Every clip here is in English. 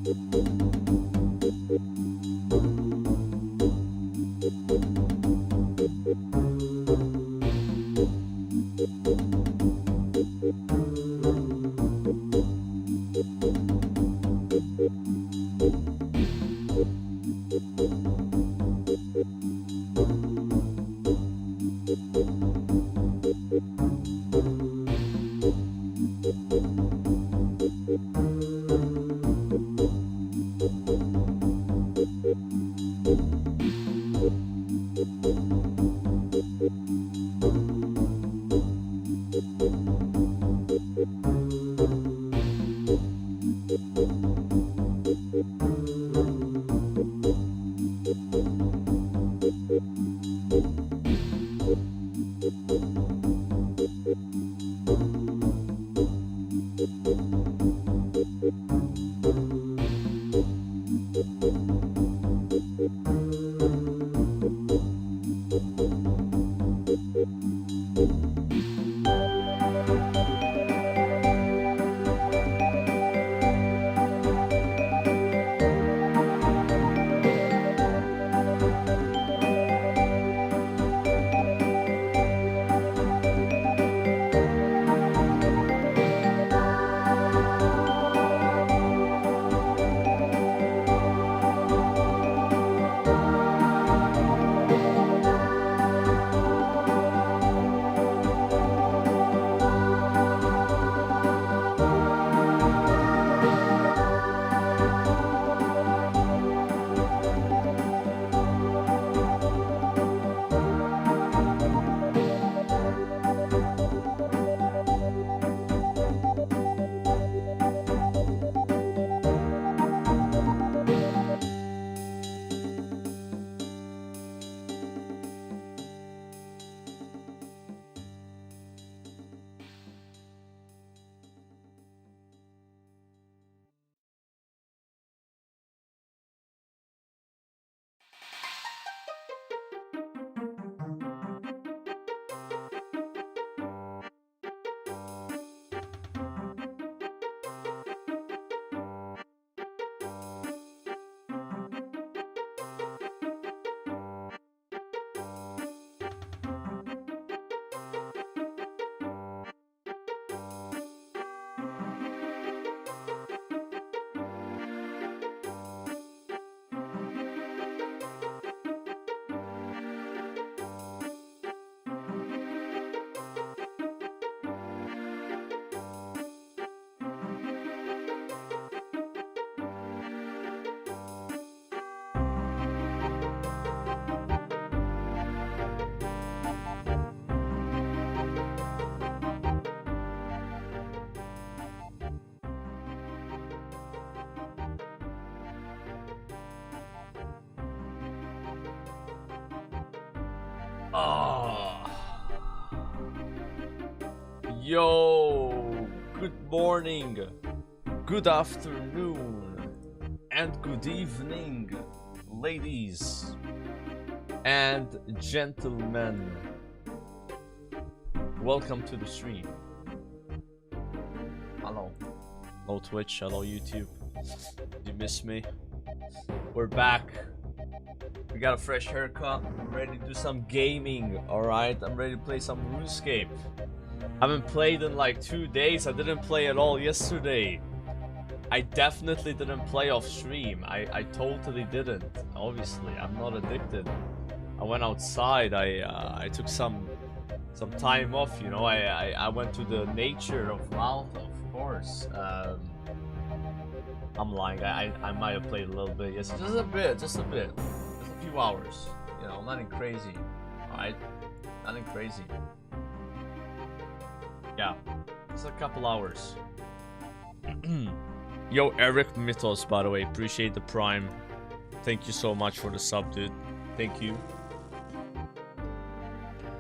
Oh. Yo, good morning, good afternoon, and good evening, ladies and gentlemen. Welcome to the stream. Hello. Hello Twitch, hello YouTube. Did you miss me? We're back. We got a fresh haircut. I'm ready to do some gaming, alright? I'm ready to play some Runescape. I haven't played in like 2 days. I didn't play at all yesterday. I definitely didn't play off stream. I totally didn't. Obviously, I'm not addicted. I went outside. I took some time off, you know. I went to the nature of Malta, of course. I'm lying. I might have played a little bit. Yes, just a bit. Just a few hours. You know, nothing crazy. Alright? Nothing crazy. Yeah. Just a couple hours. Yo, Eric Mythos, by the way. Appreciate the prime. Thank you so much for the sub, dude. Thank you.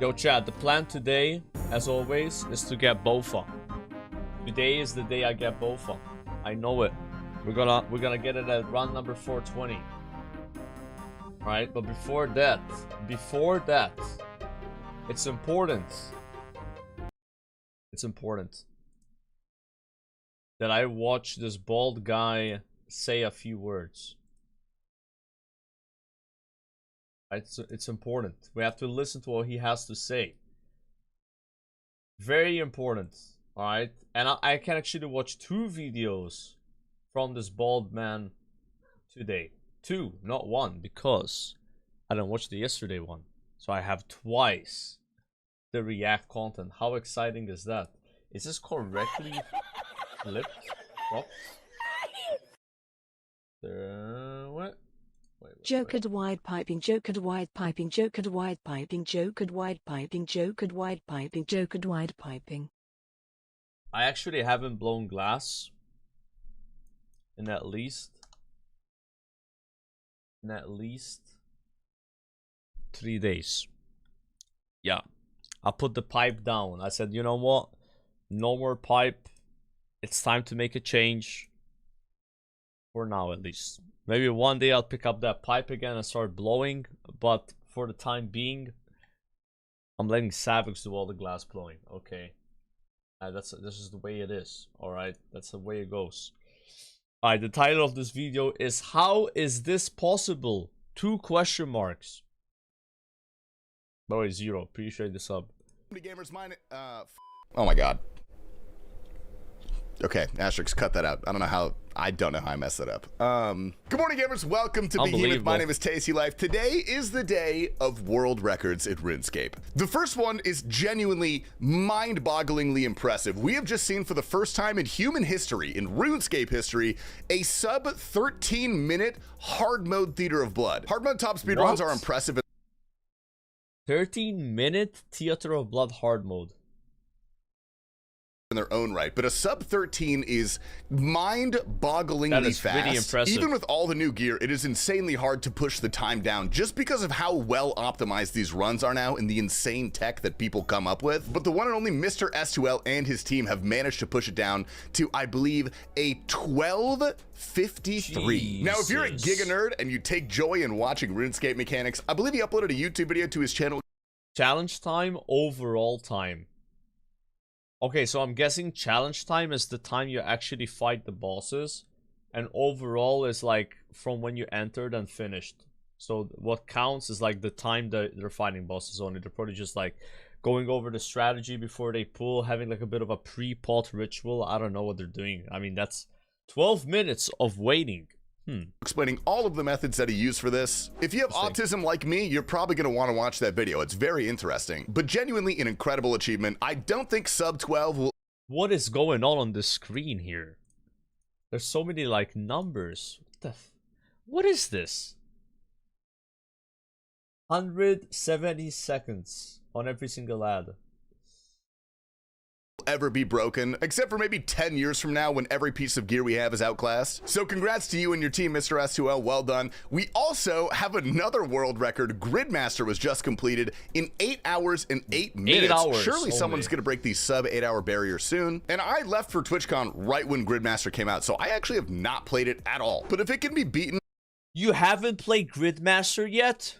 Yo, chat. The plan today, as always, is to get Bofa. Today is the day I get Bofa. I know it. We're gonna get it at round number 420. Right? But before that, it's important. It's important that I watch this bald guy say a few words. It's important. We have to listen to what he has to say. Very important. Alright? And I can actually watch 2 videos from this bald man today. 2, not 1, because I didn't watch the yesterday one. So I have twice the react content. How exciting is that? Is this correctly flipped? What? What? Jokered wide piping, jokered wide piping, jokered wide piping, jokered wide piping, jokered wide piping, jokered wide piping. I actually haven't blown glass in at least 3 days. Yeah, I put the pipe down. I said, you know what? No more pipe. It's time to make a change. For now, at least. Maybe one day I'll pick up that pipe again and start blowing. But for the time being, I'm letting Savage do all the glass blowing. Okay. This is the way it is. Alright. That's the way it goes. Alright, the title of this video is How is this possible? 2 question marks. By the way, 0. Appreciate the sub. Gamers, mine. Oh my god. Okay, Asterix, cut that out. I don't know how I messed that up. Good morning, gamers. Welcome to Behemoth. My name is Tasty Life. Today is the day of world records at Runescape. The first one is genuinely mind-bogglingly impressive. We have just seen for the first time in human history, in RuneScape history, a sub 13-minute hard mode Theater of Blood. Hard mode top speedruns are impressive. 13-minute Theater of Blood hard mode. In their own right, but a sub 13 is mind-bogglingly fast. Really impressive. Even with all the new gear, it is insanely hard to push the time down just because of how well optimized these runs are now and the insane tech that people come up with. But the one and only Mr. S2L and his team have managed to push it down to, I believe, a 12:53. Jesus. Now, if you're a Giga nerd and you take joy in watching RuneScape mechanics, I believe he uploaded a YouTube video to his channel. Challenge time, overall time. Okay, so I'm guessing challenge time is the time you actually fight the bosses, and overall is like from when you entered and finished. So what counts is like the time that they're fighting bosses only. They're probably just like going over the strategy before they pull, having like a bit of a pre-pot ritual. I don't know what they're doing. I mean, that's 12 minutes of waiting. Explaining all of the methods that he used for this. If you have autism like me, you're probably going to want to watch that video. It's very interesting, but genuinely an incredible achievement. I don't think sub 12 will... What is going on the screen here? There's so many like numbers. What is this? 170 seconds on every single ad. Ever be broken, except for maybe 10 years from now when every piece of gear we have is outclassed. So congrats to you and your team, Mr. S2L, well done. We also have another world record. Gridmaster was just completed in 8 hours and 8 minutes. 8 hours Surely only. someone's gonna break the sub 8-hour barrier soon. And I left for TwitchCon right when Gridmaster came out, so I actually have not played it at all. But if it can be beaten... You haven't played Gridmaster yet?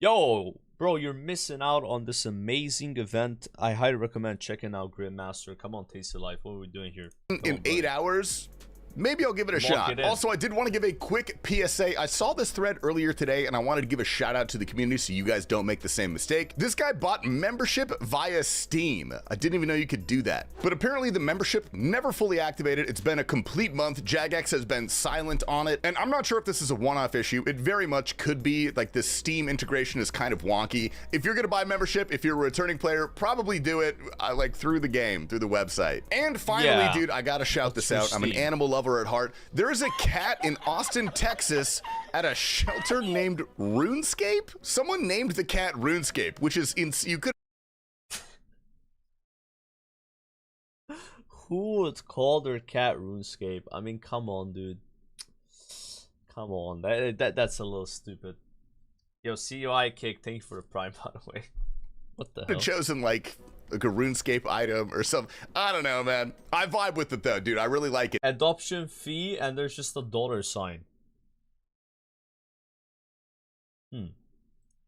Yo, bro, you're missing out on this amazing event. I highly recommend checking out Gridmaster. Come on, Tasty Life. What are we doing here? In 8 hours? Maybe I'll give it a shot. Also, I did want to give a quick PSA. I saw this thread earlier today, and I wanted to give a shout out to the community so you guys don't make the same mistake. This guy bought membership via Steam. I didn't even know you could do that. But apparently the membership never fully activated. It's been a complete month. Jagex has been silent on it, and I'm not sure if this is a one-off issue. It very much could be. Like, this Steam integration is kind of wonky. If you're gonna buy membership, if you're a returning player, probably do it like through the game, through the website. And finally, dude, I gotta shout this out. I'm an animal lover at heart. There is a cat in Austin, Texas at a shelter named Runescape. Someone named the cat Runescape, which is you could... Who would call their cat Runescape? I mean, come on, dude. Come on. That's a little stupid. Yo, CUI kick, thank you for the prime, by the way. What the hell? Chosen like a RuneScape item or something. I don't know, man. I vibe with it though, dude. I really like it. Adoption fee, and there's just a dollar sign.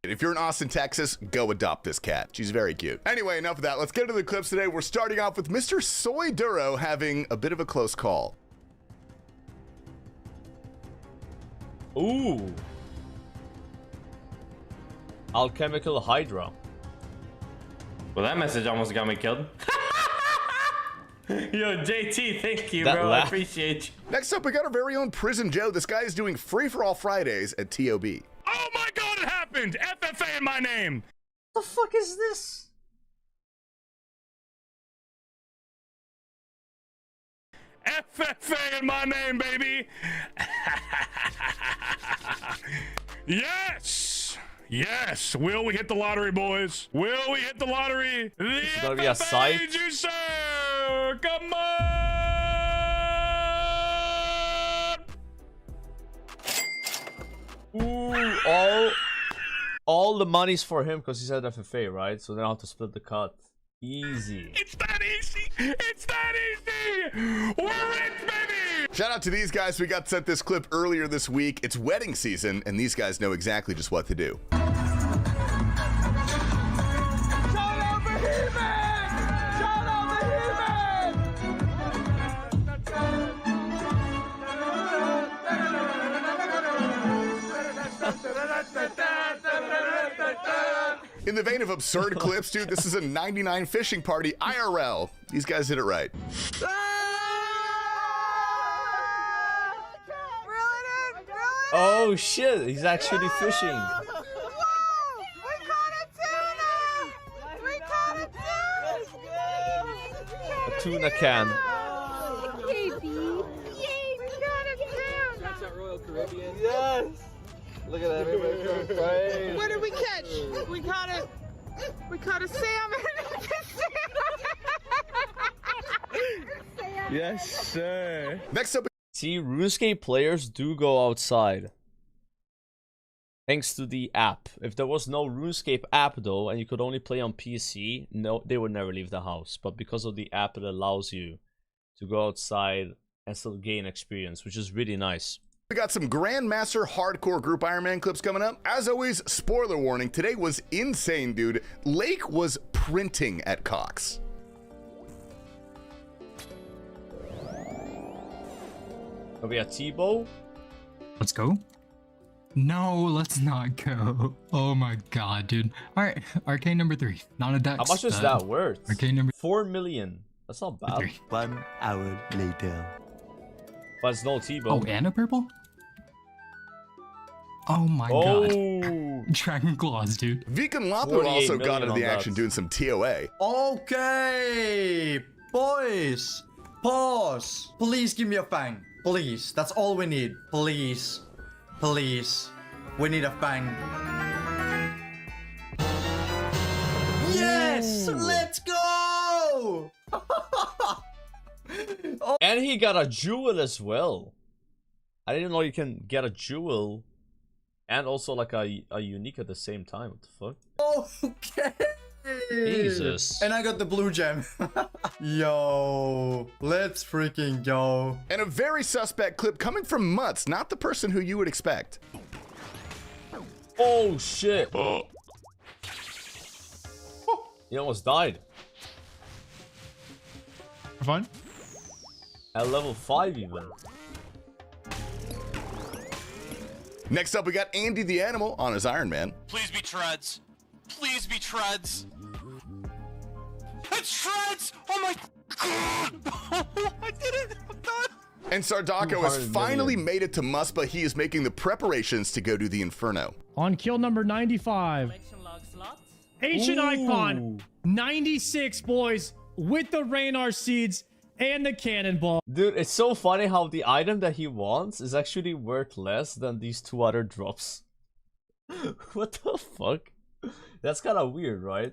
If you're in Austin, Texas, go adopt this cat. She's very cute. Anyway, enough of that. Let's get into the clips today. We're starting off with Mr. Soy Duro having a bit of a close call. Ooh. Alchemical Hydra. Well, that message almost got me killed. Yo, JT, thank you, That bro. laugh. I appreciate you. Next up, we got our very own Prison Joe. This guy is doing free-for-all Fridays at TOB. Oh my god, it happened! FFA in my name! What the fuck is this? FFA in my name, baby! Yes! Yes! Will we hit the lottery, boys? Will we hit the lottery? The It's gonna be a sight. FFA juicer! Come on! Ooh, all the money's for him because he's at FFA, right? So they don't have to split the cut. Easy. It's that easy! It's that easy! We're rich, baby! Shout out to these guys. We got sent this clip earlier this week. It's wedding season, and these guys know exactly just what to do. In the vein of absurd clips, dude, this is a 99 fishing party IRL. These guys did it right. Oh shit, he's actually fishing. A tuna can. Look at that, everybody's going crazy. What did we catch? We caught a salmon. Yes, sir. Next up, See, RuneScape players do go outside. Thanks to the app. If there was no RuneScape app though, and you could only play on PC, no, they would never leave the house. But because of the app, it allows you to go outside and still gain experience, which is really nice. we got some Grandmaster Hardcore Group Ironman clips coming up. As always, spoiler warning, today was insane, dude. Lake was printing at Cox. Are we at Tebow? Let's go. No, let's not go. Oh my god, dude. Alright, arcane number 3. Not a dex. How much is that worth? Arcane number 4 million. That's not bad. 3. 1 hour later. But it's no Tebow. Oh, and a purple? Oh my god. Oh, Dragon Claws, dude. Vegan Lapu 48 also got million into the on action that. doing some TOA. Okay, boys, pause. Please give me a fang. Please, that's all we need. Please, please, we need a fang. Yes, let's go. and he got a jewel as well. I didn't know you can get a jewel and also like a unique at the same time. What the fuck? Okay. Jesus. And I got the blue gem. Yo, let's freaking go. And a very suspect clip coming from Mutz, not the person who you would expect. Oh shit. He almost died. Fun? At level 5 even. Next up, we got Andy the Animal on his Ironman. Please be treads. Please be treads. It's treads! Oh my god! I did it! I'm done! And Sardako has 200 finally million. made it to Muspa. He is making the preparations to go do the Inferno. On kill number 95. Ancient Icon. 96, boys. With the Raynar seeds and the cannonball. Dude, it's so funny how the item that he wants is actually worth less than these 2 other drops. What the fuck? That's kind of weird, right?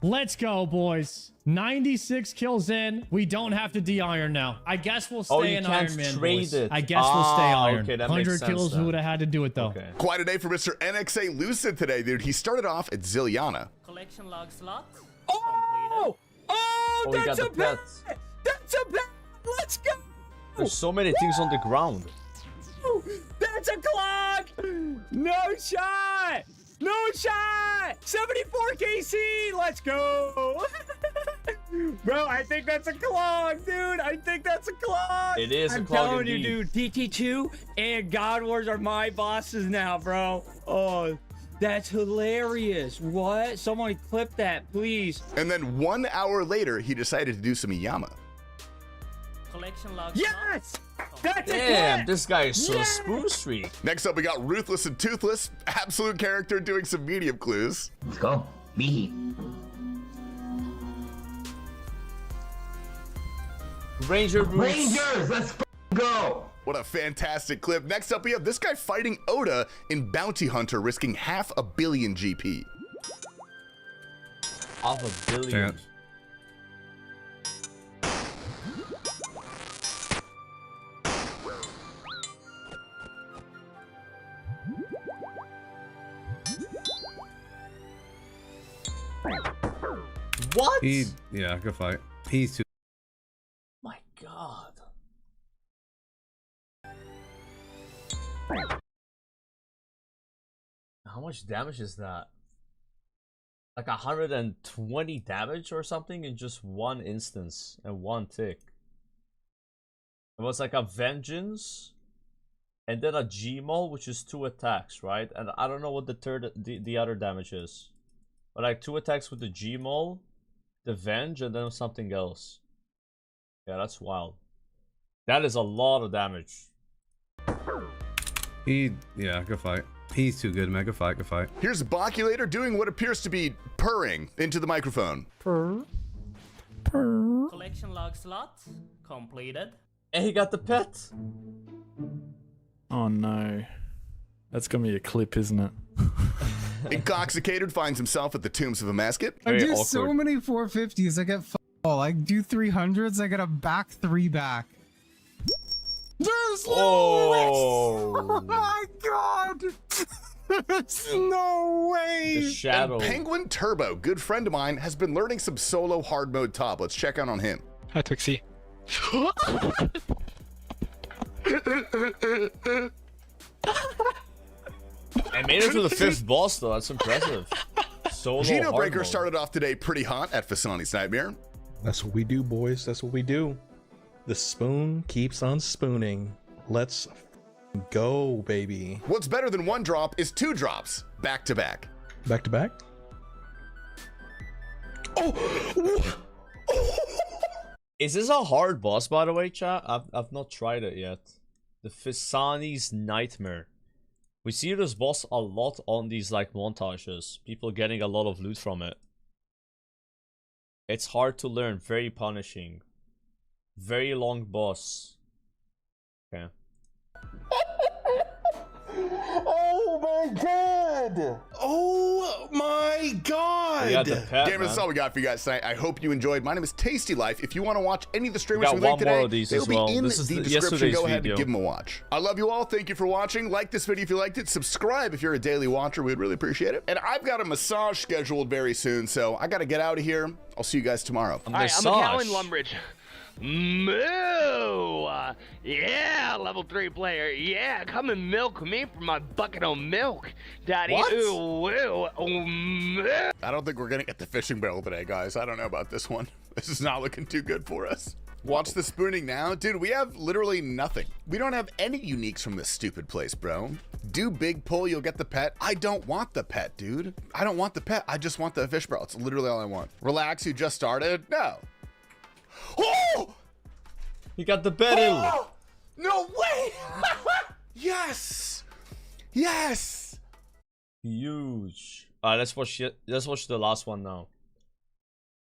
Let's go, boys. 96 kills in. We don't have to de-iron now. I guess we'll stay in Iron Man, boys. it. I guess we'll stay iron. Okay, that 100 makes sense kills, then. who would have had to do it, though? Okay. Quite a day for Mr. NXA Lucid today, dude. He started off at Zilliana. Collection log slot. Oh! Oh, Oh, he got that's the a bet! pet. That's a bet! Let's go! There's so many things on the ground. That's a clock! No shot! No shot! 74 KC! Let's go! Bro, I think that's a clog, dude. I think that's a clog. It is a I'm clog telling indeed. you, dude. DT2 and God Wars are my bosses now, bro. Oh, that's hilarious. What? Someone clip that, please. And then 1 hour later, he decided to do some Iyama. Collection logs. Yes! That's a Damn, clip! this guy is so Yes! smooth streak. Next up, we got Ruthless and Toothless, absolute character doing some medium clues. Let's go. Me. Ranger Roots. Rangers, let's go. What a fantastic clip. Next up, we have this guy fighting Oda in Bounty Hunter, risking 500 million GP. Half a billion. What? Yeah, good fight. He's too. My God. How much damage is that? Like 120 damage or something in just one instance and one tick. It was like a Vengeance and then a Gmaul, which is 2 attacks, right? And I don't know what the other damage is. But like 2 attacks with the Gmaul, the Venge, and then something else. Yeah, that's wild. That is a lot of damage. Yeah, good fight. He's too good, man. Good fight, good fight. Here's Boculator doing what appears to be purring into the microphone. Purr. Collection log slot completed. And he got the pet. Oh no. That's gonna be a clip, isn't it? Intoxicated finds himself at the tombs of a mascot. I Very do awkward. so many 450s. I get all. I do 300s. I get a back 3 back. There's Oh, my god! There's no way! the shadow. And Penguin Turbo, good friend of mine, has been learning some solo hard mode top. Let's check out on him. Hi, Twixie. I made it to the 5th boss though. That's impressive. Solo Geno hard Breaker mode. started off today pretty hot at Fasani's Nightmare. That's what we do, boys. That's what we do. The spoon keeps on spooning. Let's go, baby. What's better than 1 drop is 2 drops, back to back. Back to back. Oh! Is this a hard boss, by the way, chat? I've not tried it yet. The Fasani's Nightmare. We see this boss a lot on these like montages. People getting a lot of loot from it. It's hard to learn, very punishing. Very long boss. Okay. Oh my god! Oh my god! We got the pet, Gamers, that's man. all we got for you guys tonight. I hope you enjoyed. My name is Tasty Life. If you want to watch any of the We streamers got we one linked today, more of these they'll as be well. in This is the the- description. yesterday's Go ahead video. and give them a watch. I love you all. Thank you for watching. Like this video if you liked it. Subscribe if you're a daily watcher. We'd really appreciate it. And I've got a massage scheduled very soon, so I got to get out of here. I'll see you guys tomorrow. A Alright, I'm massage. McAllen Lumbridge. Moo! Yeah, level 3 player. Yeah, come and milk me for my bucket of milk, Daddy. What? Ooh, woo. Oh, moo. I don't think we're gonna get the fishing barrel today, guys. I don't know about this one. This is not looking too good for us. Watch the spooning now. Dude, we have literally nothing. We don't have any uniques from this stupid place, bro. Do big pull, you'll get the pet. I don't want the pet, dude. I don't want the pet. I just want the fish barrel. It's literally all I want. Relax, you just started? No. Oh! He got the beryl. Oh! No way! Yes! Yes! Huge. Alright, let's watch the last one now.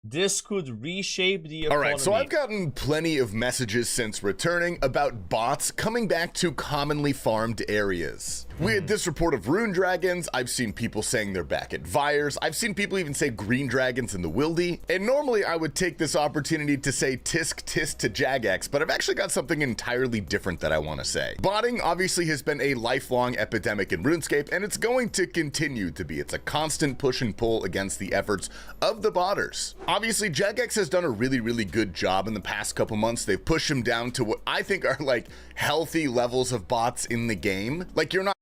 This could reshape the economy. All right, so I've gotten plenty of messages since returning about bots coming back to commonly farmed areas. We had this report of rune dragons. I've seen people saying they're back at Vyres. I've seen people even say green dragons in the Wildy. And normally I would take this opportunity to say tisk tisk to Jagex, but I've actually got something entirely different that I want to say. Botting obviously has been a lifelong epidemic in RuneScape, and it's going to continue to be. It's a constant push and pull against the efforts of the botters. Obviously, Jagex has done a really, really good job in the past couple months. They've pushed him down to what I think are like healthy levels of bots in the game. Like you're not.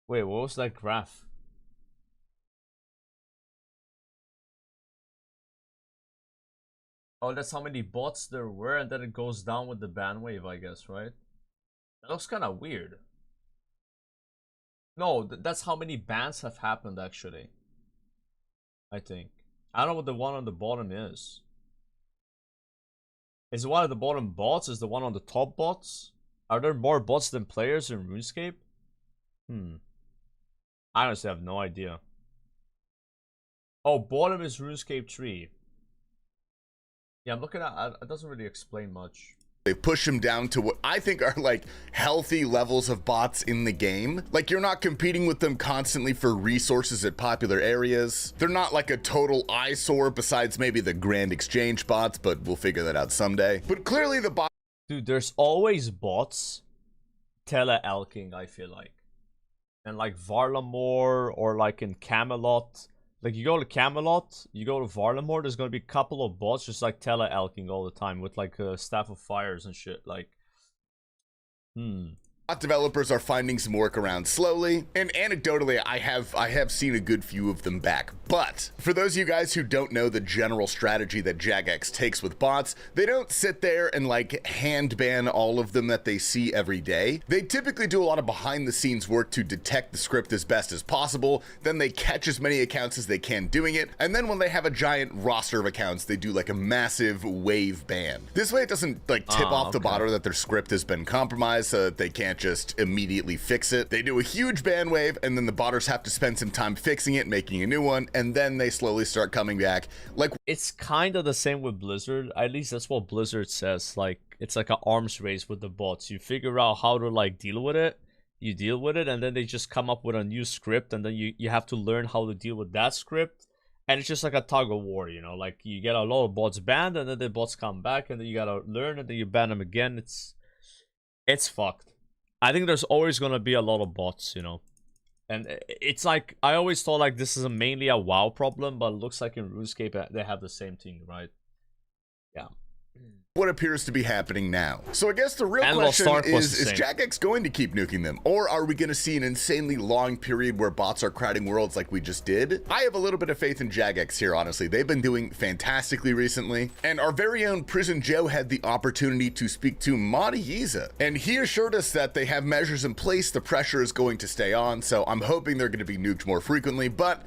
Wait, what was that graph? Oh, that's how many bots there were, and then it goes down with the ban wave, I guess, right? That looks kind of weird. No, that's how many bans have happened, actually. I think. I don't know what the one on the bottom is. Is the one at the bottom bots? Is the one on the top bots? Are there more bots than players in RuneScape? I honestly have no idea. Oh, bottom is RuneScape 3. Yeah, I'm looking at it. Doesn't really explain much. They push them down to what I think are like healthy levels of bots in the game. Like you're not competing with them constantly for resources at popular areas. They're not like a total eyesore besides maybe the Grand Exchange bots, but we'll figure that out someday. But clearly the bot. Dude, there's always bots tele-alking, I feel like. And like Varlamore or like in Camelot. Like you go to Camelot, you go to Varlamore, there's gonna be a couple of bots just like tele-alking all the time with like Staff of Fires and shit. Like, Bot developers are finding some workarounds slowly, and anecdotally, I have seen a good few of them back. But for those of you guys who don't know the general strategy that Jagex takes with bots, they don't sit there and like hand ban all of them that they see every day. They typically do a lot of behind the scenes work to detect the script as best as possible. Then they catch as many accounts as they can doing it, and then when they have a giant roster of accounts, they do like a massive wave ban. This way, it doesn't like tip off the botter that their script has been compromised, so that they can't just immediately fix it. They do a huge ban wave, and then the botters have to spend some time fixing it, making a new one, and then they slowly start coming back. Like, it's kind of the same with Blizzard. At least that's what Blizzard says. Like, it's like an arms race with the bots. You figure out how to like deal with it. You deal with it, and then they just come up with a new script, and then you have to learn how to deal with that script. And it's just like a tug of war, you know. Like, you get a lot of bots banned, and then the bots come back, and then you gotta learn, and then you ban them again. It's fucked. I think there's always gonna be a lot of bots, you know. And it's like, I always thought like this is mainly a WoW problem, but it looks like in RuneScape they have the same thing, right? Yeah. What appears to be happening now. So I guess the real question is Jagex going to keep nuking them? Or are we going to see an insanely long period where bots are crowding worlds like we just did? I have a little bit of faith in Jagex here, honestly. They've been doing fantastically recently. And our very own Prison Joe had the opportunity to speak to Madi Yiza. And he assured us that they have measures in place, the pressure is going to stay on, so I'm hoping they're going to be nuked more frequently, but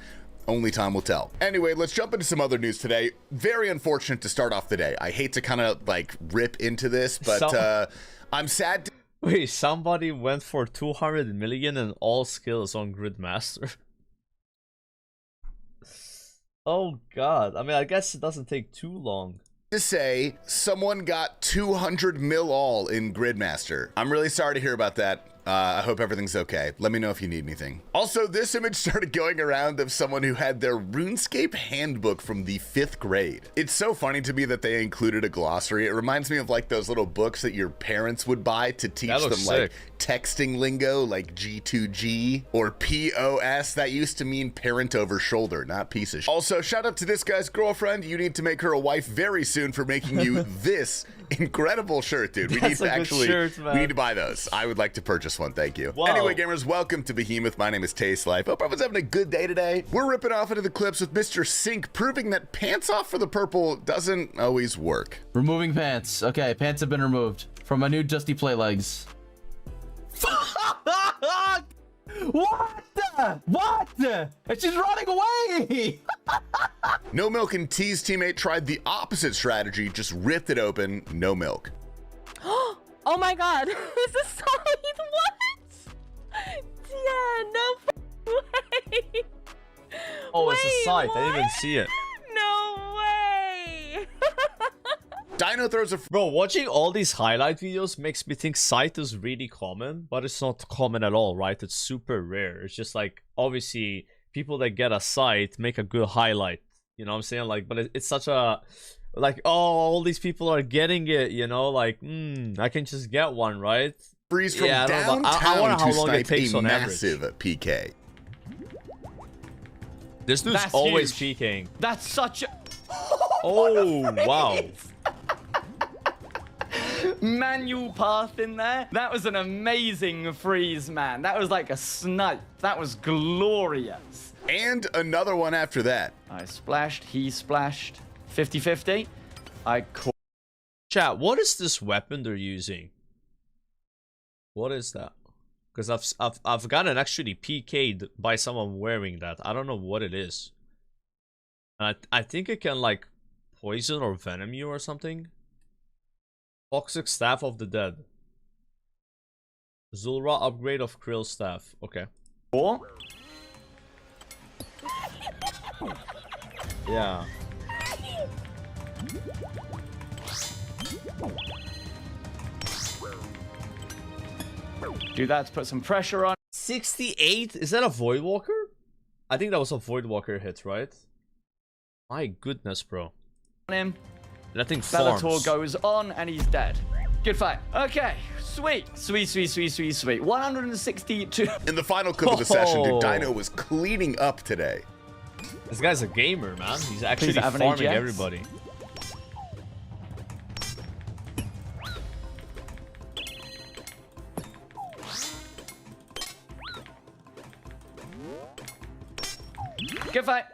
only time will tell. Anyway, let's jump into some other news today. Very unfortunate to start off the day. I hate to kind of like rip into this, but I'm sad. Wait, somebody went for 200 million in all skills on Gridmaster. Oh god. I mean, I guess it doesn't take too long to say someone got 200 mil all in Gridmaster. I'm really sorry to hear about that. I hope everything's okay. Let me know if you need anything. Also, this image started going around of someone who had their RuneScape handbook from the 5th grade. It's so funny to me that they included a glossary. It reminds me of like those little books that your parents would buy to teach them like texting lingo, like G2G or POS. That used to mean parent over shoulder, not piece of shit. Also, shout out to this guy's girlfriend. You need to make her a wife very soon for making you this incredible shirt, dude. We need to actually, we need to buy those. I would like to purchase one, thank you. Whoa. Anyway, gamers, welcome to Behemoth. My name is Taste Life. Hope everyone's having a good day today. We're ripping off into the clips with Mr. Sink, proving that pants off for the purple doesn't always work. Removing pants. Okay, pants have been removed from my new Dusty Play legs. What the? What? She's running away! No Milk and T's teammate tried the opposite strategy, just ripped it open, no milk. Oh my god, this is solid. What? Yeah, no way. Oh, it's a scythe. I didn't even see it. No way. Dino throws a bro, watching all these highlight videos makes me think scythe is really common, but it's not common at all, right? It's super rare. It's just like, obviously, people that get a scythe make a good highlight. You know what I'm saying? Like, but it's such a, like, oh, all these people are getting it, you know? Like, I can just get one, right? Freeze from downtown I wonder how long it takes on massive average. PK. This dude's That's always huge. PKing. That's such a... Oh, wow. Manual path in there. That was an amazing freeze, man. That was like a snipe. That was glorious. And another one after that. I splashed, he splashed. 50-50. Chat, what is this weapon they're using? What is that? Because I've gotten actually PK'd by someone wearing that. I don't know what it is. I think it can like poison or venom you or something. Toxic Staff of the Dead. Zulra upgrade of Krill Staff. Okay. What? Yeah. Do that to put some pressure on. 68? Is that a Voidwalker? I think that was a Voidwalker hit, right? My goodness, bro. Him. That thing farms. Bellator goes on and he's dead. Good fight. Okay, sweet. 162. In the final clip of the session, dude, Dino was cleaning up today. This guy's a gamer, man. He's actually farming everybody. Good fight.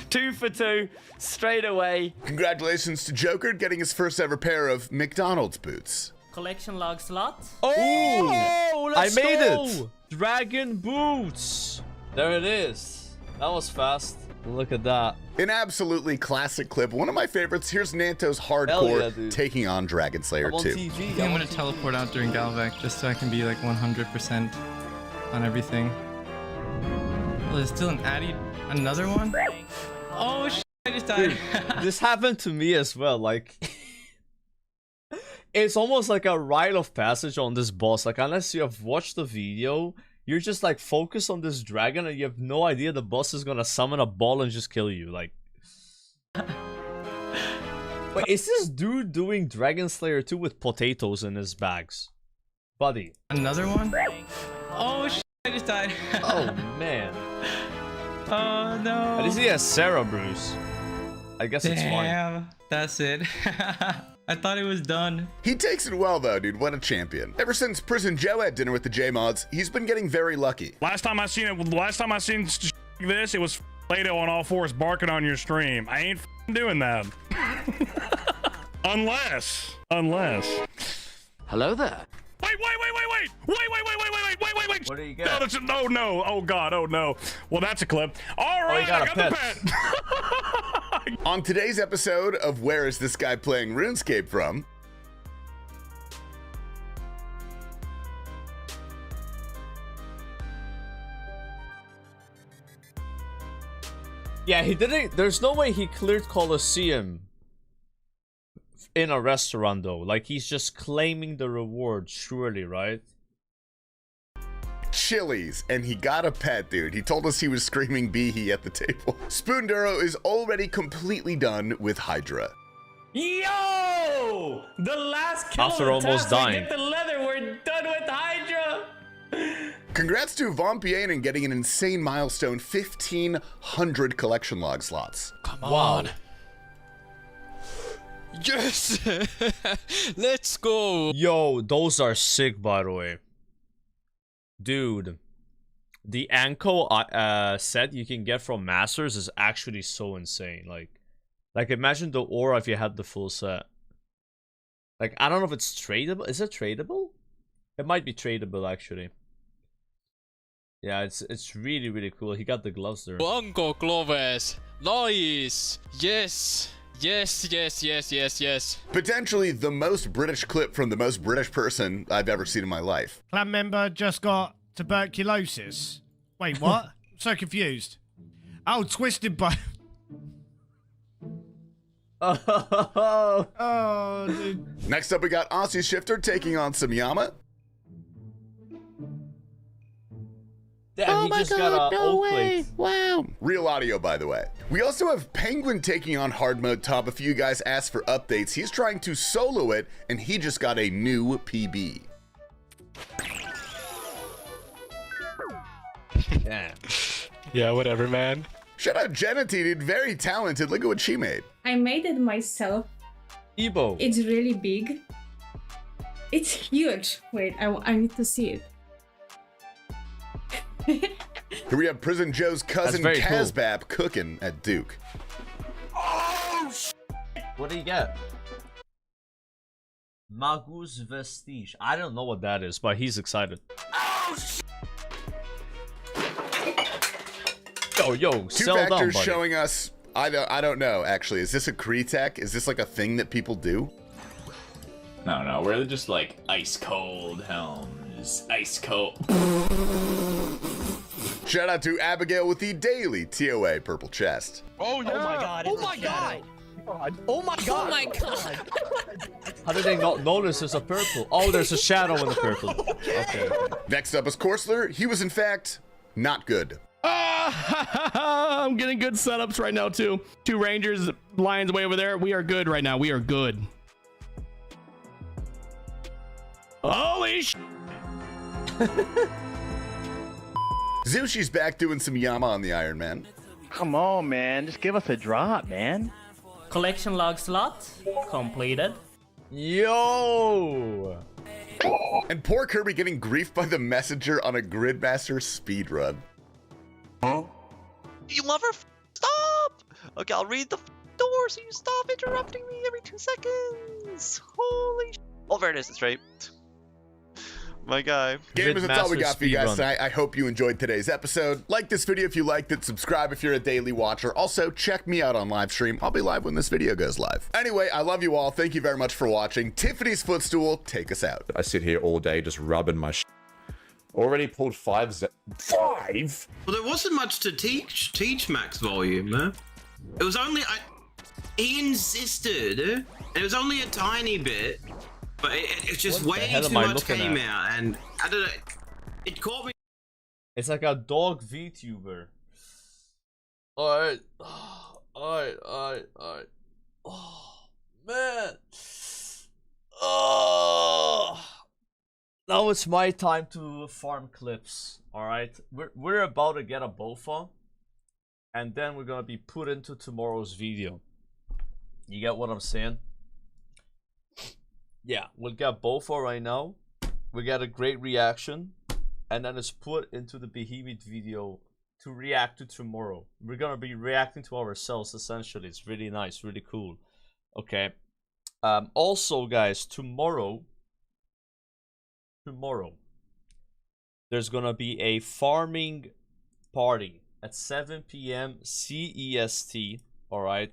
2 for 2, straight away. Congratulations to Joker getting his first ever pair of McDonald's boots. Collection log slot. Oh, I let's made go. it. Dragon boots. There it is. That was fast. Look at that. An absolutely classic clip. One of my favorites. Here's Nanto's hardcore taking on Dragon Slayer 2. I think I'm gonna teleport out during Galvac just so I can be like 100% on everything. Oh, there's still an Addy. Another one? Oh shit, I just died. Dude, this happened to me as well. Like, it's almost like a rite of passage on this boss. Like, unless you have watched the video, you're just like focused on this dragon and you have no idea the boss is gonna summon a ball and just kill you. Like, wait, is this dude doing Dragon Slayer 2 with potatoes in his bags? Buddy. Another one? Oh shit, I just died. Oh man. Oh no. At least he has Sarah Bruce. I guess it's fine. Damn, that's it. I thought it was done. He takes it well though, dude. What a champion. Ever since Prison Joe had dinner with the J-Mods, he's been getting very lucky. Last time I seen this, it was Lato on all fours barking on your stream. I ain't doing that. Unless. Hello there. Wait. What do you get? No, that's no. Oh god, oh no. Well, that's a clip. All right, I got the pet. On today's episode of Where Is This Guy Playing RuneScape From? Yeah, he didn't. There's no way he cleared Colosseum in a restaurant though. Like, he's just claiming the reward, surely, right? Chili's, and he got a pet, dude. He told us he was screaming Beehee at the table. Spoonduro is already completely done with Hydra. Yo! The last kill After of the almost task, we dying. get the leather. We're done with Hydra. Congrats to Vampianen getting an insane milestone, 1,500 collection log slots. Come on. Yes! Let's go! Yo, those are sick, by the way. Dude, the Anko set you can get from Masters is actually so insane. Like imagine the aura if you had the full set. Like, I don't know if it's tradable. Is it tradable? It might be tradable, actually. Yeah, it's really, really cool. He got the gloves there. Anko gloves. Nice. Yes. Potentially the most British clip from the most British person I've ever seen in my life. Clan member just got tuberculosis. Wait, what? I'm so confused. Oh, twisted bone. Oh, dude. Next up, we got Aussie Shifter taking on Samyama. Damn, he just got a oak plate. Wow. Real audio, by the way. We also have Penguin taking on hard mode top. If you guys asked for updates, he's trying to solo it, and he just got a new PB. Damn. Yeah, whatever, man. Shout out Jenna T, dude. Very talented. Look at what she made. I made it myself. Ebo. It's really big. It's huge. Wait, I need to see it. Here we have Prison Joe's cousin That's very Kazbab cooking at Duke. What do you get? Magus Vestige. I don't know what that is, but he's excited. Yo, Two sell down, factors buddy. showing us. I don't know. Actually, is this a Kree-tech? Is this like a thing that people do? No, we're just like ice cold helms, ice cold. Shout out to Abigail with the daily TOA purple chest. Oh yeah! Oh my god! Oh my god! Oh my god! Oh my god! How did they not notice there's a purple? Oh, there's a shadow in the purple. Okay. Next up is Korsler. He was in fact not good. I'm getting good setups right now too. 2 Rangers, Lions way over there. We are good right now. We are good. Holy sh! Zushi's back doing some Yama on the Ironman. Come on, man. Just give us a drop, man. Collection log slot completed. Yo! And poor Kirby getting griefed by the messenger on a Gridmaster speedrun. You lover, stop! Okay, I'll read the door so you stop interrupting me every 2 seconds. Holy sh! Oh, there it is. It's right. My guy. Gamers, that's all we got for you guys tonight. I hope you enjoyed today's episode. Like this video if you liked it. Subscribe if you're a daily watcher. Also, check me out on live stream. I'll be live when this video goes live. Anyway, I love you all. Thank you very much for watching. Tiffany's Footstool, take us out. I sit here all day just rubbing my Already pulled 5 5? Well, there wasn't much to teach max volume, huh? It was only... he insisted, and it was only a tiny bit, but it's just way too much came out, and I don't know, it caught me. It's like a dog VTuber. Alright. Alright. Oh, man. Oh. Now it's my time to farm clips. Alright. We're about to get a BOFA. And then we're gonna be put into tomorrow's video. You get what I'm saying? Yeah, we'll get BOFA right now. We got a great reaction. And then it's put into the Behemoth video to react to tomorrow. We're gonna be reacting to ourselves essentially. It's really nice, really cool. Okay. Also, guys, tomorrow, there's gonna be a farming party at 7 p.m. CEST. All right.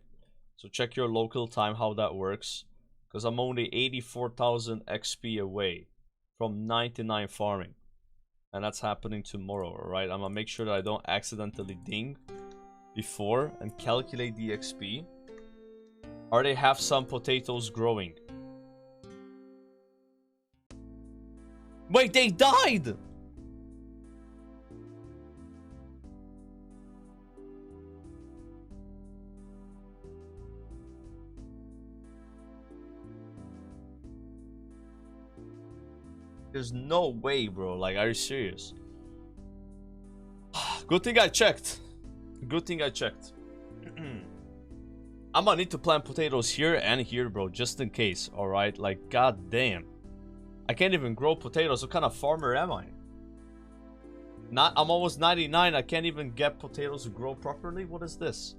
So check your local time how that works, because I'm only 84,000 XP away from 99 farming. And that's happening tomorrow, alright? I'm gonna make sure that I don't accidentally ding before and calculate the XP. Already have some potatoes growing. Wait, they died! There's no way, bro. Like, are you serious? Good thing I checked. Good thing I checked. I'm gonna need to plant potatoes here and here, bro, just in case. Alright? Like, god damn. I can't even grow potatoes. What kind of farmer am I? I'm almost 99. I can't even get potatoes to grow properly. What is this?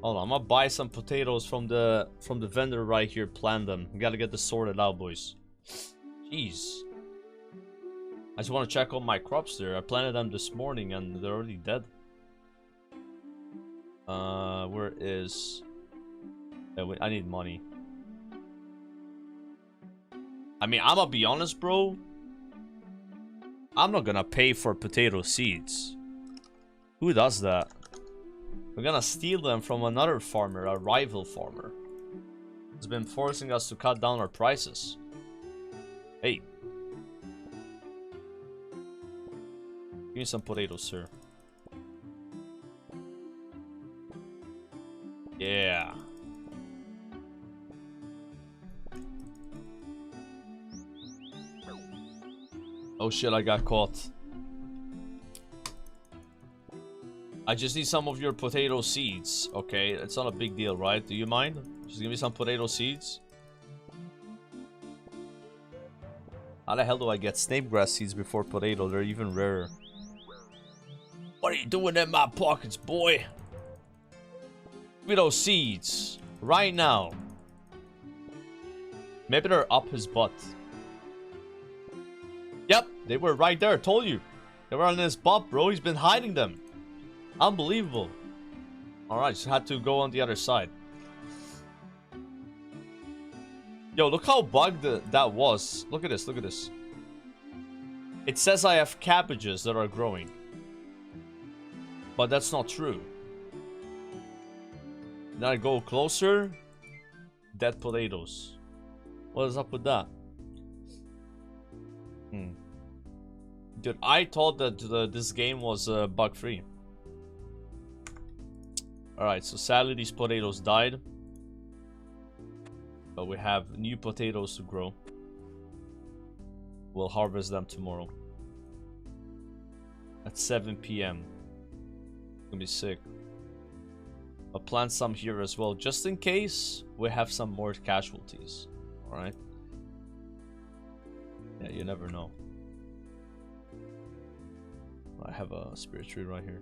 Hold on. I'm gonna buy some potatoes from the vendor right here. Plant them. We gotta get this sorted out, boys. Jeez. I just want to check on my crops there. I planted them this morning and they're already dead. Where is... Yeah, I need money. I mean, I'm gonna be honest, bro. I'm not gonna pay for potato seeds. Who does that? We're gonna steal them from another farmer, a rival farmer. He's been forcing us to cut down our prices. Hey. Give me some potatoes, sir. Yeah. Oh shit, I got caught. I just need some of your potato seeds. Okay, it's not a big deal, right? Do you mind? Just give me some potato seeds. How the hell do I get snapegrass seeds before potato? They're even rarer. What are you doing in my pockets, boy? Give me those seeds. Right now. Maybe they're up his butt. Yep, they were right there. Told you. They were on his butt, bro. He's been hiding them. Unbelievable. Alright, just had to go on the other side. Yo, look how bugged that was. Look at this, look at this. It says I have cabbages that are growing. But that's not true. Then I go closer. Dead potatoes. What is up with that? Dude, I thought that this game was bug-free. Alright, so sadly these potatoes died. But we have new potatoes to grow. We'll harvest them tomorrow. At 7 PM. It's gonna be sick. I'll plant some here as well, just in case we have some more casualties. Alright? Yeah, you never know. I have a spirit tree right here.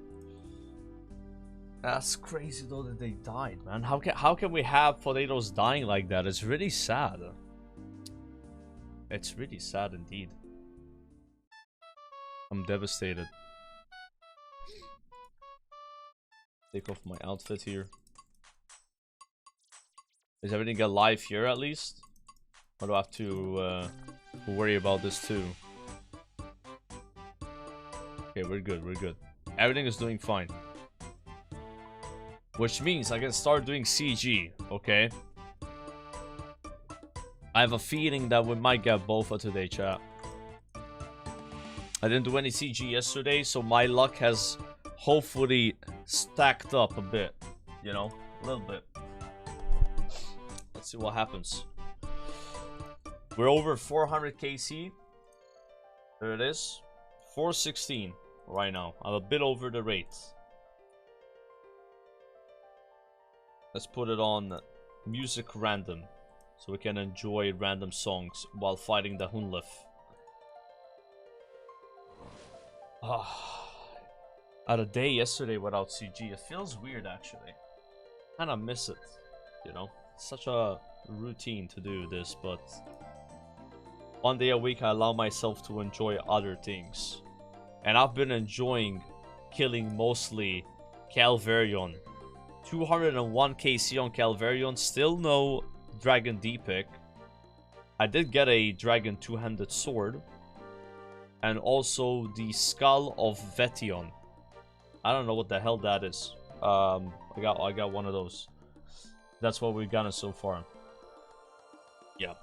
That's crazy though that they died, man. How can we have potatoes dying like that? It's really sad. It's really sad indeed. I'm devastated. Take off my outfit here. Is everything alive here at least? Or do I have to worry about this too? Okay, we're good, we're good. Everything is doing fine. Which means I can start doing CG, okay? I have a feeling that we might get Bofa today, chat. I didn't do any CG yesterday, so my luck has hopefully stacked up a bit. You know? A little bit. Let's see what happens. We're over 400 KC. There it is. 416 right now. I'm a bit over the rate. Let's put it on music random, so we can enjoy random songs while fighting the Hunlef. Had a day yesterday without CG. It feels weird actually. Kinda miss it, you know? It's such a routine to do this, but one day a week I allow myself to enjoy other things. And I've been enjoying killing mostly Calvarion. 201 KC on Calvarion, still no Dragon D pick. I did get a Dragon two-handed sword. And also the Skull of Vetion. I don't know what the hell that is. I got one of those. That's what we've gotten so far. Yeah.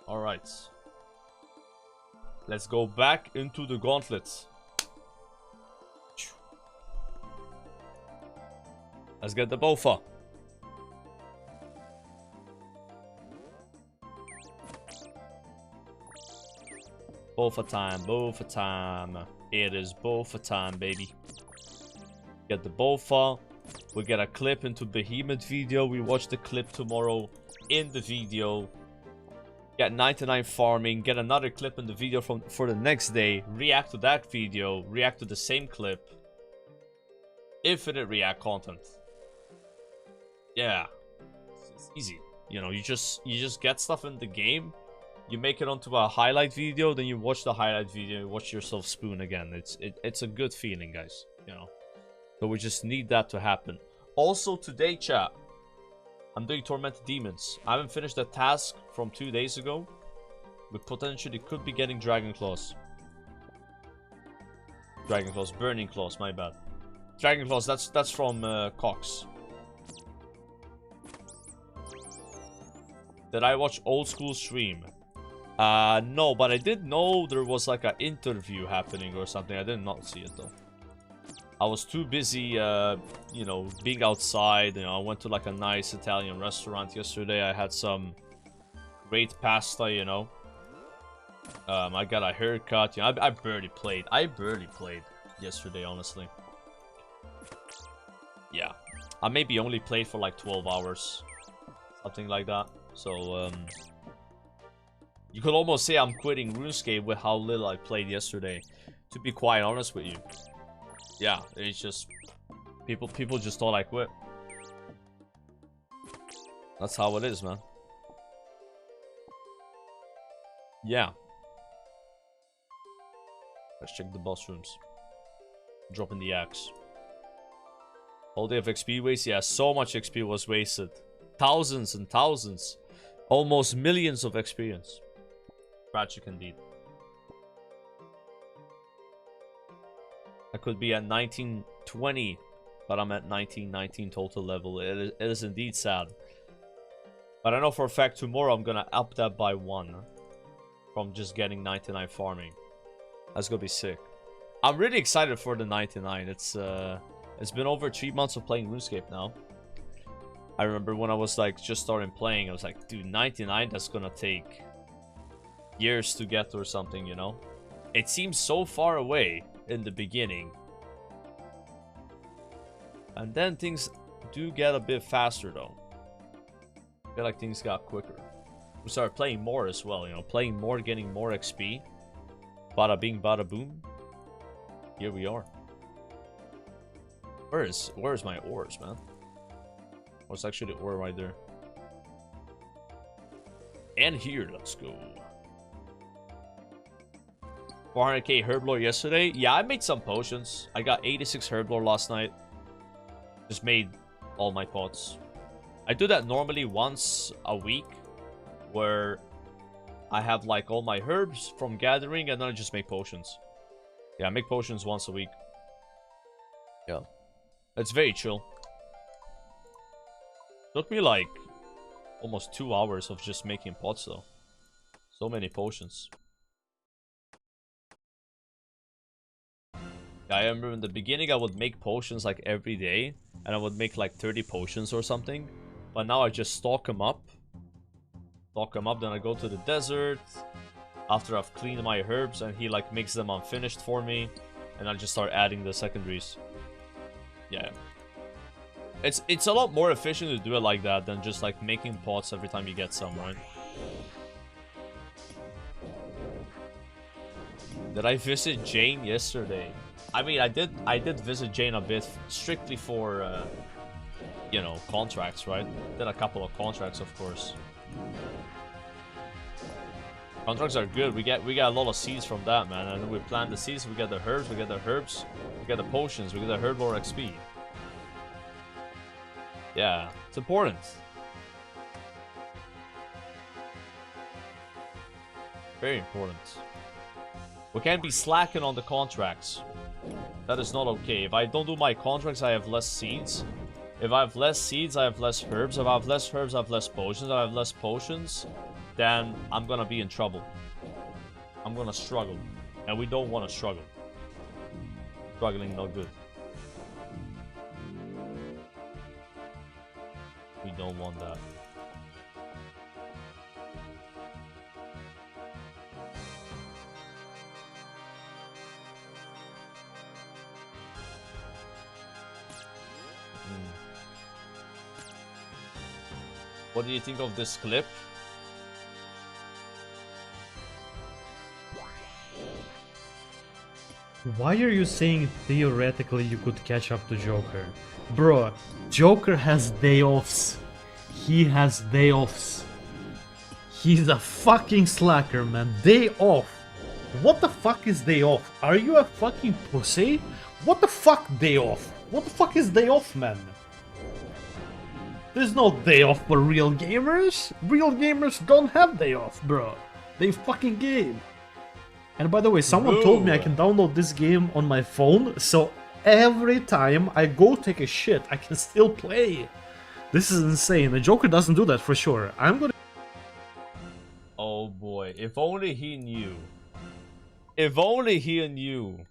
Alright. Let's go back into the gauntlets. Let's get the Bofa. Bofa time, Bofa time. It is Bofa time, baby. Get the Bofa. We get a clip into Behemoth video. We watch the clip tomorrow in the video. Get 99 farming. Get another clip in the video for the next day. React to that video. React to the same clip. Infinite react content. Yeah, it's easy. You know, you just get stuff in the game, you make it onto a highlight video, then you watch the highlight video, you watch yourself spoon again. It's a good feeling, guys. You know, so we just need that to happen. Also today, chat, I'm doing Tormented Demons. I haven't finished that task from 2 days ago. We potentially could be getting Dragon Claws. Dragon Claws, Burning Claws. My bad. Dragon Claws. That's from Cox. Did I watch old school stream? No, but I did know there was like an interview happening or something. I did not see it though. I was too busy, you know, being outside. You know, I went to like a nice Italian restaurant yesterday. I had some great pasta, you know. I got a haircut. You know, I barely played. I barely played yesterday, honestly. Yeah, I maybe only played for like 12 hours, something like that. So, you could almost say I'm quitting Runescape with how little I played yesterday, to be quite honest with you. Yeah, it's just, people just thought I quit. That's how it is, man. Yeah. Let's check the boss rooms. Dropping the axe. All day of XP waste? Yeah, so much XP was wasted. Thousands and thousands. Almost millions of experience. Tragic indeed. I could be at 1920, but I'm at 1919 total level. It is indeed sad. But I know for a fact tomorrow I'm gonna up that by 1. From just getting 99 farming. That's gonna be sick. I'm really excited for the 99. It's been over 3 months of playing Runescape now. I remember when I was like just starting playing, I was like, dude, 99, that's gonna take years to get or something, you know? It seems so far away in the beginning. And then things do get a bit faster though. I feel like things got quicker. We started playing more as well, you know, playing more, getting more XP. Bada bing, bada boom. Here we are. Where's my ores, man? Oh, it's actually the ore right there. And here, let's go. 400k herb lore yesterday. Yeah, I made some potions. I got 86 herb lore last night. Just made all my pots. I do that normally once a week, where I have like all my herbs from gathering and then I just make potions. Yeah, I make potions once a week. Yeah. It's very chill. Took me like almost 2 hours of just making pots though. So many potions. Yeah, I remember in the beginning I would make potions like every day. And I would make like 30 potions or something. But now I just stock them up. Stock them up, then I go to the desert. After I've cleaned my herbs and he like makes them unfinished for me. And I just start adding the secondaries. Yeah. It's a lot more efficient to do it like that than just like making pots every time you get some, right? Did I visit Jane yesterday? I mean, I did visit Jane a bit, strictly for, you know, contracts, right? Did a couple of contracts, of course. Contracts are good. We get a lot of seeds from that, man. And then we plant the seeds, we get the herbs, we get the potions, we get the herb lore XP. Yeah, it's important. Very important. We can't be slacking on the contracts. That is not okay. If I don't do my contracts, I have less seeds. If I have less seeds, I have less herbs. If I have less herbs, I have less potions. If I have less potions, then I'm gonna be in trouble. I'm gonna struggle. And we don't want to struggle. Struggling, not good. We don't want that. What do you think of this clip? Why are you saying theoretically you could catch up to Joker? Bro, Joker has day offs. He has day offs. He's a fucking slacker, man. Day off. What the fuck is day off? Are you a fucking pussy? What the fuck day off? What the fuck is day off, man? There's no day off for real gamers. Real gamers don't have day off, bro. They fucking game. And by the way, someone told me I can download this game on my phone, so every time I go take a shit, I can still play. This is insane. The Joker doesn't do that for sure. I'm gonna... Oh boy, if only he knew. If only he knew.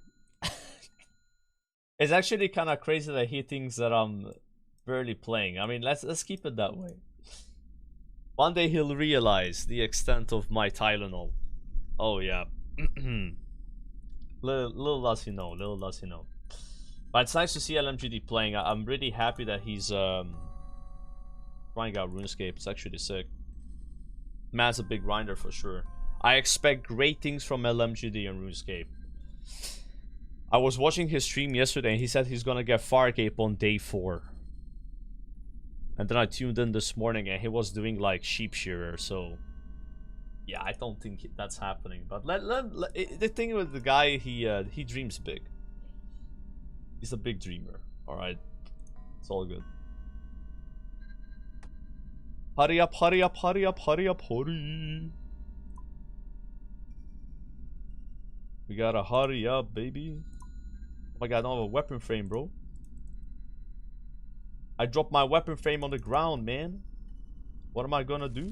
It's actually kind of crazy that he thinks that I'm barely playing. I mean, let's keep it that way. One day he'll realize the extent of my Tylenol. Oh yeah. little does he know, little does he know. But it's nice to see LMGD playing. I'm really happy that he's trying out RuneScape. It's actually sick. Man's a big grinder for sure. I expect great things from LMGD and RuneScape. I was watching his stream yesterday and he said he's gonna get Farcape on day 4. And then I tuned in this morning and he was doing like sheep shearer, so yeah, I don't think that's happening. But the thing with the guy, he dreams big. He's a big dreamer. All right, it's all good. Hurry up, hurry up, hurry up, hurry up, hurry. We gotta hurry up, baby. Oh my god, I don't have a weapon frame, bro. I dropped my weapon frame on the ground, man. What am I gonna do?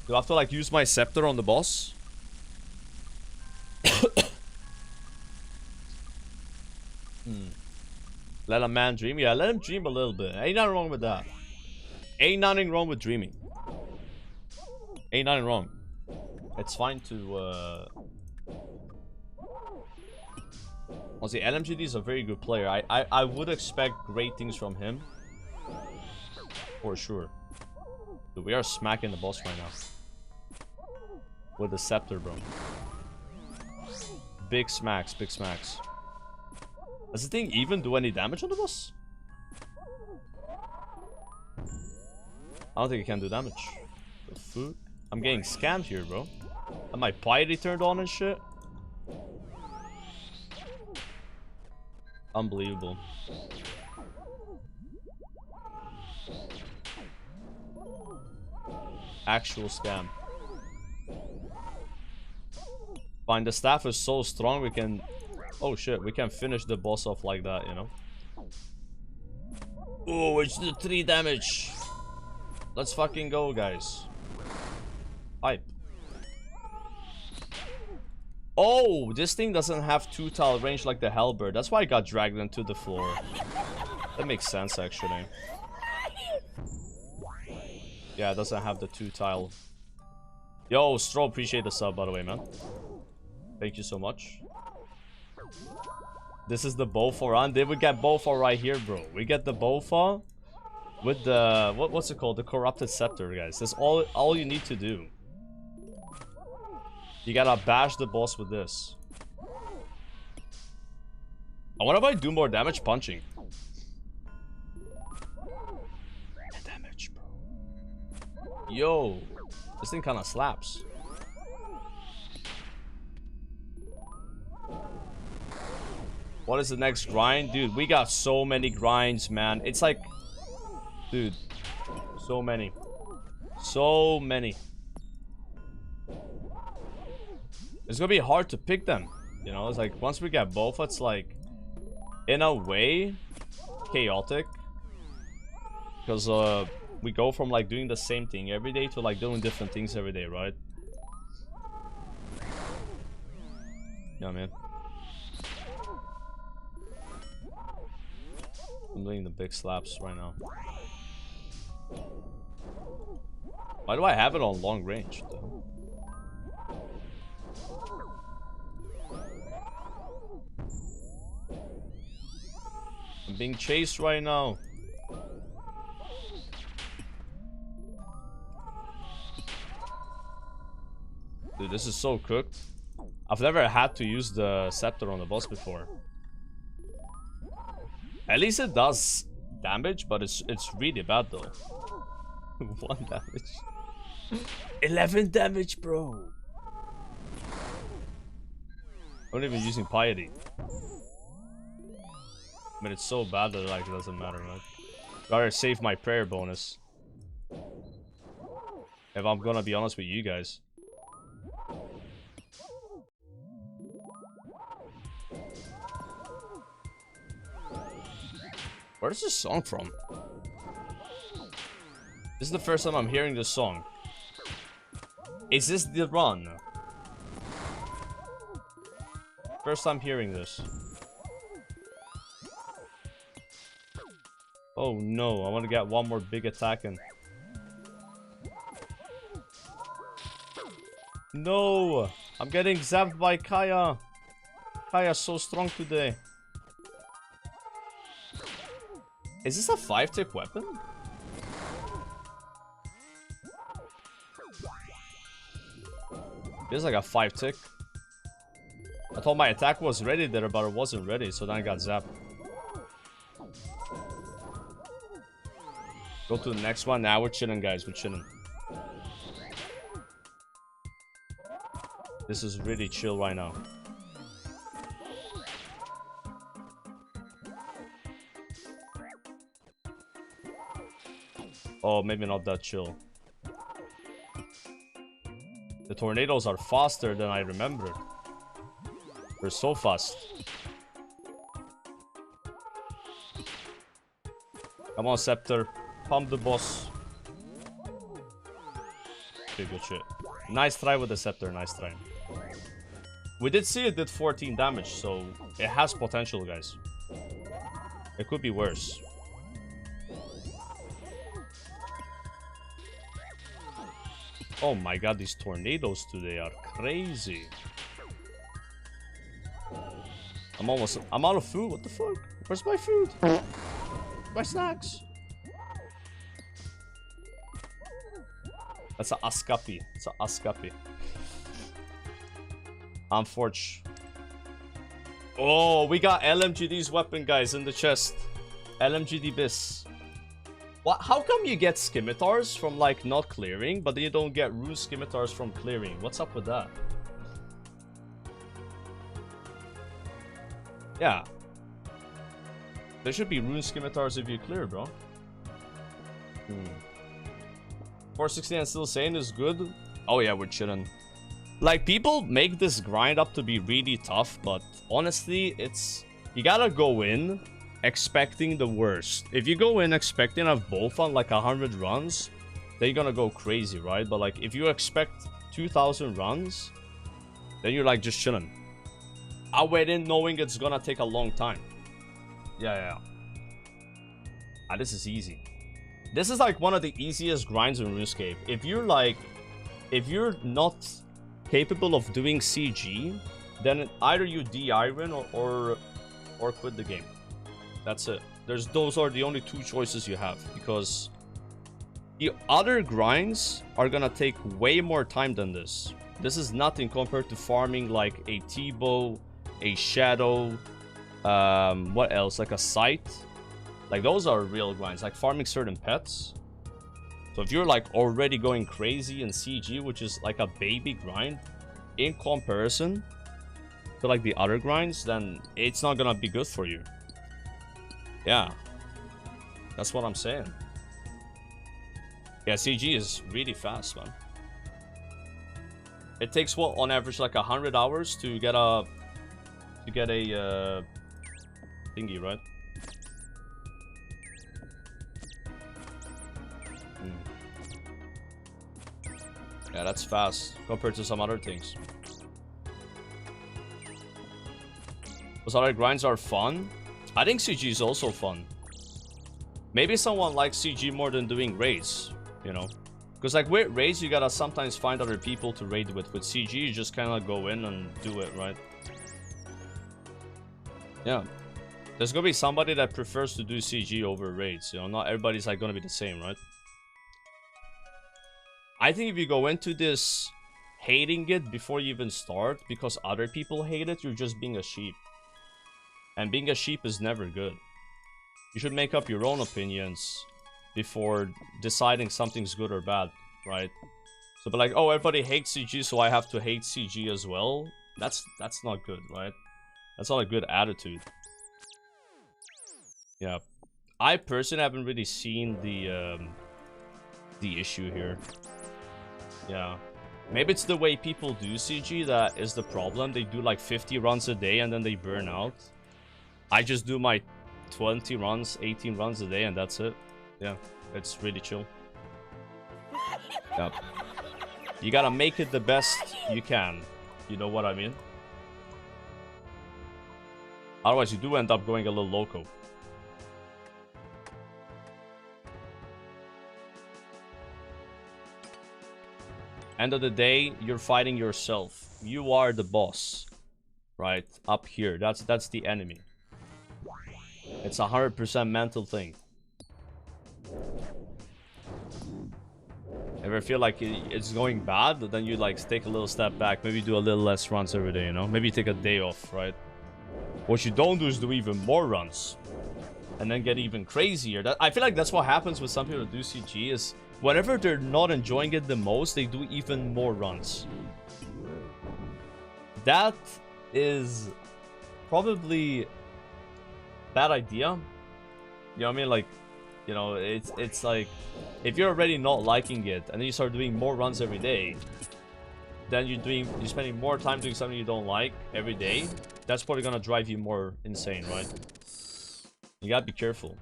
Do I have to like use my scepter on the boss? Let a man dream? Yeah, let him dream a little bit. Ain't nothing wrong with that. Ain't nothing wrong with dreaming. Ain't nothing wrong. It's fine to honestly, LMGD is a very good player. I would expect great things from him. For sure. Dude, we are smacking the boss right now. With the scepter, bro. Big smacks, big smacks. Does the thing even do any damage on the boss? I don't think it can do damage. The food? I'm getting scammed here, bro. And my piety turned on and shit. Unbelievable. Actual scam. Fine, the staff is so strong we can... Oh shit, we can finish the boss off like that, you know? Oh, it's the 3 damage. Let's fucking go, guys. Hype. Oh, this thing doesn't have 2-tile range like the Hellbird. That's why I got dragged into the floor. That makes sense, actually. Yeah, it doesn't have the 2-tile. Yo, Stro, appreciate the sub, by the way, man. Thank you so much. This is the Bofa run. Did we get Bofa right here, bro? We get the Bofa with the... What's it called? The Corrupted Scepter, guys. That's all you need to do. You gotta bash the boss with this. I wonder if I do more damage punching. Damage, bro. Yo, this thing kind of slaps. What is the next grind? Dude, we got so many grinds, man. It's like... Dude, so many. So many. It's gonna be hard to pick them. You know, it's like once we get both, it's like... In a way, chaotic. Because we go from like doing the same thing every day to like doing different things every day, right? Yeah, man. I'm doing the big slaps right now. Why do I have it on long range, though? I'm being chased right now. Dude, this is so cooked. I've never had to use the scepter on the boss before. At least it does damage, but it's really bad though. 1 damage. 11 damage, bro. I'm not even using piety. I mean, it's so bad that like, it doesn't matter, right? Rather save my prayer bonus. If I'm gonna be honest with you guys. Where's this song from? This is the first time I'm hearing this song. Is this the run? First time hearing this. Oh no, I want to get one more big attack in. No! I'm getting zapped by Kaya. Kaya's so strong today. Is this a 5-tick weapon? Feels like a 5-tick. I thought my attack was ready there, but it wasn't ready, so then I got zapped. Go to the next one. Now we're chilling, guys. We're chilling. This is really chill right now. Oh, maybe not that chill. The tornadoes are faster than I remembered. They're so fast. Come on, Scepter. Pump the boss. Okay, good shit. Nice try with the Scepter. Nice try. We did see it did 14 damage, so it has potential, guys. It could be worse. Oh my god, these tornadoes today are crazy. I'm out of food. What the fuck? Where's my food? My snacks. That's a Askapi. It's a Askapi. Unfortunate. Oh, we got LMGD's weapon, guys, in the chest. LMGD bis. What? How come you get scimitars from like not clearing, but then you don't get rune scimitars from clearing? What's up with that? Yeah. There should be rune scimitars if you clear, bro. 460 and still saying is good. Oh yeah, we're chilling. Like, people make this grind up to be really tough, but honestly, it's... You gotta go in expecting the worst. If you go in expecting to have both on like 100 runs, then you're gonna go crazy, right? But like, if you expect 2,000 runs, then you're like just chilling. I went in knowing it's gonna take a long time. Yeah. Ah, this is easy. This is like one of the easiest grinds in Runescape. If you're not capable of doing CG, then either you de-iron or quit the game. That's it. Those are the only two choices you have, because the other grinds are gonna take way more time than this. This is nothing compared to farming like a T-bow, a shadow, what else? Like a sight. Like, those are real grinds, like farming certain pets. So if you're like already going crazy in CG, which is like a baby grind, in comparison to like the other grinds, then it's not gonna be good for you. Yeah. That's what I'm saying. Yeah, CG is really fast, man. It takes, what, on average like 100 hours to get a thingy, right? Yeah, that's fast compared to some other things. Those other grinds are fun. I think CG is also fun. Maybe someone likes CG more than doing raids, you know? Because like with raids, you gotta sometimes find other people to raid with. With CG, you just kind of go in and do it, right? Yeah. There's gonna be somebody that prefers to do CG over raids, you know? Not everybody's like gonna be the same, right? I think if you go into this hating it before you even start because other people hate it, you're just being a sheep. And being a sheep is never good. You should make up your own opinions before deciding something's good or bad, right? So be like, oh, everybody hates CG, so I have to hate CG as well. That's not good, right? That's not a good attitude. Yeah. I personally haven't really seen the issue here. Yeah. Maybe it's the way people do CG that is the problem. They do like 50 runs a day and then they burn out. I just do my 20 runs, 18 runs a day, and that's it. Yeah, it's really chill. Yep. You gotta make it the best you can. You know what I mean? Otherwise, you do end up going a little loco. End of the day, you're fighting yourself. You are the boss, right? Up here, that's the enemy. It's 100% mental thing. Ever feel like it's going bad, then you like take a little step back, maybe do a little less runs every day, you know? Maybe take a day off, right? What you don't do is do even more runs. and then get even crazier. I feel like that's what happens with some people who do CG is whenever they're not enjoying it the most, they do even more runs. That is probably bad idea. You know what I mean? Like, you know, it's like if you're already not liking it and then you start doing more runs every day, then you're spending more time doing something you don't like every day. That's probably gonna drive you more insane, right? You gotta be careful.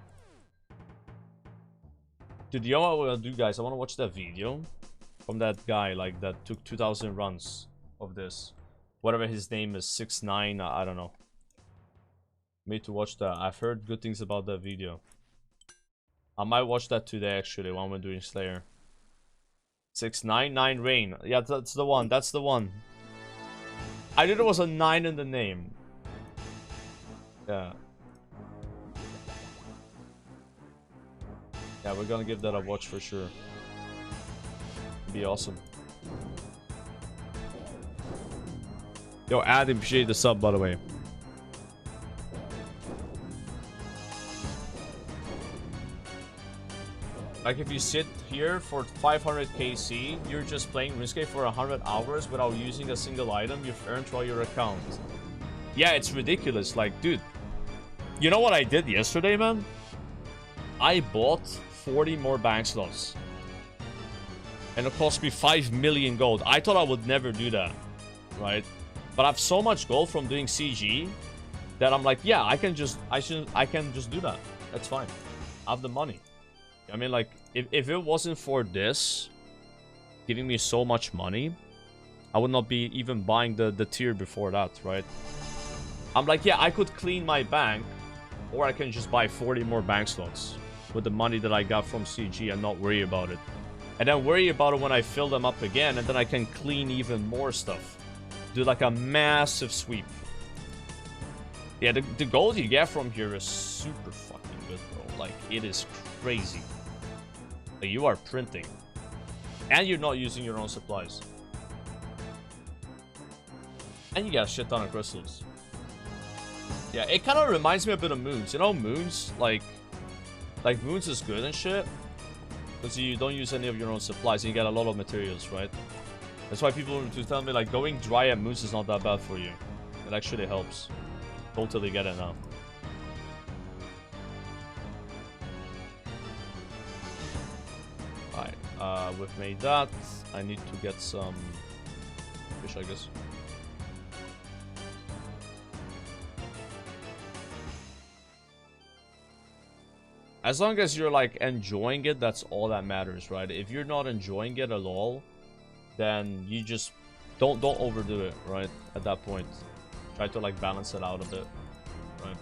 Dude, you know what I'm gonna do, guys? I wanna watch that video from that guy, like, that took 2,000 runs of this. Whatever his name is, 6ix9ine, I don't know. Need to watch that. I've heard good things about that video. I might watch that today, actually, when we're doing Slayer. 699 Rain. Yeah, that's the one. That's the one. I knew there was a 9 in the name. Yeah. Yeah, we're gonna give that a watch for sure. It'd be awesome. Yo, Adam, appreciate the sub, by the way. Like, if you sit here for 500 KC, you're just playing Runescape for 100 hours without using a single item you've earned through your account. Yeah, it's ridiculous. Like, dude, you know what I did yesterday, man? I bought 40 more bank slots. And it cost me 5 million gold. I thought I would never do that, right? But I have so much gold from doing CG that I'm like, yeah, I can just do that. That's fine. I have the money. I mean, like, if it wasn't for this giving me so much money, I would not be even buying the tier before that, right? I'm like, yeah, I could clean my bank, or I can just buy 40 more bank slots with the money that I got from CG and not worry about it. And then worry about it when I fill them up again, and then I can clean even more stuff. Do like a massive sweep. Yeah, the gold you get from here is super fucking good, bro. Like, it is crazy. Like, you are printing. And you're not using your own supplies. And you got a shit ton of crystals. Yeah, it kind of reminds me a bit of Moons. You know, Moons? Like Moons is good and shit. Because you don't use any of your own supplies and you get a lot of materials, right? That's why people to tell me, like, going dry at Moons is not that bad for you. It actually helps. Totally get it now. Alright, we've made that. I need to get some fish, I guess. As long as you're, like, enjoying it, that's all that matters, right? If you're not enjoying it at all, then you just don't overdo it, right? At that point, try to, like, balance it out a bit, right?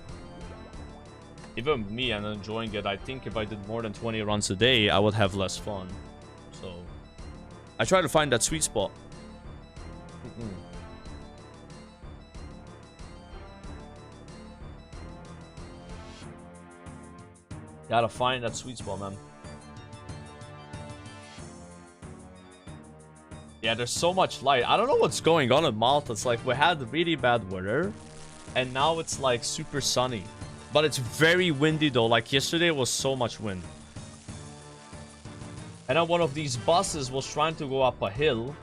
Even me, and enjoying it, I think if I did more than 20 runs a day, I would have less fun. So I try to find that sweet spot. Gotta find that sweet spot, man. Yeah, there's so much light. I don't know what's going on in Malta. It's like we had really bad weather, and now it's like super sunny. But it's very windy though. Like yesterday was so much wind. And then one of these buses was trying to go up a hill.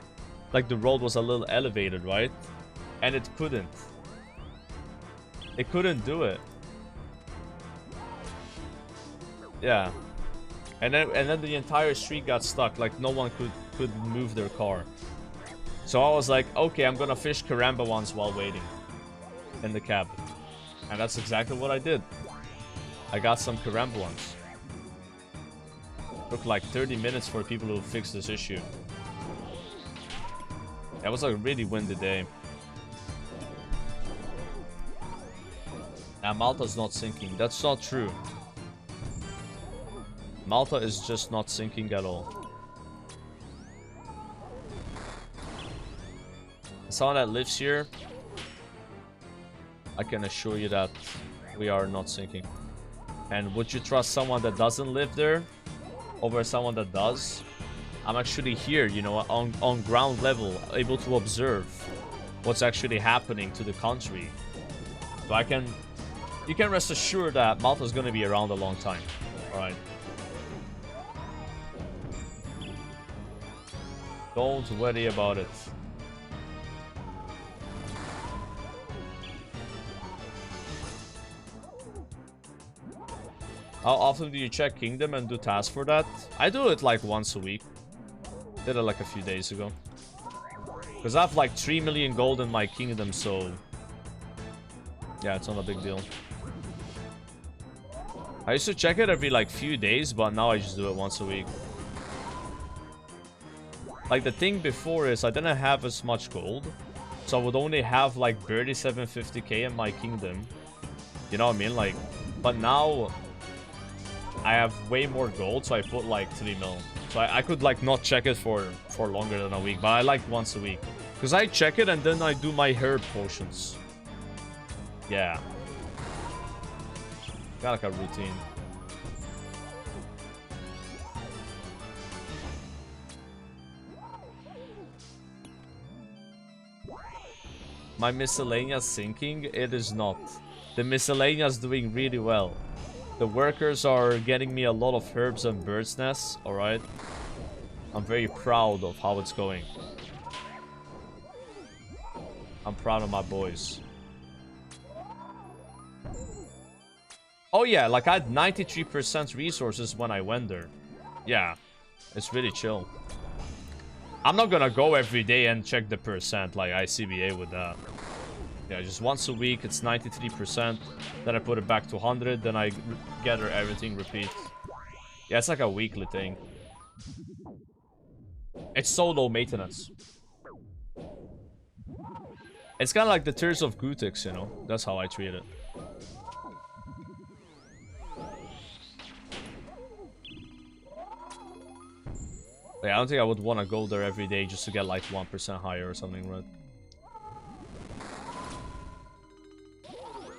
Like the road was a little elevated, right? And it couldn't. It couldn't do it. Yeah. And then the entire street got stuck. Like no one could move their car. So I was like, okay, I'm gonna fish Karamba ones while waiting in the cab. And that's exactly what I did. I got some Karamba ones. Took like 30 minutes for people to fix this issue. It was like a really windy day. Now Malta's not sinking. That's not true. Malta is just not sinking at all. Someone that lives here, I can assure you that we are not sinking. And would you trust someone that doesn't live there over someone that does? I'm actually here, you know, on ground level, able to observe what's actually happening to the country. So I can You can rest assured that Malta's gonna be around a long time. Alright. Don't worry about it. How often do you check Kingdom and do tasks for that? I do it like once a week. Did it like a few days ago. Because I have like 3 million gold in my Kingdom, so... yeah, it's not a big deal. I used to check it every like few days, but now I just do it once a week. Like the thing before is I didn't have as much gold. So I would only have like 3750k in my Kingdom. You know what I mean? Like, but now... I have way more gold, so I put like 3 mil. So I could like not check it for longer than a week, but I like once a week. Because I check it and then I do my herb potions. Yeah. Got like a routine. My miscellaneous sinking? It is not. The miscellaneous doing really well. The workers are getting me a lot of herbs and bird's nests, alright? I'm very proud of how it's going. I'm proud of my boys. Oh yeah, like I had 93% resources when I went there. Yeah, it's really chill. I'm not gonna go every day and check the percent like ICBA with that. Yeah, just once a week, it's 93%. Then I put it back to 100, then I gather everything, repeat. Yeah, it's like a weekly thing. It's so low maintenance. It's kind of like the Tears of Gutix, you know? That's how I treat it. Yeah, I don't think I would want to go there every day just to get like 1% higher or something, right?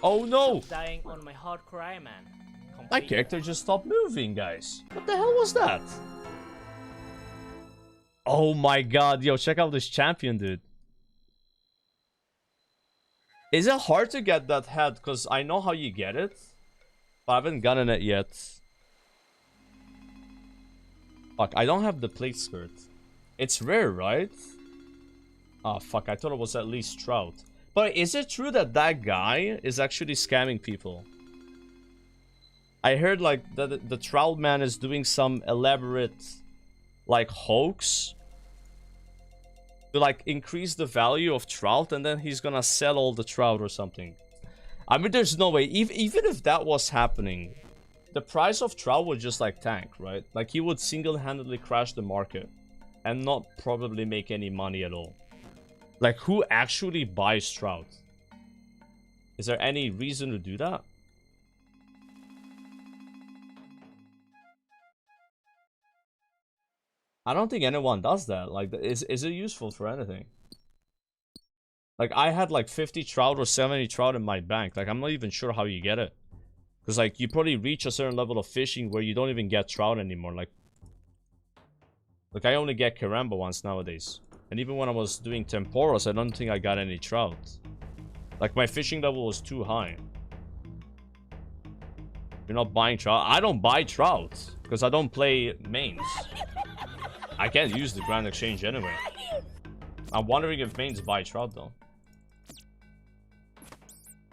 Oh no! Dying on my hardcore Ironman. My character just stopped moving, guys. What the hell was that? Oh my god, yo, check out this champion, dude. Is it hard to get that head? Because I know how you get it, but I haven't gotten it yet. Fuck, I don't have the plate skirt. It's rare, right? Ah, fuck, I thought it was at least Trout. But is it true that that guy is actually scamming people? I heard like that the Trout man is doing some elaborate like hoax to like increase the value of Trout, and then he's gonna sell all the Trout or something. I mean, there's no way. Even if that was happening, the price of Trout would just like tank, right? Like he would single-handedly crash the market and not probably make any money at all. Like, who actually buys Trout? Is there any reason to do that? I don't think anyone does that. Like, is it useful for anything? Like, I had like 50 Trout or 70 Trout in my bank. Like, I'm not even sure how you get it. Because, like, you probably reach a certain level of fishing where you don't even get Trout anymore. Like, I only get Karamba ones nowadays. And even when I was doing Temporos, I don't think I got any Trout. Like, my fishing level was too high. You're not buying Trout? I don't buy Trout. Because I don't play mains. I can't use the Grand Exchange anyway. I'm wondering if mains buy Trout, though.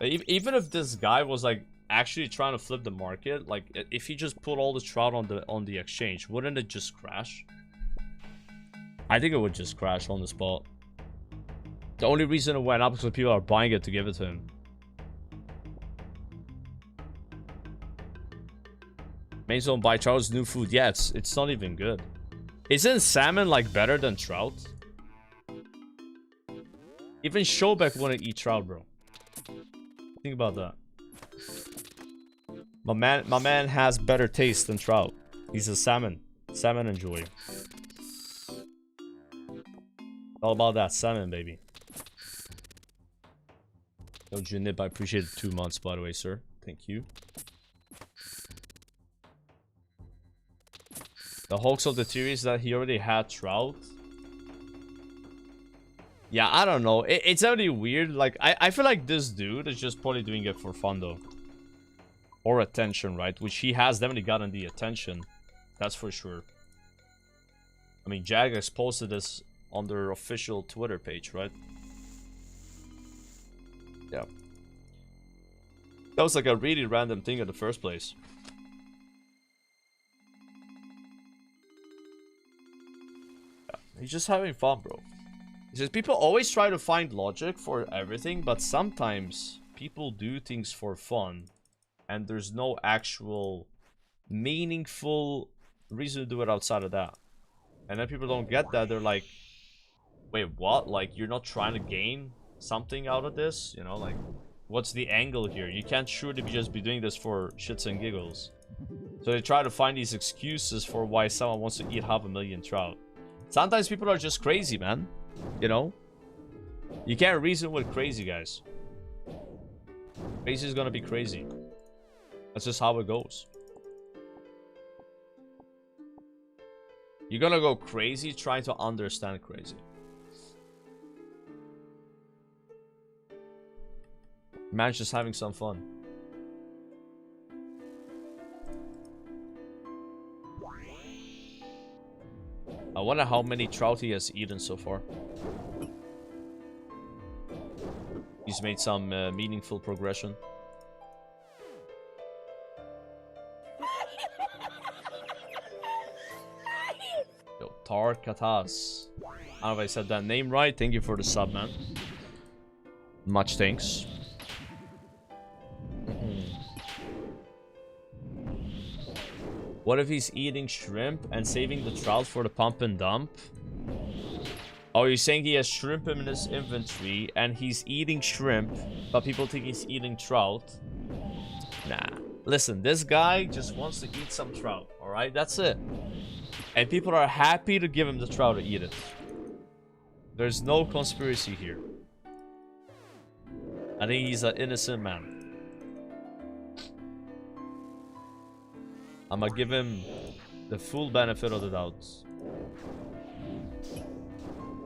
Even if this guy was, like, actually trying to flip the market, like, if he just put all the Trout on the exchange, wouldn't it just crash? I think it would just crash on the spot. The only reason it went up is because people are buying it to give it to him. Mains don't buy Trout's new food. Yeah, it's not even good. Isn't salmon like better than Trout? Even Shobek wouldn't eat Trout, bro. Think about that. My man has better taste than Trout. He's a salmon enjoyer. All about that salmon, baby. Yo, Junip, I appreciate the 2 months, by the way, sir. Thank you. The hoax of the theory is that he already had Trout. Yeah, I don't know. It's already weird. Like, I feel like this dude is just probably doing it for fun, though. or attention, right? Which he has definitely gotten the attention. That's for sure. I mean, Jagex posted this on their official Twitter page, right? Yeah. That was like a really random thing in the first place. Yeah, he's just having fun, bro. He says people always try to find logic for everything, but sometimes people do things for fun, and there's no actual meaningful reason to do it outside of that. And then people don't get that. They're like, wait, what? Like, you're not trying to gain something out of this? You know, like, what's the angle here? You can't surely just be doing this for shits and giggles. So they try to find these excuses for why someone wants to eat 500,000 trout. Sometimes people are just crazy, man. You know? You can't reason with crazy, guys. Crazy is gonna be crazy. That's just how it goes. You're gonna go crazy trying to understand crazy. Man's just having some fun. I wonder how many trout he has eaten so far. He's made some meaningful progression. Yo, Tar Katas. I don't know if I said that name right. Thank you for the sub, man. Much thanks. What if he's eating shrimp and saving the trout for the pump and dump? Oh, you're saying he has shrimp in his inventory and he's eating shrimp, but people think he's eating trout? Nah. Listen, this guy just wants to eat some trout, alright? That's it. And people are happy to give him the trout to eat it. There's no conspiracy here. I think he's an innocent man. I'm gonna give him the full benefit of the doubt.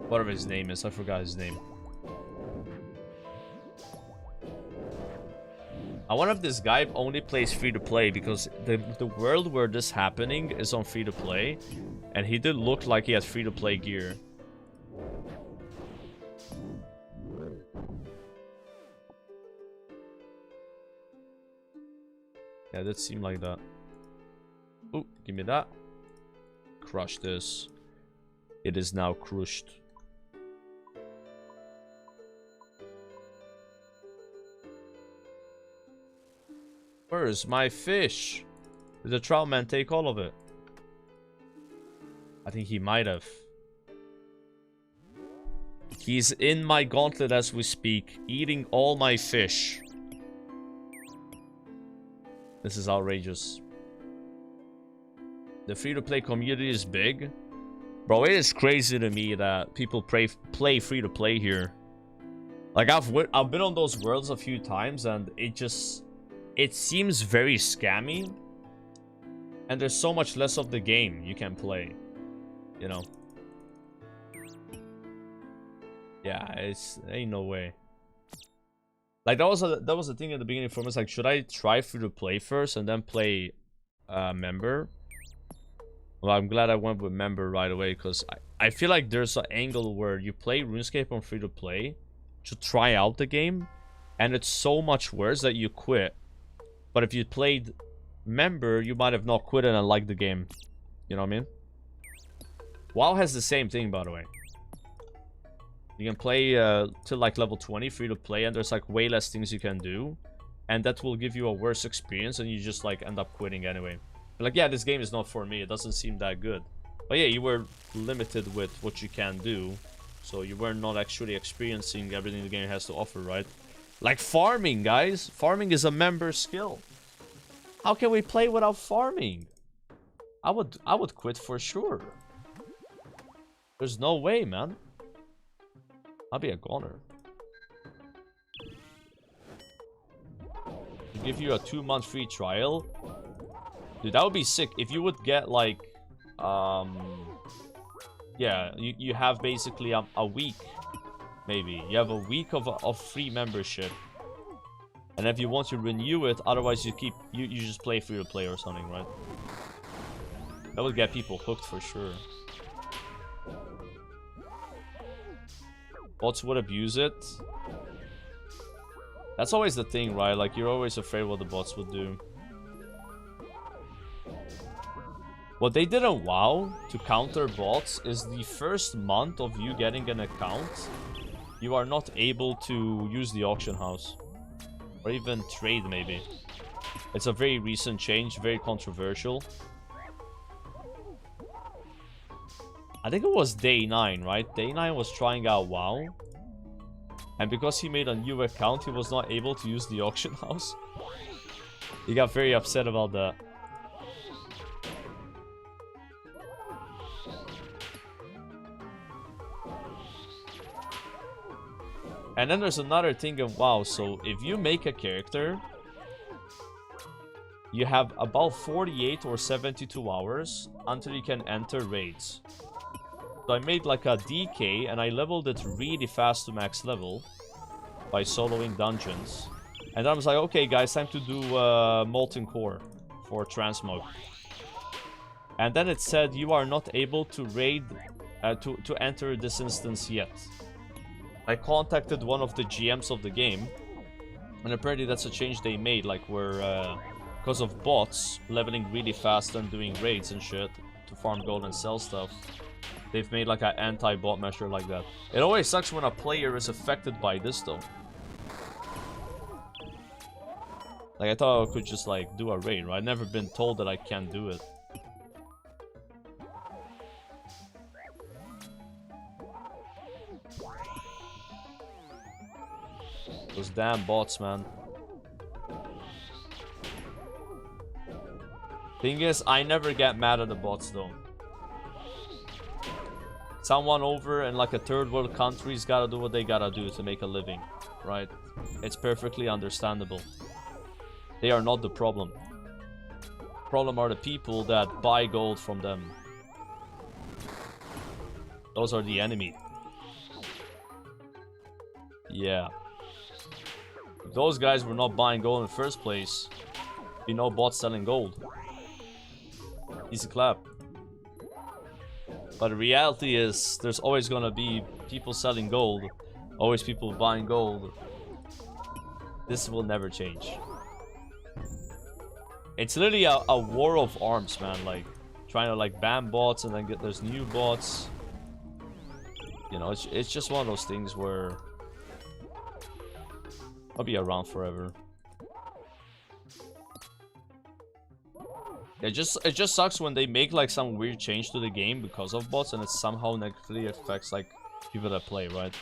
Whatever his name is, I forgot his name. I wonder if this guy only plays free-to-play, because the world where this happening is on free-to-play, and he did look like he had free-to-play gear. Yeah, it did seem like that. Oh, give me that. Crush this. It is now crushed. Where is my fish? Did the trout man take all of it? I think he might have. He's in my gauntlet as we speak, eating all my fish. This is outrageous. The free-to-play community is big. Bro, it is crazy to me that people play free-to-play here. Like, I've been on those worlds a few times, and it seems very scammy. And there's so much less of the game you can play. You know? Yeah, ain't no way. Like, that was a thing in the beginning for me. It's like, should I try free-to-play first and then play member? Well, I'm glad I went with member right away, because I feel like there's an angle where you play RuneScape on free-to-play to try out the game, and it's so much worse that you quit. But if you played member, you might have not quit it and liked the game. You know what I mean? WoW has the same thing, by the way. You can play till like level 20 free-to-play, and there's like way less things you can do. And that will give you a worse experience, and you just like end up quitting anyway. Like, yeah, this game is not for me. It doesn't seem that good. But yeah, you were limited with what you can do. So you were not actually experiencing everything the game has to offer, right? Like farming, guys. Farming is a member skill. How can we play without farming? I would quit for sure. There's no way, man. I'll be a goner. Give you a 2-month free trial. Dude, that would be sick. If you would get like, yeah, you have basically a week, maybe. You have a week of free membership. And if you want to renew it, otherwise you just play free to play or something, right? That would get people hooked for sure. Bots would abuse it. That's always the thing, right? Like, you're always afraid what the bots would do. What they did in WoW to counter bots is the first month of you getting an account, you are not able to use the auction house. Or even trade, maybe. It's a very recent change, very controversial. I think it was Day 9, right? Day 9 was trying out WoW. And because he made a new account, he was not able to use the auction house. He got very upset about that. And then there's another thing of WoW. So if you make a character, you have about 48 or 72 hours until you can enter raids. So I made like a DK and I leveled it really fast to max level by soloing dungeons. And then I was like, okay guys, time to do Molten Core for Transmog. And then it said you are not able to raid, to enter this instance yet. I contacted one of the GMs of the game, and apparently that's a change they made, like where because of bots leveling really fast and doing raids and shit to farm gold and sell stuff, they've made like an anti-bot measure like that. It always sucks when a player is affected by this though. Like, I thought I could just like do a raid, right? I've never been told that I can't do it. Those damn bots, man. Thing is, I never get mad at the bots though. Someone over in like a third world country's gotta do what they gotta do to make a living, right? It's perfectly understandable. They are not the problem. Problem are the people that buy gold from them. Those are the enemy. Yeah. If those guys were not buying gold in the first place, you know, bots selling gold. Easy clap. But the reality is, there's always gonna be people selling gold, always people buying gold. This will never change. It's literally a war of arms, man. Like, trying to like ban bots and then get there's new bots. You know, it's just one of those things where I'll be around forever. It just sucks when they make like some weird change to the game because of bots and it somehow negatively affects like people that play, right?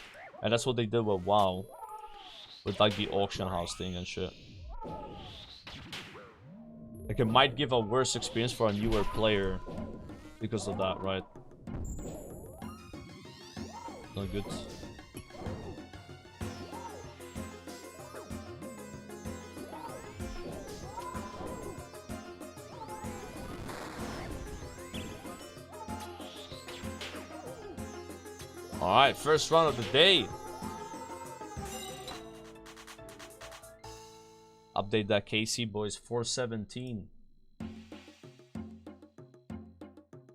And that's what they did with WoW, with like the auction house thing and shit. Like, it might give a worse experience for a newer player because of that, right? Not good. Alright, first round of the day. Update that KC, boys. 417.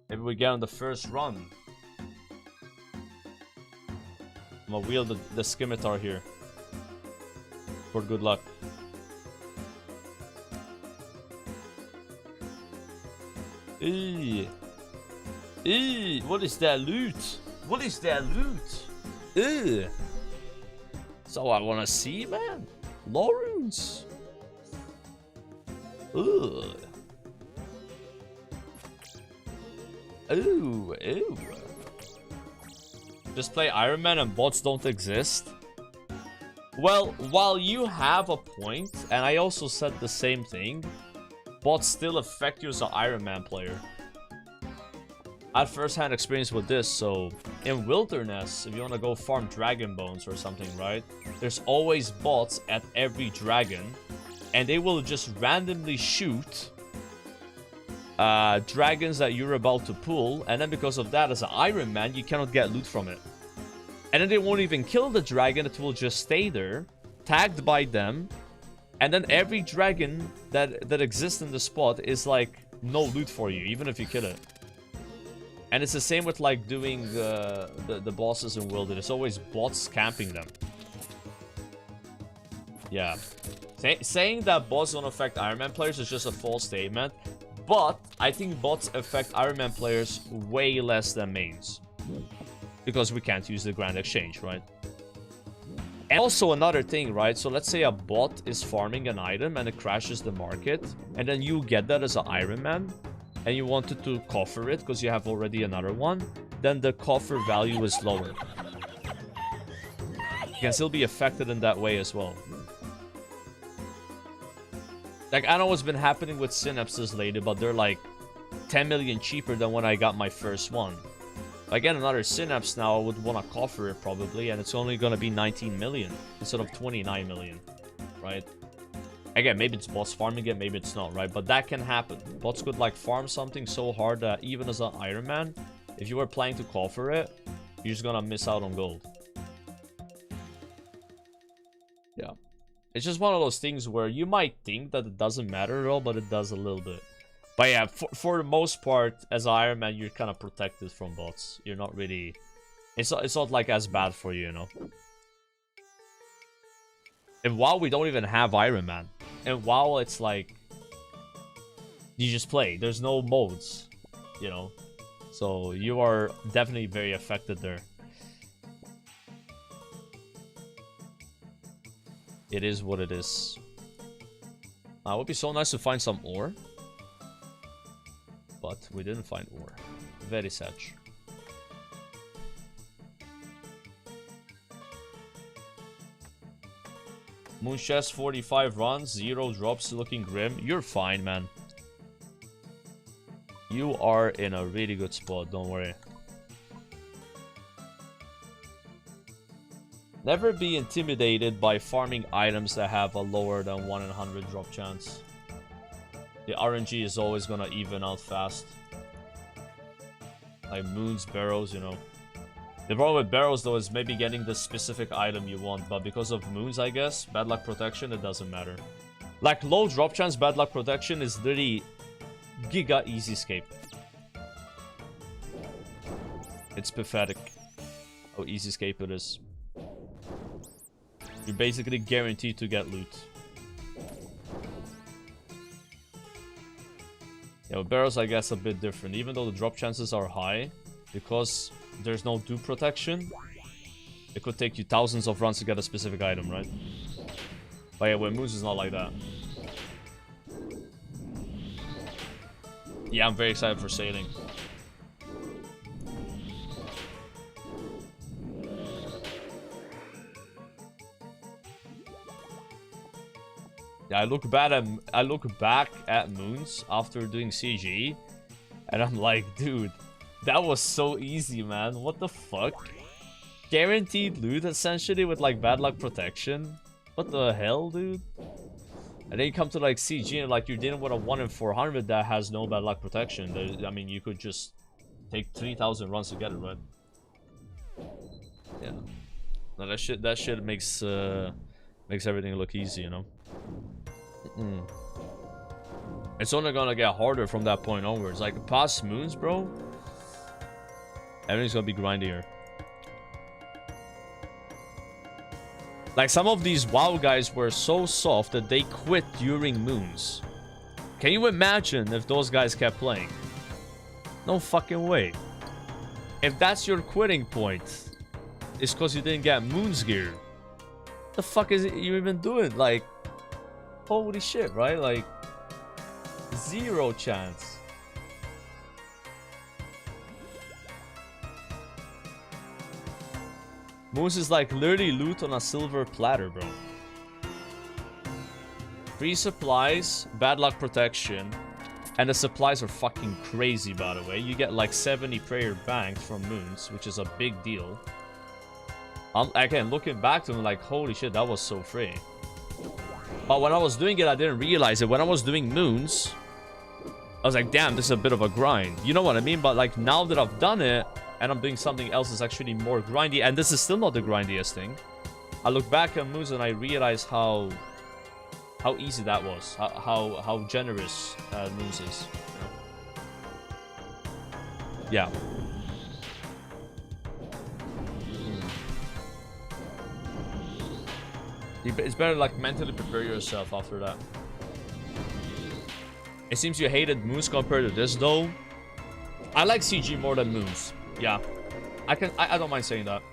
Maybe we get on the first run. I'm gonna wheel the scimitar here for good luck. Eee. Eee. What is that loot? What is that loot? Ew. That's all I want to see, man. Lawrence. Ugh. Ooh, ew. Just play Ironman and bots don't exist? Well, while you have a point, and I also said the same thing, bots still affect you as an Ironman player. I had first-hand experience with this, so in Wilderness, if you want to go farm dragon bones or something, right? There's always bots at every dragon, and they will just randomly shoot dragons that you're about to pull, and then because of that, as an Iron Man, you cannot get loot from it. And then they won't even kill the dragon, it will just stay there, tagged by them, And then every dragon that exists in the spot is like no loot for you, even if you kill it. And it's the same with like doing the bosses in Wilderness. Always bots camping them. Yeah. Saying that bots don't affect Ironman players is just a false statement. But I think bots affect Ironman players way less than mains. Because we can't use the Grand Exchange, right? And also another thing, right? So let's say a bot is farming an item and it crashes the market. And then you get that as an Ironman. And you wanted to coffer it because you have already another one. Then the coffer value is lower. You can still be affected in that way as well. Like, I know what's been happening with synapses lately, but they're like 10 million cheaper than when I got my first one. If I get another synapse now, I would want to coffer it probably, and it's only going to be 19 million instead of 29 million, right? Again, maybe it's bots farming it, maybe it's not, right? But that can happen. Bots could like farm something so hard that even as an Ironman, if you were planning to coffer it, you're just going to miss out on gold. Yeah. It's just one of those things where you might think that it doesn't matter at all, but it does a little bit. But yeah, for the most part, as an Ironman, you're kind of protected from bots. You're not really... It's not like as bad for you, you know? And WoW, we don't even have Ironman. And WoW, it's like... You just play. There's no modes, you know? So you are definitely very affected there. It is what it is. It would be so nice to find some ore. But we didn't find ore. Very sad. Moon chest 45 runs, 0 drops, looking grim. You're fine, man. You are in a really good spot, don't worry. Never be intimidated by farming items that have a lower than 1 in 100 drop chance. The RNG is always gonna even out fast. Like moons, barrows, you know. The problem with barrows though is maybe getting the specific item you want, but because of moons, I guess, bad luck protection, it doesn't matter. Like low drop chance bad luck protection is literally giga easy escape. It's pathetic how easy escape it is. You're basically guaranteed to get loot. Yeah, with barrels I guess a bit different. Even though the drop chances are high, because there's no dupe protection, it could take you thousands of runs to get a specific item, right? But yeah, with moons is not like that. Yeah, I'm very excited for sailing. Yeah, I look back at moons after doing CG, and I'm like, dude, that was so easy, man. What the fuck? Guaranteed loot essentially with like bad luck protection. What the hell, dude? And then you come to like CG and like you're dealing with a 1 in 400 that has no bad luck protection. I mean, you could just take 3,000 runs to get it, right? Yeah. No, that shit makes everything look easy, you know. It's only gonna get harder from that point onwards. Like past moons, bro, everything's gonna be grindier. Like some of these WoW guys were so soft that they quit during moons. Can you imagine if those guys kept playing? No fucking way. If that's your quitting point, it's because you didn't get moons gear. The fuck is it you even doing? Like, holy shit, right? Like, 0 chance. Moons is like literally loot on a silver platter, bro. Free supplies, bad luck protection, and the supplies are fucking crazy, by the way. You get like 70 prayer banked from moons, which is a big deal. Again, looking back to them, like, holy shit, that was so free. But when I was doing it, I didn't realize it. When I was doing moons, I was like, damn, this is a bit of a grind. You know what I mean? But like now that I've done it, and I'm doing something else that's actually more grindy, and this is still not the grindiest thing. I look back at moons and I realize how how easy that was, how generous Moons is. You know? Yeah. It's better like mentally prepare yourself after that. It seems you hated Moons compared to this though. I like CG more than Moons. Yeah, I don't mind saying that.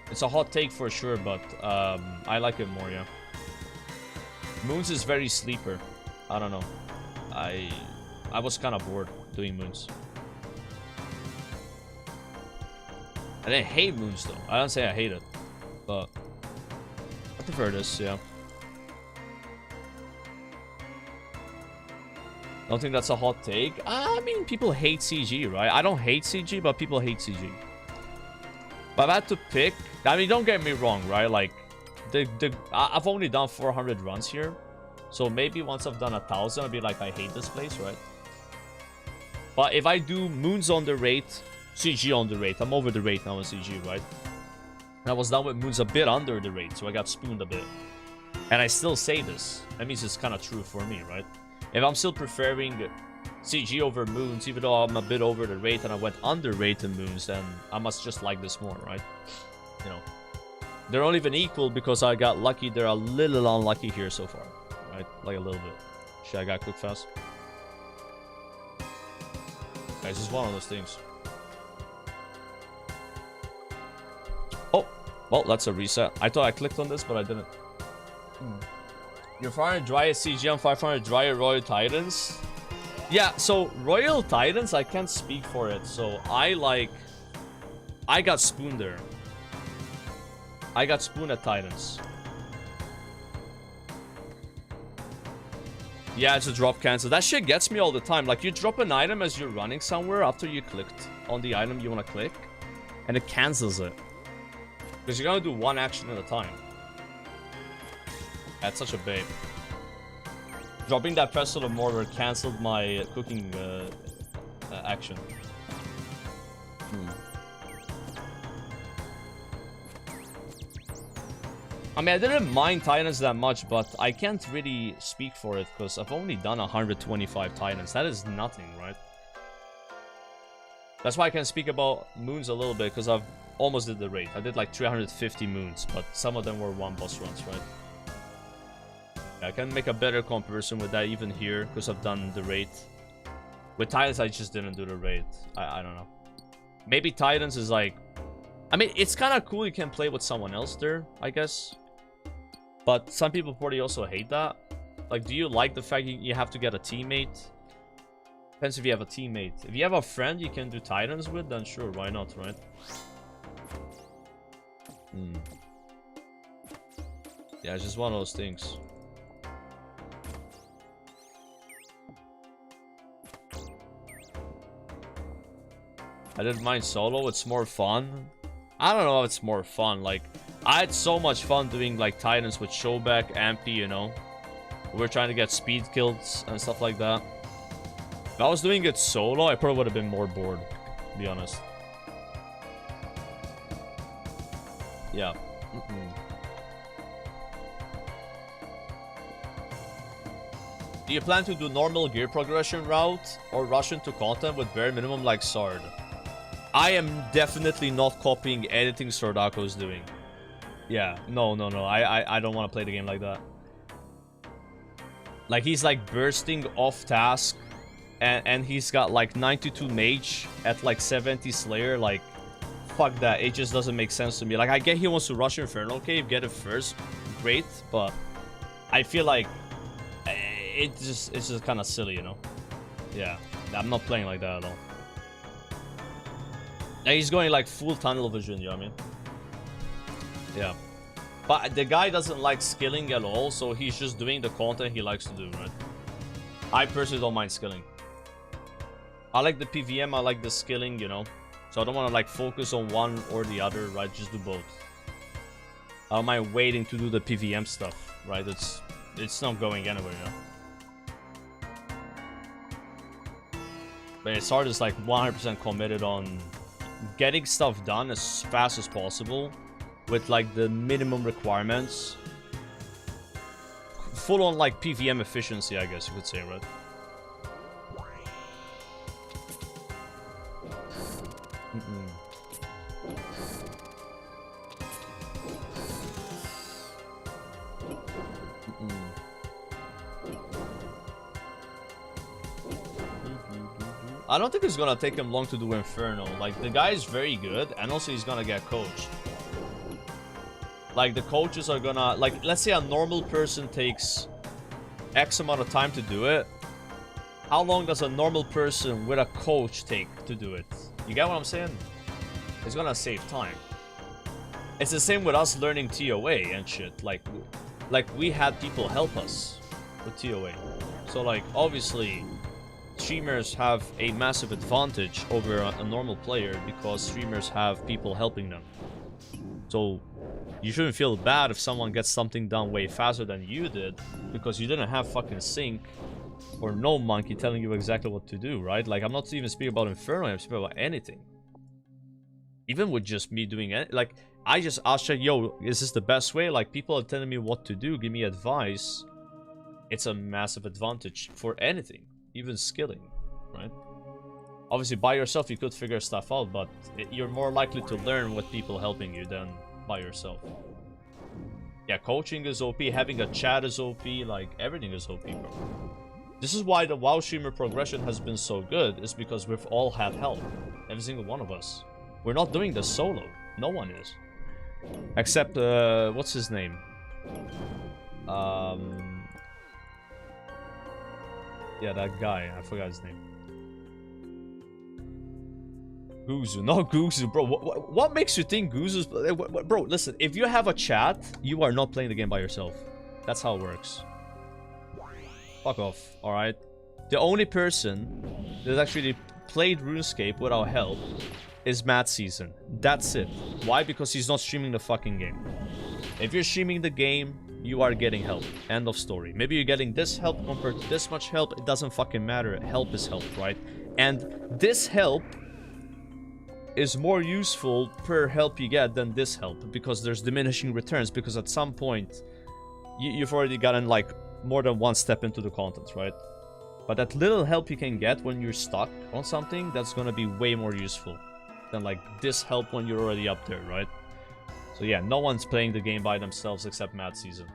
It's a hot take for sure, but I like it more. Yeah. Moons is very sleeper. I don't know. I was kind of bored doing Moons. I didn't hate Moons though. I don't say I hate it, but I prefer this. Yeah. Don't think that's a hot take. I mean, people hate CG, right? I don't hate CG, but people hate CG. But if I had to pick, I mean, don't get me wrong, right? Like, I've only done 400 runs here, so maybe once I've done 1,000, I'll be like, I hate this place, right? But if I do Moons on the rate, CG on the rate, I'm over the rate now in CG, right? And I was done with Moons a bit under the rate, so I got spooned a bit. And I still say this. That means it's kind of true for me, right? If I'm still preferring CG over Moons, even though I'm a bit over the rate and I went under rate in Moons, then I must just like this more, right? You know, they're not even equal because I got lucky. They're a little unlucky here so far, right? Like a little bit. Shit, I got cooked fast. Guys, it's one of those things. Oh, well, that's a reset. I thought I clicked on this, but I didn't. You're 500 dry CG on 500 dry Royal Titans. Yeah, so Royal Titans, I can't speak for it. So I got spooned there. I got spooned at Titans. Yeah, it's a drop cancel. That shit gets me all the time. Like, you drop an item as you're running somewhere after you clicked on the item you want to click, and it cancels it. Because you're going to do one action at a time. That's such a babe. Dropping that pestle of mortar cancelled my cooking action. I mean, I didn't mind Titans that much, but I can't really speak for it because I've only done 125 Titans. That is nothing, right? That's why I can speak about Moons a little bit, because I've almost did the rate. I did like 350 Moons, but some of them were one boss runs, right? I can make a better comparison with that even here, because I've done the raid. With Titans, I just didn't do the raid. I don't know. Maybe Titans is like... I mean, it's kind of cool you can play with someone else there, I guess. But some people probably also hate that. Like, do you like the fact you have to get a teammate? Depends if you have a teammate. If you have a friend you can do Titans with, then sure, why not, right? Yeah, it's just one of those things. I didn't mind solo, it's more fun. I don't know if it's more fun. Like, I had so much fun doing like Titans with Showback, Ampy, you know. We're trying to get speed kills and stuff like that. If I was doing it solo, I probably would have been more bored, to be honest. Yeah. Do you plan to do normal gear progression route or rush into content with bare minimum like Sard? I am definitely not copying anything Sordako is doing. Yeah, no. I don't want to play the game like that. Like, he's like bursting off task, and he's got like 92 mage at like 70 slayer. Like, fuck that. It just doesn't make sense to me. Like, I get he wants to rush Infernal Cave, get it first, great, but I feel like it's just kind of silly, you know? Yeah, I'm not playing like that at all. And he's going like full tunnel vision, you know what I mean? Yeah. But the guy doesn't like skilling at all, so he's just doing the content he likes to do, right? I personally don't mind skilling. I like the PVM, I like the skilling, you know? So I don't want to like focus on one or the other, right? Just do both. I don't mind waiting to do the PVM stuff, right? It's not going anywhere, you know? But it's hard, is like 100% committed on getting stuff done as fast as possible with like the minimum requirements full on like PVM efficiency, I guess you could say, right? I don't think it's gonna take him long to do Inferno. Like, the guy is very good, and also he's gonna get coached. Like, the coaches are gonna... Like, let's say a normal person takes X amount of time to do it. How long does a normal person with a coach take to do it? You get what I'm saying? It's gonna save time. It's the same with us learning TOA and shit. Like we had people help us with TOA. So, like, obviously... streamers have a massive advantage over a normal player because streamers have people helping them. So you shouldn't feel bad if someone gets something done way faster than you did because you didn't have fucking sync or no monkey telling you exactly what to do, right? Like, I'm not even speaking about Inferno, I'm speaking about anything. Even with just me doing it, like, I just asked, yo, is this the best way? Like, people are telling me what to do, give me advice. It's a massive advantage for anything. Even skilling, right? Obviously, by yourself, you could figure stuff out, but you're more likely to learn with people helping you than by yourself. Yeah, coaching is OP, having a chat is OP, like, everything is OP, bro. This is why the WoW streamer progression has been so good, is because we've all had help. Every single one of us. We're not doing this solo. No one is. Except, what's his name? Yeah, that guy. I forgot his name. Guzu. No, Guzu, bro. What makes you think Guzu's... Bro, listen. If you have a chat, you are not playing the game by yourself. That's how it works. Fuck off, alright? The only person that actually played RuneScape without help is Mad Season. That's it. Why? Because he's not streaming the fucking game. If you're streaming the game... you are getting help. End of story. Maybe you're getting this help compared to this much help. It doesn't fucking matter. Help is help, right? And this help is more useful per help you get than this help because there's diminishing returns because at some point you've already gotten like more than one step into the content, right? But that little help you can get when you're stuck on something, that's gonna be way more useful than like this help when you're already up there, right? So yeah, no one's playing the game by themselves except Mad Season.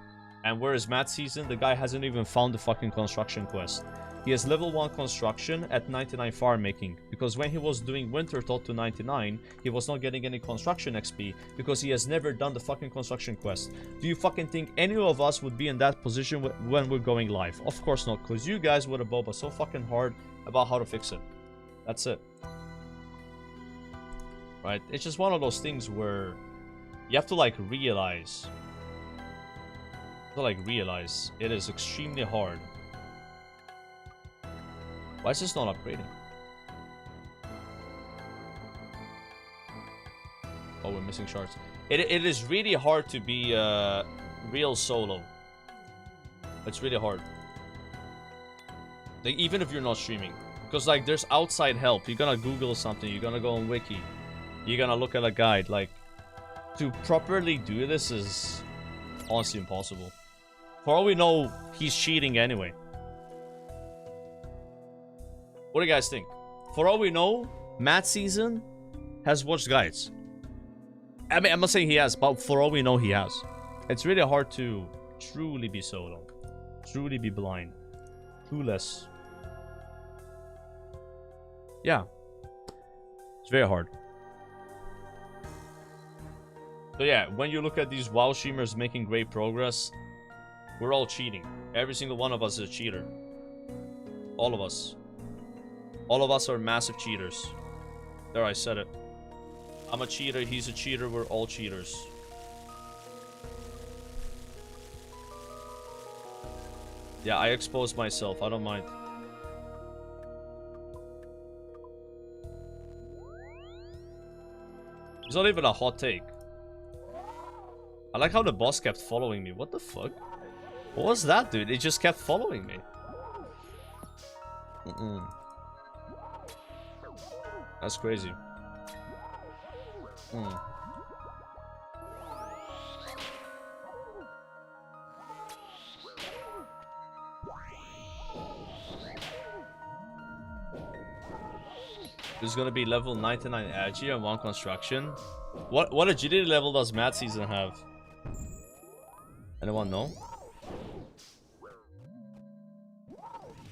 And where is Mad Season? The guy hasn't even found the fucking construction quest. He has level 1 construction at 99 farm making. Because when he was doing Winter Thought to 99, he was not getting any construction XP. Because he has never done the fucking construction quest. Do you fucking think any of us would be in that position when we're going live? Of course not. Because you guys would have boba so fucking hard about how to fix it. That's it. Right? It's just one of those things where... you have to like realize it is extremely hard. Why is this not upgrading? Oh, we're missing shards. It is really hard to be real solo. It's really hard. Like, even if you're not streaming. Because like there's outside help. You're gonna Google something, you're gonna go on Wiki. You're gonna look at a guide, like to properly do this is honestly impossible. For all we know, he's cheating anyway. What do you guys think? For all we know, Mad Season has watched guides. I mean, I'm not saying he has, but for all we know, he has. It's really hard to truly be solo. Truly be blind. Clueless. Yeah. It's very hard. So yeah, when you look at these WoW streamers making great progress, we're all cheating. Every single one of us is a cheater. All of us. All of us are massive cheaters. There, I said it. I'm a cheater, he's a cheater, we're all cheaters. Yeah, I exposed myself, I don't mind. It's not even a hot take. I like how the boss kept following me. What the fuck? What was that, dude? It just kept following me. That's crazy. There's gonna be level 99 Agi and 1 construction. What agility level does Mad Season have? Anyone know?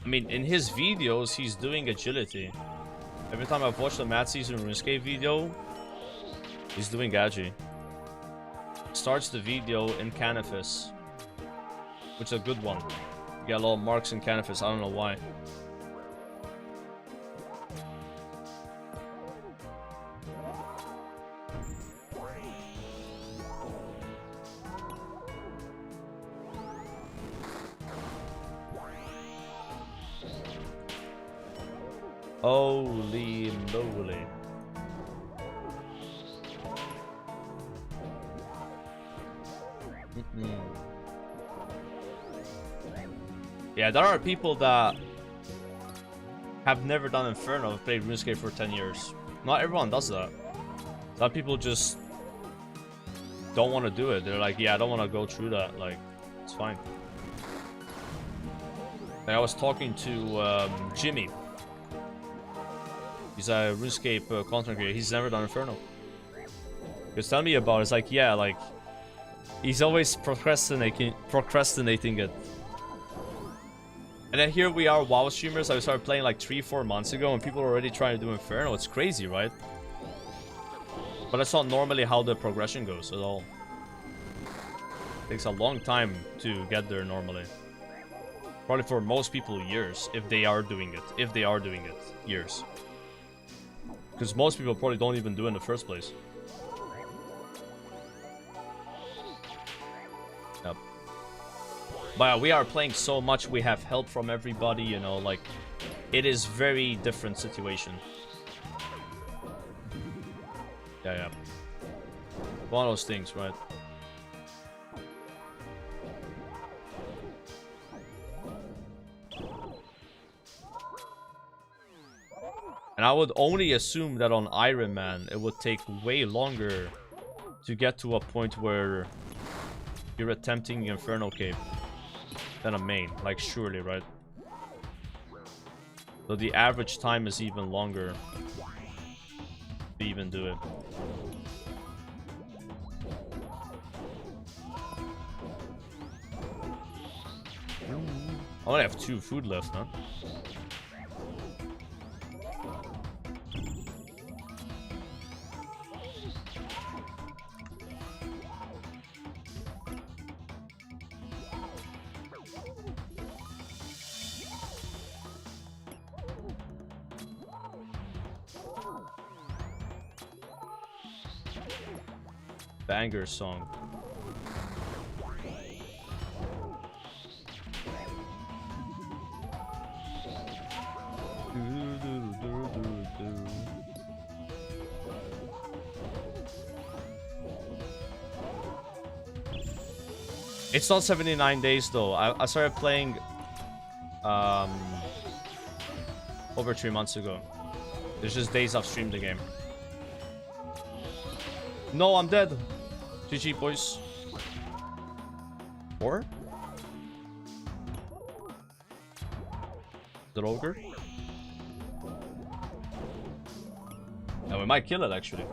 I mean, in his videos, he's doing agility. Every time I've watched a Mad Season Runescape video, he's doing Agi. Starts the video in Canifis, which is a good one. You get a lot of marks in Canifis, I don't know why. Holy moly. Yeah, there are people that have never done Inferno, have played RuneScape for 10 years. Not everyone does that. Some people just don't want to do it. They're like, yeah, I don't want to go through that. Like, it's fine. Like, I was talking to Jimmy. He's a RuneScape content creator. He's never done Inferno. He was telling me about it. It's like, yeah, like, he's always procrastinating it. And then here we are, WoW streamers. I started playing like 3-4 months ago, and people are already trying to do Inferno. It's crazy, right? But that's not normally how the progression goes at all. It takes a long time to get there normally. Probably for most people, years, if they are doing it. If they are doing it, years. Because most people probably don't even do it in the first place. Yep. But yeah, we are playing so much, we have help from everybody, you know, like, it is very different situation. Yeah. One of those things, right? And I would only assume that on Ironman, it would take way longer to get to a point where you're attempting Inferno Cape than a main. Like, surely, right? So the average time is even longer to even do it. I only have 2 food left, huh? Banger song. It's not 79 days though. I started playing over 3 months ago. There's just days I've streamed the game. No, I'm dead. GG, boys. 4? The ogre? Yeah, we might kill it actually.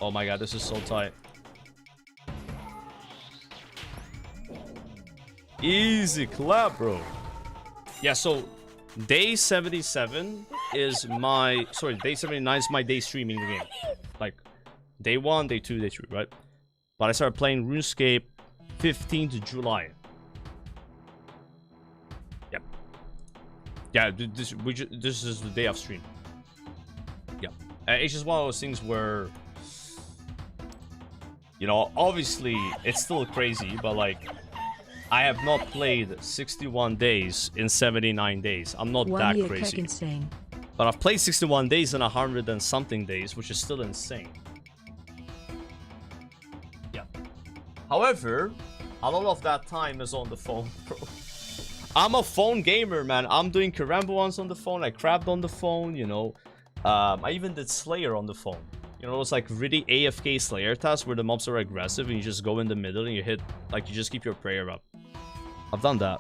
Oh my god, this is so tight. Easy clap, bro. Yeah, so day 77 is my... Sorry, day 79 is my day streaming the game. Like, day 1, day 2, day 3, right? But I started playing RuneScape 15th July. Yep. Yeah, this is the day I've streamed. Yeah. It's just one of those things where... You know, obviously, it's still crazy, but like... I have not played 61 days in 79 days. I'm not that crazy. But I've played 61 days in 100 and something days, which is still insane. Yeah. However, a lot of that time is on the phone, bro. I'm a phone gamer, man. I'm doing Karambo ones on the phone. I crabbed on the phone, you know. I even did Slayer on the phone. You know, it's like really AFK Slayer tasks where the mobs are aggressive and you just go in the middle and you hit, like, you just keep your prayer up. I've done that.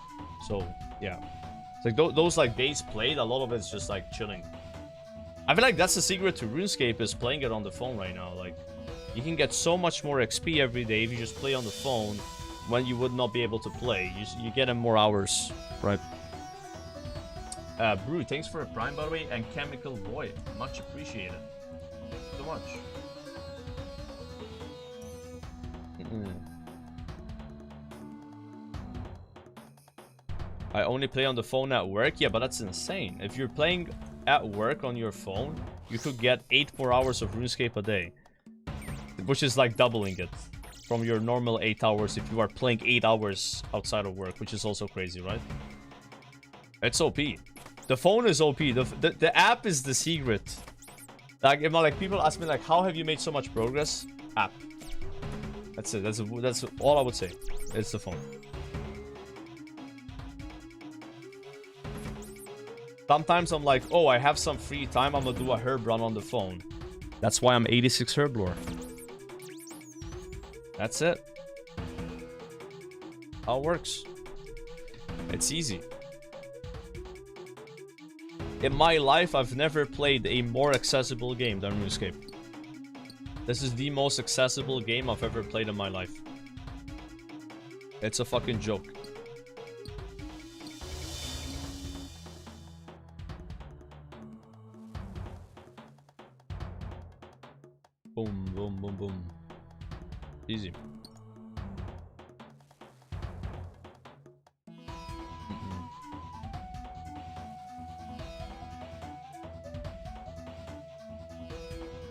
So yeah, it's like those like days played, a lot of it's just like chilling. I feel like that's the secret to RuneScape, is playing it on the phone right now. Like, you can get so much more XP every day if you just play on the phone when you would not be able to play. You get in more hours, right? Brew, thanks for a prime, by the way, and Chemical Boy, much appreciated. So much. I only play on the phone at work. Yeah, but that's insane. If you're playing at work on your phone, you could get 8 more hours of RuneScape a day, which is like doubling it from your normal 8 hours if you are playing 8 hours outside of work, which is also crazy, right? It's OP. The phone is OP. The app is the secret. Like, if like people ask me like, how have you made so much progress? App. That's it. That's all I would say. It's the phone. Sometimes I'm like, oh, I have some free time, I'm gonna do a herb run on the phone. That's why I'm 86 herb lore. That's it. How it works. It's easy. In my life, I've never played a more accessible game than RuneScape. This is the most accessible game I've ever played in my life. It's a fucking joke. Boom, boom, boom, boom. Easy.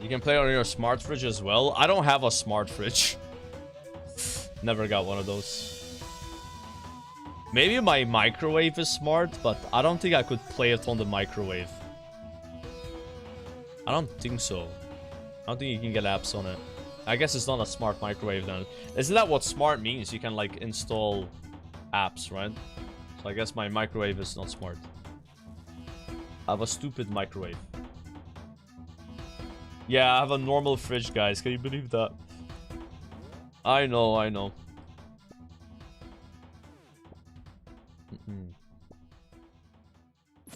You can play on your smart fridge as well. I don't have a smart fridge. Never got one of those. Maybe my microwave is smart, but I don't think I could play it on the microwave. I don't think so. I don't think you can get apps on it. I guess it's not a smart microwave then. Isn't that what smart means? You can like install apps, right? So I guess my microwave is not smart. I have a stupid microwave. Yeah, I have a normal fridge, guys. Can you believe that? I know, I know.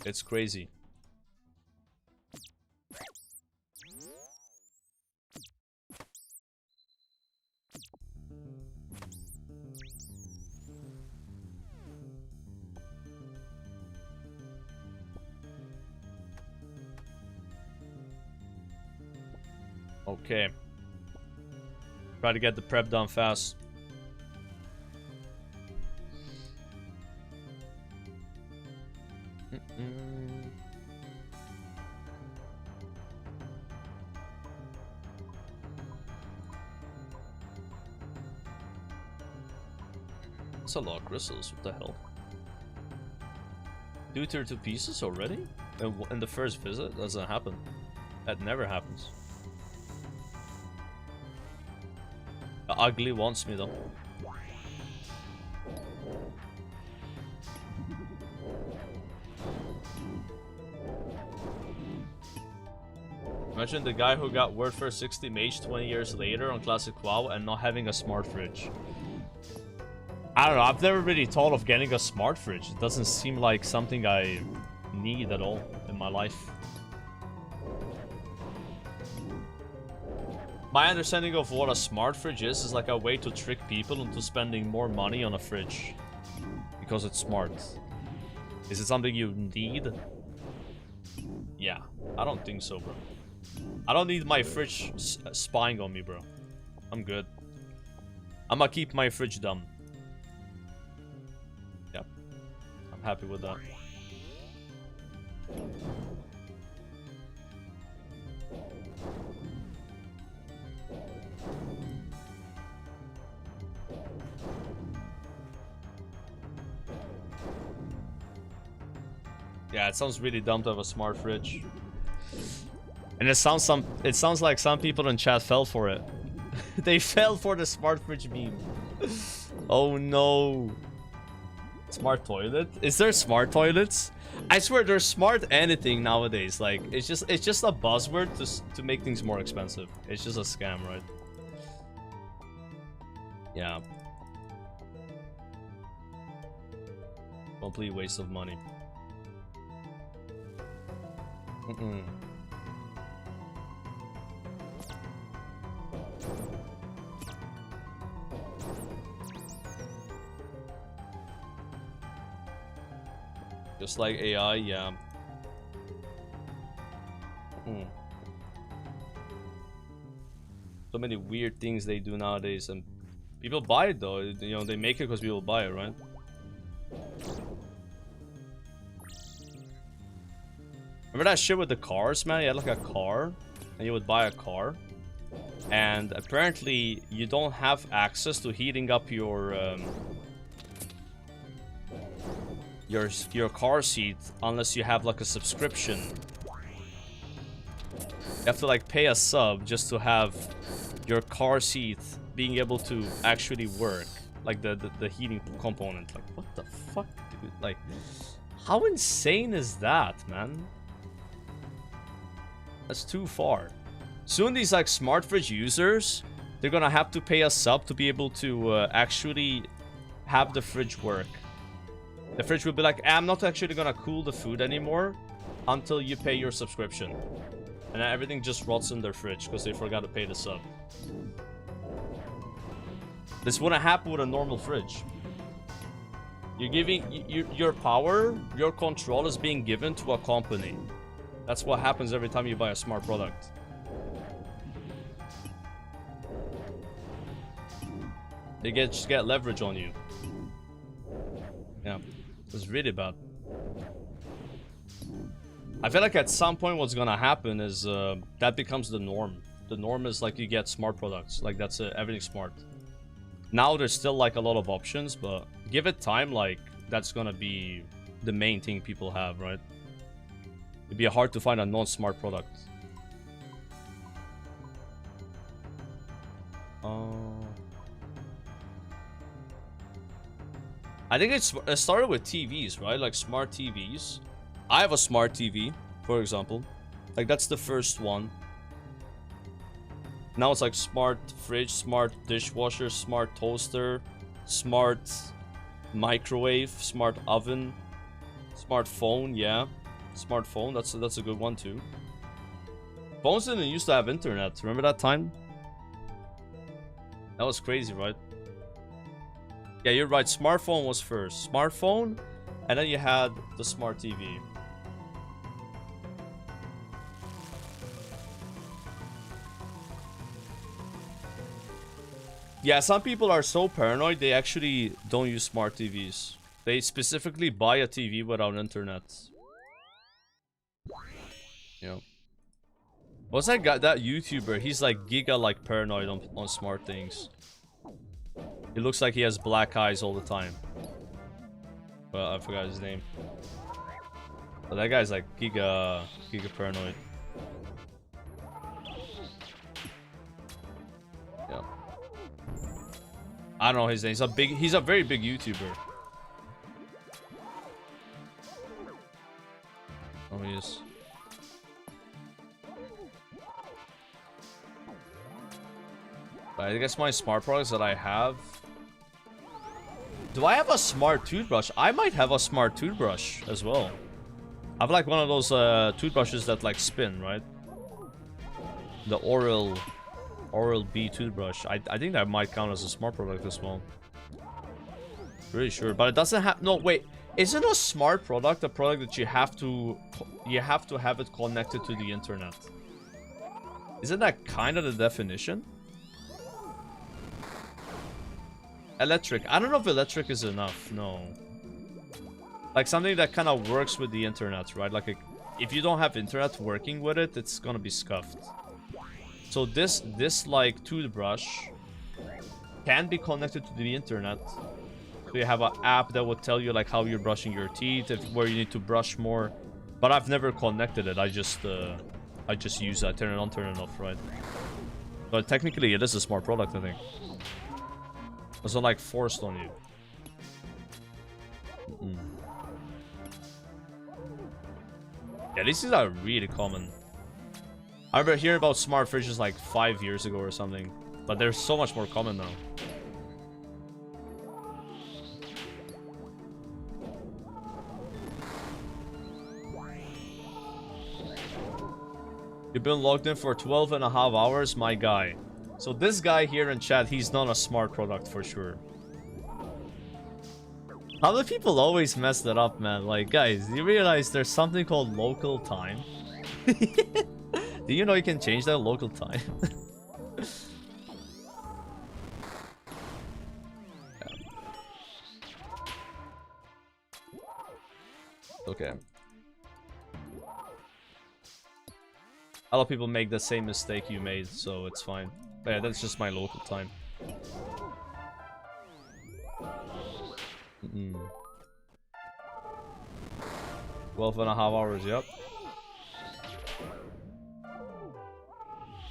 It's crazy. Okay. Try to get the prep done fast. That's a lot of crystals. What the hell? 2 pieces already? In the first visit? That doesn't happen. That never happens. The ugly wants me though. Imagine the guy who got Word First 60 Mage 20 years later on Classic WoW and not having a smart fridge. I don't know, I've never really thought of getting a smart fridge. It doesn't seem like something I need at all in my life. My understanding of what a smart fridge is like a way to trick people into spending more money on a fridge. Because it's smart. Is it something you need? Yeah, I don't think so, bro. I don't need my fridge spying on me, bro. I'm good. I'm gonna keep my fridge dumb. Yep. I'm happy with that. Yeah, it sounds really dumb to have a smart fridge. And it sounds like some people in chat fell for it. They fell for the smart fridge meme. Oh no. Smart toilet? Is there smart toilets? I swear there's smart anything nowadays. Like it's just a buzzword to make things more expensive. It's just a scam, right? Yeah. Complete waste of money. Just like AI, yeah. So many weird things they do nowadays, and people buy it though. You know, they make it because people buy it, right? Remember that shit with the cars, man? You had like a car, and you would buy a car, and apparently you don't have access to heating up your car seat unless you have like a subscription. You have to like pay a sub just to have your car seat being able to actually work, like the heating component. Like, what the fuck, dude? Like, how insane is that, man? That's too far. Soon these like smart fridge users, they're gonna have to pay a sub to be able to actually have the fridge work. The fridge will be like, I'm not actually gonna cool the food anymore until you pay your subscription. And then everything just rots in their fridge because they forgot to pay the sub. This wouldn't happen with a normal fridge. You're giving your power, your control is being given to a company. That's what happens every time you buy a smart product. They just get leverage on you. Yeah, it's really bad. I feel like at some point what's gonna happen is that becomes the norm. The norm is like you get smart products. Like that's it, everything's smart. Now there's still like a lot of options, but give it time, like that's gonna be the main thing people have, right? It'd be hard to find a non-smart product. I think it started with TVs, right? Like smart TVs. I have a smart TV, for example. Like that's the first one. Now it's like smart fridge, smart dishwasher, smart toaster, smart microwave, smart oven, smart phone, yeah. Smartphone, that's a good one too. Phones didn't used to have internet. Remember that time? That was crazy, right? Yeah, you're right. Smartphone was first. Smartphone, and then you had the smart TV. Yeah, some people are so paranoid they actually don't use smart TVs. They specifically buy a TV without internet. Yeah. What's that guy, that YouTuber? He's like giga like paranoid on smart things. He looks like he has black eyes all the time. Well, I forgot his name. But that guy's like giga paranoid. Yeah. I don't know his name. He's a very big YouTuber. Oh, he is. I guess my smart products that I have. Do I have a smart toothbrush? I might have a smart toothbrush as well. I have like one of those toothbrushes that like spin, right? The Oral-B toothbrush. I think that might count as a smart product as well. Pretty sure, but it doesn't have. No, wait. Isn't a smart product a product that you have to have it connected to the internet? Isn't that kind of the definition? Electric. I don't know if electric is enough. No. Like something that kind of works with the internet, right? Like if you don't have internet working with it, it's gonna be scuffed. So this like toothbrush can be connected to the internet. So you have an app that will tell you like how you're brushing your teeth, where you need to brush more. But I've never connected it. I just use that, turn it on, turn it off, right? But technically it is a smart product, I think. It's not like forced on you. Yeah, these things are really common. I remember hearing about smart fridges like 5 years ago or something, but they're so much more common now. You've been logged in for 12 and a half hours, my guy. So this guy here in chat, he's not a smart product for sure. How do people always mess that up, man? Like, guys, do you realize there's something called local time? Do you know you can change that local time? Okay. A lot of people make the same mistake you made, so it's fine. But yeah, that's just my local time. 12 and a half hours, yep.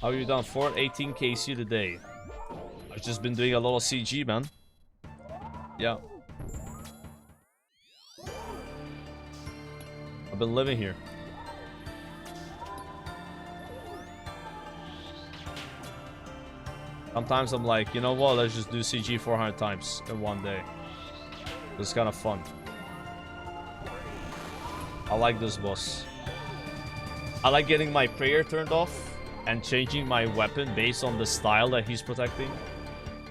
How you done? 418 KC today. I've just been doing a lot of CG, man. Yeah. I've been living here. Sometimes I'm like, you know what, let's just do CG 400 times in one day. It's kind of fun. I like this boss. I like getting my prayer turned off and changing my weapon based on the style that he's protecting.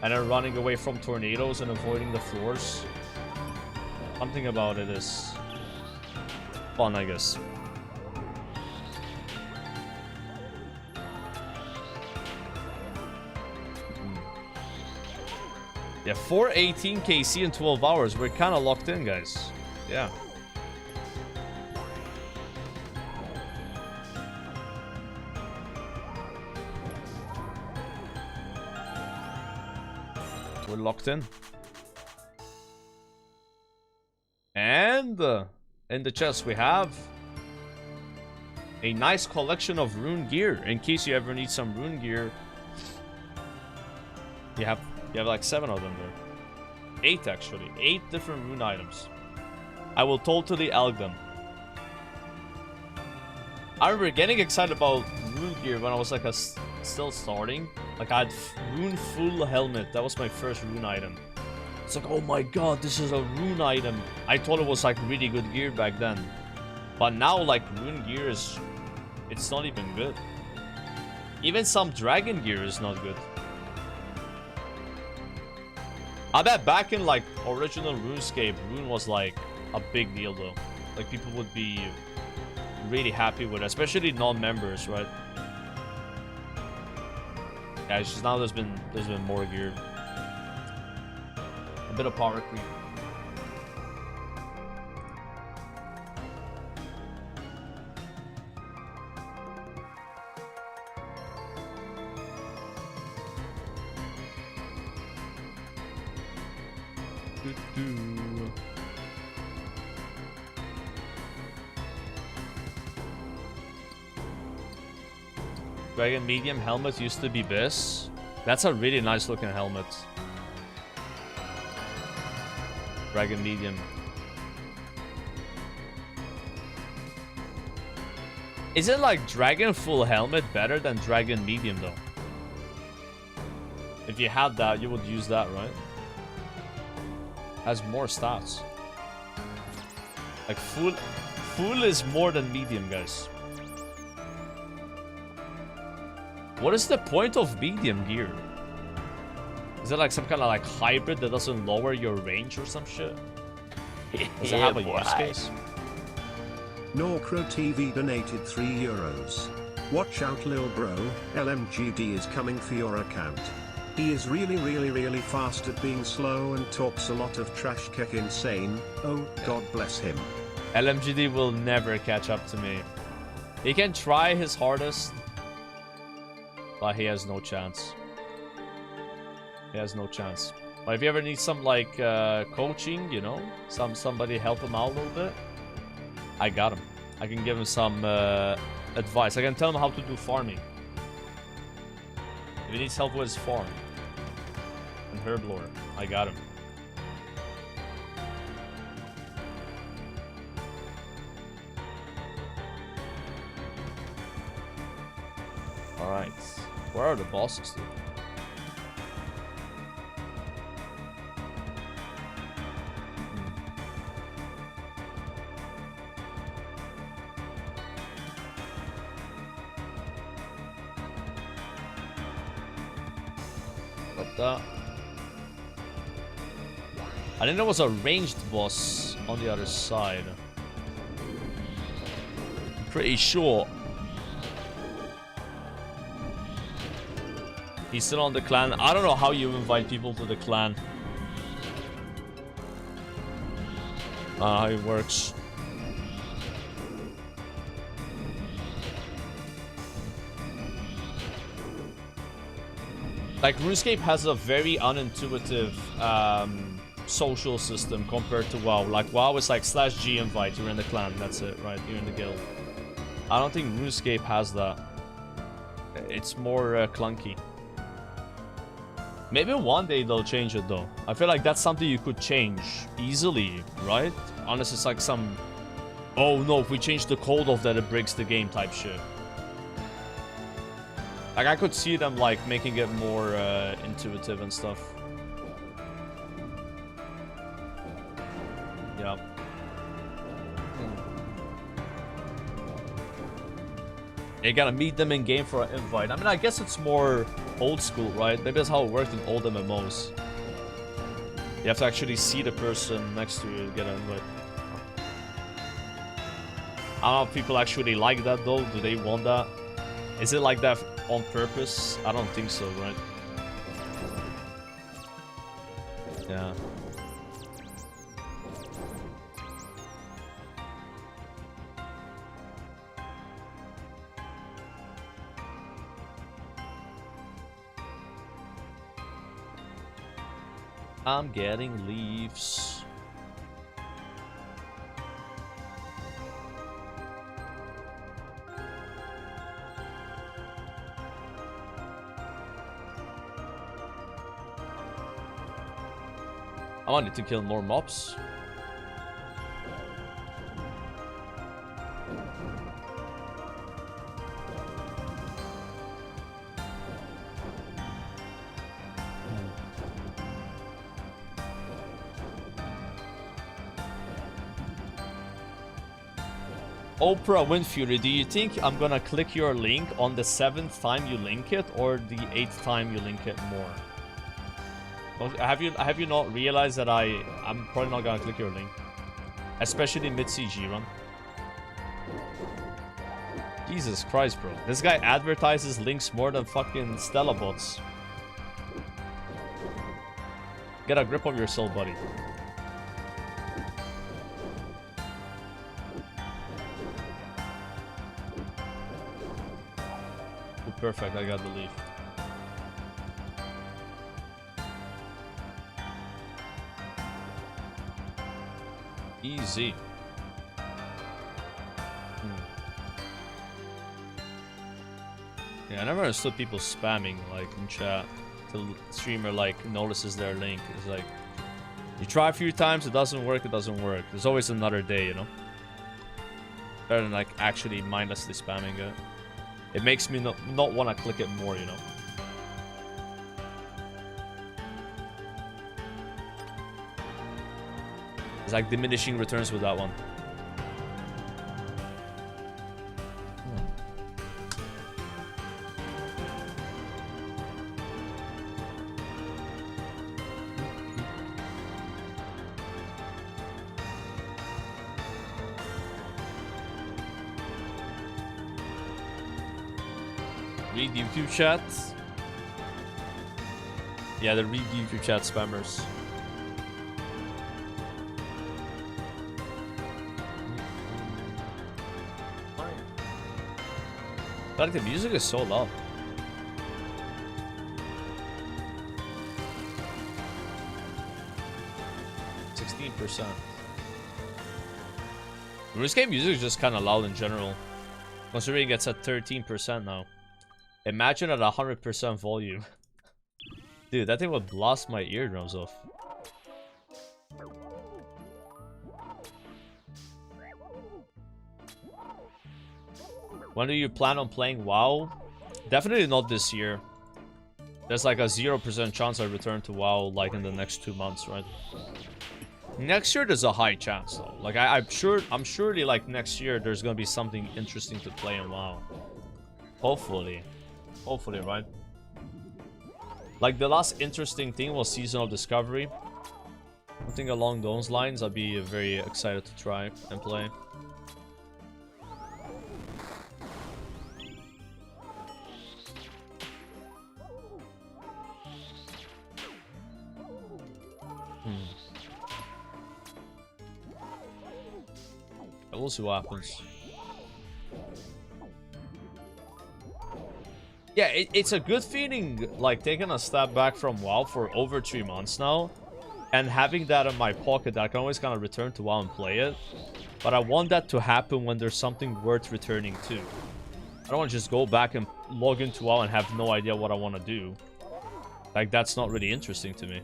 And then running away from tornadoes and avoiding the floors. Something about it is fun, I guess. Yeah, 418 KC in 12 hours. We're kind of locked in, guys. Yeah. We're locked in. And in the chest we have a nice collection of rune gear. In case you ever need some rune gear, you have like 7 of them there. 8 actually. 8 different rune items. I will totally elg them. I remember getting excited about rune gear when I was like still starting. Like I had rune full helmet. That was my first rune item. It's like, oh my god, this is a rune item. I thought it was like really good gear back then. But now like rune gear is, it's not even good. Even some dragon gear is not good. I bet back in like original Runescape, rune was like a big deal though. Like people would be really happy with it, especially non-members, right? Yeah, it's just now there's been more gear. A bit of power creep. Dragon medium helmet used to be this. That's a really nice looking helmet. Dragon medium. Isn't like dragon full helmet better than dragon medium though? If you had that, you would use that, right? Has more stats. Like full is more than medium, guys. What is the point of medium gear? Is it like some kind of like hybrid that doesn't lower your range or some shit? Does it have a use case? Norcro TV donated €3. Watch out, lil bro. LMGD is coming for your account. He is really fast at being slow and talks a lot of trash. Kick insane. Oh, God bless him. LMGD will never catch up to me. He can try his hardest, but he has no chance. He has no chance. But if you ever need some like coaching, you know, somebody help him out a little bit, I got him. I can give him some advice. I can tell him how to do farming. If he needs help with his farm and herb lore, I got him. All right, where are the bosses, dude? Got that. I think there was a ranged boss on the other side. I'm pretty sure. He's still on the clan. I don't know how you invite people to the clan. How it works. Like, RuneScape has a very unintuitive social system compared to WoW. Like, WoW is like /G invite, you're in the clan, that's it, right? You're in the guild. I don't think RuneScape has that. It's more clunky. Maybe one day they'll change it, though. I feel like that's something you could change easily, right? Unless it's like some... Oh no, if we change the code of that, it breaks the game type shit. Like, I could see them, like, making it more intuitive and stuff. Yeah. You gotta meet them in game for an invite. I mean, I guess it's more old school, right? Maybe that's how it worked in old MMOs. You have to actually see the person next to you to get an invite. I don't know if people actually like that, though. Do they want that? Is it like that on purpose? I don't think so, right? Yeah. I'm getting leaves. I wanted to kill more mobs. Oprah Winfrey, do you think I'm gonna click your link on the 7th time you link it or the 8th time you link it more? Have you not realized that I'm probably not gonna click your link, especially mid CG run? Jesus Christ, bro! This guy advertises links more than fucking Stella bots. Get a grip of yourself, buddy. Oh, perfect! I got the leaf. Easy. Yeah, I never understood people spamming like in chat till the streamer like notices their link. It's like you try a few times, it doesn't work, There's always another day, you know. Better than like actually mindlessly spamming it. It makes me not want to click it more, you know. It's like diminishing returns with that one. Read YouTube chats. Yeah, the read YouTube chat spammers. Like the music is so loud. %. RuneScape music is just kind of loud in general. Considering it's at 13% now. Imagine at 100% volume. Dude, that thing would blast my eardrums off. When do you plan on playing WoW? Definitely not this year. There's like a 0% chance I return to WoW like in the next 2 months, right? Next year there's a high chance though. Like I'm surely like next year there's gonna be something interesting to play in WoW. Hopefully. Hopefully, right? Like, the last interesting thing was Seasonal Discovery. Something along those lines, I'd be very excited to try and play. We'll see what happens. Yeah, it's a good feeling, like, taking a step back from WoW for over 3 months now. And having that in my pocket, that I can always kind of return to WoW and play it. But I want that to happen when there's something worth returning to. I don't want to just go back and log into WoW and have no idea what I want to do. Like, that's not really interesting to me,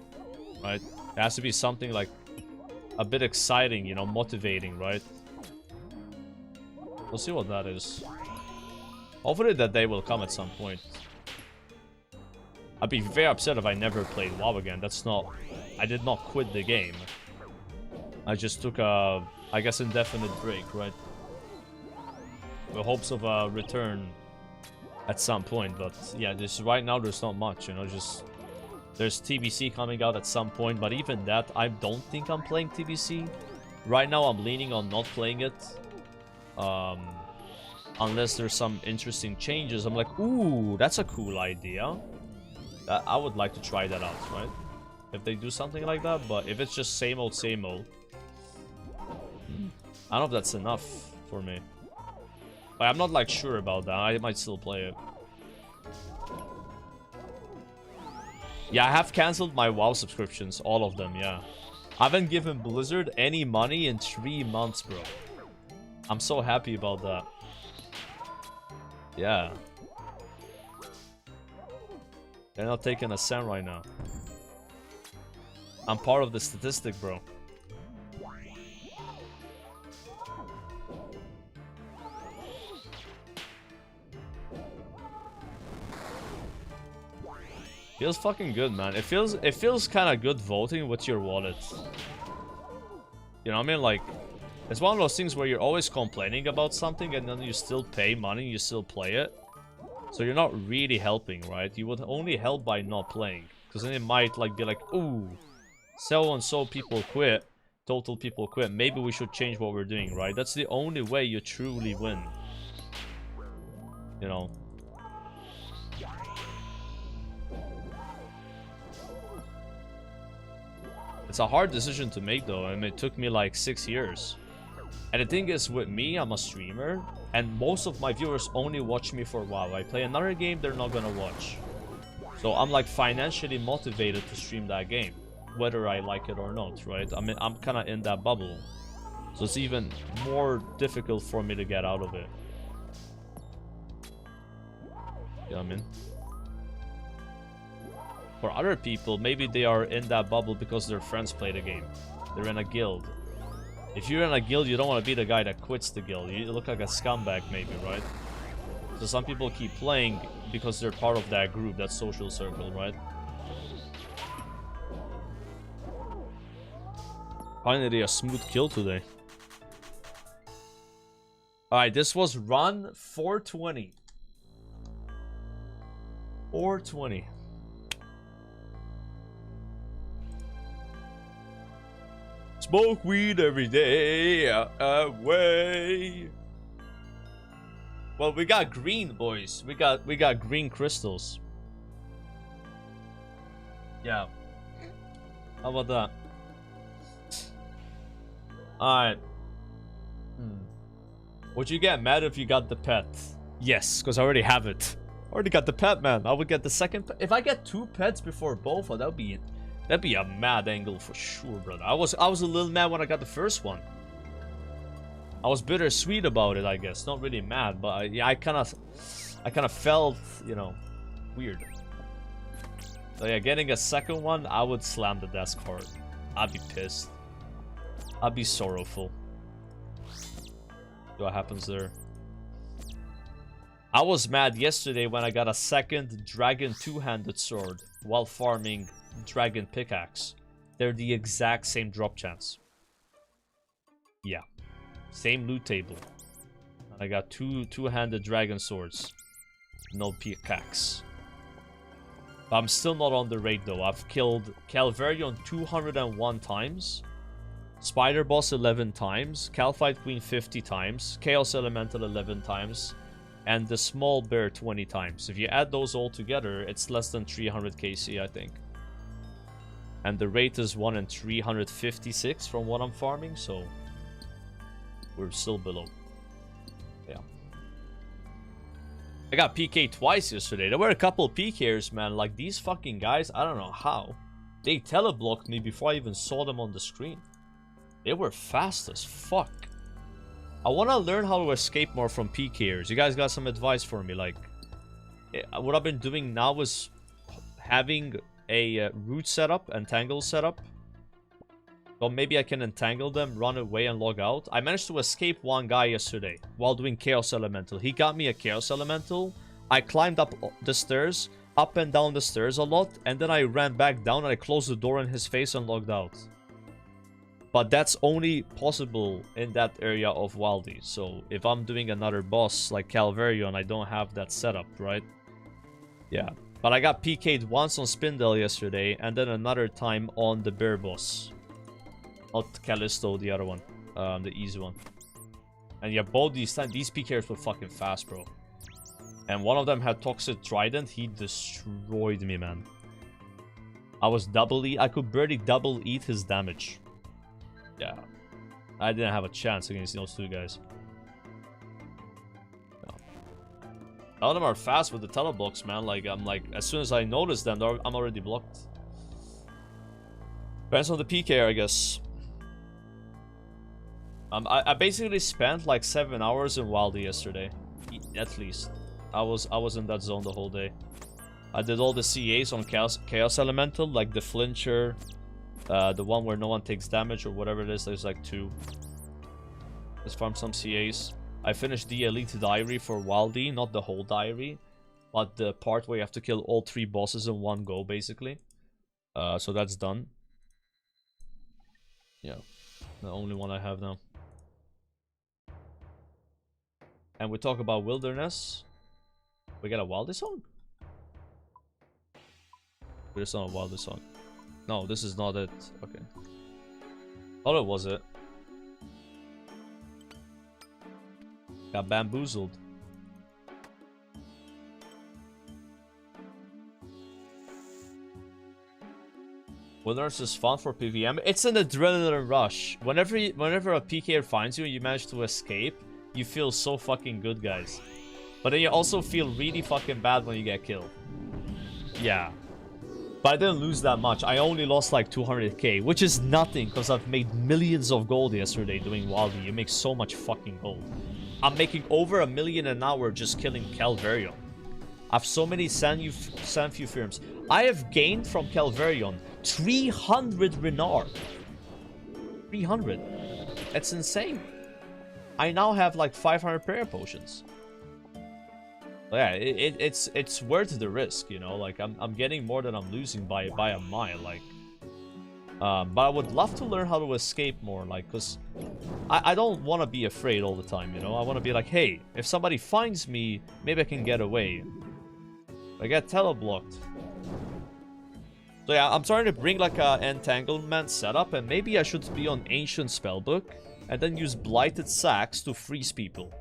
right? It has to be something, like, a bit exciting, you know, motivating, right? We'll see what that is. Hopefully that day will come at some point. I'd be very upset if I never played WoW again. That's not... I did not quit the game. I just took a, I guess, indefinite break, right? With hopes of a return at some point. But yeah, just right now there's not much, you know, just... There's TBC coming out at some point, but even that, I don't think I'm playing TBC. Right now I'm leaning on not playing it. Unless there's some interesting changes. I'm like, ooh, that's a cool idea. I would like to try that out, right? If they do something like that, but if it's just same old, I don't know if that's enough for me. But I'm not, like, sure about that. I might still play it. Yeah, I have cancelled my WoW subscriptions, all of them, yeah. I haven't given Blizzard any money in 3 months, bro. I'm so happy about that. Yeah. They're not taking a cent right now. I'm part of the statistic, bro. Feels fucking good, man. It feels kind of good voting with your wallet. You know what I mean? Like, it's one of those things where you're always complaining about something and then you still pay money, you still play it. So you're not really helping, right? You would only help by not playing. Because then it might, like, be like, ooh, so-and-so people quit, total people quit. Maybe we should change what we're doing, right? That's the only way you truly win. You know? It's a hard decision to make, though. I mean, it took me like 6 years. And the thing is, with me, I'm a streamer, and most of my viewers only watch me for WoW. I play another game, they're not gonna watch. So I'm, like, financially motivated to stream that game, whether I like it or not, right? I mean, I'm kind of in that bubble. So it's even more difficult for me to get out of it. You know what I mean? For other people, maybe they are in that bubble because their friends play the game. They're in a guild. If you're in a guild, you don't want to be the guy that quits the guild. You look like a scumbag, maybe, right? So some people keep playing because they're part of that group, that social circle, right? Finally, a smooth kill today. Alright, this was run 420. 420. Smoke weed every day away. Well, we got green, boys. We got green crystals. Yeah. How about that? Alright. Would you get mad if you got the pet? Yes, because I already have it. Already got the pet, man. I would get the second pet. If I get 2 pets before both, that would be it. That'd be a mad angle for sure, brother. I was a little mad when I got the first one. I was bittersweet about it, I guess. Not really mad, but yeah, I kind of felt, you know, weird. So yeah, getting a second one, I would slam the desk hard. I'd be pissed. I'd be sorrowful. See what happens there. I was mad yesterday when I got a second dragon two-handed sword while farming dragon pickaxe. They're the exact same drop chance. Yeah. Same loot table. And I got two-handed dragon swords. No pickaxe. But I'm still not on the rate though. I've killed Calvarion 201 times. Spider Boss 11 times. Calfight Queen 50 times. Chaos Elemental 11 times. And the Small Bear 20 times. If you add those all together, it's less than 300 KC, I think. And the rate is 1 in 356 from what I'm farming, so we're still below. Yeah. I got PK twice yesterday. There were a couple of PKers, man. Like, these fucking guys, I don't know how. They teleblocked me before I even saw them on the screen. They were fast as fuck. I want to learn how to escape more from PKers. You guys got some advice for me? Like, what I've been doing now is having a root setup, entangle setup. So maybe I can entangle them, run away, and log out. I managed to escape one guy yesterday while doing Chaos Elemental. He got me a Chaos Elemental. I climbed up the stairs, up and down the stairs a lot, and then I ran back down and I closed the door in his face and logged out. But that's only possible in that area of Wildy. So if I'm doing another boss like Calvarion, I don't have that setup, right? Yeah. But I got PK'd once on Spindle yesterday, and then another time on the Bear boss. Not Callisto, the other one. The easy one. And yeah, both these PKers were fucking fast, bro. And one of them had Toxic Trident. He destroyed me, man. I could barely double eat his damage. Yeah. I didn't have a chance against those two guys. No. A lot of them are fast with the teleblocks, man. Like, I'm like, as soon as I notice them, I'm already blocked. Depends on the PK, I guess. I basically spent like 7 hours in Wildy yesterday. At least. I was in that zone the whole day. I did all the CAs on Chaos Elemental, like the Flincher. The one where no one takes damage or whatever it is. There's like 2. Let's farm some CAs. I finished the Elite Diary for Wildy. Not the whole diary, but the part where you have to kill all 3 bosses in one go, basically. So that's done. Yeah. The only one I have now. And we talk about Wilderness. We got a Wildy song? There's not a Wildy song. No, this is not it. Okay. Thought it was it. Got bamboozled. Wilderness is fun for PVM. It's an adrenaline rush. Whenever a PKer finds you and you manage to escape, you feel so fucking good, guys. But then you also feel really fucking bad when you get killed. Yeah. But I didn't lose that much. I only lost like 200k, which is nothing because I've made millions of gold yesterday doing Wildy. You make so much fucking gold. I'm making over 1 million an hour just killing Calvarion. I have so many Sanfew. I have gained from Calvarion 300 Renard. 300. That's insane. I now have like 500 prayer potions. Yeah, it's worth the risk, you know. Like I'm getting more than I'm losing by a mile. Like, but I would love to learn how to escape more. Like, cause I don't want to be afraid all the time, you know. I want to be like, hey, if somebody finds me, maybe I can get away. I get teleblocked. So yeah, I'm trying to bring like a entanglement setup, and maybe I should be on Ancient Spellbook and then use Blighted Sacks to freeze people.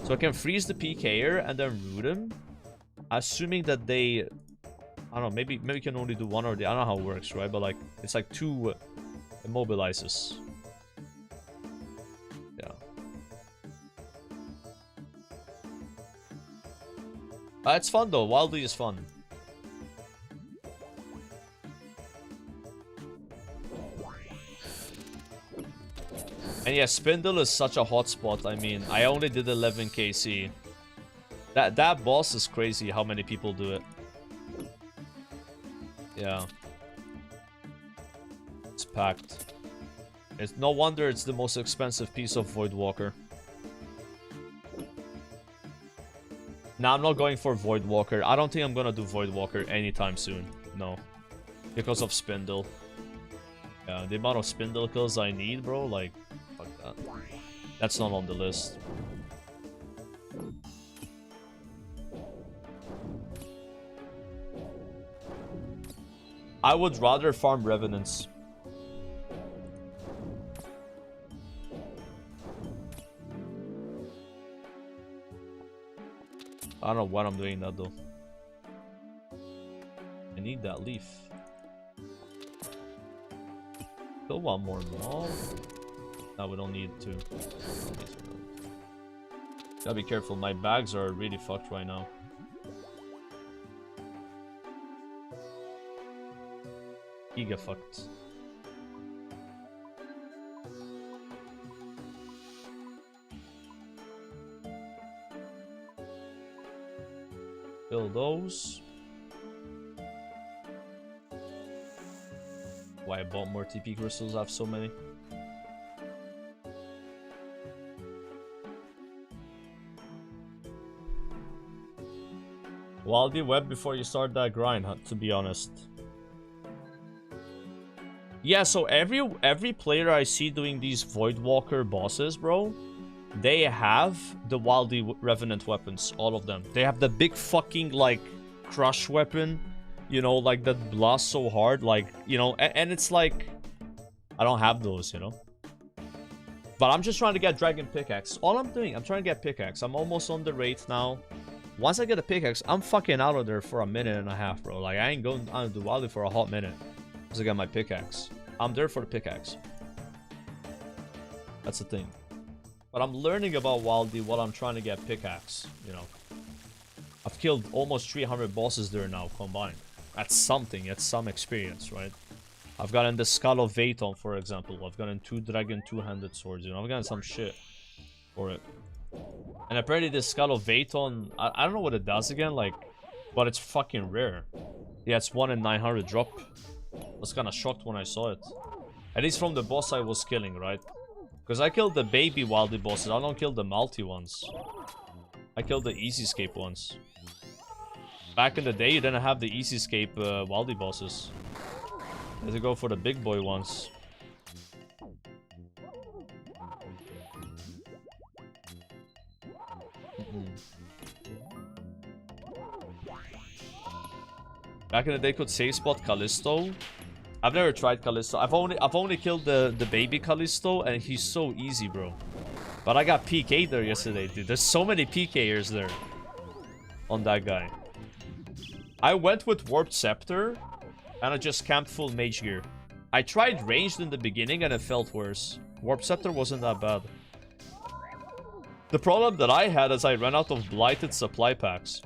So I can freeze the PKer and then root him, assuming that they, I don't know, maybe you can only do one or the, I don't know how it works, right? But like, it's like 2 immobilizes. Yeah. It's fun though, Wildy is fun. And yeah, Spindle is such a hot spot. I mean, I only did 11 KC. That boss is crazy how many people do it. Yeah. It's packed. It's no wonder it's the most expensive piece of Voidwalker. Nah, I'm not going for Voidwalker. I don't think I'm gonna do Voidwalker anytime soon. No. Because of Spindle. Yeah, the amount of Spindle kills I need, bro, like... Fuck that. That's not on the list. I would rather farm Revenants. I don't know what I'm doing that though. I need that leaf. Still want more mob. No, we don't need to. Gotta be careful, my bags are really fucked right now. Giga fucked. Fill those. Why I bought more TP crystals? I have so many. Wildy web before you start that grind, to be honest. Yeah, so every player I see doing these Voidwalker bosses, bro, they have the Wildy Revenant weapons, all of them. They have the big fucking, like, crush weapon, you know, like, that blasts so hard, like, you know, and it's like, I don't have those, you know. But I'm just trying to get Dragon Pickaxe. All I'm doing, I'm trying to get Pickaxe. I'm almost on the rate now. Once I get a Pickaxe, I'm fucking out of there for a minute and a half, bro. Like, I ain't going on to Wildy for a hot minute. Because I got my Pickaxe. I'm there for the Pickaxe. That's the thing. But I'm learning about Wildy while I'm trying to get Pickaxe, you know. I've killed almost 300 bosses there now combined. That's something, that's some experience, right? I've gotten the Skull of Vaton, for example. I've gotten 2 Dragon 2-handed swords, you know. I've gotten some shit for it. And apparently this Skull of Vaton, I don't know what it does again, like, but it's fucking rare. Yeah, it's 1 in 900 drop. I was kind of shocked when I saw it. At least from the boss I was killing, right? Because I killed the baby Wildy bosses. I don't kill the multi ones. I killed the Easyscape ones. Back in the day, you didn't have the Easyscape Wildy bosses. You had to go for the big boy ones. Back in the day, could save spot Callisto. I've never tried Callisto. I've only killed the baby Callisto, and he's so easy, bro. But I got PK there yesterday, dude. There's so many PKers there on that guy. I went with Warped Scepter, and I just camped full mage gear. I tried ranged in the beginning, and it felt worse. Warped Scepter wasn't that bad. The problem that I had is I ran out of blighted supply packs.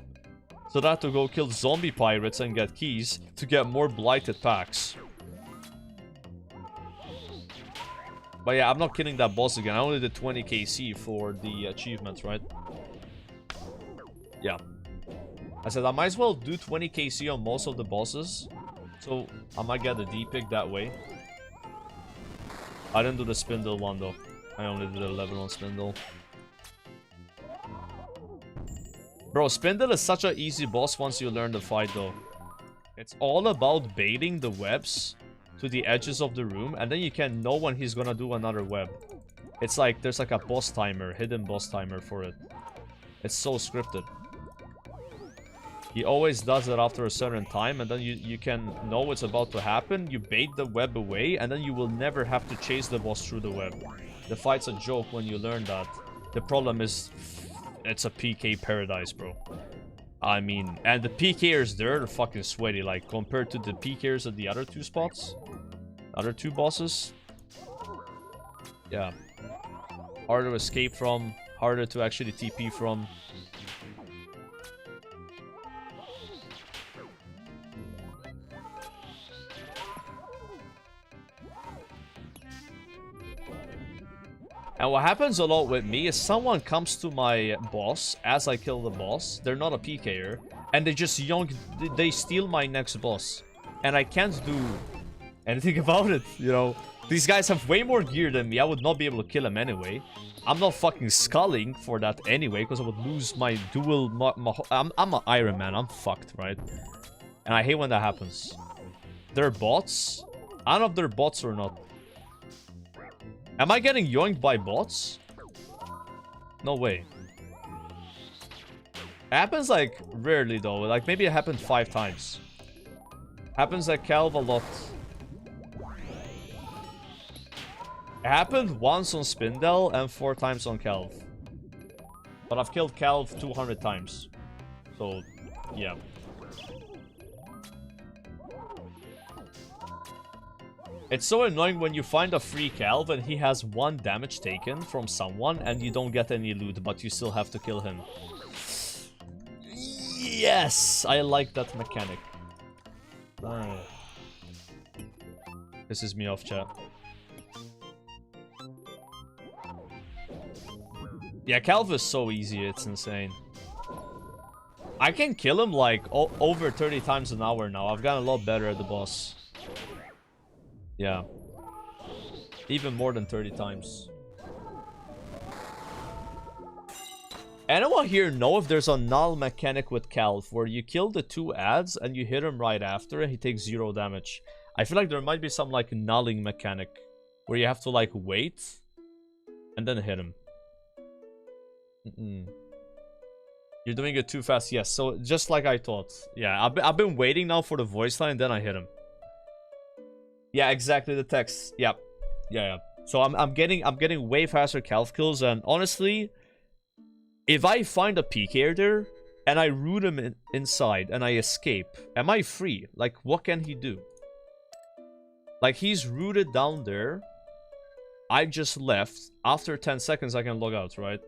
So I had to go kill zombie pirates and get keys to get more blighted packs. But yeah, I'm not killing that boss again. I only did 20 KC for the achievements, right? Yeah. I said I might as well do 20 KC on most of the bosses. So I might get the D-pick that way. I didn't do the Spindle one though. I only did the level on Spindle. Bro, Spindle is such an easy boss once you learn the fight though. It's all about baiting the webs to the edges of the room, and then you can know when he's gonna do another web. It's like, there's like a boss timer, hidden boss timer for it. It's so scripted. He always does it after a certain time, and then you can know it's about to happen. You bait the web away, and then you will never have to chase the boss through the web. The fight's a joke when you learn that. The problem is, it's a PK paradise, bro. I mean, and the PKers there are fucking sweaty, like, compared to the PKers at the other two spots. Other two bosses. Yeah. Harder to escape from, harder to actually TP from. And what happens a lot with me is someone comes to my boss as I kill the boss. They're not a PKer. And they just they steal my next boss. And I can't do anything about it, you know. These guys have way more gear than me. I would not be able to kill them anyway. I'm not fucking sculling for that anyway, because I would lose my dual... I'm an Ironman. I'm fucked, right? And I hate when that happens. They're bots? I don't know if they're bots or not. Am I getting yoinked by bots? No way. It happens like rarely though. Like maybe it happened 5 times. Happens at Calv a lot. It happened once on Spindel and 4 times on Calv. But I've killed Calv 200 times. So, yeah. It's so annoying when you find a free Calv and he has 1 damage taken from someone and you don't get any loot, but you still have to kill him. Yes! I like that mechanic. Pisses me off, chat. Yeah, Calv is so easy, it's insane. I can kill him like over 30 times an hour now. I've gotten a lot better at the boss. Yeah. Even more than 30 times. Anyone here know if there's a null mechanic with Calv where you kill the 2 ads and you hit him right after and he takes 0 damage? I feel like there might be some like nulling mechanic where you have to like wait and then hit him. You're doing it too fast. Yes, so just like I thought. Yeah, I've been waiting now for the voice line, then I hit him. Yeah, exactly, the text. Yep. Yeah. So I'm getting way faster Calv kills, and honestly, if I find a PKer there and I root him inside and I escape, am I free? Like, what can he do? Like, he's rooted down there. I just left. After 10 seconds, I can log out, right?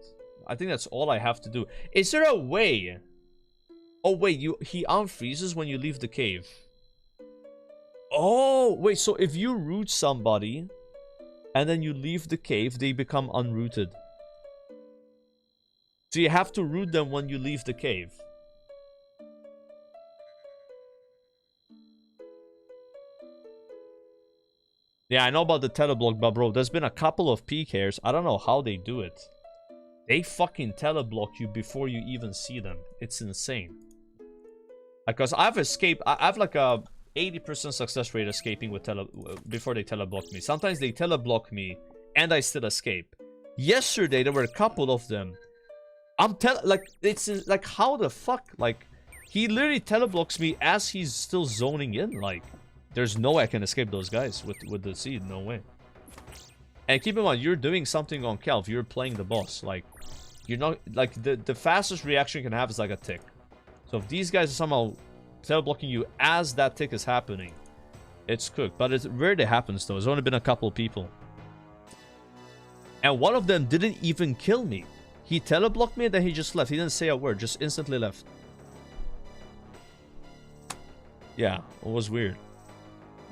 I think that's all I have to do. Is there a way? Oh, wait, he unfreezes when you leave the cave. Oh, wait, so if you root somebody and then you leave the cave, they become unrooted. So you have to root them when you leave the cave. Yeah, I know about the teleblock, but bro, there's been a couple of PKers. I don't know how they do it. They fucking teleblock you before you even see them. It's insane. Because I've escaped. I have like a 80% success rate escaping with before they teleblock me. Sometimes they teleblock me and I still escape. Yesterday there were a couple of them. It's like, how the fuck? Like, he literally teleblocks me as he's still zoning in. Like, there's no way I can escape those guys with the seed. No way. And keep in mind, you're doing something on Calv. You're playing the boss. Like, you're not like the fastest reaction you can have is like a tick. So if these guys are somehow teleblocking you as that tick is happening, it's cooked. But it rarely happens though. There's only been a couple of people, and one of them didn't even kill me. He teleblocked me and then he just left. He didn't say a word. Just instantly left. Yeah, it was weird.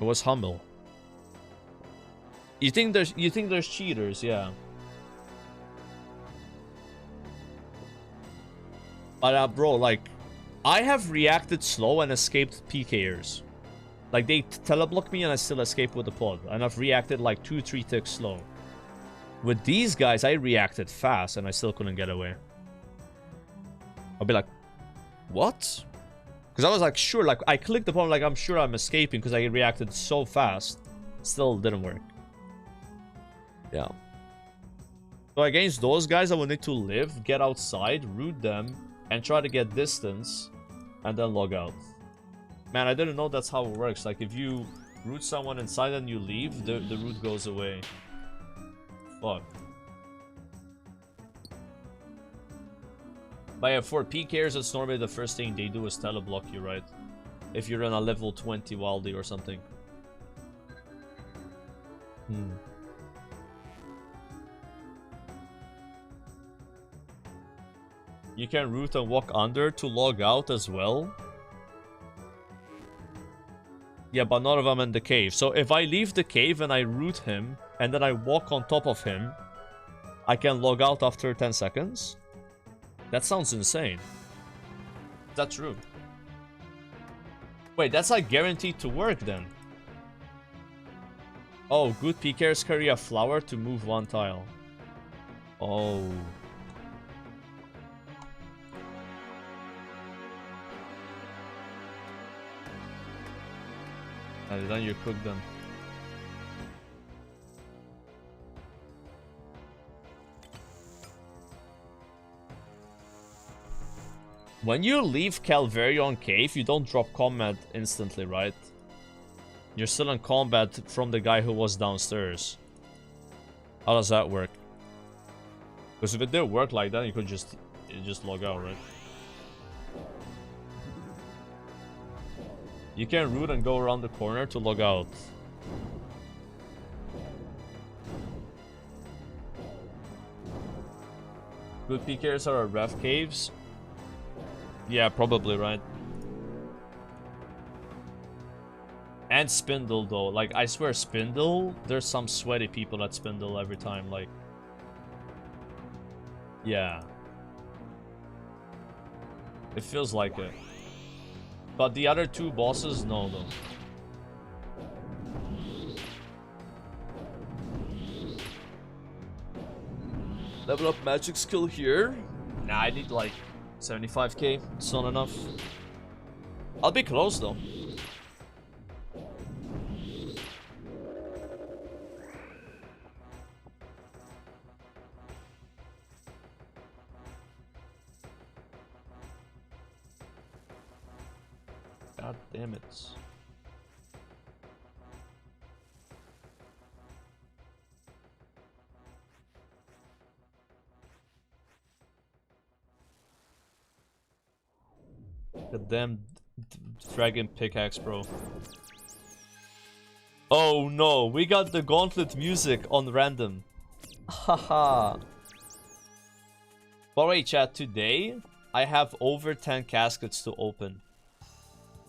It was humble. You think there's cheaters, yeah. But bro, like, I have reacted slow and escaped PKers. Like, they teleblock me and I still escape with the pod. And I've reacted like 2-3 ticks slow. With these guys, I reacted fast and I still couldn't get away. I'll be like, what? Because I was like, sure, like, I clicked upon like, I'm sure I'm escaping because I reacted so fast. Still didn't work. Yeah. So against those guys, I will need to live, get outside, root them, and try to get distance, and then log out. Man, I didn't know that's how it works. Like, if you root someone inside and you leave, the root goes away. Fuck. But yeah, for PKers, it's normally the first thing they do is teleblock you, right? If you're in a level 20 Wildy or something. You can root and walk under to log out as well. Yeah, but none of them in the cave. So if I leave the cave and I root him, and then I walk on top of him, I can log out after 10 seconds? That sounds insane. Is that true? Wait, that's like guaranteed to work then. Oh, good PKers carry a flower to move 1 tile. Oh. And then you cook them. When you leave Calvarion Cave, you don't drop comment instantly, right? You're still in combat from the guy who was downstairs. How does that work? Because if it did work like that, you could just log out, right? You can root and go around the corner to log out. Good PKers are at ref caves? Yeah, probably, right? And Spindle, though. Like, I swear, Spindle, there's some sweaty people at Spindle every time, like... Yeah. It feels like it. But the other two bosses, no, though. Level up magic skill here? Nah, I need like 75k. It's not enough. I'll be close, though. God damn it. The damn dragon pickaxe, bro. Oh no, we got the gauntlet music on random. Haha. By the way, chat, today I have over 10 caskets to open.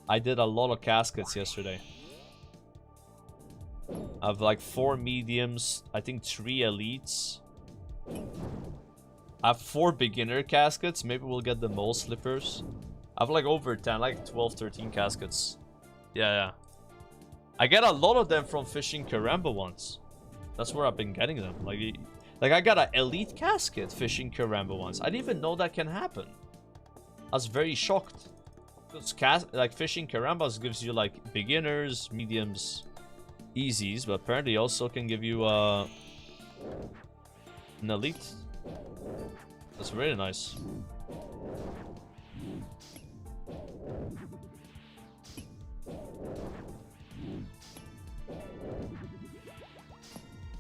I did a lot of caskets yesterday. I have like 4 mediums, I think 3 elites. I have 4 beginner caskets, maybe we'll get the mole slippers. I have like over 10, like 12, 13 caskets. Yeah. I get a lot of them from fishing Karamba once. That's where I've been getting them. Like I got an elite casket fishing Karamba once. I didn't even know that can happen. I was very shocked. Because like fishing Karambas gives you like beginners, mediums, easies, but apparently also can give you an elite. That's really nice.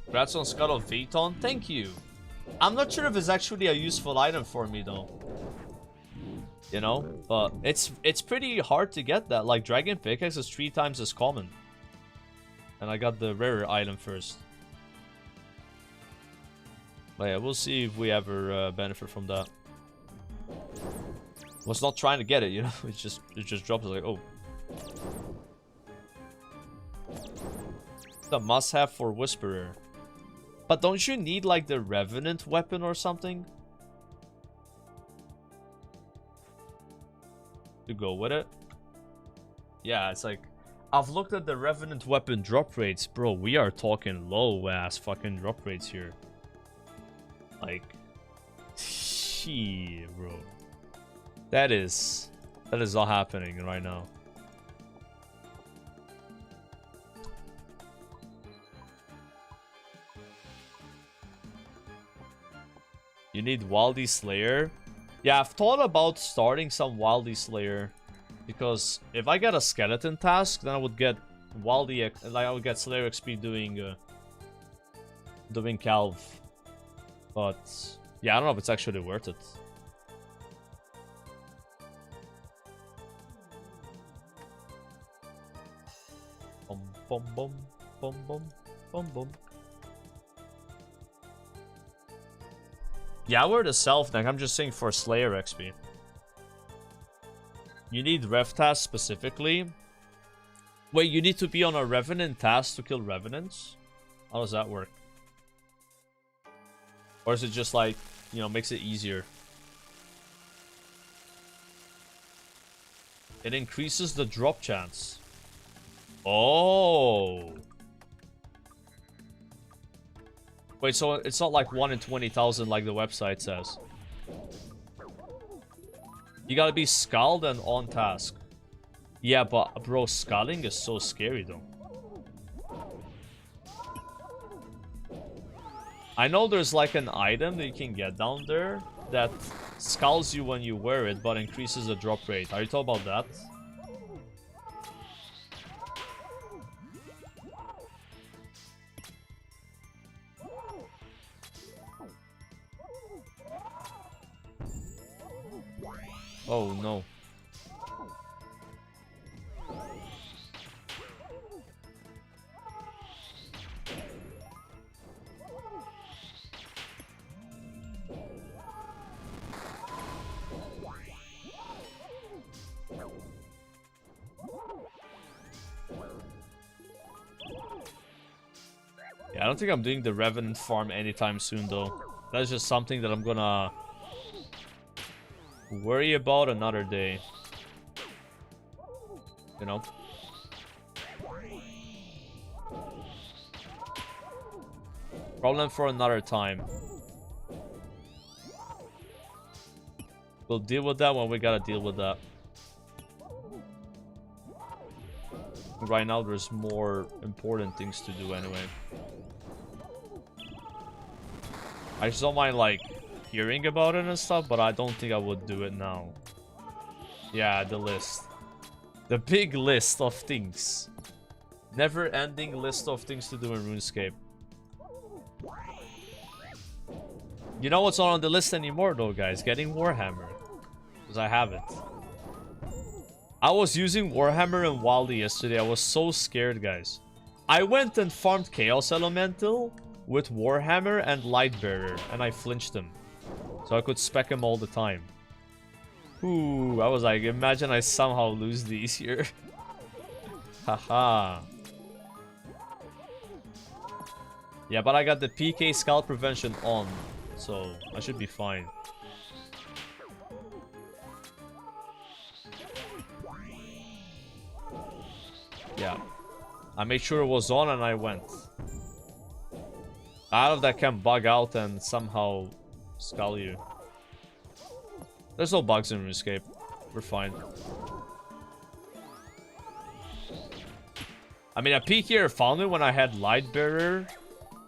Congrats on Skull of Phaeton. Thank you. I'm not sure if it's actually a useful item for me though. You know, but it's pretty hard to get that. Like Dragon Pickaxe is 3 times as common. And I got the rarer item first. But yeah, we'll see if we ever benefit from that. Was not trying to get it, you know. It just drops like, oh. It's a must-have for Whisperer. But don't you need like the Revenant weapon or something to go with it? Yeah, it's like I've looked at the Revenant weapon drop rates, bro. We are talking low ass fucking drop rates here. Like, shit, bro. That is all happening right now. You need Wildy Slayer. Yeah, I've thought about starting some Wildy Slayer, because if I get a skeleton task, then I would get Wildy, like I would get Slayer XP doing Calv. But yeah, I don't know if it's actually worth it. Bum bum bum bum bum bum bum. Yeah, I wear the self neck. I'm just saying for Slayer XP. You need Rev task specifically. Wait, you need to be on a Revenant task to kill Revenants? How does that work? Or is it just like, you know, makes it easier? It increases the drop chance. Oh. Wait, so it's not like 1 in 20,000 like the website says. You gotta be Scald and on task. Yeah, but bro, Scalding is so scary though. I know there's like an item that you can get down there that scalds you when you wear it, but increases the drop rate. Are you talking about that? Oh no. Yeah, I don't think I'm doing the Revenant farm anytime soon though. That's just something that I'm gonna worry about another day. You know? Problem for another time. We'll deal with that when we gotta deal with that. Right now there's more important things to do anyway. I just don't mind like hearing about it and stuff, but I don't think I would do it now. Yeah, the list. The big list of things. Never-ending list of things to do in RuneScape. You know what's not on the list anymore though, guys? Getting Warhammer. Because I have it. I was using Warhammer and Wildy yesterday. I was so scared, guys. I went and farmed Chaos Elemental with Warhammer and Lightbearer, and I flinched him. So I could spec him all the time. Ooh, I was like, imagine I somehow lose these here. Haha. Yeah, but I got the PK Scald Prevention on, so I should be fine. Yeah. I made sure it was on and I went. Out of that can bug out and somehow skull you. There's no bugs in RuneScape. We're fine. I mean, a peak here found me when I had Lightbearer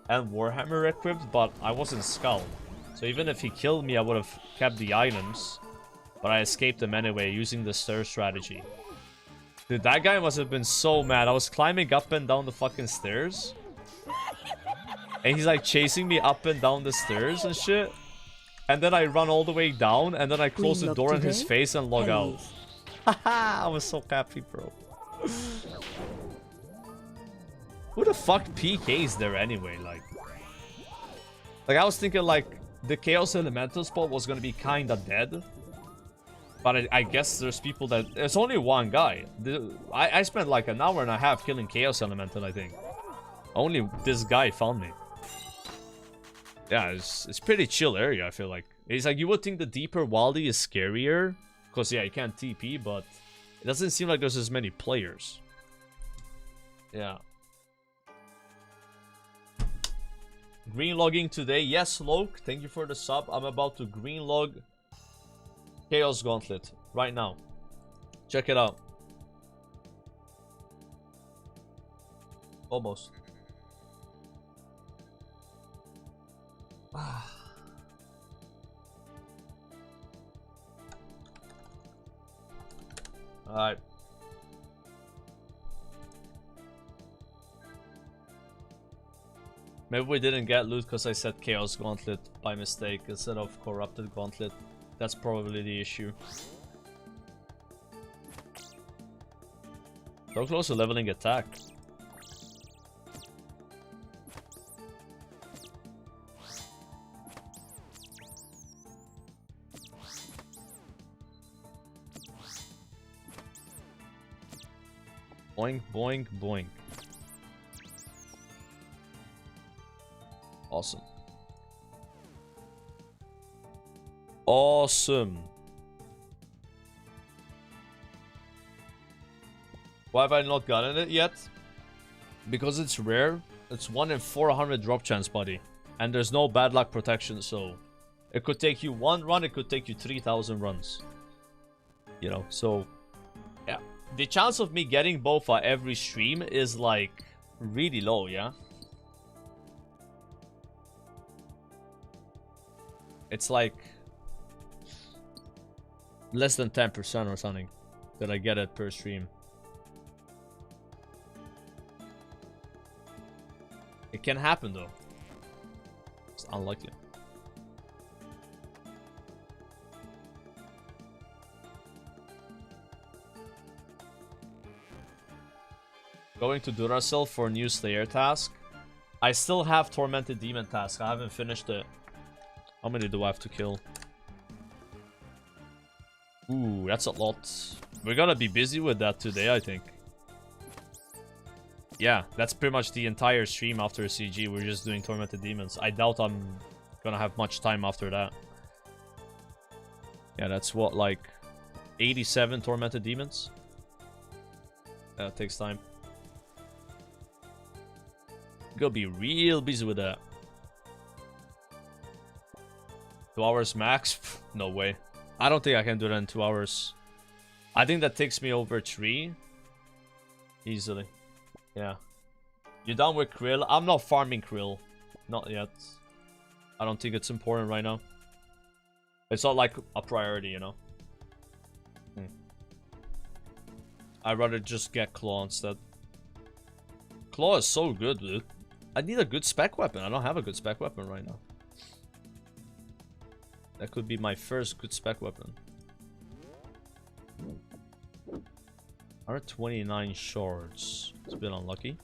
and Warhammer equipped, but I wasn't skulled. So even if he killed me, I would have kept the items. But I escaped him anyway, using the stair strategy. Dude, that guy must have been so mad. I was climbing up and down the fucking stairs. And he's like chasing me up and down the stairs and shit. And then I run all the way down and then I close the door in his face and log out. Haha, I was so happy, bro. Who the fuck PKs there anyway? Like I was thinking like the Chaos Elemental spot was gonna be kinda dead. But I guess there's people that... It's only one guy. I spent like an hour and a half killing Chaos Elemental, I think. Only this guy found me. Yeah, it's pretty chill area, I feel like. It's like you would think the deeper Wildy is scarier. Because, yeah, you can't TP, but it doesn't seem like there's as many players. Yeah. Green logging today. Yes, Loke. Thank you for the sub. I'm about to green log Chaos Gauntlet right now. Check it out. Almost. Alright. Maybe we didn't get loot because I said Chaos Gauntlet by mistake instead of Corrupted Gauntlet. That's probably the issue. So close to leveling attack. Boink, boink, boink. Awesome. Awesome. Why have I not gotten it yet? Because it's rare. It's 1 in 400 drop chance, buddy. And there's no bad luck protection, so... It could take you 1 run, it could take you 3,000 runs. You know, so... Yeah. The chance of me getting both every stream is, like, really low, yeah? It's like... less than 10% or something that I get it per stream. It can happen though. It's unlikely. Going to Duracell for new Slayer task. I still have Tormented Demon task. I haven't finished it. How many do I have to kill? Ooh, that's a lot. We're gonna be busy with that today, I think. Yeah, that's pretty much the entire stream after CG. We're just doing Tormented Demons. I doubt I'm gonna have much time after that. Yeah, that's what, like 87 Tormented Demons? Yeah, it takes time. Gonna be real busy with that. 2 hours max? Pff, no way. I don't think I can do that in 2 hours. I think that takes me over 3. Easily. Yeah. You done with Krill? I'm not farming Krill. Not yet. I don't think it's important right now. It's not like a priority, you know? I'd rather just get Claw instead. Claw is so good, dude. I need a good spec weapon. I don't have a good spec weapon right now. That could be my first good spec weapon. R29 shards. It's a bit unlucky.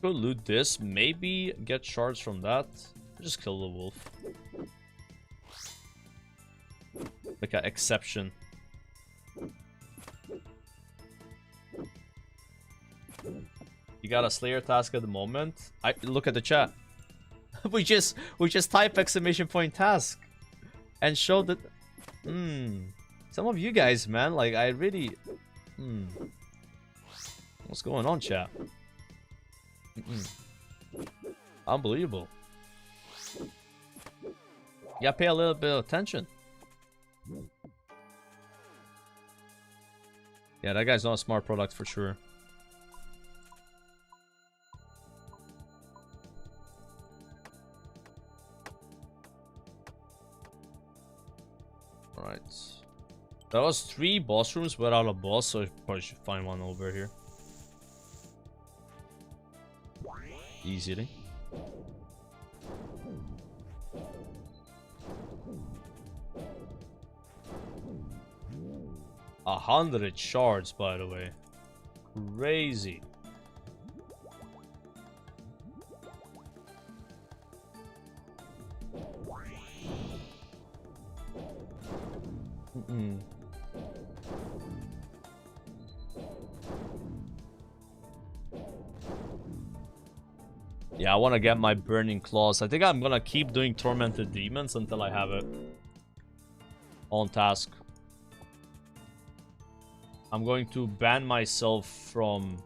Go loot this. Maybe get shards from that. Just kill the wolf. Like an exception. You got a Slayer task at the moment. I look at the chat. we just type exclamation point task and show that. Some of you guys, man, like I really. What's going on, chat? Unbelievable. You gotta pay a little bit of attention. Yeah, that guy's not a smart product for sure. Alright. That was 3 boss rooms without a boss, so I probably should find one over here. Easily. A 100 shards, by the way. Crazy. Yeah, I want to get my burning claws. I think I'm gonna keep doing tormented demons until I have it on task. I'm going to ban myself from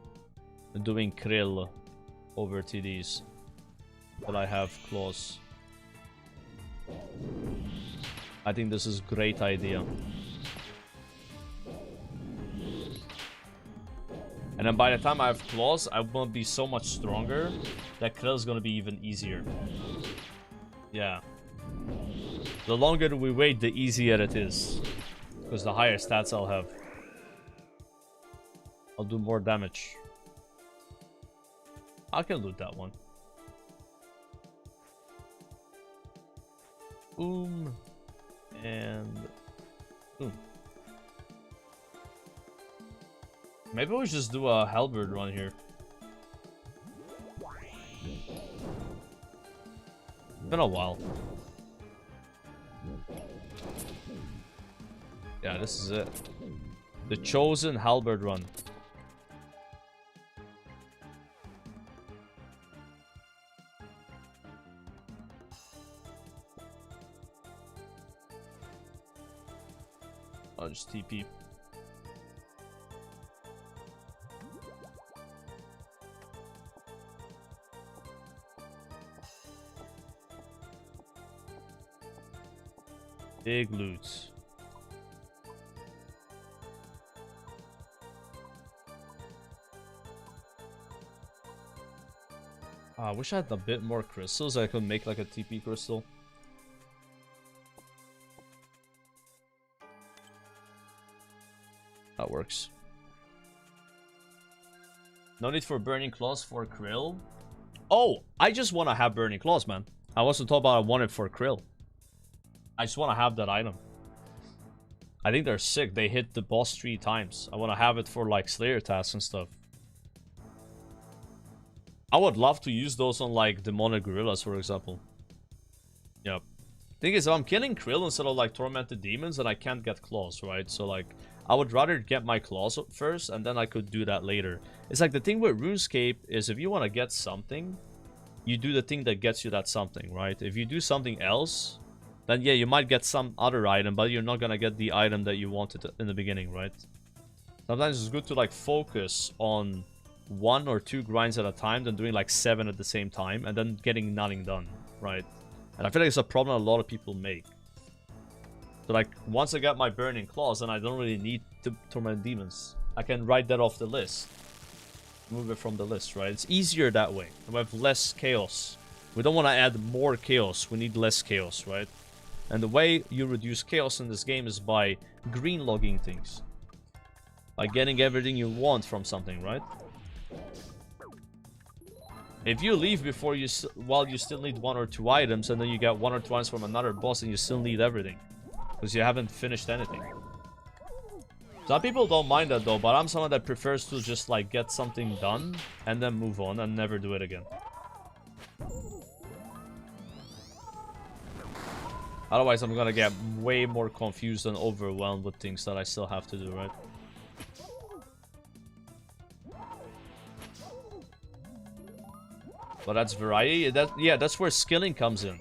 doing krill over TDs until I have claws. I think this is a great idea. And then by the time I have claws, I will be so much stronger that krill is gonna be even easier. Yeah. The longer we wait, the easier it is. Because the higher stats I'll have. I'll do more damage. I can loot that one. Boom. And boom. Maybe we just do a halberd run here. It's been a while. Yeah, this is it. The chosen halberd run. I'll just TP. Big loot. I wish I had a bit more crystals. I could make like a TP crystal. That works. No need for burning claws for krill. Oh, I just want to have burning claws, man. I wasn't talking about I want it for krill. I just want to have that item. I think they're sick. They hit the boss 3 times. I want to have it for like Slayer tasks and stuff. I would love to use those on like demonic gorillas, for example. Yep. Thing is, if I'm killing Krill instead of like tormented demons, then I can't get claws, right? So like, I would rather get my claws up first, and then I could do that later. It's like the thing with RuneScape is if you want to get something, you do the thing that gets you that something, right? If you do something else, then yeah, you might get some other item, but you're not gonna get the item that you wanted in the beginning, right? Sometimes it's good to like focus on 1 or 2 grinds at a time than doing like 7 at the same time and then getting nothing done, right? And I feel like it's a problem a lot of people make. So like, once I get my Burning Claws, then I don't really need to torment demons. I can write that off the list. Move it from the list, right? It's easier that way. We have less chaos. We don't want to add more chaos. We need less chaos, right? And the way you reduce chaos in this game is by green logging things. By getting everything you want from something, right? If you leave before you, while you still need 1 or 2 items, and then you get 1 or 2 items from another boss, and you still need everything. Because you haven't finished anything. Some people don't mind that though, but I'm someone that prefers to just like get something done and then move on and never do it again. Otherwise I'm gonna get way more confused and overwhelmed with things that I still have to do, right? But that's variety. Yeah, that's where skilling comes in.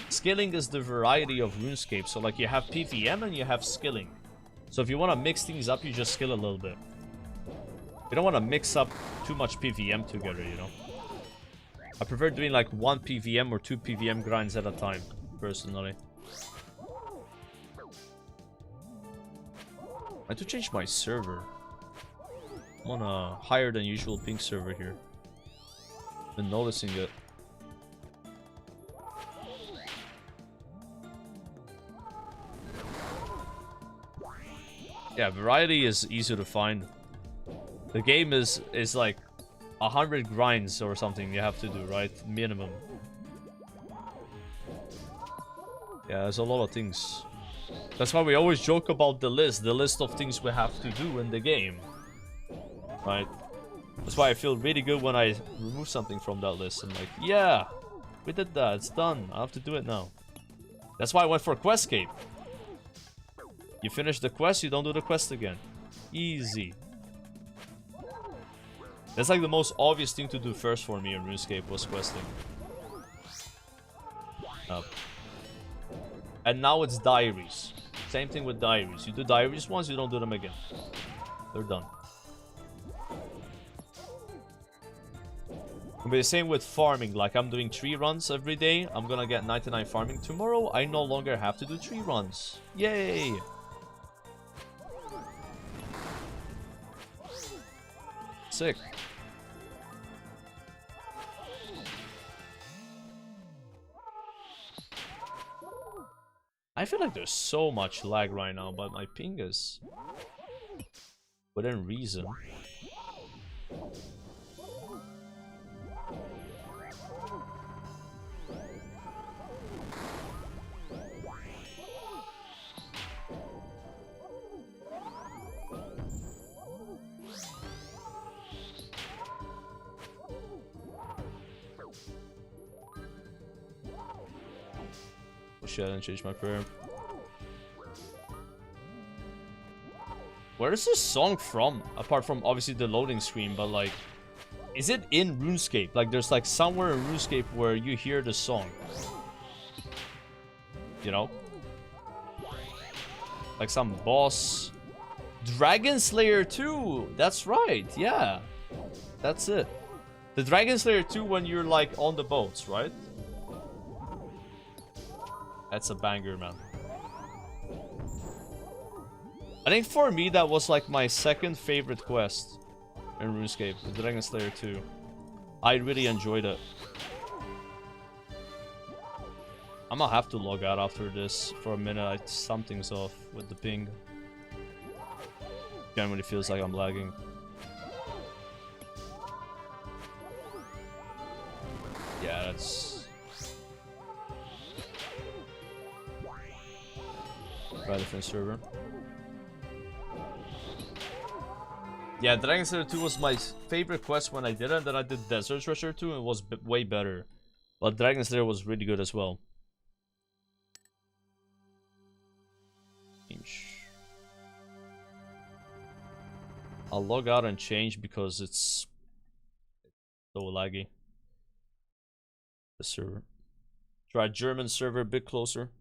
Skilling is the variety of RuneScape. So like you have PVM and you have skilling. So if you want to mix things up, you just skill a little bit. You don't want to mix up too much PVM together, you know. I prefer doing like 1 PVM or 2 PVM grinds at a time, personally. I have to change my server. I'm on a higher than usual ping server here. Been noticing it. Yeah, variety is easy to find. The game is like 100 grinds or something you have to do, right? Minimum. Yeah, there's a lot of things. That's why we always joke about the list of things we have to do in the game. Right? That's why I feel really good when I remove something from that list. I'm like, yeah, we did that, it's done, I have to do it now. That's why I went for Questscape. You finish the quest, you don't do the quest again. Easy. That's like the most obvious thing to do first for me in RuneScape was questing. And now it's diaries. Same thing with diaries. You do diaries once, you don't do them again. They're done. It'll be the same with farming. Like I'm doing 3 runs every day. I'm gonna get 99 farming. Tomorrow, I no longer have to do 3 runs. Yay! Sick. I feel like there's so much lag right now, but my ping is within reason. Oh shit, I didn't change my prayer. Where is this song from? Apart from obviously the loading screen, but like, is it in RuneScape? Like there's like somewhere in RuneScape where you hear the song. You know? Like some boss. Dragon Slayer 2! That's right, yeah. That's it. The Dragon Slayer 2 when you're like on the boats, right? That's a banger, man. I think for me that was like my second favorite quest in RuneScape, the Dragon Slayer 2. I really enjoyed it. I'm gonna have to log out after this for a minute. Something's off with the ping. Generally feels like I'm lagging. Yeah, that's... Try a different server. Yeah, Dragon Slayer 2 was my favorite quest when I did it, and then I did Desert Treasure 2 and it was way better. But Dragon Slayer was really good as well. I'll log out and change because it's so laggy. The server. Try German server a bit closer.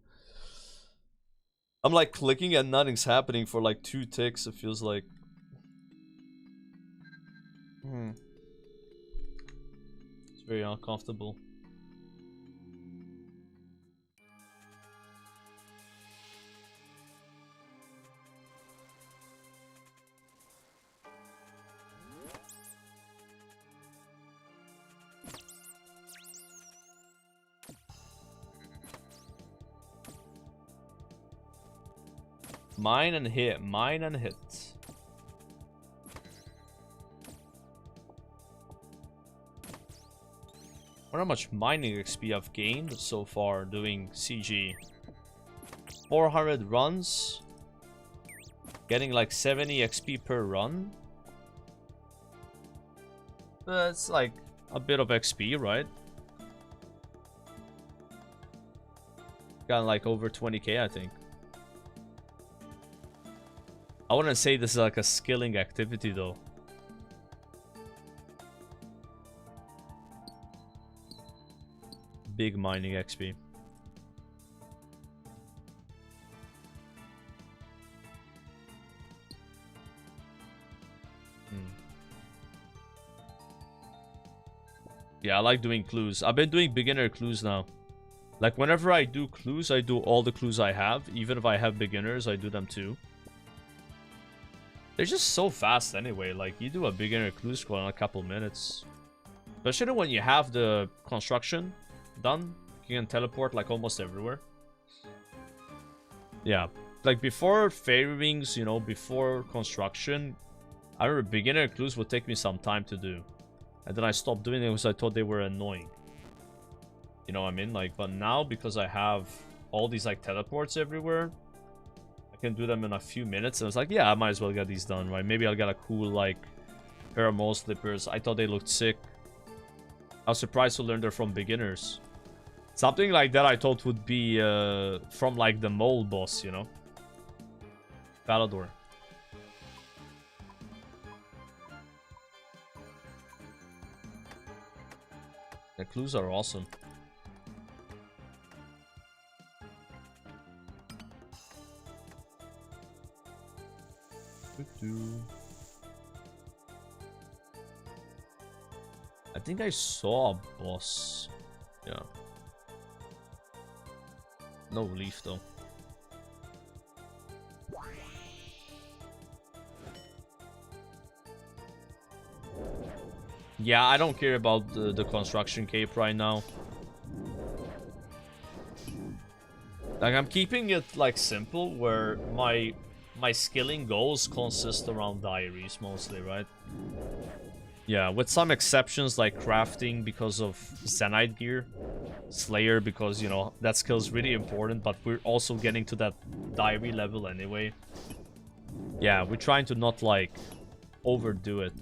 I'm like clicking and nothing's happening for like 2 ticks, it feels like. It's very uncomfortable. Mine and hit, mine and hit. I wonder how much mining XP I've gained so far doing CG. 400 runs. Getting like 70 XP per run. That's like a bit of XP, right? Got like over 20k, I think. I wouldn't say this is like a skilling activity though. Big mining XP. Yeah, I like doing clues. I've been doing beginner clues now. Like whenever I do clues, I do all the clues I have. Even if I have beginners, I do them too. They're just so fast anyway. Like you do a beginner clue scroll in a couple minutes. Especially when you have the construction done, you can teleport like almost everywhere. Yeah, like before fairy rings, you know, before construction, I remember beginner clues would take me some time to do, and then I stopped doing it because I thought they were annoying. You know what I mean? Like, but now because I have all these like teleports everywhere, I can do them in a few minutes. And I was like, yeah, I might as well get these done, right? Maybe I'll get a cool like pair of mole slippers. I thought they looked sick. I was surprised to learn they're from beginners. Something like that I thought would be from like the mole boss, you know? Palador. The clues are awesome. I think I saw a boss. Yeah. No leaf though. Yeah, I don't care about the construction cape right now. Like I'm keeping it like simple where my skilling goals consist around diaries mostly, right? Yeah, with some exceptions like crafting because of Zenite gear, Slayer because, you know, that skill is really important, but we're also getting to that diary level anyway. Yeah, we're trying to not like overdo it.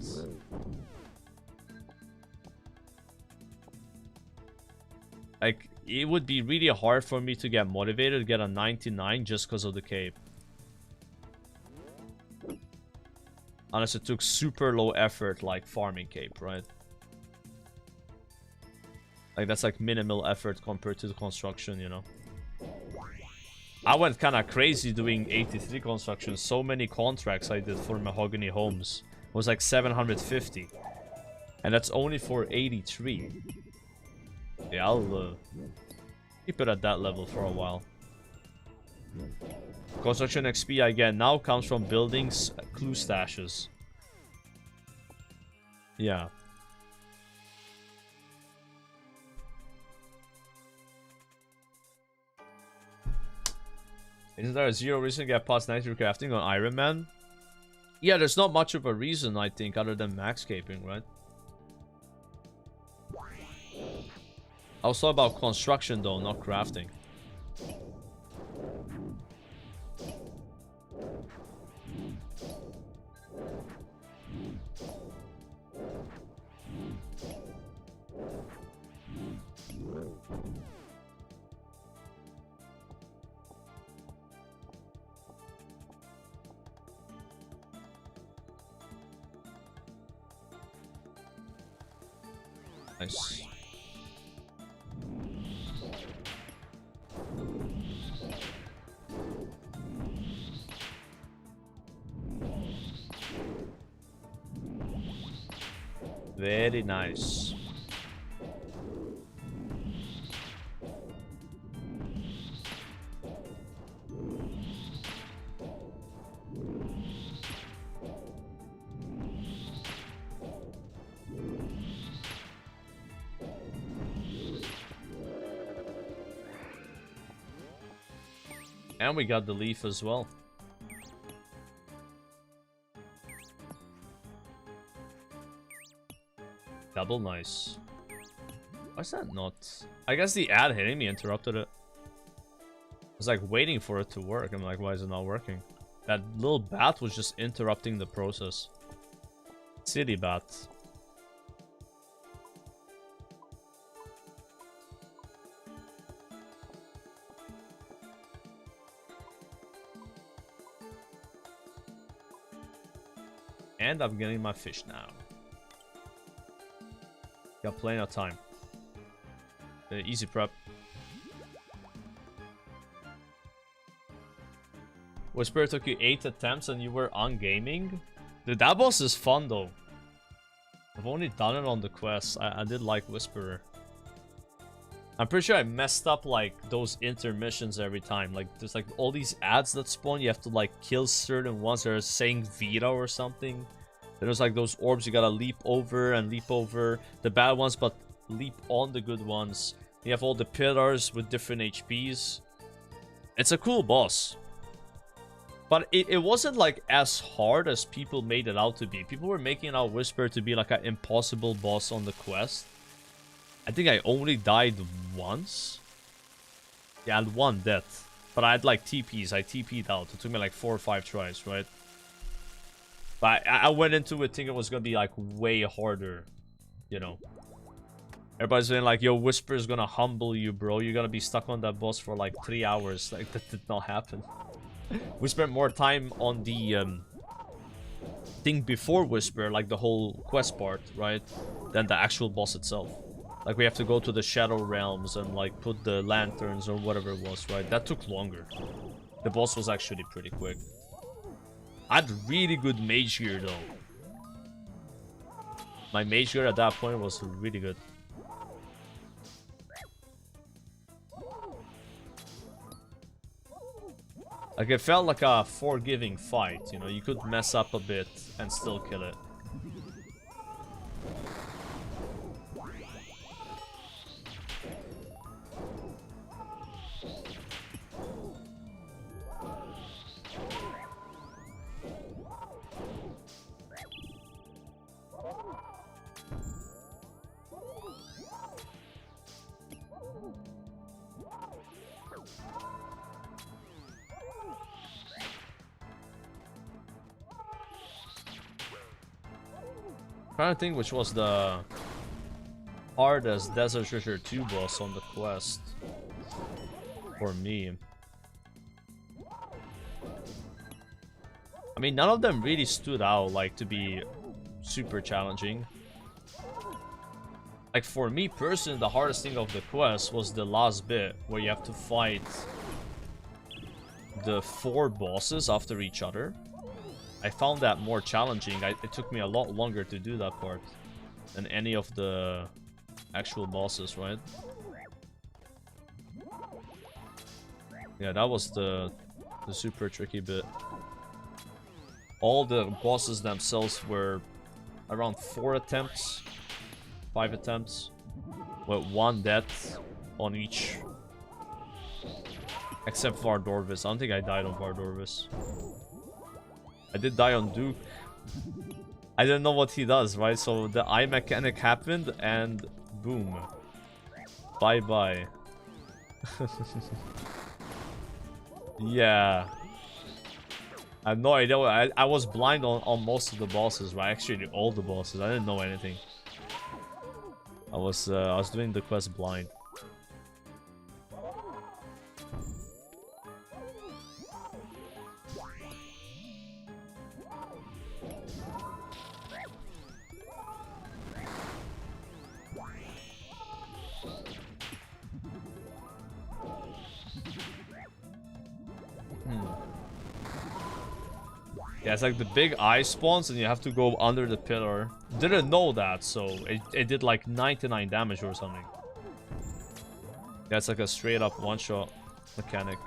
Like, it would be really hard for me to get motivated to get a 99 just because of the cape. Unless it took super low effort, like farming cape, right? Like, that's like minimal effort compared to the construction, you know? I went kind of crazy doing 83 construction. So many contracts I did for Mahogany Homes. It was like 750. And that's only for 83. Yeah, I'll keep it at that level for a while. Construction XP I get now comes from buildings, clue stashes. Yeah. Isn't there a zero reason to get past 90 crafting on Ironman? Yeah, there's not much of a reason, I think, other than maxcaping, right? I was talking about construction though, not crafting. Nice. Very nice. And we got the leaf as well. Double nice. Why's that not? I guess the ad hitting me interrupted it. I was like waiting for it to work. I'm like, why is it not working? That little bat was just interrupting the process. Silly bat. And I'm getting my fish now. Got plenty of time. Easy prep. Whisper took you 8 attempts and you were on gaming? Dude, that boss is fun though. I've only done it on the quest. I did like Whisperer. I'm pretty sure I messed up like those intermissions every time. Like there's like all these ads that spawn. You have to like kill certain ones that are saying Vita or something. Then there's like those orbs you gotta leap over and leap over the bad ones, but leap on the good ones. You have all the pillars with different HPs. It's a cool boss. But it wasn't like as hard as people made it out to be. People were making out Whisper to be like an impossible boss on the quest. I think I only died once. Yeah, I had one death. But I had like TPs. I TP'd out. It took me like 4 or 5 tries, right? But I went into it thinking it was gonna be like way harder. You know. Everybody's saying like, yo, Whisper is gonna humble you, bro. You're gonna be stuck on that boss for like 3 hours. Like, that did not happen. We spent more time on the thing before Whisper, like the whole quest part, right? Than the actual boss itself. Like we have to go to the Shadow Realms and like put the lanterns or whatever it was, right? That took longer. The boss was actually pretty quick. I had really good mage gear though. My mage gear at that point was really good. Like, it felt like a forgiving fight, you know, you could mess up a bit and still kill it. I'm trying to think which was the hardest Desert Treasure 2 boss on the quest for me. I mean, none of them really stood out like to be super challenging. Like for me personally, the hardest thing of the quest was the last bit where you have to fight the 4 bosses after each other. I found that more challenging. It took me a lot longer to do that part than any of the actual bosses, right? Yeah, that was the super tricky bit. All the bosses themselves were around 4 attempts, 5 attempts, with 1 death on each. Except Vardorvis. I don't think I died on Vardorvis. I did die on Duke. I didn't know what he does, right? So the eye mechanic happened and boom. Bye-bye. Yeah. I have no idea. I was blind on most of the bosses, right? Actually, all the bosses. I didn't know anything. I was doing the quest blind. Yeah, it's like the big eye spawns and you have to go under the pillar. Didn't know that, so it did like 99 damage or something. Yeah, it's like a straight up one-shot mechanic.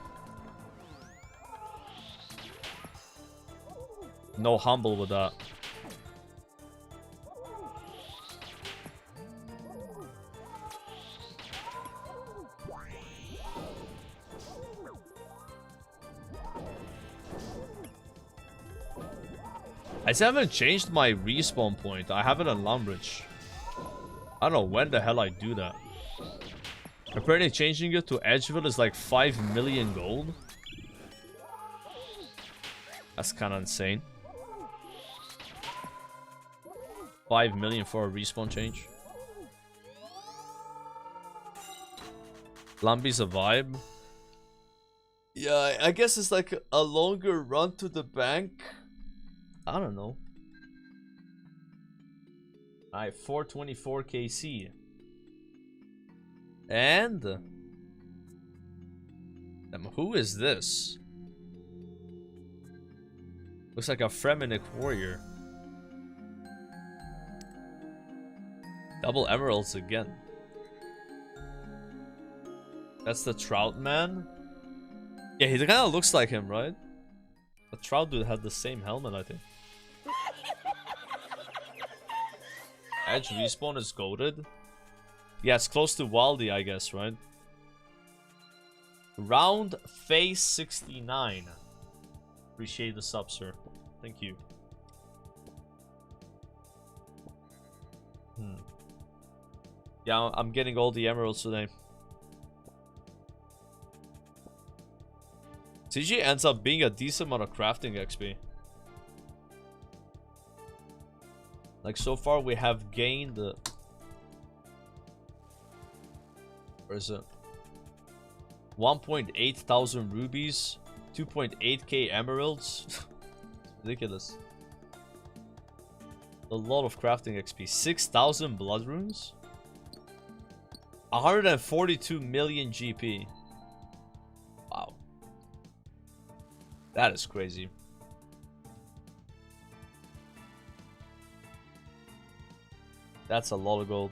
No humble with that. I still haven't changed my respawn point. I have it on Lumbridge. I don't know when the hell I do that. Apparently changing it to Edgeville is like 5 million gold. That's kind of insane. 5 million for a respawn change. Lumbie's a vibe. Yeah, I guess it's like a longer run to the bank. I don't know. Alright, 424 KC. And who is this? Looks like a Fremenic warrior. Double emeralds again. That's the Trout man. Yeah, he kind of looks like him, right? The Trout dude had the same helmet, I think. Edge respawn is goated. Yeah, it's close to Waldy, I guess, right? Round face 69. Appreciate the sub, sir. Thank you. Yeah, I'm getting all the emeralds today. CG ends up being a decent amount of crafting XP. Like, so far we have gained... where is it? 1.8 thousand rubies, 2.8k emeralds. Ridiculous. A lot of crafting XP. 6,000 blood runes. 142 million GP. Wow. That is crazy. That's a lot of gold.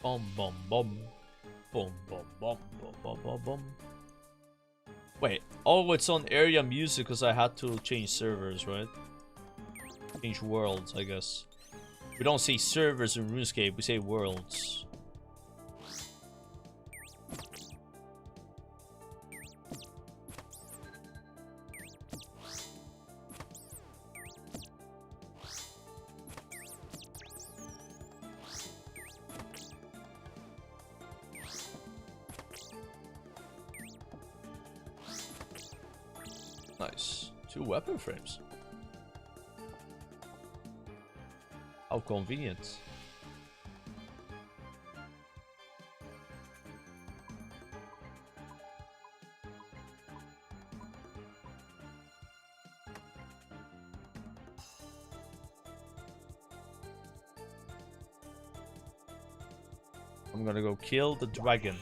Bum bum bum. Bum bum bum bum bum bum bum. Wait, oh, it's on area music because I had to change servers, right? Change worlds, I guess. We don't say servers in RuneScape, we say worlds. Nice. 2 weapon frames. How convenient. I'm gonna go kill the dragon.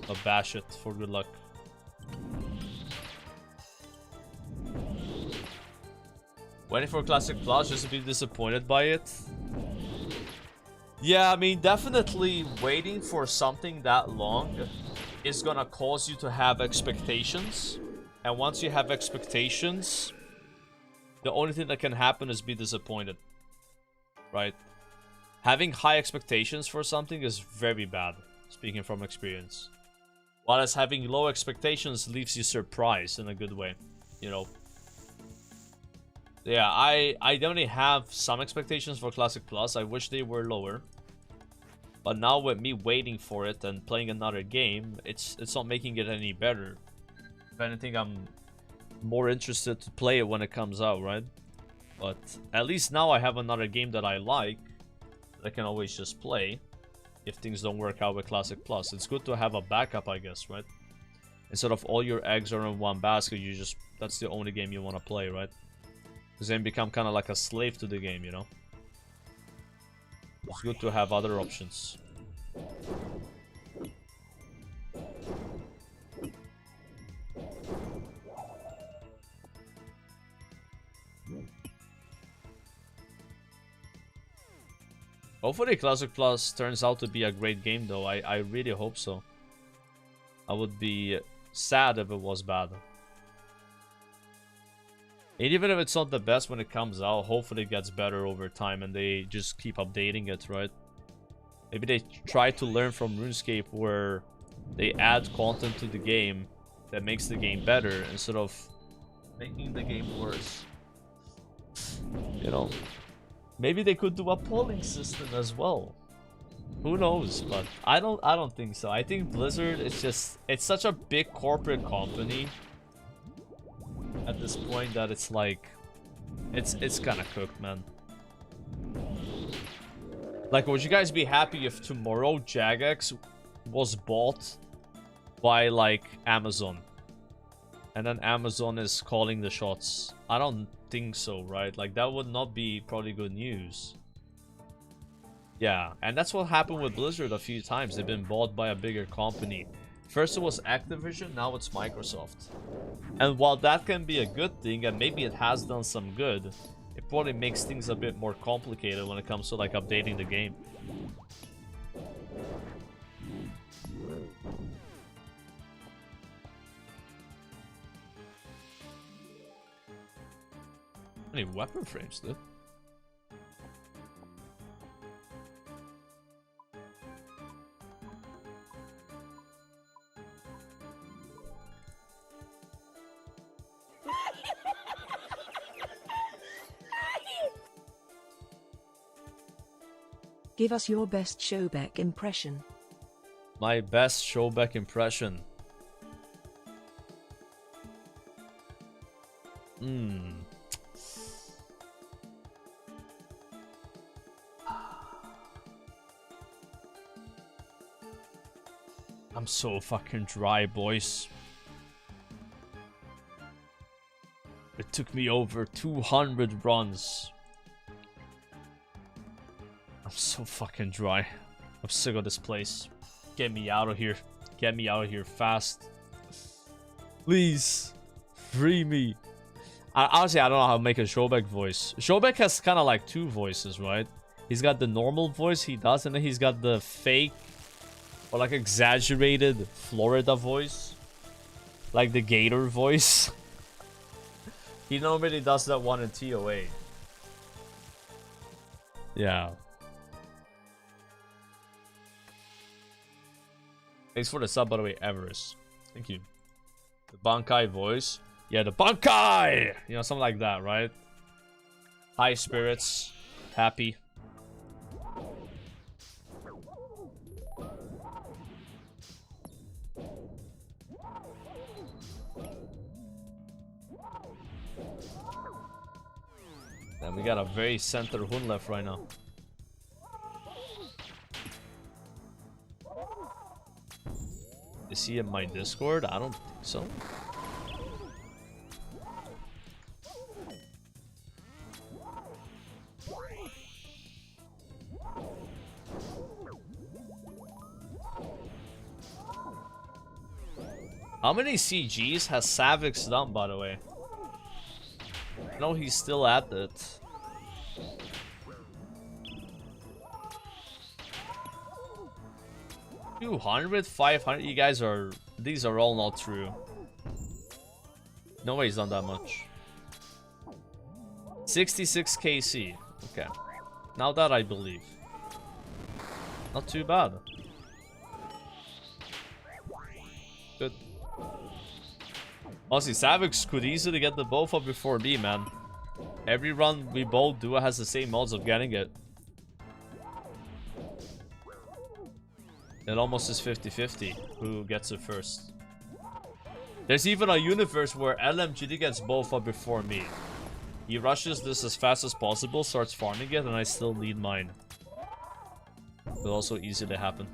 I'll bash it for good luck. Waiting for Classic Plus just to be disappointed by it. Yeah, I mean, definitely waiting for something that long is gonna cause you to have expectations. And once you have expectations, the only thing that can happen is be disappointed. Right? Having high expectations for something is very bad, speaking from experience. Whereas having low expectations leaves you surprised in a good way, you know. Yeah, I definitely have some expectations for Classic Plus. I wish they were lower. But now with me waiting for it and playing another game, it's not making it any better. If anything, I'm more interested to play it when it comes out, right? But at least now I have another game that I like that I can always just play if things don't work out with Classic Plus. It's good to have a backup, I guess, right? Instead of all your eggs are in one basket, you just, that's the only game you want to play, right? Because then you become kind of like a slave to the game, you know? It's good to have other options. Hopefully Classic Plus turns out to be a great game though. I really hope so. I would be sad if it was bad. And even if it's not the best when it comes out, hopefully it gets better over time and they just keep updating it, right? Maybe they try to learn from Runescape where they add content to the game that makes the game better instead of making the game worse. You know? Maybe they could do a polling system as well. Who knows? But I don't think so. I think Blizzard is just, it's such a big corporate company at this point that it's like it's kind of cooked, man. Like, would you guys be happy if tomorrow Jagex was bought by like Amazon and then Amazon is calling the shots? I don't think so, right? Like, that would not be probably good news. Yeah, and that's what happened with Blizzard a few times. They've been bought by a bigger company. First it was Activision, now it's Microsoft. And while that can be a good thing, and maybe it has done some good, it probably makes things a bit more complicated when it comes to like updating the game. How many weapon frames, dude? Give us your best Showback impression. My best Showback impression. I'm so fucking dry, boys. It took me over 200 runs. I'm so fucking dry. I'm sick of this place. Get me out of here. Get me out of here fast. Please. Free me. Honestly, I don't know how to make a Showback voice. Showback has kind of like two voices, right? He's got the normal voice he does, and then he's got the fake or like exaggerated Florida voice. Like the Gator voice. He normally does that one in TOA. Yeah. Thanks for the sub, by the way, Everest. Thank you. The Bankai voice. Yeah, the Bankai! You know, something like that, right? High spirits. Happy. And we got a very center Hun left right now. Is he in my Discord? I don't think so. How many CGs has Savix done, by the way? I know he's still at it. $200, $500. You guys are. These are all not true. No way he's done that much. 66 KC. Okay. Now that I believe. Not too bad. Good. Honestly, Savix could easily get the both up before me, man. Every run we both do has the same odds of getting it. It almost is 50-50 who gets it first. There's even a universe where LMGD gets both up before me. He rushes this as fast as possible, starts farming it, and I still lead mine. Will also easily happen.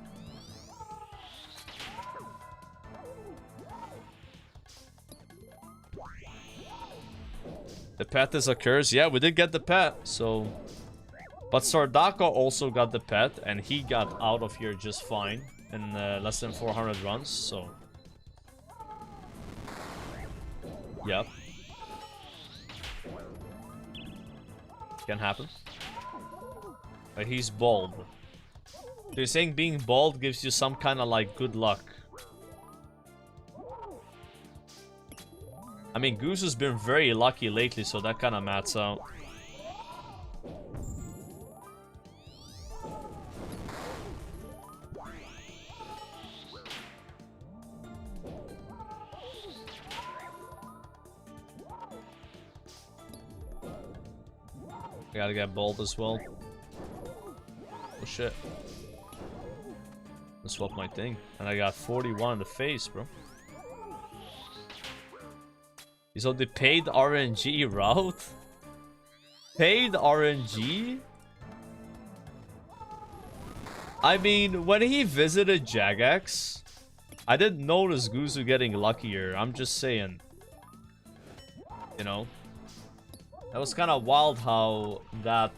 The pet is a curse. Yeah, we did get the pet, so... But Sardaka also got the pet, and he got out of here just fine in less than 400 runs, so... Yep. Can happen. But he's bald. So you're saying being bald gives you some kind of like good luck. I mean, Goose has been very lucky lately, so that kind of mats out. I gotta get bald as well. Oh shit. Let's swap my thing. And I got 41 in the face, bro. So the paid RNG route? Paid RNG? I mean, when he visited Jagex, I didn't notice Guzu getting luckier. I'm just saying. You know? That was kind of wild how that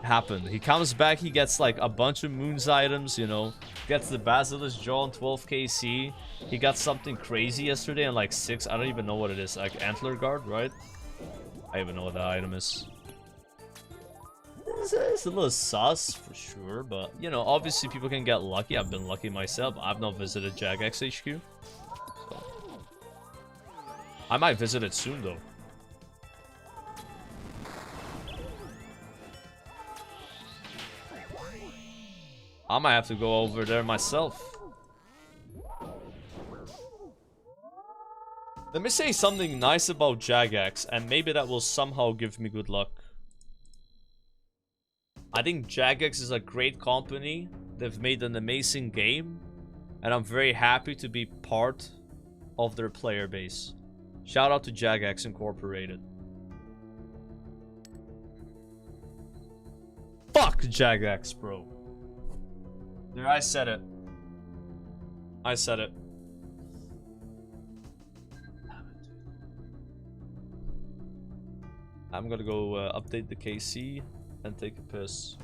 happened. He comes back, he gets like a bunch of Moon's items, you know. Gets the Basilisk Jaw on 12 KC. He got something crazy yesterday on like 6. I don't even know what it is. Like Antler Guard, right? I don't even know what that item is. It's a little sus for sure, but you know, obviously people can get lucky. I've been lucky myself. I've not visited Jagex HQ. So. I might visit it soon though. I might have to go over there myself. Let me say something nice about Jagex, and maybe that will somehow give me good luck. I think Jagex is a great company. They've made an amazing game, and I'm very happy to be part of their player base. Shout out to Jagex Incorporated. Fuck Jagex, bro. There, I said it. I said it. I'm gonna go update the KC and take a piss.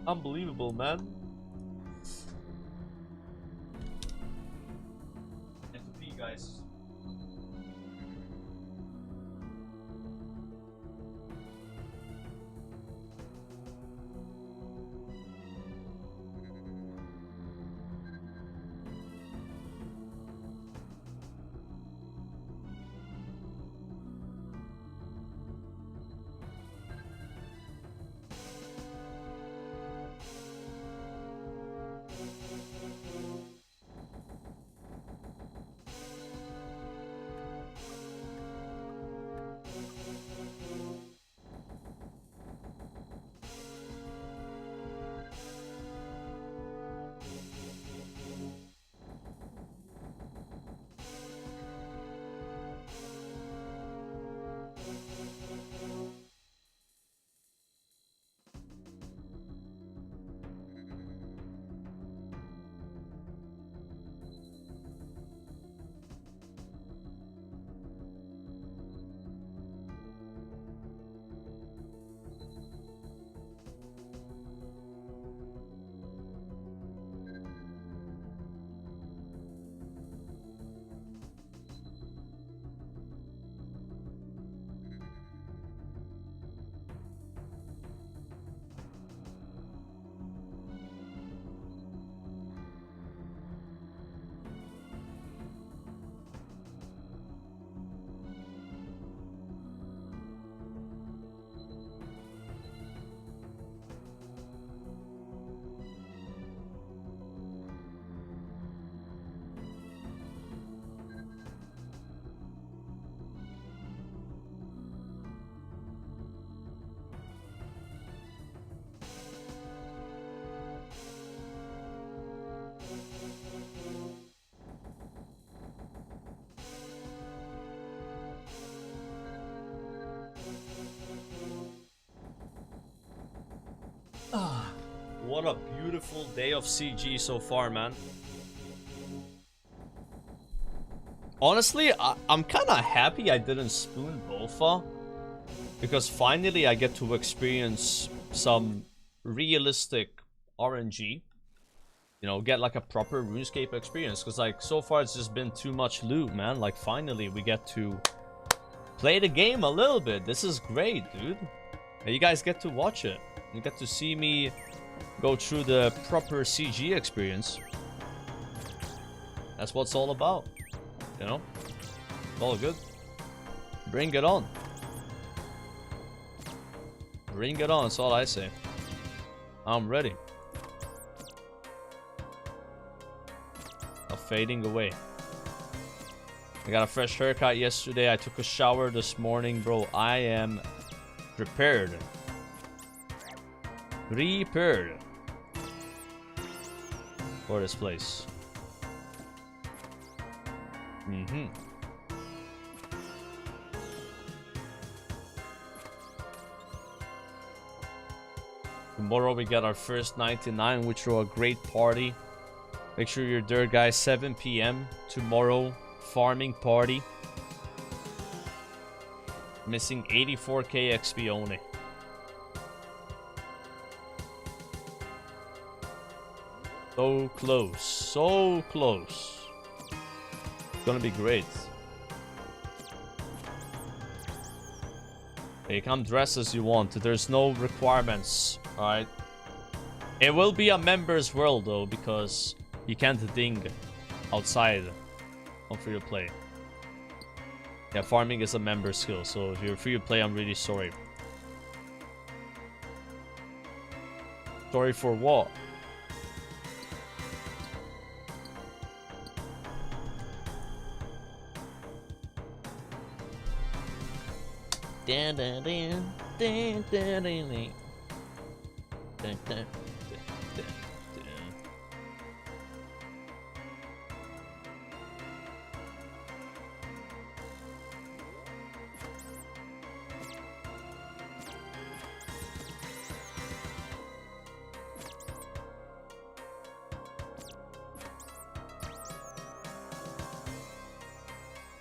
Unbelievable, man. Have to pee, guys. What a beautiful day of CG so far, man. Honestly, I'm kind of happy I didn't spoon Bofa, because finally I get to experience some realistic RNG. You know, get like a proper RuneScape experience, because like so far it's just been too much loot, man. Like finally we get to play the game a little bit. This is great, dude. And you guys get to watch it. You get to see me go through the proper CG experience. That's what it's all about. You know? It's all good. Bring it on. Bring it on, that's all I say. I'm ready. Fading away. I got a fresh haircut yesterday. I took a shower this morning, bro. I am prepared. Prepared for this place. Tomorrow we get our first 99, which are a great party. Make sure you're there, guys. 7 p.m. tomorrow. Farming party. Missing 84k XP only. So close. So close. It's gonna be great. You come dress as you want. There's no requirements. Alright. It will be a members world though, because you can't ding outside on free to play. Yeah, farming is a member skill, so if you're free to play, I'm really sorry. Sorry for what? Dun, dun, dun, dun, dun, dun, dun. Dun, dun.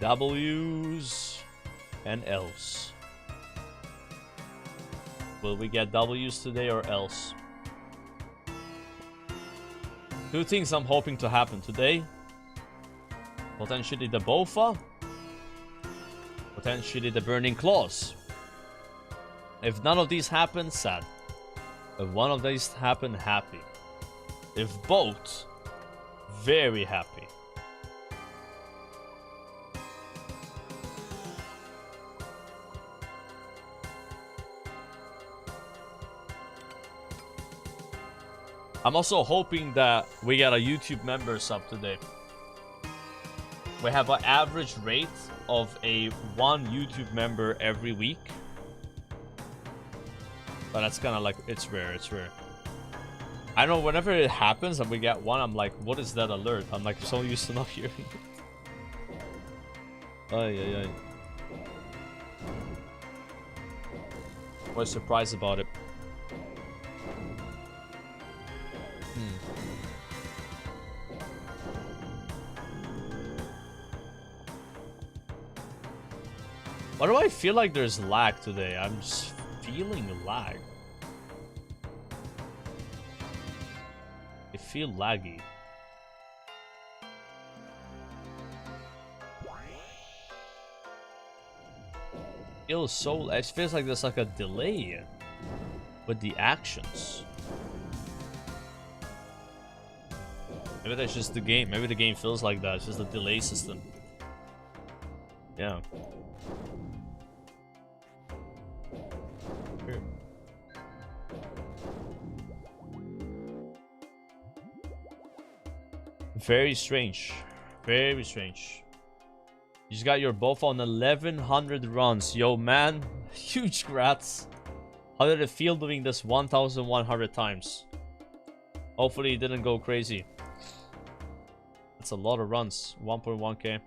W's and L's. Will we get W's today or else? Two things I'm hoping to happen today. Potentially the Bofa. Potentially the Burning Claws. If none of these happen, sad. If one of these happen, happy. If both, very happy. I'm also hoping that we get a YouTube member sub today. We have an average rate of one YouTube member every week. But that's kind of like, it's rare, it's rare. I know whenever it happens and we get one, I'm like, what is that alert? I'm like so used to not hearing it. Ay, ay, ay. Was surprised about it. Why do I feel like there's lag today? I'm just feeling lag. I feel laggy. Feels so. It feels like there's like a delay with the actions. Maybe that's just the game. Maybe the game feels like that. It's just a delay system. Yeah. Very strange. Very strange. You just got your buff on 1100 runs. Yo, man. Huge grats. How did it feel doing this 1100 times? Hopefully it didn't go crazy. That's a lot of runs. 1.1k.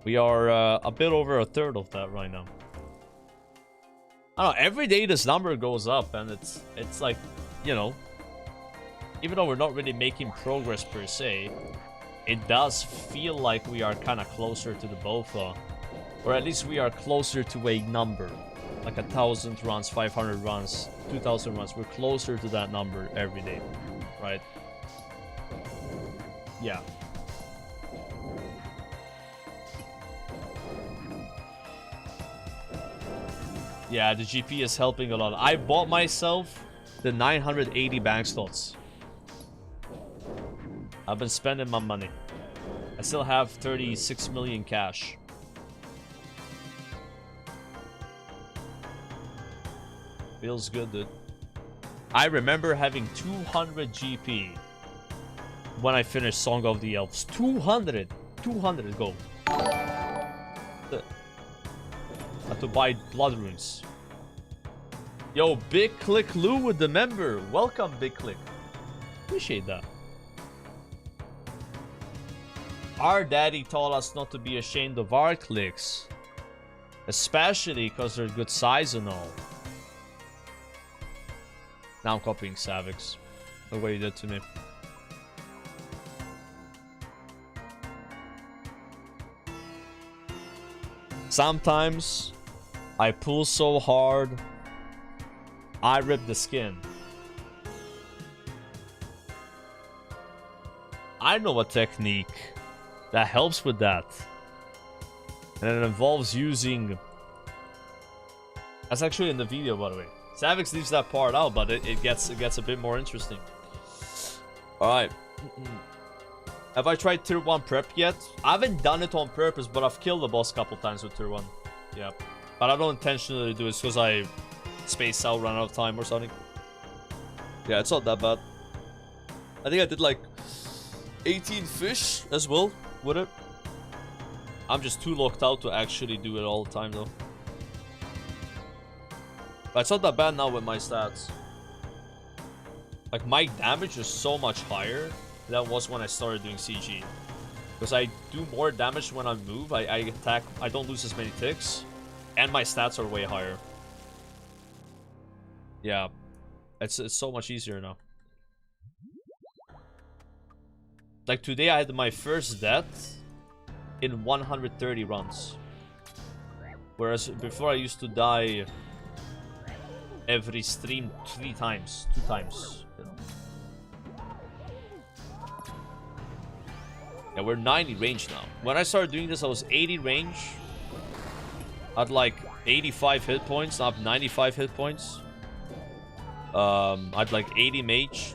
We are a bit over a third of that right now. I don't know. Every day this number goes up, and it's like, you know, even though we're not really making progress per se, it does feel like we are kind of closer to the BOFA. Or at least we are closer to a number. Like 1,000 runs, 500 runs, 2,000 runs. We're closer to that number every day. Right? Yeah. Yeah, the GP is helping a lot. I bought myself the 980 bank slots. I've been spending my money. I still have 36 million cash. Feels good, dude. I remember having 200 GP when I finished Song of the Elves. 200 gold. I had to buy blood runes. Yo, Big Click Lou with the member. Welcome, Big Click. Appreciate that. Our daddy taught us not to be ashamed of our clicks. Especially because they're good size and all. Now I'm copying Savix. The way he did to me. Sometimes I pull so hard I rip the skin. I know a technique that helps with that. And it involves using... That's actually in the video, by the way. Savix leaves that part out, but it gets a bit more interesting. Alright. Have I tried tier 1 prep yet? I haven't done it on purpose, but I've killed the boss a couple times with tier 1. Yeah. But I don't intentionally do it because I space out, run out of time or something. Yeah, it's not that bad. I think I did like 18 fish as well with it. I'm just too locked out to actually do it all the time though. But it's not that bad now with my stats. Like my damage is so much higher than it was when I started doing CG. Because I do more damage when I move, I attack, I don't lose as many ticks. And my stats are way higher. Yeah. It's so much easier now. Like today I had my first death in 130 runs. Whereas before I used to die every stream 2 times. You know. Yeah, we're 90 range now. When I started doing this, I was 80 range. I had like 85 hit points. Now I have 95 hit points. I had like 80 mage.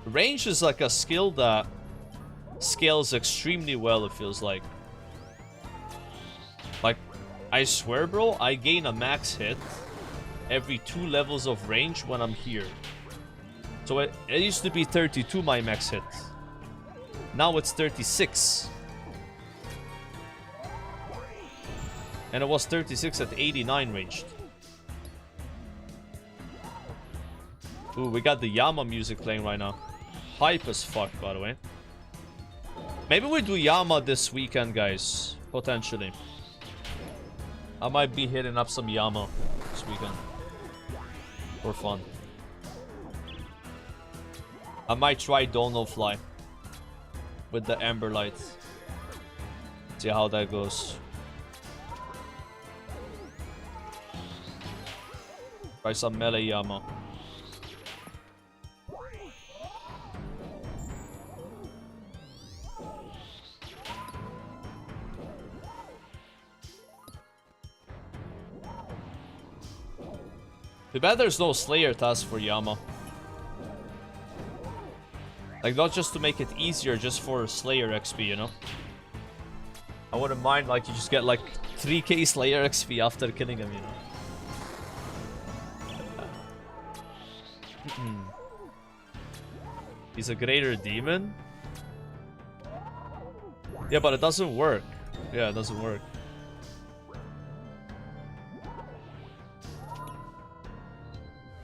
Range is like a skill that scales extremely well, it feels like. Like, I swear, bro, I gain a max hit every 2 levels of range when I'm here. So it used to be 32, my max hit. Now it's 36. And it was 36 at 89 ranged. Ooh, we got the Yama music playing right now. Hype as fuck, by the way. Maybe we do Yama this weekend, guys. Potentially. I might be hitting up some Yama this weekend. For fun. I might try Dono Fly. With the Amber Light. See how that goes. Try some melee Yama. Too bad there's no Slayer task for Yama. Like, not just to make it easier, just for Slayer XP, you know? I wouldn't mind, like, you just get, like, 3k Slayer XP after killing him, you know? He's a greater demon? Yeah, but it doesn't work. Yeah, it doesn't work.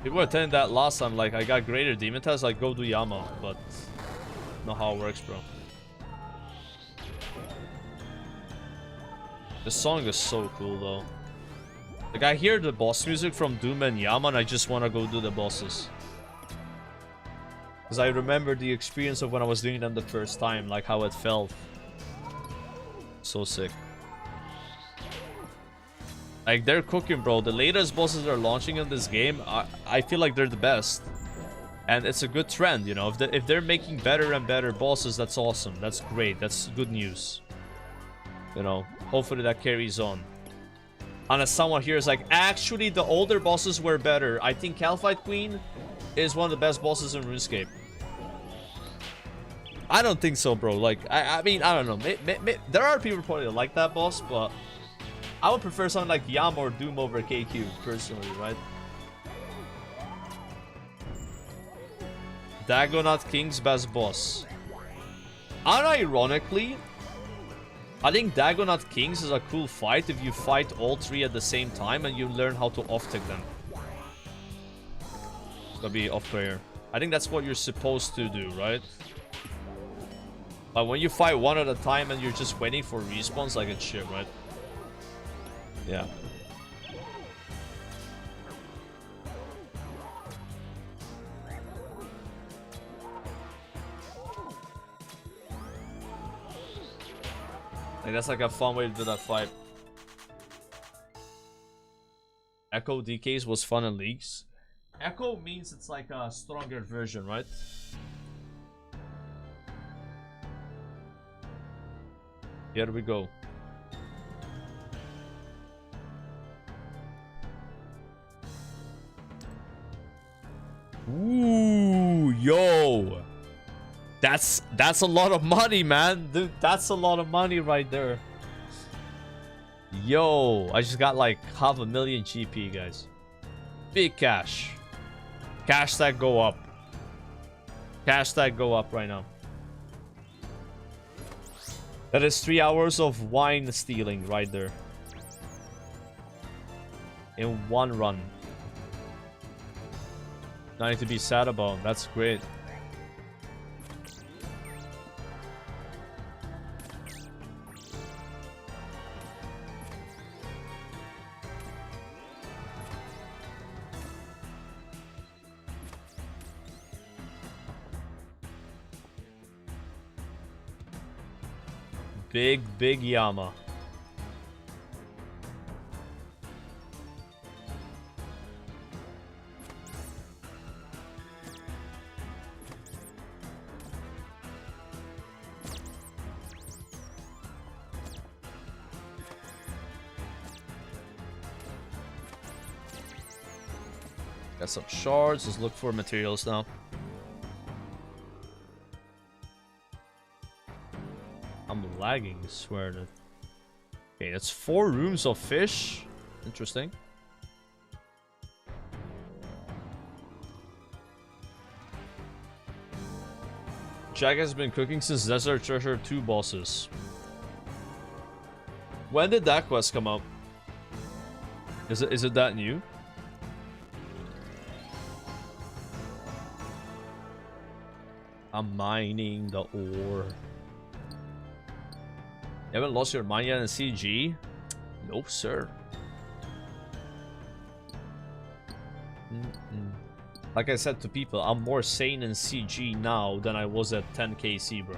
People were telling that last time, like, I got greater demon test, like, go do Yama, but not how it works, bro. The song is so cool, though. Like, I hear the boss music from Doom and Yama, and I just want to go do the bosses. Because I remember the experience of when I was doing them the first time, like how it felt. So sick. Like, they're cooking, bro. The latest bosses they're launching in this game, I feel like they're the best. And it's a good trend, you know. If they're making better and better bosses, that's awesome. That's great. That's good news. You know, hopefully that carries on. Unless someone here is like, actually, the older bosses were better. I think Calphite Queen is one of the best bosses in RuneScape. I don't think so, bro. Like, I mean, I don't know. There are people probably that like that boss, but I would prefer something like Yam or Doom over KQ, personally, right? Dagonut King's best boss. Unironically, I think Dagonut Kings is a cool fight if you fight all three at the same time and you learn how to off-tick them. It's gonna be off-player. I think that's what you're supposed to do, right? But when you fight one at a time and you're just waiting for respawns, like it's shit, right? Yeah. Like, that's like a fun way to do that fight. Echo DKs was fun in leagues. Echo means it's like a stronger version, right? Here we go. Ooh, yo. That's a lot of money, man. Dude, that's a lot of money right there. Yo, I just got like 500,000 GP, guys. Big cash. Cash that go up. Cash that go up right now. That is 3 hours of wine stealing right there. In one run. Nothing to be sad about. That's great. Big Yama. Got some shards. Let's look for materials now. I'm lagging, I swear to. Okay, that's 4 rooms of fish. Interesting. Jack has been cooking since Desert Treasure 2 bosses. When did that quest come out? Is it that new? I'm mining the ore. You haven't lost your mind yet in CG? Nope, sir. Like I said to people, I'm more sane in CG now than I was at 10 KC, bro.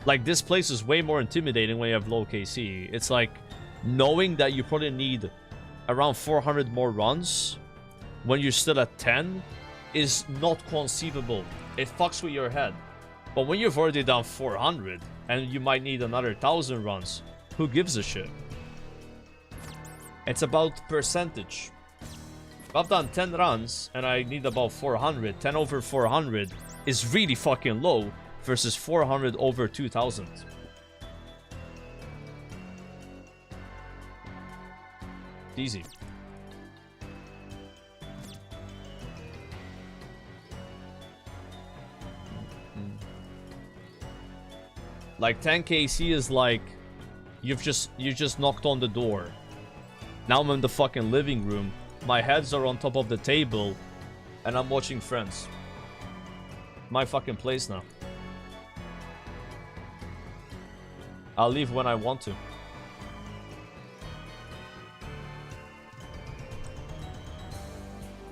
Like, this place is way more intimidating when you have low KC. It's like, knowing that you probably need around 400 more runs when you're still at 10 is not conceivable. It fucks with your head. But when you've already done 400, and you might need another 1,000 runs, who gives a shit? It's about percentage. If I've done 10 runs, and I need about 400, 10 over 400 is really fucking low, versus 400 over 2,000. Easy. Like 10 KC is like you just knocked on the door. Now I'm in the fucking living room. My heads are on top of the table and I'm watching Friends. My fucking place now. I'll leave when I want to.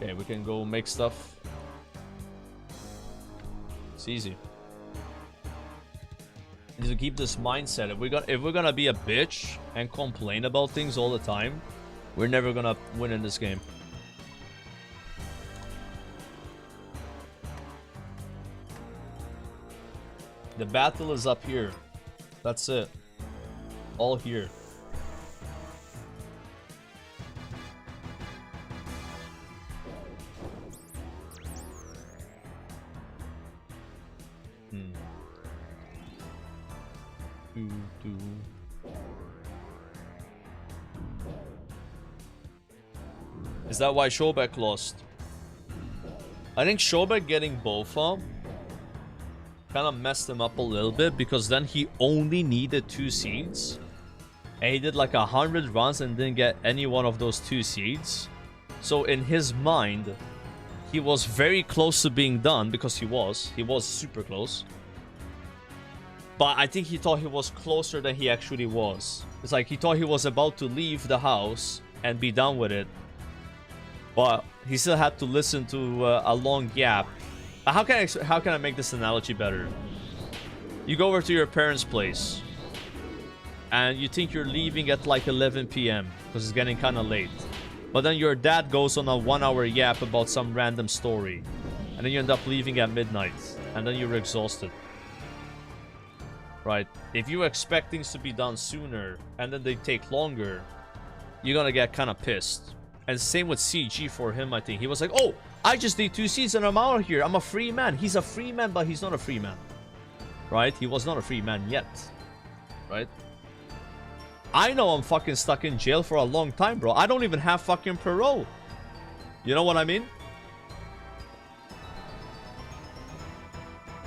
Okay, we can go make stuff. It's easy. We need to keep this mindset. If we're gonna be a bitch and complain about things all the time, we're never gonna win in this game. The battle is up here. That's it. All here. Is that why Shobek lost? I think Shobek getting Bofa kind of messed him up a little bit, because then he only needed 2 seeds. And he did like 100 runs and didn't get any one of those 2 seeds. So in his mind, he was very close to being done, because he was super close. But I think he thought he was closer than he actually was. It's like he thought he was about to leave the house and be done with it. But he still had to listen to a long gap. How can I make this analogy better? You go over to your parents' place, and you think you're leaving at like 11 p.m. because it's getting kind of late. But then your dad goes on a 1-hour yap about some random story, and then you end up leaving at midnight, and then you're exhausted. Right? If you expect things to be done sooner, and then they take longer, you're gonna get kind of pissed. And same with CG for him, I think. He was like, oh, I just need 2 seeds and I'm out of here. I'm a free man. He's a free man, but he's not a free man. Right? He was not a free man yet. Right? I know I'm fucking stuck in jail for a long time, bro. I don't even have fucking parole. You know what I mean?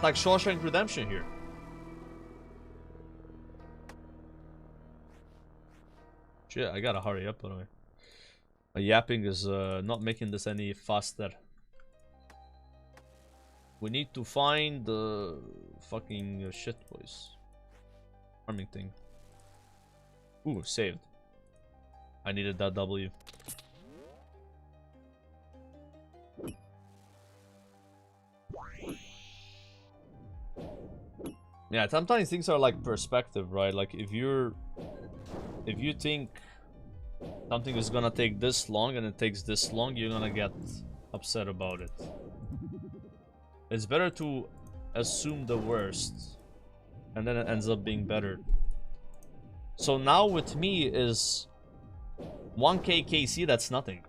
Like Shawshank Redemption here. Shit, I gotta hurry up, by the way. My yapping is not making this any faster. We need to find the fucking shit, boys. Farming thing. Ooh, saved. I needed that W. Yeah, sometimes things are like perspective, right? Like if you think something is gonna take this long and it takes this long, you're gonna get upset about it. It's better to assume the worst, and then it ends up being better. So now with me is 1k KC, that's nothing.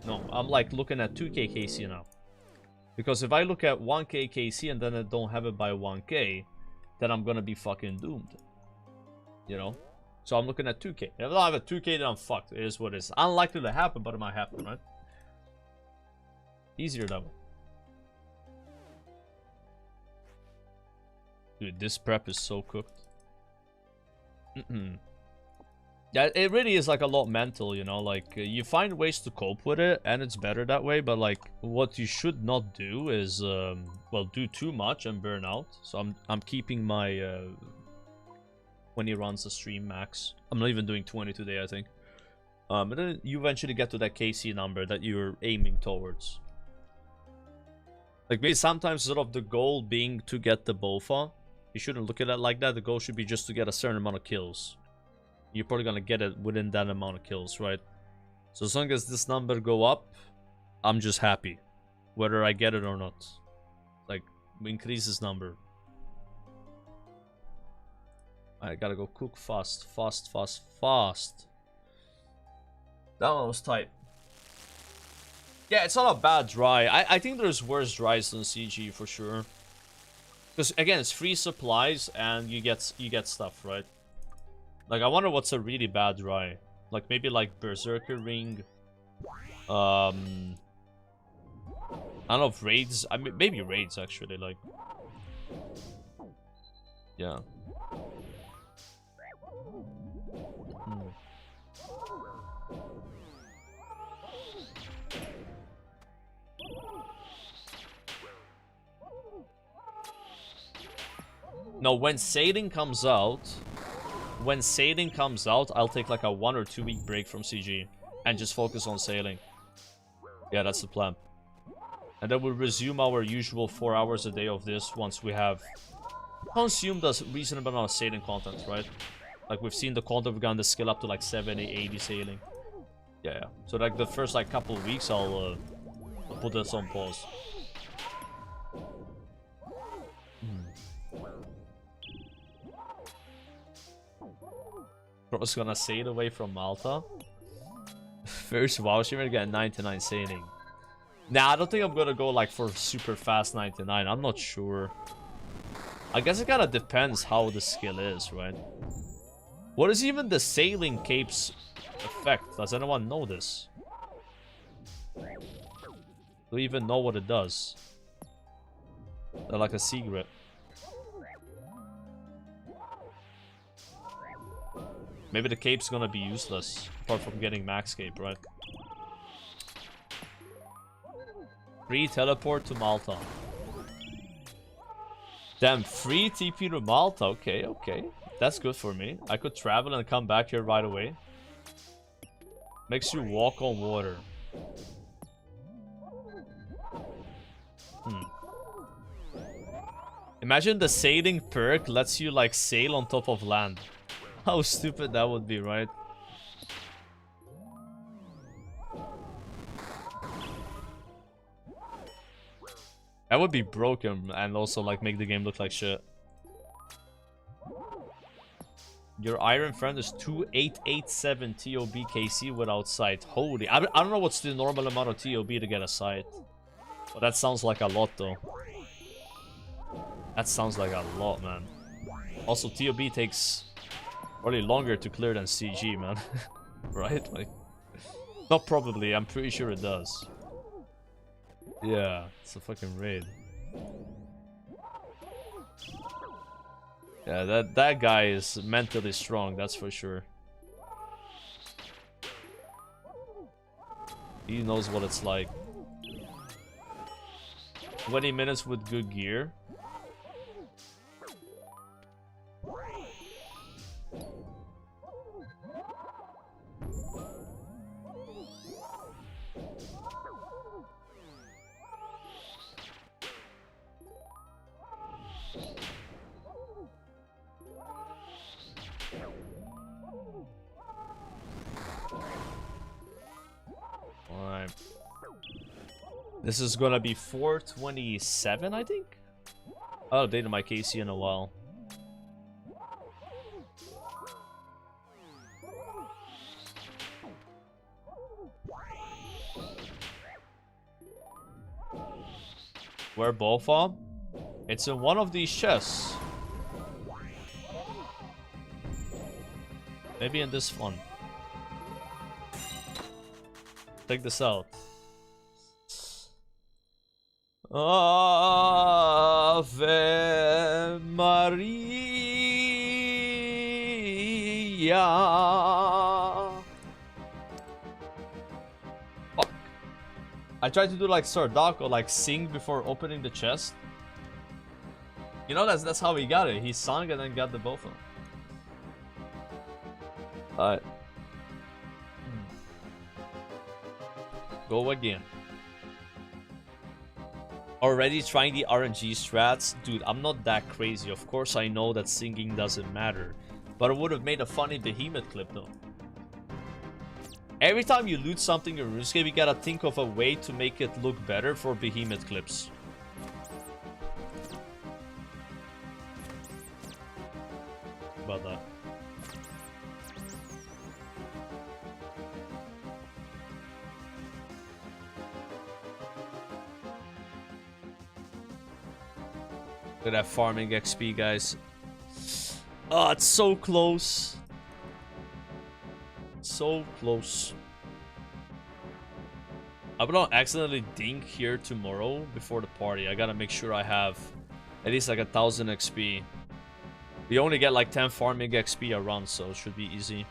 No, I'm like looking at 2k KC now. Because if I look at 1k KC and then I don't have it by 1k, then I'm gonna be fucking doomed. You know? So I'm looking at 2k. If I don't have a 2k, then I'm fucked. It is what it is. Unlikely to happen, but it might happen, right? Easier that way. Dude, this prep is so cooked. Yeah, it really is like a lot mental, you know? Like, you find ways to cope with it, and it's better that way, but like, what you should not do is, well, do too much and burn out. So I'm keeping my, 20 runs a stream max. I'm not even doing 20 today, I think. And then you eventually get to that KC number that you're aiming towards. Like, maybe sometimes sort of the goal being to get the Bofa, you shouldn't look at it like that. The goal should be just to get a certain amount of kills. You're probably gonna get it within that amount of kills, right? So as long as this number go up, I'm just happy. Whether I get it or not. Like, increase this number. I gotta go cook fast. That one was tight. Yeah, it's not a bad dry. I think there's worse dries than CG for sure. Because again, it's free supplies and you get stuff, right? Like, I wonder what's a really bad dry. Like, maybe like Berserker Ring. I don't know if raids. I mean, maybe raids actually. Like, yeah. No, when sailing comes out, I'll take like a 1 or 2 week break from CG and just focus on sailing. Yeah, that's the plan. And then we'll resume our usual 4 hours a day of this once we have consumed a reasonable amount of sailing content, right? Like we've seen the content, we've gotten the skill up to like 70, 80 sailing. Yeah. So like the first like couple of weeks, I'll put this on pause. Bro's gonna sail away from Malta. First wow streamer get 99 sailing. Nah, I don't think I'm gonna go like for super fast 99. I'm not sure. I guess it kinda depends how the skill is, right? What is even the sailing cape's effect? Does anyone know this? Do you even know what it does? They're like a secret. Maybe the cape's gonna be useless, apart from getting max cape, right? Free teleport to Malta. Damn, free TP to Malta. Okay, okay. That's good for me. I could travel and come back here right away. Makes you walk on water. Imagine the sailing perk lets you like sail on top of land. How stupid that would be, right? That would be broken and also like make the game look like shit. Your iron friend is 2887 TOB KC without sight. Holy, I don't know what's the normal amount of TOB to get a sight. But that sounds like a lot though. That sounds like a lot, man. Also, TOB takes probably longer to clear than CG, man. Right? Like, not probably, I'm pretty sure it does. Yeah, it's a fucking raid. Yeah, that guy is mentally strong, that's for sure. He knows what it's like. 20 minutes with good gear. Alright. This is gonna be 427, I think? I haven't updated my KC in a while. Where both are? It's in one of these chests. Maybe in this one. Take this out. Ave Maria. Fuck. I tried to do like Sardako, like sing before opening the chest. You know, that's how he got it. He sung and then got the both of them. Alright. Go again. Already trying the RNG strats? Dude, I'm not that crazy. Of course I know that singing doesn't matter. But it would have made a funny behemoth clip though. Every time you loot something in RuneScape, you gotta think of a way to make it look better for behemoth clips. About that. Look at that farming XP, guys. Oh, it's so close. So close. I will not accidentally dink here tomorrow before the party. I gotta make sure I have at least like 1000 XP. We only get like 10 farming XP a run, so it should be easy.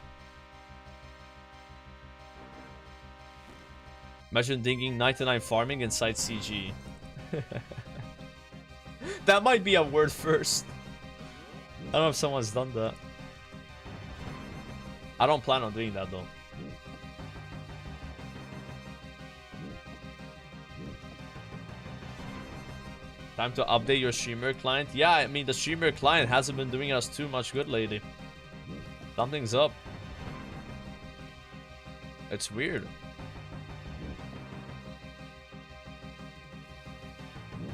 Imagine dinking 99 farming inside CG. That might be a word first. I don't know if someone's done that. I don't plan on doing that though. Time to update your streamer client. Yeah, I mean, the streamer client hasn't been doing us too much good lately. Something's up. It's weird.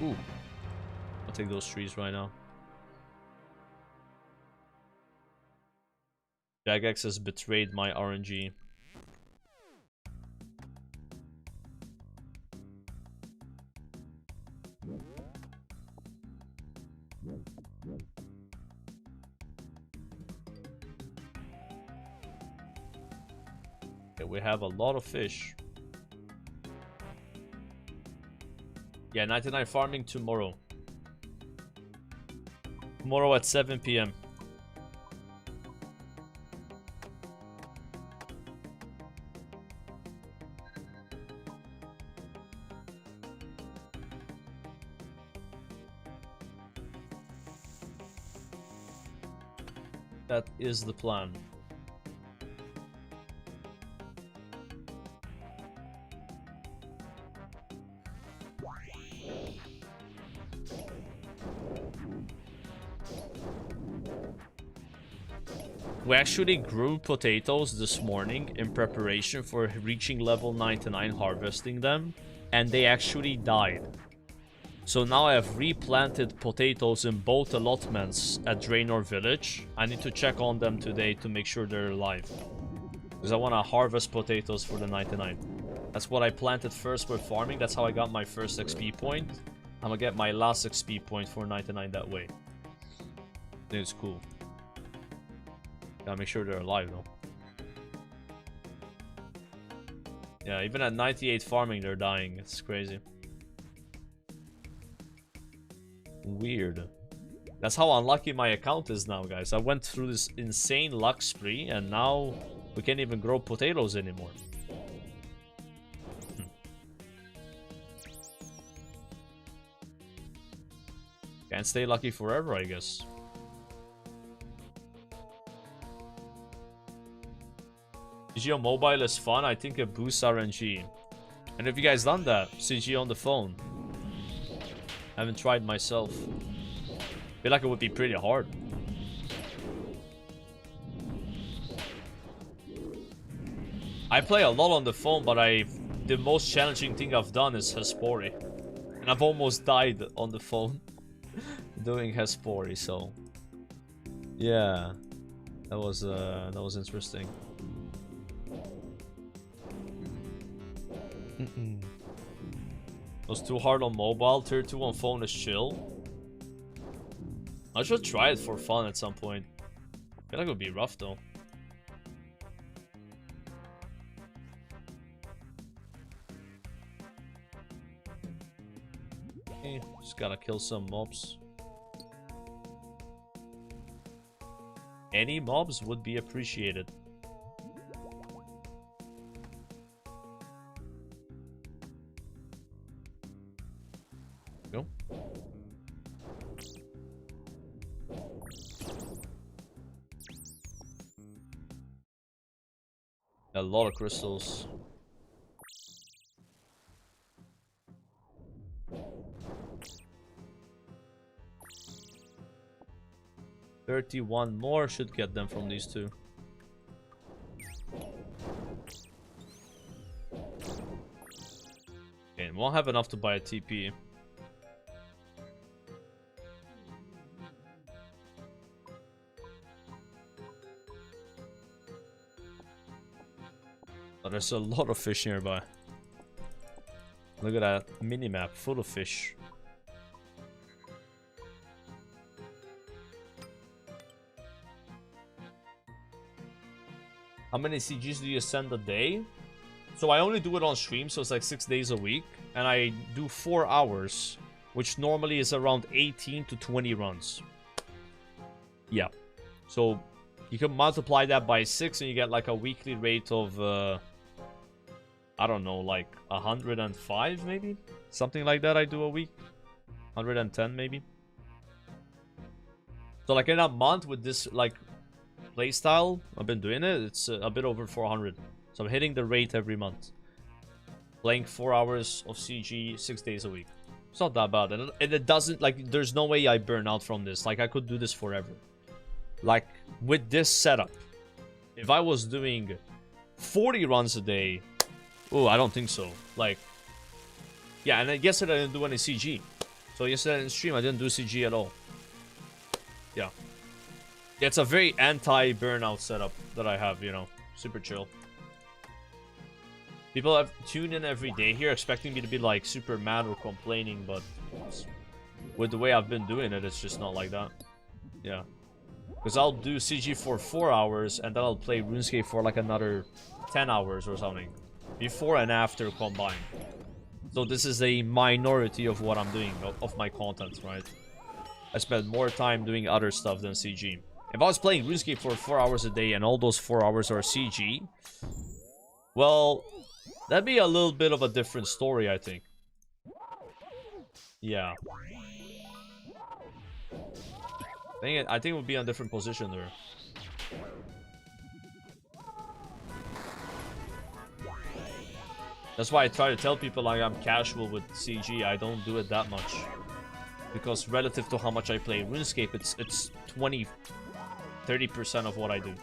Ooh. I'll take those trees right now. Jagex has betrayed my RNG. Okay, we have a lot of fish. Yeah, 99 farming tomorrow. Tomorrow at 7 p.m. That is the plan. We actually grew potatoes this morning in preparation for reaching level 99, harvesting them, and they actually died. So now I have replanted potatoes in both allotments at Draenor Village. I need to check on them today to make sure they're alive, because I want to harvest potatoes for the 99. That's what I planted first with farming. That's how I got my first XP point. I'm gonna get my last XP point for 99 that way. I think it's cool. Gotta make sure they're alive though. Yeah, even at 98 farming they're dying. It's crazy. Weird. That's how unlucky my account is now, guys. I went through this insane luck spree and now we can't even grow potatoes anymore. Can't stay lucky forever, I guess. CG on mobile is fun. I think it boosts RNG. And have you guys done that? CG on the phone? I haven't tried myself. I feel like it would be pretty hard. I play a lot on the phone, but the most challenging thing I've done is Hespori. And I've almost died on the phone doing Hespori, so yeah. That was interesting. It was too hard on mobile. Tier 2 on phone is chill. I should try it for fun at some point. I feel like it would be rough though. Okay, just gotta kill some mobs. Any mobs would be appreciated. Go. A lot of crystals. $31 more should get them from these two. Okay, won't have enough to buy a TP. But there's a lot of fish nearby. Look at that mini-map full of fish. How many CGs do you send a day? So I only do it on stream, so it's like 6 days a week. And I do 4 hours, which normally is around 18 to 20 runs. Yeah. So you can multiply that by 6 and you get like a weekly rate of, I don't know, like 105 maybe? Something like that I do a week. 110 maybe. So like in a month with this like playstyle, I've been doing it, it's a bit over 400. So I'm hitting the rate every month. Playing 4 hours of CG 6 days a week. It's not that bad. And it doesn't, like, there's no way I burn out from this. Like, I could do this forever. Like, with this setup, if I was doing 40 runs a day, oh, I don't think so. Like, yeah, and then yesterday I didn't do any CG. So yesterday in stream, I didn't do CG at all. Yeah. It's a very anti-burnout setup that I have, you know. Super chill. People have tuned in every day here expecting me to be like super mad or complaining, but with the way I've been doing it, it's just not like that. Yeah. Because I'll do CG for 4 hours and then I'll play Runescape for like another 10 hours or something. Before and after combined. So this is a minority of what I'm doing, of my content, right? I spend more time doing other stuff than CG. If I was playing RuneScape for 4 hours a day and all those 4 hours are CG, well, that'd be a little bit of a different story, I think. Yeah. I think it would be in a different position there. That's why I try to tell people like I'm casual with CG. I don't do it that much. Because relative to how much I play RuneScape, it's 30% of what I do.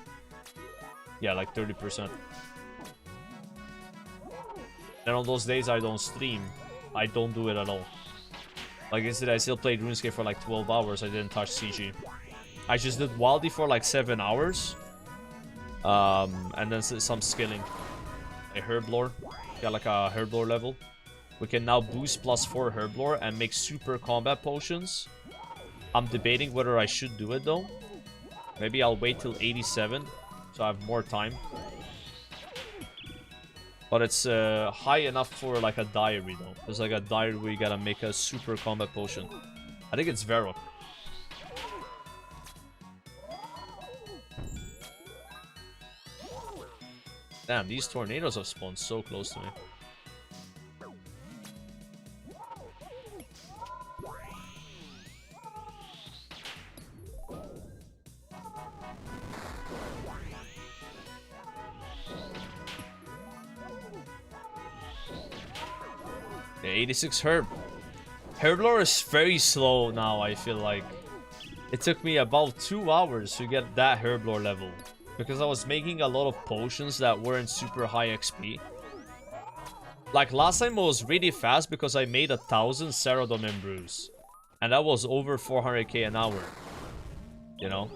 Yeah, like 30%. And on those days I don't stream, I don't do it at all. Like yesterday I still played RuneScape for like 12 hours, I didn't touch CG. I just did Wildy for like 7 hours. And then some skilling. A herb lore. Got like a herb lore level. We can now boost +4 herb lore and make super combat potions. I'm debating whether I should do it though. Maybe I'll wait till 87 so I have more time. But it's high enough for like a diary though. There's like a diary where you gotta make a super combat potion. I think it's Varrock. Damn, these tornadoes have spawned so close to me. The 86 herb. Herb lore is very slow now, I feel like. It took me about 2 hours to get that herb lore level. Because I was making a lot of potions that weren't super high XP. Like last time it was really fast because I made 1,000 Ceradon Imbrews. And that was over 400k an hour. You know?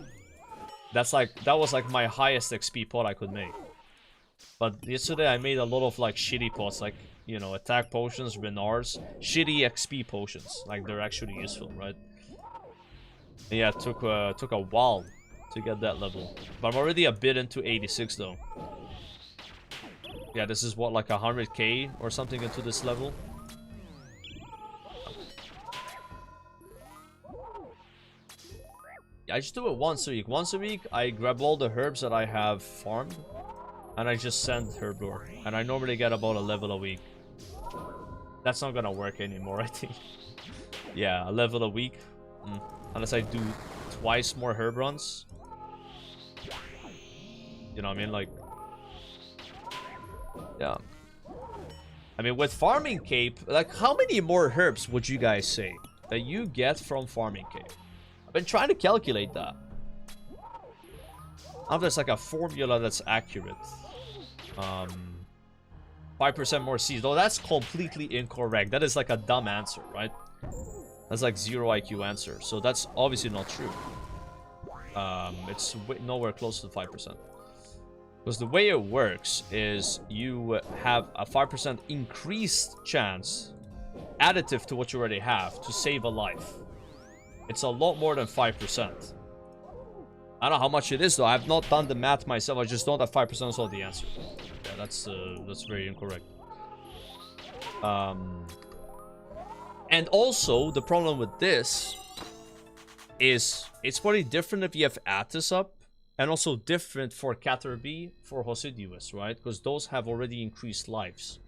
That was like my highest XP pot I could make. But yesterday I made a lot of like shitty pots, like, you know, attack potions, Renars, shitty XP potions. Like they're actually useful, right? And yeah, it took a while to get that level. But I'm already a bit into 86 though. Yeah, this is what, like 100k or something into this level. Yeah, I just do it once a week. Once a week, I grab all the herbs that I have farmed. And I just send herb lore. And I normally get about a level a week. That's not gonna work anymore, I think. Yeah, a level a week. Unless I do twice more herb runs. You know what I mean? Like, yeah. I mean, with farming cape, like, how many more herbs would you guys say that you get from farming cape? I've been trying to calculate that. I don't know if there's like a formula that's accurate. 5% more seeds. Though that's completely incorrect. That is like a dumb answer, right? That's like 0 IQ answer. So that's obviously not true. It's nowhere close to 5%. Because the way it works is you have a 5% increased chance, additive to what you already have, to save a life. It's a lot more than 5%. I don't know how much it is though. I've not done the math myself. I just know that 5% is all the answer. Yeah, that's very incorrect. And also the problem with this is it's probably different if you have Attis up, and also different for Caterpie, for Hosidius, right? Because those have already increased lives.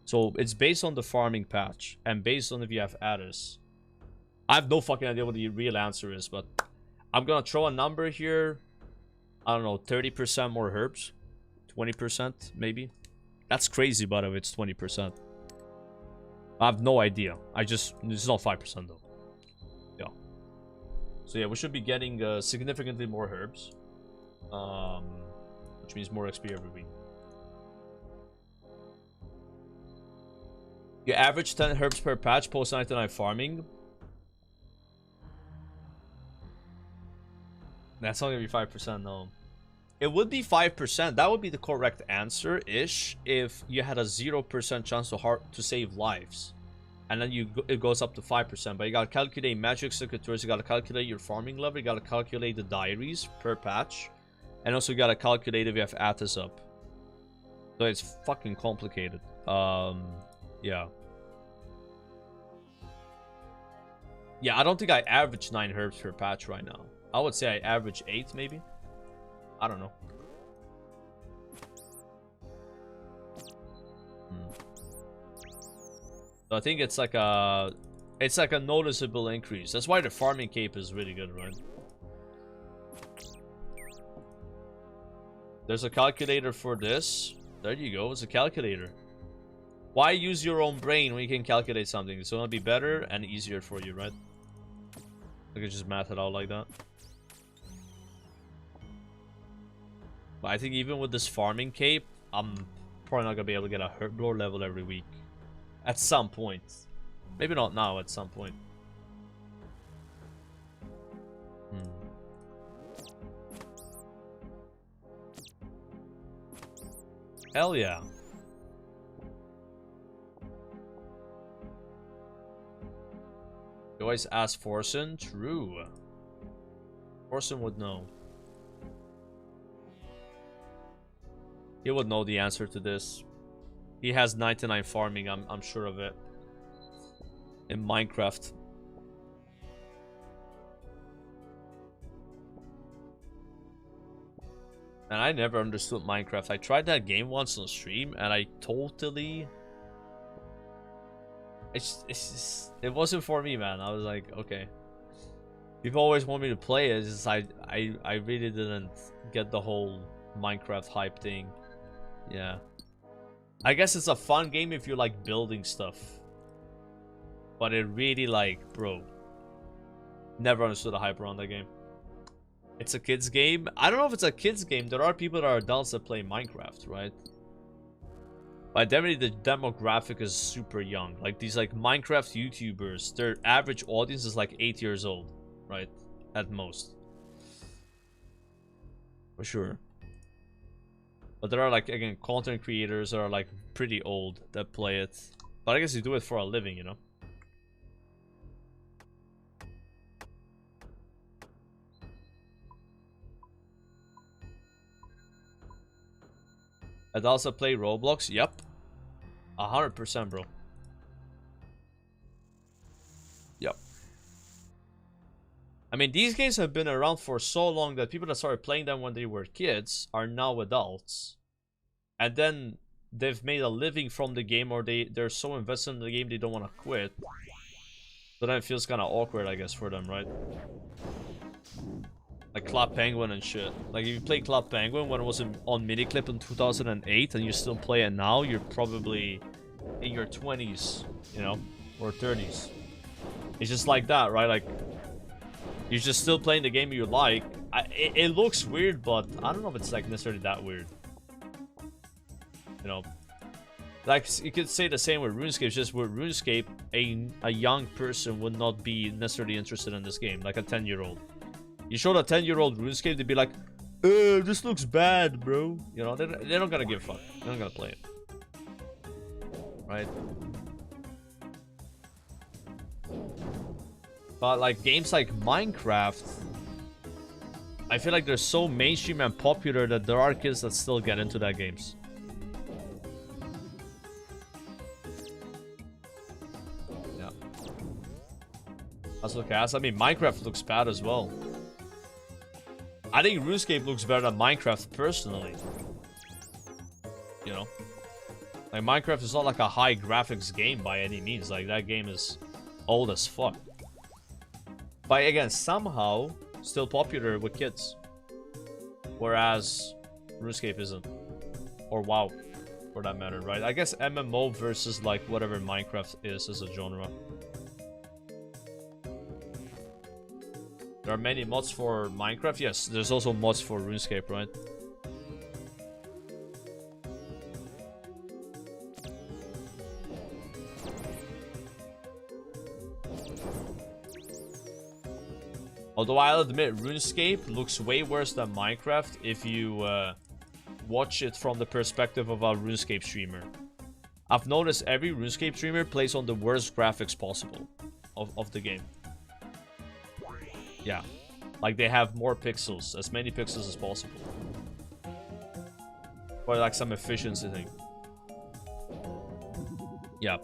So it's based on the farming patch and based on if you have Attis. I have no fucking idea what the real answer is, but I'm gonna throw a number here. I don't know, 30% more herbs, 20% maybe. That's crazy, but if it's 20%. I have no idea. It's not 5% though. Yeah. So yeah, we should be getting significantly more herbs. Which means more XP every week. You average 10 herbs per patch post 99 farming. That's not gonna be 5%, no. It would be 5%. That would be the correct answer-ish if you had a 0% chance to save lives. And then it goes up to 5%. But you gotta calculate magic secretaries, you gotta calculate your farming level, you gotta calculate the diaries per patch. And also you gotta calculate if you have Athos up. So it's fucking complicated. Yeah. Yeah, I don't think I average 9 herbs per patch right now. I would say I average 8 maybe. I don't know. So I think it's like a noticeable increase. That's why the farming cape is really good, right? There's a calculator for this. There you go, it's a calculator. Why use your own brain when you can calculate something? It's gonna be better and easier for you, right? I could just math it out like that. But I think even with this farming cape, I'm probably not gonna be able to get a herblore level every week. At some point. Maybe not now, at some point. Hell yeah. You always ask Forsen? True. Forsen would know. He would know the answer to this. He has 99 farming, I'm sure of it. In Minecraft. And I never understood Minecraft. I tried that game once on stream and I totally... It wasn't for me, man. I was like, okay. People always want me to play it. It's just I really didn't get the whole Minecraft hype thing. Yeah. I guess it's a fun game if you like building stuff. But it really like, bro. Never understood the hype around that game. It's a kid's game. I don't know if it's a kid's game. There are people that are adults that play Minecraft, right? But definitely the demographic is super young. Like these like Minecraft YouTubers, their average audience is like 8 years old, right? At most. For sure. But there are like, again, content creators that are like pretty old that play it. But I guess you do it for a living, you know? I'd also play Roblox. Yep. 100%, bro. Yep. I mean, these games have been around for so long that people that started playing them when they were kids are now adults. And then they've made a living from the game, or they're so invested in the game they don't want to quit. So then it feels kind of awkward, I guess, for them, right? Like Club Penguin and shit. Like if you play Club Penguin when it was on Miniclip in 2008 and you still play it now, you're probably in your 20s, you know, or 30s. It's just like that, right? Like you're just still playing the game you like. It looks weird, but I don't know if it's like necessarily that weird. You know, like you could say the same with RuneScape. It's just with RuneScape, a young person would not be necessarily interested in this game, like a 10-year-old. You showed a 10-year-old RuneScape, they'd be like, this looks bad, bro. You know, they're not gonna give a fuck. They're not gonna play it. Right? But like games like Minecraft, I feel like they're so mainstream and popular that there are kids that still get into that games. Yeah. That's okay. I mean, Minecraft looks bad as well. I think RuneScape looks better than Minecraft personally. You know? Like Minecraft is not like a high graphics game by any means. Like that game is old as fuck. But again, somehow still popular with kids. Whereas RuneScape isn't. Or WoW, for for that matter, right? I guess MMO versus like whatever Minecraft is as a genre. There are many mods for Minecraft. Yes, there's also mods for RuneScape, right? Although I'll admit, RuneScape looks way worse than Minecraft if you watch it from the perspective of a RuneScape streamer. I've noticed every RuneScape streamer plays on the worst graphics possible of the game. Yeah, like they have more pixels, as many pixels as possible. Or like some efficiency thing. Yeah.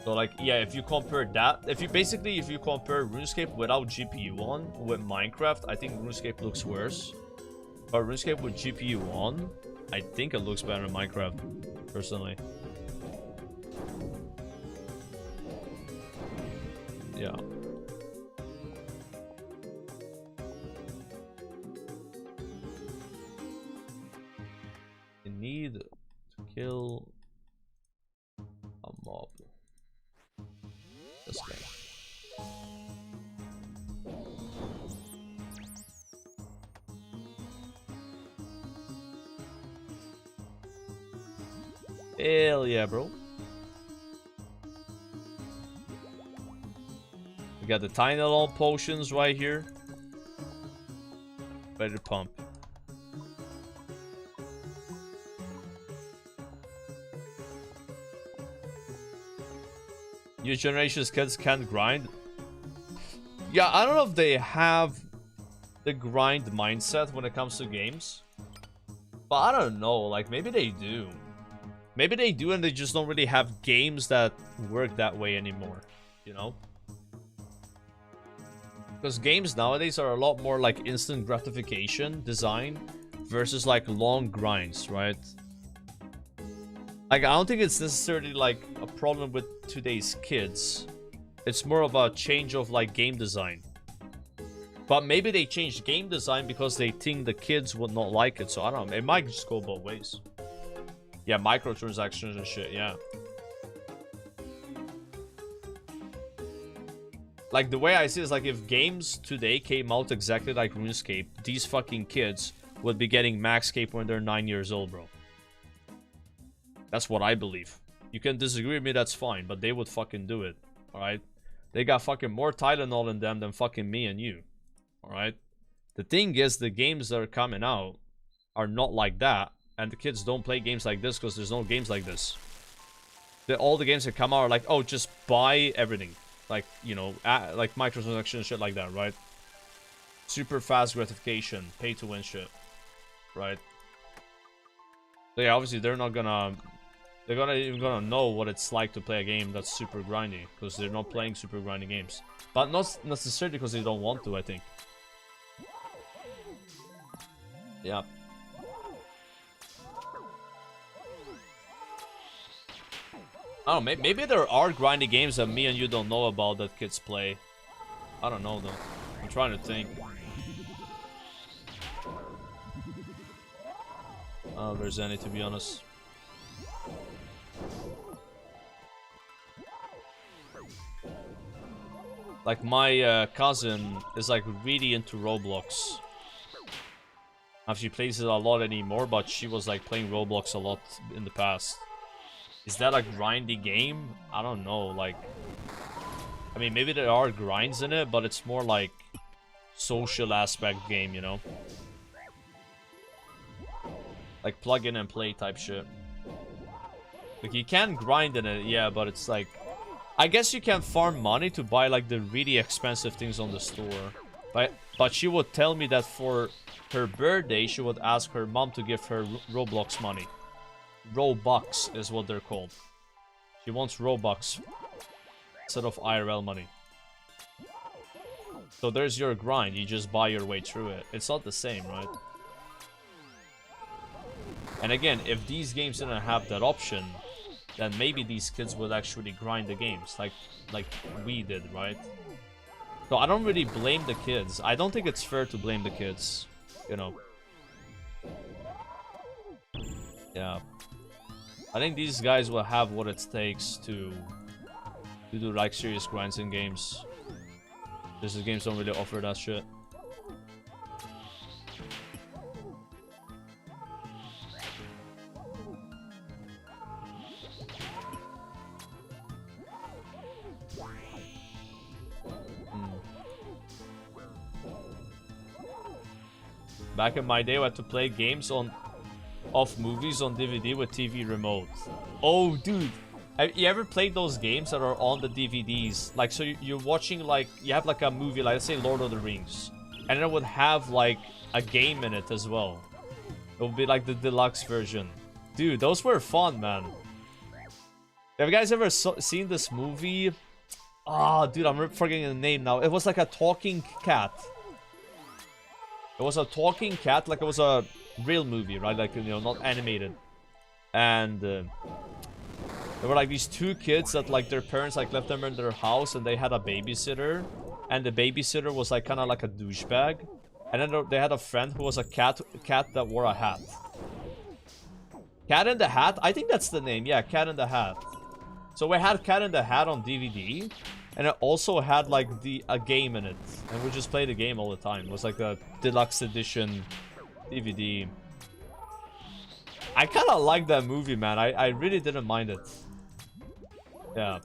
So like, yeah, if you compare that, if you compare RuneScape without GPU on with Minecraft, I think RuneScape looks worse. But RuneScape with GPU on, I think it looks better than Minecraft, personally. Yeah. You need to kill a mob. This guy. Hell yeah, bro. We got the tiny little potions right here. Ready to pump. New generation's kids can't grind. Yeah, I don't know if they have the grind mindset when it comes to games. But I don't know, like maybe they do. Maybe they do and they just don't really have games that work that way anymore, you know? Because games nowadays are a lot more like instant gratification design versus like long grinds, right? Like, I don't think it's necessarily like a problem with today's kids. It's more of a change of like game design. But maybe they changed game design because they think the kids would not like it. So I don't know. It might just go both ways. Yeah, microtransactions and shit, yeah. Like, the way I see it is like if games today came out exactly like RuneScape, these fucking kids would be getting Maxscape when they're 9 years old, bro. That's what I believe. You can disagree with me, that's fine, but they would fucking do it, alright? They got fucking more Tylenol in them than fucking me and you, alright? The thing is, the games that are coming out are not like that, and the kids don't play games like this because there's no games like this. All the games that come out are like, oh, just buy everything. Like, you know, like microtransactions and shit like that, right? Super fast gratification, pay to win shit, right? So yeah, obviously they're not gonna... They're even gonna know what it's like to play a game that's super grindy, because they're not playing super grindy games. But not necessarily because they don't want to, I think. Yeah. I don't know, maybe there are grindy games that me and you don't know about that kids play. I don't know though. I'm trying to think. I don't know if there's any, to be honest. Like my cousin is like really into Roblox. She plays it a lot anymore, but she was like playing Roblox a lot in the past. Is that a grindy game? I don't know, like... I mean, maybe there are grinds in it, but it's more like social aspect game, you know? Like plug in and play type shit. Like you can grind in it, yeah, but it's like... I guess you can farm money to buy like the really expensive things on the store. But she would tell me that for her birthday, she would ask her mom to give her Roblox money. Robux is what they're called. She wants Robux instead of IRL money. So there's your grind. You just buy your way through it. It's not the same, right? And again, if these games didn't have that option, then maybe these kids would actually grind the games like we did, right? So I don't really blame the kids. I don't think it's fair to blame the kids, you know. Yeah. I think these guys will have what it takes to do like serious grinds in games. These games don't really offer that shit. Back in my day, we had to play games off movies on DVD with TV remote. Oh, dude. You ever played those games that are on the DVDs? Like, so you're watching, like, you have like a movie, like, let's say Lord of the Rings. And it would have, like, a game in it as well. It would be like the deluxe version. Dude, those were fun, man. Have you guys ever seen this movie? Ah, dude, I'm forgetting the name now. It was like a talking cat. It was a talking cat, like it was a real movie, right? Like, you know, not animated. And there were like these two kids that like their parents like left them in their house, and they had a babysitter. And the babysitter was like kind of like a douchebag. And then they had a friend who was a cat that wore a hat. Cat in the Hat? I think that's the name. Yeah, Cat in the Hat. So we had Cat in the Hat on DVD. And it also had like a game in it. And we just played the game all the time. It was like a deluxe edition DVD. I kind of liked that movie, man. I really didn't mind it. Yeah.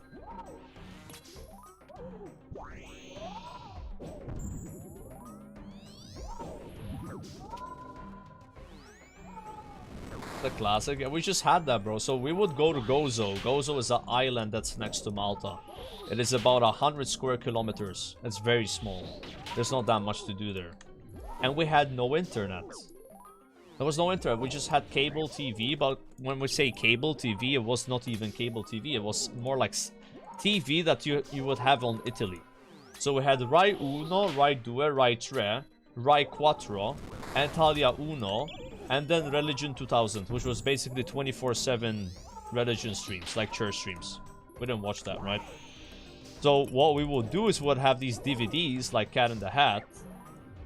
The classic. Yeah, we just had that, bro. So we would go to Gozo. Gozo is an island that's next to Malta. It is about 100 square kilometers. It's very small. There's not that much to do there. And we had no internet. There was no internet. We just had cable TV. But when we say cable TV, it was not even cable TV. It was more like TV that you would have on Italy. So we had Rai Uno, Rai Due, Rai Tre, Rai Quattro, Italia Uno, and then Religion 2000, which was basically 24/7 religion streams, like church streams. We didn't watch that, right? So what we would do is we would have these DVDs, like Cat in the Hat,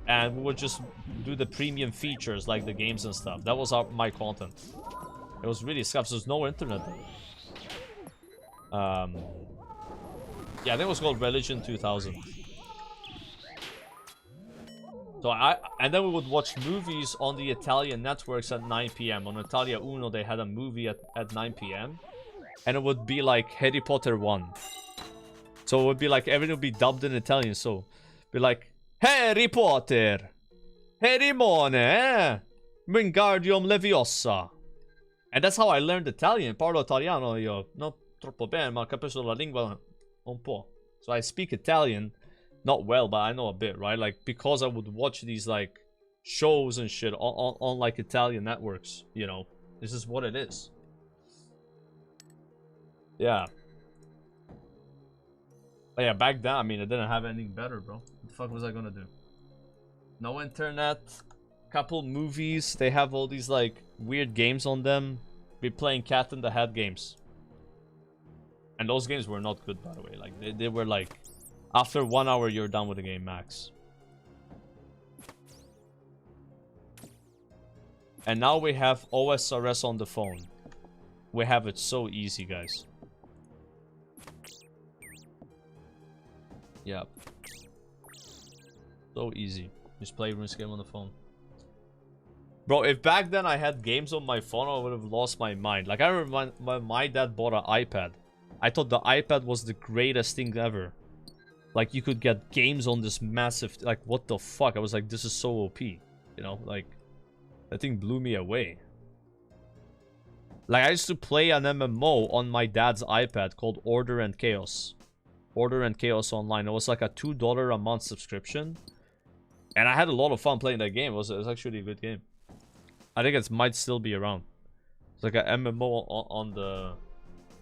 and we would just do the premium features, like the games and stuff. That was my content. It was really scuffed, so there's no internet. Yeah, I think it was called Religion 2000. So and then we would watch movies on the Italian networks at 9 p.m. On Italia Uno, they had a movie at 9 p.m. And it would be like Harry Potter 1. So it would be like, everything would be dubbed in Italian. So be like, Harry Potter, Herimone, Wingardium Leviosa. And that's how I learned Italian. Parlo italiano io, non troppo bene, ma capisco la lingua un po'. So I speak Italian. Not well, but I know a bit, right? Like, because I would watch these, like, shows and shit on like, Italian networks, you know. This is what it is. Yeah. But yeah, back then, I mean, I didn't have anything better, bro. What the fuck was I gonna do? No internet. Couple movies. They have all these, like, weird games on them. Be playing Cat in the Hat games. And those games were not good, by the way. Like, they were, like... After 1 hour, you're done with the game, max. And now we have OSRS on the phone. We have it so easy, guys. Yeah. So easy. Just play Runescape on the phone. Bro, if back then I had games on my phone, I would have lost my mind. Like, I remember my dad bought an iPad. I thought the iPad was the greatest thing ever. Like, you could get games on this massive... Like, what the fuck? I was like, this is so OP. You know, like... That thing blew me away. Like, I used to play an MMO on my dad's iPad called Order and Chaos. Order and Chaos Online. It was like a $2 a month subscription. And I had a lot of fun playing that game. It was actually a good game. I think it might still be around. It's like an MMO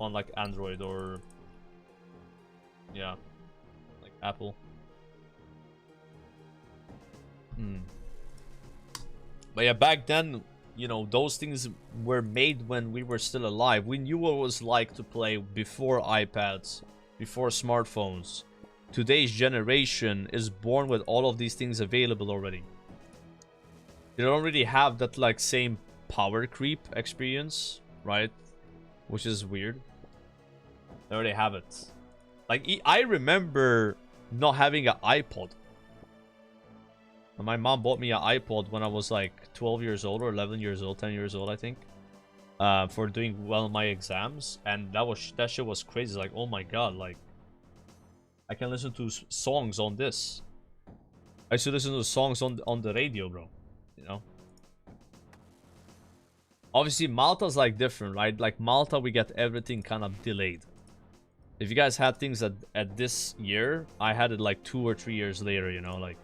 on like Android or... Yeah. Apple. But yeah, back then, you know, those things were made when we were still alive. We knew what it was like to play before iPads, before smartphones. Today's generation is born with all of these things available already. You don't really have that, like, same power creep experience, right? Which is weird. They already have it. Like, I remember not having an iPod. And my mom bought me an iPod when I was like 12 years old or 11 years old, 10 years old, I think. For doing well in my exams. And that shit was crazy. Like, oh my god, like, I can listen to songs on this. I should listen to songs on the radio, bro. You know? Obviously, Malta's like different, right? Like, Malta, we get everything kind of delayed. If you guys had things at this year, I had it like 2 or 3 years later, you know? Like,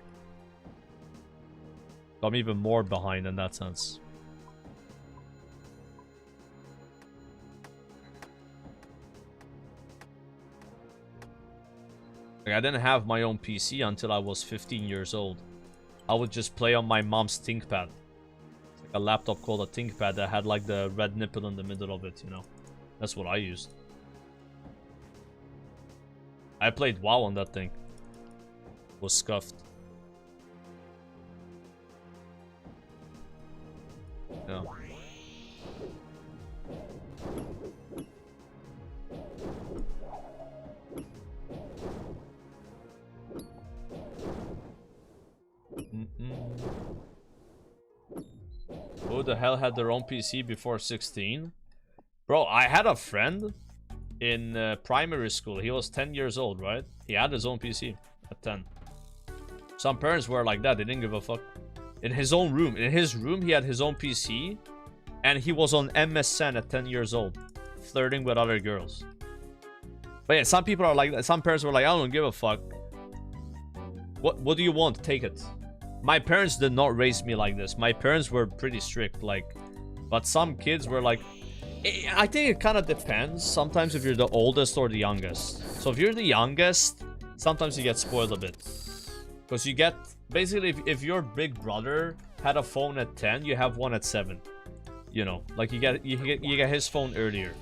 I'm even more behind in that sense. Like, I didn't have my own PC until I was 15 years old. I would just play on my mom's ThinkPad. It's like a laptop called a ThinkPad that had like the red nipple in the middle of it, you know. That's what I used. I played WoW on that thing. It was scuffed. Yeah. Who the hell had their own PC before 16? Bro, I had a friend in primary school. He was 10 years old, right? He had his own PC at 10. Some parents were like that. They didn't give a fuck. In his own room. In his room, he had his own PC. And he was on MSN at 10 years old. Flirting with other girls. But yeah, some people are like that. Some parents were like, I don't give a fuck. What do you want? Take it. My parents did not raise me like this. My parents were pretty strict, like, but some kids were like, I think it kind of depends sometimes if you're the oldest or the youngest. So if you're the youngest, sometimes you get spoiled a bit. Because you get, basically, if your big brother had a phone at 10, you have one at 7. You know, like you get his phone earlier.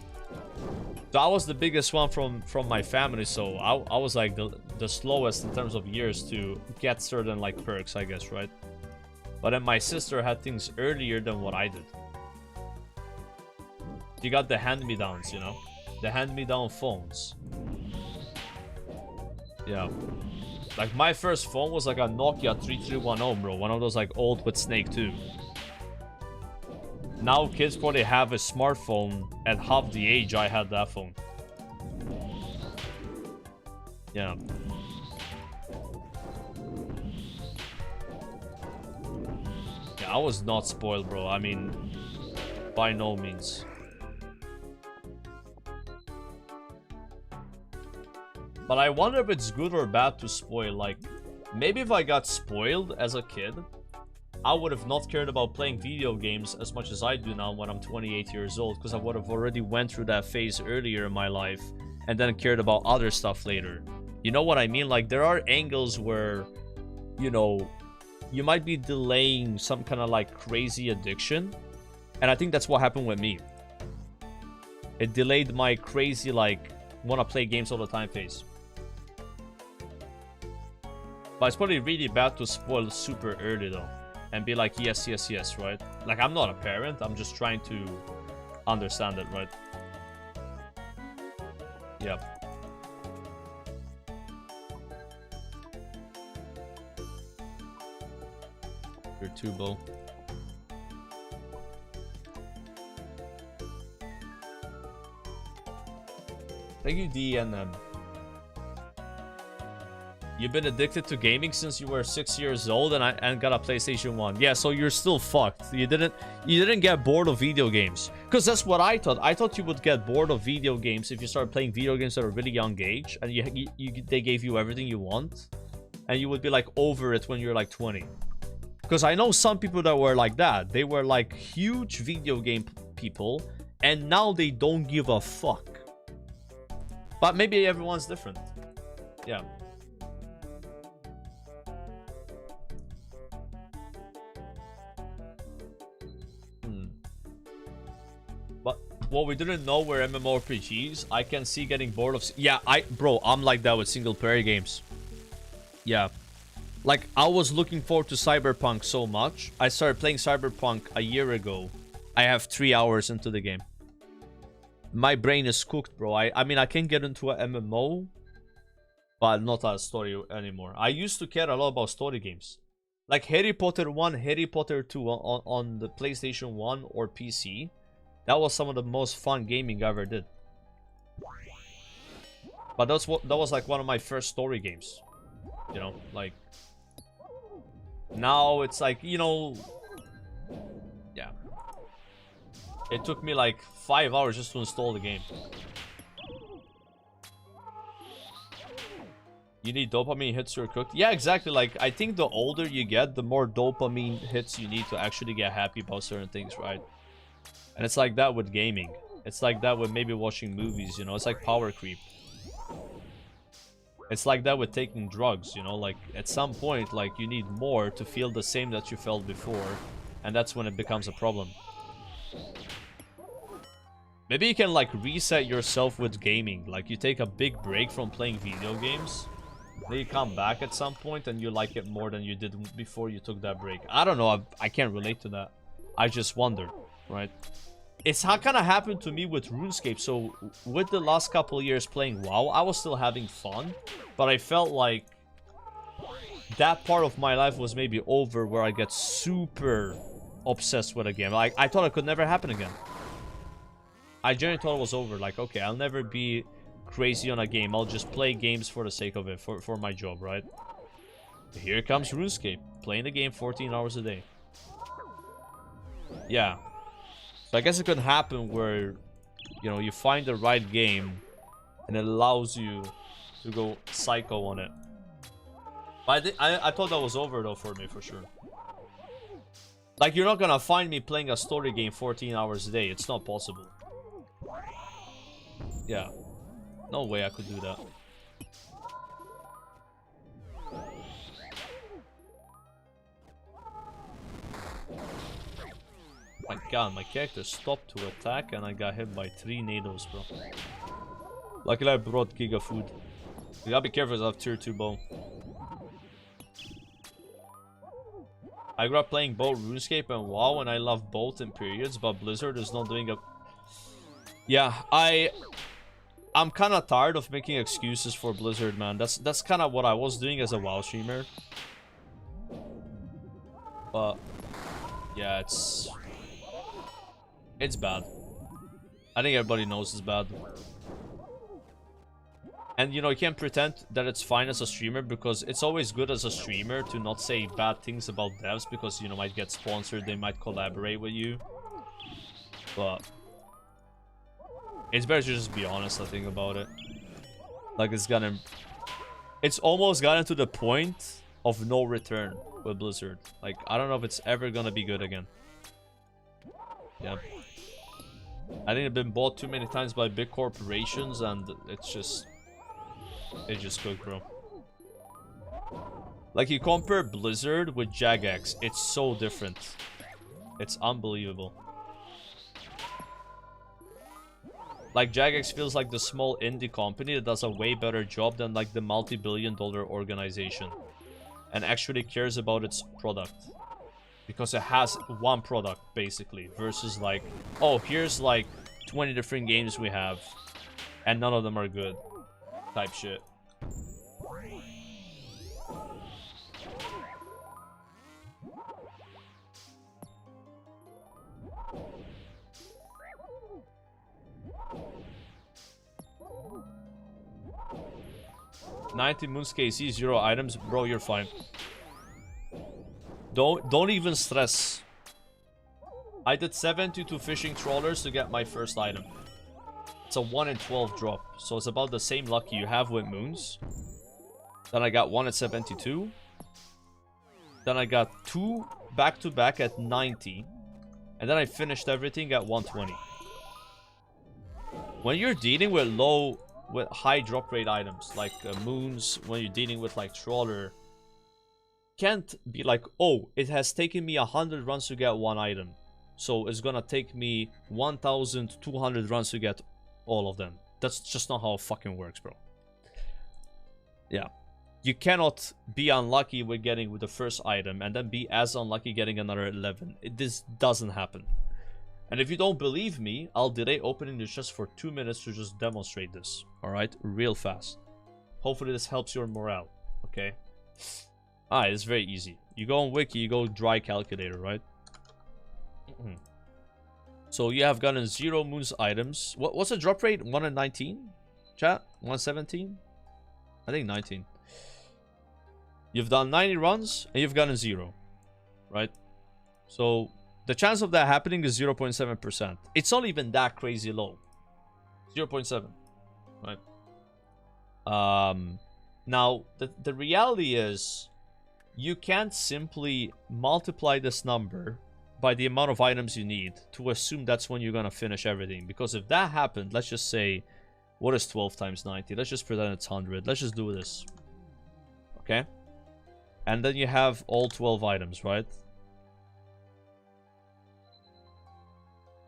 So I was the biggest one from my family, so I was like the slowest in terms of years to get certain like perks, I guess, right? But then my sister had things earlier than what I did. You got the hand-me-downs, you know? The hand-me-down phones. Yeah. Like my first phone was like a Nokia 3310, bro. One of those like old with Snake 2. Now kids probably have a smartphone at half the age I had that phone. Yeah. Yeah, I was not spoiled, bro. I mean, by no means. But I wonder if it's good or bad to spoil. Like, maybe if I got spoiled as a kid, I would have not cared about playing video games as much as I do now when I'm 28 years old, because I would have already went through that phase earlier in my life and then cared about other stuff later. You know what I mean? Like, there are angles where, you know, you might be delaying some kind of like crazy addiction, and I think that's what happened with me. It delayed my crazy like want to play games all the time phase. But it's probably really bad to spoil super early though. And be like, yes, yes, yes, right? Like, I'm not a parent. I'm just trying to understand it, right? Yep. You're too low. Thank you, DNM. You've been addicted to gaming since you were 6 years old and got a PlayStation 1. Yeah, so you're still fucked. You didn't get bored of video games. Because that's what I thought. I thought you would get bored of video games if you started playing video games at a really young age and they gave you everything you want. And you would be like over it when you're like 20. Because I know some people that were like that. They were like huge video game people and now they don't give a fuck. But maybe everyone's different. Yeah. But what we didn't know were MMORPGs. I can see getting bored of... Yeah, bro, I'm like that with single player games. Yeah. Like, I was looking forward to Cyberpunk so much. I started playing Cyberpunk a year ago. I have 3 hours into the game. My brain is cooked, bro. I mean, I can get into an MMO, but not a story anymore. I used to care a lot about story games. Like Harry Potter 1, Harry Potter 2 on the PlayStation 1 or PC. That was some of the most fun gaming I ever did. But that was like one of my first story games. You know, like... Now it's like, you know... Yeah. It took me like 5 hours just to install the game. You need dopamine hits you're cooked. Yeah, exactly. Like, I think the older you get, the more dopamine hits you need to actually get happy about certain things, right? And it's like that with gaming. It's like that with maybe watching movies, you know? It's like power creep. It's like that with taking drugs, you know? Like, at some point, like, you need more to feel the same that you felt before. And that's when it becomes a problem. Maybe you can, like, reset yourself with gaming. Like, you take a big break from playing video games. Then you come back at some point and you like it more than you did before you took that break. I don't know. I can't relate to that. I just wondered, right? It's kind of happened to me with Runescape. So, with the last couple of years playing WoW, I was still having fun. But I felt like that part of my life was maybe over where I get super obsessed with a game. Like, I thought it could never happen again. I genuinely thought it was over. Like, okay, I'll never be crazy on a game. I'll just play games for the sake of it, for my job, right? Here comes RuneScape, playing the game 14 hours a day. Yeah. So I guess it could happen where, you know, you find the right game and it allows you to go psycho on it. But I thought that was over though for me, for sure. Like, you're not gonna find me playing a story game 14 hours a day. It's not possible. Yeah. No way I could do that. My god, my character stopped to attack and I got hit by 3 nados, bro. Luckily I brought Giga food. You gotta be careful, I have tier 2 bow. I grew up playing both RuneScape and WoW and I love both in periods, but Blizzard is not doing a... Yeah, I'm kind of tired of making excuses for Blizzard, man. That's kind of what I was doing as a WoW streamer. But yeah, it's bad. I think everybody knows it's bad. And you know, you can't pretend that it's fine as a streamer, because it's always good as a streamer to not say bad things about devs, because you know, might get sponsored, they might collaborate with you. But it's better to just be honest, I think, about it. Like, it's almost gotten to the point of no return with Blizzard. Like, I don't know if it's ever gonna be good again. Yeah. I think it's been bought too many times by big corporations, and it's just cooked, bro. Like, you compare Blizzard with Jagex, it's so different. It's unbelievable. Like, Jagex feels like the small indie company that does a way better job than like the multi-billion-dollar organization, and actually cares about its product, because it has one product basically, versus like, oh, here's like 20 different games we have and none of them are good type shit. $90 moons KC, 0 items. Bro, you're fine. Don't even stress. I did 72 fishing trawlers to get my first item. It's a 1 in 12 drop, so it's about the same lucky you have with moons. Then I got 1 at 72. Then I got 2 back-to-back at 90. And then I finished everything at 120. When you're dealing with high drop rate items like moons, when you're dealing with like trawler, can't be like, oh, it has taken me 100 runs to get one item, so it's gonna take me 1,200 runs to get all of them. That's just not how it fucking works, bro. Yeah, you cannot be unlucky with getting with the first item and then be as unlucky getting another 11. This doesn't happen. And if you don't believe me, I'll delay opening the chest for 2 minutes to just demonstrate this. Alright? Real fast. Hopefully this helps your morale. Okay? Alright, it's very easy. You go on wiki, you go dry calculator, right? So you have gotten 0 moons items. What's the drop rate? 1 in 19? Chat? 117? I think 19. You've done 90 runs and you've gotten 0. Right? So the chance of that happening is 0.7%. It's not even that crazy low. 0.7. Right? Now, the reality is you can't simply multiply this number by the amount of items you need to assume that's when you're going to finish everything. Because if that happened, let's just say, what is 12 times 90? Let's just pretend it's 100. Let's just do this. Okay? And then you have all 12 items, right?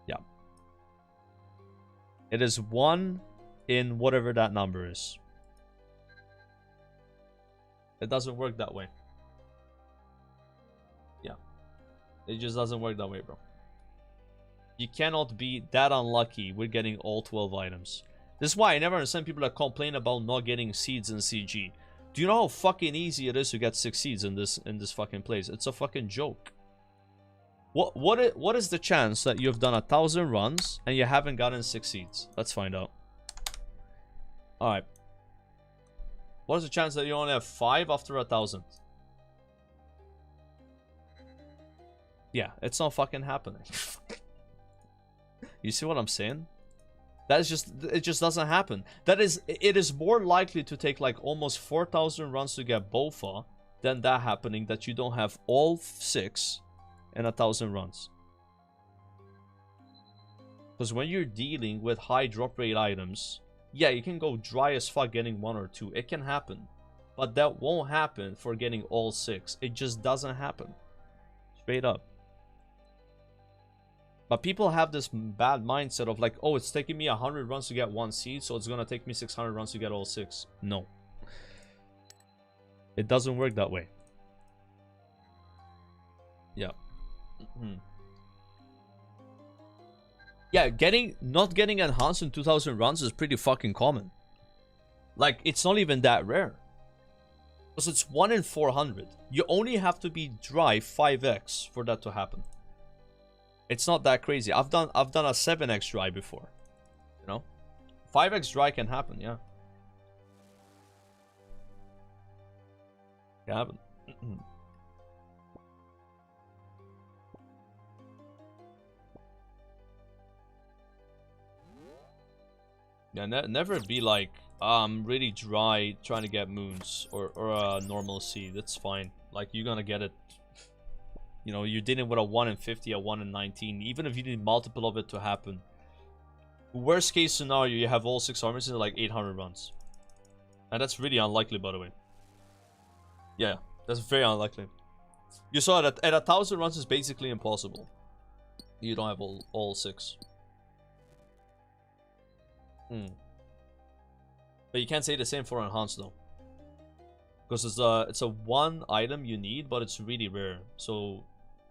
Yeah. It is 1 in whatever that number is. It doesn't work that way. Yeah. It just doesn't work that way, bro. You cannot be that unlucky with getting all 12 items. This is why I never understand people that complain about not getting seeds in CG. Do you know how fucking easy it is to get 6 seeds in this fucking place? It's a fucking joke. What is the chance that you've done 1,000 runs and you haven't gotten 6 seeds? Let's find out. Alright. What is the chance that you only have 5 after 1,000? Yeah, it's not fucking happening. You see what I'm saying? That's just, it just doesn't happen. It is more likely to take like almost 4,000 runs to get Bofa than that happening that you don't have all 6 in 1,000 runs. Because when you're dealing with high drop rate items, yeah, you can go dry as fuck getting 1 or 2. It can happen. But that won't happen for getting all 6. It just doesn't happen. Straight up. But people have this bad mindset of like, oh, it's taking me 100 runs to get 1 seed, so it's gonna take me 600 runs to get all 6. No. It doesn't work that way. Yeah. Yeah, not getting enhanced in 2000 runs is pretty fucking common. Like, it's not even that rare. Because it's 1 in 400. You only have to be dry 5x for that to happen. It's not that crazy. I've done a 7x dry before. You know? 5x dry can happen, yeah. Can happen. Yeah, never be like, I'm really dry trying to get moons or a normal seed. That's fine. Like, you're gonna get it. You know, you're dealing with a 1 in 50, a 1 in 19. Even if you need multiple of it to happen. Worst case scenario, you have all 6 armies in like 800 runs. And that's really unlikely, by the way. Yeah, that's very unlikely. You saw that at 1,000 runs is basically impossible. You don't have all 6. But you can't say the same for enhanced though. Because it's a 1 item you need, but it's really rare. So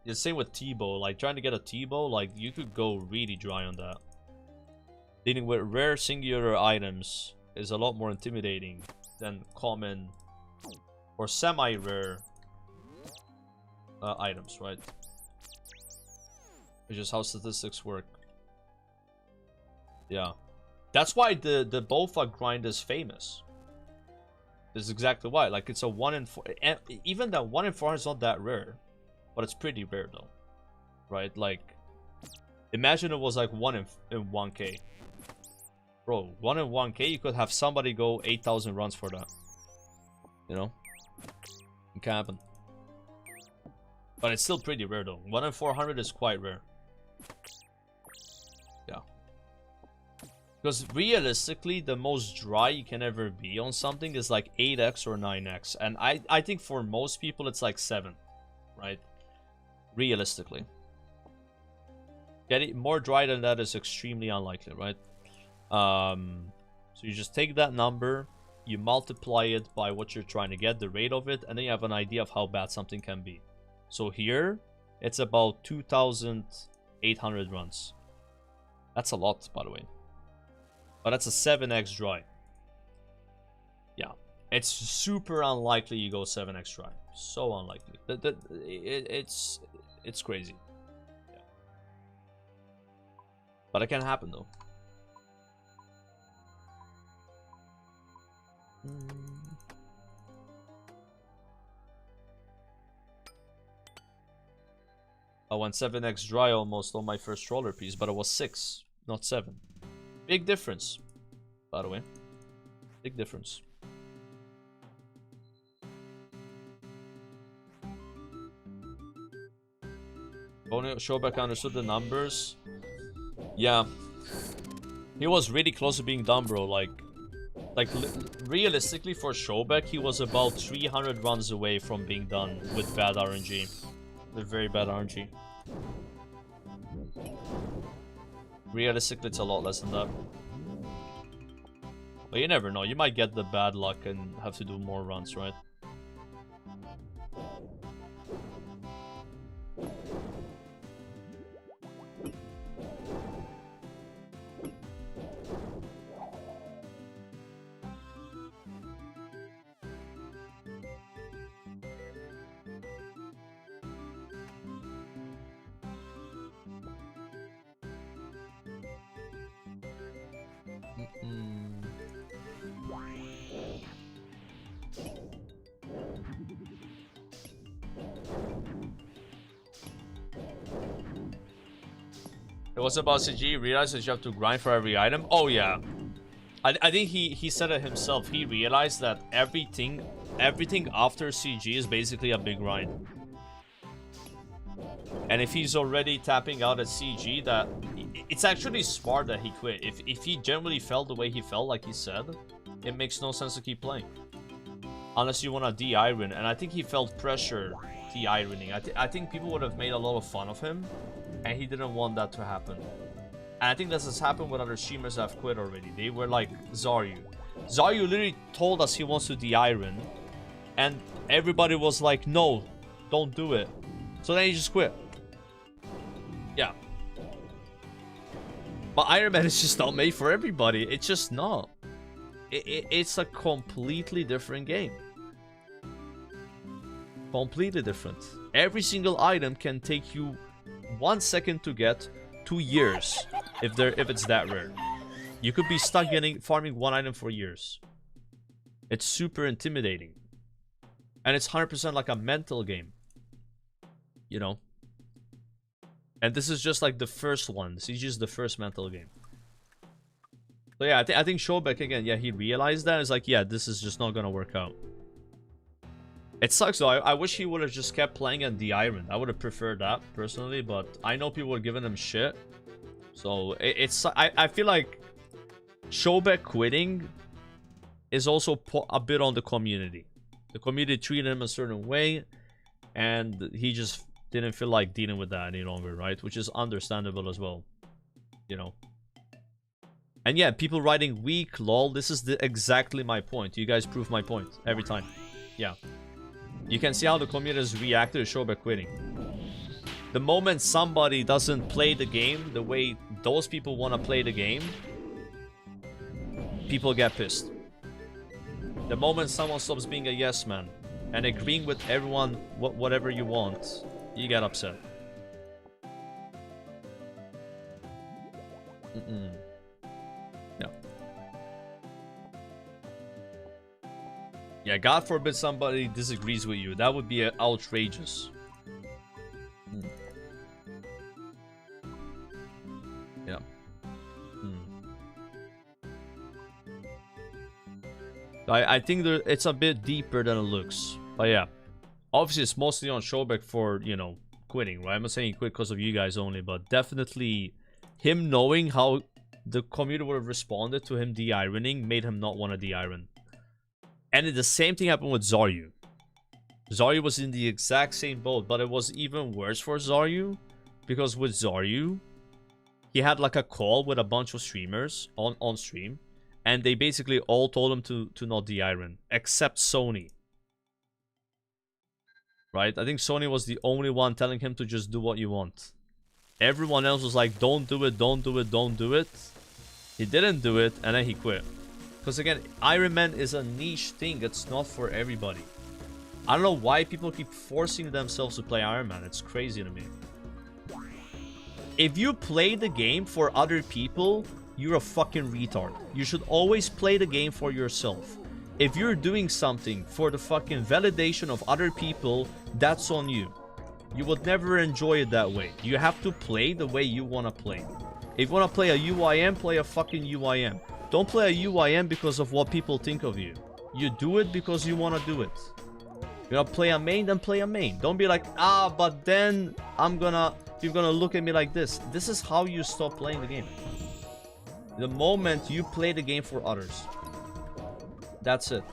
the same with T-bow. Like trying to get a T-bow, like you could go really dry on that. Dealing with rare singular items is a lot more intimidating than common or semi-rare items, right? Which is how statistics work. Yeah. That's why the Bofa grind is famous. This is exactly why. Like, it's a 1 in 4. Even that 1 in 4 is not that rare. But it's pretty rare, though. Right? Like, imagine it was like 1 in 1k. Bro, 1 in 1k, you could have somebody go 8,000 runs for that. You know? It can happen. But it's still pretty rare, though. 1 in 400 is quite rare. Yeah. Because realistically, the most dry you can ever be on something is like 8x or 9x. And I think for most people, it's like 7. Right? Realistically. Getting more dry than that is extremely unlikely, right? So you just take that number, you multiply it by what you're trying to get, the rate of it, and then you have an idea of how bad something can be. So here, it's about 2,000 800 runs. That's a lot, by the way. But that's a 7x dry. Yeah. It's super unlikely you go 7x dry. So unlikely. It's crazy. Yeah. But it can happen though. I went 7x dry almost on my first roller piece, but it was 6, not 7. Big difference, by the way. Big difference. Showback understood the numbers. Yeah. He was really close to being done, bro. Like realistically for Showback, he was about 300 runs away from being done with bad RNG. With very bad RNG. Realistically, it's a lot less than that. But you never know. You might get the bad luck and have to do more runs, right? It was about CG. Realized that you have to grind for every item. Oh yeah, I think he said it himself. He realized that everything after CG is basically a big grind. And if he's already tapping out at CG, that it's actually smart that he quit. If he generally felt the way he felt, like he said, it makes no sense to keep playing. Unless you want to de-iron. And I think he felt pressure de-ironing. I think people would have made a lot of fun of him. And he didn't want that to happen. And I think this has happened with other streamers that have quit already. They were like Zaryu. Zaryu literally told us he wants to de-iron. And everybody was like, no, don't do it. So then he just quit. Yeah. But Ironman is just not made for everybody. It's just not. It's a completely different game. Completely different. Every single item can take you 1 second to get, 2 years if it's that rare. You could be stuck farming one item for years. It's super intimidating. And it's 100% like a mental game. You know? And this is just like the first one. This is just the first mental game. So yeah, I think Showback again, yeah, he realized that. It's like, yeah, this is just not gonna work out. It sucks though. I wish he would have just kept playing and de-iron. I would have preferred that personally, but I know people were giving him shit. So I feel like Showback quitting is also a bit on the community. The community treated him a certain way, and he just didn't feel like dealing with that any longer, right? Which is understandable as well, you know. And yeah, people writing weak, lol. This is exactly my point. You guys prove my point every time. Yeah. You can see how the community has reacted to Showback quitting. The moment somebody doesn't play the game the way those people want to play the game, people get pissed. The moment someone stops being a yes man and agreeing with everyone whatever you want, you get upset. Yeah. Yeah, God forbid somebody disagrees with you. That would be outrageous. Yeah. I think it's a bit deeper than it looks. But yeah. Obviously, it's mostly on Showback for, you know, quitting, right? I'm not saying he quit because of you guys only, but definitely him knowing how the community would have responded to him de-ironing made him not want to de-iron. And the same thing happened with Zaryu. Zaryu was in the exact same boat, but it was even worse for Zaryu. Because with Zaryu, he had like a call with a bunch of streamers on stream. And they basically all told him to not de-iron. Except Sony. Right? I think Sony was the only one telling him to just do what you want. Everyone else was like, don't do it, don't do it, don't do it. He didn't do it, and then he quit. Because again, Ironman is a niche thing. It's not for everybody. I don't know why people keep forcing themselves to play Ironman. It's crazy to me. If you play the game for other people, you're a fucking retard. You should always play the game for yourself. If you're doing something for the fucking validation of other people, that's on you. You would never enjoy it that way. You have to play the way you want to play. If you want to play a UIM, play a fucking UIM. Don't play a UIM because of what people think of you. You do it because you want to do it. You want to play a main, then play a main. Don't be like, ah, but then you're gonna look at me like this. This is how you stop playing the game. The moment you play the game for others. That's it.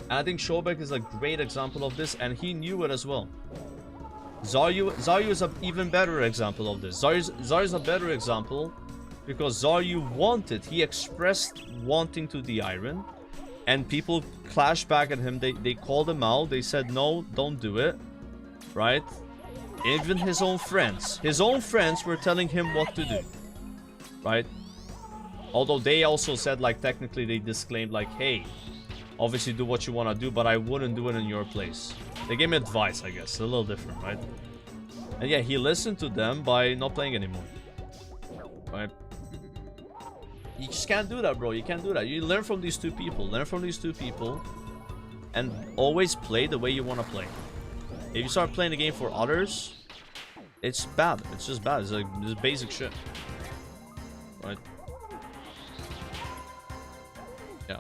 And I think Shobek is a great example of this, and he knew it as well. Zaryu is an even better example of this. Zaryu's a better example because Zaryu wanted, he expressed wanting to the Iron, and people clashed back at him. They called him out. They said, no, don't do it. Right? Even his own friends were telling him what to do. Right? Although they also said, like, technically they disclaimed, like, hey, obviously do what you want to do, but I wouldn't do it in your place. They gave me advice, I guess. A little different, right? And yeah, he listened to them by not playing anymore. Right? You just can't do that, bro. You can't do that. You learn from these two people. Learn from these two people. And always play the way you want to play. If you start playing the game for others, it's bad. It's just bad. It's like this basic shit. Right? Yeah.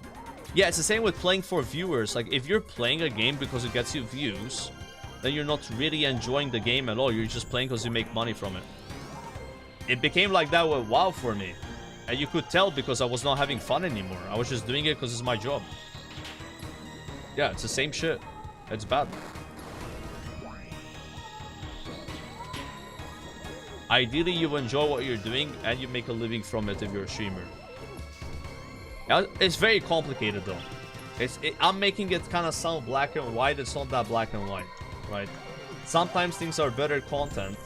Yeah, it's the same with playing for viewers. Like, if you're playing a game because it gets you views, then you're not really enjoying the game at all. You're just playing because you make money from it. It became like that with WoW for me. And you could tell because I was not having fun anymore. I was just doing it because it's my job. Yeah, it's the same shit. It's bad. Ideally, you enjoy what you're doing and you make a living from it if you're a streamer. It's very complicated though. I'm making it kind of sound black and white. It's not that black and white, right? Sometimes things are better content,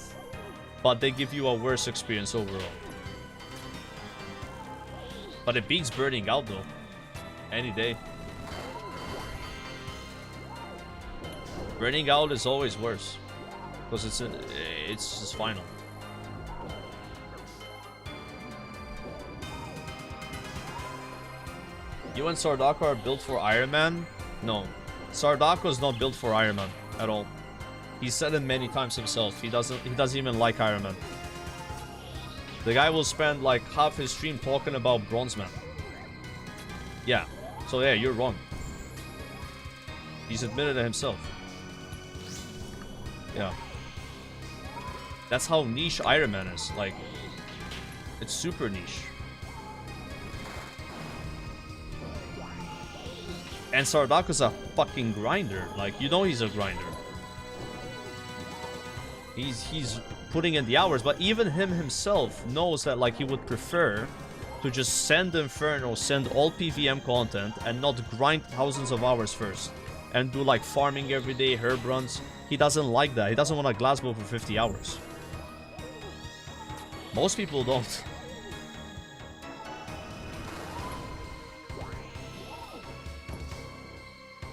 but they give you a worse experience overall. But it beats burning out though. Any day. Burning out is always worse. Because it's just final. You and Sardako are built for Ironman? No. Sardako is not built for Ironman at all. He said it many times himself. He doesn't even like Ironman. The guy will spend like half his stream talking about Bronzeman. Yeah. So yeah, you're wrong. He's admitted it himself. Yeah. That's how niche Ironman is. Like, it's super niche. And Sardako's a fucking grinder. Like, you know he's a grinder. He's putting in the hours, but even him himself knows that, like, he would prefer to just send Inferno, send all PVM content, and not grind thousands of hours first. And do, like, farming every day, herb runs. He doesn't like that. He doesn't want a glass bow for 50 hours. Most people don't.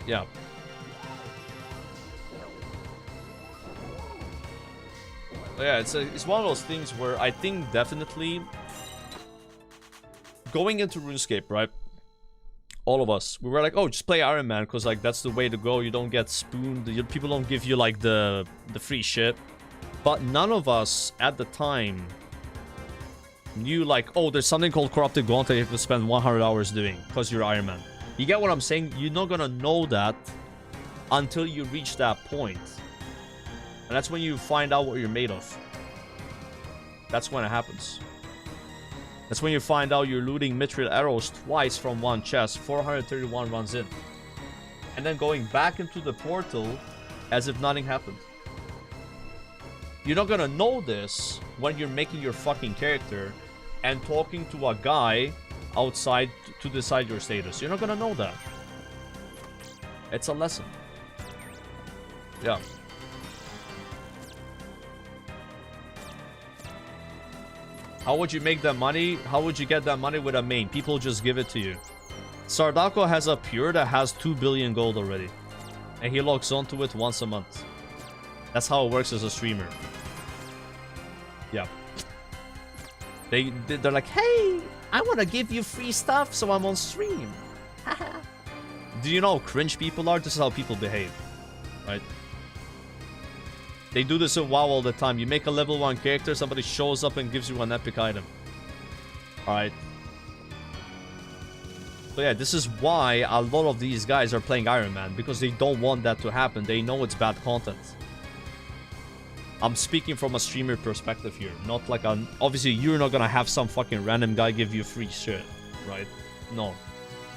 Yeah. But yeah, it's one of those things where I think definitely going into RuneScape, right? All of us, we were like, oh, just play Ironman because like that's the way to go. You don't get spooned. People don't give you like the free shit. But none of us at the time knew like, oh, there's something called corrupted gauntlet you have to spend 100 hours doing because you're Ironman. You get what I'm saying? You're not gonna know that until you reach that point. And that's when you find out what you're made of. That's when it happens. That's when you find out you're looting mithril arrows twice from one chest, 431 runs in. And then going back into the portal as if nothing happened. You're not gonna know this when you're making your fucking character and talking to a guy outside to decide your status. You're not gonna know that. It's a lesson. Yeah. How would you make that money? How would you get that money with a main? People just give it to you. Sardako has a pure that has 2 billion gold already. And he logs onto it once a month. That's how it works as a streamer. Yeah. They're like, hey, I want to give you free stuff so I'm on stream. Do you know how cringe people are? This is how people behave. Right? They do this in WoW all the time. You make a level 1 character, somebody shows up and gives you an epic item. Alright. So yeah, this is why a lot of these guys are playing Ironman. Because they don't want that to happen. They know it's bad content. I'm speaking from a streamer perspective here. Not like a... Obviously, you're not gonna have some fucking random guy give you free shit. Right? No.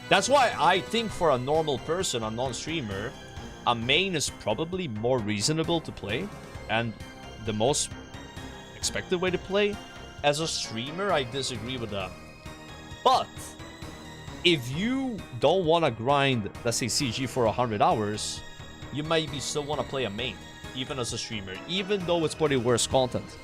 That's why I think for a normal person, a non-streamer, a main is probably more reasonable to play. And the most expected way to play. As a streamer, I disagree with that. But... if you don't want to grind, let's say, CG for 100 hours, you maybe still want to play a main. Even as a streamer. Even though it's pretty worse content.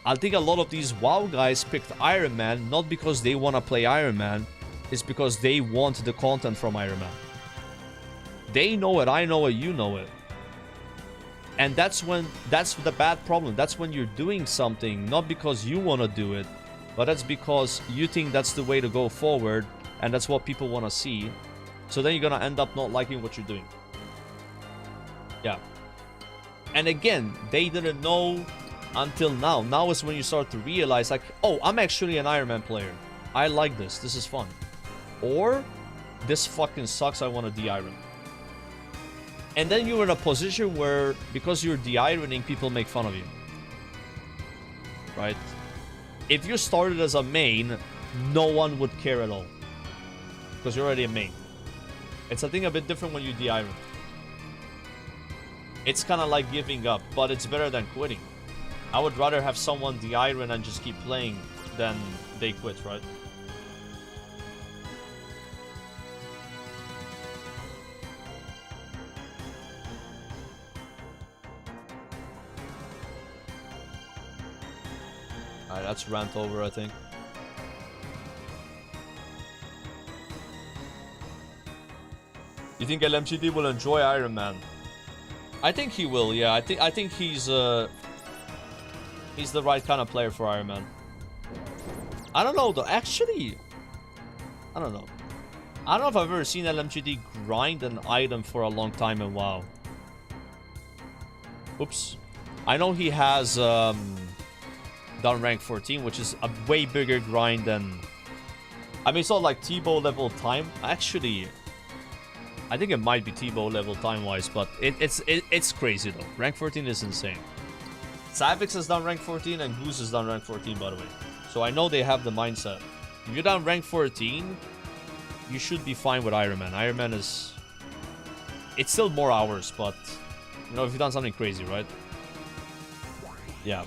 I think a lot of these WoW guys picked Ironman not because they want to play Ironman. It's because they want the content from Ironman. They know it, I know it, you know it. And that's the bad problem. That's when you're doing something not because you want to do it, but that's because you think that's the way to go forward and that's what people want to see. So then you're going to end up not liking what you're doing. Yeah. And again, they didn't know until now. Now is when you start to realize, like, oh, I'm actually an Ironman player. I like this. This is fun. Or, this fucking sucks. I want to de-iron. And then you're in a position where, because you're de-ironing, people make fun of you. Right? If you started as a main, no one would care at all. Because you're already a main. It's, I think, a bit different when you de-iron. It's kind of like giving up, but it's better than quitting. I would rather have someone de-iron and just keep playing than they quit, right? Alright, that's rant over, I think. You think LMGD will enjoy Ironman? I think he will, yeah. I think he's the right kind of player for Ironman. I don't know though. Actually, I don't know. I don't know if I've ever seen LMGD grind an item for a long time in WoW. Oops. I know he has done rank 14, which is a way bigger grind than... I mean, it's not like T-Bow level time. Actually, I think it might be T-Bow level time-wise, but it's crazy though. Rank 14 is insane. Savix has done rank 14 and Goose has done rank 14, by the way. So I know they have the mindset. If you're down rank 14, you should be fine with Ironman. Ironman is... it's still more hours, but... you know, if you've done something crazy, right? Yeah.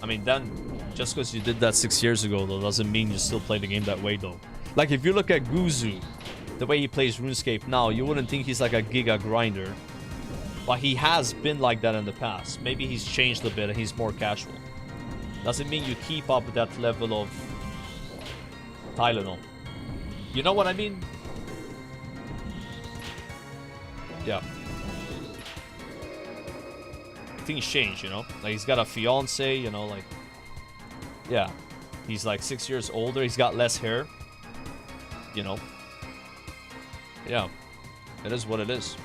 I mean, then, just because you did that 6 years ago, though, doesn't mean you still play the game that way, though. Like, if you look at Guzu, the way he plays RuneScape now, you wouldn't think he's like a giga grinder. But he has been like that in the past. Maybe he's changed a bit and he's more casual. Doesn't mean you keep up with that level of Tylenol. You know what I mean? Yeah. Things change, you know? Like, he's got a fiance, you know, like... yeah. He's like 6 years older, he's got less hair. You know? Yeah. It is what it is.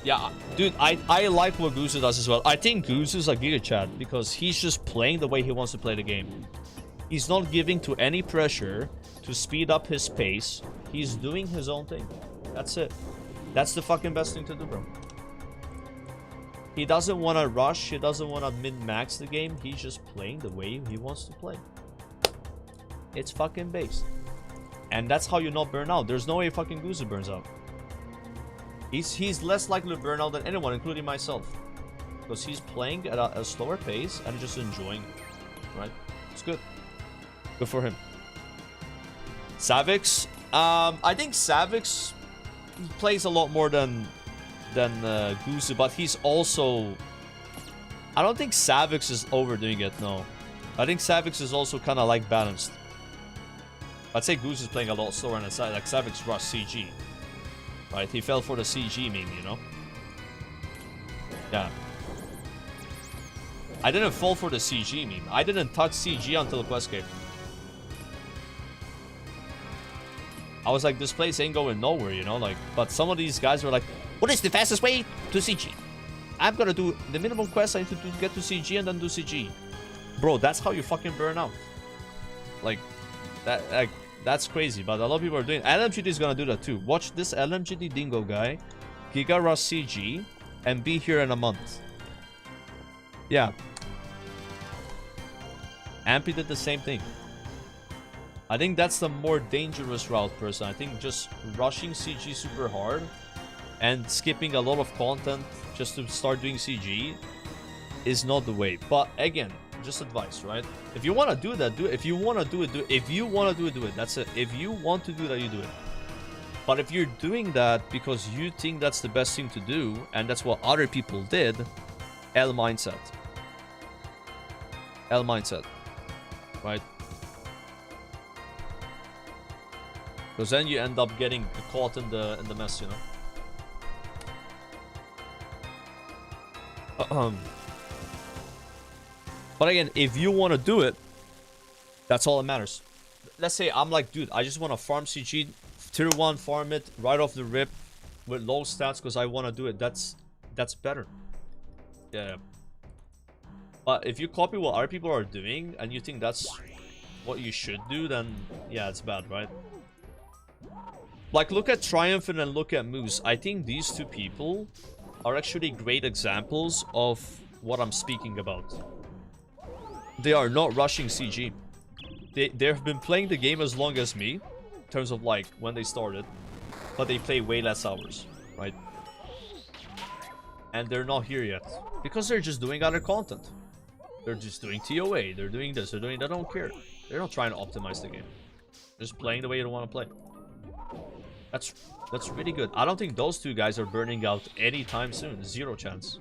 Yeah, dude, I like what Goose does as well. I think Goose is a Giga Chat because he's just playing the way he wants to play the game. He's not giving to any pressure to speed up his pace. He's doing his own thing. That's it. That's the fucking best thing to do, bro. He doesn't want to rush. He doesn't want to min-max the game. He's just playing the way he wants to play. It's fucking based. And that's how you not burn out. There's no way fucking Goose burns out. He's less likely to burn out than anyone, including myself. Because he's playing at a slower pace and just enjoying it. right? It's good. Good for him. Savix, I think Savix plays a lot more than Guzu, but he's also... I don't think Savix is overdoing it, no. I think Savix is also kind of like balanced. I'd say Goose is playing a lot slower on the side, like Savix rushed CG. Right, he fell for the CG meme, you know? Yeah. I didn't fall for the CG meme. I didn't touch CG until Questcape. I was like, this place ain't going nowhere, you know? Like, but some of these guys were like, what is the fastest way to CG? I'm gonna do the minimum quest I need to do to get to CG and then do CG. Bro, that's how you fucking burn out. Like, that's crazy, but a lot of people are doing it. LMGD is gonna do that too. Watch this LMGD Dingo guy, Giga Rush CG, and be here in a month. Yeah. Ampy did the same thing. I think that's the more dangerous route, person. I think just rushing CG super hard and skipping a lot of content just to start doing CG is not the way. But again, just advice, right? If you want to do that, do it. If you want to do it, do it. If you want to do it, do it. That's it. If you want to do that, you do it. But if you're doing that because you think that's the best thing to do, and that's what other people did, L mindset. L mindset. Right? Because then you end up getting caught in the mess, you know? But again, if you want to do it, that's all that matters. Let's say I'm like, dude, I just want to farm CG, tier 1, farm it right off the rip with low stats because I want to do it. That's better. Yeah. But if you copy what other people are doing and you think that's what you should do, then yeah, it's bad, right? Like, look at Triumphant and look at Moose. I think these two people are actually great examples of what I'm speaking about. They are not rushing CG. They've been playing the game as long as me, in terms of like when they started, but they play way less hours, right? And they're not here yet because they're just doing other content. They're just doing TOA. They're doing this. They're doing that. I don't care. They're not trying to optimize the game. They're just playing the way they want to play. That's really good. I don't think those two guys are burning out anytime soon. Zero chance.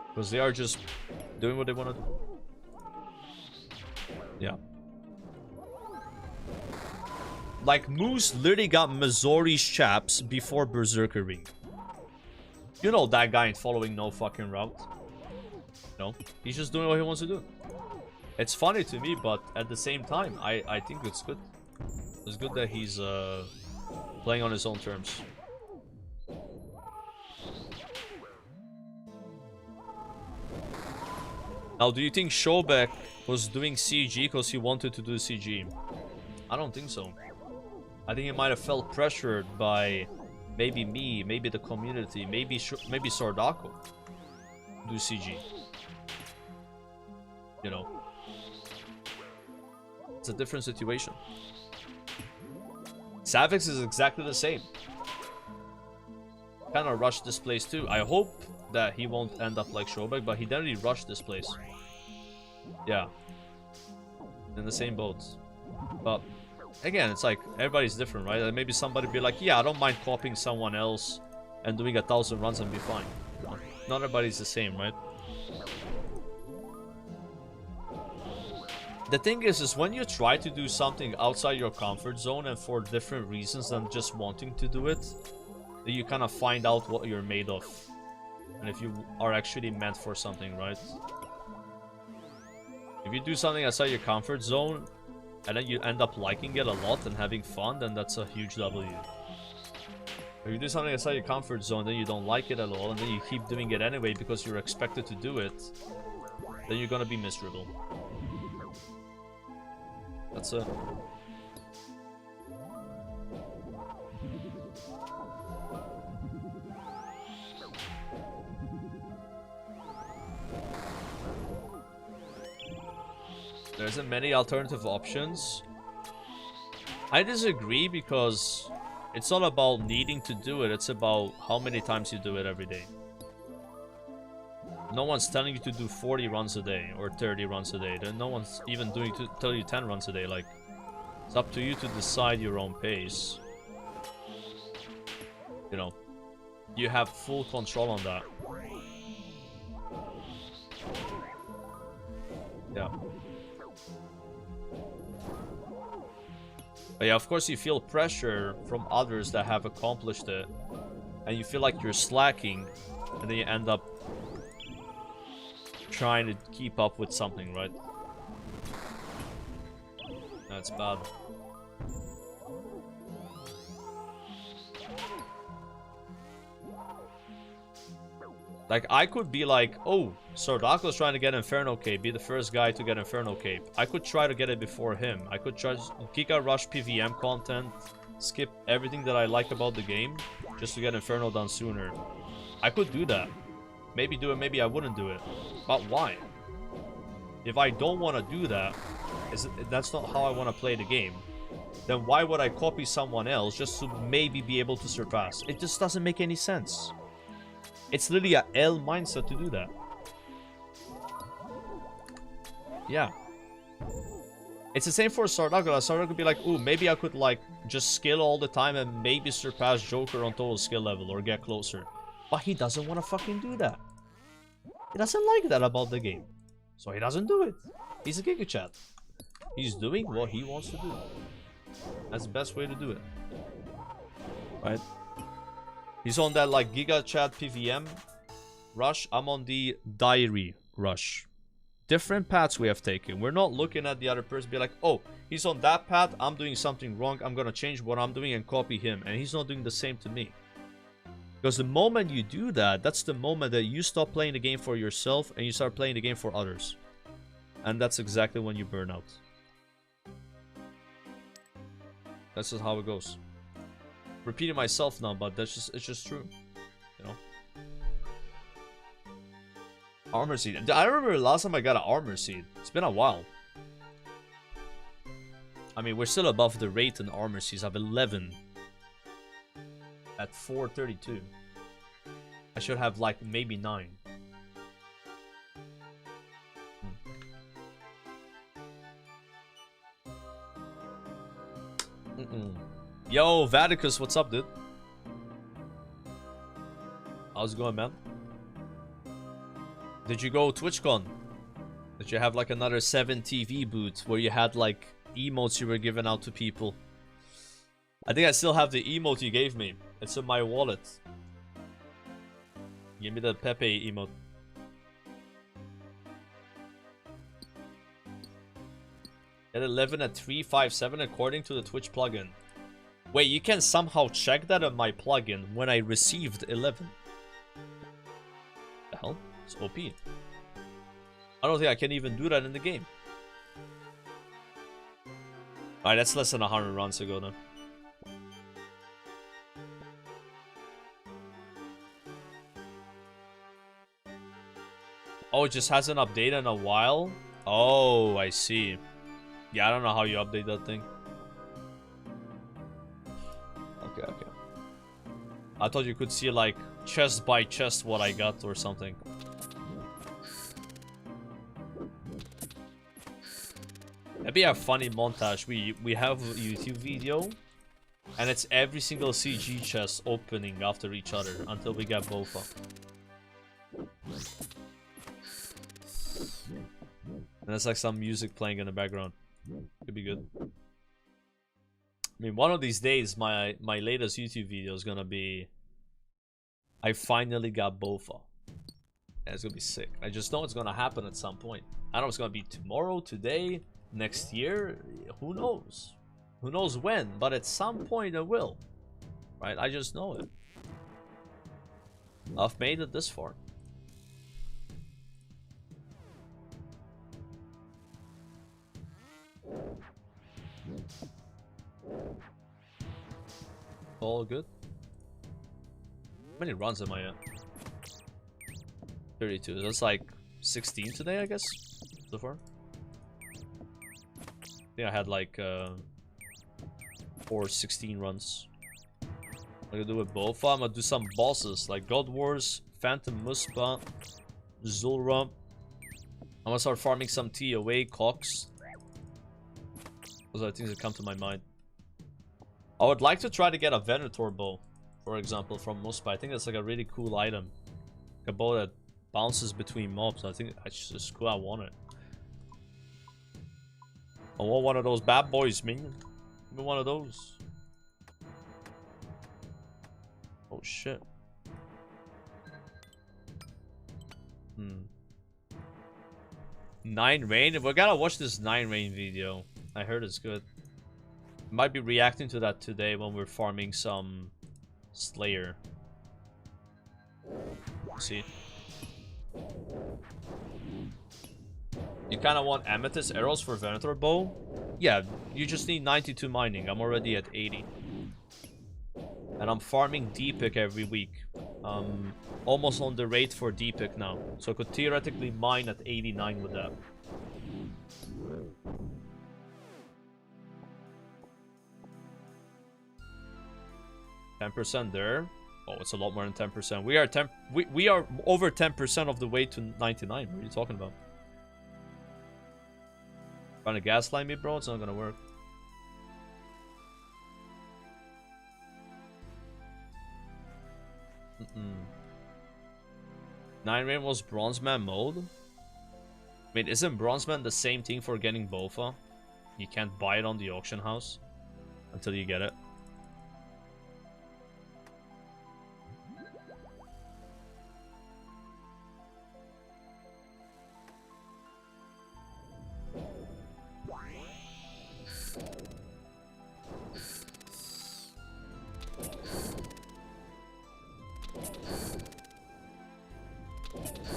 Because they are just doing what they want to do. Yeah. Like, Moose literally got Missouri's chaps before Berserker Ring. You know that guy ain't following no fucking route. No, he's just doing what he wants to do. It's funny to me, but at the same time, I think it's good. It's good that he's playing on his own terms. Now, do you think Shobek was doing CG because he wanted to do CG? I don't think so. I think he might have felt pressured by maybe me, maybe the community, maybe Sordako do CG. You know, it's a different situation. Savix is exactly the same. Kind of rushed this place too. I hope that he won't end up like Shobek, but he definitely rushed this place. Yeah, in the same boat. But again, it's like everybody's different, right? Maybe somebody be like, yeah, I don't mind copying someone else and doing 1,000 runs and be fine. Not everybody's the same, right? The thing is when you try to do something outside your comfort zone and for different reasons than just wanting to do it, then you kind of find out what you're made of. And if you are actually meant for something, right? If you do something outside your comfort zone, and then you end up liking it a lot and having fun, then that's a huge W. If you do something outside your comfort zone, then you don't like it at all, and then you keep doing it anyway because you're expected to do it, then you're gonna be miserable. That's it. There isn't many alternative options. I disagree because it's not about needing to do it, it's about how many times you do it every day. No one's telling you to do 40 runs a day or 30 runs a day. No one's even doing to tell you 10 runs a day. Like, it's up to you to decide your own pace. You know, you have full control on that. Yeah. But yeah, of course you feel pressure from others that have accomplished it. And you feel like you're slacking. And then you end up trying to keep up with something, right? That's bad. Like, I could be like, oh, Sardako's trying to get Inferno Cape, be the first guy to get Inferno Cape. I could try to get it before him. I could try Giga Rush PVM content, skip everything that I like about the game, just to get Inferno done sooner. I could do that. Maybe do it, maybe I wouldn't do it. But why? If I don't want to do that, that's not how I want to play the game, then why would I copy someone else just to maybe be able to surpass? It just doesn't make any sense. It's literally a L mindset to do that. Yeah. It's the same for Sardako. Sardako could be like, ooh, maybe I could like just skill all the time and maybe surpass Joker on total skill level or get closer. But he doesn't want to fucking do that. He doesn't like that about the game. So he doesn't do it. He's a Giga Chat. He's doing what he wants to do. That's the best way to do it. Right? He's on that like Giga Chat PVM rush. I'm on the diary rush. Different paths we have taken. We're not looking at the other person be like, oh, he's on that path, I'm doing something wrong, I'm gonna change what I'm doing and copy him, and he's not doing the same to me. Because the moment you do that, that's the moment that you stop playing the game for yourself and you start playing the game for others. And that's exactly when you burn out. That's just how it goes. Repeating myself now, but that's just, it's just true. You know? Armor seed. I remember last time I got an armor seed. It's been a while. I mean, we're still above the rate in armor seeds. I have 11 at 432. I should have like maybe 9. Yo, Vaticus, what's up, dude? How's it going, man? Did you go TwitchCon? Did you have like another 7 TV booth where you had like emotes you were giving out to people? I think I still have the emote you gave me. It's in my wallet. Give me the Pepe emote. Get 11 at 357 according to the Twitch plugin. Wait, you can somehow check that on my plugin when I received 11. The hell? It's OP. I don't think I can even do that in the game. Alright, that's less than 100 runs ago now. Oh, it just hasn't updated in a while? Oh, I see. Yeah, I don't know how you update that thing. Okay. I thought you could see like chest by chest what I got or something. Maybe a funny montage. We have a YouTube video and it's every single CG chest opening after each other until we get both up. And there's like some music playing in the background. Could be good. I mean, one of these days, my latest YouTube video is gonna be I finally got Bofa. And it's gonna be sick. I just know it's gonna happen at some point. I don't know if it's gonna be tomorrow, today, next year. Who knows? Who knows when? But at some point it will. Right? I just know it. I've made it this far. All good. How many runs am I at? 32. That's like 16 today, I guess, so far. I think I had like 16 runs. I'm gonna do it both. I'm gonna do some bosses like God Wars, Phantom Muspa, Zulra. I'm gonna start farming some TOA Cox. Those are the things that come to my mind. I would like to try to get a Venator bow, for example, from Muspa. I think that's like a really cool item. A bow that bounces between mobs. I think it's just cool. I want it. I want one of those bad boys, man. Give me one of those. Oh shit. 9 Rain? We gotta watch this 9 Rain video. I heard it's good. Might be reacting to that today when we're farming some Slayer. See? You kind of want amethyst arrows for Venator bow? Yeah, you just need 92 mining. I'm already at 80. And I'm farming D-pick every week. Almost on the rate for D-pick now. So I could theoretically mine at 89 with that. %10 there. Oh, it's a lot more than 10%. We are over 10% of the way to 99. What are you talking about? Trying to gaslight me, bro? It's not gonna work. Nine Rain was Bronzeman mode? Wait, isn't Bronzeman the same thing for getting Bofa? You can't buy it on the auction house until you get it.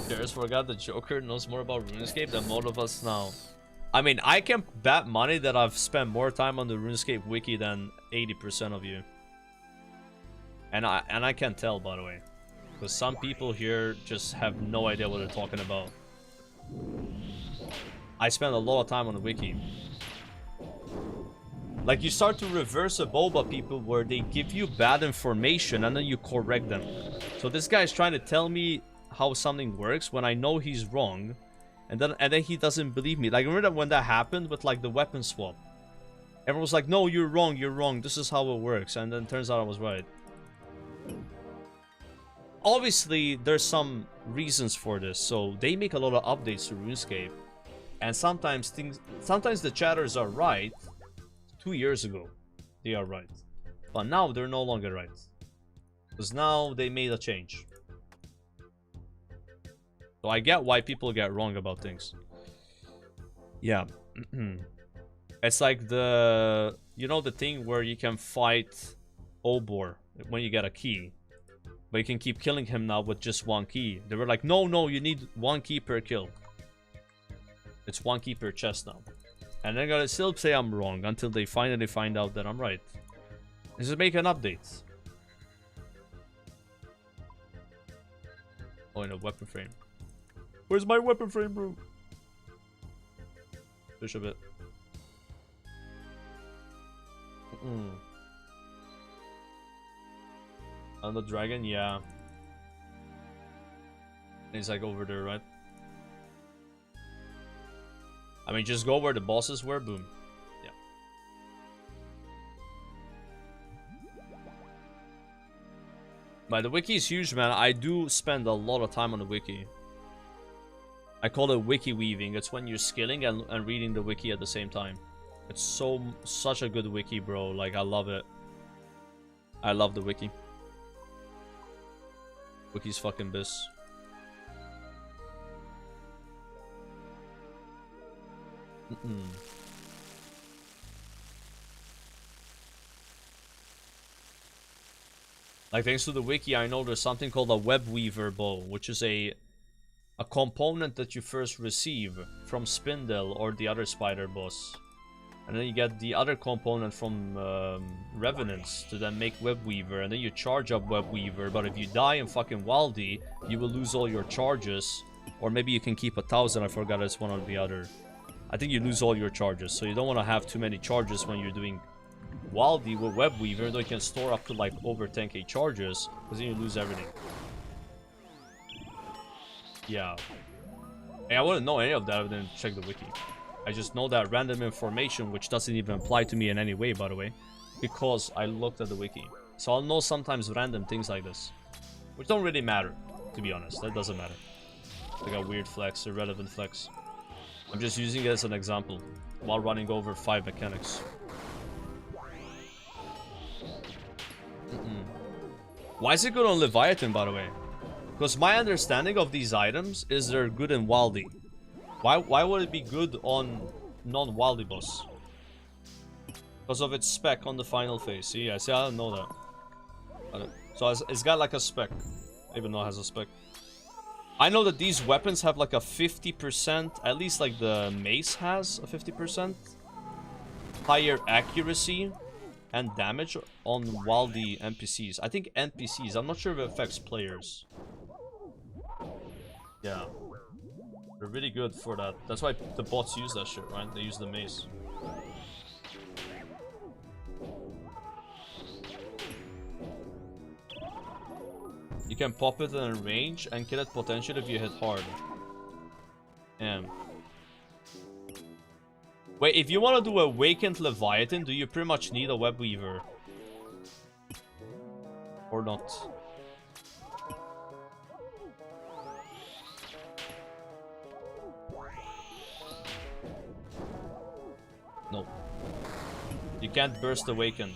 Just forgot the Joker knows more about RuneScape than most of us now. I mean, I can bet money that I've spent more time on the RuneScape wiki than 80% of you. And I can't tell, by the way. Because some people here just have no idea what they're talking about. I spend a lot of time on the wiki. Like, you start to reverse a boba people where they give you bad information and then you correct them. So this guy is trying to tell me how something works when I know he's wrong, and then he doesn't believe me. Like, remember when that happened with like the weapon swap? Everyone was like, no, you're wrong, this is how it works, and then turns out I was right. Obviously there's some reasons for this, so they make a lot of updates to RuneScape, and sometimes the chatters are right. 2 years ago they are right, but now they're no longer right, because now they made a change. So I get why people get wrong about things. Yeah. It's like the... You know the thing where you can fight Obor when you get a key. But you can keep killing him now with just 1 key. They were like, no, you need 1 key per kill. It's 1 key per chest now. And they're gonna still say I'm wrong until they finally find out that I'm right. Just make an update. Oh, in a weapon frame. Where's my weapon frame, bro? Fish a bit. On the dragon, yeah. He's like over there, right? I mean, just go where the bosses were, boom. Yeah. But the wiki is huge, man. I do spend a lot of time on the wiki. I call it wiki weaving. It's when you're skilling and reading the wiki at the same time. It's such a good wiki, bro. Like, I love it. I love the wiki. Wiki's fucking biz. Like, thanks to the wiki, I know there's something called a web weaver bow, which is a component that you first receive from Spindle or the other spider boss. And then you get the other component from Revenants to then make Web Weaver, and then you charge up Web Weaver, but if you die in fucking Wildy, you will lose all your charges. Or maybe you can keep 1,000, I forgot it's one or the other. I think you lose all your charges, so you don't want to have too many charges when you're doing Wildy with Web Weaver, though you can store up to like over 10k charges, because then you lose everything. Yeah. Hey, I wouldn't know any of that if I didn't check the wiki. I just know that random information, which doesn't even apply to me in any way, by the way, because I looked at the wiki. So I'll know sometimes random things like this, which don't really matter, to be honest. That doesn't matter. Like a weird flex, irrelevant flex. I'm just using it as an example while running over 5 mechanics. Why is it good on Leviathan, by the way? Because my understanding of these items is they're good in Wildy. Why would it be good on non-Wildy boss? Because of its spec on the final phase. See, I don't know that. So it's got like a spec. Even though it has a spec. I know that these weapons have like a 50%, at least like the mace has a 50% higher accuracy and damage on Wildy NPCs. I think NPCs, I'm not sure if it affects players. Yeah. They're really good for that. That's why the bots use that shit, right? They use the mace. You can pop it in range and kill it potentially if you hit hard. Damn. Wait, if you want to do Awakened Leviathan, do you pretty much need a Web Weaver? Or not? No. You can't burst Awakened.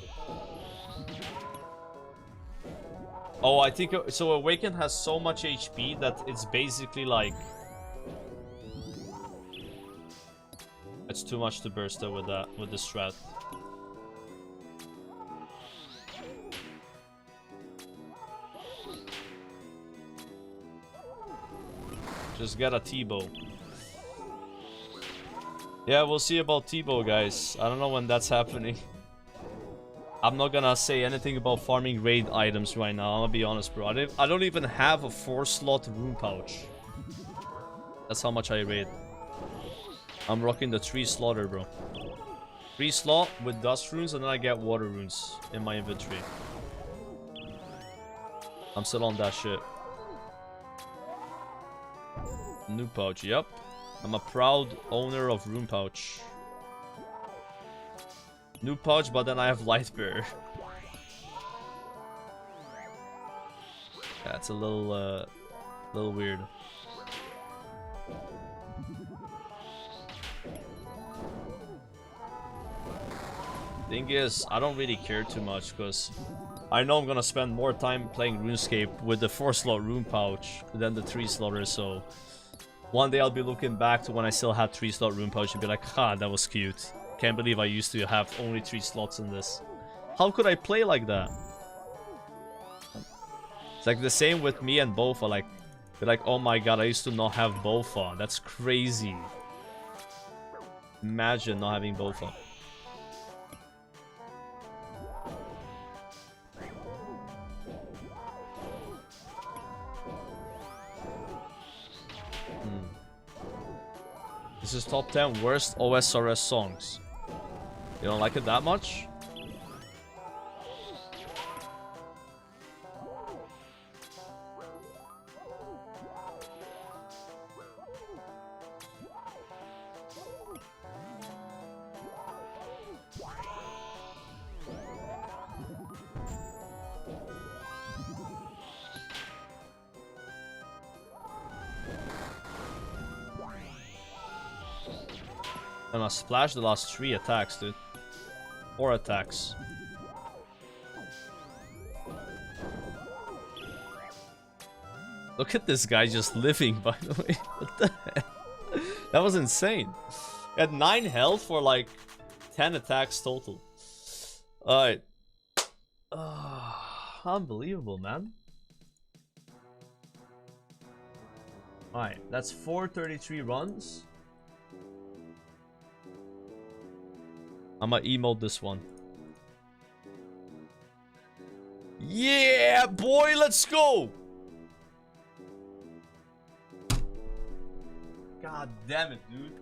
Oh, I think so. Awakened has so much HP that it's basically like it's too much to burst it with the strat. Just get a T-bow. Yeah, we'll see about T-bow, guys. I don't know when that's happening. I'm not gonna say anything about farming raid items right now. I'm gonna be honest, bro. I don't even have a 4-slot rune pouch. That's how much I raid. I'm rocking the 3-slotter, bro. 3-slot with dust runes, and then I get water runes in my inventory. I'm still on that shit. New pouch, yep. I'm a proud owner of rune pouch. New pouch, but then I have Lightbearer. That's a little weird. Thing is, I don't really care too much because I know I'm gonna spend more time playing RuneScape with the 4-slot rune pouch than the 3-slotter. So one day I'll be looking back to when I still had 3-slot rune pouch and be like, ha, that was cute. Can't believe I used to have only 3 slots in this. How could I play like that? It's like the same with me and Bofa. Like, they're like, oh my god, I used to not have Bofa. That's crazy. Imagine not having Bofa. This is top 10 worst OSRS songs. You don't like it that much? And I splashed the last 3 attacks, dude. 4 attacks. Look at this guy just living, by the way. What the heck? That was insane. He had 9 health for like 10 attacks total. Alright. Unbelievable, man. Alright, that's 433 runs. I'm gonna emote this one. Yeah, boy, let's go! God damn it, dude.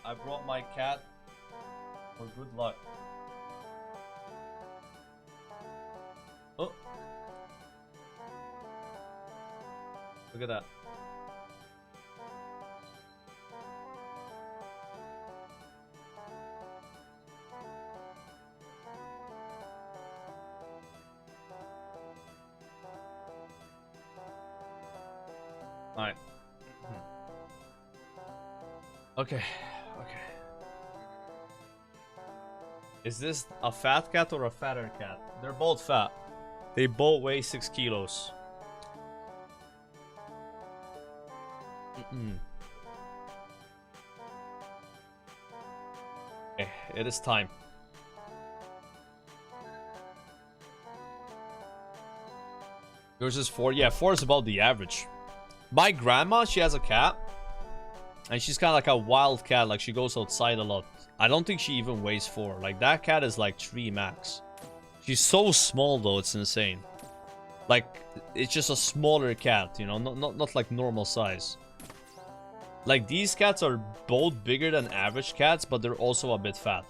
I brought my cat for good luck. Oh. Look at that. Alright. Okay. Okay. Is this a fat cat or a fatter cat? They're both fat. They both weigh 6 kilos. Okay, it is time. Yours is 4? Yeah, 4 is about the average. My grandma, she has a cat. And she's kind of like a wild cat. Like, she goes outside a lot. I don't think she even weighs 4. Like, that cat is like 3 max. She's so small, though. It's insane. Like, it's just a smaller cat, you know? Not like normal size. Like, these cats are both bigger than average cats, but they're also a bit fat.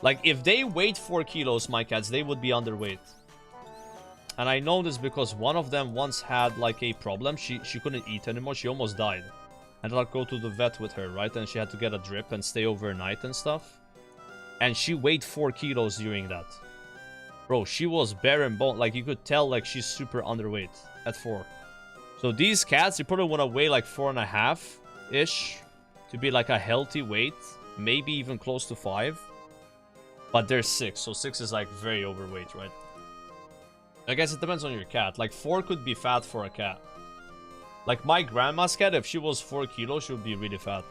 Like, if they weighed 4 kilos, my cats, they would be underweight. And I know this because one of them once had, like, a problem. She couldn't eat anymore. She almost died. And I'd go to the vet with her, right? And she had to get a drip and stay overnight and stuff. And she weighed 4 kilos during that. Bro, she was bare and bone. Like, you could tell, like, she's super underweight at 4. So these cats, they probably want to weigh, like, 4.5-ish to be, like, a healthy weight. Maybe even close to 5. But they're 6. So 6 is, like, very overweight, right? I guess it depends on your cat. Like, 4 could be fat for a cat. Like, my grandma's cat, if she was 4 kilos, she would be really fat.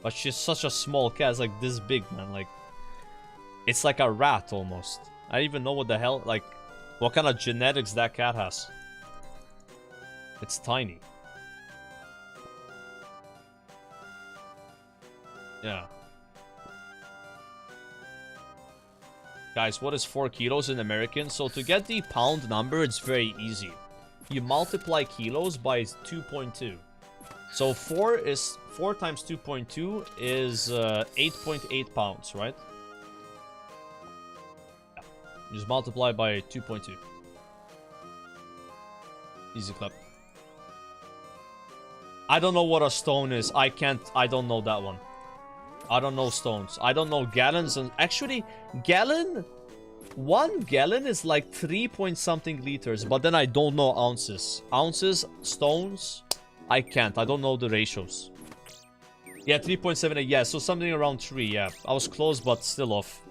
But she's such a small cat. It's like this big, man. Like, it's like a rat almost. I don't even know what the hell, like, what kind of genetics that cat has. It's tiny. Yeah. Guys, what is 4 kilos in American? So to get the pound number, it's very easy. You multiply kilos by 2.2. So 4 times 2.2 is 8.8 pounds, right? Yeah. Just multiply by 2.2. Easy clap. I don't know what a stone is. I don't know that one. I don't know stones. I don't know gallons. And actually, gallon... 1 gallon is like 3 point something liters, but then I don't know ounces. Ounces, stones, I can't. I don't know the ratios. Yeah, 3.78. Yeah, so something around 3. Yeah, I was close, but still off.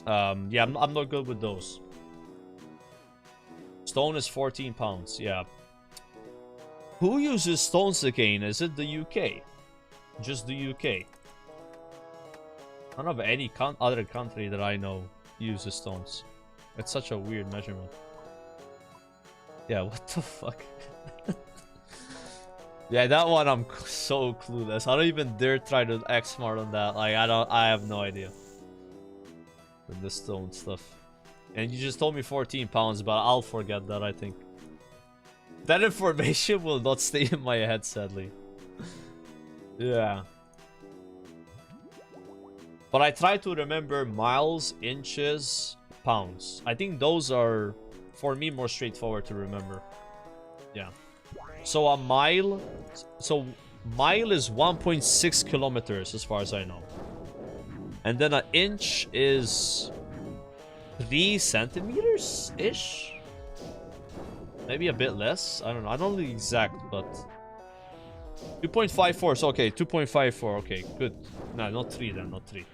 Yeah, I'm not good with those. Stone is 14 pounds. Yeah. Who uses stones again? Is it the UK? Just the UK. I don't have any other country that I know uses stones. It's such a weird measurement. Yeah, what the fuck? Yeah, that one I'm so clueless. I don't even dare try to act smart on that. Like, I have no idea. With the stone stuff. And you just told me 14 pounds, but I'll forget that, I think. That information will not stay in my head, sadly. Yeah. But I try to remember miles, inches, pounds. I think those are, for me, more straightforward to remember. Yeah. So a mile... So mile is 1.6 kilometers, as far as I know. And then an inch is 3 centimeters-ish? Maybe a bit less? I don't know. I don't know the exact, but... 2.54, so okay, 2.54, okay, good. No, not 3 then, not 3.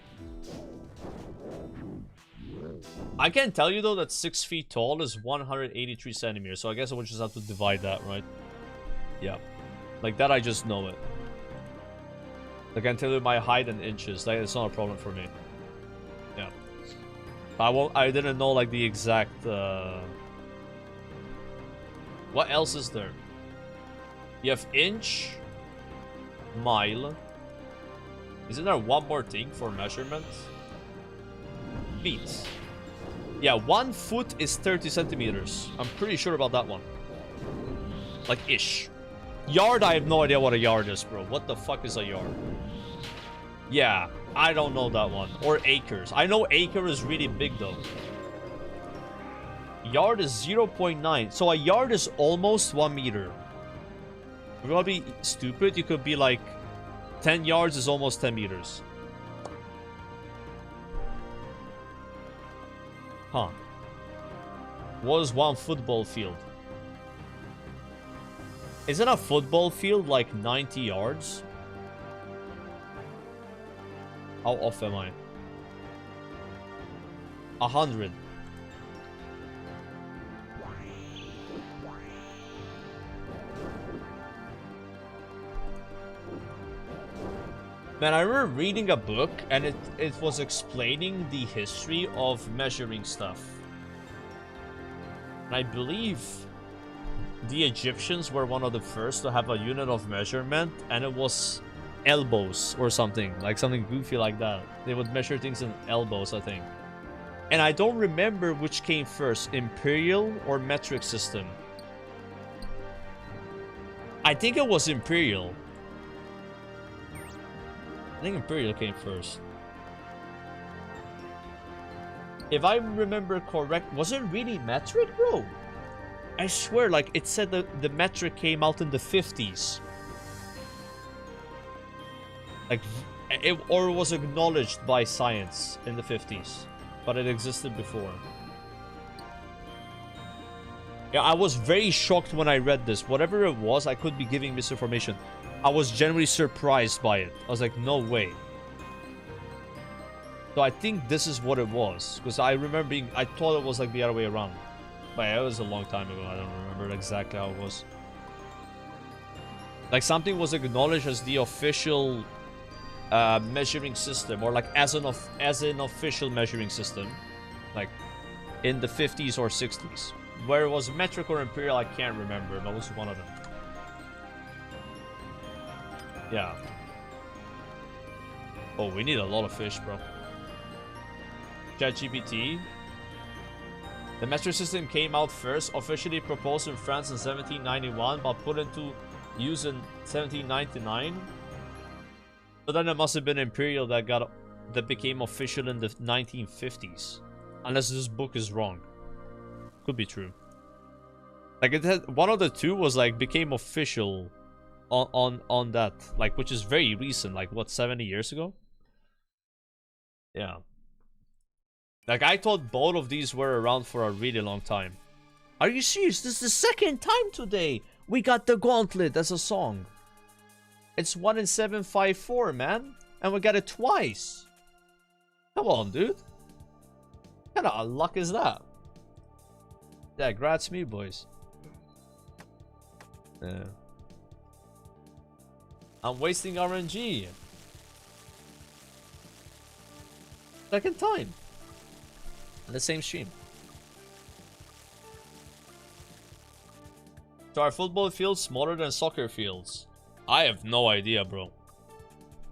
I can tell you though that 6 feet tall is 183 centimeters, so I guess I would just have to divide that, right? Yeah. Like that, I just know it. I can tell you my height in inches, like it's not a problem for me. Yeah. I didn't know like the exact, What else is there? You have inch, mile. Isn't there one more thing for measurement? Feet. Yeah, 1 foot is 30 centimeters. I'm pretty sure about that one. Like, ish. Yard, I have no idea what a yard is, bro. What the fuck is a yard? Yeah, I don't know that one. Or acres. I know acre is really big though. Yard is 0.9. So a yard is almost 1 meter. If you want to be stupid, you could be like 10 yards is almost 10 meters. Huh. What is one football field? Isn't a football field like 90 yards? How off am I? 100. Man, I remember reading a book and it was explaining the history of measuring stuff. And I believe the Egyptians were one of the first to have a unit of measurement, and it was elbows or something, like something goofy like that. They would measure things in elbows, I think. And I don't remember which came first, imperial or metric system. I think it was imperial. I think imperial came first. If I remember correct, was it really metric, bro? I swear, like, it said that the metric came out in the 50s. Like, or was acknowledged by science in the 50s. But it existed before. Yeah, I was very shocked when I read this. Whatever it was, I could be giving misinformation. I was genuinely surprised by it. I was like, no way. So I think this is what it was. Because I remember being... I thought it was like the other way around. But it was a long time ago. I don't remember exactly how it was. Like something was acknowledged as the official measuring system. Or like as an official measuring system. Like in the 50s or 60s. Where it was metric or imperial, I can't remember. But it was one of them. Yeah. Oh, we need a lot of fish, bro. ChatGPT. The metric system came out first, officially proposed in France in 1791, but put into use in 1799. So then it must have been imperial that became official in the 1950s. Unless this book is wrong. Could be true. Like it had one of the two was like became official on that, like, which is very recent, like what, 70 years ago? Yeah. Like I thought both of these were around for a really long time. Are you serious? This is the second time today we got the gauntlet as a song. It's 1 in 754, man, and we got it twice. Come on, dude. What kind of luck is that? Yeah, grats me, boys. Yeah. I'm wasting RNG. Second time. On the same stream. So are football fields smaller than soccer fields? I have no idea, bro.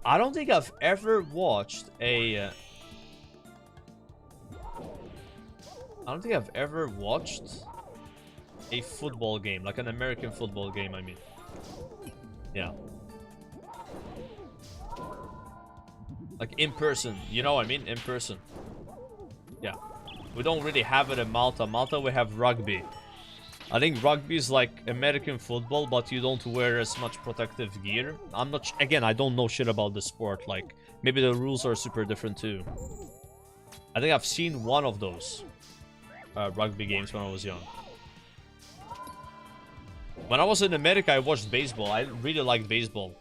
I don't think I've ever watched a... I don't think I've ever watched a football game, like an American football game, I mean. Yeah. Like in person, you know what I mean? In person. Yeah. We don't really have it in Malta. Malta, we have rugby. I think rugby is like American football, but you don't wear as much protective gear. I'm not... Again, I don't know shit about the sport. Like, maybe the rules are super different too. I think I've seen one of those rugby games when I was young. When I was in America, I watched baseball. I really liked baseball.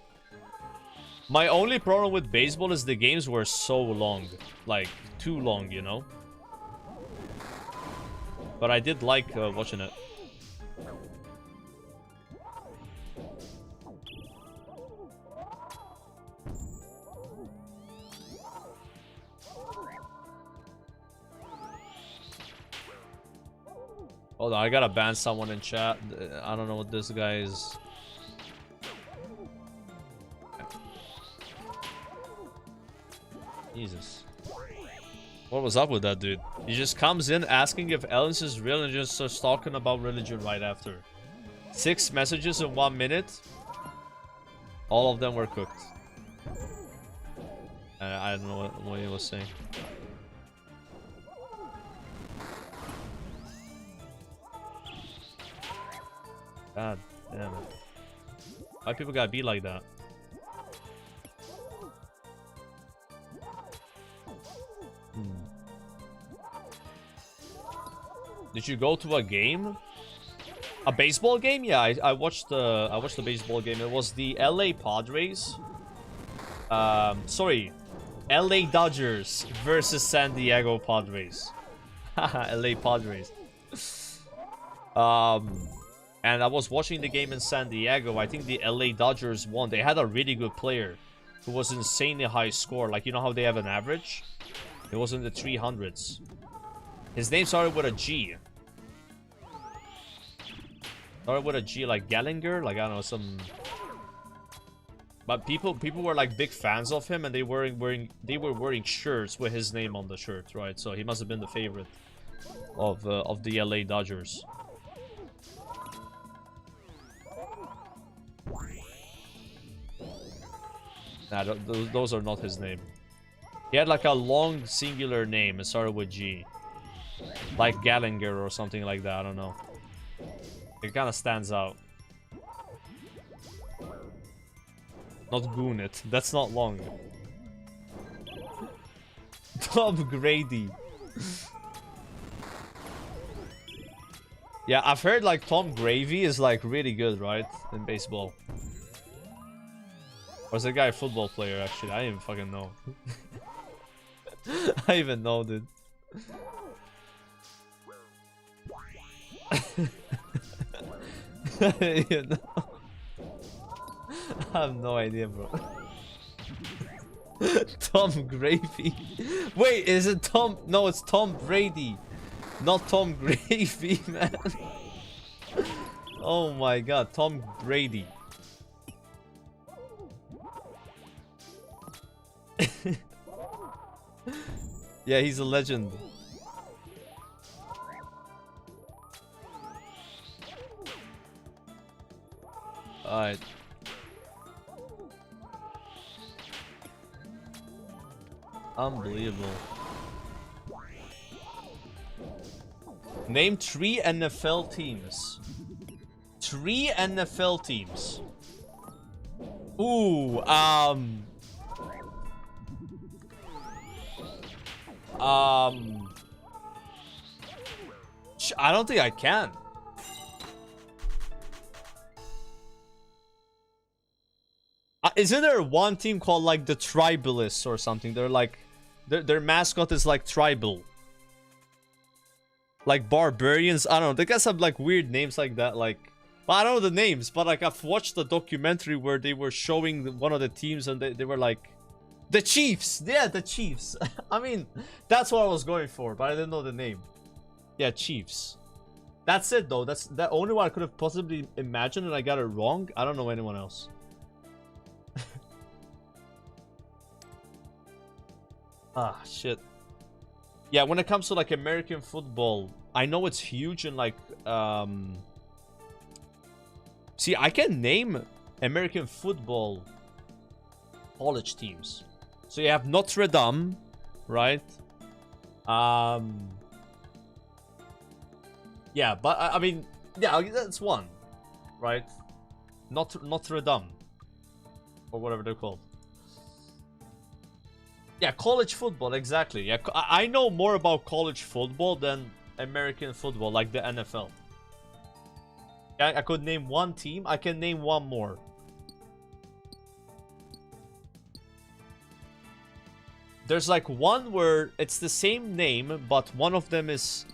My only problem with baseball is the games were so long. Like, too long, you know? But I did like watching it. Hold on, I gotta ban someone in chat. I don't know what this guy is. Jesus. What was up with that dude? He just comes in asking if Ellis is real and just starts talking about religion right after. 6 messages in 1 minute. All of them were cooked. I don't know what he was saying. God damn it. Why people gotta be like that? Did you go to a game? A baseball game? Yeah, I watched the baseball game. It was the LA Padres. Sorry, LA Dodgers versus San Diego Padres. LA Padres. And I was watching the game in San Diego. I think the LA Dodgers won. They had a really good player who was insanely high score. Like, you know how they have an average? It was in the 300s. His name started with a G. Started with a G, like Gallinger, like I don't know, some. But people were like big fans of him, and they were wearing shirts with his name on the shirt, right? So he must have been the favorite of the LA Dodgers. Nah, those are not his name. He had like a long singular name. It started with G, like Gallinger or something like that. I don't know. It kind of stands out. Not Goonit. That's not long. Tom Grady. Yeah, I've heard like Tom Gravy is like really good, right? In baseball. Or is that guy a football player, actually? I didn't even fucking know. I even know, dude. You know? I have no idea, bro. Tom Gravy. Wait, is it Tom? No, it's Tom Brady. Not Tom Gravy, man. Oh my god, Tom Brady. Yeah, he's a legend. Alright. Unbelievable. Name 3 NFL teams. 3 NFL teams. Ooh, I don't think I can. Isn't there one team called like the Tribalists or something? They're like, their mascot is like tribal. Like barbarians. I don't know. They got some like weird names like that. Like, well, I don't know the names, but like I've watched the documentary where they were showing one of the teams and they were like, the Chiefs. Yeah, the Chiefs. I mean, that's what I was going for, but I didn't know the name. Yeah, Chiefs. That's it though. That's the only one I could have possibly imagined, and I got it wrong. I don't know anyone else. Ah, shit. Yeah, when it comes to like American football, I know it's huge in like see, I can name American football college teams. So you have Notre Dame, right? Yeah, but I mean, yeah, that's one, right? Notre Dame, or whatever they're called. Yeah, college football, exactly. Yeah, I know more about college football than American football, like the NFL. Yeah, I could name one team. I can name one more. There's like one where it's the same name, but one of them is...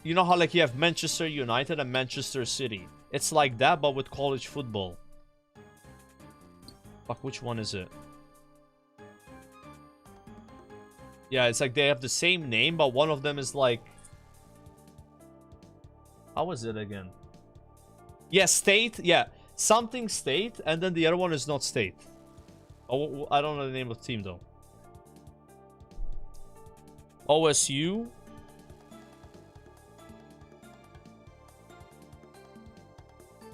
You know how like you have Manchester United and Manchester City? It's like that, but with college football. Fuck, which one is it? Yeah, it's like they have the same name, but one of them is like... How was it again? Yeah, state. Yeah, something state, and then the other one is not state. Oh, I don't know the name of the team though. OSU.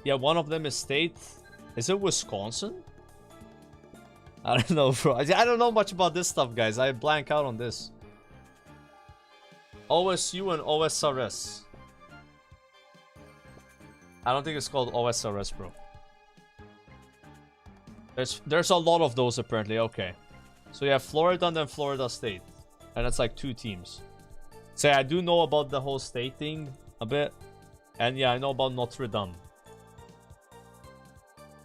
Yeah, one of them is state. Is it Wisconsin? I don't know, bro. I don't know much about this stuff, guys. I blank out on this. OSU and OSRS. I don't think it's called OSRS, bro. There's a lot of those apparently. Okay, so you have Florida and then Florida State, and it's like 2 teams. So I do know about the whole state thing a bit, and yeah, I know about Notre Dame.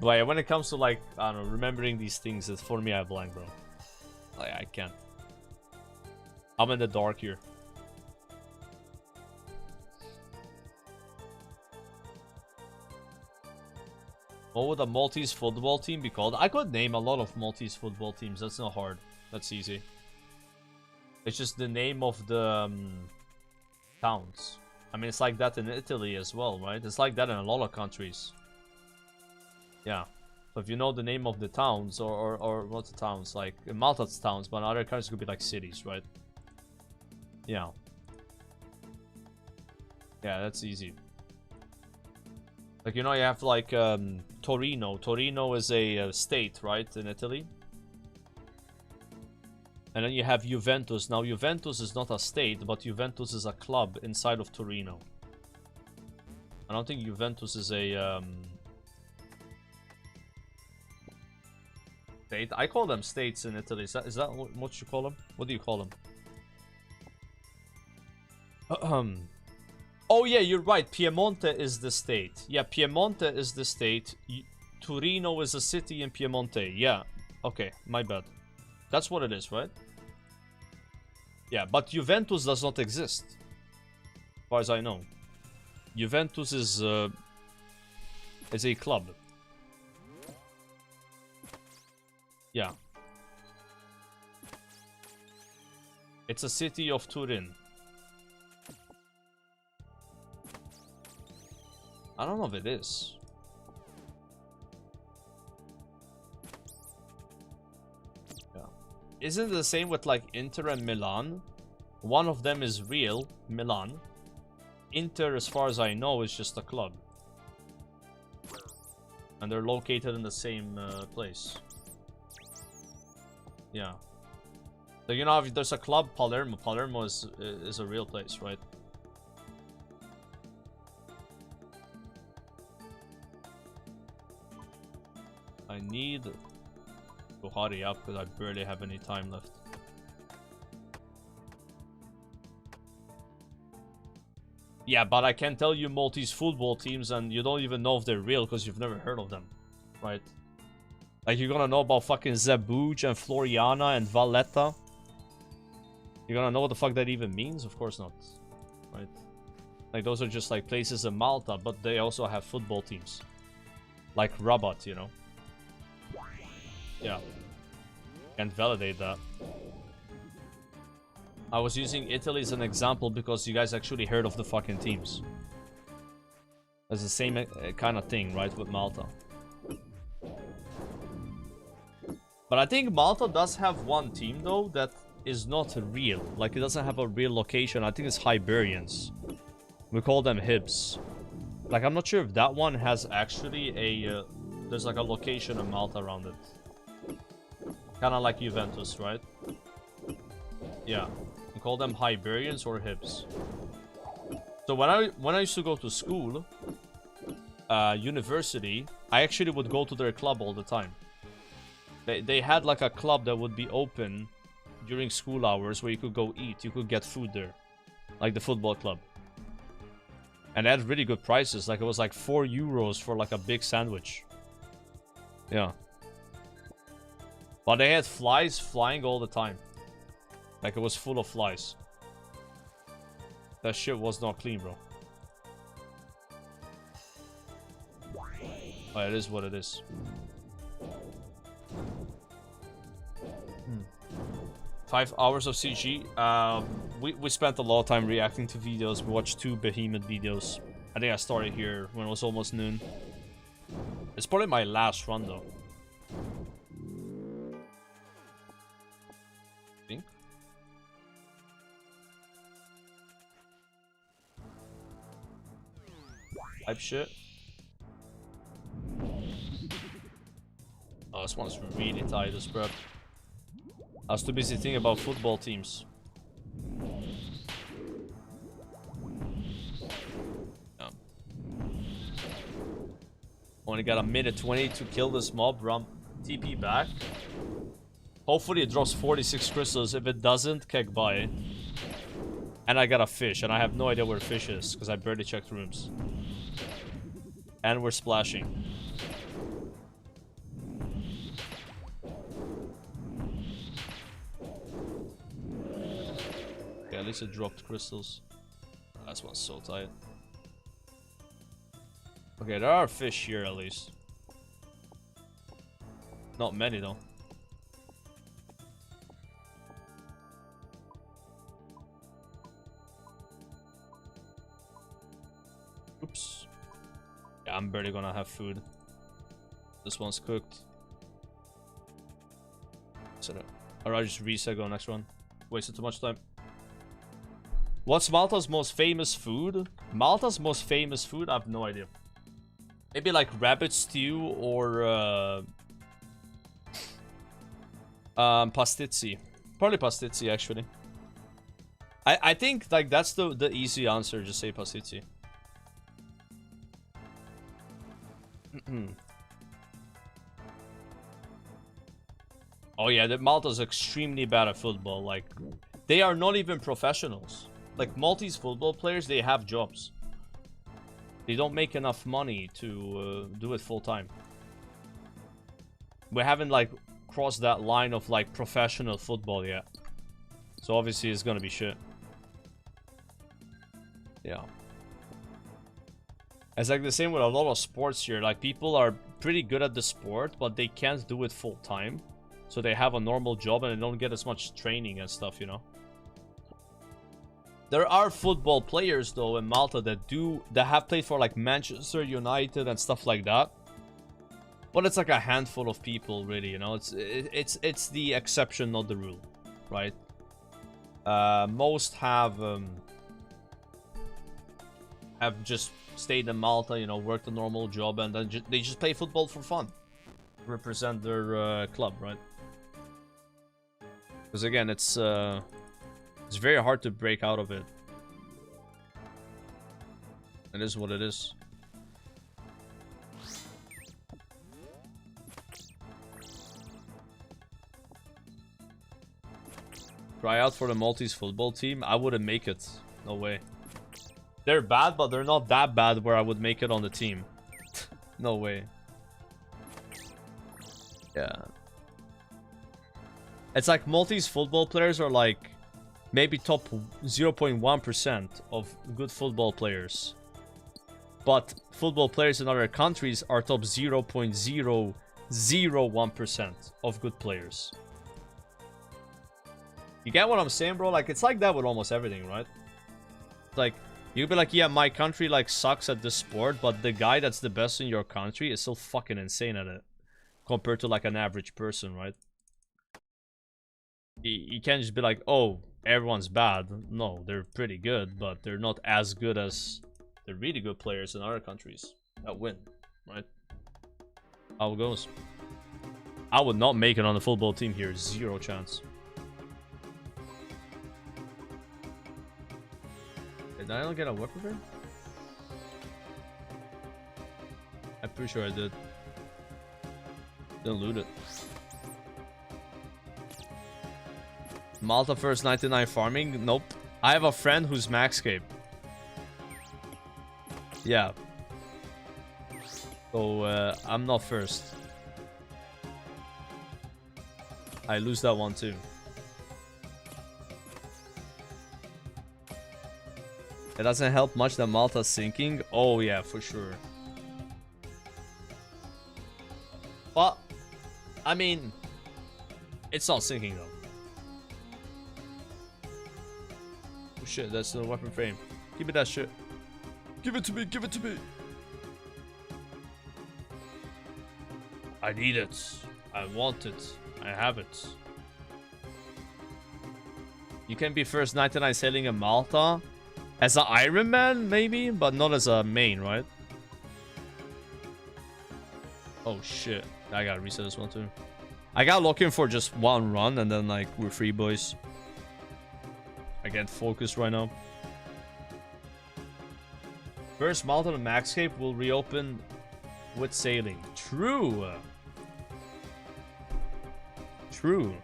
But yeah, when it comes to like, I don't know, remembering these things, it's for me I blank, bro. Like, I can't. I'm in the dark here. What would a Maltese football team be called? I could name a lot of Maltese football teams. That's not hard. That's easy. It's just the name of the towns. I mean, it's like that in Italy as well, right? It's like that in a lot of countries. Yeah. So if you know the name of the towns, or what's the towns? Like, in Malta's towns, but in other countries could be like cities, right? Yeah. Yeah, that's easy. Like, you know, you have like Torino. Torino is a state, right, in Italy. And then you have Juventus. Now, Juventus is not a state, but Juventus is a club inside of Torino. I don't think Juventus is a state. I call them states in Italy. Is that what you call them? What do you call them? Oh yeah, you're right. Piemonte is the state. Yeah, Piemonte is the state. Torino is a city in Piemonte. Yeah. Okay, my bad. That's what it is, right? Yeah, but Juventus does not exist, as far as I know. Juventus is a club. Yeah. It's a city of Turin. I don't know if it is. Yeah. Isn't it the same with like Inter and Milan? One of them is real, Milan. Inter, as far as I know, is just a club. And they're located in the same place. Yeah. So you know, if there's a club, Palermo. Palermo is a real place, right? I need to hurry up because I barely have any time left. Yeah, but I can tell you Maltese football teams and you don't even know if they're real because you've never heard of them, right? Like, you're gonna know about fucking Zebuj and Floriana and Valletta. You're gonna know what the fuck that even means? Of course not, right? Like, those are just like places in Malta, but they also have football teams. Like Rabat, you know? Yeah. Can't validate that. I was using Italy as an example because you guys actually heard of the fucking teams. It's the same kind of thing, right, with Malta. But I think Malta does have one team, though, that is not real. Like, it doesn't have a real location. I think it's Hiberians. We call them Hibs. Like, I'm not sure if that one has actually a... there's like a location in Malta around it. Kind of like Juventus, right? Yeah. We call them Hiberians or Hibs. So when I used to go to school, university, I actually would go to their club all the time. They had like a club that would be open during school hours where you could go eat. You could get food there. Like the football club. And they had really good prices. Like, it was like €4 for like a big sandwich. Yeah. But they had flies flying all the time. Like, it was full of flies. That shit was not clean, bro. But it is what it is. 5 hours of CG. We spent a lot of time reacting to videos. We watched 2 behemoth videos. I think I started here when it was almost noon. It's probably my last run, though. I think. Type shit. this one's really tight, this prep. I was too busy thinking about football teams. Yeah. Only got a minute 20 to kill this mob. Rum TP back. Hopefully it drops 46 crystals. If it doesn't, keg by. And I got a fish, and I have no idea where fish is, because I barely checked rooms. And we're splashing. Okay, at least it dropped crystals. This one's so tight. Okay, there are fish here at least. Not many though. Oops. Yeah, I'm barely gonna have food. This one's cooked. So, alright, just reset, go next one. Wasted too much time. What's Malta's most famous food? Malta's most famous food? I have no idea. Maybe like rabbit stew or pastizzi. Probably pastizzi actually. I think like that's the easy answer, just say pastizzi. Oh yeah, Malta's extremely bad at football. Like, they are not even professionals. Like, Maltese football players, they have jobs. They don't make enough money to do it full time. We haven't like crossed that line of like professional football yet. So obviously it's gonna be shit. Yeah. It's like the same with a lot of sports here. Like, people are pretty good at the sport, but they can't do it full time. So they have a normal job and they don't get as much training and stuff, you know. There are football players though in Malta that have played for like Manchester United and stuff like that. But it's like a handful of people, really, you know. It's the exception, not the rule, right? Most have just stayed in Malta, you know, worked a normal job, and then they just play football for fun, represent their club, right? Because again, it's very hard to break out of it. It is what it is. Try out for the Maltese football team? I wouldn't make it. No way. They're bad, but they're not that bad where I would make it on the team. No way. Yeah. It's like Maltese football players are like maybe top 0.1% of good football players. But football players in other countries are top 0.001% of good players. You get what I'm saying, bro? Like, it's like that with almost everything, right? Like, you'd be like, yeah, my country like sucks at this sport, but the guy that's the best in your country is still fucking insane at it compared to like an average person, right? You can't just be like, oh, everyone's bad. No, they're pretty good, but they're not as good as the really good players in other countries that win, right? How it goes. I would not make it on the football team here. Zero chance. Did I not get a weapon there? I'm pretty sure I did. Didn't loot it. Malta first 99 farming? Nope. I have a friend who's Maxcape. Yeah. So, I'm not first. I lose that one too. It doesn't help much that Malta's sinking. Oh yeah, for sure. But, I mean, it's not sinking though. Oh shit, that's the weapon frame. Give me that shit. Give it to me, give it to me. I need it. I want it. I have it. You can be first 99 sailing in Malta. As an Ironman, maybe, but not as a main, right? Oh shit. I gotta reset this one too. I got looking for just one run and then like we're free, boys. I get focused right now. First mountain of Maxcape will reopen with sailing. True. True.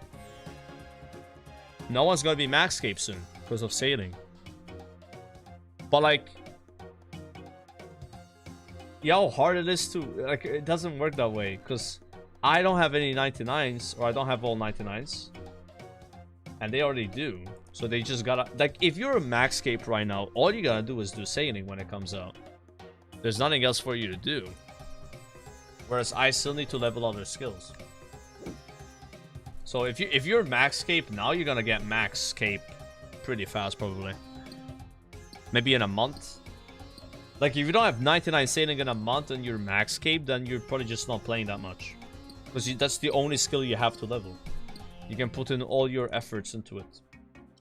No one's gonna be Maxcape soon because of sailing. But like, yeah, how hard it is to like. It doesn't work that way because I don't have any 99s, or I don't have all 99s, and they already do. So they just gotta like. If you're a Maxcape right now, all you gotta do is do sailing when it comes out. There's nothing else for you to do. Whereas I still need to level other skills. So if you're Maxcape now, you're gonna get Maxcape pretty fast probably. Maybe in a month. Like if you don't have 99 sailing in a month and you're Maxcape, then you're probably just not playing that much. Because that's the only skill you have to level. You can put in all your efforts into it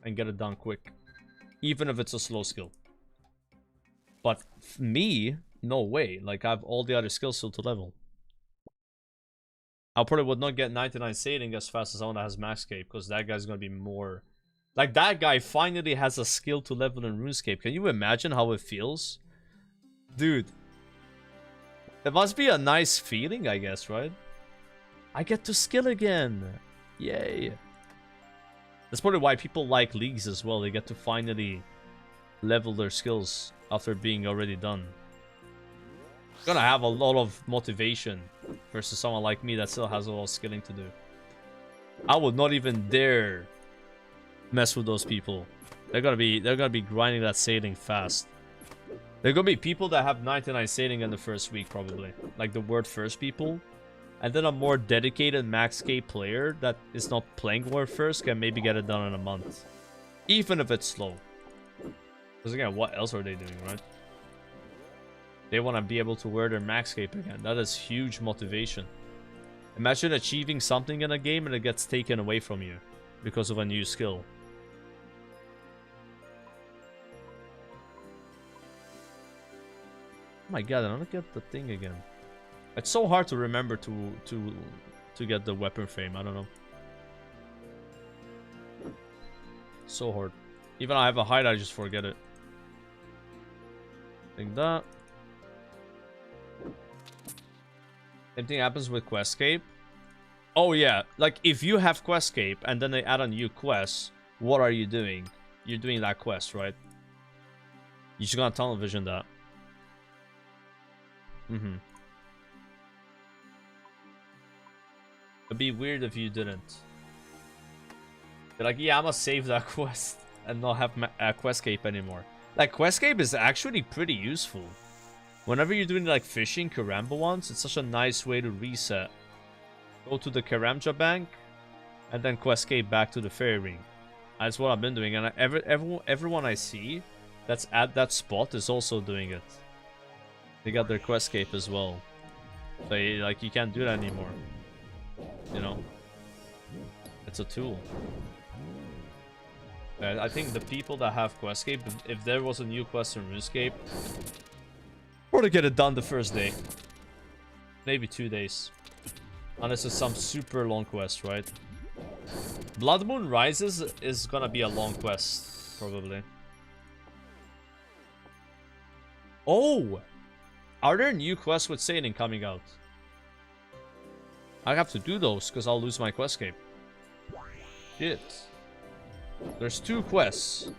and get it done quick. Even if it's a slow skill. But me, no way. Like I have all the other skills still to level. I probably would not get 99 sailing as fast as someone that has Maxcape, because that guy's gonna be more... Like that guy finally has a skill to level in Runescape. Can you imagine how it feels? Dude. It must be a nice feeling, I guess, right? I get to skill again. Yay. That's probably why people like leagues as well. They get to finally level their skills after being already done. Gonna have a lot of motivation versus someone like me that still has a lot of skilling to do. I would not even dare mess with those people. They're gonna be grinding that sailing fast. They're gonna be people that have 99 sailing in the first week probably, like the word first people, and then a more dedicated Maxcape player that is not playing word first can maybe get it done in a month, even if it's slow. Because again, what else are they doing, right? They want to be able to wear their Maxcape again. That is huge motivation. Imagine achieving something in a game and it gets taken away from you because of a new skill. Oh my god, I don't get the thing again. It's so hard to remember to get the weapon frame. I don't know. So hard. Even I have a hide, I just forget it. Like that. Same thing happens with Questcape. Oh yeah, like if you have Questcape and then they add a new quest, what are you doing? You're doing that quest, right? You're just gonna tunnel vision that. It'd be weird if you didn't. You're like, yeah, I'm gonna save that quest and not have Questcape anymore. Like, Questcape is actually pretty useful. Whenever you're doing like fishing Karamba ones, it's such a nice way to reset. Go to the Karamja bank and then Questcape back to the fairy ring. That's what I've been doing, and everyone I see that's at that spot is also doing it. They got their Questcape as well. So like you can't do that anymore. You know? It's a tool. I think the people that have Questcape, if there was a new quest in Runescape, or to get it done the first day. Maybe 2 days. Unless it's some super long quest, right? Blood Moon Rises is gonna be a long quest, probably. Oh! Are there new quests with sailing coming out? I have to do those, because I'll lose my Questcape. Shit. There's 2 quests.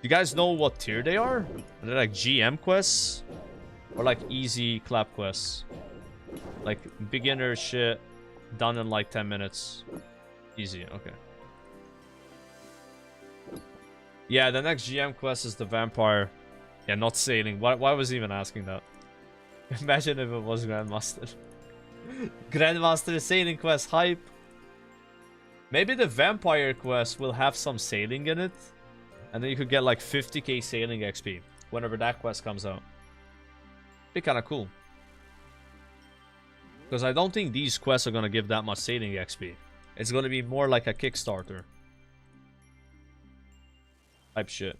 You guys know what tier they are? Are they like GM quests? Or like easy clap quests? Like beginner shit, done in like 10 minutes. Easy, okay. Yeah, the next GM quest is the vampire. Yeah, not sailing. Why was he even asking that? Imagine if it was Grandmaster. Grandmaster sailing quest hype. Maybe the vampire quest will have some sailing in it. And then you could get like 50k sailing XP whenever that quest comes out. Be kind of cool. Because I don't think these quests are going to give that much sailing XP. It's going to be more like a Kickstarter type shit.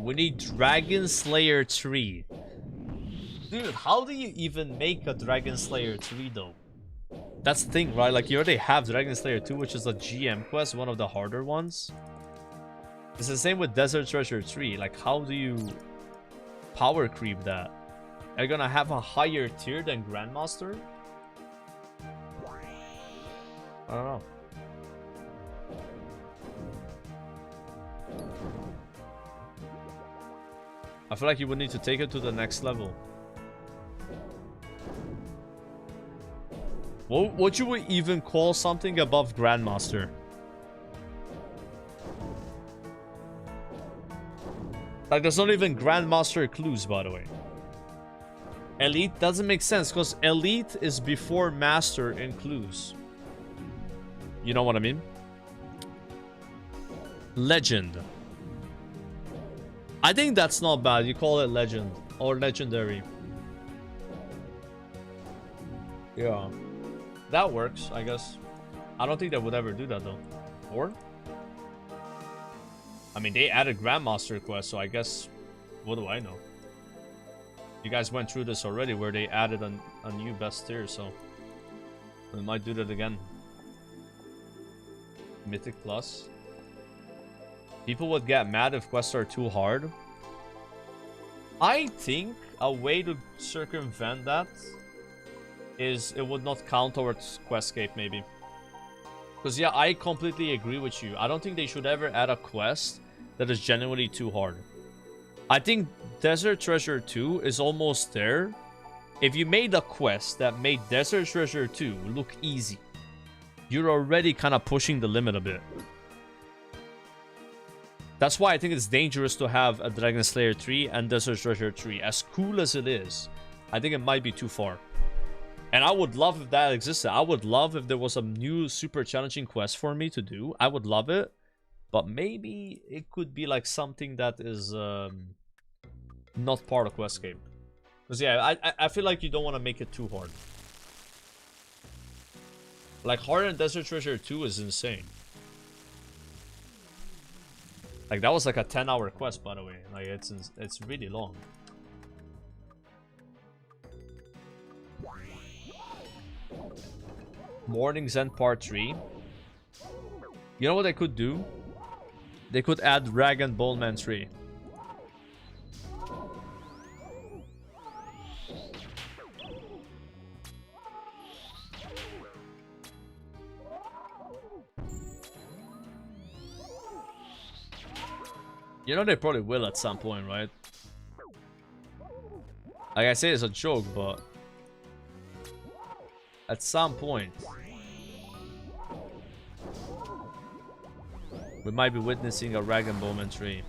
We need Dragon Slayer 3. Dude, how do you even make a Dragon Slayer 3 though? That's the thing, right? Like, you already have Dragon Slayer 2, which is a GM quest, one of the harder ones. It's the same with Desert Treasure 3. Like, how do you power creep that? Are you gonna have a higher tier than Grandmaster? I don't know. I feel like you would need to take it to the next level. What you would even call something above Grandmaster? Like, there's not even Grandmaster clues, by the way. Elite doesn't make sense, because Elite is before Master in clues. You know what I mean? Legend. I think that's not bad. You call it Legend or Legendary. Yeah. That works, I guess. I don't think they would ever do that, though. Or? I mean, they added Grandmaster quest, so I guess... What do I know? You guys went through this already, where they added a new best tier, so... We might do that again. Mythic Plus. People would get mad if quests are too hard. I think a way to circumvent that is it would not count towards Questscape, maybe. Because, yeah, I completely agree with you. I don't think they should ever add a quest that is genuinely too hard. I think Desert Treasure 2 is almost there. If you made a quest that made Desert Treasure 2 look easy, you're already kind of pushing the limit a bit. That's why I think it's dangerous to have a Dragon Slayer 3 and Desert Treasure 3. As cool as it is, I think it might be too far. And I would love if that existed. I would love if there was a new super challenging quest for me to do. I would love it. But maybe it could be like something that is not part of Questscape. Because yeah, I feel like you don't want to make it too hard. Like, harder than Desert Treasure 2 is insane. Like, that was like a 10-hour quest, by the way. Like, it's really long. Morning's End Part 3. You know what they could do? They could add Dragon Bowlman 3. You know they probably will at some point, right? Like I say, it's a joke, but at some point we might be witnessing a Dragon Bowman 3.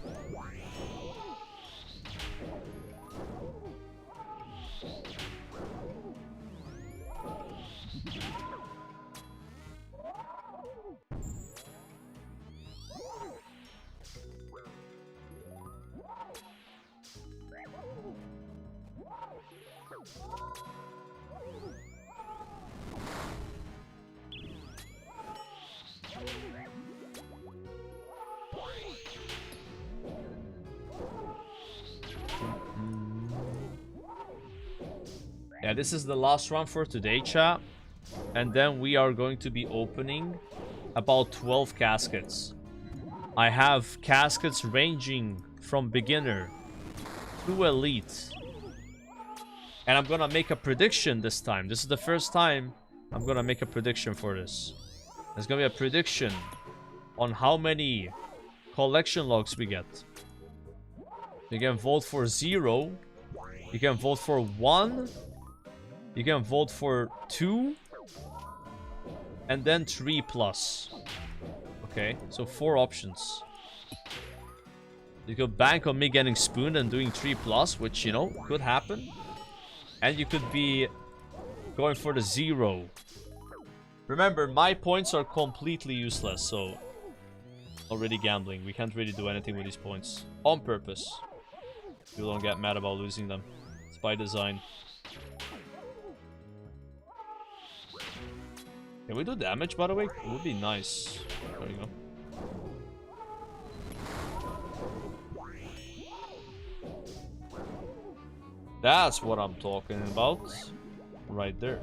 Yeah, this is the last run for today, chat. And then we are going to be opening about 12 caskets. I have caskets ranging from beginner to elite. And I'm gonna make a prediction this time. This is the first time I'm gonna make a prediction for this. There's gonna be a prediction on how many collection logs we get. You can vote for 0. You can vote for 1. You can vote for 2. And then 3+. Okay, so 4 options. You could bank on me getting spooned and doing 3+, which, you know, could happen. And you could be going for the 0. Remember, my points are completely useless, so not really gambling. We can't really do anything with these points. On purpose. You don't get mad about losing them. It's by design. Can we do damage, by the way? It would be nice. There you go. That's what I'm talking about. Right there.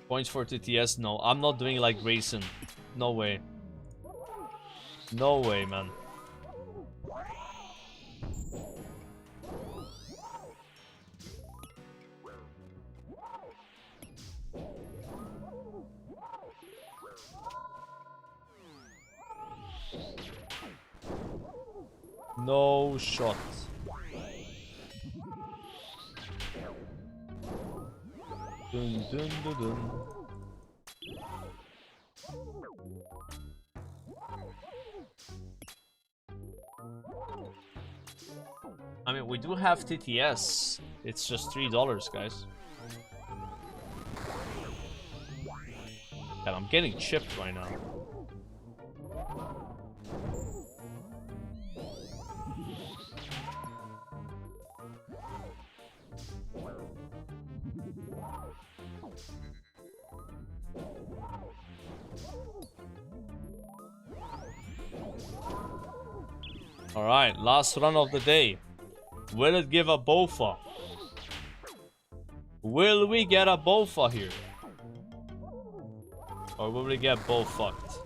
Points for TTS? No, I'm not doing like racing. No way. No way, man. No shot. Dun, dun, dun, dun. I mean, we do have TTS. It's just $3, guys. And I'm getting chipped right now. Alright, last run of the day. Will it give a BOFA? Will we get a BOFA here? Or will we get both fucked?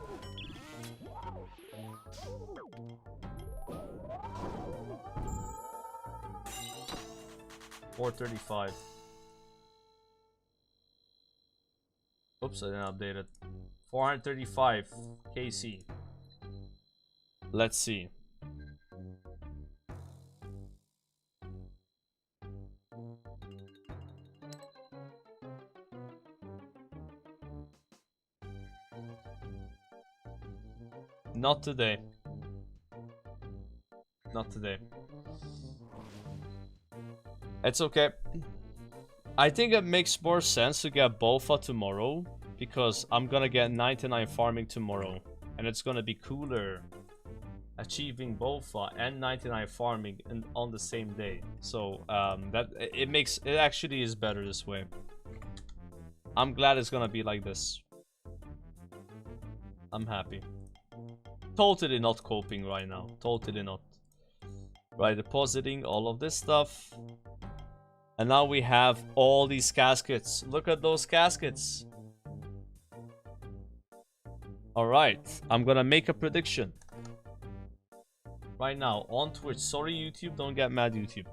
$435. Oops, I didn't update it. 435 KC. Let's see. Not today. Not today. It's okay. I think it makes more sense to get BOFA tomorrow, because I'm gonna get 99 farming tomorrow, and it's gonna be cooler achieving BOFA and 99 farming on the same day. So that it actually is better this way. I'm glad it's gonna be like this. I'm happy. Totally not coping right now. Totally not. Right, depositing all of this stuff. And now we have all these caskets. Look at those caskets. Alright, I'm gonna make a prediction. Right now, on Twitch. Sorry YouTube, don't get mad YouTube.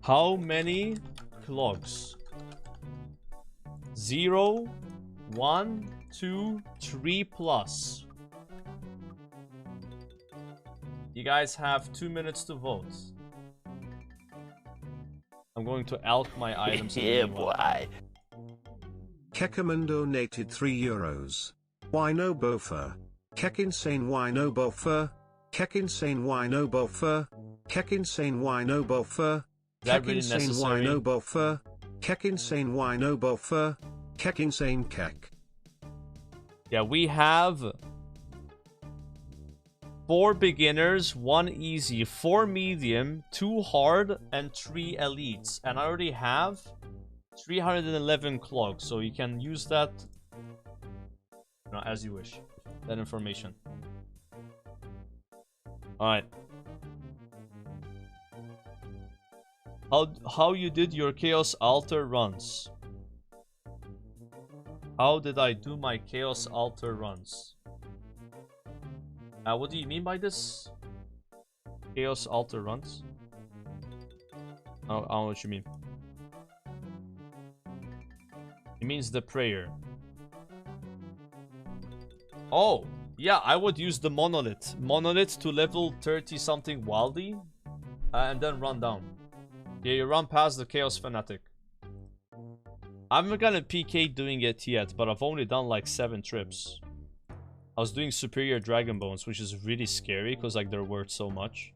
How many clogs? 0, 1, 2, 3 plus. You guys have 2 minutes to vote. I'm going to elk my items. Yeah, boy. Kekaman donated €3. Why no BOFA? Kek insane, why no BOFA? Kek insane, why no BOFA? Kek insane, why no BOFA? That Kek really insane, why no BOFA? Kek insane, why no BOFA? Kek insane, kek. Yeah, we have 4 beginners, 1 easy, 4 medium, 2 hard, and 3 elites. And I already have 311 clogs, so you can use that as you wish. That information. Alright. How you did your Chaos Altar runs? How did I do my Chaos Altar runs? What do you mean by this? Chaos Altar runs? I don't know what you mean. It means the prayer. Oh, yeah, I would use the monolith. Monolith to level 30 something wildly. And then run down. Yeah, you run past the Chaos Fanatic. I'm not gonna PK doing it yet, but I've only done like 7 trips. I was doing Superior Dragon Bones, which is really scary because like they're worth so much.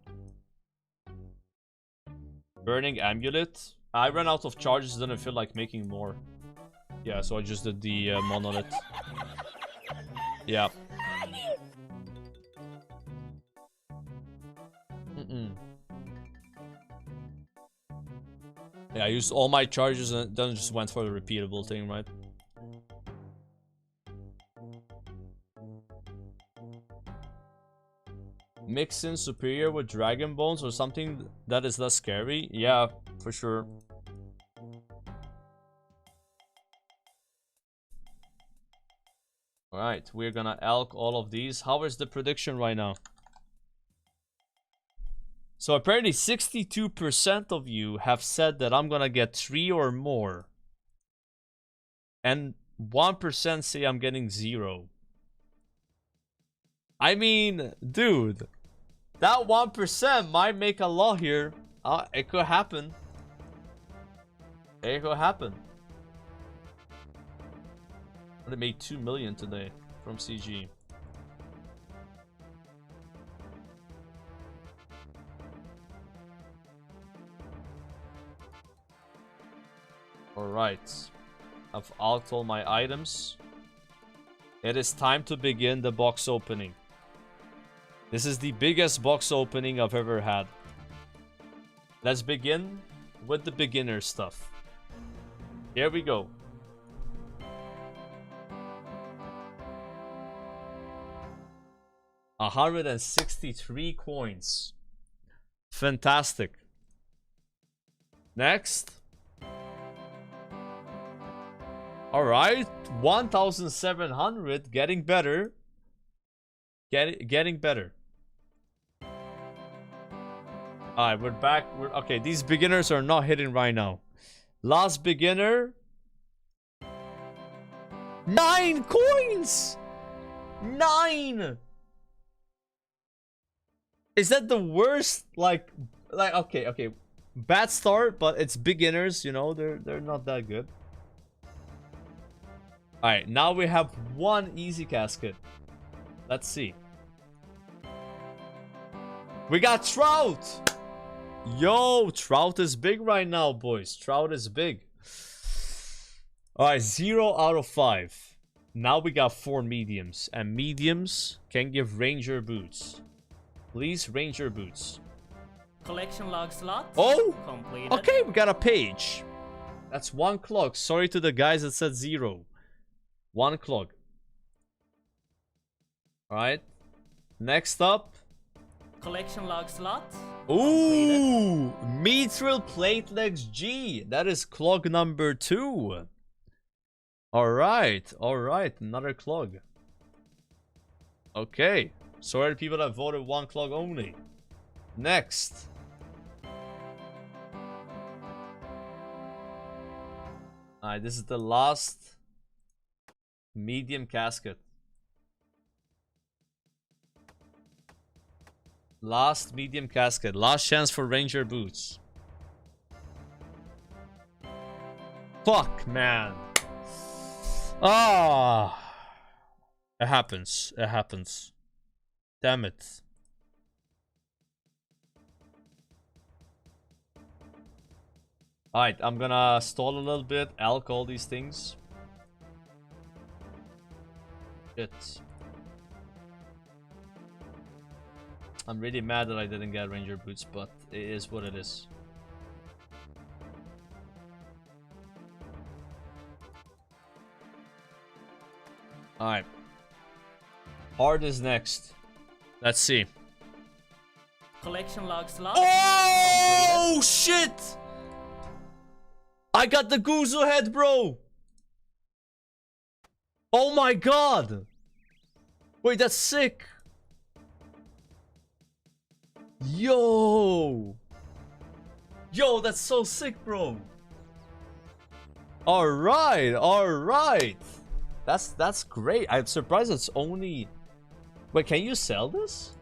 Burning Amulet. I ran out of charges, didn't feel like making more. Yeah, so I just did the monolith. Yeah. Yeah, I used all my charges and then just went for the repeatable thing, right? mix in superior with dragon bones or something that is less scary? Yeah, for sure. Alright, we're gonna elk all of these. How is the prediction right now? So apparently 62% of you have said that I'm gonna get 3 or more. And 1% say I'm getting 0. I mean, dude, that 1% might make a lot here. It could happen. It could happen. They made 2 million today from CG. Alright. I've alked all my items. It is time to begin the box opening. This is the biggest box opening I've ever had. Let's begin with the beginner stuff. Here we go. $163 coins. Fantastic. Next. Alright, 1,700, getting better. Getting better. Alright, we're back. Okay, these beginners are not hitting right now. Last beginner. 9 coins! 9! Is that the worst? Like okay. Bad start, but it's beginners, you know, they're not that good. Alright, now we have 1 easy casket. Let's see. We got Trout! Yo, Trout is big right now, boys. Trout is big. Alright, 0 out of 5. Now we got 4 mediums. And mediums can give Ranger boots. Please, Ranger boots. Collection log slot. Oh! Completed. Okay, we got a page. That's 1 clog. Sorry to the guys that said 0. 1 clog. Alright. Next up. Collection log slot. Ooh! Mithril Plate Legs G. That is clog number 2. Alright. Alright. Another clog. Okay. Sorry to people that voted 1 clog only. Next. Alright, this is the last medium casket. Last medium casket. Last chance for Ranger boots. Fuck, man. Ah. It happens. It happens. Damn it. Alright, I'm gonna stall a little bit, elk all these things. Shit. I'm really mad that I didn't get Ranger boots, but it is what it is. Alright. Hard is next. Let's see. Collection log slot. Oh shit! I got the Guzo head, bro! Oh my god! Wait, that's sick! Yo! Yo, that's so sick, bro! Alright, alright! That's great. I'm surprised it's only... Wait, can you sell this?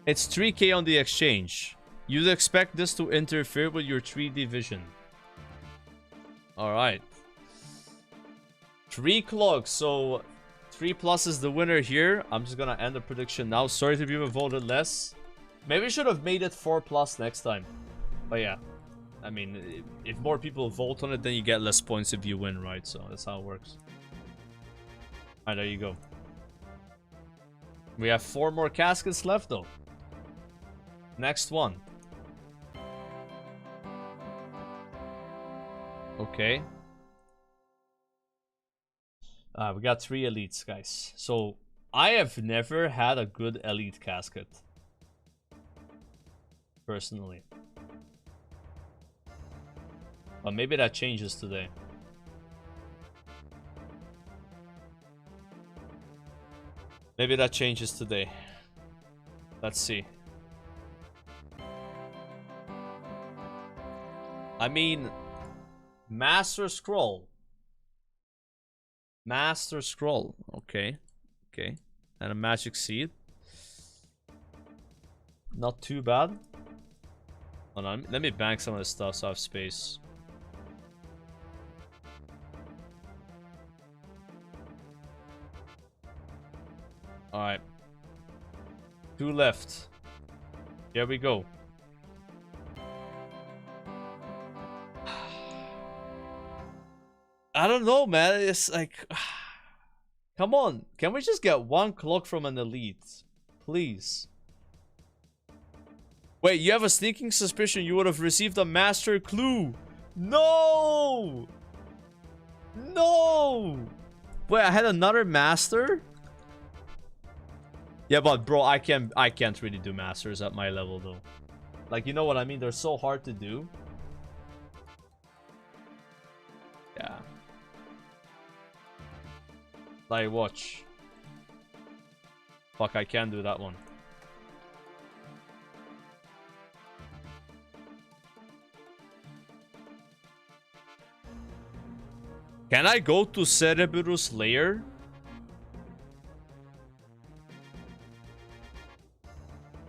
It's 3k on the exchange. You'd expect this to interfere with your 3D vision. Alright. 3 clogs, so 3 plus is the winner here. I'm just gonna end the prediction now. Sorry to people who voted less. Maybe we should have made it 4 plus next time. But yeah. I mean, if more people vote on it, then you get less points if you win, right? So that's how it works. Alright, there you go. We have 4 more caskets left though. Next one. Okay. We got 3 elites, guys. So I have never had a good elite casket. Personally. But maybe that changes today. Maybe that changes today. Let's see. I mean, Master Scroll. Master Scroll. Okay. Okay. And a Magic Seed. Not too bad. Hold on. Let me bank some of this stuff so I have space. Alright. 2 left. Here we go. I don't know, man. It's like... Come on. Can we just get 1 clock from an elite? Please. Wait, you have a sneaking suspicion you would have received a master clue. No! No! Wait, I had another master? Yeah, but bro, I can't really do masters at my level though. Like, you know what I mean? They're so hard to do. Yeah. Like, watch. Fuck, I can't do that one. Can I go to Cerberus Lair?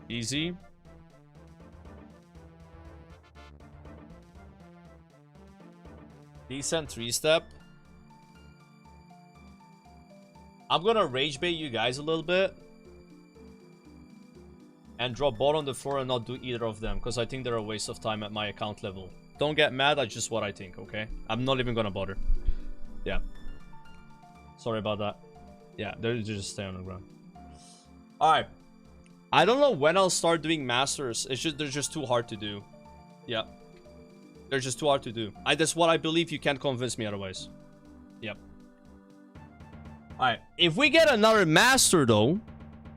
Easy. Decent 3-step. I'm gonna rage bait you guys a little bit. And drop bot on the floor and not do either of them. Because I think they're a waste of time at my account level. Don't get mad, that's just what I think, okay? I'm not even gonna bother. Yeah. Sorry about that. Yeah, they're just stay on the ground. Alright. I don't know when I'll start doing masters. It's just they're just too hard to do. Yeah. They're just too hard to do. That's what I believe. You can't convince me otherwise. Yep. Alright. If we get another master though,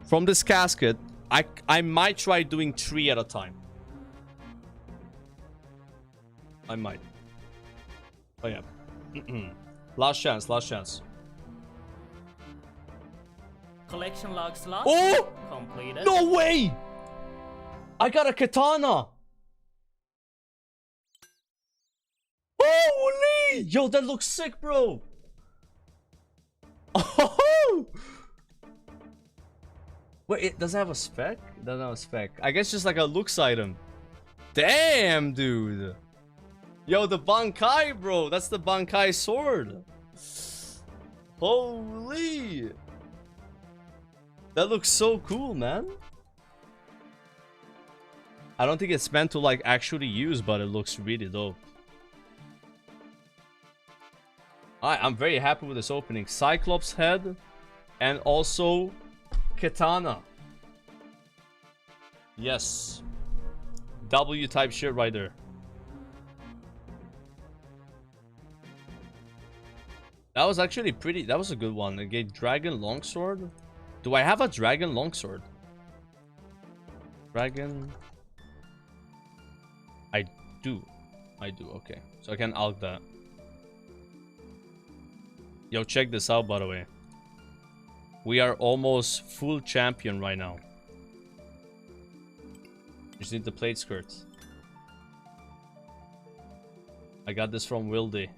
from this casket, I might try doing 3 at a time. I might. Oh yeah. Last chance, last chance. Collection log slot. Oh! Completed. No way! I got a katana! Holy! Yo, that looks sick, bro! Oh! Wait, it does it have a spec? It doesn't have a spec. I guess just like a looks item. Damn, dude! Yo, the Bankai, bro. That's the Bankai sword. Holy. That looks so cool, man. I don't think it's meant to, like, actually use, but it looks really dope. I'm very happy with this opening. Cyclops head and also katana. Yes. W-type shit right there. That was actually pretty. That was a good one. Okay, dragon longsword. Do I have a dragon longsword? Dragon. I do. I do. Okay, so I can alg that. Yo, check this out. By the way, we are almost full champion right now. Just need the plate skirt. I got this from Wildy.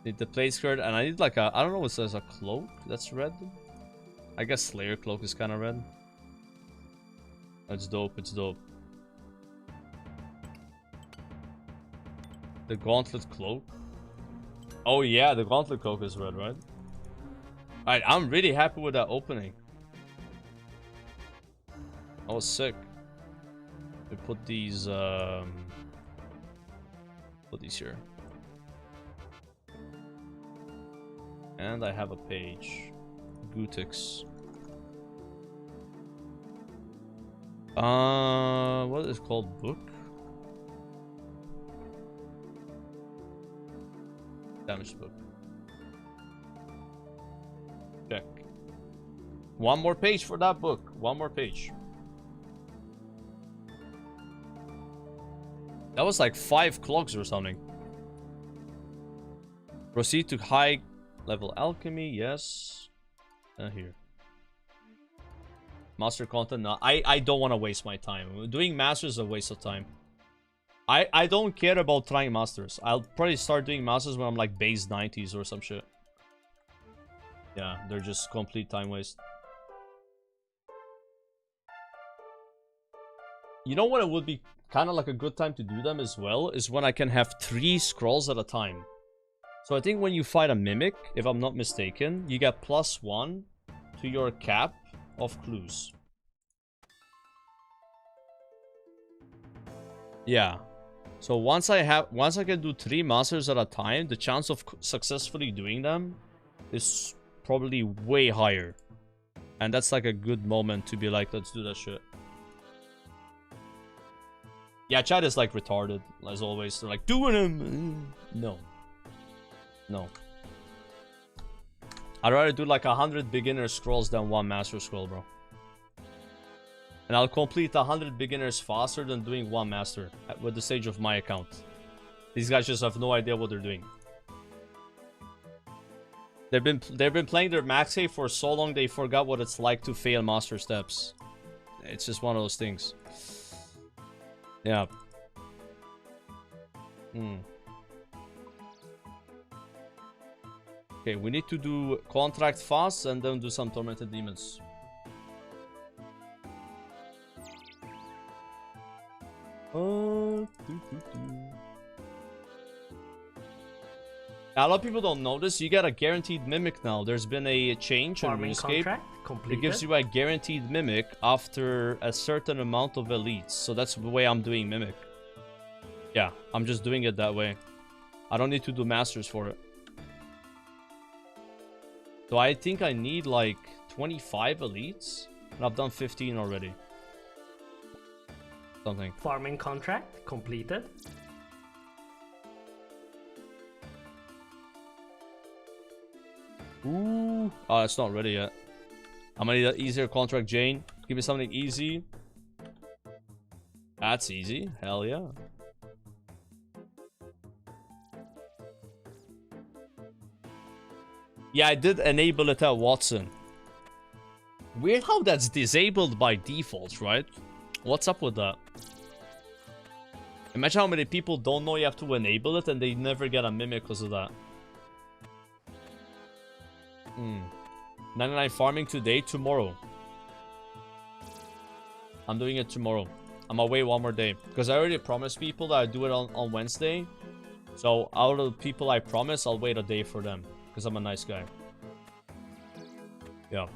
Need the plate skirt, and I need like a, I don't know what it says, a cloak that's red. I guess Slayer cloak is kind of red. It's dope, it's dope. The gauntlet cloak. Oh yeah, the gauntlet cloak is red, right? Alright, I'm really happy with that opening. That was sick. We put these here. And I have a page. Gutix. What is it called? Book? Damage book. Check. One more page for that book. One more page. That was like 5 clogs or something. Proceed to high level alchemy. Yes. Here. Master content. No, I don't want to waste my time. Doing masters is a waste of time. I don't care about trying masters. I'll probably start doing masters when I'm like base 90s or some shit. Yeah, they're just complete time waste. You know what, it would be kind of like a good time to do them as well is when I can have 3 scrolls at a time. So I think when you fight a mimic, if I'm not mistaken, you get +1 to your cap of clues. Yeah. So once I can do 3 masters at a time, the chance of successfully doing them is probably way higher. And that's like a good moment to be like, let's do that shit. Yeah, chat is like retarded, as always. They're like, doing them! No. No. I'd rather do like 100 beginner scrolls than 1 master scroll, bro. And I'll complete 100 beginners faster than doing 1 master with the stage of my account. These guys just have no idea what they're doing. They've been playing their max save for so long they forgot what it's like to fail master steps. It's just one of those things. Yeah. Okay, we need to do contract fast and then do some tormented demons. A lot of people don't know this. You get a guaranteed mimic now. There's been a change in Runescape. It gives you a guaranteed mimic after a certain amount of elites. So that's the way I'm doing mimic. Yeah, I'm just doing it that way. I don't need to do masters for it. So I think I need like 25 elites. And I've done 15 already. Something. Farming contract completed. Ooh. Oh, it's not ready yet. I'm gonna need an easier contract, Jane. Give me something easy. That's easy. Hell yeah. Yeah, I did enable it at Watson. Weird how that's disabled by default, right? What's up with that? Imagine how many people don't know you have to enable it and they never get a mimic because of that. 99 farming today, tomorrow. I'm doing it tomorrow. I'm away one more day. Because I already promised people that I do it on Wednesday. So out of the people I promise, I'll wait a day for them. Because I'm a nice guy. Yeah.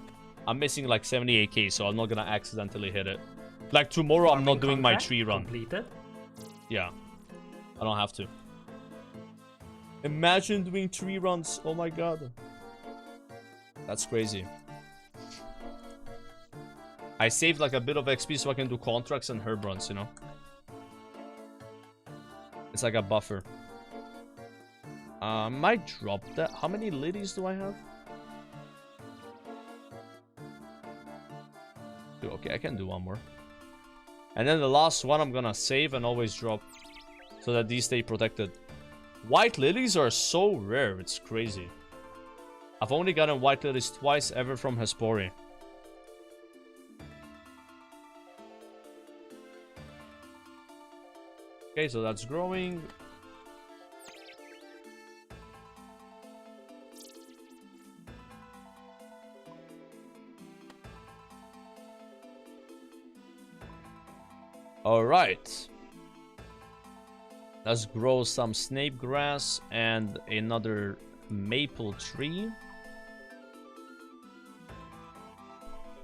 I'm missing like 78k, so I'm not gonna accidentally hit it. Like tomorrow, I'm not doing my tree run. Completed? Yeah. I don't have to. Imagine doing tree runs. Oh my god. That's crazy. I saved like a bit of XP so I can do contracts and herb runs, you know? It's like a buffer. Might drop that. How many ladies do I have? Okay, I can do one more. And then the last one I'm gonna save and always drop. So that these stay protected. White lilies are so rare, it's crazy. I've only gotten white lilies twice ever from Hespori. Okay, so that's growing. Alright. Let's grow some snape grass and another maple tree.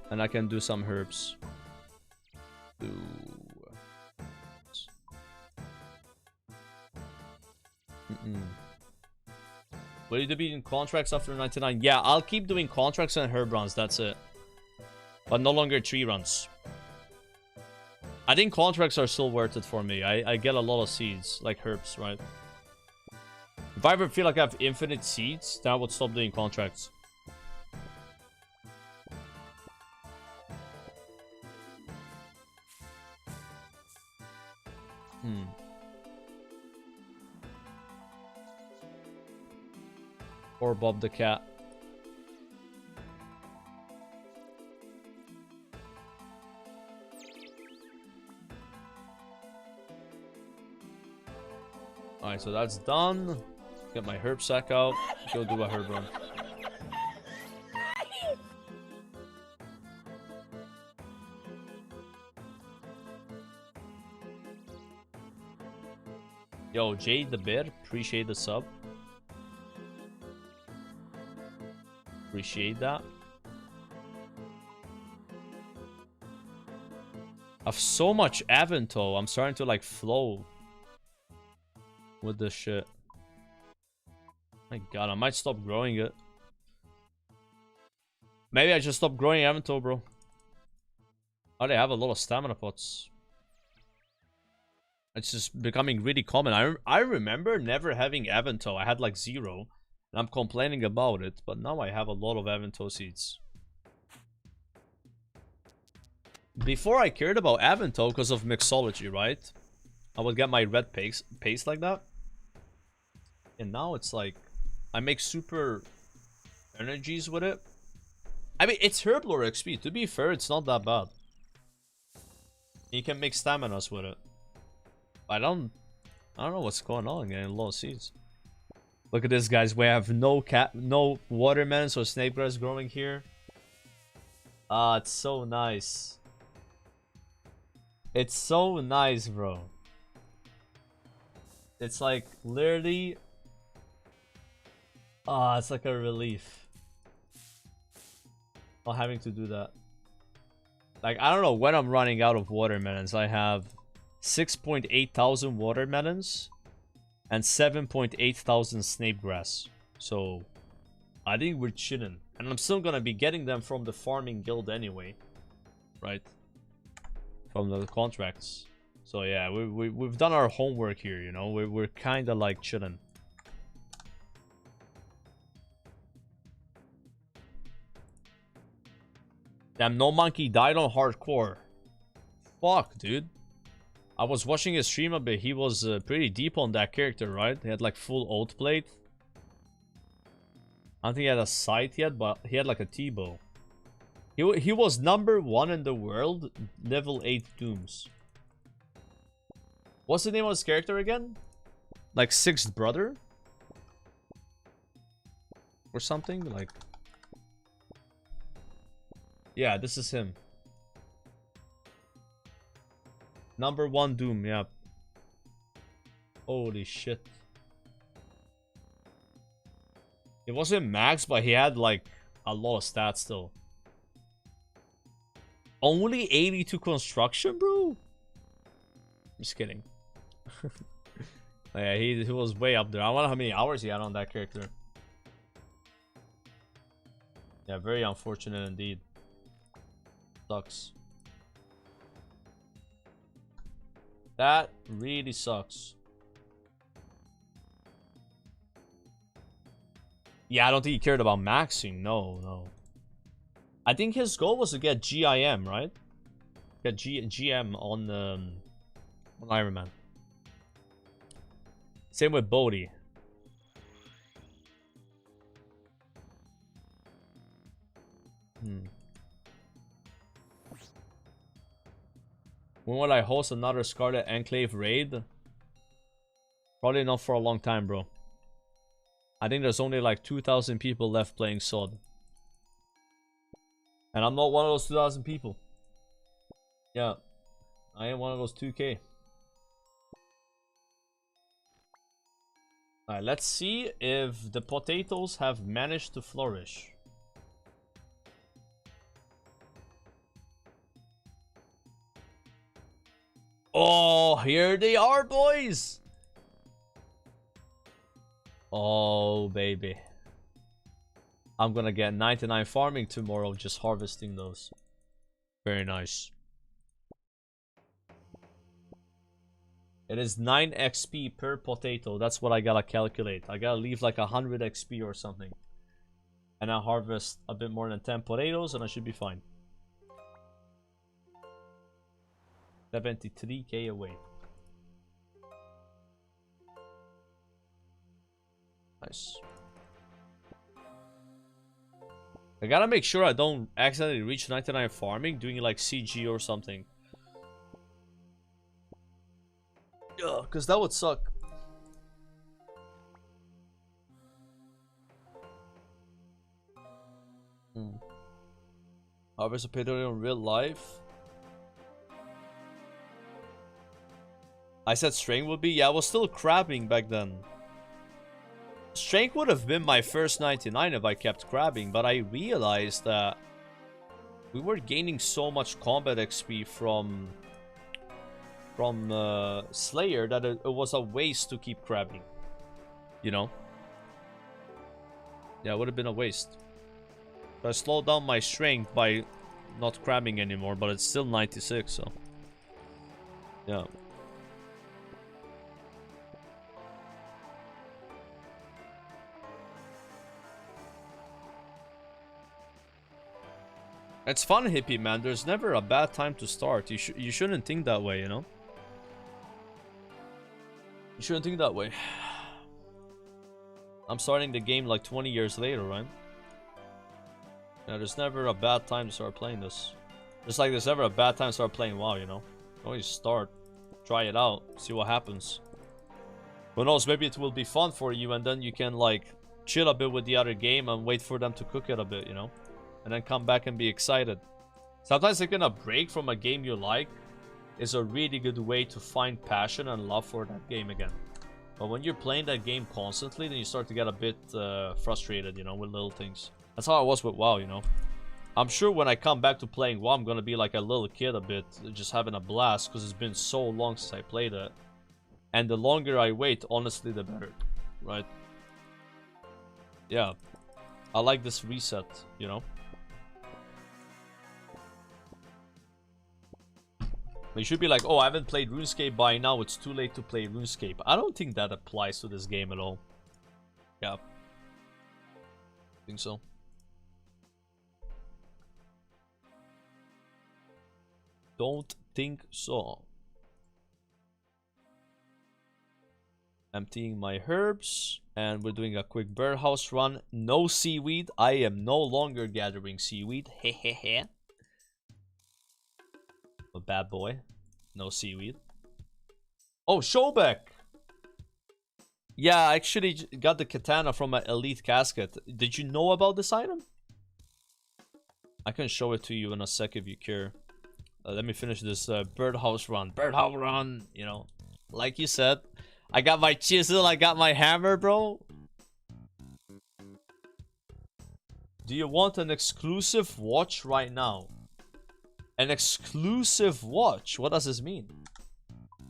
And I can do some herbs. Ooh. Will you be in contracts after 99? Yeah, I'll keep doing contracts and herb runs, that's it. But no longer tree runs. I think contracts are still worth it for me. I get a lot of seeds, like herbs, right? If I ever feel like I have infinite seeds, then I would stop doing contracts. Or Bob the cat. Alright, so that's done. Get my herb sack out. Go do a herb run. Yo, Jade the Bear, appreciate the sub. Appreciate that. I have so much Avento, I'm starting to like flow with this shit. My god, I might stop growing it. Maybe I just stop growing Avento, bro. Oh, they have a lot of stamina pots. It's just becoming really common. I remember never having Avento. I had like 0. And I'm complaining about it. But now I have a lot of Avento seeds. Before I cared about Avento because of mixology, right? I would get my red paste like that. And now it's like... I make super energies with it. I mean, it's herb lore XP. To be fair, it's not that bad. You can make staminas with it. I don't know what's going on getting low seeds. Look at this, guys. We have no watermelons or snake grass growing here. Ah, it's so nice. It's so nice, bro. It's like literally it's like a relief not having to do that. Like, I don't know when I'm running out of watermelons. I have 6.8 thousand watermelons and 7.8 thousand snake grass. So I think we're chilling. And I'm still gonna be getting them from the farming guild anyway. Right? From the contracts. So yeah, we've done our homework here, you know. We're kinda like chilling. Damn, No Monkey died on hardcore. Fuck, dude. I was watching his stream a bit. He was pretty deep on that character, right? He had like full ult plate. I don't think he had a sight yet, but he had like a T-bow. He was #1 in the world, level 8 Dooms. What's the name of his character again? Like 6th brother? Or something? Like... Yeah, this is him. #1 Doom, yeah. Holy shit. It wasn't max, but he had like a lot of stats still. Only 82 construction, bro? I'm just kidding. Yeah, he was way up there. I wonder how many hours he had on that character. Yeah, very unfortunate indeed. Sucks. That really sucks. Yeah, I don't think he cared about maxing. No. I think his goal was to get GIM, right? Get GM on Ironman. Same with Bodhi. When will I host another Scarlet Enclave raid? Probably not for a long time, bro. I think there's only like 2,000 people left playing SOD. And I'm not one of those 2,000 people. Yeah. I am one of those 2K. Alright, let's see if the potatoes have managed to flourish. Oh, here they are, boys! Oh, baby. I'm gonna get 99 farming tomorrow, just harvesting those. Very nice. It is 9 XP per potato. That's what I gotta calculate. I gotta leave like 100 XP or something. And I harvest a bit more than 10 potatoes and I should be fine. 73k away. Nice. I gotta make sure I don't accidentally reach 99 farming doing like CG or something. Yeah, because that would suck. Harvest a Pedro in real life. I said strength would be? Yeah, I was still crabbing back then. Strength would have been my first 99 if I kept crabbing, but I realized that we were gaining so much combat XP from Slayer that it was a waste to keep crabbing. You know? Yeah, it would have been a waste. So I slowed down my strength by not crabbing anymore, but it's still 96, so... Yeah. It's fun, hippie man. There's never a bad time to start. You shouldn't think that way, you know? You shouldn't think that way. I'm starting the game like 20 years later, right? Yeah, there's never a bad time to start playing this. Just like there's never a bad time to start playing WoW, you know? Always start. Try it out. See what happens. Who knows, maybe it will be fun for you and then you can like chill a bit with the other game and wait for them to cook it a bit, you know? And then come back and be excited. Sometimes taking a break from a game you like is a really good way to find passion and love for that game again. But when you're playing that game constantly, then you start to get a bit frustrated, you know, with little things. That's how I was with WoW, you know. I'm sure when I come back to playing WoW, I'm gonna be like a little kid a bit, just having a blast, because it's been so long since I played it. And the longer I wait, honestly, the better, right? Yeah. I like this reset, you know. You should be like, oh, I haven't played Runescape by now, it's too late to play Runescape. I don't think that applies to this game at all. Yeah. I think so. Don't think so. Emptying my herbs. And we're doing a quick birdhouse run. No seaweed. I am no longer gathering seaweed. Hehehe. A bad boy. No seaweed. Oh, Showback! Yeah, I actually got the katana from an elite casket. Did you know about this item? I can show it to you in a sec if you care. Let me finish this birdhouse run. Birdhouse run, you know. Like you said. I got my chisel, I got my hammer, bro. Do you want an exclusive watch right now? An exclusive watch? What does this mean?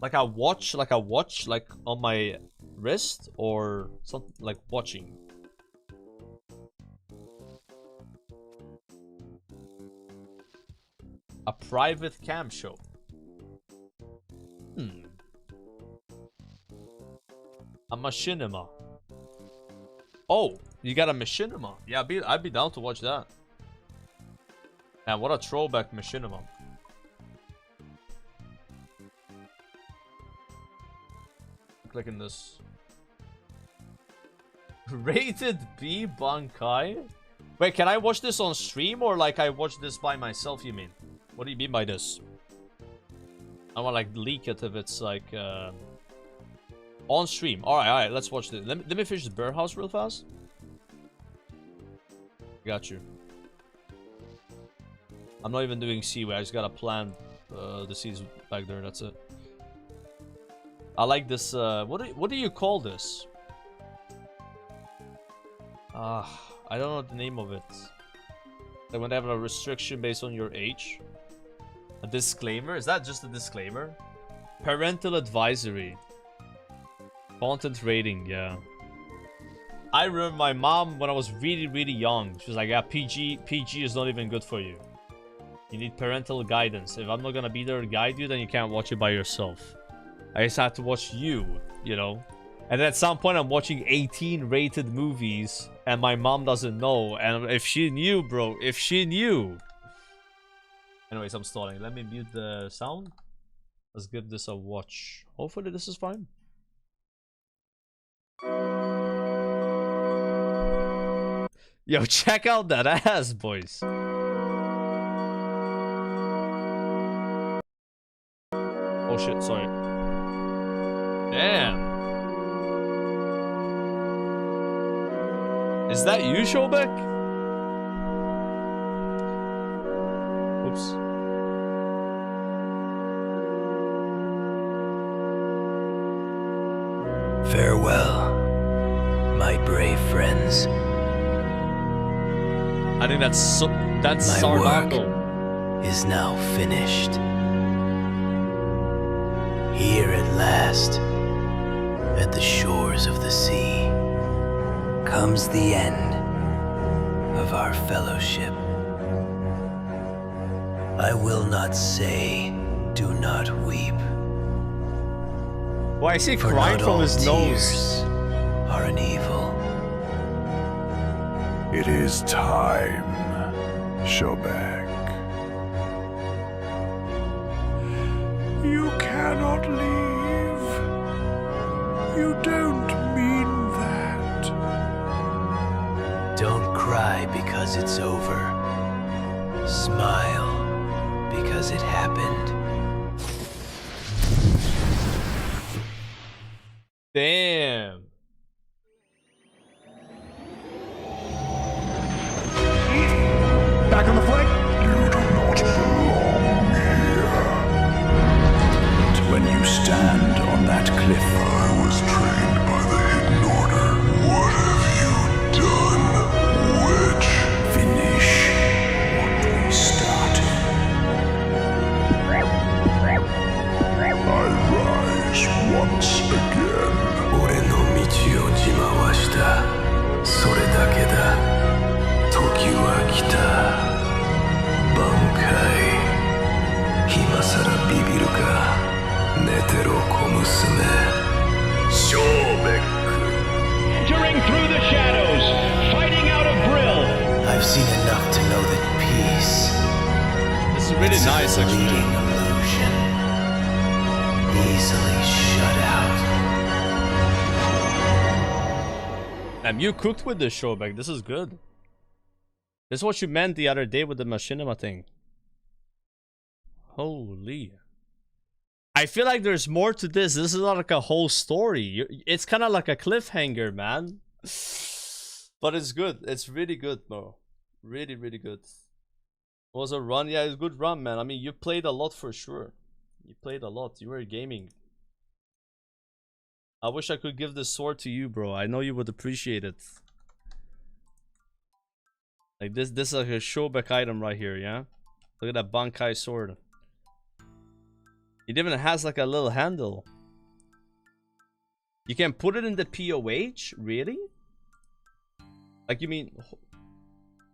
Like a watch, like on my wrist, or something like watching? A private cam show. A Machinima. Oh, you got a Machinima. Yeah, I'd be down to watch that. Man, what a throwback Machinima. Clicking this. Rated B Bankai? Wait, can I watch this on stream or like I watch this by myself, you mean? What do you mean by this? I want to like leak it if it's like on stream. Alright, let's watch this. Let me finish this birdhouse real fast. Got you. I'm not even doing seaweed. I just gotta plant the seeds back there. That's it. I like this. What do you call this? I don't know the name of it. Like when they have a restriction based on your age. A disclaimer? Is that just a disclaimer? Parental advisory. Content rating, yeah. I remember my mom when I was really young. She was like, yeah, PG is not even good for you. You need parental guidance. If I'm not gonna be there to guide you, then you can't watch it by yourself. I just have to watch you, you know? And then at some point I'm watching 18 rated movies and my mom doesn't know. And if she knew, bro, if she knew. Anyways, I'm stalling. Let me mute the sound. Let's give this a watch. Hopefully this is fine. Yo, check out that ass, boys. Oh shit, sorry. Damn. Is that you, Shobek? Oops. Farewell, my brave friends. I think that's My Sardaco. work is now finished. Here at last, at the shores of the sea, comes the end of our fellowship. I will not say, do not weep. Why is he For crying not from all his nose? tears are an evil. It is time, Shobek. You cannot leave. You don't mean that. Don't cry because it's over. Smile because it happened. Damn. Back on the flight. You do not belong here. And when you stand on that cliff, I was trained by the Hidden Order. What have you done? Which finish what we started. I rise once again. 俺の道を自回した。それだけだ。時は来た。挽回。今さらビビるか。寝てろ小娘。ショーベック。 Entering through the shadows, fighting out of Brill. I've seen enough to know that peace. This is really nice, actually. Illusion. Easily shut out. Damn, you cooked with this, Shobek. This is good. This is what you meant the other day with the Machinima thing. Holy. I feel like there's more to this. This is not like a whole story. It's kind of like a cliffhanger, man. But it's good. It's really good, bro. Really, really good. It was a run. Yeah, it's a good run, man. I mean, you played a lot for sure. You played a lot. You were gaming. I wish I could give this sword to you, bro. I know you would appreciate it. Like this is like a Shobek item right here, yeah? Look at that Bankai sword. It even has like a little handle. You can put it in the POH? Really? Like you mean...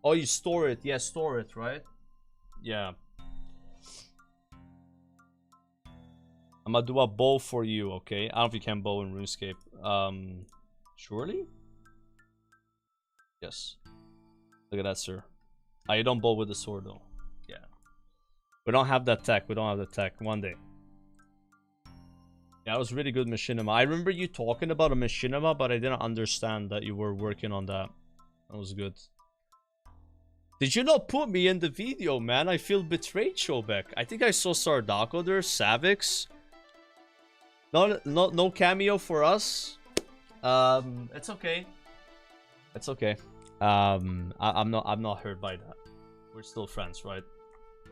Oh, you store it. Yeah, store it, right? Yeah. I'm gonna do a bow for you, okay? I don't know if you can bow in RuneScape. Surely? Yes. Look at that, sir. You don't bow with the sword, though. Yeah. We don't have that tech. We don't have the tech. One day. Yeah, it was really good Machinima. I remember you talking about a Machinima, but I didn't understand that you were working on that. That was good. Did you not put me in the video, man? I feel betrayed, Shobek. I think I saw Sardaco there, Savix. No cameo for us. It's okay. It's okay. I'm not hurt by that. We're still friends, right?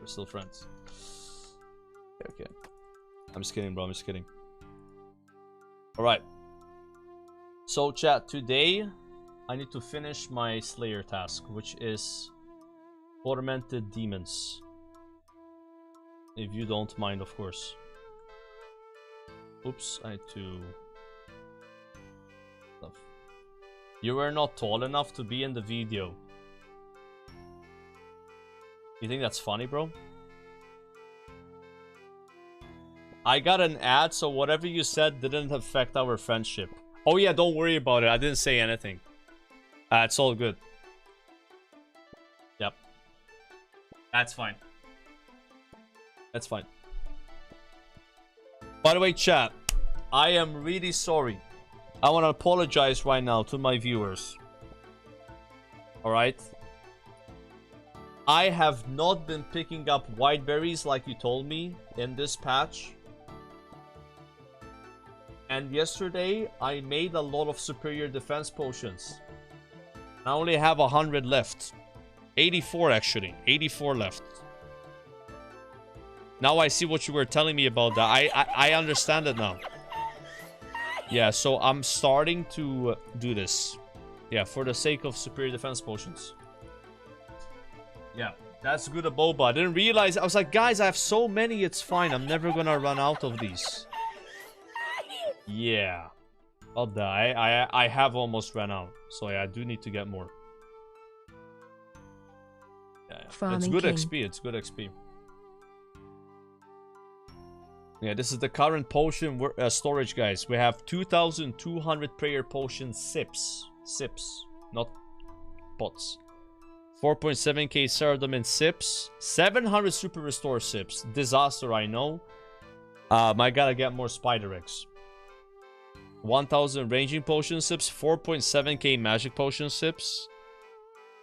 We're still friends. Okay. I'm just kidding, bro. I'm just kidding. All right. So, chat. Today, I need to finish my Slayer task, which is Tormented Demons. If you don't mind, of course. Oops, I had to... You were not tall enough to be in the video. You think that's funny, bro? I got an ad, so whatever you said didn't affect our friendship. Oh yeah, don't worry about it. I didn't say anything. It's all good. Yep. That's fine. That's fine. By the way, chat, I am really sorry. I want to apologize right now to my viewers. Alright? I have not been picking up white berries like you told me in this patch. And yesterday, I made a lot of superior defense potions. I only have 100 left. 84 actually. 84 left. Now I see what you were telling me about that. I understand it now. Yeah, so I'm starting to do this. Yeah, for the sake of superior defense potions. Yeah, that's good, Aboba. I didn't realize. I was like, guys, I have so many. It's fine. I'm never gonna run out of these. Yeah. I'll die. I have almost run out. So yeah, I do need to get more. Yeah. It's good XP. It's good XP. Yeah, this is the current potion storage, guys. We have 2,200 prayer potion sips. Sips, not pots. 4.7k Ceradom in sips. 700 super restore sips. Disaster, I know. I gotta get more spider eggs. 1,000 ranging potion sips. 4.7k magic potion sips.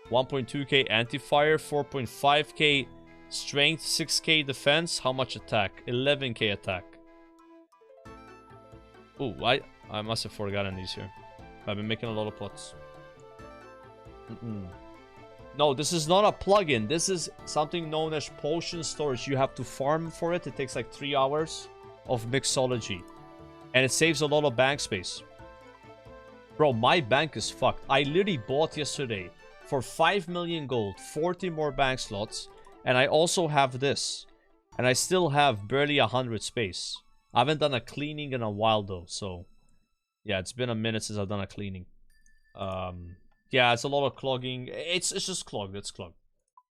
1.2k anti-fire. 4.5k strength. 6k defense. How much attack? 11k attack. Ooh, I must have forgotten these here. I've been making a lot of pots. No, this is not a plugin. This is something known as potion storage. You have to farm for it. It takes like 3 hours of mixology. And it saves a lot of bank space. Bro, my bank is fucked. I literally bought yesterday for 5 million gold, 40 more bank slots. And I also have this. And I still have barely 100 space. I haven't done a cleaning in a while though, so... Yeah, it's been a minute since I've done a cleaning. Yeah, it's a lot of clogging. It's just clogged. It's clogged.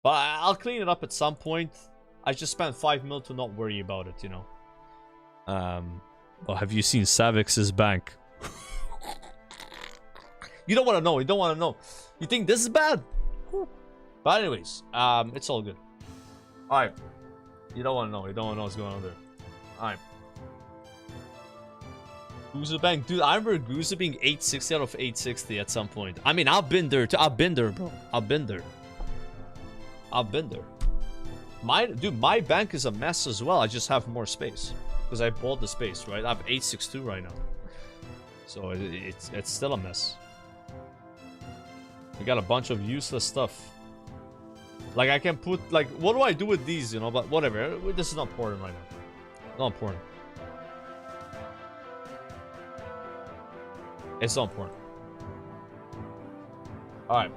But I'll clean it up at some point. I just spent 5 mil to not worry about it, you know. Oh, have you seen Savix's bank? You don't want to know. You don't want to know. You think this is bad? But anyways, it's all good. Alright. You don't want to know. You don't want to know what's going on there. Alright. Guza Bank. Dude, I remember Guza being 860 out of 860 at some point. I mean, I've been there too. I've been there, bro. I've been there. I've been there. My bank is a mess as well. I just have more space. Because I bought the space, right? I have 862 right now. So it's still a mess. We got a bunch of useless stuff. Like, I can put, like, what do I do with these, you know? But whatever. This is not important right now. Not important. It's not important. Alright.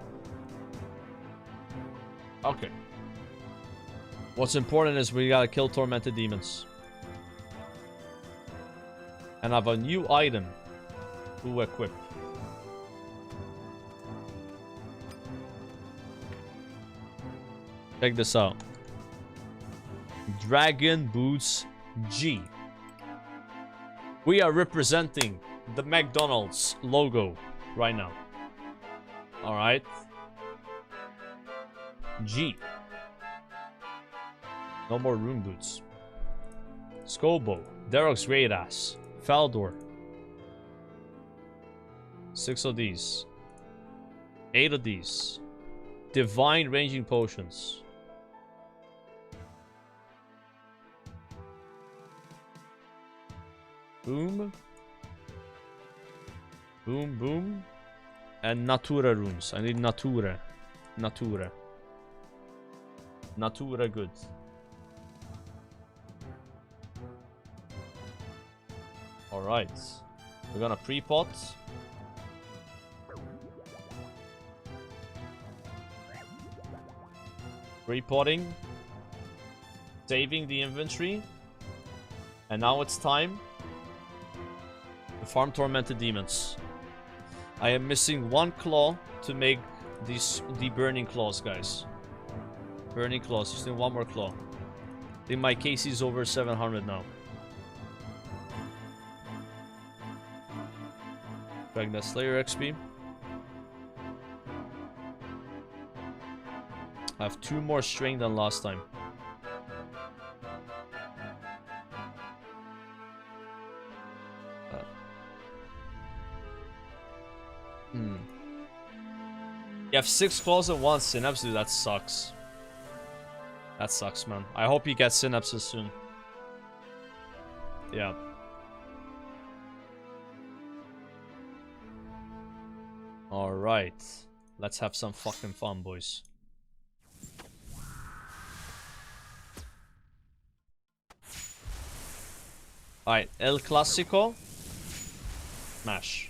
Okay. What's important is we gotta kill tormented demons. And I have a new item to equip. Check this out. Dragon Boots G. We are representing the McDonald's logo right now. Alright. G. No more rune boots. Skobo. Darok's Great Ass. Faldor. 6 of these. 8 of these. Divine ranging potions. Boom. Boom, boom. And Natura runes. I need Natura. Natura. Natura good. Alright. We're gonna pre-pot. Pre-potting. Saving the inventory. And now it's time to farm tormented demons. I am missing 1 claw to make the burning claws, guys. Burning claws. Just need 1 more claw. I think my KC is over 700 now. Drag that Slayer XP. I have 2 more string than last time. You have 6 claws and 1 synapse, dude. That sucks. That sucks, man. I hope you get synapses soon. Yeah. Alright. Let's have some fucking fun, boys. Alright, El Clásico. Smash.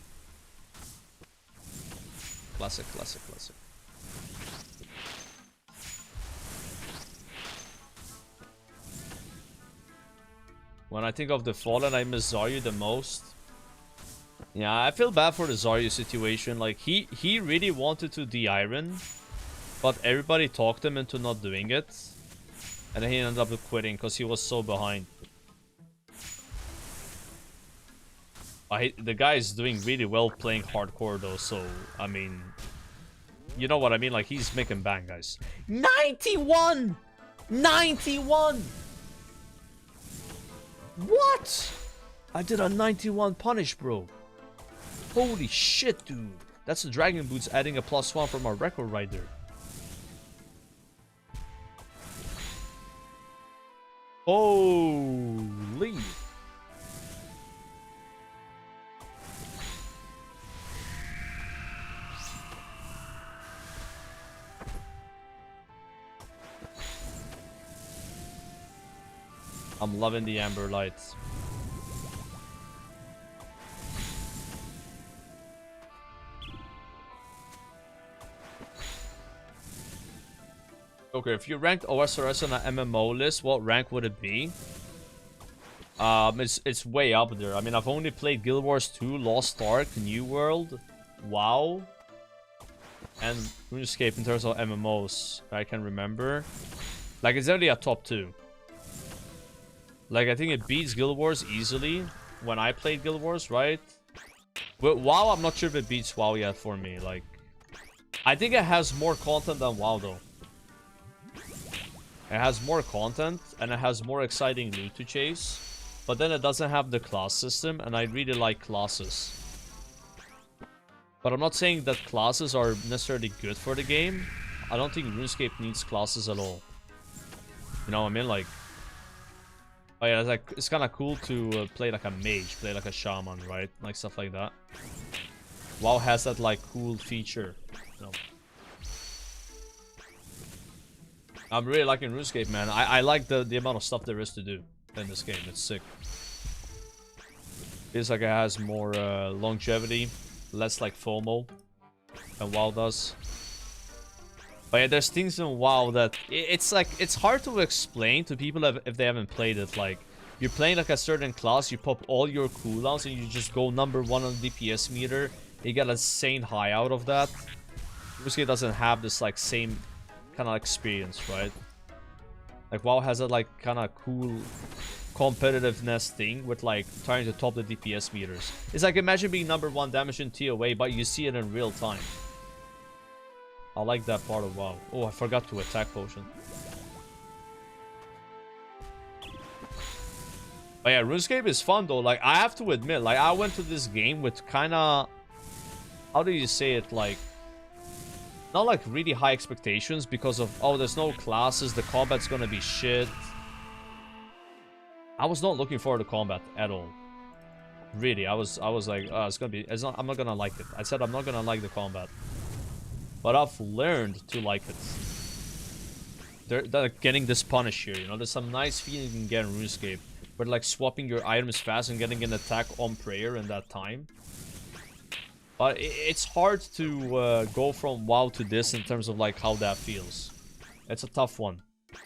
Classic, classic, classic. When I think of the Fallen, I miss Zarya the most. Yeah, I feel bad for the Zarya situation. Like, he really wanted to de-iron, but everybody talked him into not doing it. And then he ended up quitting because he was so behind. The guy is doing really well playing hardcore though, so, I mean... You know what I mean? Like, he's making bang, guys. 91! 91! What? I did a 91 punish, bro. Holy shit, dude. That's the Dragon Boots adding a +1 from our record rider. Holy. I'm loving the amber lights. Okay, if you ranked OSRS on an MMO list, what rank would it be? It's way up there. I mean, I've only played Guild Wars 2, Lost Ark, New World, WoW, and Runescape in terms of MMOs. I can remember. Like, it's only a top 2. Like, I think it beats Guild Wars easily when I played Guild Wars, right? But WoW, I'm not sure if it beats WoW yet for me. Like, I think it has more content than WoW, though. It has more content, and it has more exciting loot to chase. But then it doesn't have the class system, and I really like classes. But I'm not saying that classes are necessarily good for the game. I don't think RuneScape needs classes at all. You know what I mean? Like... Oh yeah, it's kind of cool to play like a mage, play like a shaman, right? Like stuff like that. WoW has that like cool feature. You know? I'm really liking RuneScape, man. I like the amount of stuff there is to do in this game. It's sick. Feels like it has more longevity, less like FOMO than WoW does. But yeah, there's things in WoW that it's like it's hard to explain to people if they haven't played it. Like, you're playing like a certain class, you pop all your cooldowns and you just go #1 on the DPS meter. You get a insane high out of that. RuneScape doesn't have this like same kind of experience, right? Like, WoW has a like kind of cool competitiveness thing with like trying to top the DPS meters. It's like, imagine being #1 damage in TOA, but you see it in real time. I like that part of WoW. Oh, I forgot to attack potion. But yeah, RuneScape is fun though. Like, I have to admit, like, I went to this game with kind of... How do you say it? Like... Not like really high expectations because of, oh, there's no classes, the combat's gonna be shit. I was not looking forward to combat at all. Really, I was like, oh, I'm not gonna like it. I said I'm not gonna like the combat. But I've learned to like it. They're getting this punish here, you know? There's some nice feeling you can get in RuneScape. But like swapping your items fast and getting an attack on prayer in that time. But it's hard to go from WoW to this in terms of like how that feels. It's a tough one.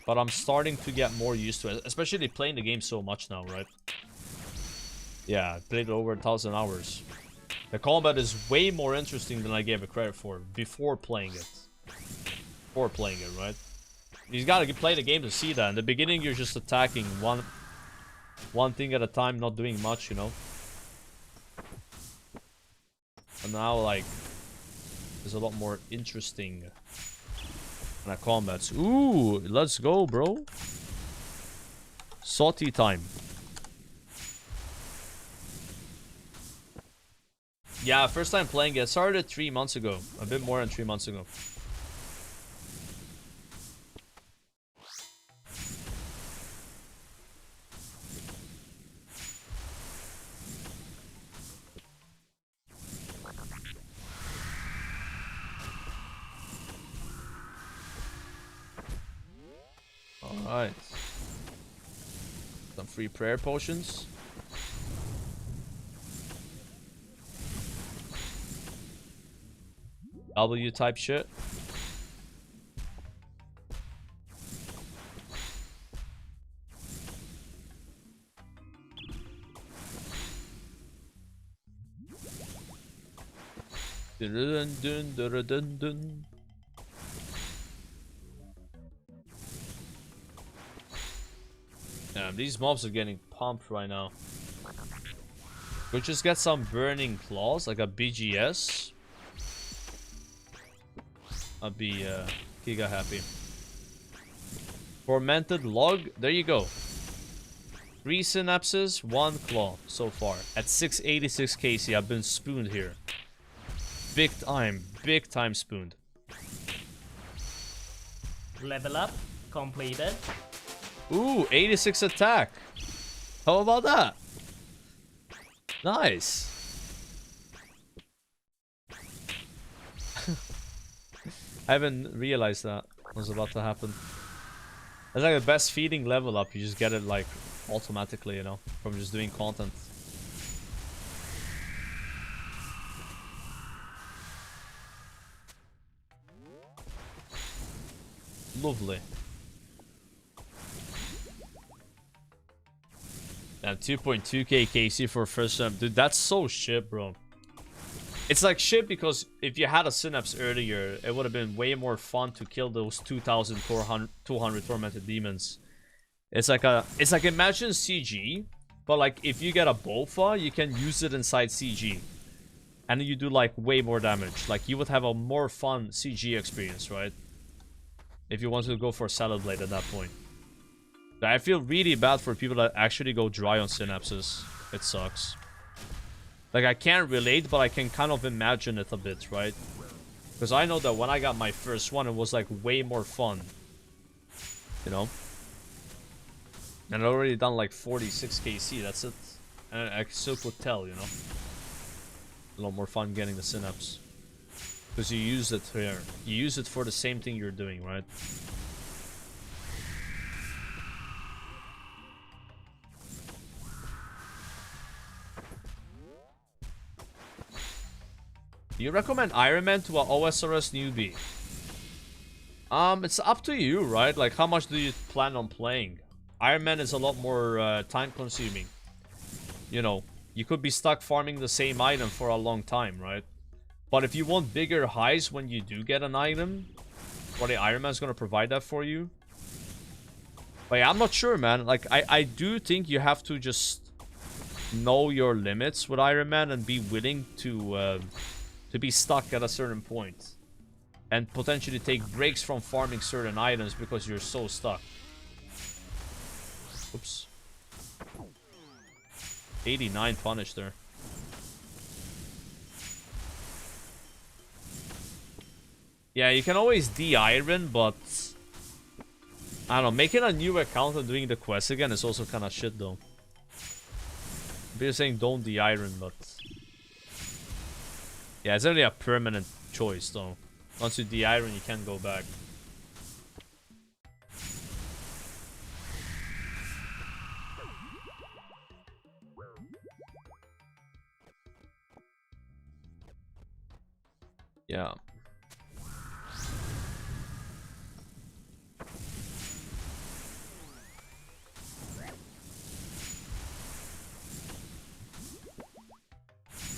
But I'm starting to get more used to it. Especially playing the game so much now, right? Yeah, I played it over 1,000 hours. The combat is way more interesting than I gave it credit for before playing it. Before playing it, right? You gotta play the game to see that. In the beginning, you're just attacking one thing at a time, not doing much, you know? And now, like, there's a lot more interesting kind of combats. Ooh, let's go, bro. Salty time. Yeah, first time playing it. Started 3 months ago. A bit more than 3 months ago. Alright. Some free prayer potions. W type shit. Dun, dun, dun, dun, dun, dun. Damn, these mobs are getting pumped right now. We'll just get some burning claws, like a BGS. I'll be giga happy. Fermented log, there you go. 3 synapses, 1 claw so far. At 686 KC, I've been spooned here. Big time spooned. Level up completed. Ooh, 86 attack. How about that? Nice. I haven't realized that was about to happen. It's like the best feeding level up. You just get it like automatically, you know, from just doing content. Lovely. Damn, 2.2k KC for first time. Dude, that's so shit, bro. It's like shit because if you had a synapse earlier, it would have been way more fun to kill those 2,200 tormented demons. It's like imagine CG, but like if you get a BOFA, you can use it inside CG. And you do like way more damage. Like you would have a more fun CG experience, right? If you want to go for Salad Blade at that point. But I feel really bad for people that actually go dry on synapses. It sucks. Like, I can't relate, but I can kind of imagine it a bit, right? Because I know that when I got my first one, it was, like, way more fun. You know? And I'd already done, like, 46 KC, that's it. And I still could tell, you know? A lot more fun getting the synapse. Because you use it here. You use it for the same thing you're doing, right? Do you recommend Ironman to an OSRS newbie? It's up to you, right? Like, how much do you plan on playing? Ironman is a lot more time-consuming. You know, you could be stuck farming the same item for a long time, right? But if you want bigger highs when you do get an item, or the Ironman's gonna provide that for you. But yeah, I'm not sure, man. Like, I do think you have to just know your limits with Ironman and be willing to be stuck at a certain point. And potentially take breaks from farming certain items because you're so stuck. Oops. 89 punish there. Yeah, you can always de-iron, but I don't know, making a new account and doing the quest again is also kind of shit though. You're saying don't de-iron, but yeah, it's only a permanent choice though. Once you de-iron, you can't go back. Yeah.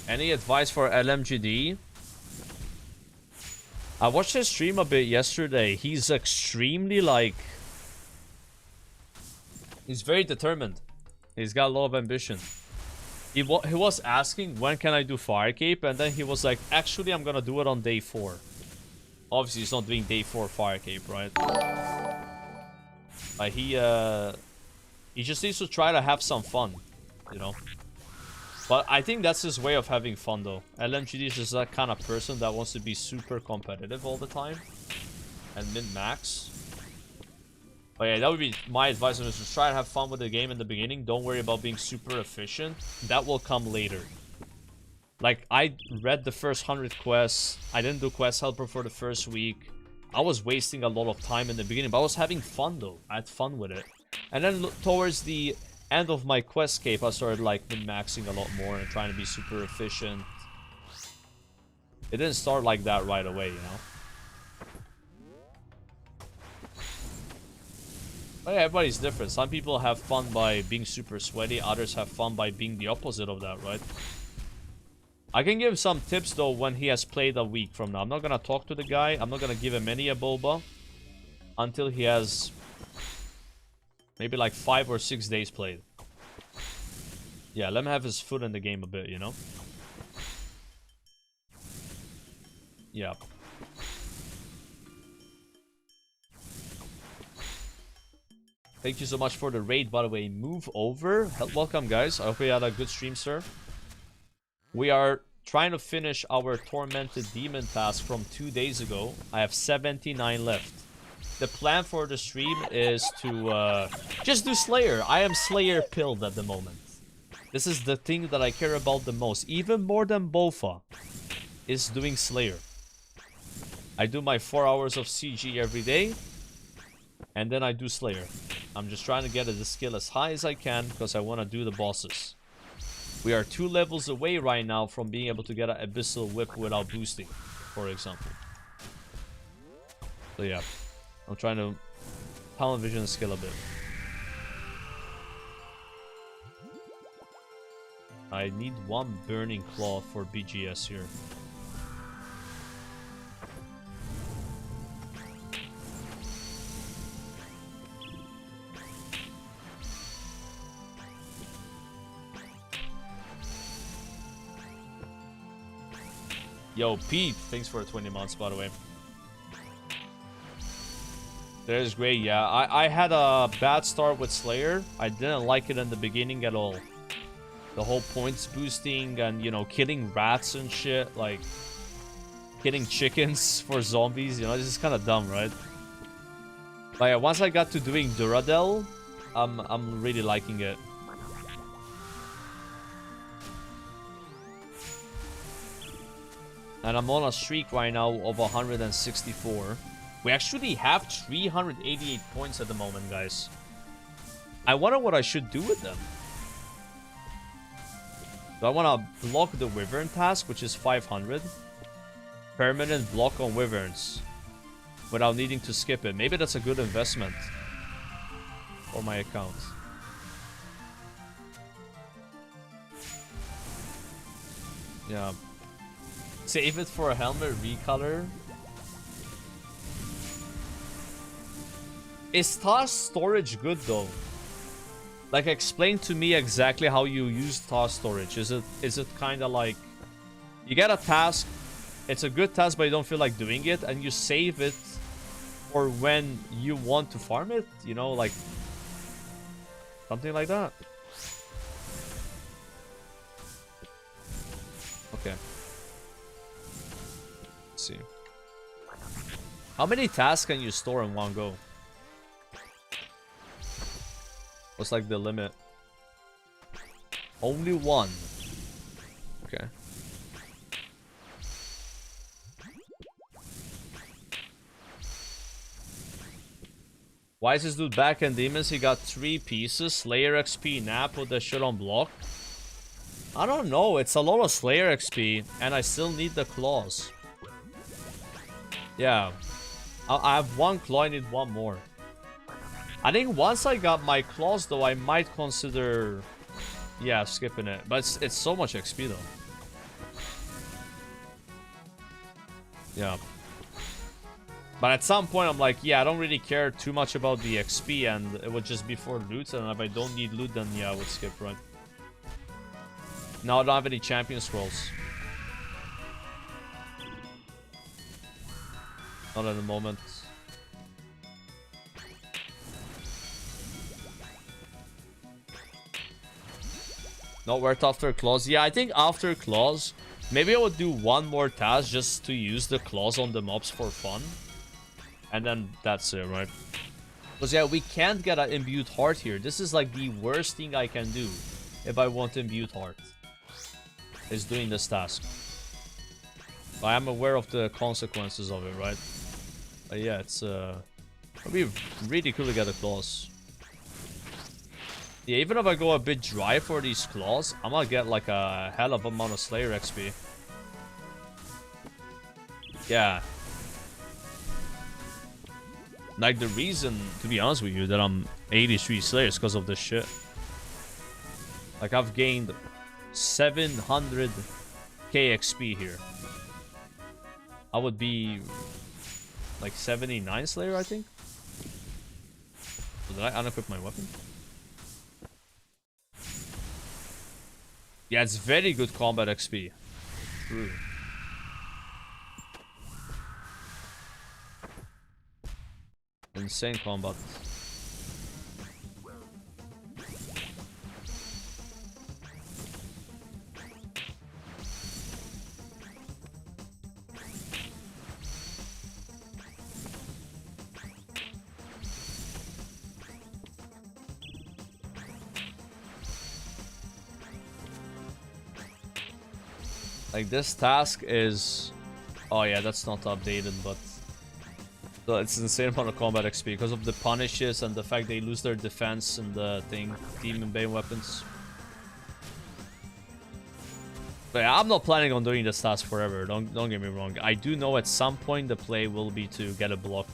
Any advice for LMGD? I watched his stream a bit yesterday. He's extremely like... He's very determined. He's got a lot of ambition. He was asking, when can I do Fire Cape? And then he was like, actually, I'm gonna do it on day 4. Obviously, he's not doing day 4 Fire Cape, right? Like, he just needs to try to have some fun, you know? But I think that's his way of having fun, though. LMGD is just that kind of person that wants to be super competitive all the time. And min-max. But yeah, that would be my advice. Is just try and have fun with the game in the beginning. Don't worry about being super efficient. That will come later. Like, I read the first 100 quests. I didn't do quest helper for the first week. I was wasting a lot of time in the beginning, but I was having fun though. I had fun with it. And then towards the end of my Questscape, I started like min-maxing a lot more and trying to be super efficient. It didn't start like that right away, you know? But yeah, everybody's different. Some people have fun by being super sweaty, others have fun by being the opposite of that, right? I can give some tips though when he has played a week from now. I'm not gonna talk to the guy. I'm not gonna give him any a boba until he has maybe like 5 or 6 days played. Yeah, let him have his foot in the game a bit, you know? Yeah. Thank you so much for the raid, by the way. Move over. Welcome, guys. I hope you had a good stream, sir. We are trying to finish our Tormented Demon task from 2 days ago. I have 79 left. The plan for the stream is to just do Slayer. I am Slayer pilled at the moment. This is the thing that I care about the most. Even more than Bofa is doing Slayer. I do my 4 hours of CG every day. And then I do Slayer. I'm just trying to get the skill as high as I can because I want to do the bosses. We are 2 levels away right now from being able to get an Abyssal Whip without boosting, for example. So yeah, I'm trying to tunnel vision skill a bit. I need 1 Burning Claw for BGS here. Yo, Pete, thanks for 20 months, by the way. That is great, yeah. I had a bad start with Slayer. I didn't like it in the beginning at all. The whole points boosting and, you know, killing rats and shit. Like, killing chickens for zombies. You know, this is kind of dumb, right? But yeah, once I got to doing Duradel, I'm really liking it. And I'm on a streak right now of 164. We actually have 388 points at the moment, guys. I wonder what I should do with them. Do I want to block the Wyvern task, which is 500? Permanent block on Wyverns. Without needing to skip it. Maybe that's a good investment. For my account. Yeah. Save it for a helmet recolor. Is task storage good though? Like, explain to me exactly how you use task storage. Is it kind of like you get a task, it's a good task but you don't feel like doing it, and you save it for when you want to farm it, you know, like something like that. Okay. Let's see. How many tasks can you store in one go? What's like the limit? Only 1. Okay. Why is this dude back in Demons? He got 3 pieces. Slayer XP, nap with the shit on block. I don't know. It's a lot of Slayer XP, and I still need the claws. Yeah. I have 1 claw, I need 1 more. I think once I got my claws, though, I might consider, yeah, skipping it. But it's so much XP, though. Yeah. But at some point, I'm like, yeah, I don't really care too much about the XP, and it would just be for loot. And if I don't need loot, then yeah, I would skip, right? Now I don't have any champion scrolls. Not at the moment. Not worth after claws. Yeah, I think after claws, maybe I would do 1 more task just to use the claws on the mobs for fun. And then that's it, right? Because yeah, we can't get an imbued heart here. This is like the worst thing I can do if I want imbued heart. Is doing this task. I am aware of the consequences of it, right? But yeah, it's it'll be really cool to get the claws. Yeah, even if I go a bit dry for these claws, I'm gonna get like a hell of amount of Slayer XP. Yeah. Like the reason, to be honest with you, that I'm 83 Slayers because of this shit. Like I've gained 700k XP here. I would be like 79 Slayer, I think. So did I unequip my weapon? Yeah, it's very good combat XP. True. Insane combat. Like this task is, oh yeah, that's not updated, but so it's an insane amount of combat XP because of the punishes and the fact they lose their defense and the thing, demon bane weapons. But yeah, I'm not planning on doing this task forever. Don't get me wrong. I do know at some point the play will be to get it blocked.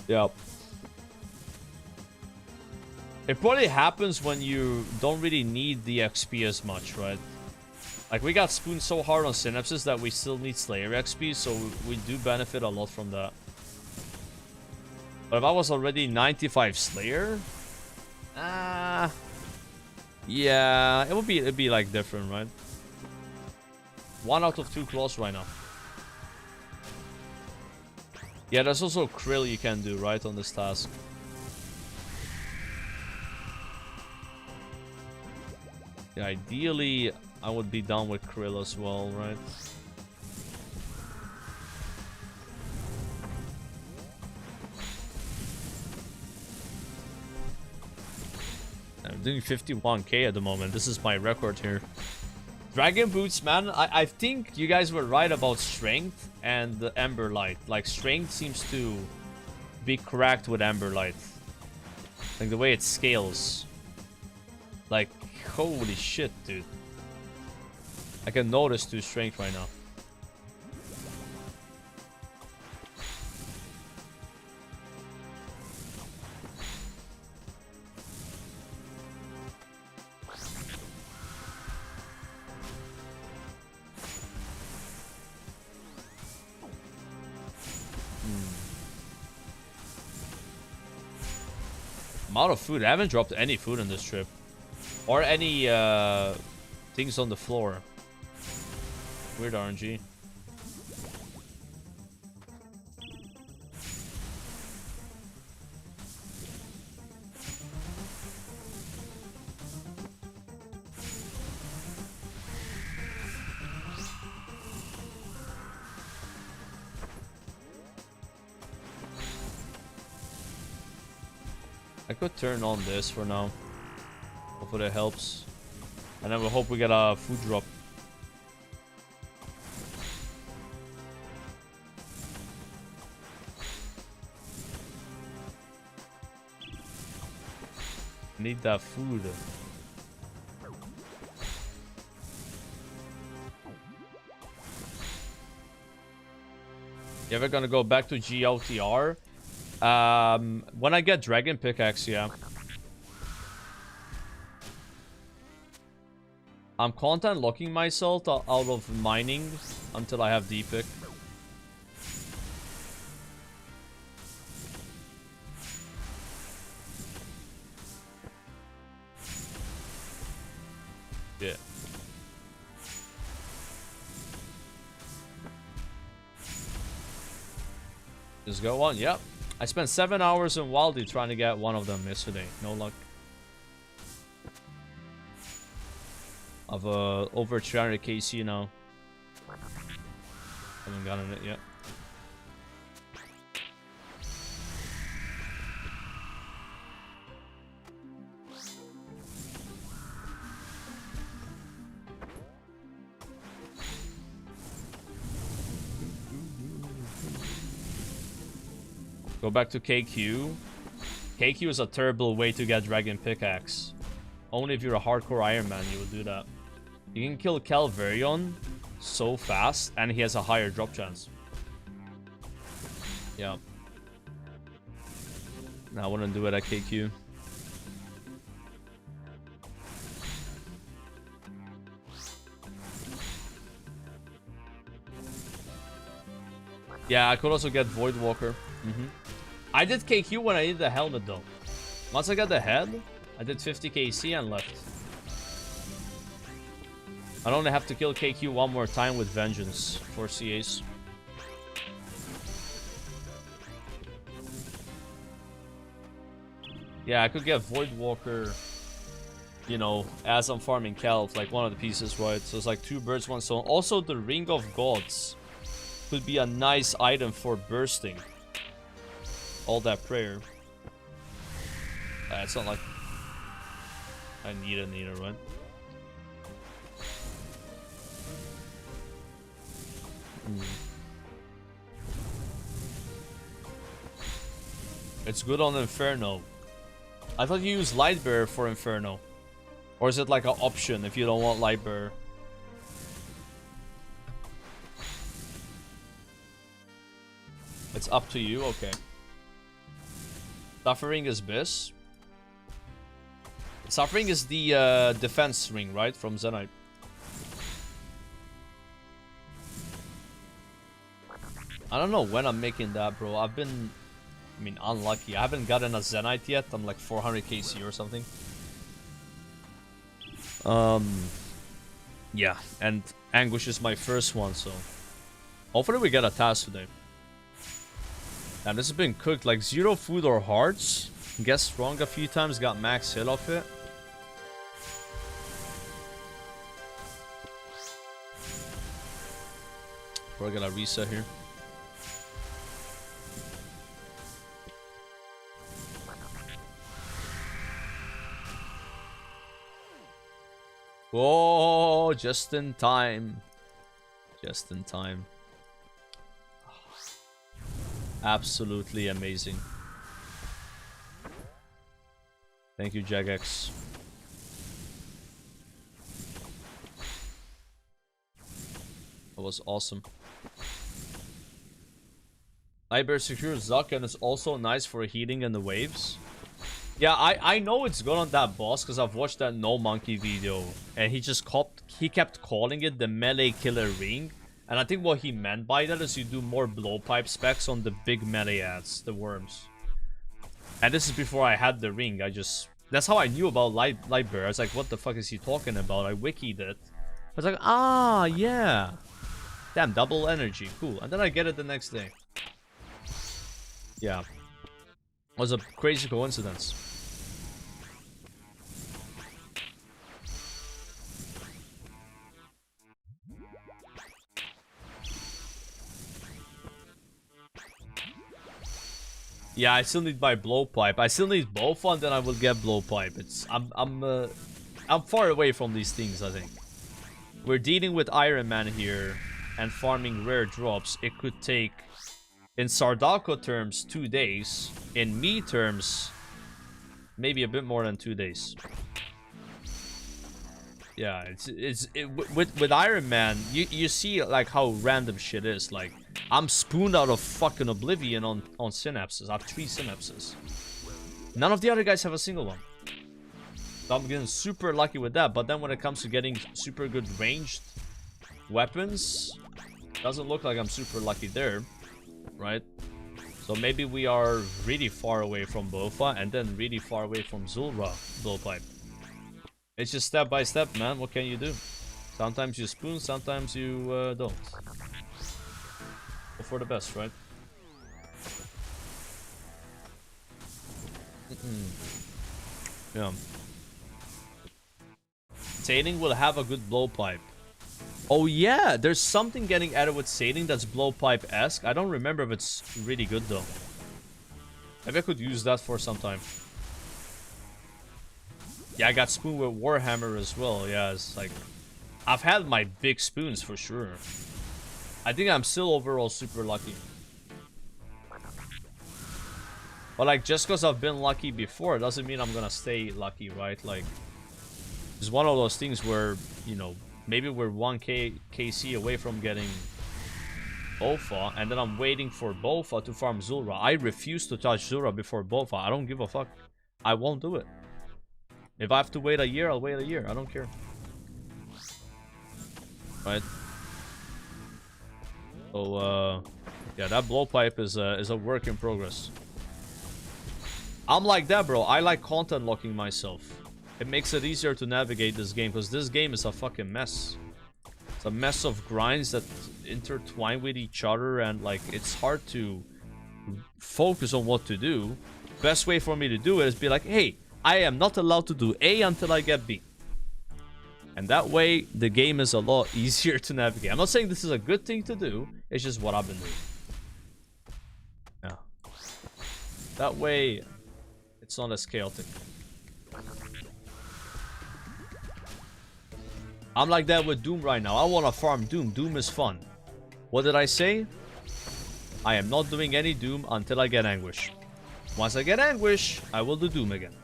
Yep. It probably happens when you don't really need the XP as much, right? Like, we got spooned so hard on Synapses that we still need Slayer XP, so we do benefit a lot from that. But if I was already 95 Slayer... yeah, it'd be like different, right? 1 out of 2 claws right now. Yeah, there's also Krill you can do, right, on this task. Yeah, ideally, I would be done with Krill as well, right? I'm doing 51k at the moment. This is my record here. Dragon Boots, man. I think you guys were right about Strength and the Ember Light. Like, Strength seems to be cracked with Ember Light. Like, the way it scales. Like, holy shit, dude. I can notice 2 Strength right now. I'm out of food. I haven't dropped any food on this trip. Or any things on the floor. Weird RNG. I could turn on this for now. Hopefully that helps. And then we'll hope we get a food drop. Need that food. You ever gonna go back to GLTR? When I get Dragon Pickaxe, yeah. I'm content locking myself out of mining until I have D-Pick. Yeah. Just go on. Yep. I spent 7 hours in Wildy trying to get one of them yesterday. No luck. I've over 300 KC now. Haven't gotten it yet. Go back to KQ. KQ is a terrible way to get Dragon Pickaxe. Only if you're a hardcore Iron Man, you would do that. You can kill Calvarion so fast, and he has a higher drop chance. Yeah. No, I wouldn't do it at KQ. Yeah, I could also get Voidwalker. I did KQ when I did the helmet though. Once I got the head, I did 50 KC and left. I only have to kill KQ one more time with Vengeance for CAs. Yeah, I could get Voidwalker, you know, as I'm farming Calv, like one of the pieces, right? So it's like 2 birds, 1 stone. Also, the Ring of Gods could be a nice item for bursting. All that prayer. It's not like I need it either, right? It's good on Inferno. I thought you use Lightbearer for Inferno. Or is it like an option if you don't want Lightbearer? It's up to you, okay. Suffering is Biss. Suffering is the defense ring, right? From Zenite. I don't know when I'm making that, bro. I've been, I mean, unlucky. I haven't gotten a Zenite yet. I'm like 400 KC or something. Yeah, and Anguish is my first one, so hopefully we get a task today. And this has been cooked like 0 food or hearts. Guess strong a few times, got max hit off it. We're gonna reset here. Whoa, just in time. Just in time. Absolutely amazing. Thank you, Jagex. That was awesome. Lightbearer secures Zuck and is also nice for healing in the waves. Yeah, I know it's good on that boss because I've watched that No Monkey video and he kept calling it the melee killer ring. And I think what he meant by that is you do more blowpipe specs on the big melee ads, the worms. And this is before I had the ring. That's how I knew about Lightbearer. I was like, what the fuck is he talking about? I wikied it. I was like, ah, yeah. Damn, double energy, cool. And then I get it the next day. Yeah. It was a crazy coincidence. Yeah, I still need my blowpipe. I still need both, and then I will get blowpipe. I'm far away from these things, I think. We're dealing with Ironman here and farming rare drops. It could take, in Sardako terms, 2 days. In me terms, maybe a bit more than 2 days. Yeah, with Iron Man, you see like how random shit is. Like, I'm spooned out of fucking oblivion on synapses. I have 3 synapses. None of the other guys have a single one. So I'm getting super lucky with that. But then when it comes to getting super good ranged weapons, doesn't look like I'm super lucky there, right? So maybe we are really far away from Bofa and then really far away from Zulra blowpipe. It's just step by step, man. What can you do? Sometimes you spoon, sometimes you don't. Go for the best, right? Yeah. Sailing will have a good blowpipe. Oh yeah, there's something getting added with Sailing that's blowpipe-esque. I don't remember if it's really good though. Maybe I could use that for some time. Yeah, I got spoon with Warhammer as well. Yeah, it's like, I've had my big spoons for sure. I think I'm still overall super lucky. But like, just because I've been lucky before doesn't mean I'm gonna stay lucky, right? Like, it's one of those things where, you know, maybe we're 1k KC away from getting Bofa, and then I'm waiting for Bofa to farm Zulra. I refuse to touch Zulra before Bofa. I don't give a fuck. I won't do it. If I have to wait a year, I'll wait a year. I don't care. Right? So, yeah, that blowpipe is a work in progress. I'm like that, bro. I like content locking myself. It makes it easier to navigate this game, because this game is a fucking mess. It's a mess of grinds that intertwine with each other, and like, it's hard to focus on what to do. Best way for me to do it is be like, hey, I am not allowed to do A until I get B. And that way, the game is a lot easier to navigate. I'm not saying this is a good thing to do. It's just what I've been doing. Yeah. That way, it's not as chaotic. I'm like that with Doom right now. I want to farm Doom. Doom is fun. What did I say? I am not doing any Doom until I get Anguish. Once I get Anguish, I will do Doom again.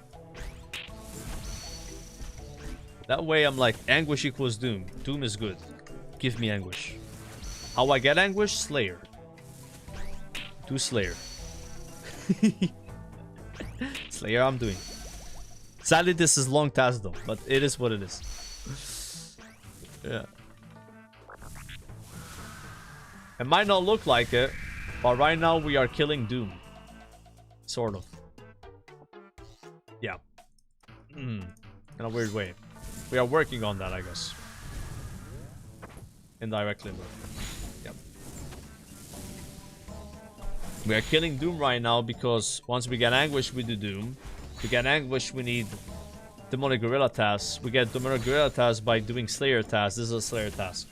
That way I'm like, Anguish equals Doom. Doom is good. Give me Anguish. How I get Anguish? Slayer. Do Slayer. Slayer I'm doing. Sadly, this is long task though, but it is what it is. Yeah. It might not look like it, but right now we are killing Doom. Sort of. Yeah. In a weird way. We are working on that, I guess. Indirectly. Yep. We are killing Doom right now because once we get Anguish, we do Doom. To get Anguish, we need Demonic Gorilla tasks. We get Demonic Gorilla tasks by doing Slayer tasks. This is a Slayer task.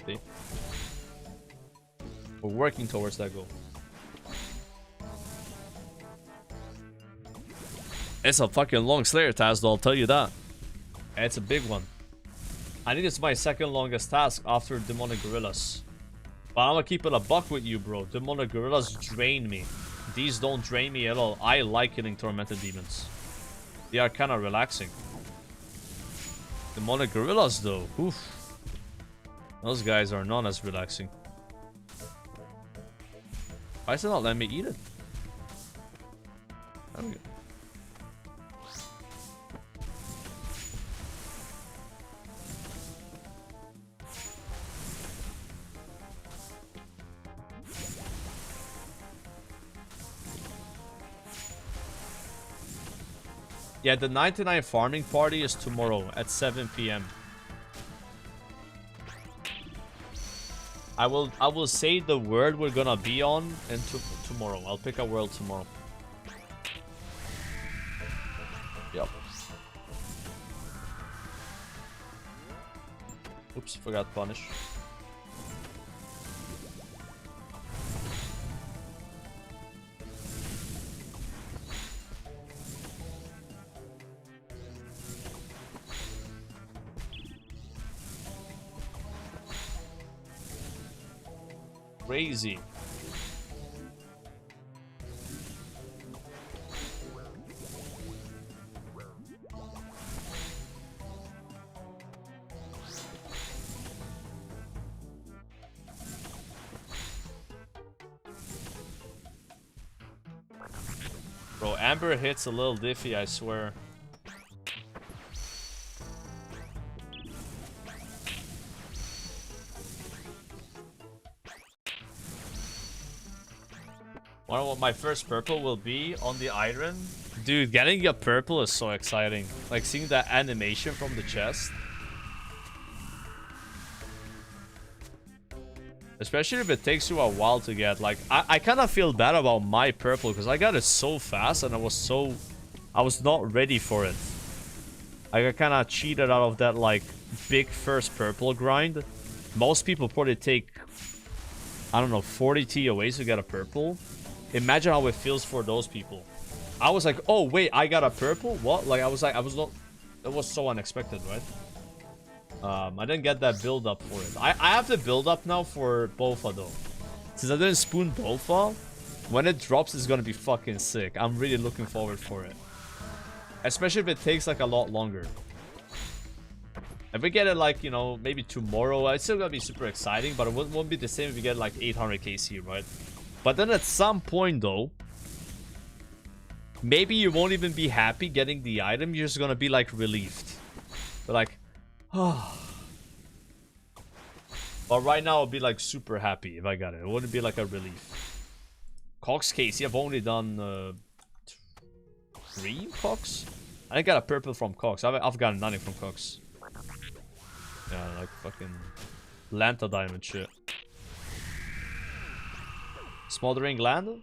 See? We're working towards that goal. It's a fucking long Slayer task though, I'll tell you that. And it's a big one. I think it's my second longest task after Demonic Gorillas. But I'm gonna keep it a buck with you, bro. Demonic Gorillas drain me. These don't drain me at all. I like killing Tormented Demons. They are kind of relaxing. Demonic Gorillas though, oof. Those guys are not as relaxing. Why is it not letting me eat it? There we go. Yeah, the 99 farming party is tomorrow at 7 PM. I will say the word we're gonna be on and tomorrow. I'll pick a world tomorrow. Yep. Oops, forgot punish. Crazy. Bro, Amber hits a little diffy, I swear. Wonder what my first purple will be on the iron. Dude, getting a purple is so exciting. Like seeing that animation from the chest. Especially if it takes you a while to get. Like, I kind of feel bad about my purple because I got it so fast and I was not ready for it. I got kind of cheated out of that like big first purple grind. Most people probably take, I don't know, 40 TOAs to get a purple. Imagine how it feels for those people. I was like, oh wait, I got a purple? What? Like I was not, it was so unexpected, right? I didn't get that build up for it. I have the build up now for Bofa though. Since I didn't spoon Bofa, When it drops, it's gonna be fucking sick. I'm really looking forward for it. Especially if it takes like a lot longer. If we get it like, you know, maybe tomorrow, it's still gonna be super exciting, but it won't be the same if we get like 800 KC, right? But then at some point though, maybe you won't even be happy getting the item, you're just gonna be like relieved. But like, oh. But right now I'll be like super happy if I got it. It wouldn't be like a relief. Cox KC, I've only done 3 Cox? I didn't get a purple from Cox. I've gotten nothing from Cox. Yeah, like fucking Lanta diamond shit. Smoldering land?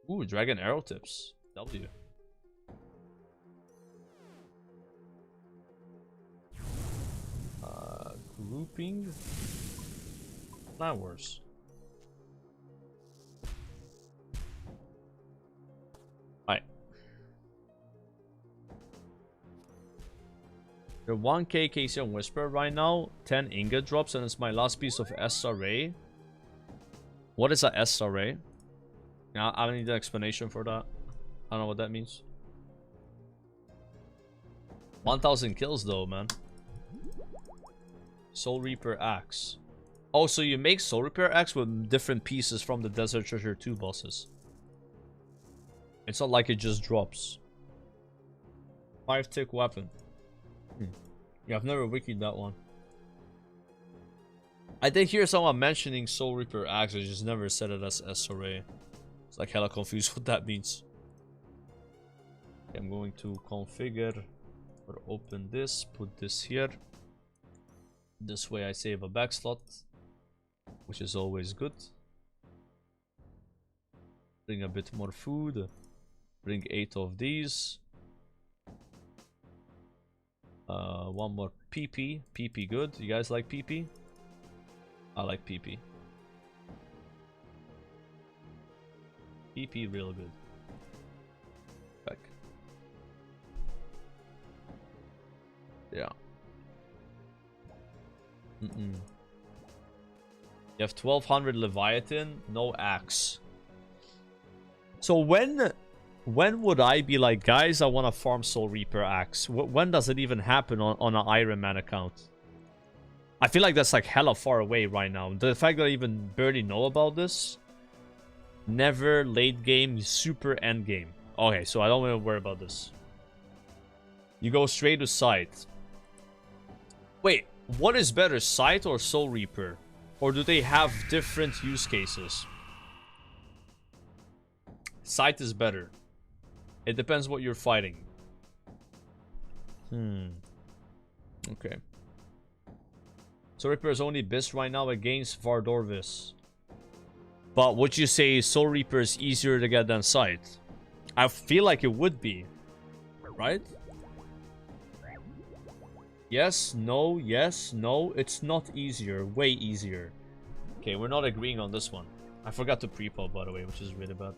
Ooh, dragon arrow tips. W. Grouping. Not worse. Alright. They're 1k KC on Whisper right now, 10 ingot drops, and it's my last piece of SRA. What is a SRA? Yeah, I need an explanation for that. I don't know what that means. 1000 kills though, man. Soul Reaper Axe. Oh, so you make Soul Reaper Axe with different pieces from the Desert Treasure 2 bosses. It's not like it just drops. 5-tick weapon. Yeah, I've never wikied that one. I did hear someone mentioning Soul Reaper Axe, I just never said it as SRA. It's like hella confused what that means. Okay, I'm going to configure or open this, put this here. This way I save a back slot, which is always good. Bring a bit more food. Bring 8 of these. One more PP. PP good. You guys like PP? I like PP. PP real good. Back. Yeah. You have 1200 Leviathan, no axe. So when would I be like, guys, I want to farm Soul Reaper Axe? When does it even happen on an Ironman account? I feel like that's like hella far away right now. The fact that I even barely know about this. Never late game, super end game. Okay, so I don't want to worry about this. You go straight to sight. Wait. What is better, Sight or Soul Reaper? Or do they have different use cases? Sight is better. It depends what you're fighting. Okay. Soul Reaper is only Biss right now against Vardorvis. But would you say Soul Reaper is easier to get than Sight? I feel like it would be. Right? Yes, no, yes, no. It's not easier. Way easier. Okay, we're not agreeing on this one. I forgot to pre-pop, by the way, which is really bad.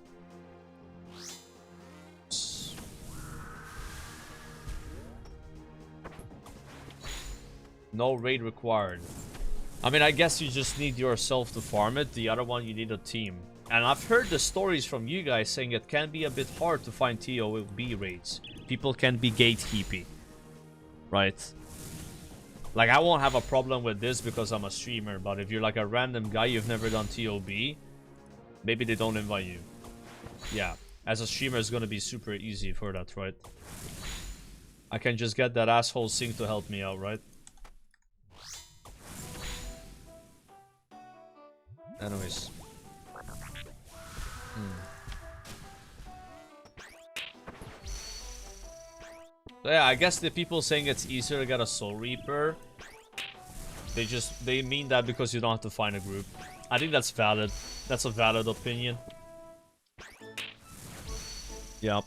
No raid required. I mean, I guess you just need yourself to farm it. The other one, you need a team. And I've heard the stories from you guys saying it can be a bit hard to find TOB raids. People can be gatekeepy. Right? Like, I won't have a problem with this because I'm a streamer, but if you're like a random guy, you've never done TOB, maybe they don't invite you. Yeah, as a streamer, it's gonna be super easy for that, right? I can just get that asshole Sing to help me out, right? Anyways. So yeah, I guess the people saying it's easier to get a Soul Reaper, they mean that because you don't have to find a group. I think that's valid. That's a valid opinion. Yep.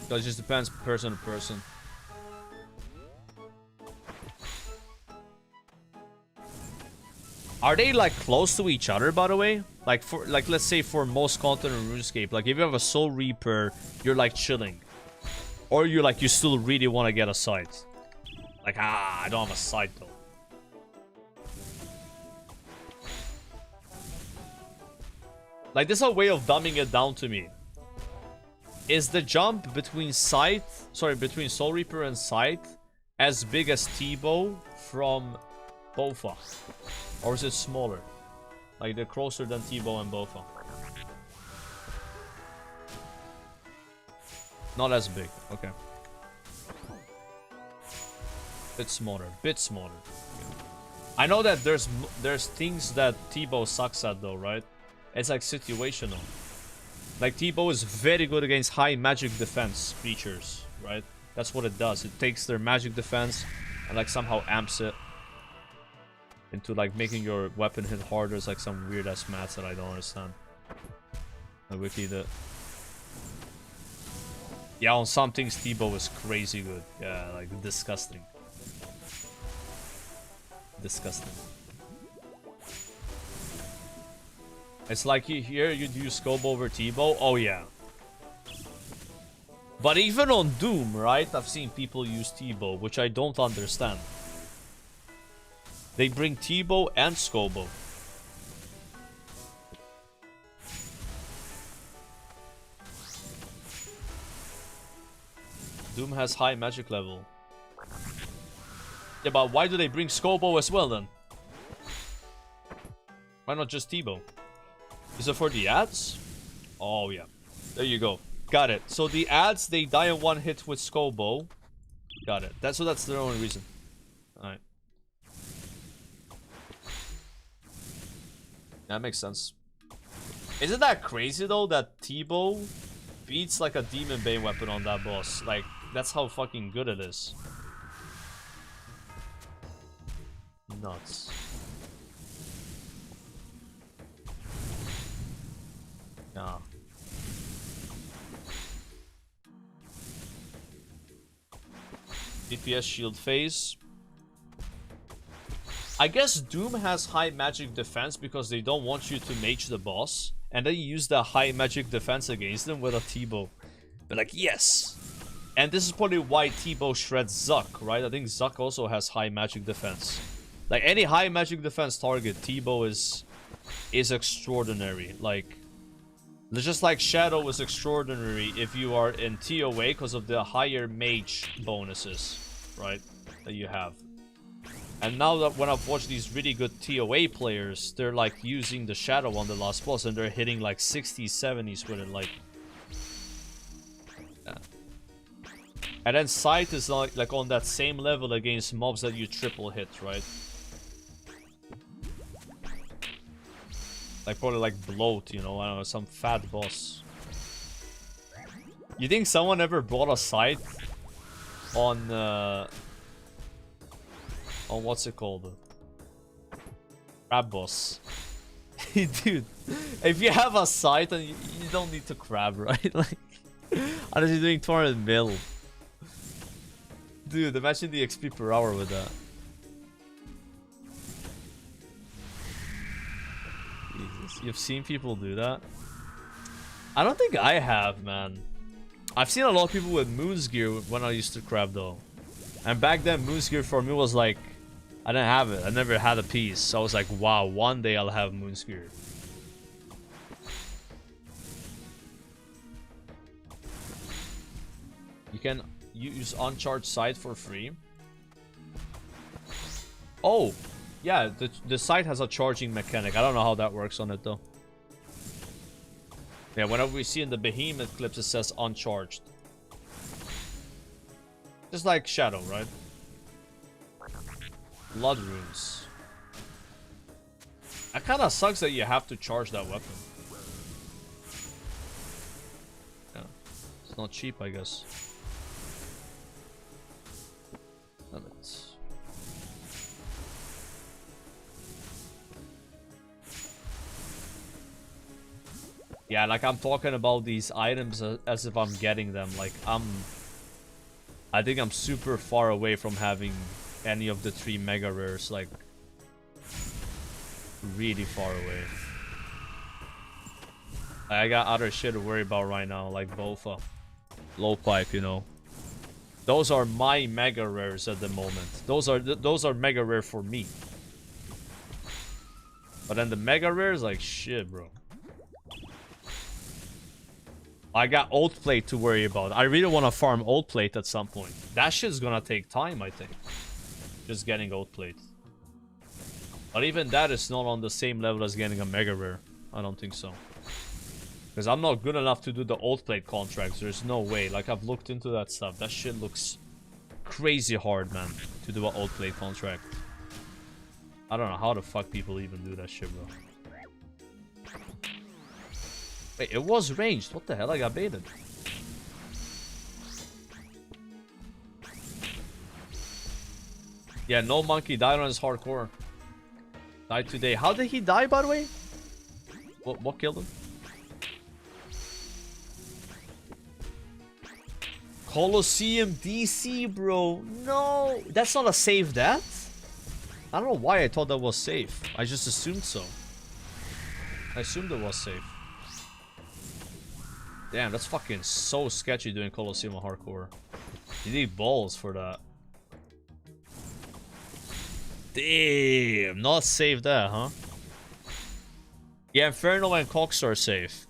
So it just depends person to person. Are they like close to each other, by the way? Like for let's say for most content in RuneScape, like if you have a Soul Reaper, you're like chilling, or you like you still really want to get a sight. Like I don't have a sight though. Like, this is a way of dumbing it down to me. Is the jump between Scythe, between Soul Reaper and Scythe as big as T-Bow from Bofa? Or is it smaller? Like, they're closer than T-Bow and Bofa. Not as big, okay. Bit smaller, bit smaller. I know that there's things that T-Bow sucks at though, right? It's like situational. Like T-Bow is very good against high magic defense creatures, right? That's what it does. It takes their magic defense and like somehow amps it into like making your weapon hit harder. It's like some weird ass maths that I don't understand. I wiki that. Yeah, on some things T-Bow is crazy good. Yeah, like disgusting. Disgusting. It's like here you'd use scope over T-Bow. Oh yeah. But even on Doom, right? I've seen people use T-Bow, which I don't understand. They bring T-Bow and Scobo. Doom has high magic level. Yeah, but why do they bring Scobo as well then? Why not just T-Bow? Is it for the ads? Oh yeah. There you go. Got it. So the ads, they die in one hit with Scobo. Got it. That's their only reason. Alright. That makes sense. Isn't that crazy though that T-Bow beats like a Demon Bane weapon on that boss? Like, that's how fucking good it is. Nuts. Nah. DPS shield phase. I guess Doom has high magic defense because they don't want you to mage the boss, and then you use the high magic defense against them with a T-Bow. But like, yes. And this is probably why T-Bow shreds Zuck, right? I think Zuck also has high magic defense. Like any high magic defense target, T-Bow is extraordinary. Like, just like Shadow is extraordinary if you are in TOA because of the higher mage bonuses, right? That you have. And now that when I've watched these really good TOA players, they're like using the Shadow on the last boss and they're hitting like 60s, 70s with it, like. Yeah. And then Scythe is like on that same level against mobs that you triple hit, right? Like probably like Bloat, you know, I don't know, some fat boss. You think someone ever brought a Scythe on what's it called? Crab boss. Dude, if you have a Scythe, and you don't need to crab, right? Like, unless you're doing 200 mil. Dude, imagine the XP per hour with that. Jesus, you've seen people do that? I don't think I have, man. I've seen a lot of people with Moon's Gear when I used to crab though. And back then, Moon's Gear for me was like, I didn't have it. I never had a piece. So I was like, wow, one day I'll have Moon's Gear. You can use uncharged site for free. Oh, yeah, the site has a charging mechanic. I don't know how that works on it though. Yeah, whenever we see in the Behemoth clips, it says uncharged. Just like Shadow, right? Blood runes. That kind of sucks that you have to charge that weapon. Yeah, it's not cheap, I guess. Damn it. Yeah, like I'm talking about these items as if I'm getting them. Like I think I'm super far away from having any of the 3 mega rares, like really far away. I got other shit to worry about right now, like Bofa, low pipe, you know. Those are my mega rares at the moment. Those are mega rare for me. But then the mega rares, like shit, bro. I got old plate to worry about. I really want to farm old plate at some point. That shit's gonna take time, I think. Just getting old plate. But even that is not on the same level as getting a mega rare. I don't think so. Because I'm not good enough to do the old plate contracts. There's no way. Like, I've looked into that stuff. That shit looks crazy hard, man, to do an old plate contract. I don't know how the fuck people even do that shit, bro. Wait, it was ranged. What the hell? I got baited. Yeah, no monkey died on his hardcore. Died today. How did he die, by the way? What killed him? Colosseum DC, bro. No, that's not a save death. I don't know why I thought that was safe. I just assumed so. I assumed it was safe. Damn, that's fucking so sketchy doing Colosseum hardcore. You need balls for that. Damn, not save that, huh? Yeah, Inferno and Cox are safe.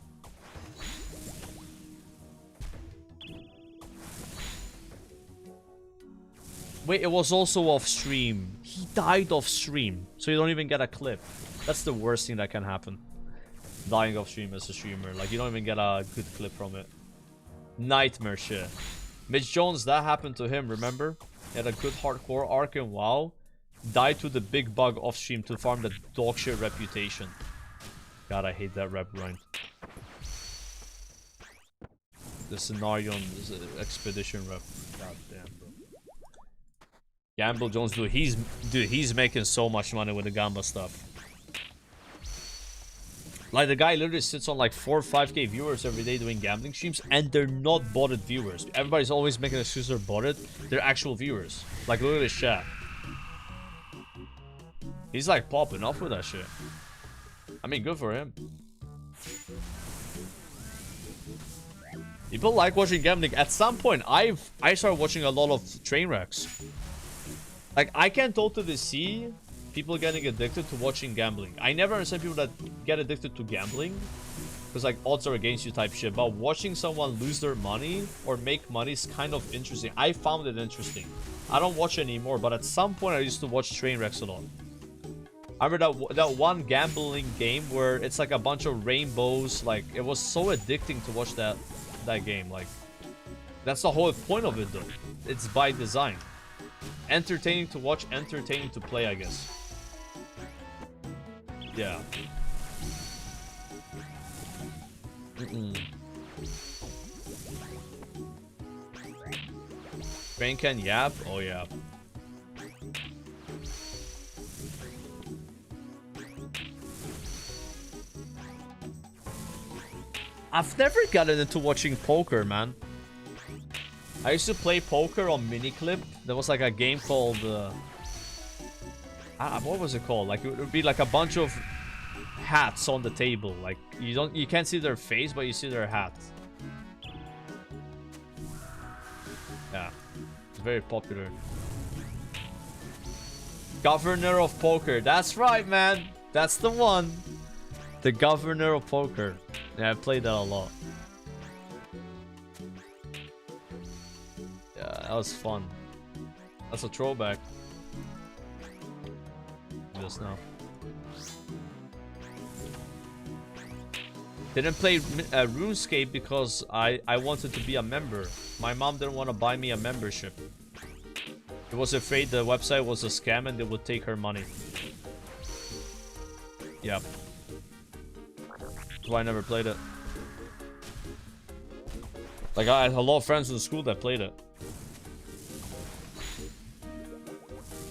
Wait, it was also off stream. He died off stream, so you don't even get a clip. That's the worst thing that can happen. Dying off stream as a streamer. Like, you don't even get a good clip from it. Nightmare shit. Mitch Jones, that happened to him, remember? He had a good hardcore arc in WoW. Died to the big bug off stream to farm the dog shit reputation. God, I hate that rep grind. The scenario on this expedition rep. God damn, bro. Gamble Jones, dude, he's making so much money with the Gamba stuff. Like, the guy literally sits on like 4 or 5k viewers every day doing gambling streams, and they're not botted viewers. Everybody's always making excuses they're botted. They're actual viewers. Like, look at his chat. He's like popping off with that shit. I mean, good for him. People like watching gambling. At some point, I started watching a lot of train wrecks. Like, I can totally see people getting addicted to watching gambling. I never understand people that get addicted to gambling because, like, odds are against you type shit. But watching someone lose their money or make money is kind of interesting. I found it interesting. I don't watch anymore, but at some point I used to watch train wrecks a lot. I remember that one gambling game where it's like a bunch of rainbows. Like, it was so addicting to watch that game. Like, that's the whole point of it, though. It's by design. Entertaining to watch, entertaining to play, I guess. Yeah. Train can yap? Oh yeah. I've never gotten into watching poker, man. I used to play poker on Miniclip. There was like a game called what was it called? Like, it would be like a bunch of hats on the table. Like, you can't see their face, but you see their hat. Yeah, it's very popular. Governor of Poker. That's right, man. That's the one. The Governor of Poker. Yeah, I played that a lot. Yeah, that was fun. That's a throwback. Just now. Didn't play Runescape because I wanted to be a member. My mom didn't want to buy me a membership. She was afraid the website was a scam and they would take her money. Yep. That's why I never played it. Like, I had a lot of friends in school that played it.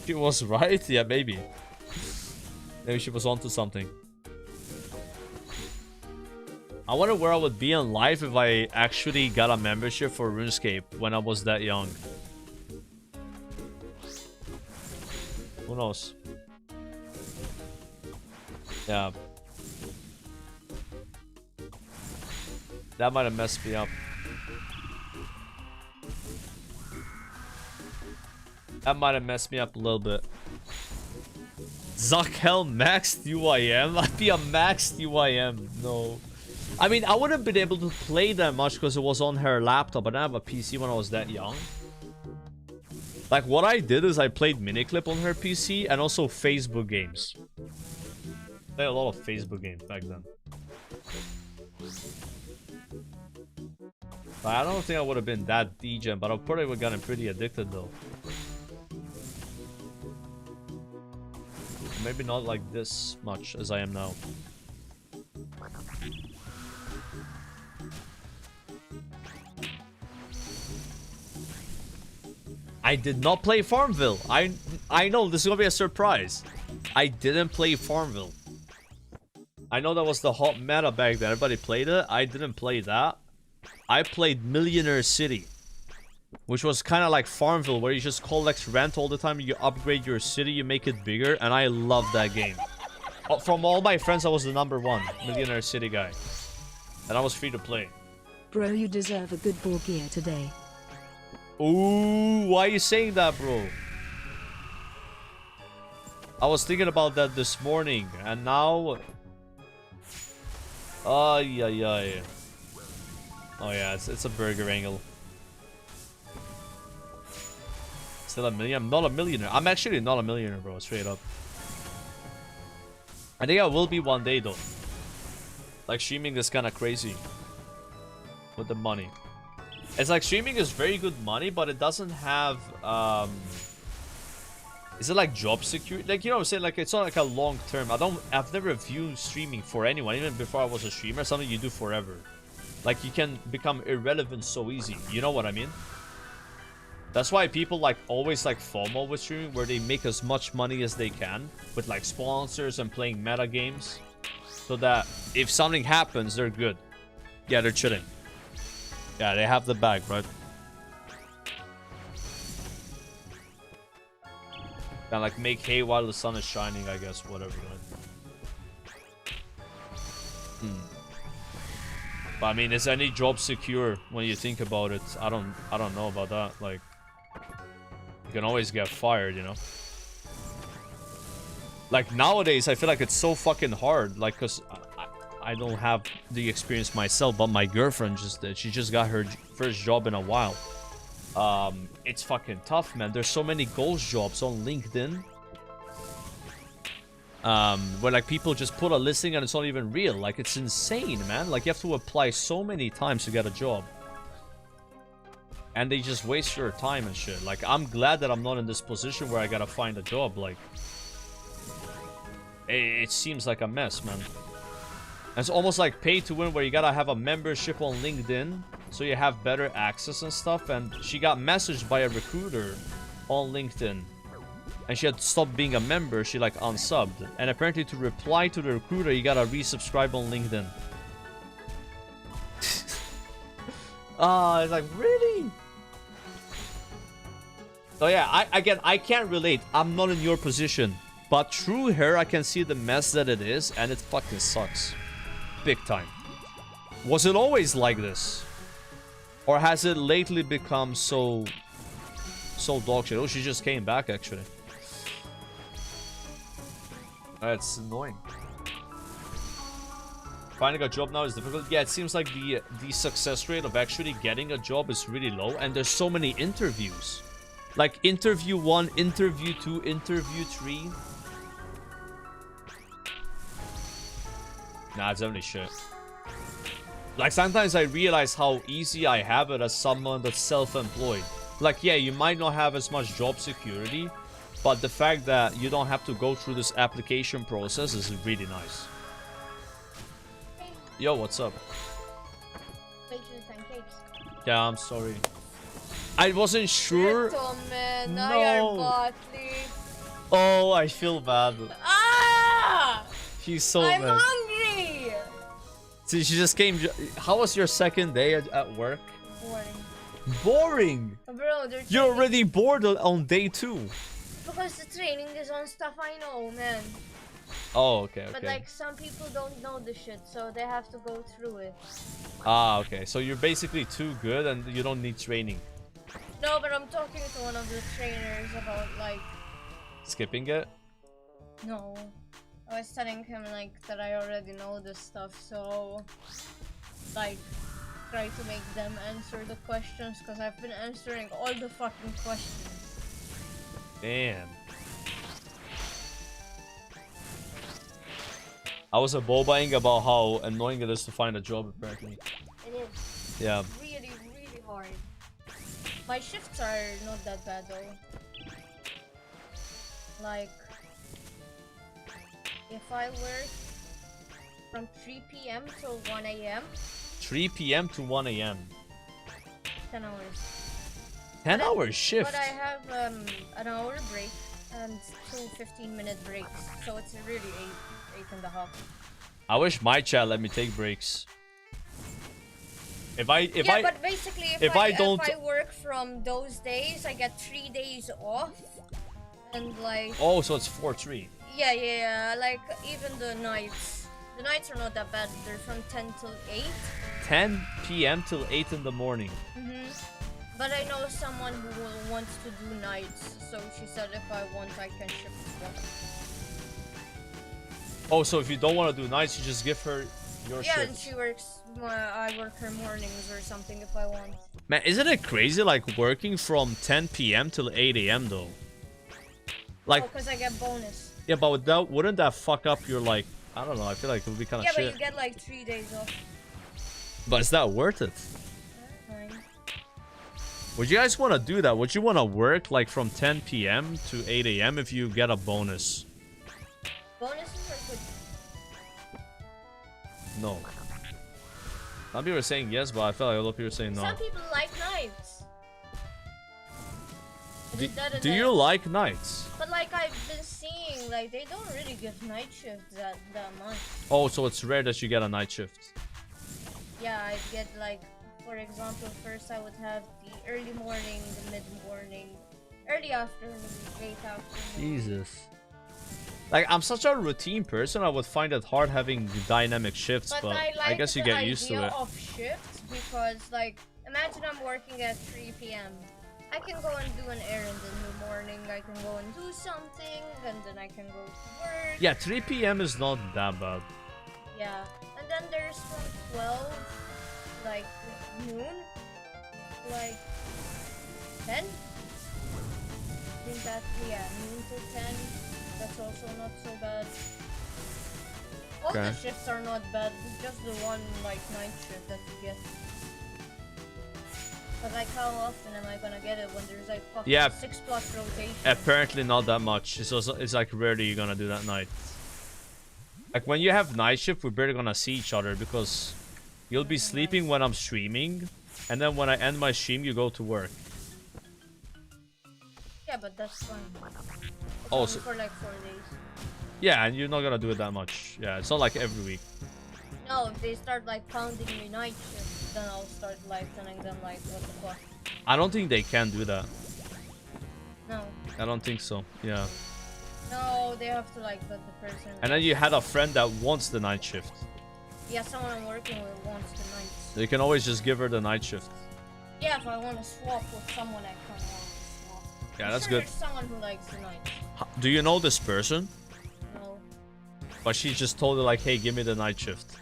She was right? Yeah, maybe. Maybe she was onto something. I wonder where I would be in life if I actually got a membership for RuneScape when I was that young. Who knows? Yeah. That might have messed me up. That might have messed me up a little bit. Zakhel maxed UIM? I'd be a maxed UIM. No. I mean, I wouldn't have been able to play that much because it was on her laptop. I didn't have a PC when I was that young. Like, what I did is I played Miniclip on her PC and also Facebook games. I played a lot of Facebook games back then. But I don't think I would have been that degen, but I probably would have gotten pretty addicted though. Maybe not like this much as I am now. I did not play Farmville. I know this is gonna be a surprise. I didn't play Farmville. I know that was the hot meta back then. Everybody played it. I didn't play that. I played Millionaire City, which was kind of like Farmville, where you just collect rent all the time. You upgrade your city, you make it bigger, and I love that game. From all my friends, I was the #1 Millionaire City guy, and I was free to play. Bro, you deserve a good ball gear today. Ooh, why are you saying that, bro? I was thinking about that this morning, and now... Oh, yeah. Oh, yeah, it's a burger angle. Still a million? I'm not a millionaire. I'm actually not a millionaire, bro, straight up. I think I will be one day, though. Like, streaming is kind of crazy. With the money. It's like streaming is very good money, but it doesn't have, is it like job security? Like, you know what I'm saying? Like, it's not like a long term. I've never viewed streaming for anyone, even before I was a streamer, something you do forever. Like, you can become irrelevant so easy. You know what I mean? That's why people, like, always like FOMO with streaming, where they make as much money as they can with, like, sponsors and playing meta games. So that if something happens, they're good. Yeah, they're chilling. Yeah, they have the bag, right? And like make hay while the sun is shining, I guess, whatever, right? But I mean, is any job secure when you think about it? I don't know about that. Like, you can always get fired, you know? Like nowadays, I feel like it's so fucking hard. Like, cause I don't have the experience myself, but my girlfriend just did. She just got her first job in a while. It's fucking tough, man. There's so many ghost jobs on LinkedIn. Where like people just put a listing and it's not even real. Like, it's insane, man. Like, you have to apply so many times to get a job. And they just waste your time and shit. Like, I'm glad that I'm not in this position where I gotta find a job. Like, it seems like a mess, man. It's almost like pay to win, where you gotta have a membership on LinkedIn so you have better access and stuff. And she got messaged by a recruiter on LinkedIn, and she had stopped being a member. She like unsubbed, and apparently to reply to the recruiter you gotta resubscribe on LinkedIn. It's like, really? So yeah, I can't relate. I'm not in your position, but through her I can see the mess that it is, and it fucking sucks. Big time. Was it always like this? Or has it lately become so dog shit? Oh, she just came back, actually. That's annoying. Finding a job now is difficult. Yeah, it seems like the success rate of actually getting a job is really low, and there's so many interviews. Like interview 1, interview 2, interview 3. Nah, it's only shit. Like, sometimes I realize how easy I have it as someone that's self-employed. Like, yeah, you might not have as much job security, but the fact that you don't have to go through this application process is really nice. Yo, what's up? Yeah, I'm sorry. I wasn't sure. No. Oh, I feel bad. Ah! He's so I'm mad. hungry. See, she just came. How was your second day at work? Boring. Boring. Bro, You're already bored on day 2. Because the training is on stuff I know, man. Oh, okay, okay. But like, some people don't know the shit, so they have to go through it. Ah, okay. So you're basically too good and you don't need training. No, but I'm talking to one of the trainers about like... Skipping it? No. I was telling him like that I already know this stuff, so... like try to make them answer the questions because I've been answering all the fucking questions. Damn. I was bobaing about how annoying it is to find a job apparently. It is. Yeah. Really, really hard. My shifts are not that bad though. Like, if I work from 3 p.m. till 1 a.m. 3 p.m. to 1 a.m. 10 hours. 10 hour shift. But I have an hour break and 2 15-minute breaks, so it's really 8.5. I wish my chat let me take breaks. But basically if I work from those days, I get 3 days off, and like. Oh, so it's 4-3. Yeah. Like even the nights. The nights are not that bad. They're from 10 till 8. 10 p.m. till 8 in the morning. But I know someone who wants to do nights, so she said if I want, I can shift as well. Oh, so if you don't want to do nights, you just give her your shift. Yeah, and she works. I work her mornings or something if I want. Man, isn't it crazy like working from 10 p.m. till 8 a.m. though? Like, because I get bonus. Yeah, but wouldn't that fuck up your like? I don't know. I feel like it would be kind of shit. Yeah, but you get like 3 days off. But is that worth it? Fine. Would you guys want to do that? Would you want to work like from 10 p.m. to 8 a.m. if you get a bonus? Bonuses are good. No. Some people are saying yes, but I feel like a lot of people are saying no. Some people like nights. Do you like nights? But like I've been seeing, like they don't really give night shifts that much. Oh, so it's rare that you get a night shift. Yeah, I get like, for example, first I would have the early morning, the mid-morning, early afternoon, late afternoon. Jesus. Like, I'm such a routine person, I would find it hard having dynamic shifts, but I guess you get used to it. Of shifts because, like, imagine I'm working at 3 p.m. I can go and do an errand in the morning, I can go and do something, and then I can go to work. Yeah, 3 p.m. is not that bad. Yeah, and then there's from 12, like, noon, like, 10? I think that's, yeah, noon to 10. That's also not so bad. All the shifts are not bad, just the one, like, night shift that you get. But like, how often am I gonna get it when there's like fucking 6+ rotations? Apparently not that much. It's like rarely you're gonna do that night. Like when you have night shift, we're barely gonna see each other because you'll be sleeping when I'm streaming, and then when I end my stream, you go to work. Yeah, but that's fine. It's Oh, only so for like 4 days. Yeah, and you're not gonna do it that much. Yeah, it's not like every week. No, if they start like pounding me night shift, then I'll start like telling them like, what the fuck. I don't think they can do that. No. I don't think so. Yeah. No, they have to like let the person. And then you had a friend that wants the night shift. Yeah, someone I'm working with wants the night. So you can always just give her the night shift. Yeah, if I want to swap with someone, I can swap. Yeah, that's sure good. There's someone who likes the night. Do you know this person? No. But she just told her like, hey, give me the night shift.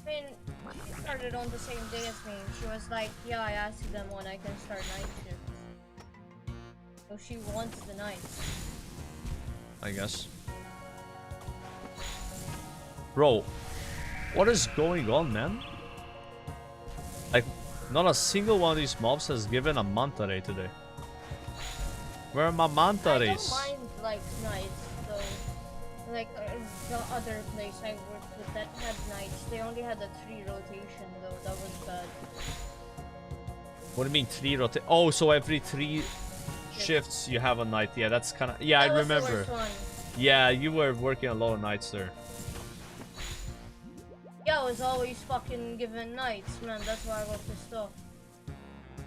I mean, she started on the same day as me. She was like, yeah, I asked them when I can start night shift. So she wants the night. I guess. Bro, what is going on, man? Like, not a single one of these mobs has given a manta ray today. Where are my manta rays? I don't mind like nights though. Like the other place I worked with that had nights. They only had a 3 rotation though. That was bad. What do you mean 3 rotate? Oh, so every 3 shifts you have a night. Yeah, that's kind of. Yeah, I remember. Yeah, you were working a lot of nights there. Yeah, I was always fucking given nights, man. That's why I got pissed off.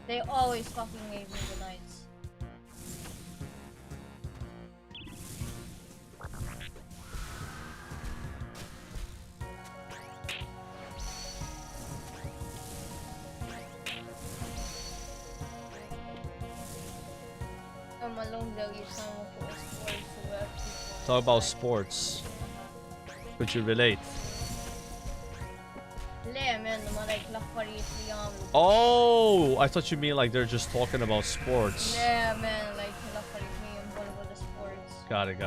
They always fucking gave me the nights. Talk about sports. Could you relate? det, men de hade klappar i trian. Oh, I thought you mean like they're just talking about sports. Yeah, man, like klappar i trian, Bollywood sports. Got it.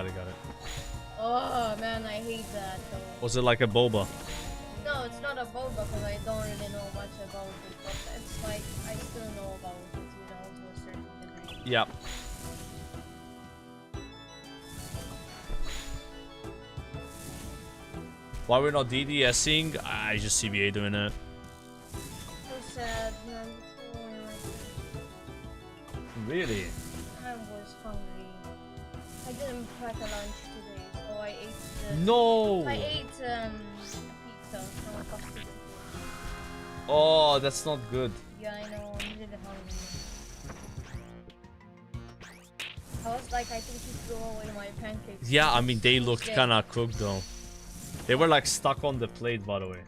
Oh, man, I hate that though. Was it like a boba? No, it's not a boba because I don't really know much about it, but it's like, I still know about it, you know, to a certain degree. Yeah. Why we're not DDSing? I just CBA doing it. So sad, man. Really? I was hungry. I didn't pack a lunch today, so I ate No! I ate pizza from a fast food. Oh, that's not good. Yeah, I know, I'm really hungry. I was like, I think you threw away my pancakes. Yeah, I mean, they looked Yeah. kinda cooked though. They were like stuck on the plate, by the way.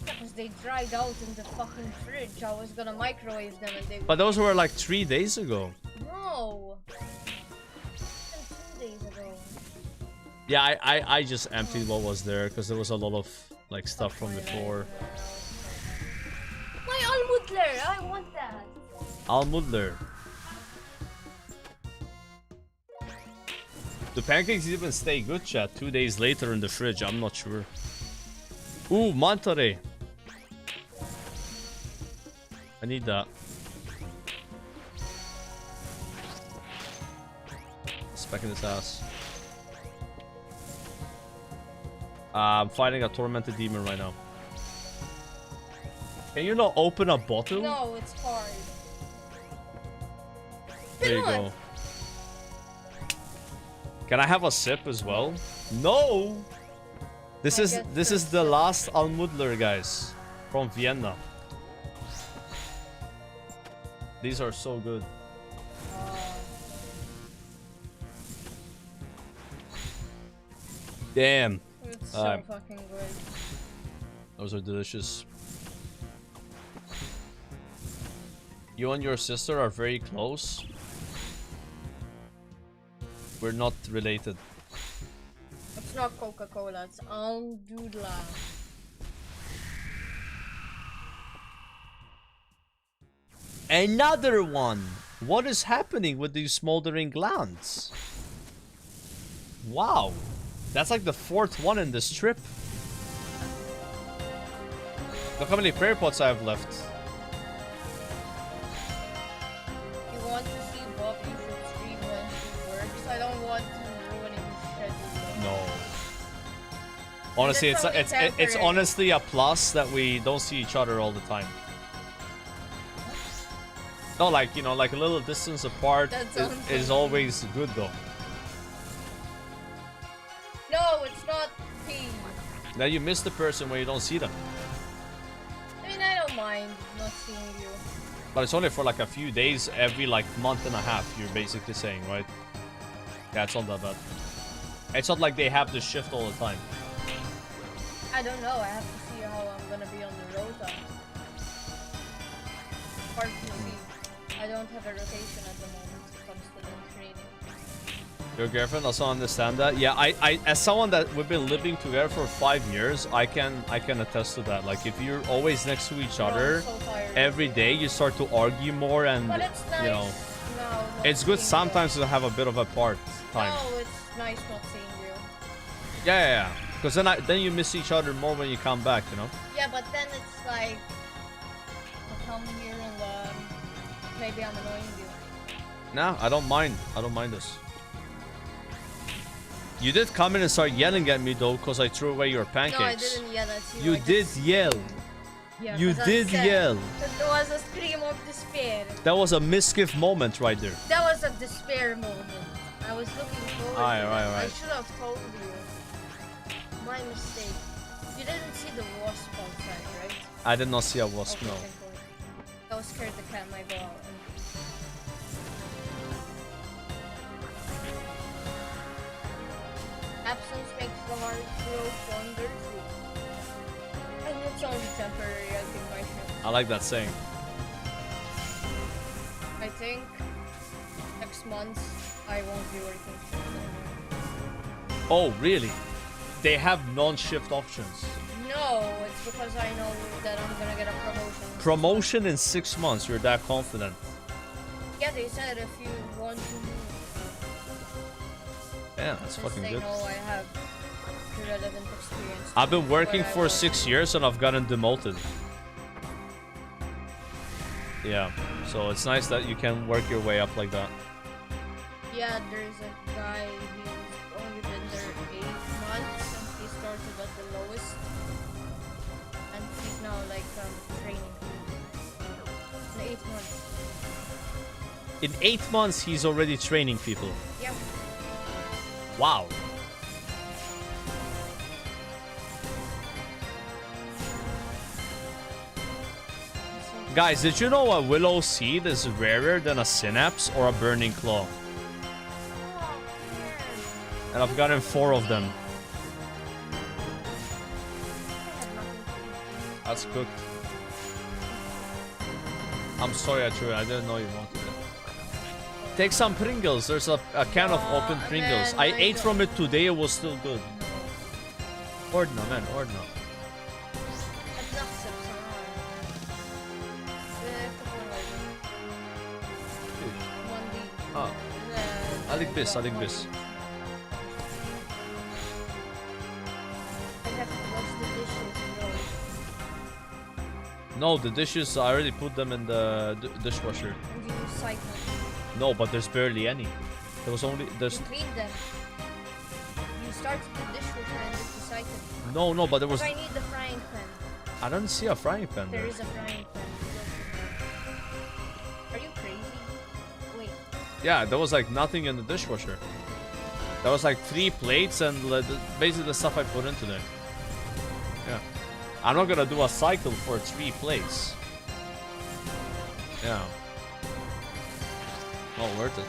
Because they dried out in the fucking fridge. I was gonna microwave them and they But those were like 3 days ago. No! Even 2 days ago. Yeah, I just emptied what was there because there was a lot of like stuff from before. My almudler! I want that! Almudler. The pancakes even stay good, chat. 2 days later in the fridge, I'm not sure. Ooh, Monterey. I need that. Spec in his ass. I'm fighting a tormented demon right now. Can you not open a bottle? No, it's hard. There you go. Can I have a sip as well? No! This is the last Almudler, guys. From Vienna. These are so good. Damn. It's so fucking good. Those are delicious. You and your sister are very close. We're not related. It's not Coca-Cola, it's Almdudla. Another one! What is happening with these smoldering glands? Wow. That's like the 4th one in this trip. Look how many prayer pots I have left. You want to see Bob, you should stream when he works. I don't want to ruin his schedule. No. Honestly, it's honestly a plus that we don't see each other all the time. No, like, you know, like a little distance apart is always good though. No, it's not P. Now you miss the person when you don't see them. I mean, I don't mind not seeing you. But it's only for like a few days every like month and a half, you're basically saying, right? Yeah, it's not that bad. It's not like they have the shift all the time. I don't know, I have to see how I'm gonna be on the rota. Hard to see. I don't have a rotation at the moment when it comes to the training. Your girlfriend also understand that? Yeah, I as someone that we've been living together for 5 years, I can attest to that. Like if you're always next to each other every day, you start to argue more and But it's nice. you know. No, It's good sometimes to have a bit of a part time. No, it's nice not seeing you. Yeah. Because then you miss each other more when you come back, you know? Yeah, but then it's like I come here and maybe I'm annoying you. No, I don't mind. I don't mind this. You did come in and start yelling at me though, because I threw away your pancakes. No, I didn't yell at you. You did yell. Yeah, you did yell. There was a scream of despair. That was a misgift moment right there. That was a despair moment. I was looking forward to that. Right. I should have told you. My mistake. You didn't see the wasp outside, right? I did not see a wasp, no. I was scared the cat might go out. Absence makes the heart grow fonder too. And it's only temporary, I think my ship. I like that saying. I think next month I won't be working shifts anymore. Oh, really? They have non-shift options. No, it's It's because I know that I'm gonna get a promotion. Promotion in 6 months. You're that confident? Yeah, they said if you want to move. Yeah, that's fucking they good. know I have relevant experience. I've been working for 6 years and I've gotten demoted. Yeah, so it's nice that you can work your way up like that. Yeah, there's a guy who's only been there 8 months and he started at the lowest. And he's now like training. In 8 months. In 8 months, he's already training people. Yep. Wow. Guys, did you know a willow seed is rarer than a synapse or a burning claw? And I've gotten 4 of them. That's cooked. I'm sorry I threw it. I didn't know you wanted it. Take some Pringles. There's a can of open Pringles. I ate from it today. It was still good. Ordno, man. Ordno. Ah. I like this. I like this. No, the dishes, I already put them in the dishwasher. And you recycle. No, but there's barely any. There was only... You clean them. You start the dishwasher and just recycle. No, but there was... I need the frying pan. I don't see a frying pan There there. is a frying pan. Are you crazy? Wait. Yeah, there was like nothing in the dishwasher. There was like 3 plates and basically the stuff I put into there. Yeah. I'm not gonna do a cycle for 3 plates. Yeah. Not worth it.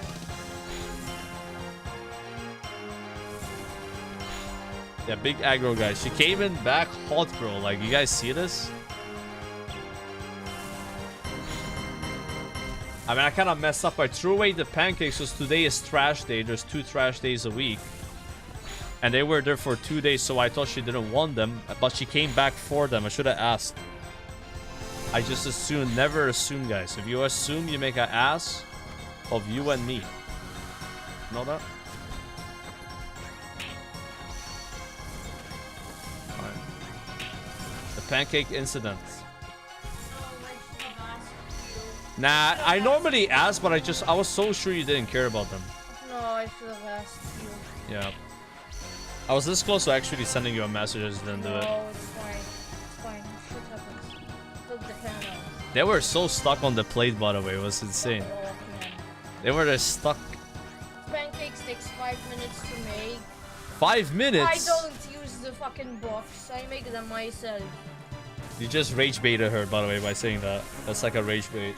Yeah, big aggro guys. She came in back hot, bro. Like, you guys see this? I mean, I kind of messed up. I threw away the pancakes because today is trash day. There's 2 trash days a week. And they were there for 2 days, so I thought she didn't want them. But she came back for them. I should have asked. I just assume. Never assume, guys. If you assume, you make an ass of you and me. Know that? Alright. The pancake incident. Nah, I normally ask, but I was so sure you didn't care about them. No, I should have asked you. Yeah. I was this close to actually sending you a message, I just didn't do it. No, it's fine. It's fine. Shit happens. Took the pan out. They were so stuck on the plate, by the way. It was insane. Oh, man. They were just stuck. Pancakes takes 5 minutes to make. 5 minutes? I don't use the fucking box. I make them myself. You just rage baited her, by the way, by saying that. That's like a rage bait.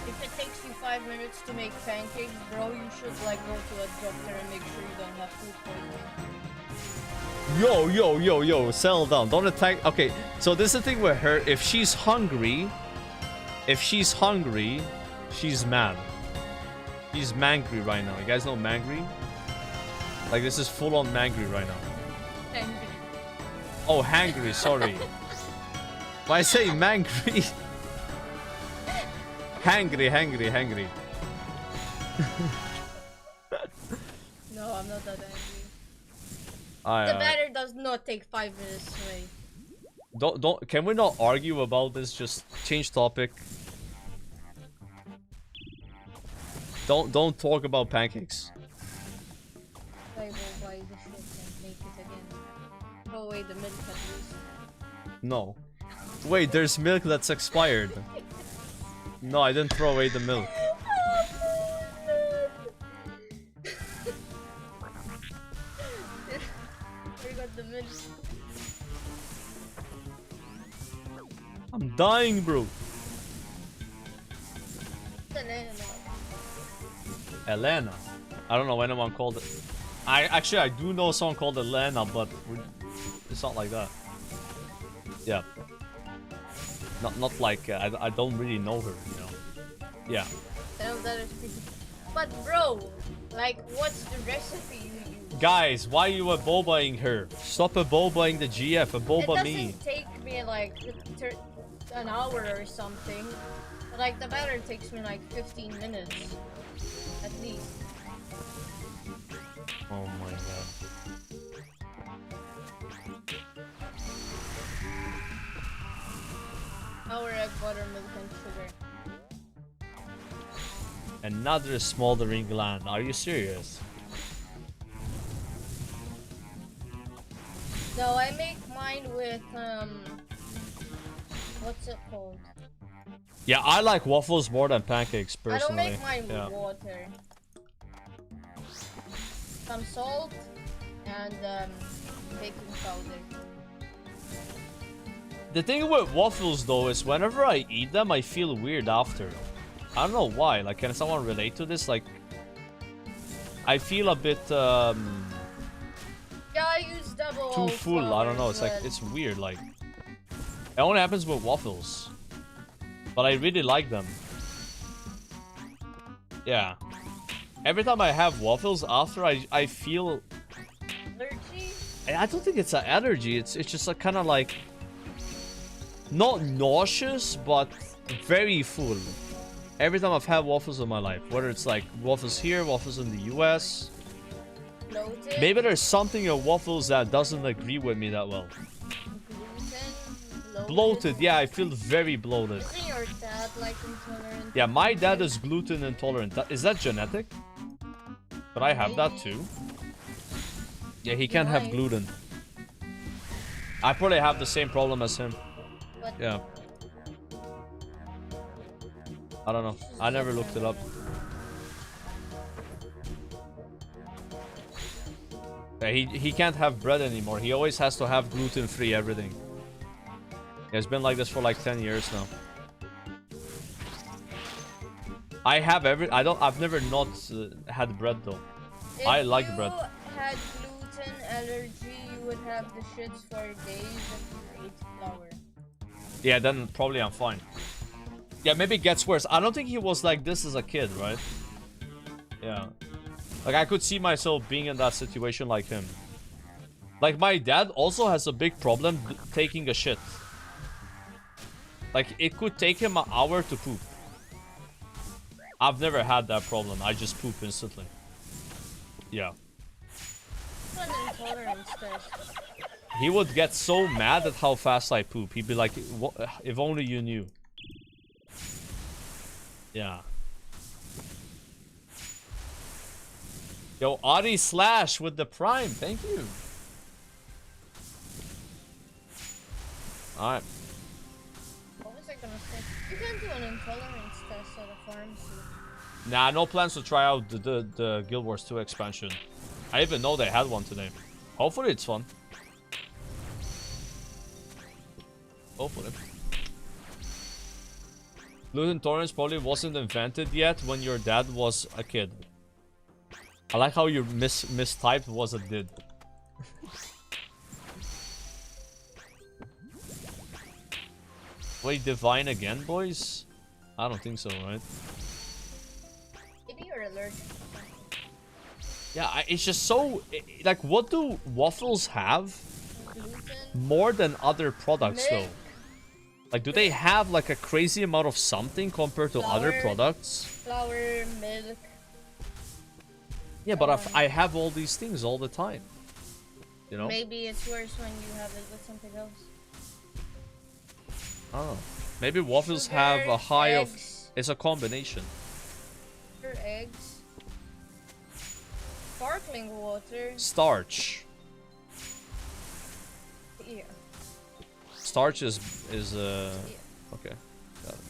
If it takes you 5 minutes to make pancakes, bro, you should like go to a doctor and make sure you don't have food poisoning. Yo, settle down. Don't attack. Okay, so this is the thing with her. If she's hungry, she's mad. She's mangry right now. You guys know mangry? Like, this is full on mangry right now. Angry. Oh, hangry, sorry. Why I say mangry? Hangry. No, I'm not that angry. Aye, The aye. batter does not take 5 minutes to make. Don't. Can we not argue about this? Just change topic. Don't talk about pancakes. I will buy the shit and make it again. Throw away the milk at least. No. Wait, there's milk that's expired. No, I didn't throw away the milk. Where got the milk? I'm dying, bro. Elena. I don't know anyone called it. I do know someone called Elena, but it's not like that. Yeah. Not like I don't really know her, you know. Yeah. That is pretty. But bro, like, what's the recipe you use? Guys, why you a bobaing her? Stop a bobaing the GF, a boba me. It doesn't take me like an hour or something. Like the battle takes me like 15 minutes. At least. Oh my god. Our egg, buttermilk, and sugar. Another smoldering gland. Are you serious? No, I make mine with what's it called? Yeah, I like waffles more than pancakes personally. I don't make mine with water. Some salt and baking powder. The thing with waffles though is whenever I eat them, I feel weird after. I don't know why. Like, can someone relate to this? Like, I feel a bit yeah, I use double too full. I don't know. It's like it's weird. Like, it only happens with waffles, but I really like them. Yeah. Every time I have waffles after, I feel. Allergy? I don't think it's an allergy. It's just a kind of like. Not nauseous, but very full. Every time I've had waffles in my life, whether it's like waffles here, waffles in the US. Bloated? Maybe there's something in waffles that doesn't agree with me that well. Bloated, yeah, I feel very bloated. Isn't your dad like intolerant? Yeah, my dad is gluten intolerant. Is that genetic? But I have that too. Yeah, he can't have gluten. I probably have the same problem as him. Yeah. I don't know. I never looked it up. Yeah, he can't have bread anymore. He always has to have gluten-free everything. Yeah, it's been like this for like 10 years now. I've never not had bread though. I like bread. If you had gluten allergy, you would have the shits for days if you ate flour. Yeah, then probably I'm fine. Yeah, maybe it gets worse. I don't think he was like this as a kid, right? Yeah. Like, I could see myself being in that situation like him. Like, my dad also has a big problem taking a shit. Like, it could take him an hour to poop. I've never had that problem. I just poop instantly. Yeah. What an intolerance test. He would get so mad at how fast I poop. He'd be like, if only you knew. Yeah. Yo, Adi Slash with the Prime. Thank you. Alright. What was I gonna say? You can do an intolerance test at a pharmacy. Nah, no plans to try out the Guild Wars 2 expansion. I didn't even know they had one today. Hopefully it's fun. Hopefully. Gluten intolerance probably wasn't invented yet when your dad was a kid. I like how you mistyped was a did. Wait, divine again, boys? I don't think so, right? Maybe you're allergic. Yeah, it's just so... Like, what do waffles have more than other products, though? Like, do they have, like, a crazy amount of something compared to other products? Flour, milk. Yeah, but I have all these things all the time. You know? Maybe it's worse when you have it with something else. Oh. Maybe waffles Sugar, have a high eggs. of... It's a combination. Sugar, eggs. Sparkling water. Starch. Yeah. Starch is okay. Got it.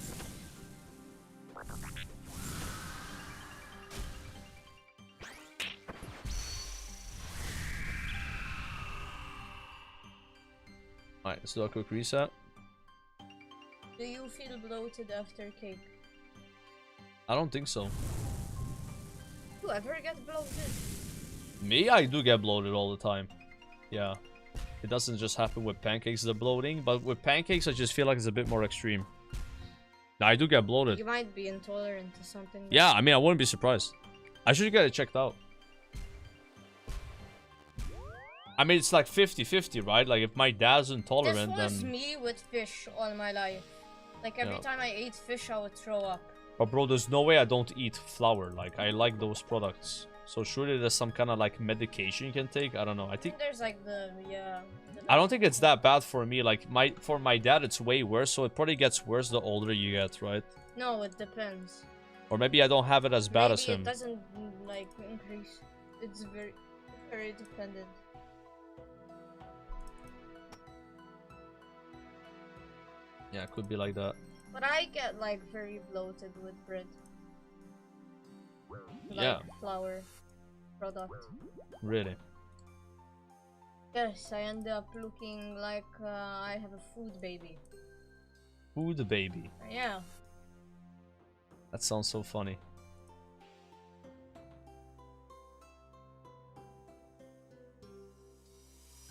Alright, let's do a quick reset. Do you feel bloated after cake? I don't think so. You ever get bloated? Me? I do get bloated all the time. Yeah. It doesn't just happen with pancakes, the bloating, but with pancakes I just feel like it's a bit more extreme. Now, I do get bloated. You might be intolerant to something. Yeah, I mean, I wouldn't be surprised. I should get it checked out. I mean, it's like 50-50, right? Like, if my dad's intolerant, This was then... me with fish all my life. Like, every time I ate fish, I would throw up. But bro, there's no way I don't eat flour. Like, I like those products. So surely there's some kind of, like, medication you can take? I don't know. I think... There's, like, the... Yeah. I don't think it's that bad for me. Like, for my dad, it's way worse. So it probably gets worse the older you get, right? No, it depends. Or maybe I don't have it as bad as him. It doesn't, like, increase. It's very dependent. Yeah, it could be like that. But I get, like, very bloated with bread. Like, yeah. Flour product. Really? Yes, I end up looking like I have a food baby. Food baby? Yeah. That sounds so funny.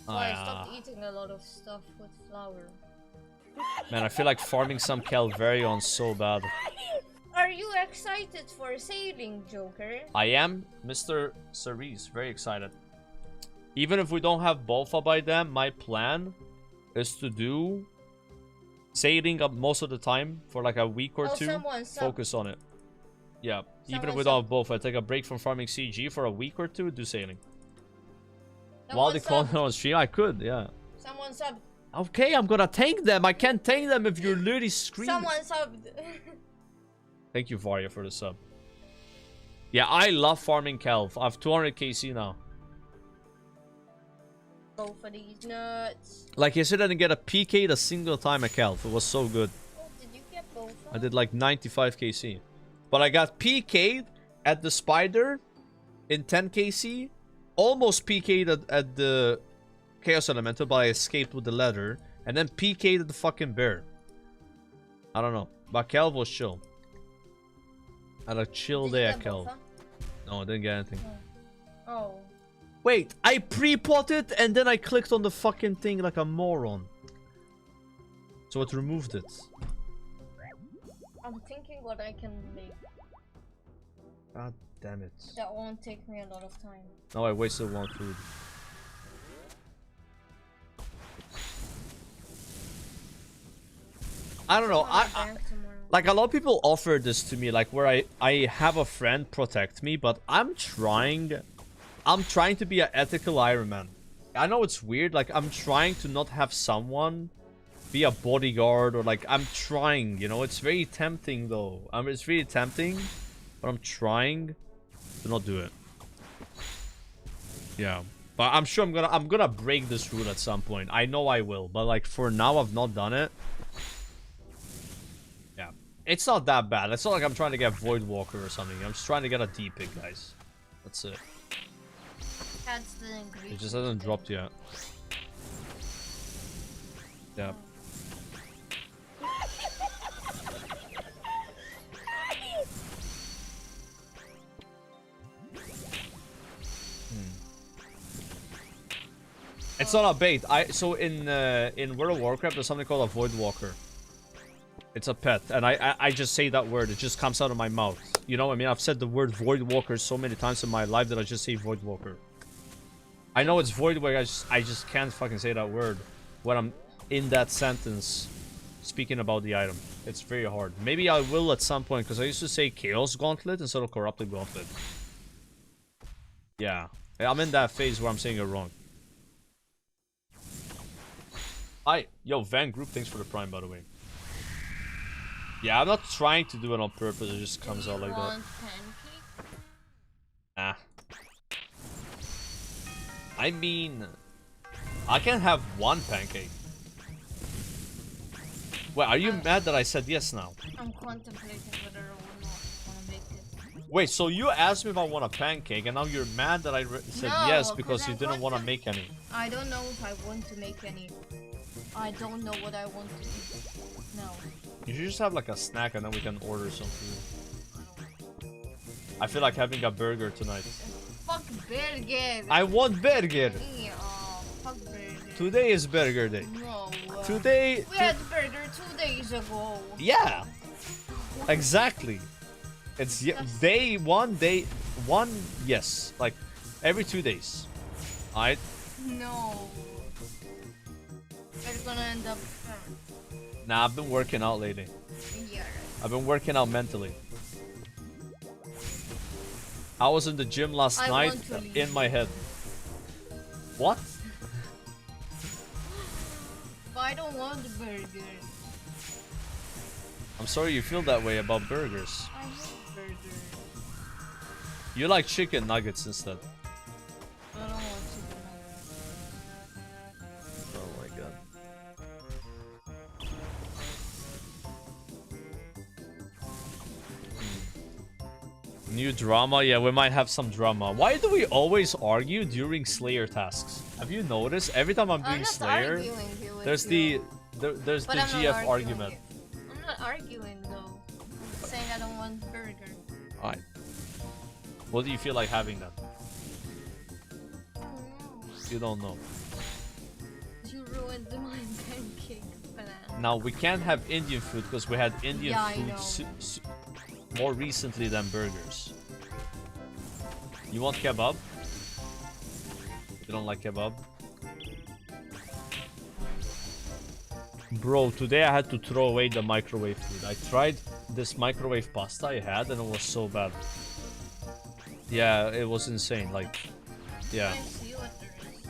So I stopped eating a lot of stuff with flour. Man, I feel like farming some Calvarion so bad. Are you excited for sailing, Joker? I am, Mr. Cerise, very excited. Even if we don't have Bolfa by then, my plan is to do sailing up most of the time for like a week or two. Focus on it. Yeah, even if we don't have Bolfa, I take a break from farming CG for a week or two, do sailing. While they call it on stream, I could, yeah. Someone subbed. Okay, I'm gonna tank them. I can't tank them if you're literally screaming. Someone subbed. Thank you, Varya, for the sub. Yeah, I love farming Calv. I have 200 KC now. Go for these nuts. Like, yesterday I didn't get a PK'd a single time at Calv. It was so good. Oh, did you get both? I did like 95 KC. But I got PK'd at the spider in 10 KC. Almost PK'd at the Chaos Elemental, but I escaped with the leather. And then PK'd at the fucking bear. I don't know. But Calv was chill. I had a chill day at Calv. No, I didn't get anything. Oh. Wait, I pre-potted and then I clicked on the fucking thing like a moron. So it removed it. I'm thinking what I can make. God damn it. That won't take me a lot of time. No, I wasted one food. I don't know. Like, a lot of people offer this to me, like, where I have a friend protect me, but I'm trying to be an ethical Ironman. I know it's weird, like, I'm trying to not have someone be a bodyguard, or like, I'm trying, you know, it's very tempting though. It's really tempting, but I'm trying to not do it. Yeah, but I'm sure I'm gonna break this rule at some point. I know I will, but like, for now I've not done it. Yeah, it's not that bad. It's not like I'm trying to get Void Walker or something. I'm just trying to get a D pick, guys. That's it. It just hasn't dropped yet. Yeah. It's not a bait. So in World of Warcraft there's something called a Void Walker. It's a pet, and I just say that word. It just comes out of my mouth. You know what I mean? I've said the word Void Walker so many times in my life that I just say Void Walker. I know it's Void Walker. I just can't fucking say that word when I'm in that sentence speaking about the item. It's very hard. Maybe I will at some point, because I used to say Chaos Gauntlet instead of Corrupted Gauntlet. Yeah, I'm in that phase where I'm saying it wrong. Hi, yo, Van Group, thanks for the prime, by the way. Yeah, I'm not trying to do it on purpose, it just comes out like that. Nah. I mean, I can have one pancake. Wait, are you mad that I said yes now? I'm contemplating whether I want to make it. Wait, so you asked me if I want a pancake, and now you're mad that I said yes because you didn't want to make any. I don't know if I want to make any. I don't know what I want to eat. No. You should just have like a snack and then we can order some food. I feel like having a burger tonight. Fuck burger. I want burger. Yeah, fuck burger. Today is burger day. No. Today. We had burger 2 days ago. Yeah. Exactly. It's day one. Yes. Like every 2 days. Alright. No. We're gonna end up. Nah, I've been working out lately. Yeah, right. I've been working out mentally. I was in the gym last night in my head. What? But I don't want the burger. I'm sorry you feel that way about burgers. I hate burgers. You like chicken nuggets instead. I don't want chicken nuggets. Oh my god. New drama? Yeah, we might have some drama. Why do we always argue during Slayer tasks? Have you noticed? Every time I'm doing Slayer, there's the GF argument. I'm not arguing though. I'm saying I don't want burger. Alright. What do you feel like having then? You don't know. You ruined my pancake banana. Now we can't have Indian food because we had Indian Yeah, food more recently than burgers. You want kebab? You don't like kebab? Bro, today I had to throw away the microwave food. I tried this microwave pasta I had and it was so bad. Yeah, it was insane. Like, yeah. Can I see what there is?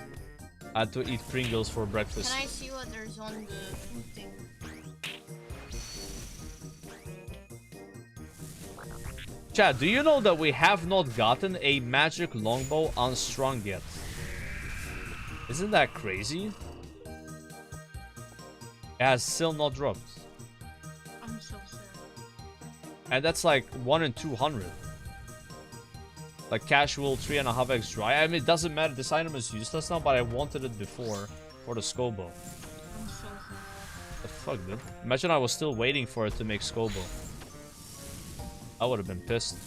I had to eat Pringles for breakfast. Can I see what there's on the food thing? Chad, do you know that we have not gotten a magic longbow unstrung yet? Isn't that crazy? It has still not dropped. I'm so sad. And that's like 1 in 200. Like casual 3.5x dry. I mean, it doesn't matter. This item is useless now, but I wanted it before for the Scobo. I'm so sad. The fuck, dude? Imagine I was still waiting for it to make Scobo. I would have been pissed.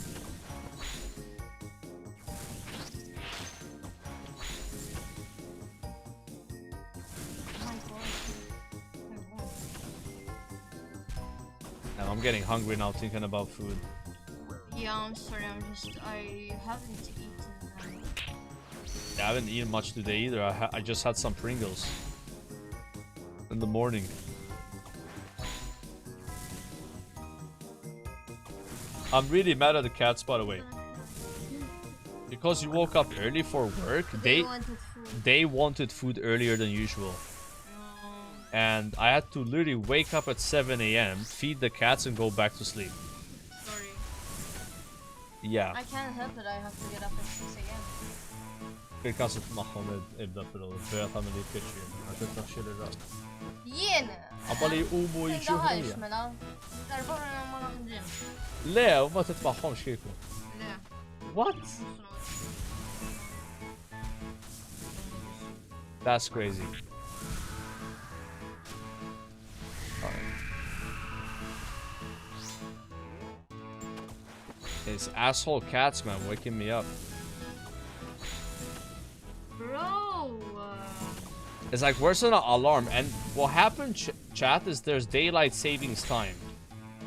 And I'm getting hungry now thinking about food. Yeah, I'm sorry. I haven't eaten. Yeah, I haven't eaten much today either. I just had some Pringles in the morning. I'm really mad at the cats, by the way. Because you woke up early for work, they wanted food earlier than usual. And I had to literally wake up at 7 AM, feed the cats, and go back to sleep. Sorry. Yeah. I can't help it. I have to get up at 6 AM. كل كاسة محمد ابدأ في الوفاة تعمل لي كتشي هتطلع شيء للرأس. يينا. أبالي أمو يشوفني. ملا. تعرفون أنا مرة من الجيم. لا وما تدفعهمش كيكو. لا. What? That's crazy. It's asshole cats, man, waking me up. Bro. It's like, where's an alarm? And what happened, chat, is there's daylight savings time.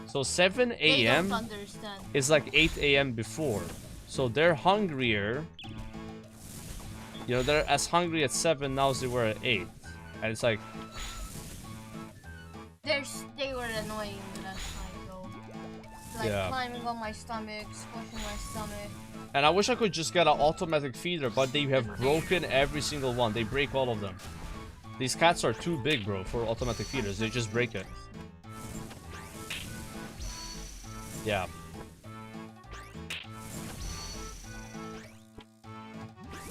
So 7 AM is like 8 AM before. So they're hungrier. You know, they're as hungry at 7 now as they were at 8. And it's like... They were annoying last night, though. Like climbing on my stomach, squashing my stomach. And I wish I could just get an automatic feeder, but they have broken every single one. They break all of them. These cats are too big, bro, for automatic feeders. They just break it. Yeah.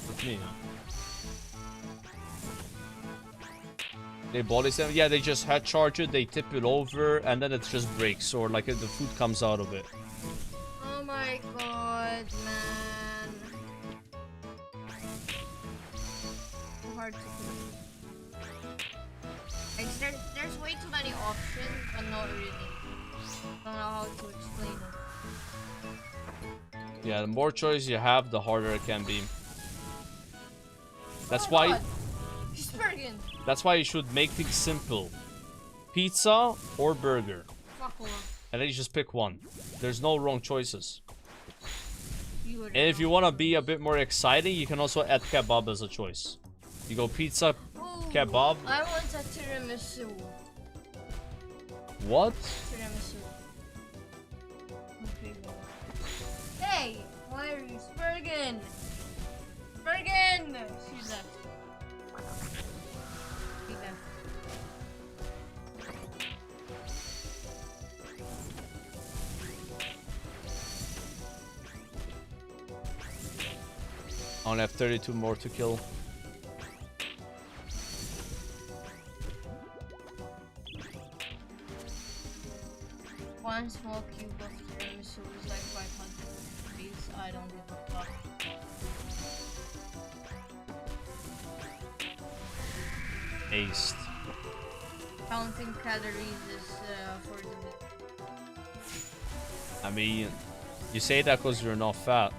With me. They body slam? Yeah, they just head charge it, they tip it over, and then it just breaks, or like the food comes out of it. Oh my god, man. Too hard to do. Like, there's way too many options, but not really. I don't know how to explain it. Yeah, the more choice you have, the harder it can be. That's That's why you should make things simple. Pizza or burger. And then you just pick one. There's no wrong choices. And if you want to be a bit more exciting, you can also add kebab as a choice. You go pizza, Ooh, kebab. I want a tiramisu. What? Tiramisu. Okay. Hey, why are you Spurgen? Spurgen! She left. She left. I only have 32 more to kill. One small cube of tiramisu is like 500 rupees. I don't give a fuck. Aced. Counting calories is for the... I mean, you say that because you're not fat.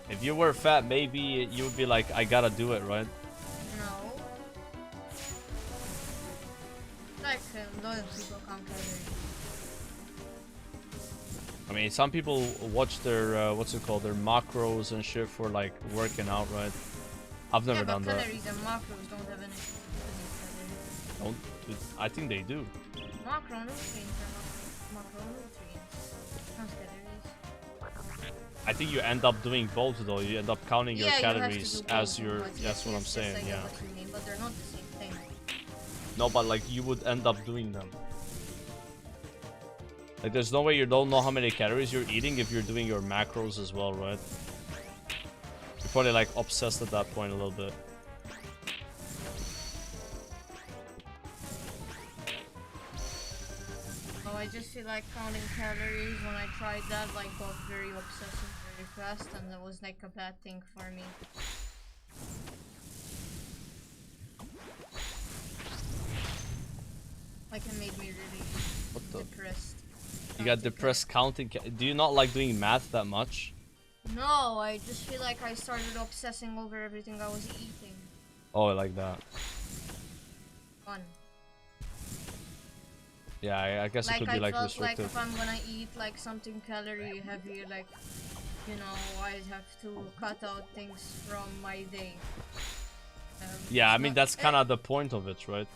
If you were fat, maybe you would be like, I gotta do it, right? No. Like, loyal people count calories. I mean, some people watch their, what's it called, their macros and shit for like working out, right? I've never done that. Calories and macros don't have anything to do with each other. Don't, I think they do. Macronutrients are macronutrients. Counts calories. I think you end up doing both though. You end up counting your calories you have to do as both, your. but That's what I'm saying. I get Yeah. what you mean, but they're not the same thing. No, but like you would end up doing them. Like there's no way you don't know how many calories you're eating if you're doing your macros as well, right? You're probably like obsessed at that point a little bit. Oh, I just feel like counting calories. When I tried that, like got very obsessive very fast, and that was like a bad thing for me. Like it made me really depressed. You got depressed counting. Do you not like doing math that much? No, I just feel like I started obsessing over everything I was eating. Oh, like that. Fun. Yeah, I guess it could be like I felt restrictive. like if I'm gonna eat like something calorie heavy, like, you know, I have to cut out things from my day. Yeah, I mean that's kind of the point of it, right?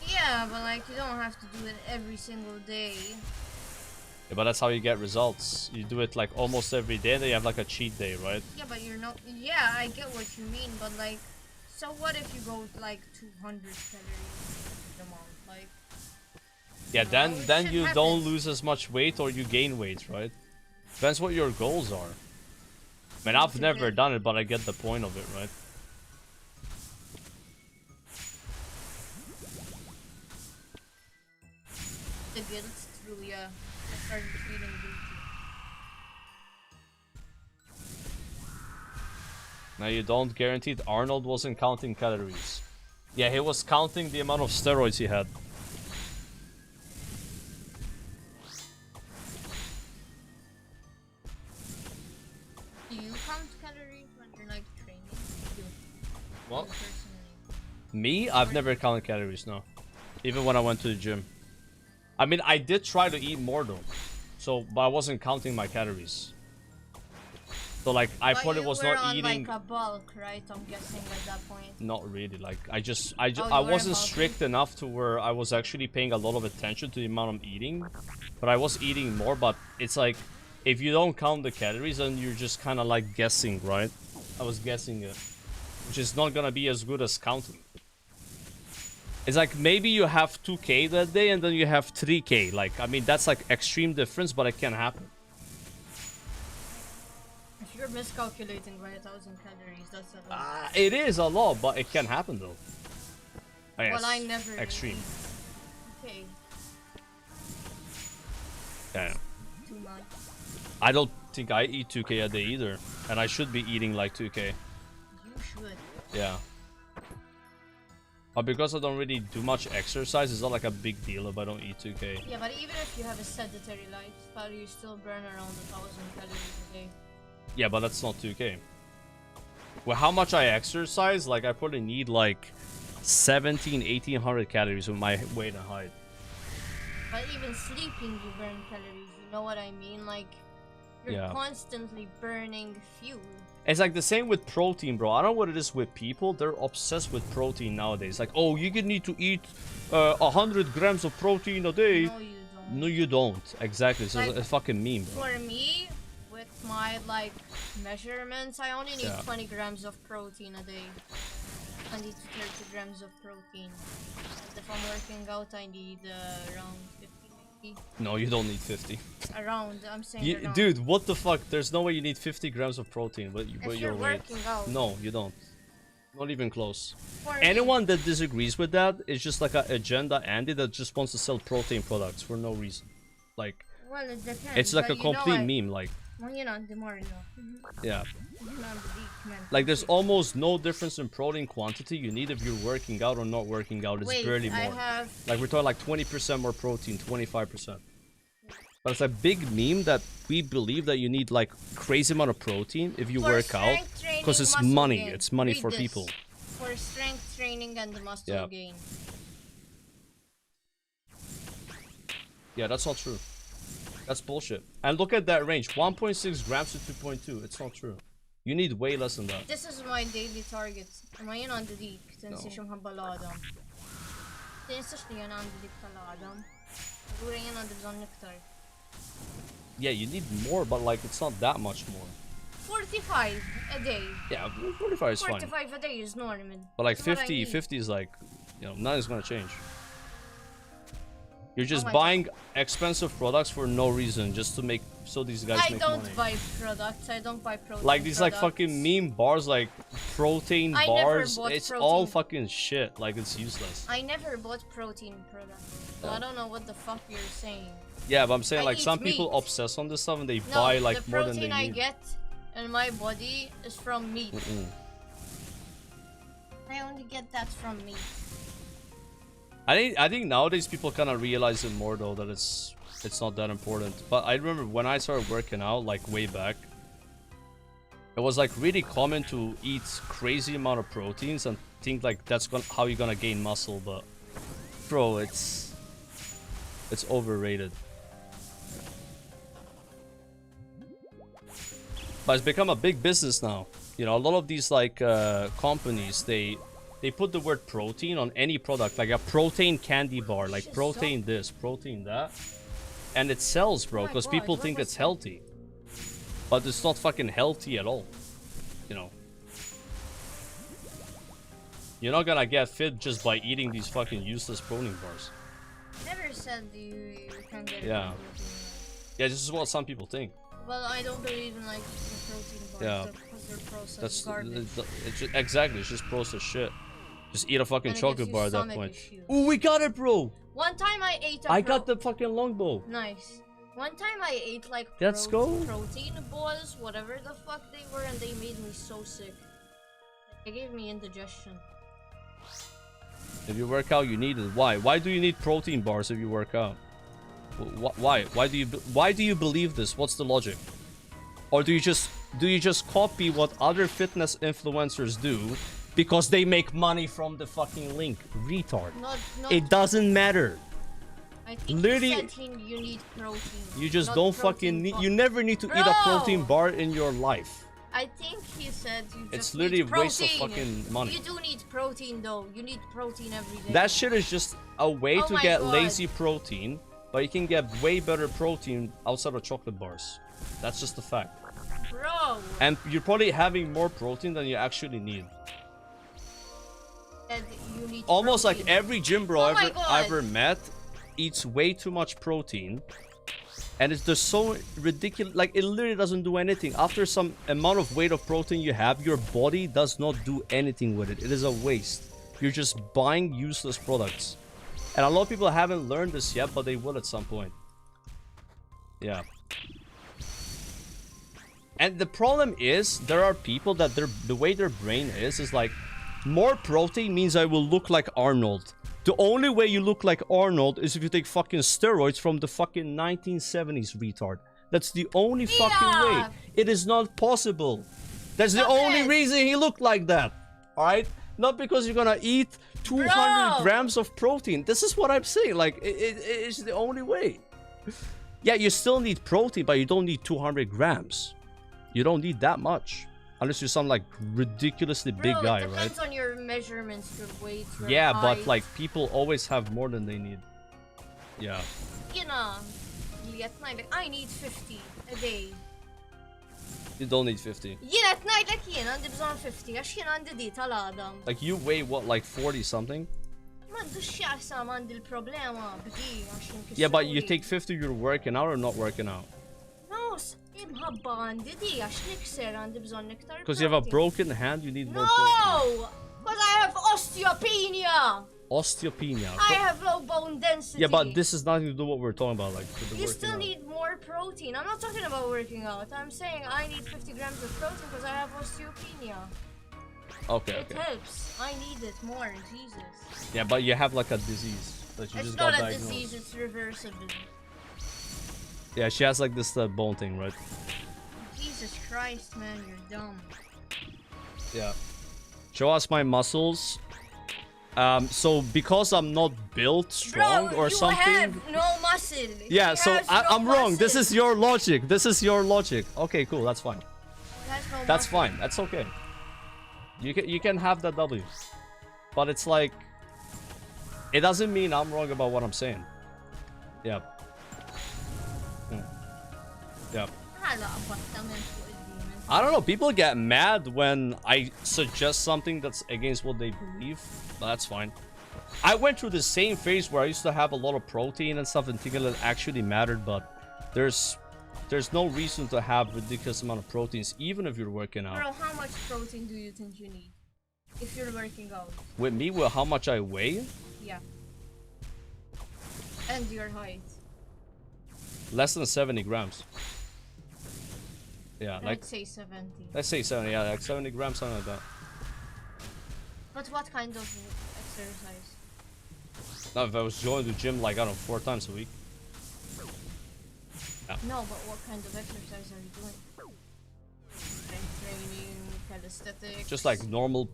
Yeah, but like you don't have to do it every single day. Yeah, but that's how you get results. You do it like almost every day, then you have like a cheat day, right? Yeah, but you're not. Yeah, I get what you mean, but like, so what if you go like 200 calories a month, like? Yeah, then you happen. don't lose as much weight or you gain weight, right? Depends what your goals are. I mean, I've never done it, but I get the point of it, right? The guilt's true, yeah. I started feeling guilty. Now you don't guarantee it. Arnold wasn't counting calories. Yeah, he was counting the amount of steroids he had. Do you count calories when you're like training? What? Me? I've never counted calories, no. Even when I went to the gym. I mean, I did try to eat more though. So, but I wasn't counting my calories. So like, I probably was not eating. Like a bulk, right? I'm guessing at that point. Not really. Like, I Oh, wasn't strict enough to where I was actually paying a lot of attention to the amount I'm eating. But I was eating more. But it's like, if you don't count the calories, then you're just kind of like guessing, right? I was guessing it, which is not gonna be as good as counting. It's like maybe you have 2k that day and then you have 3k. Like, I mean, that's like extreme difference, but it can happen. If you're miscalculating by 1,000 calories, that's a lot. It is a lot, but it can happen though. Yes, Well, I never. extreme. Okay. Yeah. Too much. I don't think I eat 2k a day either, and I should be eating like 2k. You should. Yeah. But because I don't really do much exercise, it's not like a big deal if I don't eat 2k. Yeah, but even if you have a sedentary lifestyle, you still burn around 1,000 calories a day. Yeah, but that's not 2k. Well, how much I exercise, like I probably need like 1,800 calories with my weight and height. But even sleeping, you burn calories. You know what I mean? Like, you're Yeah. constantly burning fuel. It's like the same with protein, bro. I don't know what it is with people. They're obsessed with protein nowadays. Like, oh, you need to eat 100 grams of protein a day. No, you don't. No, you don't. Exactly. It's Like, a fucking meme, bro. For me, with my like measurements, I only need 20 grams of protein a day. 20 to 30 grams of protein. And if I'm working out, I need around 50. No, you don't need 50. Around, I'm saying around. Dude, what the fuck? There's no way you need 50 grams of protein with If your you're weight. working out. No, you don't. Not even close. For Anyone that disagrees with that is just like an agenda Andy that just wants to sell protein products for no reason. Like, well, it depends. it's like a but you know complete I- meme. Like, Well, you know, the more you know. yeah. You know, the deep, man. Like, there's almost no difference in protein quantity you need if you're working out or not working out. It's Wait, barely I more. have- Like, we're talking like 20% more protein, 25%. But it's a big meme that we believe that you need like crazy amount of protein if you For work out strength training, because it's muscle money. gain. It's money Read for this. people. For strength training and the muscle Yeah. gain. Yeah, that's not true. That's bullshit. And look at that range, 1.6 grams to 2.2. It's not true. You need way less than that. This is my daily target. Ngayon nandidik, tinsa siyang habaladam. Tinsa siya nandidik taladam. Siguro yan nandidik nectar. Yeah, you need more, but like it's not that much more. 45 a day. Yeah, 45 is fine. 45 a day is normal. But like That's what I 50, need. 50 is like, you know, nothing's gonna change. You're just my buying expensive products for no reason, just to make so these guys I make don't money. buy products. I don't buy protein. Like these like products. fucking meme bars, like protein I never bars. bought It's protein. all fucking shit. Like it's useless. I never bought protein products. So I don't know what the fuck you're saying. Yeah, but I'm saying I like eat some people meat. obsess on this stuff and they No, buy like the more than they protein I need. get in my body is from meat. I only get that from meat. I think nowadays people kind of realize it more though that it's not that important. But I remember when I started working out like way back, it was like really common to eat crazy amount of proteins and think like that's how you're gonna gain muscle. But bro, it's overrated. But it's become a big business now. You know, a lot of these like companies, they put the word protein on any product, like a protein candy bar, like protein this, protein that, and it sells, bro, because people think it's healthy, but it's not fucking healthy at all. You know, you're not gonna get fit just by eating these fucking useless protein bars. Never said you can get Yeah, protein. yeah, this is what some people think. Well, I don't believe in like the protein bars Yeah, because they're processed that's garbage. it's just, exactly. It's just processed shit. Just eat a fucking And it chocolate gives you bar at that stomach point. issues. Ooh, we got it, bro. One time I ate a I got the fucking longbow. Nice. One time I ate like Let's go. protein balls, whatever the fuck they were, and they made me so sick. They gave me indigestion. If you work out, you need it. Why? Why do you need protein bars if you work out? Why? Why do you believe this? What's the logic? Or do you just copy what other fitness influencers do because they make money from the fucking link? Retard. It doesn't matter. I think Literally, you need protein. you just not don't protein fucking need. bar. You never need to eat a protein bar in your life. I think he said you It's just literally need a waste of protein. fucking money. You do need protein though. You need protein every day. That shit is just a way Oh to my get God. lazy protein, but you can get way better protein outside of chocolate bars. That's just a fact. Bro. And you're probably having more protein than you actually need. And you need Almost protein. like every gym bro Oh my I God. ever met eats way too much protein. And it's just so ridiculous. Like, it literally doesn't do anything. After some amount of weight of protein you have, your body does not do anything with it. It is a waste. You're just buying useless products. And a lot of people haven't learned this yet, but they will at some point. Yeah. And the problem is, there are people that the way their brain is like, more protein means I will look like Arnold. The only way you look like Arnold is if you take fucking steroids from the fucking 1970s, retard. That's the only fucking way. It is not possible. That's the only reason he looked like that. Alright? Not because you're gonna eat 200 grams of protein. This is what I'm saying. Like, it's the only way. Yeah, you still need protein, but you don't need 200 grams. You don't need that much. Unless you're some like ridiculously big Bro, guy, it right? depends on your measurements, your weight, your Yeah, height. but like people always have more than they need. Yeah. You know, at night, like, I need 50 a day. You don't need 50. Jien at night, like, jien għandi bżon 50, għax jien għandi di tal-għada. Like you weigh what, like 40 something? Mandu xjaqsam għandi l-problema b'di għax jinkisru. Yeah, but you take 50, you're working out or not working out? No, imħabba għandi di għax nikser għandi bżon niktar. Because you have a broken hand, you need more No! Because I have osteopenia! osteopenia. I have low bone density. Yeah, but this is nothing to do what we're talking about, like with the You working still out. need more protein. I'm not talking about working out. I'm saying I need 50 grams of protein because I have osteopenia. Okay, It okay. helps. I need it more. Jesus. Yeah, but you have like a disease that you It's just not got a diagnosed. disease. It's reversible. Yeah, she has like this bone thing, right? Jesus Christ, man, you're dumb. Yeah. Show us my muscles. So because I'm not built strong Bro, or you something. have no muscle. Yeah, He so has I'm no wrong. This muscle. is your logic. This is your logic. Okay, cool. That's fine. He has no That's muscle. fine. That's okay. You can have that W. But it's like it doesn't mean I'm wrong about what I'm saying. Yeah. Yeah. I don't know. People get mad when I suggest something that's against what they believe, but that's fine. I went through the same phase where I used to have a lot of protein and stuff and thinking that actually mattered, but there's no reason to have ridiculous amount of proteins, even if you're working out. Bro, how much protein do you think you need if you're working out? With me, with how much I weigh, Yeah. And your height. less than 70 grams. Yeah, like Let's say 70. let's say 70. Yeah, like 70 grams, something like that. But what kind of exercise? Now, if I was going to the gym like I don't know 4 times a week. Yeah. No, but what kind of exercise are you doing? Strength training, calisthenics. Just like normal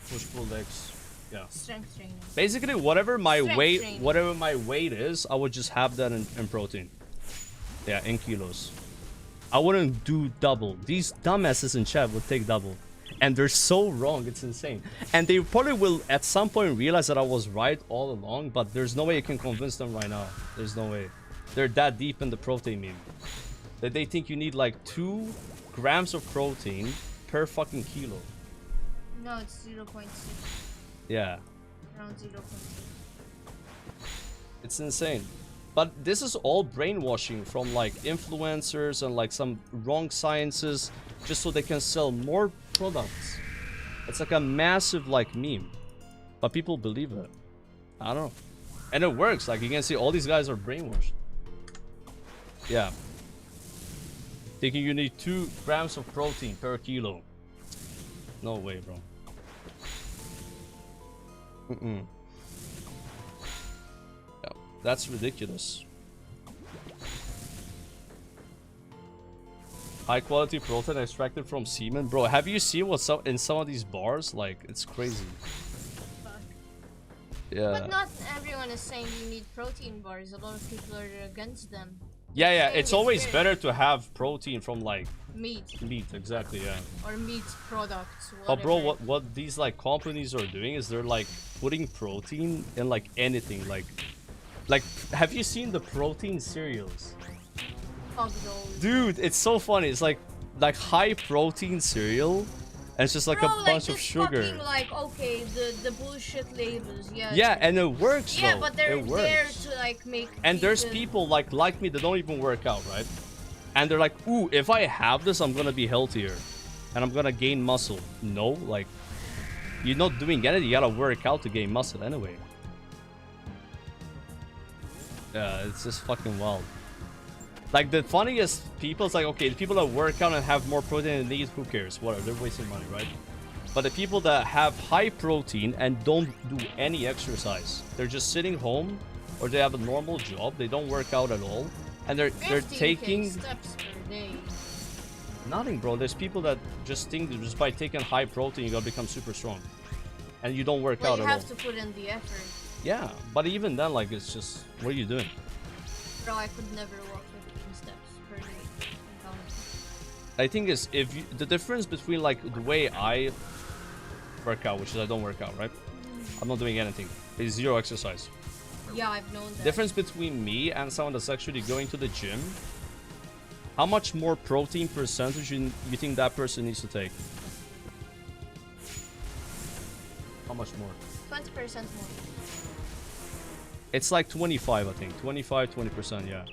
push-pull legs. Yeah. Strength training. Basically, whatever my Strength weight, training. whatever my weight is, I would just have that in protein. Yeah, in kilos. I wouldn't do double. These dumbasses in chat would take double. And they're so wrong, it's insane. And they probably will at some point realize that I was right all along, but there's no way you can convince them right now. There's no way. They're that deep in the protein meme. That they think you need like 2 grams of protein per fucking kilo. No, it's 0.6. Yeah. Around 0.6. It's insane. But this is all brainwashing from like influencers and like some wrong sciences just so they can sell more products. It's like a massive like meme. But people believe it. I don't know. And it works. Like you can see all these guys are brainwashed. Yeah. Thinking you need 2 grams of protein per kilo. No way, bro. Mm-mm. Yeah, that's ridiculous. High quality protein extracted from semen, bro. Have you seen what's up in some of these bars? Like, it's crazy. Yeah. But not everyone is saying you need protein bars. A lot of people are against them. Yeah, yeah. Saying It's always good. better to have protein from like Meat. meat. Exactly. Yeah. Or meat products. But bro, whatever. what these like companies are doing is they're like putting protein in like anything. Like, have you seen the protein cereals? Fuck those. Dude, it's so funny. It's like high protein cereal, and it's just like Bro, a bunch of this sugar. Fucking, like, okay, the bullshit labels, yeah. Yeah, and it works. Yeah, though. but they're it works. there to like make. And there's people like me that don't even work out, right? And they're like, ooh, if I have this, I'm gonna be healthier, and I'm gonna gain muscle. No, like, you're not doing anything. You gotta work out to gain muscle anyway. Yeah, it's just fucking wild. Like, the funniest people, it's like, okay, the people that work out and have more protein than they need, who cares? Whatever, they're wasting money, right? But the people that have high protein and don't do any exercise, they're just sitting home, or they have a normal job, they don't work out at all, and they're 15K taking steps per day. nothing, bro. There's people that just think that just by taking high protein, you're gonna become super strong, and you don't work Well, out you at all. have to put in the effort. Yeah, but even then, like, it's just, what are you doing? Bro, I could never walk 15 steps per day. I'm telling you. I think is if you, the difference between like the way I work out, which is I don't work out, right? I'm not doing anything. It's zero exercise. Yeah, I've known that. Difference between me and someone that's actually going to the gym. How much more protein percentage you think that person needs to take? How much more? 20% more. It's like 25, I think. 25, 20%, yeah.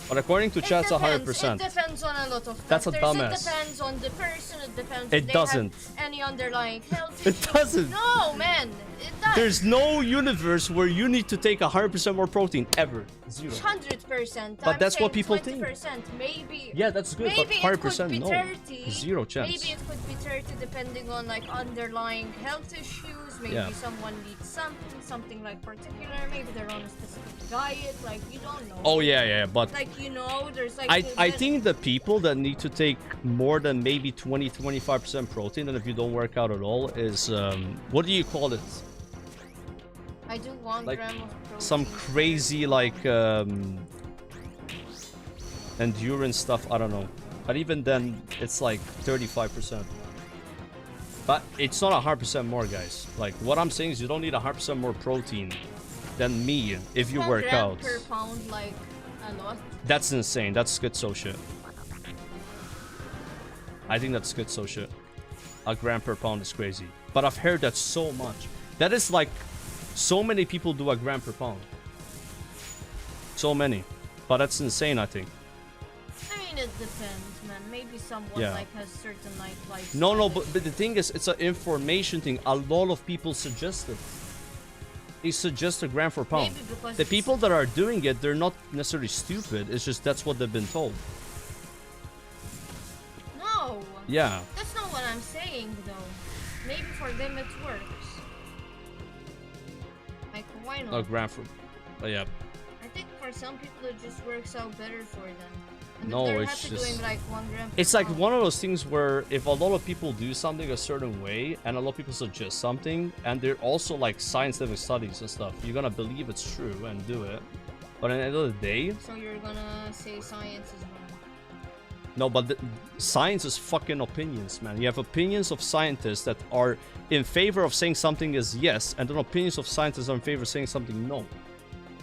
But according to chat's 100%. It depends on a lot of factors. That's a dumbass. It depends on the person. It depends. It if they doesn't. Have any underlying health. It doesn't. No, man. It does. There's no universe where you need to take 100% more protein ever. Zero. 100%. But I'm that's what saying people 20%, think. Maybe. Yeah, that's good. Maybe But it could 100% be no. 30. Zero chance. Maybe it could be 30 depending on like underlying health issues. Maybe Yeah. someone needs something like particular. Maybe they're on a specific diet. Like you don't know. Oh yeah, but Like you know, there's like. I think the people that need to take more than maybe 20-25% protein, and if you don't work out at all, is what do you call it? I do 1 Like gram of protein. some crazy like endurance stuff. I don't know, but even then, it's like 35%. But it's not 100% more, guys. Like what I'm saying is, you don't need 100% more protein than me if you 1 work gram out. per pound, like a lot. That's insane. That's schizo shit. I think that's schizo shit. A gram per pound is crazy. But I've heard that so much. That is like, so many people do a gram per pound. So many. But that's insane, I think. I mean, it depends, man. Maybe someone Yeah. like has certain like lifestyle. No, but the thing is, it's an information thing. A lot of people suggest it. They suggest a gram per pound. Maybe because The people that are doing it, they're not necessarily stupid. It's just that's what they've been told. No. Yeah. That's not what I'm saying, though. Maybe for them it works. Like, why not? A gram for... yeah. I think for some people it just works out better for them. And No, if they're it's happy just... doing like 1 gram per It's like pound, one of those things where if a lot of people do something a certain way and a lot of people suggest something and they're also like scientific studies and stuff, you're gonna believe it's true and do it. But at the end of the day, So you're gonna say science is wrong. no, but science is fucking opinions, man. You have opinions of scientists that are in favor of saying something is yes, and then opinions of scientists are in favor of saying something no.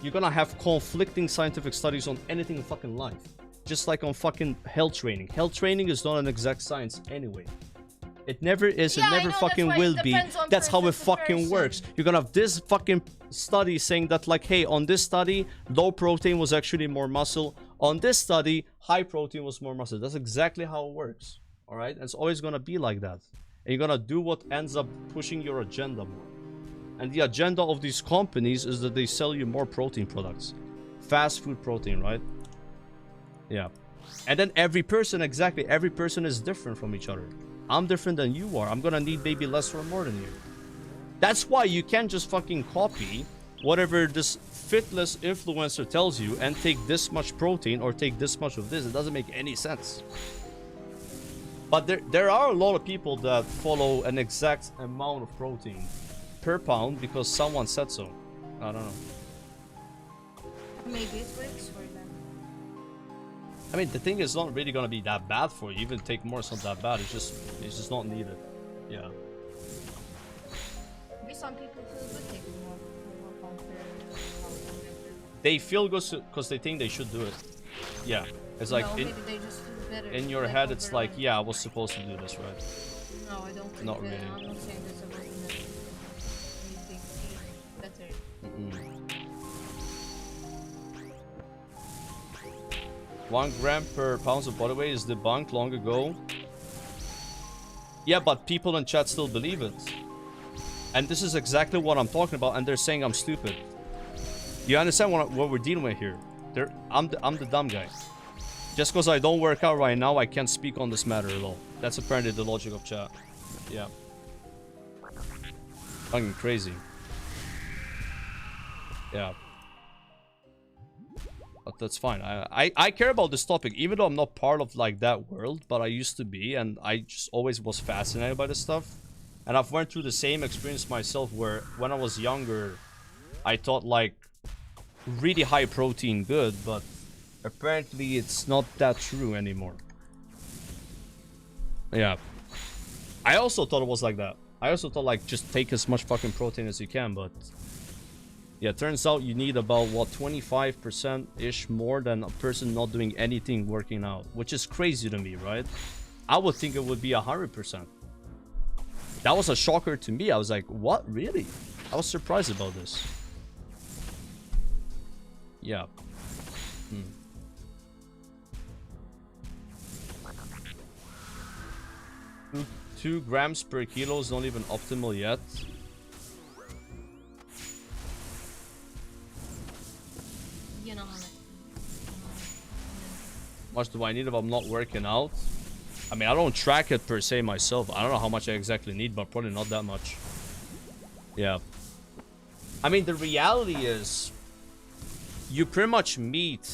You're gonna have conflicting scientific studies on anything in fucking life. Just like on fucking health training. Health training is not an exact science anyway. It never is, Yeah, it I never know, fucking that's why it will be. depends on That's how it person to fucking person. works. You're gonna have this fucking study saying that like, hey, on this study, low protein was actually more muscle. On this study, high protein was more muscle. That's exactly how it works. Alright? It's always gonna be like that. And you're gonna do what ends up pushing your agenda more. And the agenda of these companies is that they sell you more protein products. Fast food protein, right? Yeah. And then every person, exactly, every person is different from each other. I'm different than you are. I'm gonna need maybe less or more than you. That's why you can't just fucking copy whatever this fitless influencer tells you and take this much protein or take this much of this. It doesn't make any sense. But there are a lot of people that follow an exact amount of protein per pound because someone said so. I don't know. Maybe it works for them. I mean, the thing is not really gonna be that bad for you. Even take more, it's not that bad. It's just not needed. Yeah. Maybe some people feel good taking more compared. They feel good because they think they should do it. Yeah. It's like No, in, maybe they just feel better. in your like head, it's overall. like, yeah, I was supposed to do this, right? No, I don't think Not that. really. I'm not saying this about anything better. Mm-mm. 1 gram per pound of body weight is debunked long ago. Yeah, but people in chat still believe it. And this is exactly what I'm talking about, and they're saying I'm stupid. You understand what we're dealing with here? I'm the dumb guy. Just because I don't work out right now, I can't speak on this matter at all. That's apparently the logic of chat. Yeah. Fucking crazy. Yeah. But that's fine. I care about this topic, even though I'm not part of like that world, but I used to be, and I just always was fascinated by this stuff. And I've went through the same experience myself, where when I was younger, I thought like really high protein good, but apparently it's not that true anymore. Yeah. I also thought it was like that. I also thought like just take as much fucking protein as you can, but yeah, turns out you need about what 25% ish more than a person not doing anything working out, which is crazy to me, right? I would think it would be 100%. That was a shocker to me. I was like, what, really? I was surprised about this. Yeah. 2 grams per kilo is not even optimal yet. You know how Much do I need if I'm not working out? I mean, I don't track it per se myself. I don't know how much I exactly need, but probably not that much. Yeah. I mean, the reality is you pretty much meet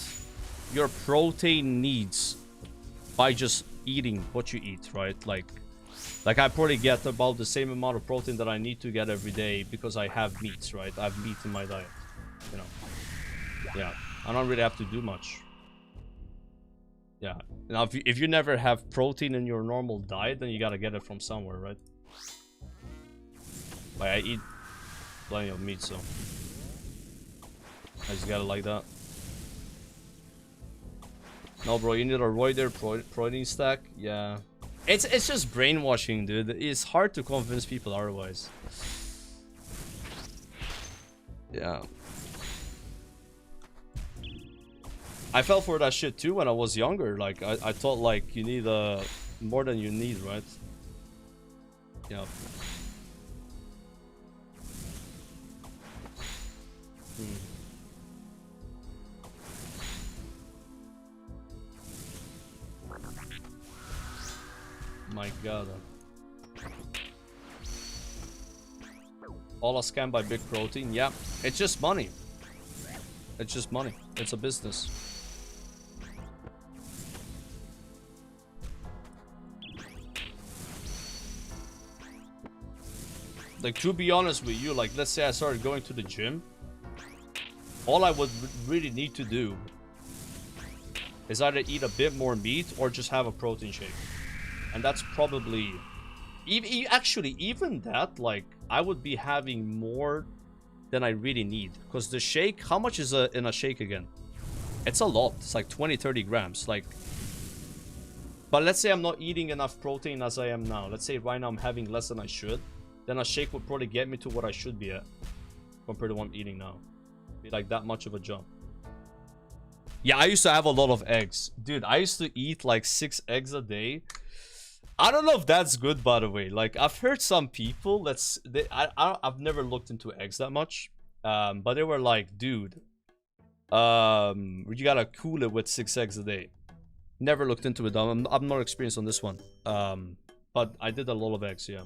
your protein needs by just eating what you eat, right? Like I probably get about the same amount of protein that I need to get every day because I have meats, right? I have meat in my diet, you know. Yeah, I don't really have to do much. Yeah. Now, if you never have protein in your normal diet, then you gotta get it from somewhere, right? Like, I eat plenty of meat, so I just got it like that. No, bro, you need a roider protein stack. Yeah. It's just brainwashing, dude. It's hard to convince people otherwise. Yeah. I fell for that shit too when I was younger. Like, I thought, like, you need more than you need, right? Yeah. My god. All a scam by big protein. Yeah, it's just money. It's just money. It's a business. Like, to be honest with you, like, let's say I started going to the gym. All I would really need to do is either eat a bit more meat or just have a protein shake. And that's probably... Actually, even that, like, I would be having more than I really need. Because the shake, how much is in a shake again? It's a lot. It's like 20-30 grams. Like, but let's say I'm not eating enough protein as I am now. Let's say right now I'm having less than I should. Then a shake would probably get me to what I should be at compared to what I'm eating now. Be like that much of a jump. Yeah, I used to have a lot of eggs. Dude, I used to eat like 6 eggs a day. I don't know if that's good, by the way. Like, I've heard some people, I've never looked into eggs that much. But they were like, dude, you gotta cool it with 6 eggs a day. Never looked into it. I'm not experienced on this one. But I did a lot of eggs, yeah.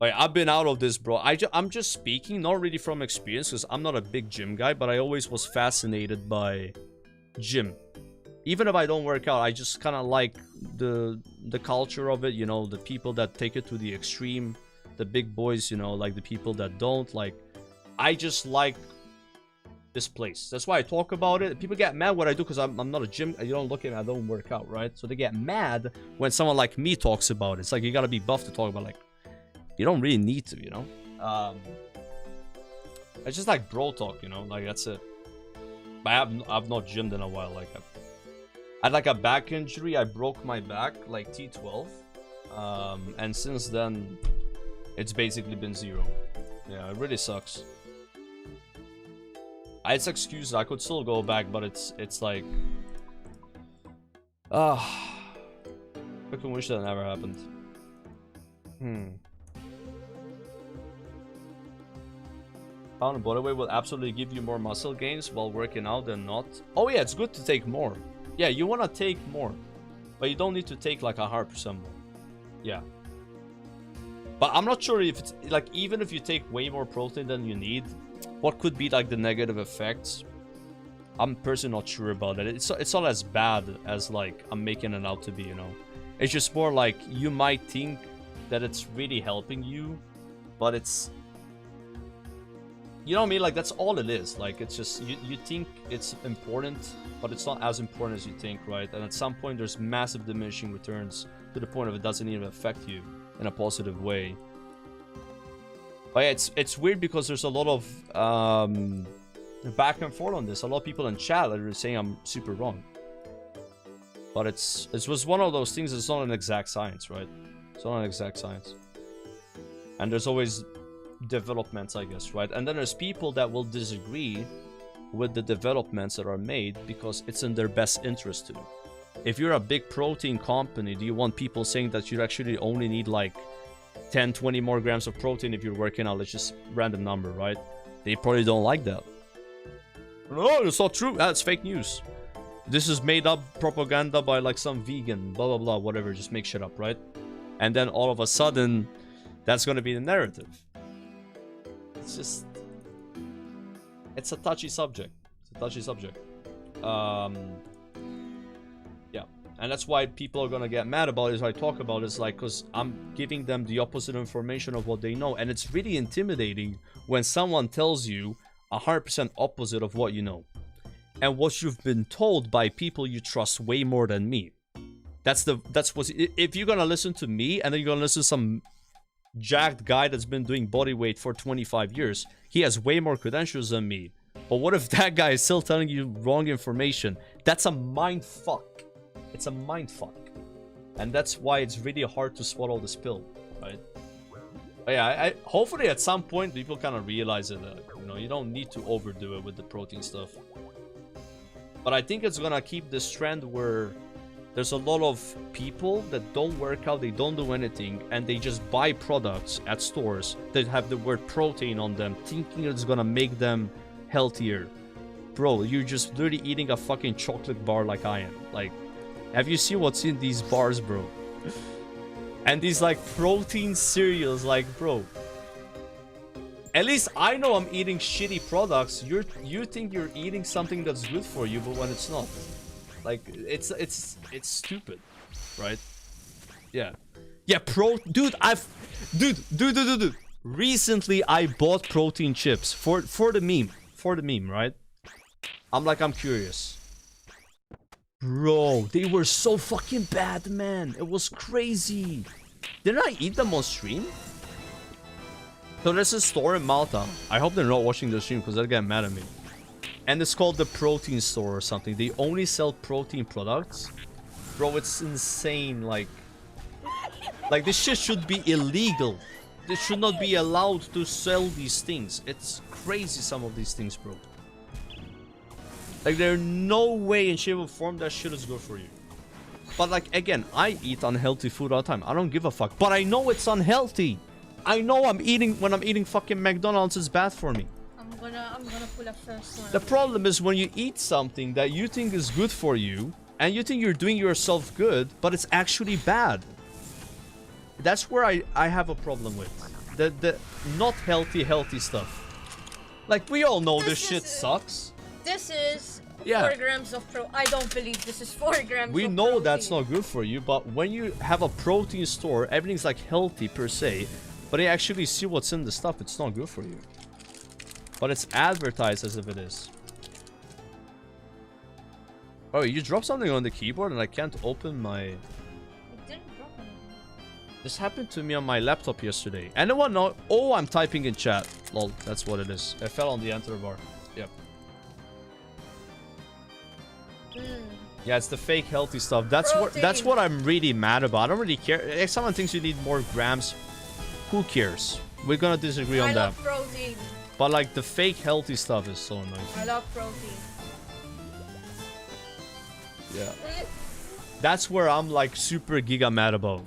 Like, I've been out of this, bro. I'm just speaking, not really from experience, because I'm not a big gym guy, but I always was fascinated by gym. Even if I don't work out, I just kind of like the culture of it, you know, the people that take it to the extreme, the big boys, you know, like the people that don't. Like, I just like this place. That's why I talk about it. People get mad when I do because I'm not a gym. You don't look at me, I don't work out, right? So they get mad when someone like me talks about it. It's like, you gotta be buff to talk about, like, you don't really need to, you know? It's just like bro talk, you know? Like, that's it. But I've not gymmed in a while. Like, I had like a back injury. I broke my back, like T12. And since then, it's basically been 0. Yeah, it really sucks. It's excuses. I could still go back, but it's like... I fucking wish that never happened. Pound and body weight will absolutely give you more muscle gains while working out than not. Oh yeah, it's good to take more. Yeah, you want to take more, but you don't need to take like 100% more. Yeah. But I'm not sure if it's like, even if you take way more protein than you need, what could be like the negative effects? I'm personally not sure about it. It's not as bad as like I'm making it out to be, you know. It's just more like you might think that it's really helping you, but it's You know what I mean? Like, that's all it is. Like, it's just, you think it's important, but it's not as important as you think, right? And at some point, there's massive diminishing returns to the point of it doesn't even affect you in a positive way. But yeah, it's weird because there's a lot of back and forth on this. A lot of people in chat are saying I'm super wrong. But it was one of those things. It's not an exact science, right? It's not an exact science. And there's always developments, I guess, right? And then there's people that will disagree with the developments that are made because it's in their best interest to. If you're a big protein company, do you want people saying that you actually only need like 10, 20 more grams of protein if you're working out? Let's just random number, right? They probably don't like that. No, it's not true. That's fake news. This is made up propaganda by like some vegan, blah, blah, blah, whatever. Just make shit up, right? And then all of a sudden, that's going to be the narrative. It's just... It's a touchy subject. It's a touchy subject. Yeah. And that's why people are going to get mad about it as I talk about it. It's like, because I'm giving them the opposite information of what they know. And it's really intimidating when someone tells you 100% opposite of what you know. And what you've been told by people you trust way more than me. That's what, if you're gonna listen to me and then you're gonna listen to some jacked guy that's been doing bodyweight for 25 years, he has way more credentials than me. But what if that guy is still telling you wrong information? That's a mind fuck. It's a mind fuck. And that's why it's really hard to swallow this pill, right? But yeah, hopefully at some point people kind of realize it, you know, you don't need to overdo it with the protein stuff. But I think it's gonna keep this trend where there's a lot of people that don't work out, they don't do anything, and they just buy products at stores that have the word protein on them, thinking it's gonna make them healthier. Bro, you're just literally eating a fucking chocolate bar like I am. Like, have you seen what's in these bars, bro? And these like protein cereals, like, bro. At least I know I'm eating shitty products. You think you're eating something that's good for you, but when it's not. Like, it's stupid, right? Yeah. Yeah, dude, dude. Recently I bought protein chips for the meme. For the meme, right? I'm curious. Bro, they were so fucking bad, man. It was crazy. Didn't I eat them on stream? So there's a store in Malta. I hope they're not watching the stream because they'll get mad at me. And it's called the Protein Store or something. They only sell protein products. Bro, it's insane. Like this shit should be illegal. They should not be allowed to sell these things. It's crazy, some of these things, bro. Like, there's no way in shape or form that shit is good for you. But like, again, I eat unhealthy food all the time. I don't give a fuck. But I know it's unhealthy. I know when I'm eating fucking McDonald's, it's bad for me. I'm gonna pull up first one. The problem is when you eat something that you think is good for you, and you think you're doing yourself good, but it's actually bad. That's where I have a problem with. The not healthy stuff. Like, we all know this shit sucks. This is 4 grams of pro. I don't believe this is 4 grams We of know protein. that's not good for you, but when you have a protein store, everything's like healthy per se, but you actually see what's in the stuff, it's not good for you. But it's advertised as if it is. Oh, you dropped something on the keyboard and I can't open my... It didn't drop anything. This happened to me on my laptop yesterday. Anyone know? Oh, I'm typing in chat. Lol, that's what it is. I fell on the enter bar. Yep. Yeah, it's the fake healthy stuff. That's what I'm really mad about. I don't really care. If someone thinks you need more grams, who cares? We're gonna disagree on that. I love protein. But like, the fake healthy stuff is so annoying. I love protein. Yeah. That's where I'm like super giga mad about.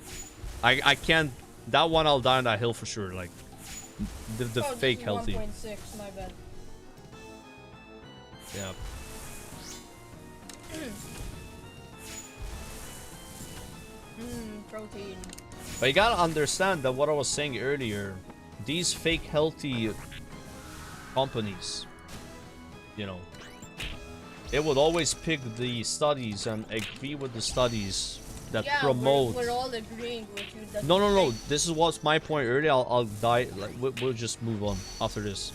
I can't. That one I'll die on that hill for sure. Like, the fake healthy. 1.6, my bad. Yeah. Protein. But you gotta understand that what I was saying earlier, these fake healthy companies, you know, it would always pick the studies and agree with the studies that promote. We're all agreeing with you. No. This is what's my point earlier. I'll die. Like, we'll just move on after this.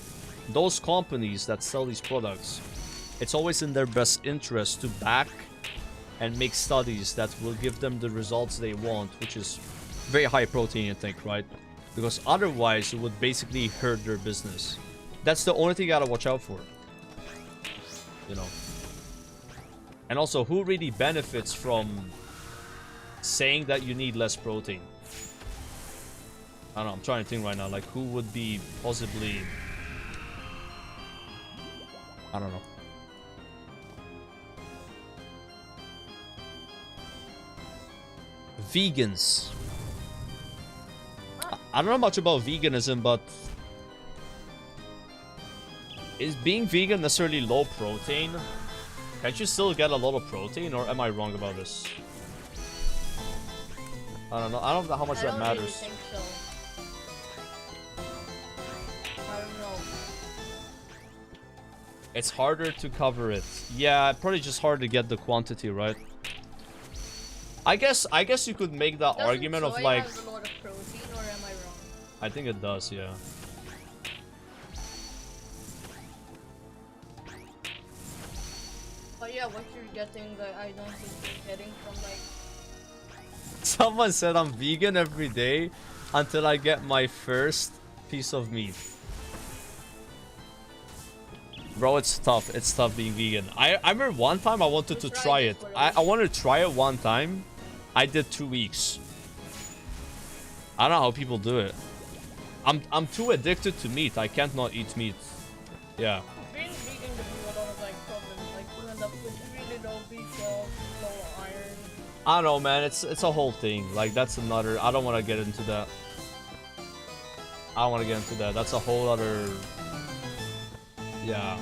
those companies that sell these products, it's always in their best interest to back and make studies that will give them the results they want, which is very high protein intake, right? Because otherwise it would basically hurt their business. That's the only thing you gotta watch out for, you know. And also, who really benefits from saying that you need less protein? I don't know, I'm trying to think right now, like who would be possibly, I don't know. Vegans. I don't know much about veganism, but is being vegan necessarily low protein? Can't you still get a lot of protein, or am I wrong about this? I don't know. I don't know how much that matters. Really think so. I don't know. It's harder to cover it. Yeah, probably just hard to get the quantity right. I guess you could make that argument of like. Has a lot of protein, or am I wrong? I think it does, yeah. But yeah, what you're getting, that I don't think you're getting from like. Someone said I'm vegan every day until I get my first piece of meat. Bro, it's tough. It's tough being vegan. I remember one time I wanted to try it. I wanted to try it one time. I did 2 weeks. I don't know how people do it. I'm too addicted to meat. I can't not eat meat. Yeah. Being vegan gives you a lot of like problems. Like you end up with really low B12, low iron. I don't know, man. It's a whole thing. Like that's another. I don't want to get into that. I don't want to get into that. That's a whole other. Yeah.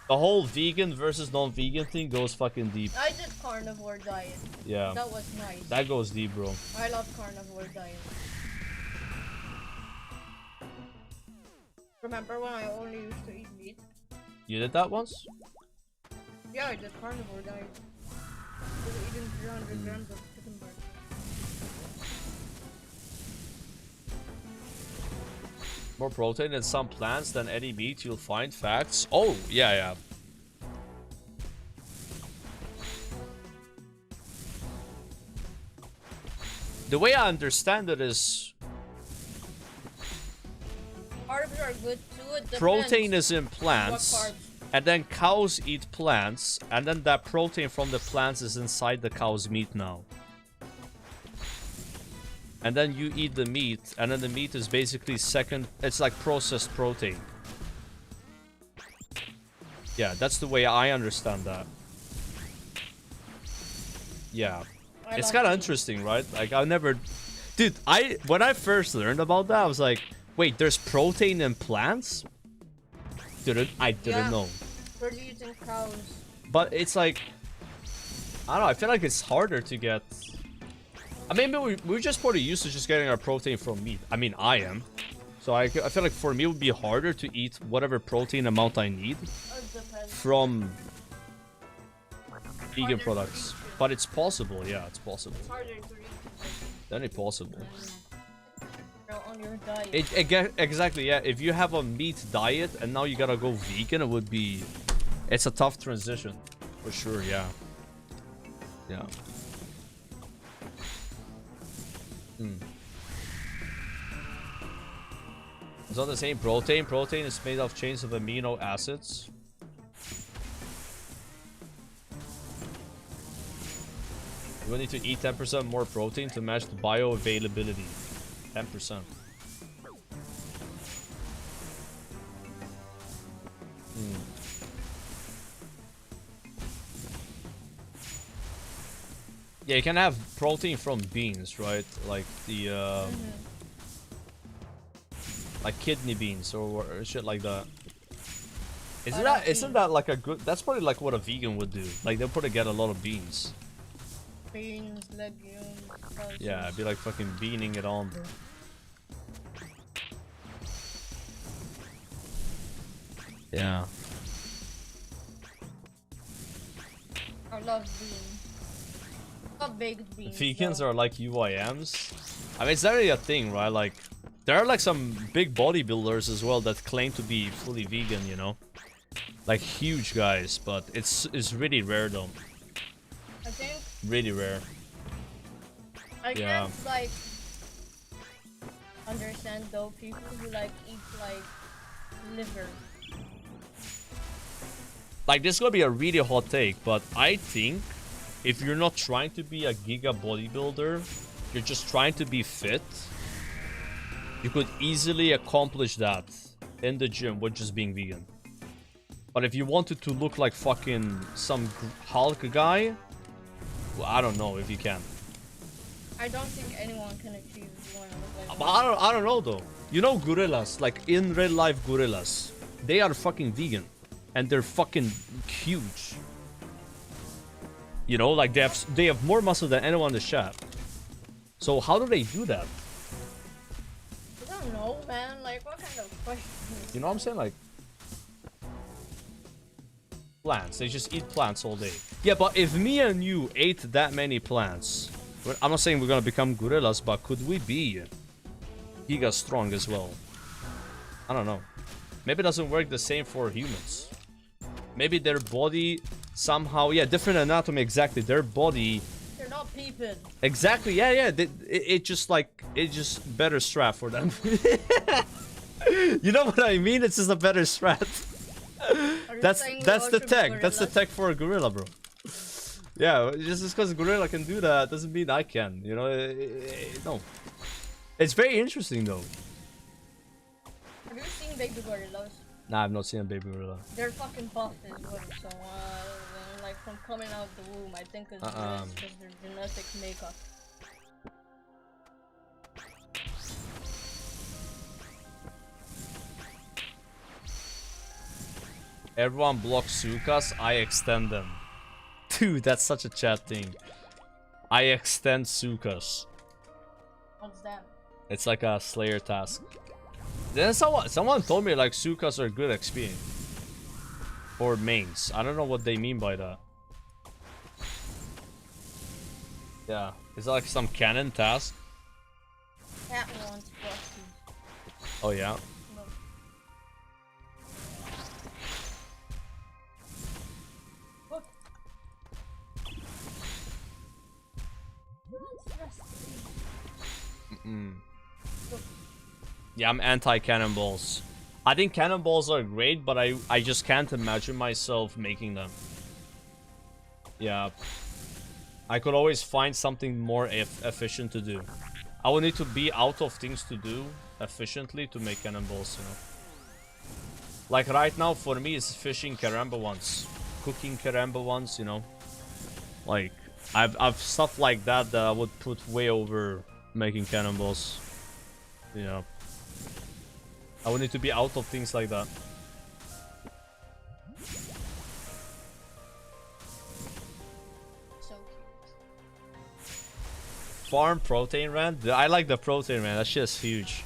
The whole vegan versus non-vegan thing goes fucking deep. I did carnivore diet. Yeah. That was nice. That goes deep, bro. I love carnivore diet. Remember when I only used to eat meat? You did that once? Yeah, I did carnivore diet. I was eating 300 grams of chicken breast. More protein in some plants than any meat you'll find. Facts. Oh, yeah. The way I understand it is Carbs are good too. It protein is in what plants, carbs. and then cows eat plants, and then that protein from the plants is inside the cow's meat now. And then you eat the meat, and then the meat is basically it's like processed protein. Yeah, that's the way I understand that. Yeah. It's kind of interesting, right? Like, I never... Dude, when I first learned about that, I was like, wait, there's protein in plants? I didn't know. Producing cows. But it's like... I don't know, I feel like it's harder to get... I mean, we're just probably used to just getting our protein from meat. I mean, I am. So I feel like for me it would be harder to eat whatever protein amount I need from vegan products. But it's possible, yeah, it's possible. It's harder to eat. Definitely possible. On your diet. Exactly, yeah. If you have a meat diet and now you gotta go vegan, it would be... It's a tough transition. For sure, yeah. Yeah. It's not the same protein. Protein is made of chains of amino acids. You will need to eat 10% more protein to match the bioavailability. 10%. Yeah, you can have protein from beans, right? Like the like kidney beans or shit like that. Isn't that like a good? That's probably like what a vegan would do. Like they'll probably get a lot of beans. Beans, legumes. Pulses. Yeah, it'd be like fucking beaning it on, bro. Yeah. I love beans. Not baked beans. Vegans though. are like UIMs. I mean, it's already a thing, right? Like, There are like some big bodybuilders as well that claim to be fully vegan, you know? Like huge guys, but it's really rare though. I think Really rare. I Yeah. can't like understand though people who like eat like liver. Like this is gonna be a really hot take, but I think if you're not trying to be a giga bodybuilder, you're just trying to be fit, you could easily accomplish that in the gym with just being vegan. But if you wanted to look like fucking some Hulk guy, well, I don't know if you can. I don't think anyone can achieve one of like But I don't know though. You know gorillas, like in real life gorillas, they are fucking vegan. And they're fucking huge. You know, like they have more muscle than anyone in the chat. So how do they do that? I don't know, man. Like, what kind of question? You know what I'm saying? Like plants. They just eat plants all day. Yeah, but if me and you ate that many plants, I'm not saying we're gonna become gorillas, but could we be giga strong as well? I don't know. Maybe it doesn't work the same for humans. Maybe their body somehow, yeah, different anatomy, exactly. Their body, They're not peeping. exactly, yeah. It just better strat for them. You know what I mean? It's just a better strat. That's the tech. That's the tech for a gorilla, bro. Yeah, just because a gorilla can do that doesn't mean I can. You know, no. It's very interesting though. Have you seen baby gorillas? Nah, I've not seen a baby gorilla. They're fucking buff as well, so like from coming out of the womb, I think it's because their genetic makeup. Everyone blocks Sukas, I extend them. Dude, that's such a chat thing. I extend Sukas. What's that? It's like a Slayer task. Then someone told me like Sukas are good XP. Or mains. I don't know what they mean by that. Yeah. Is that like some canon task? That one's busty. Oh yeah. Look. Yeah, I'm anti-cannonballs. I think cannonballs are great, but I just can't imagine myself making them. Yeah. I could always find something more efficient to do. I would need to be out of things to do efficiently to make cannonballs, you know. Like right now, for me, it's fishing caramba ones. Cooking caramba ones, you know. Like, I've stuff like that that I would put way over making cannonballs. You know. I would need to be out of things like that. So Farm protein rand? I like the protein rand. That shit is huge.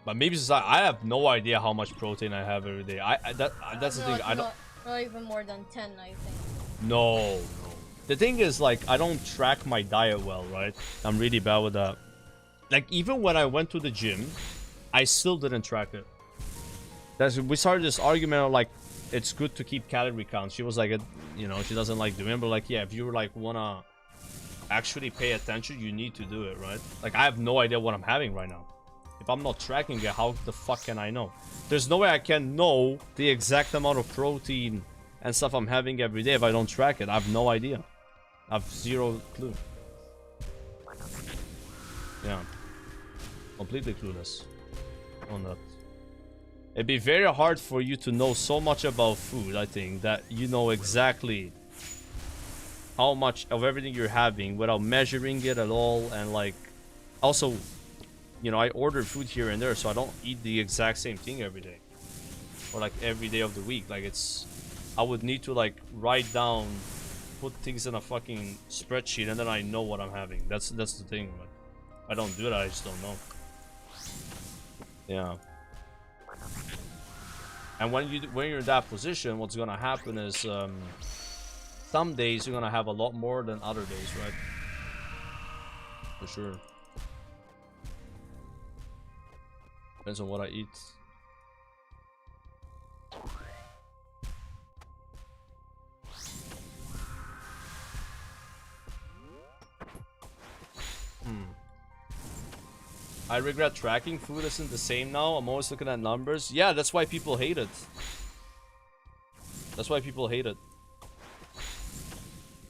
But maybe it's like, I have no idea how much protein I have every day. That's the thing. I don't. Not even more than 10, I think. No. The thing is, like, I don't track my diet well, right? I'm really bad with that. Like, even when I went to the gym, I still didn't track it. We started this argument of, like, it's good to keep calorie count. She was like, you know, she doesn't like doing it, but like, yeah, if you like wanna actually pay attention, you need to do it, right? Like, I have no idea what I'm having right now. If I'm not tracking it, how the fuck can I know? There's no way I can know the exact amount of protein and stuff I'm having every day if I don't track it. I have no idea. I have zero clue. Yeah. Completely clueless on that. It'd be very hard for you to know so much about food, I think, that you know exactly how much of everything you're having without measuring it at all. And like, also, you know, I order food here and there, so I don't eat the exact same thing every day. Or like every day of the week. Like, it's, I would need to like write down, put things in a fucking spreadsheet, and then I know what I'm having. That's the thing. But I don't do that, I just don't know. Yeah. And when you're in that position, what's gonna happen is some days you're gonna have a lot more than other days, right? For sure. Depends on what I eat. I regret tracking. Food isn't the same now. I'm always looking at numbers. Yeah, that's why people hate it. That's why people hate it.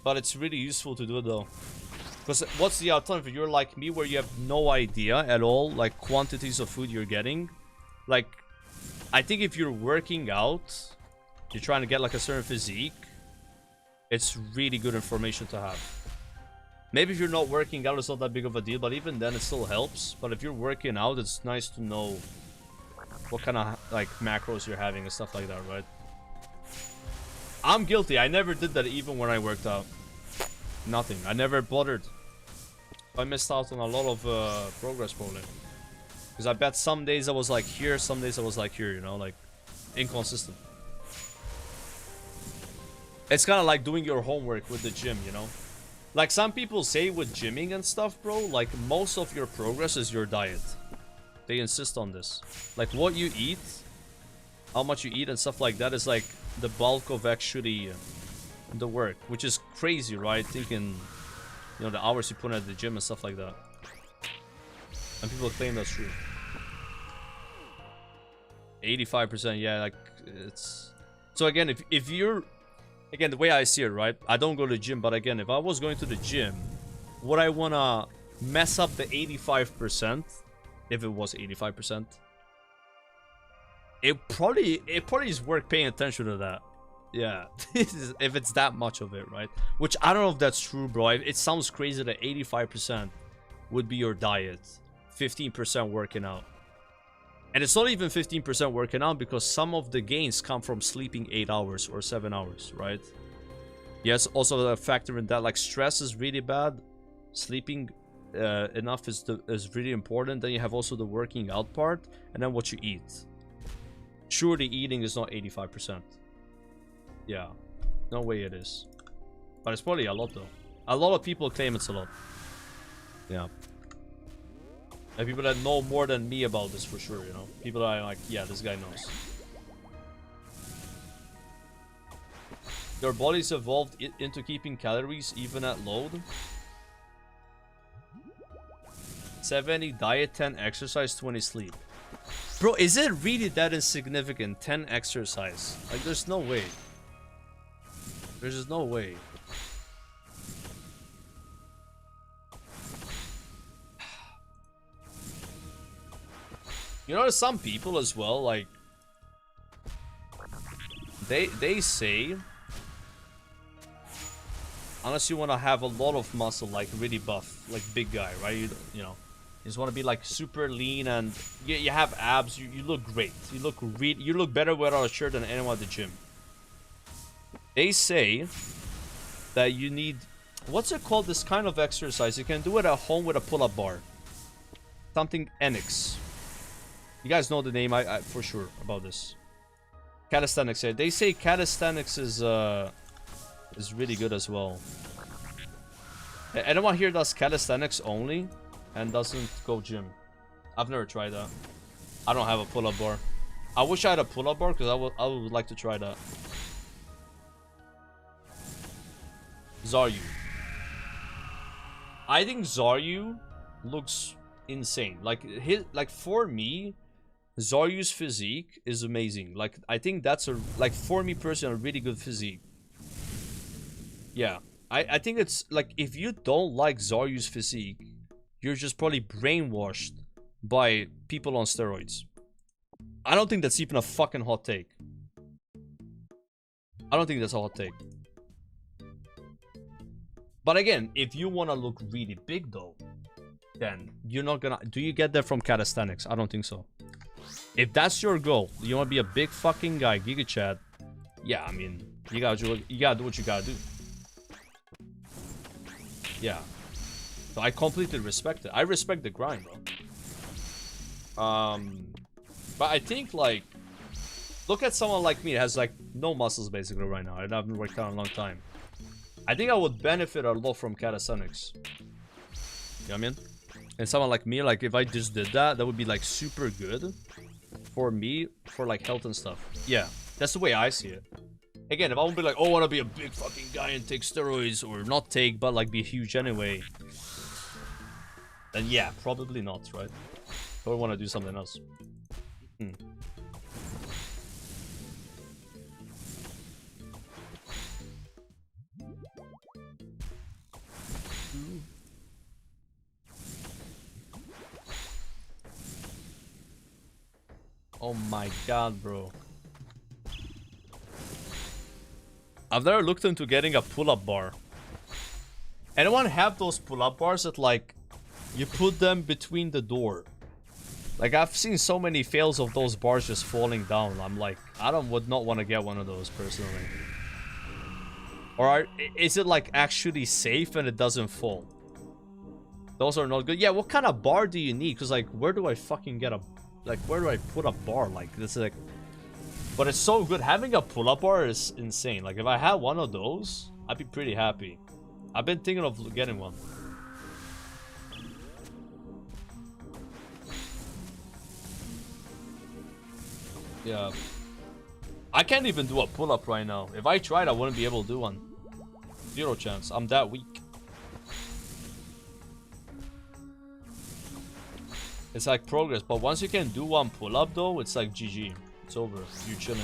But it's really useful to do it though. Because what's the alternative? You're like me where you have no idea at all, like quantities of food you're getting. Like, I think if you're working out, you're trying to get like a certain physique, it's really good information to have. Maybe if you're not working out, it's not that big of a deal, but even then it still helps. But if you're working out, it's nice to know what kind of like macros you're having and stuff like that, right? I'm guilty. I never did that even when I worked out. Nothing. I never bothered. I missed out on a lot of progress probably. Because I bet some days I was like here, some days I was like here, you know, like inconsistent. It's kind of like doing your homework with the gym, you know? Like some people say with gymming and stuff, bro, like most of your progress is your diet. They insist on this. Like what you eat, how much you eat and stuff like that is like the bulk of actually the work, which is crazy, right? Thinking, you know, the hours you put at the gym and stuff like that. And people claim that's true. 85%, yeah, like it's... So again, if you're... Again, the way I see it, right? I don't go to the gym, but again, if I was going to the gym, would I want to mess up the 85%? If it was 85%? It probably is worth paying attention to that. Yeah, if it's that much of it, right? Which I don't know if that's true, bro. It sounds crazy that 85% would be your diet, 15% working out. And it's not even 15% working out because some of the gains come from sleeping 8 hours or 7 hours, right? Yes, also a factor in that, like stress is really bad. Sleeping enough is really important. Then you have also the working out part and then what you eat. Surely eating is not 85%. Yeah, no way it is. But it's probably a lot though. A lot of people claim it's a lot. Yeah. And people that know more than me about this for sure, you know? People that are like, yeah, this guy knows. Your body's evolved into keeping calories even at load. 70 diet, 10 exercise, 20 sleep. Bro, is it really that insignificant? 10 exercise? Like, there's no way. There's just no way. You know, there's some people as well, like they say unless you want to have a lot of muscle, like really buff, like big guy, right? You know, you just want to be like super lean and you have abs. You look great. You look better without a shirt than anyone at the gym. They say that you need, what's it called? This kind of exercise. You can do it at home with a pull-up bar. Something NX. You guys know the name I for sure about this. Calisthenics. Yeah. They say calisthenics is really good as well. Anyone here does calisthenics only and doesn't go gym? I've never tried that. I don't have a pull-up bar. I wish I had a pull-up bar because I would like to try that. Zaryu. I think Zaryu looks insane. Like for me, Zaryu's physique is amazing. Like I think that's like for me personally a really good physique. Yeah. I think it's like if you don't like Zaryu's physique, you're just probably brainwashed by people on steroids. I don't think that's even a fucking hot take. I don't think that's a hot take. But again, if you want to look really big though, then you're not gonna... Do you get that from calisthenics? I don't think so. If that's your goal, you want to be a big fucking guy, Giga Chad, yeah, I mean, you gotta do what you gotta do. Yeah. So I completely respect it. I respect the grind, bro. But I think, like, Look at someone like me that has like no muscles basically right now. I haven't worked out in a long time. I think I would benefit a lot from calisthenics. You know what I mean? And someone like me, like if I just did that, that would be like super good for me, for like health and stuff. Yeah, that's the way I see it. Again, if I would be like, oh, I want to be a big fucking guy and take steroids, or not take, but like be huge anyway, then yeah, probably not, right? I would want to do something else. Oh my god, bro. I've never looked into getting a pull-up bar. Anyone have those pull-up bars that like you put them between the door? Like I've seen so many fails of those bars just falling down. I'm like, would not want to get one of those personally. Or is it like actually safe and it doesn't fall? Those are not good. Yeah, what kind of bar do you need? Because like, where do I fucking get a... Like, where do I put a bar? Like, this is like... But it's so good. Having a pull-up bar is insane. Like, if I had one of those, I'd be pretty happy. I've been thinking of getting one. Yeah. I can't even do a pull-up right now. If I tried, I wouldn't be able to do one. 0 chance. I'm that weak. It's like progress, but once you can do one pull-up though, it's like GG. It's over. You're chilling.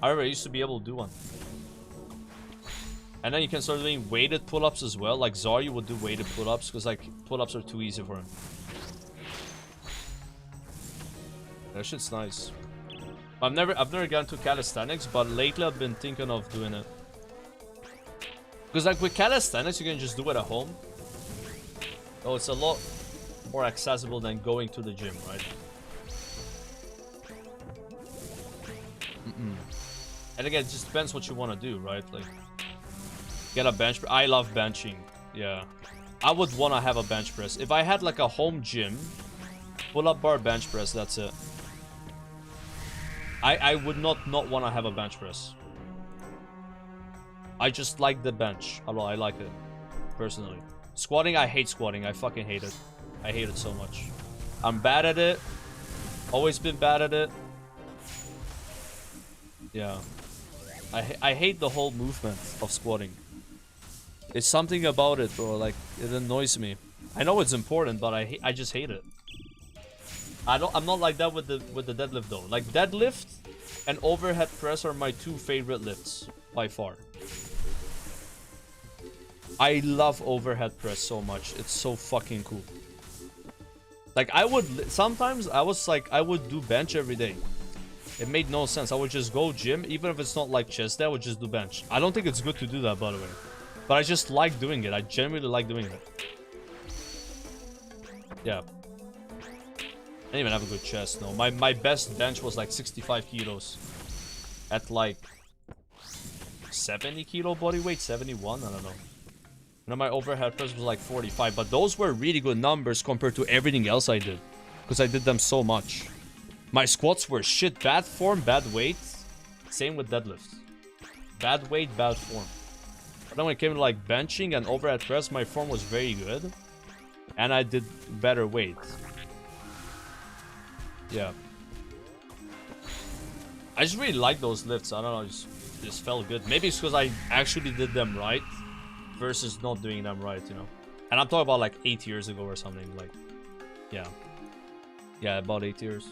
I used to be able to do one. And then you can start doing weighted pull-ups as well. Like Zarya would do weighted pull-ups because like pull-ups are too easy for him. That shit's nice. I've never gotten to calisthenics, but lately I've been thinking of doing it. Because like with calisthenics, you can just do it at home. Oh, it's a lot more accessible than going to the gym, right? And again, it just depends what you want to do, right? Like, get a bench. I love benching. Yeah, I would want to have a bench press. If I had like a home gym, pull-up bar, bench press, that's it. I would not want to have a bench press. I just like the bench a lot. I like it personally. Squatting, I hate squatting. I fucking hate it. I hate it so much. I'm bad at it. Always been bad at it. Yeah. I hate the whole movement of squatting. It's something about it, bro. Like, it annoys me. I know it's important, but I just hate it. I'm not like that with the deadlift though. Like deadlift and overhead press are my 2 favorite lifts by far. I love overhead press so much. It's so fucking cool. Like I would sometimes I would do bench every day. It made no sense. I would just go gym, even if it's not like chest day, I would just do bench. I don't think it's good to do that, by the way. But I just like doing it. I genuinely like doing it. Yeah. I didn't even have a good chest, no. My best bench was like 65 kilos. At like 70 kilo body weight, 71, I don't know. And then my overhead press was like 45. But those were really good numbers compared to everything else I did. Because I did them so much. My squats were shit. Bad form, bad weight. Same with deadlifts. Bad weight, bad form. But then when it came to like benching and overhead press, my form was very good. And I did better weight. Yeah. I just really like those lifts. I don't know, just felt good. Maybe it's because I actually did them right versus not doing them right, you know. And I'm talking about like 8 years ago or something. Like, yeah. Yeah, about 8 years.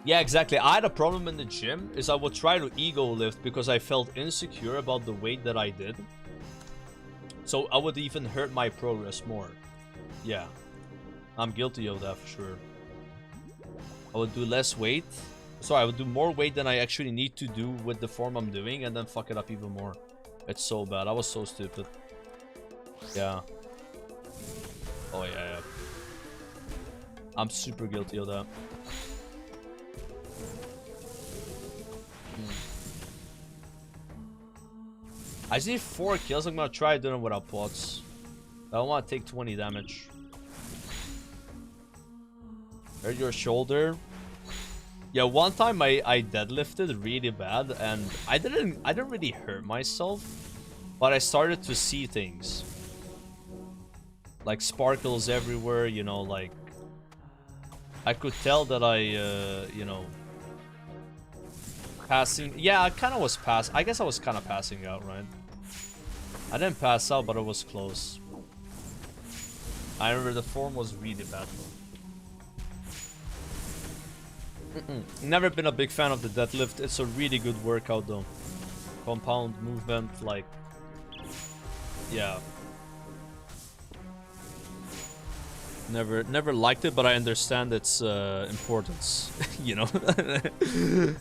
Yeah, exactly. I had a problem in the gym is I would try to ego lift because I felt insecure about the weight that I did. So I would even hurt my progress more. Yeah. I'm guilty of that for sure. I would do less weight. Sorry, I would do more weight than I actually need to do with the form I'm doing and then fuck it up even more. It's so bad. I was so stupid. Yeah. Oh, yeah. I'm super guilty of that. I just need 4 kills. I'm gonna try doing it without pots. I don't want to take 20 damage. Hurt your shoulder. Yeah, one time I deadlifted really bad and I didn't really hurt myself, but I started to see things. Like sparkles everywhere, you know, like I could tell that I you know, passing. Yeah, I kind of was I guess I was kind of passing out, right? I didn't pass out, but it was close. I remember the form was really bad though. Never been a big fan of the deadlift. It's a really good workout though. Compound movement, like, yeah. Never liked it, but I understand its importance. You know,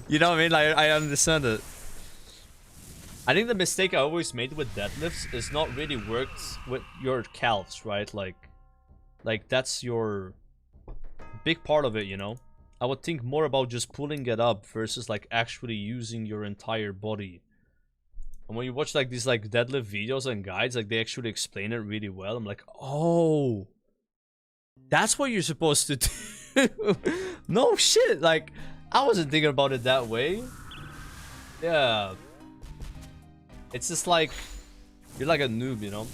you know what I mean? Like, I understand it. I think the mistake I always made with deadlifts is not really worked with your calves, right? Like that's your big part of it, you know. I would think more about just pulling it up versus like actually using your entire body. And when you watch like these like deadlift videos and guides, like they actually explain it really well. I'm like, oh, that's what you're supposed to do. No shit, like I wasn't thinking about it that way. Yeah, it's just like you're like a noob, you know.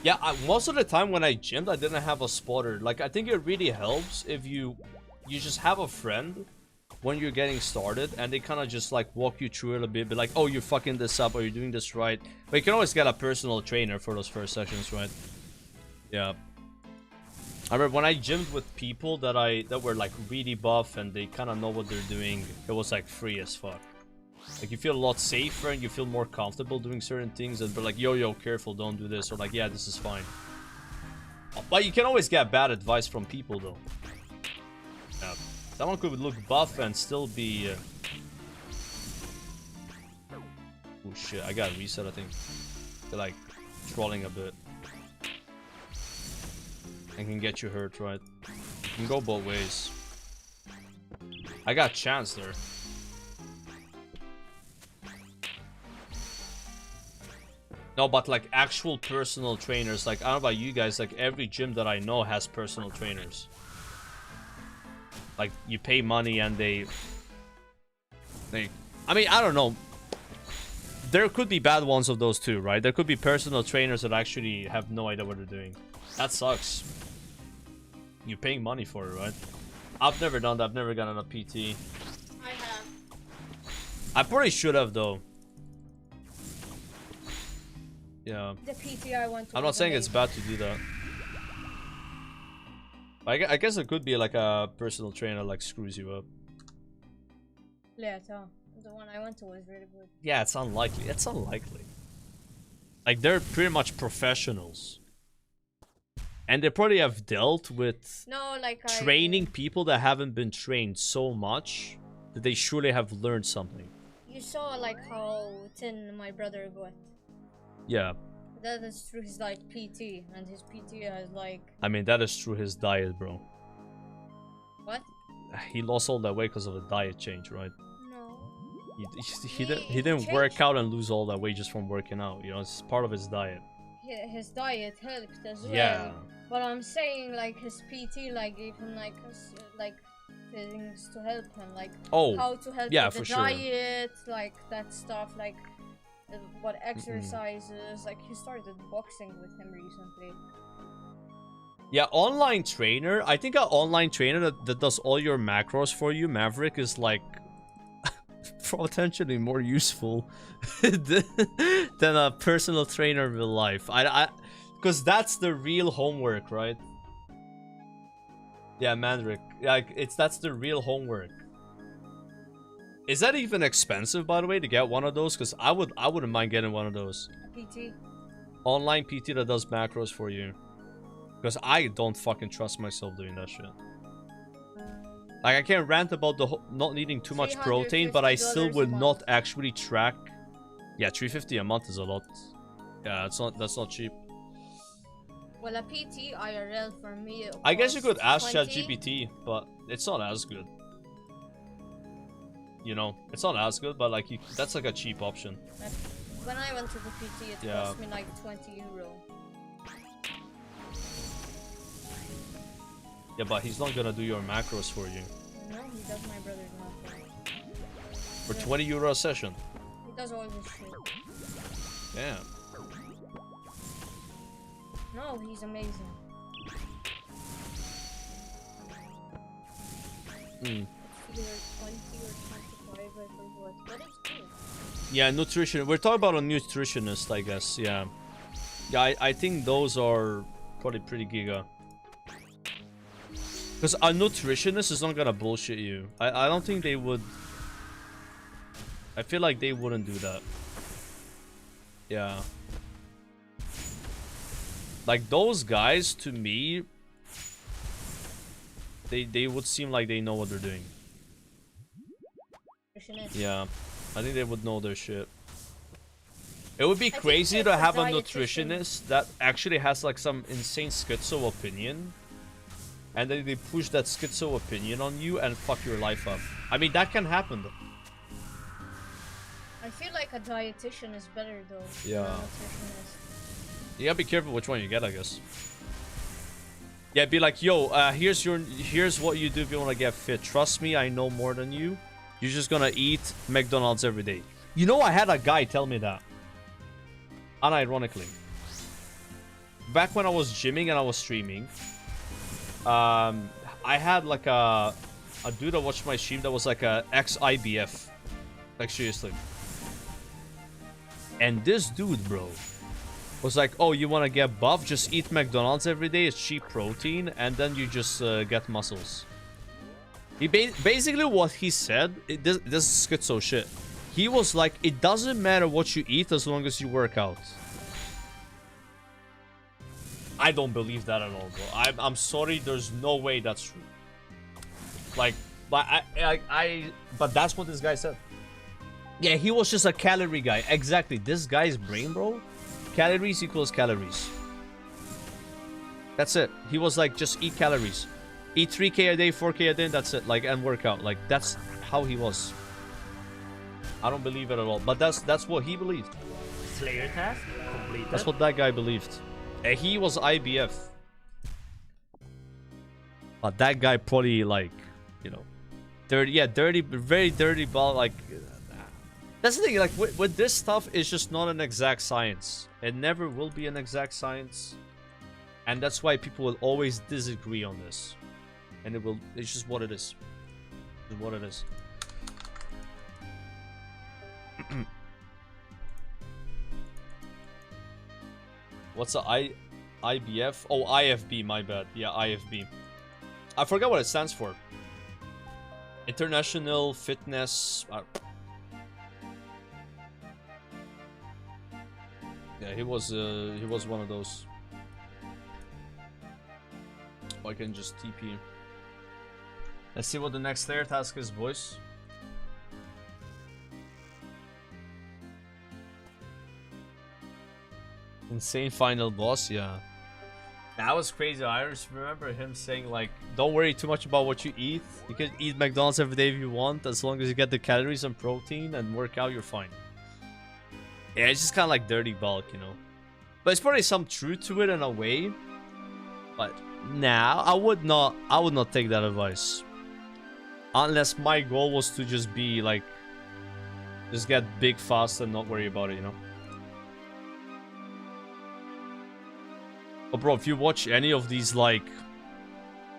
Yeah, most of the time when I gymmed, I didn't have a spotter. Like, I think it really helps if you just have a friend when you're getting started, and they kind of just like walk you through it a bit, be like, oh, you're fucking this up, or you're doing this right. But you can always get a personal trainer for those first sessions, right? Yeah. I remember when I gymmed with people that were like really buff and they kind of know what they're doing, it was like free as fuck. Like, you feel a lot safer and you feel more comfortable doing certain things, and they're like, yo, careful, don't do this, or like, yeah, this is fine. But you can always get bad advice from people though. Yeah. Someone could look buff and still be oh shit, I got reset, I think. They're like trolling a bit. And can get you hurt, right? You can go both ways. I got chance there. No, but like actual personal trainers, like I don't know about you guys, like every gym that I know has personal trainers. Like you pay money and they I mean, I don't know. There could be bad ones of those too, right? There could be personal trainers that actually have no idea what they're doing. That sucks. You're paying money for it, right? I've never done that. I've never gotten a PT. I have. I probably should have though. Yeah. The PT I went to. I'm not saying it's bad to do that. I guess it could be like a personal trainer like screws you up. Yeah, so the one I went to was really good. Yeah, it's unlikely. It's unlikely. Like, they're pretty much professionals. And they probably have dealt with training people that haven't been trained so much that they surely have learned something. You saw like how thin my brother got. Yeah. That is through his like PT, and his PT has like. I mean, that is through his diet, bro. What? He lost all that weight because of a diet change, right? No. He didn't work out and lose all that weight just from working out. You know, it's part of his diet. His diet helped as well. Yeah. But I'm saying like his PT like gave him like things to help him, like how to help with the diet, like that stuff, like. What exercises, like he started boxing with him recently. Yeah, online trainer. I think an online trainer that does all your macros for you, Maverick, is like potentially more useful than a personal trainer in real life. Because that's the real homework, right? Yeah, Maverick. Like that's the real homework. Is that even expensive, by the way, to get one of those? Because I wouldn't mind getting one of those. PT. Online PT that does macros for you. Because I don't fucking trust myself doing that shit. Like, I can rant about the not needing too much protein, but I still would not actually track. Yeah, $350 a month is a lot. Yeah, that's not cheap. Well, a PT IRL for me. I guess you could ask ChatGPT, but it's not as good. You know, it's not as good, but like that's like a cheap option. When I went to the PT, it cost me like €20. Yeah, but he's not gonna do your macros for you. No, he does my brother's macros. For 20 euro a session. He does all this shit. Yeah. No, he's amazing. Hmm. Either 20 or 25, I forgot. But it's cool. Yeah, nutrition. We're talking about a nutritionist, I guess. Yeah. Yeah, I think those are probably pretty giga. Because a nutritionist is not gonna bullshit you. I don't think they would. I feel like they wouldn't do that. Yeah. Like those guys, to me, they would seem like they know what they're doing. Yeah, I think they would know their shit. It would be crazy to have a nutritionist that actually has like some insane schizo opinion, and then they push that schizo opinion on you and fuck your life up. I mean, that can happen though. I feel like a dietitian is better though. Yeah. Than a nutritionist. You gotta be careful which one you get, I guess. Yeah, be like, yo, here's what you do if you want to get fit. Trust me, I know more than you. You're just gonna eat McDonald's every day. You know, I had a guy tell me that. Unironically. Back when I was gymming and I was streaming, I had like a dude that watched my stream that was like a ex-IBF. Like, seriously. And this dude, bro, was like, oh, you want to get buff? Just eat McDonald's every day. It's cheap protein. And then you just get muscles. He basically what he said, this is schizo shit. He was like, it doesn't matter what you eat as long as you work out. I don't believe that at all, bro. I'm sorry, there's no way that's true. Like, but that's what this guy said. Yeah, he was just a calorie guy. Exactly. This guy's brain, bro. Calories equals calories. That's it. He was like, just eat calories. Eat 3k a day, 4k a day, that's it. Like, and work out. Like, that's how he was. I don't believe it at all. But that's what he believed. Slayer task completed. That's what that guy believed. And he was IBF. But that guy probably, like, you know, dirty, very dirty ball. Like, that's the thing. Like, with this stuff, it's just not an exact science. It never will be an exact science. And that's why people will always disagree on this. And it's just what it is. It's what it is. What's the IBF? Oh, IFB, my bad. Yeah, IFB. I forgot what it stands for. International Fitness... yeah, he was one of those. Oh, I can just TP. Let's see what the next Slayer task is, boys. Insane final boss, yeah. That was crazy. I just remember him saying, like, don't worry too much about what you eat. You can eat McDonald's every day if you want, as long as you get the calories and protein and work out, you're fine. Yeah, it's just kind of like dirty bulk, you know. But it's probably some truth to it in a way. But nah, I would not take that advice. Unless my goal was to just be like, just get big fast and not worry about it, you know. But bro, if you watch any of these like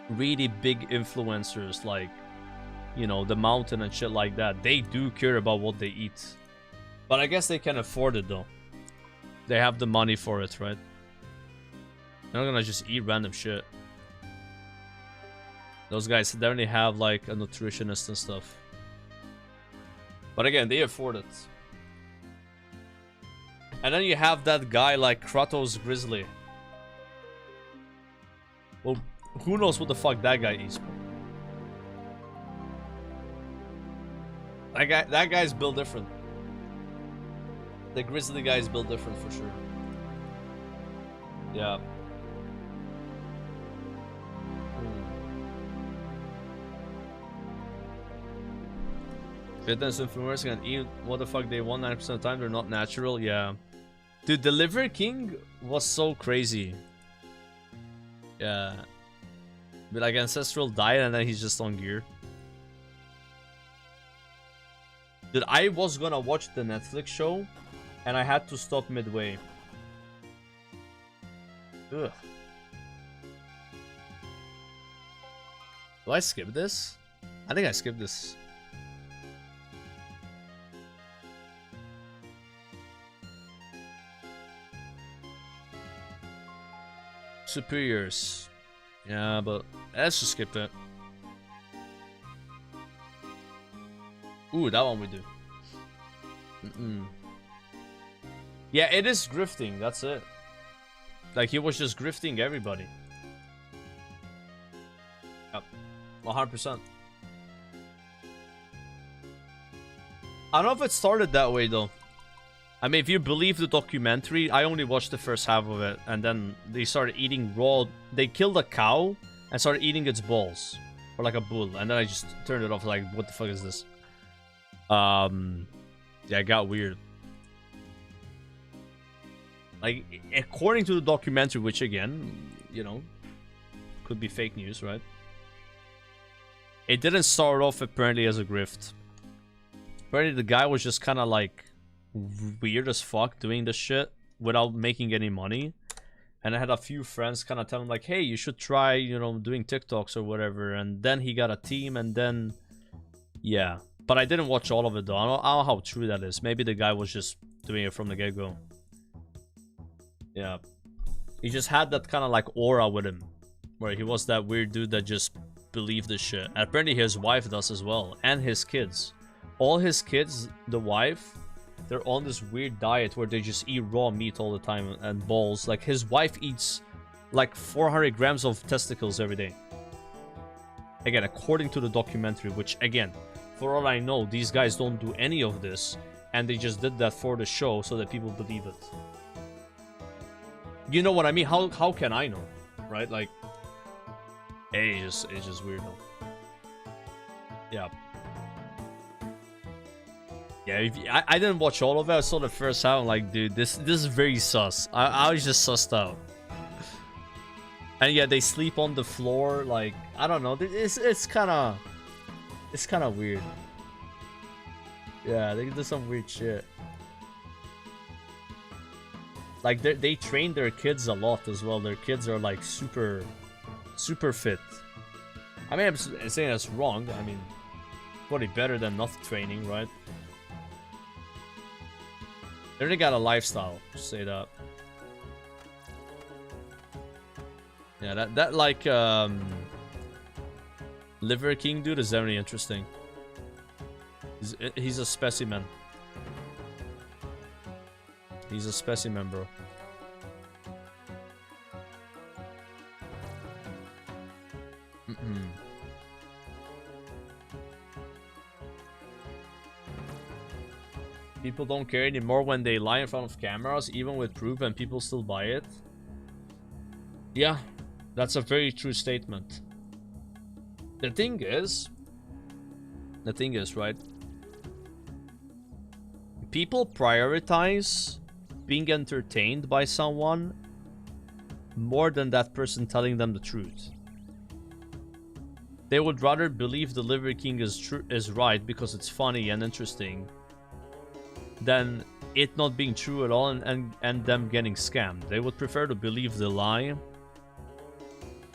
really big influencers, like, you know, The Mountain and shit like that, they do care about what they eat. But I guess they can afford it though. They have the money for it, right? They're not gonna just eat random shit. Those guys definitely have like a nutritionist and stuff. But again, they afford it. And then you have that guy like Kratos Grizzly. Well, who knows what the fuck that guy eats, bro. That guy's built different. The Grizzly guy is built different for sure. Yeah. Fitness influencers can eat what the fuck they want 90% of the time. They're not natural. Yeah. Dude, the Liver King was so crazy. Yeah. Be like Ancestral died and then he's just on gear. Dude, I was gonna watch the Netflix show and I had to stop midway. Ugh. Do I skip this? I think I skipped this. Superiors. Yeah, but let's just skip that. Ooh, that one we do. Yeah, it is grifting, that's it. Like, he was just grifting everybody. Yep. 100%. I don't know if it started that way, though. I mean, if you believe the documentary, I only watched the first half of it, and then they started eating raw... They killed a cow and started eating its balls. Or like a bull, and then I just turned it off, like, what the fuck is this? Yeah, it got weird. Like, according to the documentary, which again, you know, could be fake news, right? It didn't start off apparently as a grift. Apparently the guy was just kind of like weird as fuck doing this shit without making any money. And I had a few friends kind of tell him like, hey, you should try, you know, doing TikToks or whatever. And then he got a team and then, yeah. But I didn't watch all of it though. I don't know how true that is. Maybe the guy was just doing it from the get-go. Yeah. He just had that kind of like aura with him. Where he was that weird dude that just believed this shit. And apparently his wife does as well. And his kids. All his kids, the wife, they're on this weird diet where they just eat raw meat all the time and balls. Like his wife eats like 400 grams of testicles every day. Again, according to the documentary, which again, for all I know, these guys don't do any of this. And they just did that for the show so that people believe it. You know what I mean? How can I know? Right? Like, it's just weird though. Yeah. Yeah, I didn't watch all of it. I saw the first half. I'm like, dude, this is very sus. I was just sussed out. And yeah, they sleep on the floor. Like, I don't know. It's kind of weird. Yeah, they do some weird shit. Like they train their kids a lot as well. Their kids are like super fit. I mean, I'm saying that's wrong. I mean, probably better than not training, right? They already got a lifestyle, just say that. Yeah, that like Liver King dude is very interesting. He's a specimen. He's a specimen, bro. People don't care anymore when they lie in front of cameras, even with proof, and people still buy it. Yeah, that's a very true statement. The thing is, right? People prioritize being entertained by someone more than that person telling them the truth. They would rather believe the Liver King is right because it's funny and interesting than it not being true at all and them getting scammed. They would prefer to believe the lie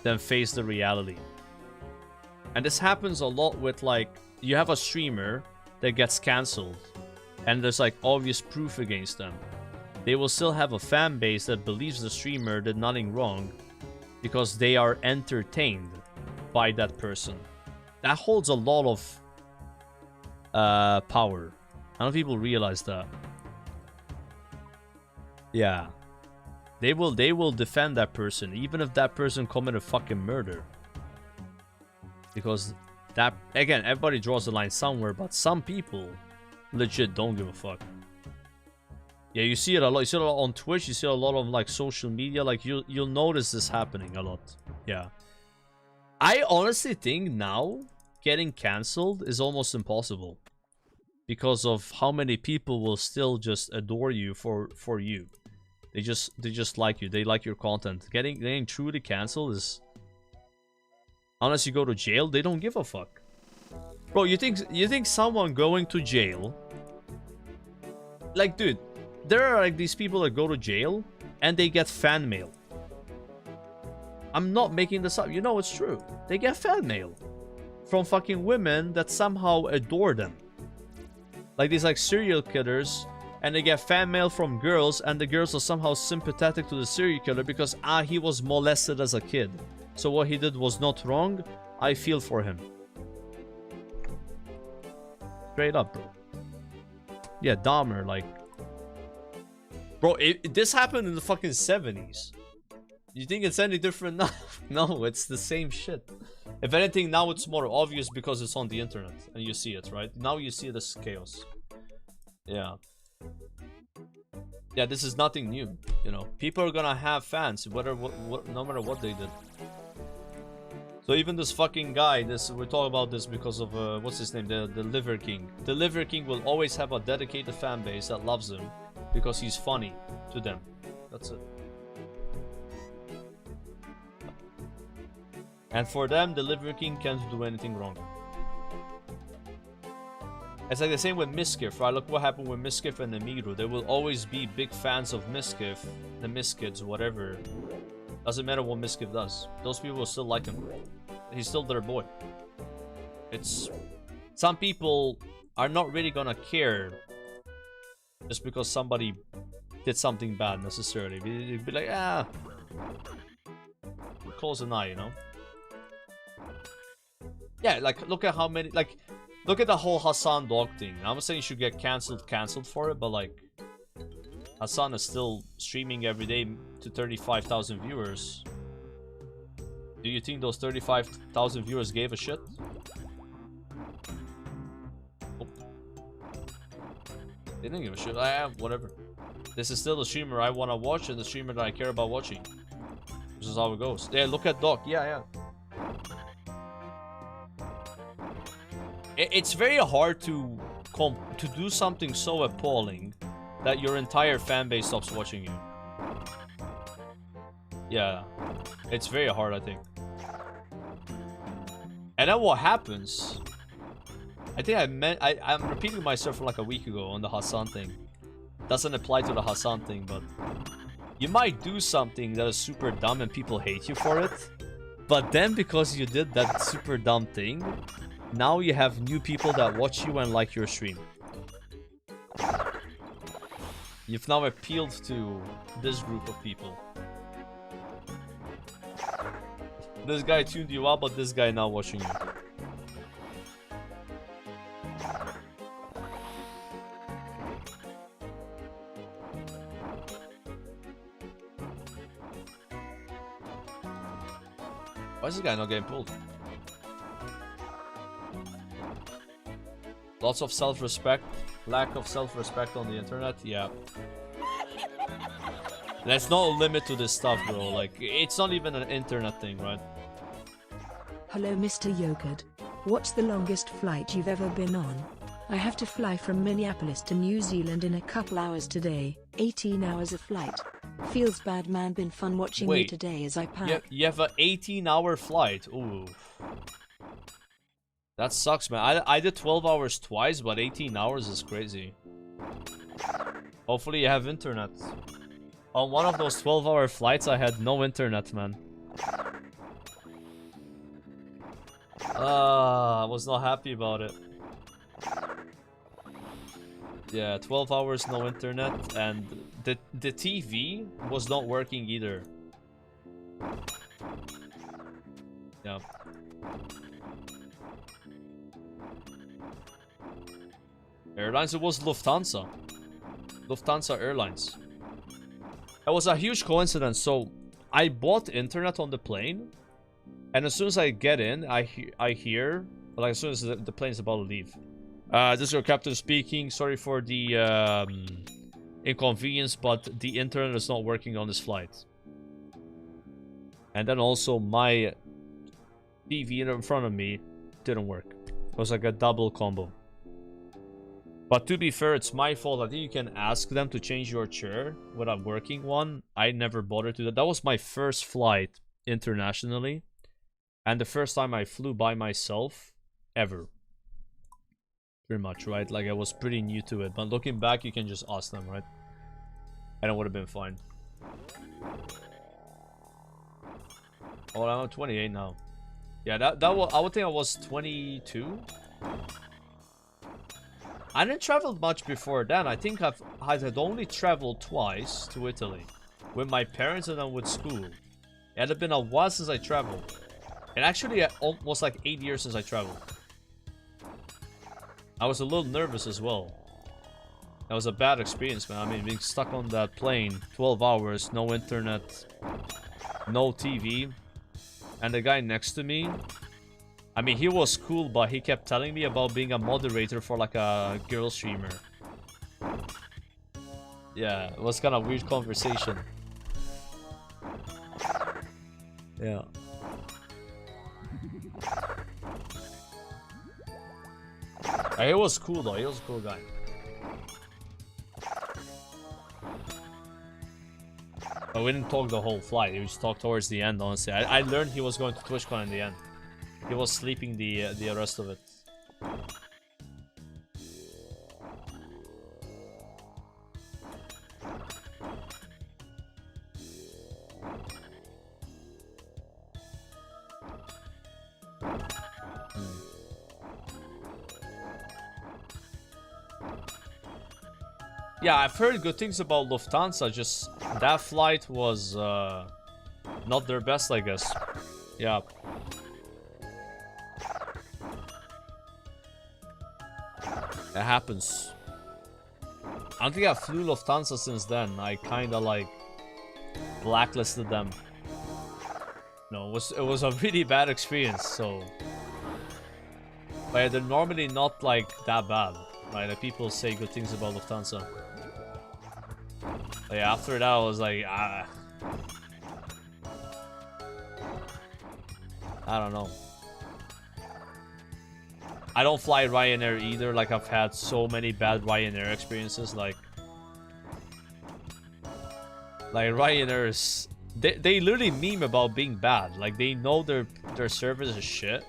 than face the reality. And this happens a lot with, like, you have a streamer that gets cancelled and there's like obvious proof against them. They will still have a fan base that believes the streamer did nothing wrong because they are entertained by that person. That holds a lot of power. I don't know if people realize that. Yeah. They will defend that person, even if that person committed fucking murder. Because that, again, everybody draws the line somewhere, but some people legit don't give a fuck. Yeah, you see it a lot. You see it a lot on Twitch. You see a lot of like social media. Like you'll notice this happening a lot. Yeah. I honestly think now getting cancelled is almost impossible. Because of how many people will still just adore you for you. They just like you. They like your content. Getting truly cancelled is, unless you go to jail, they don't give a fuck. Bro, you think someone going to jail, like, dude, there are like these people that go to jail and they get fan mail. I'm not making this up. You know it's true. They get fan mail from fucking women that somehow adore them. Like these like serial killers, and they get fan mail from girls, and the girls are somehow sympathetic to the serial killer because he was molested as a kid. So what he did was not wrong. I feel for him. Straight up, bro. Yeah, Dahmer, like, bro, this happened in the fucking 70s. You think it's any different now? No, it's the same shit. If anything, now it's more obvious because it's on the internet and you see it, right? Now you see this chaos. Yeah. Yeah, this is nothing new, you know. People are gonna have fans, no matter what they did. So even this fucking guy, we're talking about this because of, what's his name? The Liver King. The Liver King will always have a dedicated fan base that loves him because he's funny to them. That's it. And for them, the Liver King can't do anything wrong. It's like the same with Miskiff, right? Look what happened with Miskiff and Emiru. There will always be big fans of Miskiff, the Miskids, whatever. Doesn't matter what Miskiff does. Those people will still like him. He's still their boy. It's... Some people are not really gonna care just because somebody did something bad, necessarily. They'd be like, ah... close an eye, you know? Yeah, like, look at how many... Like, look at the whole Hassan Dog thing. I'm not saying you should get cancelled for it, but like... Hassan is still streaming every day to 35,000 viewers. Do you think those 35,000 viewers gave a shit? Oh. They didn't give a shit. Whatever. This is still the streamer I want to watch and the streamer that I care about watching. This is how it goes. Yeah, look at Doc. Yeah. It's very hard to do something so appalling that your entire fan base stops watching you. Yeah, it's very hard, I think. And then what happens? I think I'm repeating myself from like a week ago on the Hassan thing. Doesn't apply to the Hassan thing, but you might do something that is super dumb and people hate you for it. But then because you did that super dumb thing, now you have new people that watch you and like your stream. You've now appealed to this group of people. This guy tuned you out, but this guy now watching you. Why is this guy not getting pulled? Lots of self-respect. Lack of self-respect on the internet. Yeah. There's no limit to this stuff, bro. Like, it's not even an internet thing, right? Hello, Mr. Yogurt. What's the longest flight you've ever been on? I have to fly from Minneapolis to New Zealand in a couple hours today. 18 hours of flight. Feels bad, man. Been fun watching you today as I pack. You have an 18-hour flight. Ooh. That sucks, man. I did 12 hours twice, but 18 hours is crazy. Hopefully you have internet. On one of those 12-hour flights, I had no internet, man. I was not happy about it. Yeah, 12 hours no internet, and the TV was not working either. Yeah. Airlines, it was Lufthansa. Lufthansa Airlines. It was a huge coincidence. So I bought internet on the plane, and as soon as I get in, I hear, like, as soon as the plane's about to leave, this is your captain speaking. Sorry for the inconvenience, but the internet is not working on this flight. And then also my TV in front of me didn't work. It was like a double combo. But to be fair, it's my fault. I think you can ask them to change your chair with a working one. I never bothered to do that. That was my first flight internationally. And the first time I flew by myself ever. Pretty much, right? Like, I was pretty new to it. But looking back, you can just ask them, right? And it would have been fine. Oh, I'm 28 now. Yeah, that was, I would think I was 22. I didn't travel much before then. I think I had only traveled twice to Italy. With my parents and then with school. It had been a while since I traveled. And actually, almost like 8 years since I traveled. I was a little nervous as well. That was a bad experience, man. I mean, being stuck on that plane 12 hours, no internet, no TV. And the guy next to me, I mean, he was cool, but he kept telling me about being a moderator for like a girl streamer. Yeah, it was kind of weird conversation. Yeah. He was cool though, he was a cool guy. But we didn't talk the whole flight, we just talked towards the end, honestly. I learned he was going to TwitchCon in the end. He was sleeping the rest of it. Yeah, I've heard good things about Lufthansa, just that flight was not their best, I guess. Yeah. It happens. I don't think I flew Lufthansa since then. I kinda like blacklisted them. No, it was a really bad experience, so. But they're normally not like that bad. Right? Like, people say good things about Lufthansa. But yeah, after that I was like, I don't know. I don't fly Ryanair either. Like, I've had so many bad Ryanair experiences. Like Ryanair is, they literally meme about being bad. Like, they know their service is shit,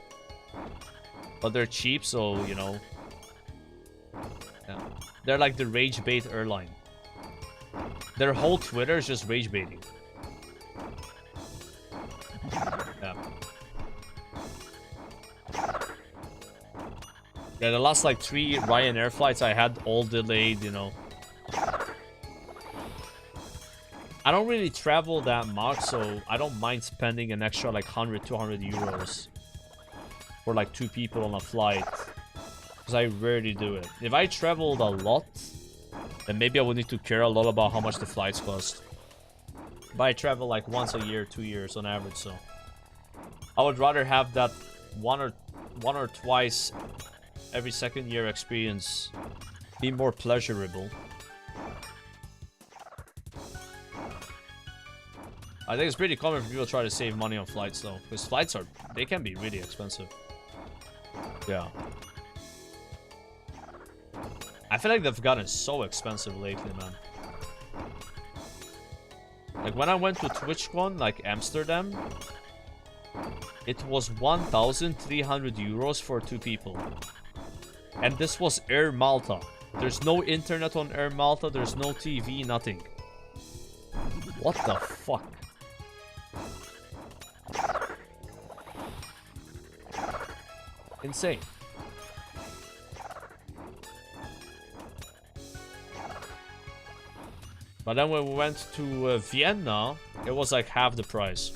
but they're cheap, so you know. Yeah. They're like the rage bait airline. Their whole Twitter is just rage baiting. Yeah. Yeah, the last like 3 Ryanair flights I had all delayed, you know. I don't really travel that much, so I don't mind spending an extra like 100, 200 euros for like 2 people on a flight. Because I rarely do it. If I traveled a lot, then maybe I would need to care a lot about how much the flights cost. But I travel like once a year, 2 years on average, so I would rather have that one or twice every second year experience be more pleasurable. I think it's pretty common for people to try to save money on flights though, because flights they can be really expensive. Yeah. I feel like they've gotten so expensive lately, man. Like, when I went to TwitchCon, like Amsterdam, it was 1,300 euros for 2 people. And this was Air Malta. There's no internet on Air Malta, there's no TV, nothing. What the fuck? Insane. But then when we went to Vienna, it was like half the price.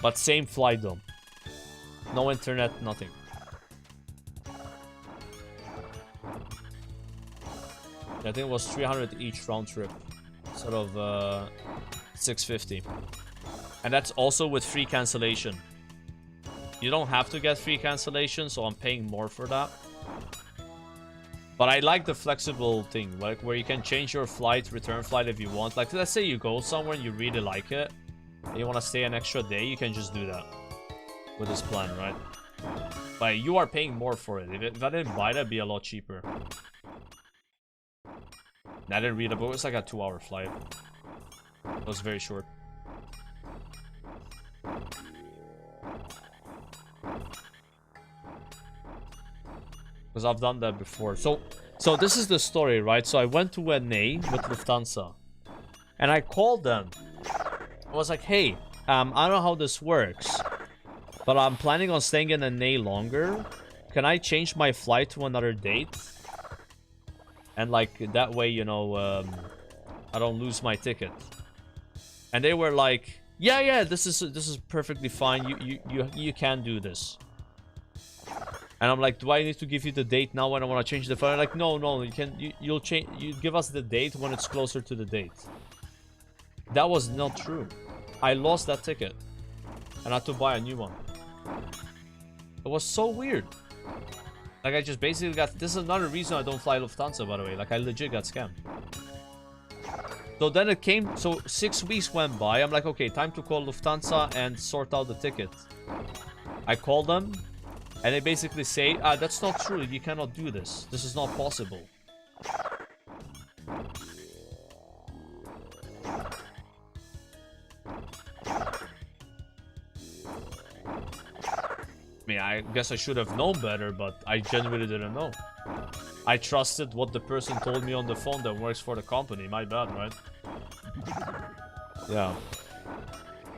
But same flight though. No internet, nothing. I think it was 300 each round trip. Sort of 650. And that's also with free cancellation. You don't have to get free cancellation, so I'm paying more for that. But I like the flexible thing, like where you can change your flight, return flight if you want. Like, let's say you go somewhere and you really like it, and you want to stay an extra day, you can just do that with this plan, right? But you are paying more for it. If I didn't buy that, it'd be a lot cheaper. I didn't read it, but it was like a 2-hour flight. It was very short. Because I've done that before. So this is the story, right? So I went to NA with Lufthansa. And I called them. I was like, hey, I don't know how this works, but I'm planning on staying in NA longer. Can I change my flight to another date? And like, that way, you know, I don't lose my ticket. And they were like, yeah, this is perfectly fine. You can do this. And I'm like, do I need to give you the date now when I want to change the flight? Like, no, you'll change. You give us the date when it's closer to the date. That was not true. I lost that ticket and I had to buy a new one. It was so weird. Like, I just basically got... This is another reason I don't fly Lufthansa, by the way. Like, I legit got scammed. So then it came... So 6 weeks went by. I'm like, okay, time to call Lufthansa and sort out the ticket. I call them and they basically say, that's not true. You cannot do this. This is not possible. I mean, I guess I should have known better, but I genuinely didn't know. I trusted what the person told me on the phone that works for the company. My bad, right? Yeah.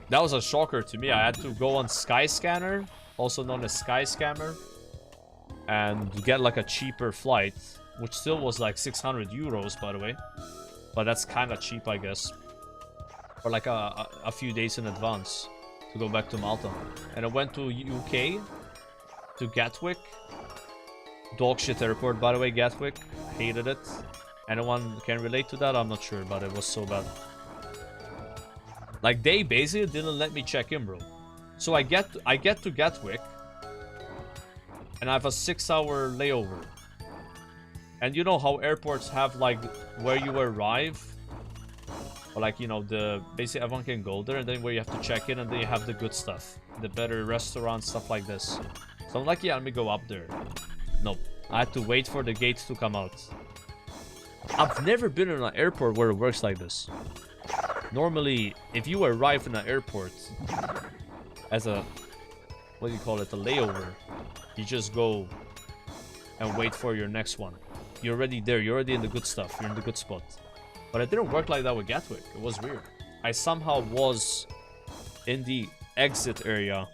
That was a shocker to me. I had to go on Skyscanner, also known as Skyscammer, and get like a cheaper flight, which still was like 600 euros, by the way. But that's kind of cheap, I guess. For like a few days in advance to go back to Malta. And I went to UK, to Gatwick. Dog shit airport, by the way, Gatwick. Hated it. Anyone can relate to that? I'm not sure, but it was so bad. Like, they basically didn't let me check in, bro. So I get to Gatwick, and I have a 6-hour layover. And you know how airports have, like, where you arrive? Or like, you know, basically everyone can go there, and then where you have to check in, and then you have the good stuff. The better restaurants, stuff like this. So I'm like, yeah, let me go up there. Nope. I had to wait for the gates to come out. I've never been in an airport where it works like this. Normally, if you arrive in an airport as a, what do you call it, a layover, you just go and wait for your next one. You're already there. You're already in the good stuff. You're in the good spot. But it didn't work like that with Gatwick. It was weird. I somehow was in the exit area.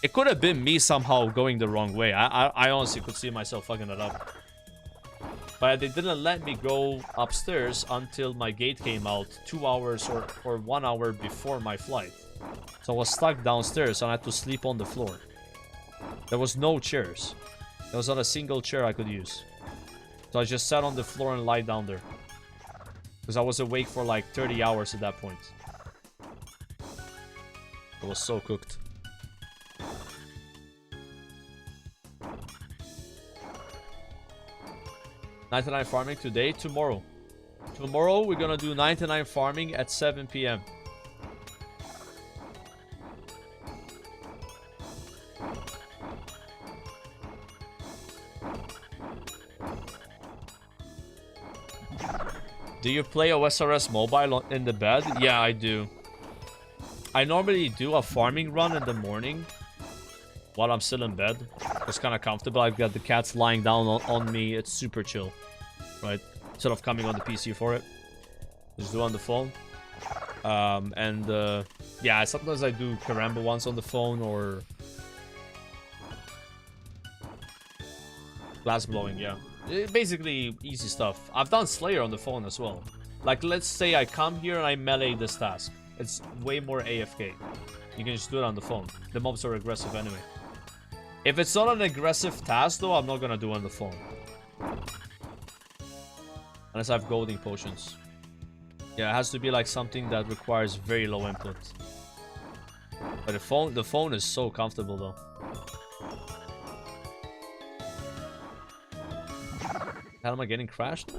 It could have been me somehow going the wrong way. I honestly could see myself fucking it up. But they didn't let me go upstairs until my gate came out 2 hours or 1 hour before my flight. So I was stuck downstairs and I had to sleep on the floor. There was no chairs. There was not a single chair I could use. So I just sat on the floor and lied down there. Because I was awake for like 30 hours at that point. I was so cooked. $99 farming today, tomorrow. Tomorrow we're gonna do 99 farming at 7 PM. Do you play OSRS mobile in the bed? Yeah, I do. I normally do a farming run in the morning while I'm still in bed. It's kind of comfortable. I've got the cats lying down on me. It's super chill, right? Instead of coming on the PC for it, just do it on the phone. Yeah, sometimes I do Karamba ones on the phone or glass blowing. Yeah, basically easy stuff. I've done Slayer on the phone as well. Like, let's say I come here and I melee this task. It's way more AFK. You can just do it on the phone. The mobs are aggressive anyway. If it's not an aggressive task, though, I'm not gonna do it on the phone. Unless I have golding potions. Yeah, it has to be like something that requires very low input. But the phone is so comfortable, though. How am I getting crashed?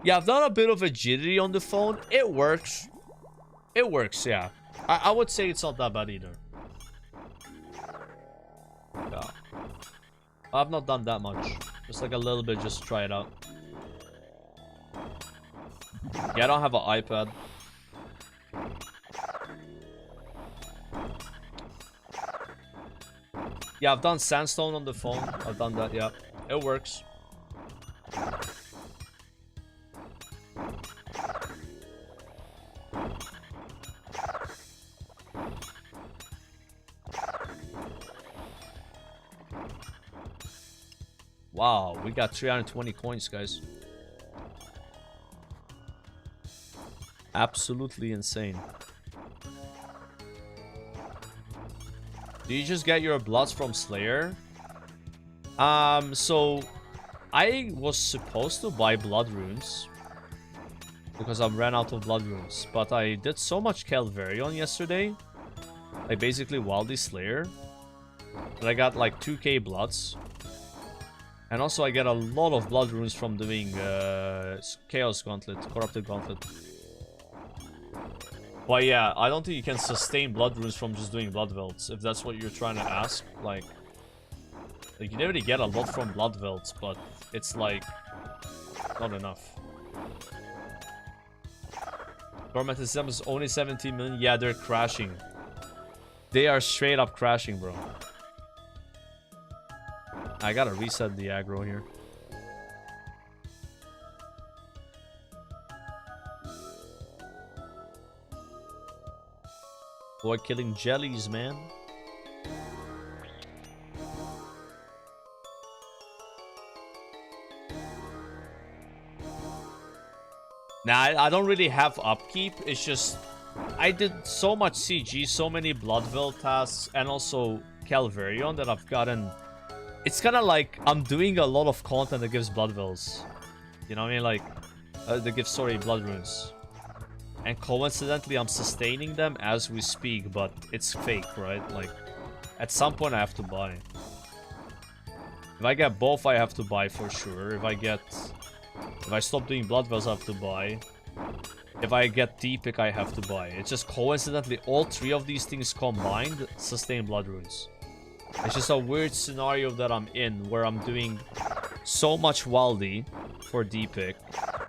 Yeah, I've done a bit of agility on the phone. It works. It works, yeah. I would say it's not that bad either. Yeah. I've not done that much. Just like a little bit, just try it out. Yeah, I don't have an iPad. Yeah, I've done Sandstone on the phone. I've done that, yeah. It works. Wow, we got 320 coins, guys. Absolutely insane. Do you just get your bloods from Slayer? So I was supposed to buy blood runes because I ran out of blood runes, but I did so much Calvarion yesterday, like basically Wildy Slayer, that I got like 2k bloods. And also I get a lot of blood runes from doing Chaos Gauntlet, Corrupted Gauntlet. But yeah, I don't think you can sustain blood runes from just doing blood velts, if that's what you're trying to ask. Like you already get a lot from blood velts, but it's like not enough. Tormented System is only 17 million. Yeah, they're crashing. They are straight up crashing, bro. I gotta reset the aggro here. Boy, killing jellies, man. Nah, I don't really have upkeep. It's just I did so much CG, so many Bloodville tasks, and also Calvarion that I've gotten. It's kind of like I'm doing a lot of content that gives Bloodvilles. You know what I mean? Like, that gives, sorry, Blood Runes. And coincidentally, I'm sustaining them as we speak, but it's fake, right? Like, at some point I have to buy. If I get both, I have to buy for sure. If I stop doing Bloodvilles, I have to buy. If I get Deepic, I have to buy. It's just coincidentally, all three of these things combined sustain Blood Runes. It's just a weird scenario that I'm in, where I'm doing so much Wildy for Deepic.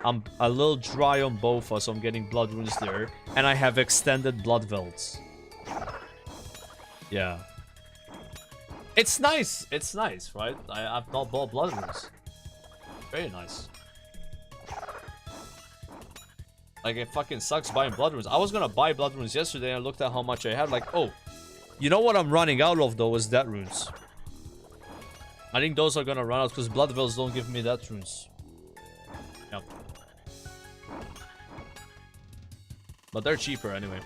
I'm a little dry on Bofa, so I'm getting Blood Runes there. And I have extended Blood Velts. Yeah. It's nice. It's nice, right? I've not bought Blood Runes. Very nice. Like, it fucking sucks buying Blood Runes. I was gonna buy Blood Runes yesterday, and I looked at how much I had. Like, oh, you know what I'm running out of, though, is Death Runes. I think those are gonna run out, because Blood Velts don't give me Death Runes. Yep. But they're cheaper anyway.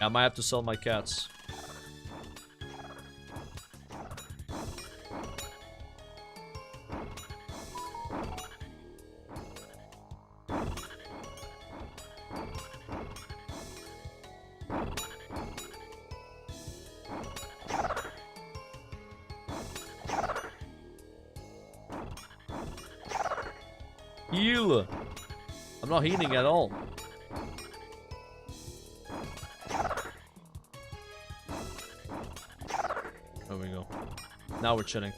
I might have to sell my cats. Heal! I'm not healing at all. There we go. Now we're chilling.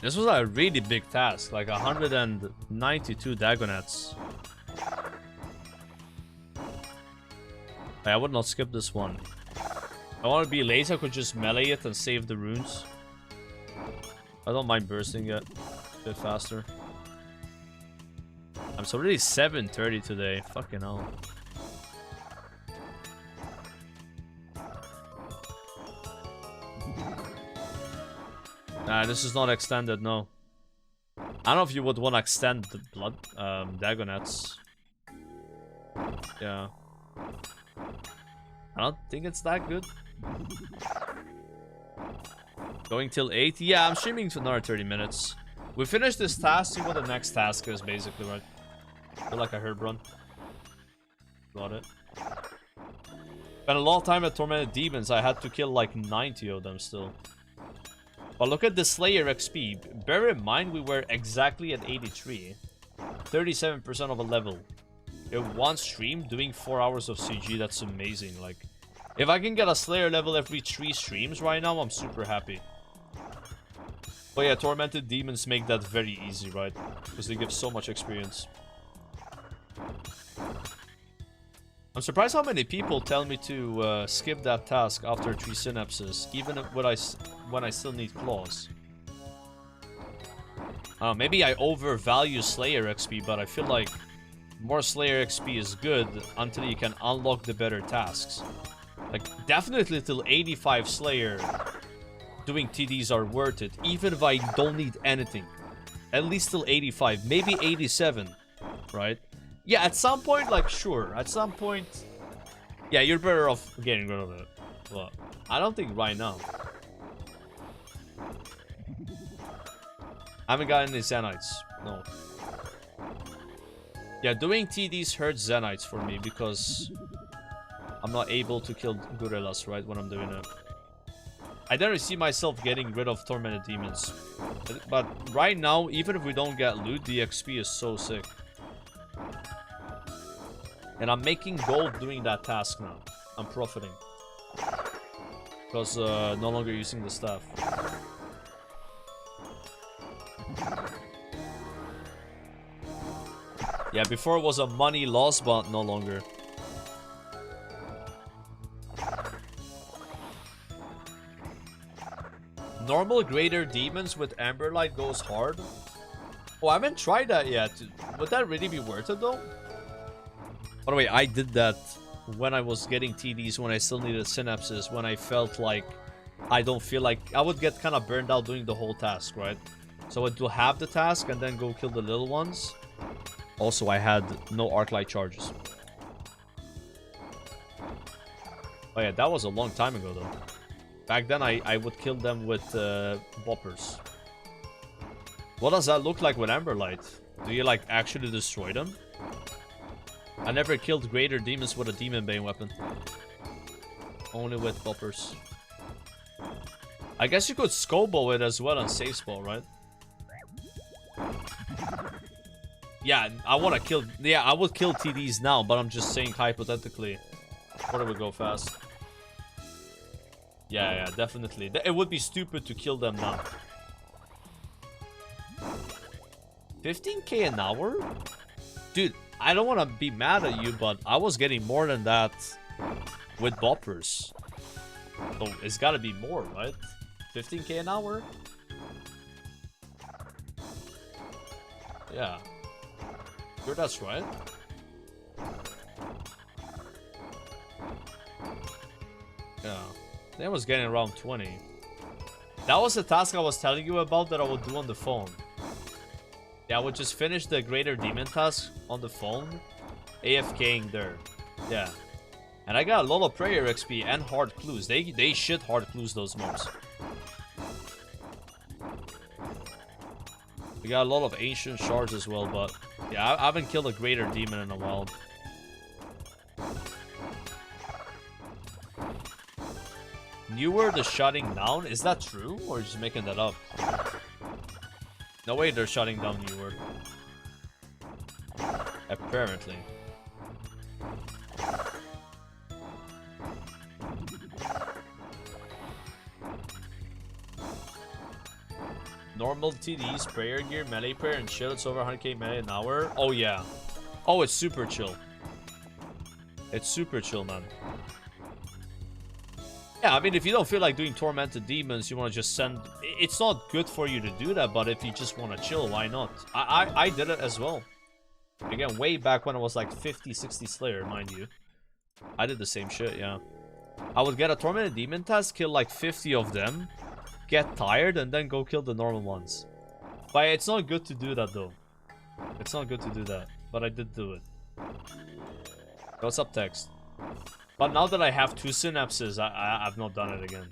This was a really big task, like 192 Dagonets. I would not skip this one. I want to be lazy, I could just melee it and save the runes. I don't mind bursting it a bit faster. I'm so already 7:30 today, fucking hell. Nah, this is not extended, no. I don't know if you would want to extend the blood Dagonets. Yeah. I don't think it's that good. Going till 8? Yeah, I'm streaming for another 30 minutes. We finished this task, see what the next task is, basically, right? I feel like I heard run. Got it. Spent a lot of time at Tormented Demons. I had to kill like 90 of them still. But look at the Slayer XP. Bear in mind we were exactly at 83. 37% of a level. In one stream, doing 4 hours of CG, that's amazing. Like, if I can get a Slayer level every 3 streams right now, I'm super happy. But yeah, Tormented Demons make that very easy, right? Because they give so much experience. I'm surprised how many people tell me to skip that task after 3 synapses, even when I still need claws. Maybe I overvalue Slayer XP, but I feel like more Slayer XP is good until you can unlock the better tasks. Like, definitely till 85 Slayer, doing TDs are worth it, even if I don't need anything. At least till 85, maybe 87, right? Yeah, at some point, like, sure. At some point, yeah, you're better off getting rid of it. But I don't think right now. I haven't got any Zenites. No. Yeah, doing TDs hurts Zenites for me because I'm not able to kill gorillas, right, when I'm doing it. I never see myself getting rid of Tormented Demons. But right now, even if we don't get loot, the XP is so sick. And I'm making gold doing that task now. I'm profiting. Because no longer using the staff. Yeah, before it was a money loss, but no longer. Normal greater demons with Amberlight goes hard. Oh, I haven't tried that yet. Would that really be worth it though? By the way, I did that when I was getting TDs, when I still needed synapses, when I felt like I don't feel like... I would get kind of burned out doing the whole task, right? So I would do half the task and then go kill the little ones. Also, I had no Arclight charges. Oh yeah, that was a long time ago though. Back then I would kill them with boppers. What does that look like with Amberlight? Do you like actually destroy them? I never killed greater demons with a Demon Bane weapon. Only with boppers. I guess you could Scobo it as well on safe spot, right? Yeah, I want to kill... Yeah, I would kill TDs now, but I'm just saying hypothetically. Or it would go fast. Yeah, definitely. It would be stupid to kill them now. 15k an hour? Dude, I don't want to be mad at you, but I was getting more than that with boppers. So it's got to be more, right? 15k an hour? Yeah. Sure, that's right. Yeah. I was getting around 20. That was the task I was telling you about that I would do on the phone. Yeah, I would just finish the Greater Demon task on the phone, AFKing there. Yeah. And I got a lot of prayer XP and hard clues. They should hard clues those mobs. We got a lot of ancient shards as well, but yeah, I haven't killed a Greater Demon in a while. Newer the shutting down? Is that true? Or are you just making that up? No way they're shutting down Newer. Apparently. Normal TDs, prayer gear, melee prayer, and chill. It's over 100k melee an hour. Oh yeah. Oh, it's super chill. It's super chill, man. Yeah, I mean, if you don't feel like doing Tormented Demons, you want to just send... It's not good for you to do that, but if you just want to chill, why not? I did it as well. Again, way back when I was like 50, 60 Slayer, mind you. I did the same shit, yeah. I would get a Tormented Demon task, kill like 50 of them, get tired, and then go kill the normal ones. But it's not good to do that, though. It's not good to do that, but I did do it. What's up, text? But now that I have 2 synapses, I've not done it again.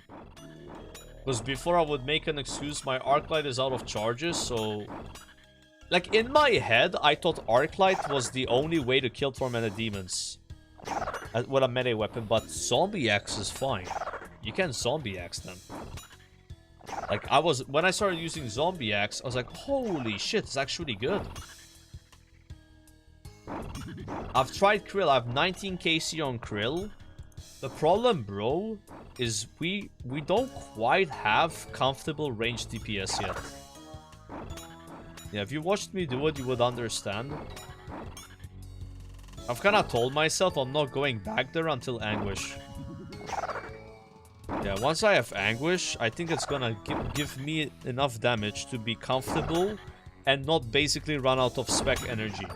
Because before I would make an excuse, my Arclight is out of charges, so... Like, in my head, I thought Arclight was the only way to kill Tormented Demons. With a melee weapon, but Zombie Axe is fine. You can Zombie Axe them. Like, when I started using Zombie Axe, I was like, holy shit, it's actually good. I've tried Krill, I have 19 KC on Krill. The problem, bro, is we don't quite have comfortable range DPS yet. Yeah, if you watched me do it, you would understand. I've kind of told myself I'm not going back there until Anguish. Yeah, once I have Anguish, I think it's gonna give me enough damage to be comfortable and not basically run out of spec energy.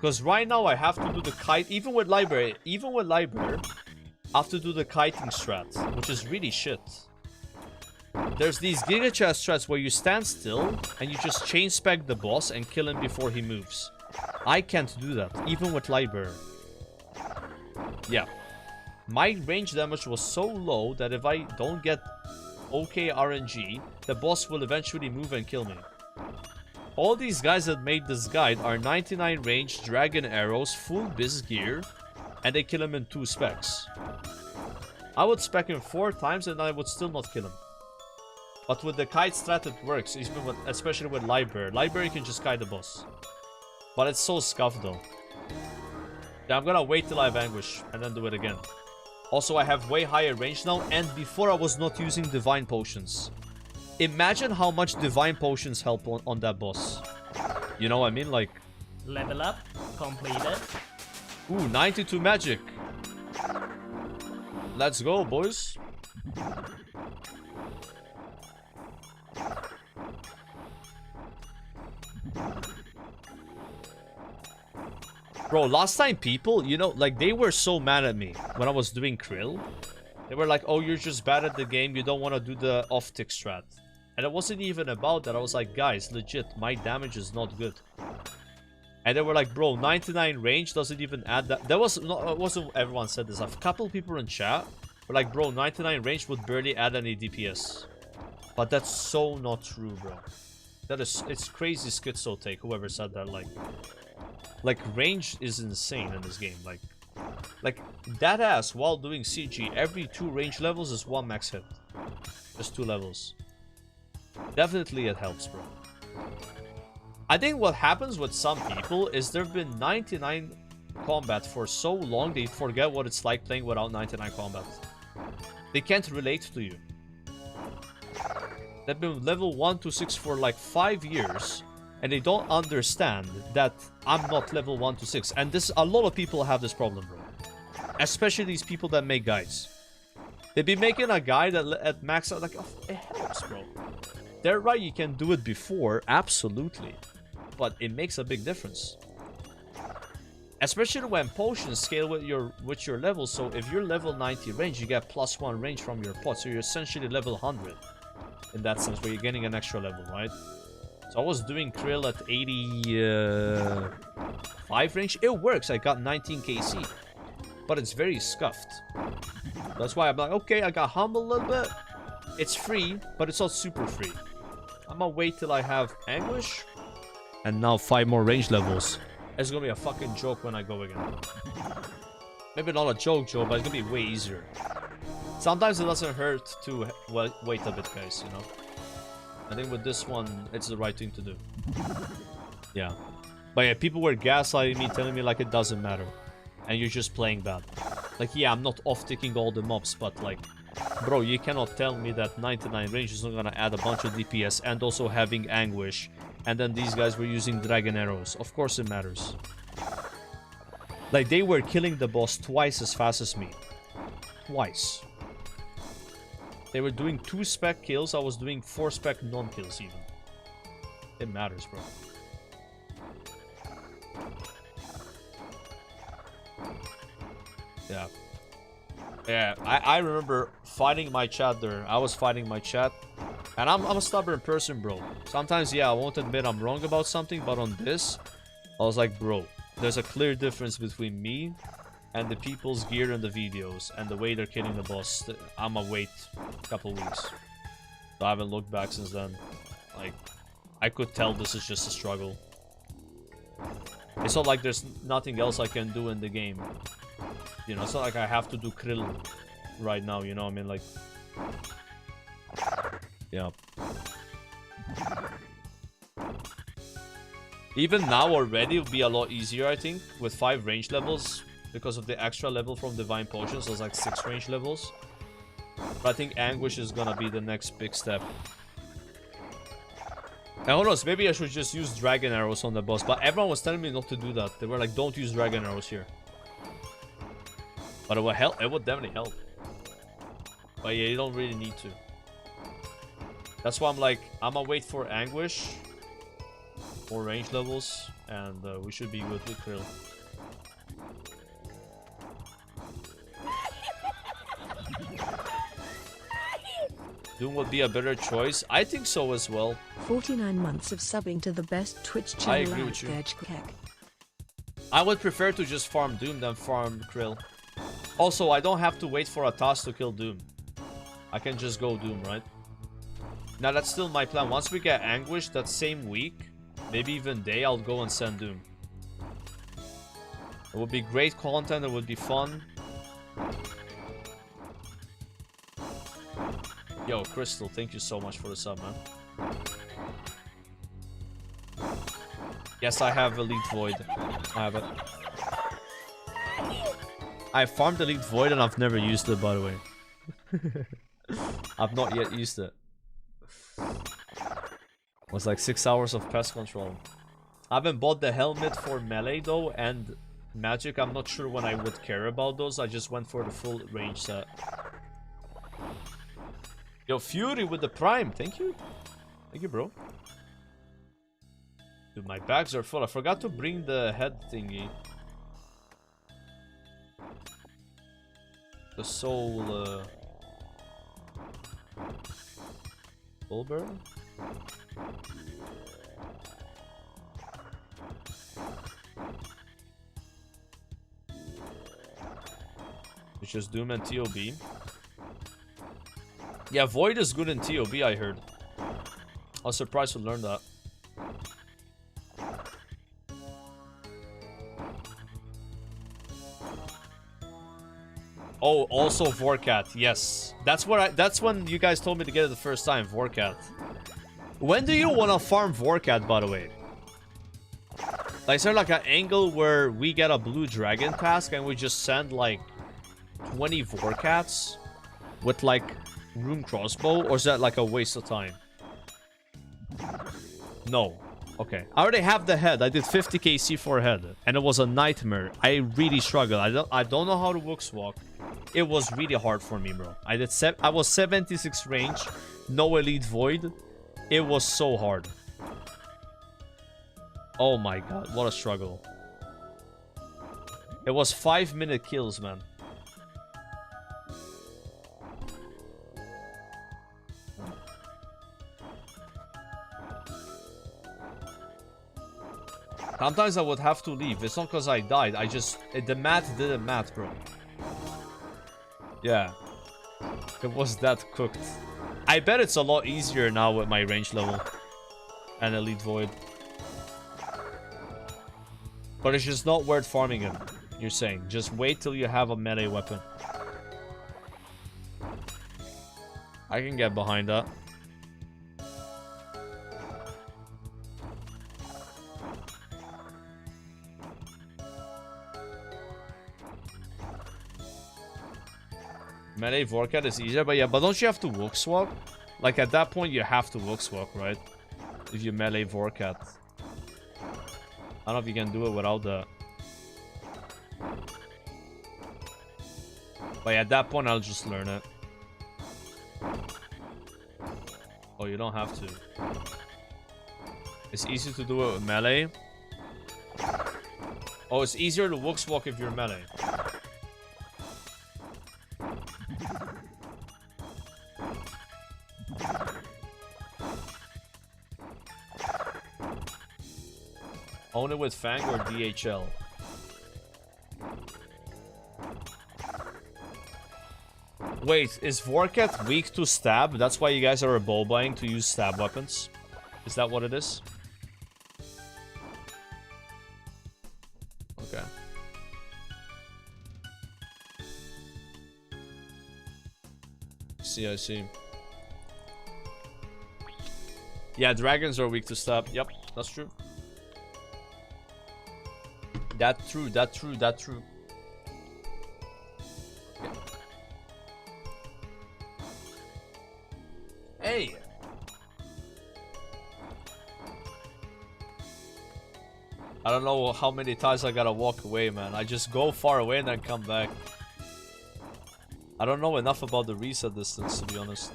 Because right now I have to do the kite, even with Library, I have to do the kiting strat, which is really shit. There's these Giga Chest strats where you stand still and you just chain spec the boss and kill him before he moves. I can't do that, even with Library. Yeah. My range damage was so low that if I don't get okay RNG, the boss will eventually move and kill me. All these guys that made this guide are 99 range, dragon arrows, full biz gear, and they kill him in 2 specs. I would spec him 4 times and I would still not kill him. But with the kite strat it works, especially with Library. Library can just kite the boss. But it's so scuffed though. Yeah, I'm gonna wait till I have Anguish and then do it again. Also, I have way higher range now, and before I was not using Divine Potions. Imagine how much Divine Potions help on that boss. You know what I mean? Like... Level up. Completed. Ooh, 92 magic. Let's go, boys. Bro, last time people, you know, like, they were so mad at me when I was doing Krill. They were like, oh, you're just bad at the game, you don't want to do the off-tick strat. And it wasn't even about that. I was like, guys, legit, my damage is not good. And they were like, bro, 99 range doesn't even add that. That was not, it wasn't everyone said this. A couple people in chat were like, bro, 99 range would barely add any DPS. But that's so not true, bro. That is, it's crazy schizo take, whoever said that, like range is insane in this game. Like that ass while doing CG, every 2 range levels is 1 max hit. Just 2 levels. Definitely it helps, bro. I think what happens with some people is there've been 99 combat for so long they forget what it's like playing without 99 combat. They can't relate to you. They've been level 1 to 6 for like 5 years. And they don't understand that I'm not level 1 to 6. And this, a lot of people have this problem, bro. Especially these people that make guides. They'd be making a guide at max out, like, oh, it helps, bro. They're right, you can do it before, absolutely. But it makes a big difference. Especially when potions scale with your level. So if you're level 90 range, you get +1 range from your pot. So you're essentially level 100. In that sense, where you're getting an extra level, right? So I was doing Krill at 85 range. It works. I got 19 KC. But it's very scuffed. That's why I'm like, okay, I got humble a little bit. It's free, but it's not super free. I'm gonna wait till I have Anguish. And now 5 more range levels. It's gonna be a fucking joke when I go again. Maybe not a joke, but it's gonna be way easier. Sometimes it doesn't hurt to wait a bit, guys, you know? I think with this one, it's the right thing to do. Yeah. But yeah, people were gaslighting me, telling me like it doesn't matter. And you're just playing bad. Like, yeah, I'm not off-ticking all the mobs, but like... Bro, you cannot tell me that 99 range is not gonna add a bunch of DPS and also having Anguish. And then these guys were using Dragon Arrows. Of course it matters. Like, they were killing the boss twice as fast as me. Twice. They were doing 2 spec kills, I was doing 4 spec non-kills even. It matters, bro. Yeah. Yeah, I remember fighting my chat there. I was fighting my chat. And I'm a stubborn person, bro. Sometimes, yeah, I won't admit I'm wrong about something, but on this, I was like, bro, there's a clear difference between me and the people's gear in the videos and the way they're killing the boss. I'ma wait a couple weeks. So I haven't looked back since then. Like, I could tell this is just a struggle. It's not like there's nothing else I can do in the game. You know, it's not like I have to do Krill right now, you know what I mean? Like, yeah. Even now already it'll be a lot easier, I think, with 5 range levels because of the extra level from Divine Potions. So it's like 6 range levels. But I think Anguish is gonna be the next big step. And who knows, maybe I should just use Dragon Arrows on the boss. But everyone was telling me not to do that. They were like, don't use Dragon Arrows here. But it would help. It would definitely help. But yeah, you don't really need to. That's why I'm like, I'm gonna wait for Anguish. 4 range levels. And we should be good with Krill. Doom would be a better choice. I think so as well. 49 months of subbing to the best Twitch channel. I agree with you. I would prefer to just farm Doom than farm Krill. Also, I don't have to wait for a task to kill Doom. I can just go Doom, right? Now, that's still my plan. Once we get Anguish that same week, maybe even day, I'll go and send Doom. It would be great content. It would be fun. Yo, Crystal, thank you so much for the sub, man. Yes, I have Elite Void. I have it. I farmed Elite Void and I've never used it, by the way. I've not yet used it. It was like 6 hours of pest control. I haven't bought the helmet for melee though, and magic. I'm not sure when I would care about those. I just went for the full range set. Yo, Fury with the Prime. Thank you. Thank you, bro. Dude, my bags are full. I forgot to bring the head thingy. The soul, Bulber? It's just Doom and TOB. Yeah, Void is good in TOB, I heard. I was surprised to learn that. Oh, also Vorkat. Yes. That's when you guys told me to get it the first time, Vorkat. When do you want to farm Vorkat, by the way? Like, is there like an angle where we get a blue dragon task and we just send like 20 Vorkats with like rune crossbow, or is that like a waste of time? No. Okay. I already have the head. I did 50 KC for a head, and it was a nightmare. I really struggled. I don't know how to Wooks walk. It was really hard for me, bro. I was 76 range, no Elite Void. It was so hard. Oh my god, what a struggle. It was 5-minute kills, man. Sometimes I would have to leave. It's not because I died. The math didn't math, bro. Yeah. It was that cooked. I bet it's a lot easier now with my range level. And Elite Void. But it's just not worth farming him. You're saying. Just wait till you have a melee weapon. I can get behind that. Melee Vorkat is easier, but yeah, but don't you have to Wooks walk? Like at that point you have to Wooks walk, right? If you melee Vorkat. I don't know if you can do it without that. But yeah, at that point I'll just learn it. Oh, you don't have to. It's easy to do it with melee. Oh, it's easier to Wooks walk if you're melee. Own it with Fang or DHL? Wait, is Vorkat weak to stab? That's why you guys are bow buying to use stab weapons? Is that what it is? Okay. I see. Yeah, dragons are weak to stab. Yep, that's true. That true, that true, that true. Hey! I don't know how many times I gotta walk away, man. I just go far away and then come back. I don't know enough about the reset distance, to be honest.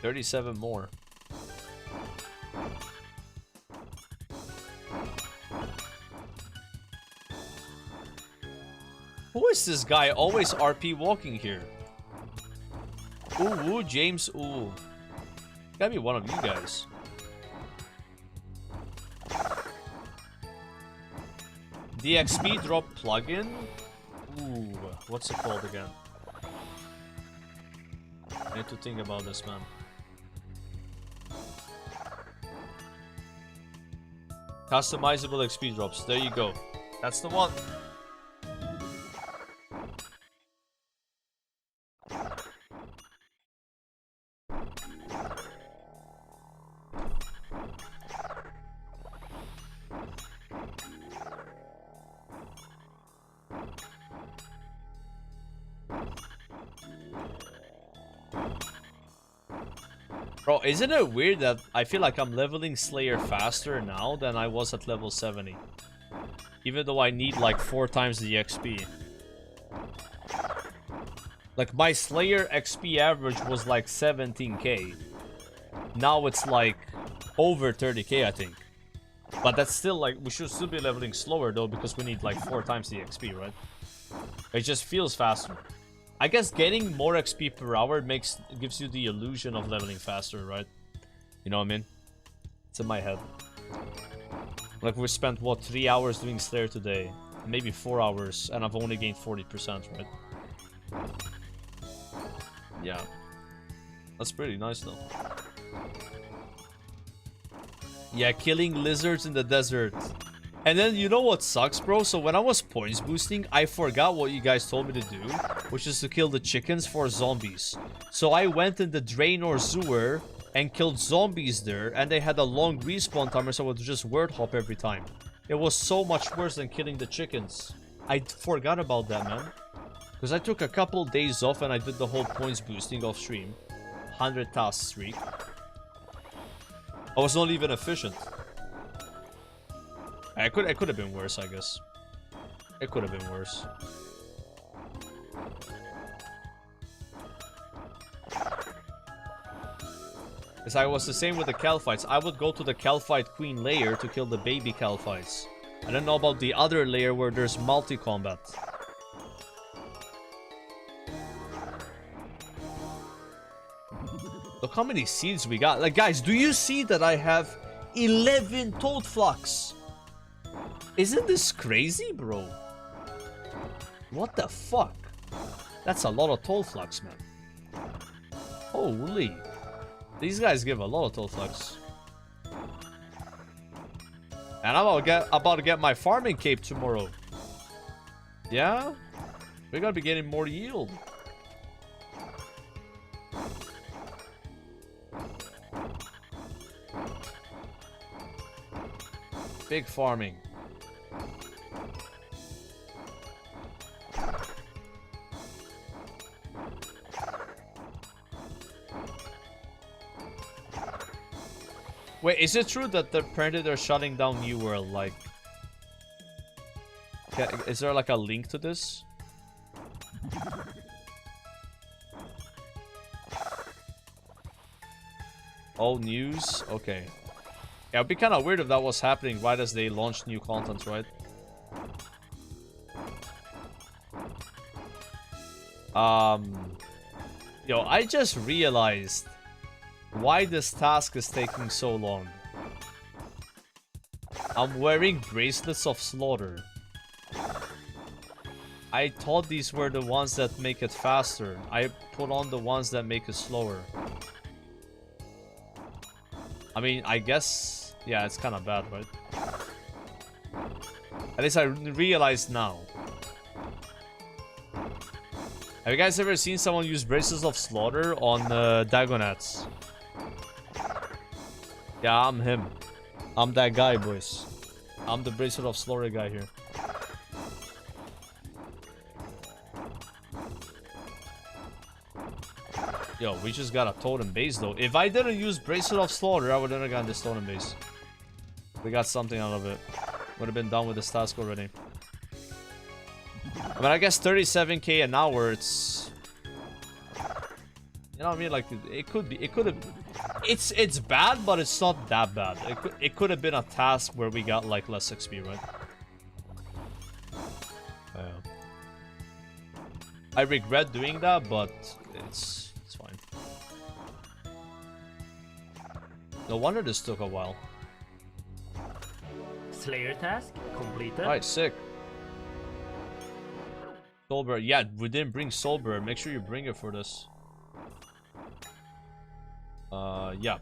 $37 more. Who is this guy always RP walking here? Ooh, James, ooh. Gotta be one of you guys. The XP drop plugin? Ooh, what's it called again? I need to think about this, man. Customizable XP drops. There you go. That's the one. Bro, isn't it weird that I feel like I'm leveling Slayer faster now than I was at level 70? Even though I need like 4 times the XP. Like my Slayer XP average was like 17k. Now it's like over 30k, I think. But that's still like, we should still be leveling slower though, because we need like 4 times the XP, right? It just feels faster. I guess getting more XP per hour gives you the illusion of leveling faster, right? You know what I mean? It's in my head. Like we spent, what, 3 hours doing Slayer today? Maybe 4 hours, and I've only gained 40%, right? Yeah. That's pretty nice, though. Yeah, killing lizards in the desert. And then, you know what sucks, bro? So when I was points boosting, I forgot what you guys told me to do, which is to kill the chickens for zombies. So I went in the drain or sewer and killed zombies there, and they had a long respawn timer, so I would just word hop every time. It was so much worse than killing the chickens. I forgot about that, man. Because I took a couple days off and I did the whole points boosting off stream. 100 task streak. I was not even efficient. It could have been worse, I guess. It could have been worse. Because I was the same with the Calphites. I would go to the Calphite Queen layer to kill the baby Calphites. I don't know about the other layer where there's multi-combat. Look how many seeds we got. Like, guys, do you see that I have 11 Toad Flux? Isn't this crazy, bro? What the fuck? That's a lot of Toad Flux, man. Holy. These guys give a lot of Toad Flux. And I'm about to get my farming cape tomorrow. Yeah? We're gonna be getting more yield. Big farming. Wait, is it true that apparently they're shutting down New World? Like, is there like a link to this? All news? Okay. Yeah, it'd be kind of weird if that was happening right as they launched new content, right? Yo, I just realized why this task is taking so long. I'm wearing bracelets of slaughter. I thought these were the ones that make it faster. I put on the ones that make it slower. I mean, I guess, yeah, it's kind of bad, right? At least I realized now. Have you guys ever seen someone use bracelets of slaughter on Dagonets? Yeah, I'm him. I'm that guy, boys. I'm the Bracelet of Slayer guy here. Yo, we just got a totem base though. If I didn't use Bracelet of Slaughter, I wouldn't have gotten this totem base. We got something out of it. Would have been done with this task already. I mean, I guess 37k an hour, it's... You know what I mean? Like, it could be... It could have... It's bad, but it's not that bad. It could have been a task where we got, like, less XP, right? I regret doing that, but it's fine. No wonder this took a while. Slayer task completed. Alright, sick. Soulbearer. Yeah, we didn't bring Soulbearer. Make sure you bring it for this. Yeah.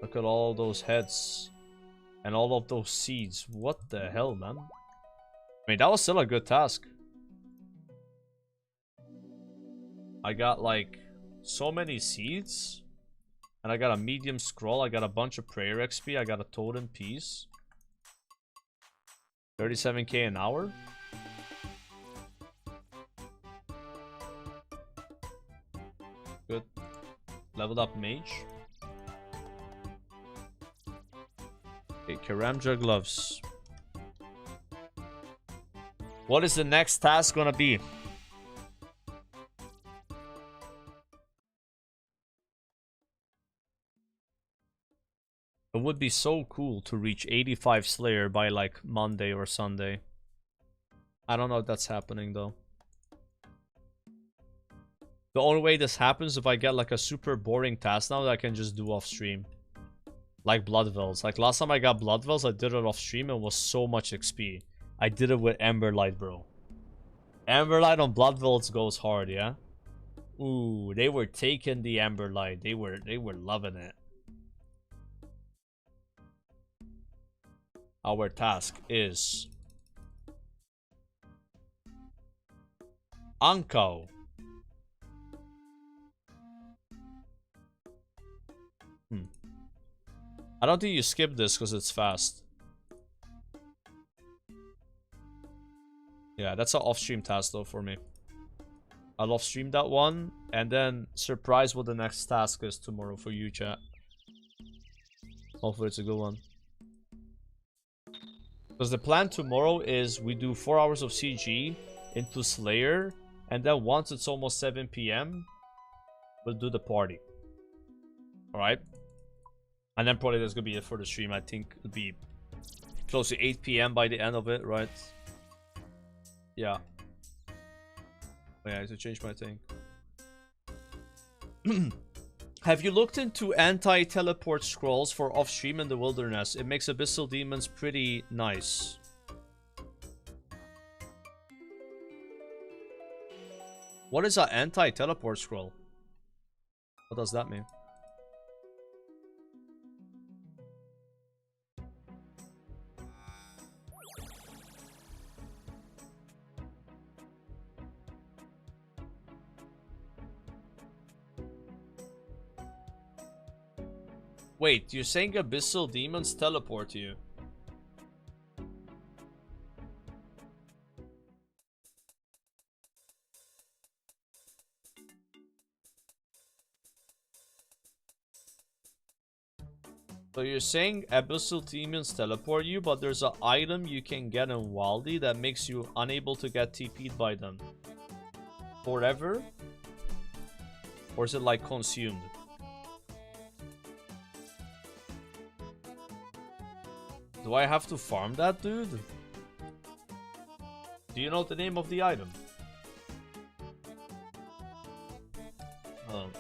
Look at all those heads. And all of those seeds. What the hell, man? I mean, that was still a good task. I got, like, so many seeds. And I got a medium scroll. I got a bunch of prayer XP. I got a totem piece. 37k an hour. Good. Leveled up mage. Okay, Karamja gloves. What is the next task gonna be? It would be so cool to reach 85 Slayer by like Monday or Sunday. I don't know if that's happening though. The only way this happens if I get like a super boring task now that I can just do off stream. Like Blood Veils. Like last time I got Blood Veils, I did it off stream and it was so much XP. I did it with Emberlight, bro. Emberlight on Blood Veils goes hard, yeah? Ooh, they were taking the Emberlight. They were loving it. Our task is Anko. I don't think you skip this because it's fast. Yeah, that's an off-stream task though for me. I'll off-stream that one and then surprise what the next task is tomorrow for you, chat. Hopefully it's a good one. Because the plan tomorrow is we do 4 hours of CG into Slayer, and then once it's almost 7 PM, we'll do the party. Alright? And then probably that's gonna be it for the stream. I think it'll be close to 8 PM by the end of it, right? Yeah. Oh, yeah, I have to change my thing. Have you looked into anti-teleport scrolls for off-stream in the wilderness? It makes Abyssal Demons pretty nice. What is an anti-teleport scroll? What does that mean? Wait, you're saying Abyssal Demons teleport you? So you're saying Abyssal Demons teleport you, but there's an item you can get in Wildy that makes you unable to get TP'd by them forever? Or is it like consumed? Do I have to farm that, dude? Do you know the name of the item?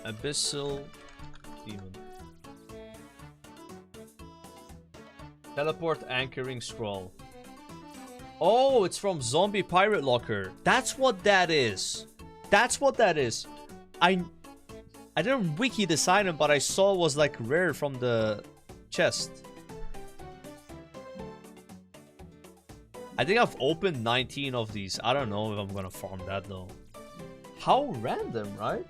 Abyssal Demon. Teleport anchoring scroll. Oh, it's from Zombie Pirate Locker. That's what that is. That's what that is. I didn't wiki this item, but I saw it was like rare from the chest. I think I've opened 19 of these. I don't know if I'm gonna farm that though. How random, right?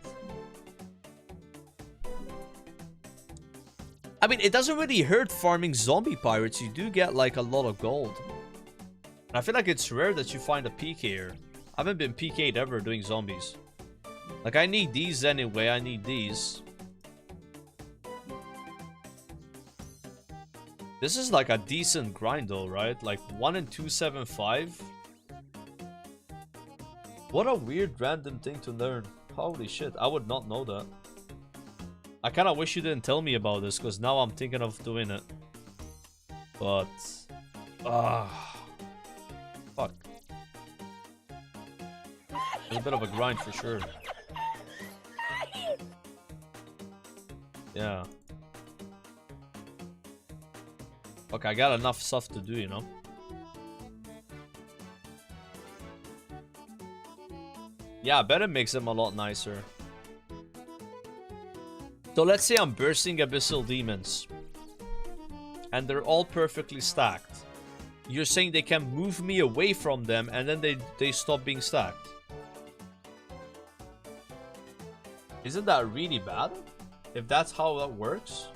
I mean, it doesn't really hurt farming zombie pirates. You do get like a lot of gold. And I feel like it's rare that you find a PK'er. I haven't been PK'd ever doing zombies. Like, I need these anyway. I need these. This is like a decent grind though, right? Like 1 in 275. What a weird random thing to learn. Holy shit, I would not know that. I kind of wish you didn't tell me about this, because now I'm thinking of doing it. But... fuck. It's a bit of a grind for sure. Yeah. Okay, I got enough stuff to do, you know? Yeah, I bet it makes them a lot nicer. So let's say I'm bursting Abyssal Demons. And they're all perfectly stacked. You're saying they can move me away from them and then they stop being stacked. Isn't that really bad? If that's how that works?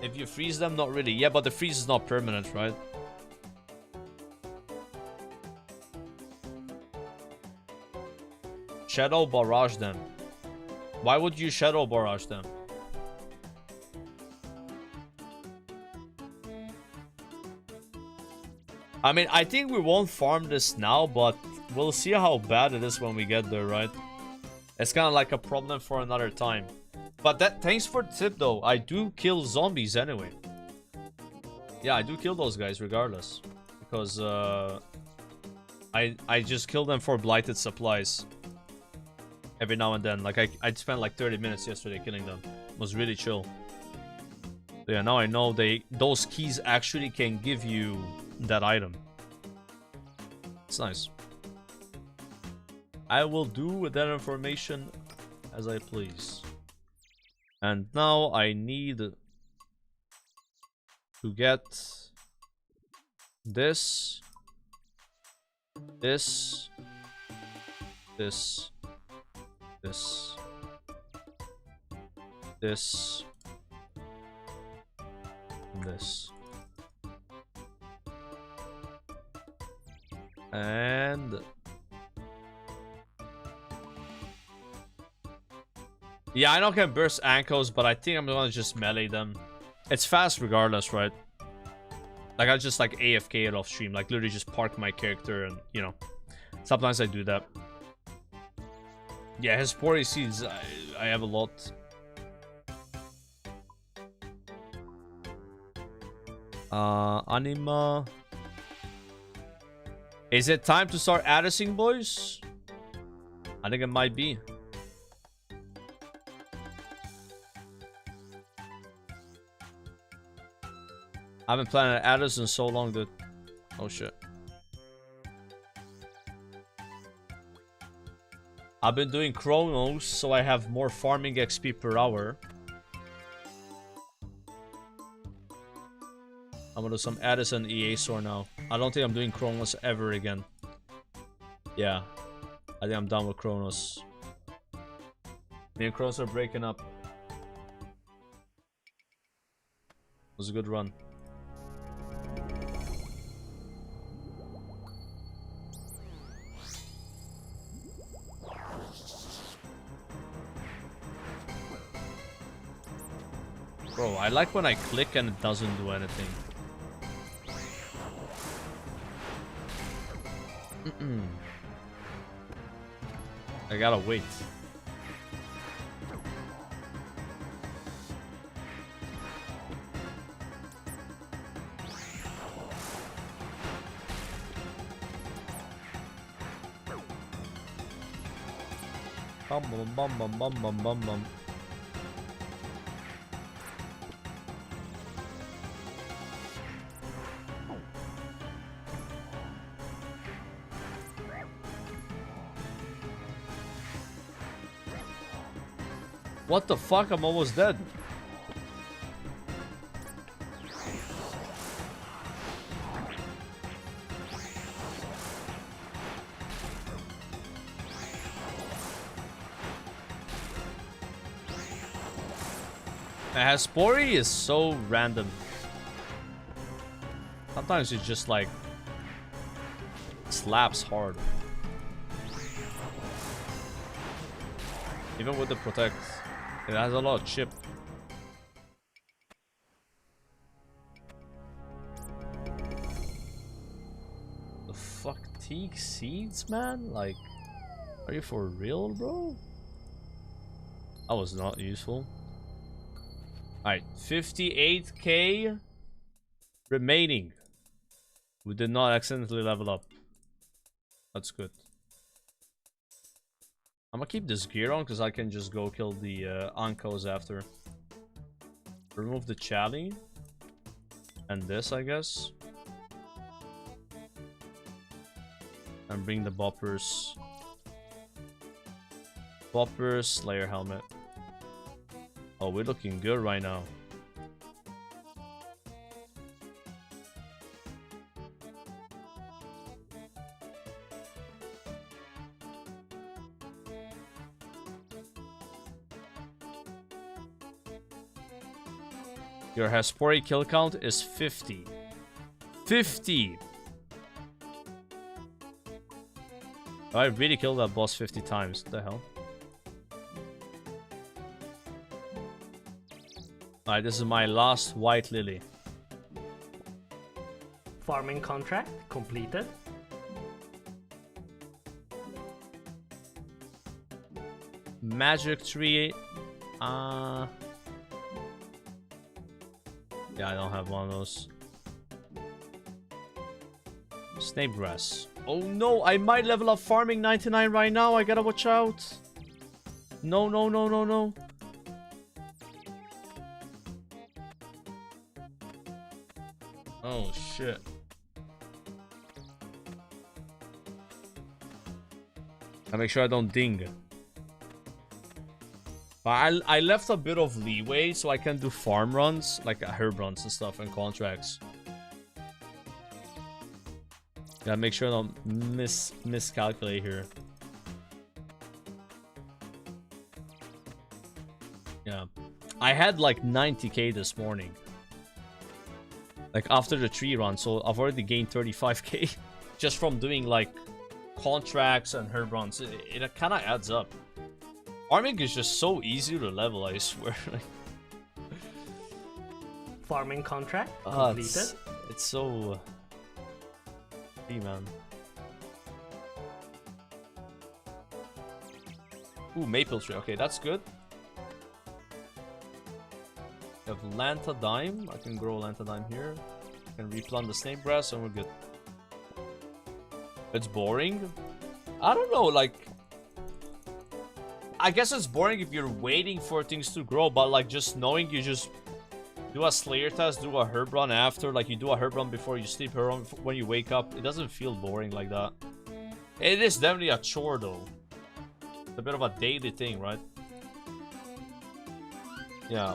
If you freeze them, not really. Yeah, but the freeze is not permanent, right? Shadow barrage them. Why would you shadow barrage them? I mean, I think we won't farm this now, but we'll see how bad it is when we get there, right? It's kind of like a problem for another time. But thanks for the tip though. I do kill zombies anyway. Yeah, I do kill those guys regardless. Because I just kill them for blighted supplies. Every now and then. Like I'd spent like 30 minutes yesterday killing them. It was really chill. So yeah, now I know those keys actually can give you that item. It's nice. I will do with that information as I please. And now I need to get this, this, this, this, this, this. And yeah, I know I can burst ankles, but I think I'm gonna just melee them. It's fast regardless, right? Like I just like AFK it off stream, like literally just park my character and you know. Sometimes I do that. Yeah, his spore seeds I have a lot. Anima. Is it time to start addressing, boys? I think it might be. I haven't played an Addis in so long, dude. Oh shit. I've been doing Chronos, so I have more farming XP per hour. I'm gonna do some Addis and EA Sword now. I don't think I'm doing Chronos ever again. Yeah. I think I'm done with Chronos. Me and Chronos are breaking up. It was a good run. Bro, I like when I click and it doesn't do anything. I gotta wait. Bum bum bum bum bum bum bum bum. What the fuck? I'm almost dead. Haspori is so random. Sometimes it just like slaps hard. Even with the protect, it has a lot of chip. The fuck, teak seeds, man? Like, are you for real, bro? That was not useful. Alright, 58k remaining. We did not accidentally level up. That's good. I'm gonna keep this gear on because I can just go kill the Ankos after. Remove the Chally. And this, I guess. And bring the boppers. Boppers, Slayer helmet. Oh, we're looking good right now. Your Haspori kill count is 50. 50! I really killed that boss 50 times. What the hell? Alright, this is my last white lily. Farming contract completed. Magic tree. Yeah, I don't have one of those. Snake grass. Oh no, I might level up farming 99 right now. I gotta watch out. No, no, no, no, no. Oh shit. I make sure I don't ding. But I left a bit of leeway so I can do farm runs, like herb runs and stuff, and contracts. Gotta make sure I don't miscalculate here. Yeah. I had like 90k this morning. Like after the tree run, so I've already gained 35k just from doing like contracts and herb runs. It kind of adds up. Farming is just so easy to level, I swear. Farming contract completed. It's so... Hey, man. Ooh, maple tree. Okay, that's good. We have Lantadime. I can grow Lantadime here. I can replant the snake grass and we're good. It's boring. I don't know, like... I guess it's boring if you're waiting for things to grow, but like just knowing you just do a Slayer test, do a herb run after, like you do a herb run before you sleep, herb run when you wake up, it doesn't feel boring like that. It is definitely a chore though. It's a bit of a daily thing, right? Yeah.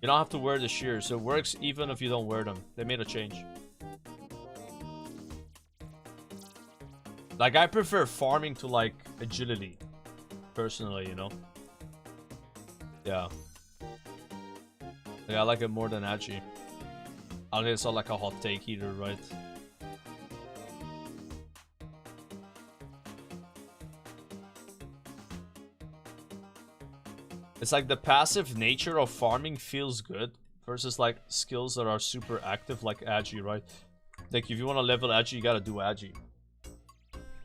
You don't have to wear the shears, so it works even if you don't wear them. They made a change. Like, I prefer farming to, like, agility. Personally, you know? Yeah. Yeah, I like it more than Agi. I think it's not like a hot take either, right? It's like the passive nature of farming feels good versus, like, skills that are super active, like Agi, right? Like, if you want to level Agi, you gotta do Agi.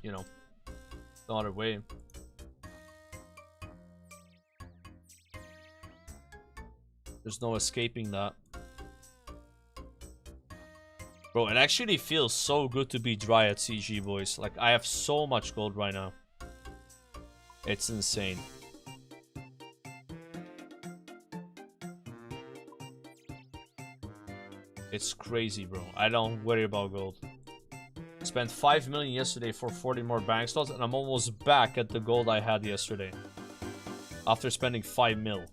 You know, no other way. There's no escaping that. Bro, it actually feels so good to be dry at CG, boys. Like, I have so much gold right now. It's insane. It's crazy, bro. I don't worry about gold. Spent 5 million yesterday for 40 more bank slots, and I'm almost back at the gold I had yesterday. After spending 5 mil.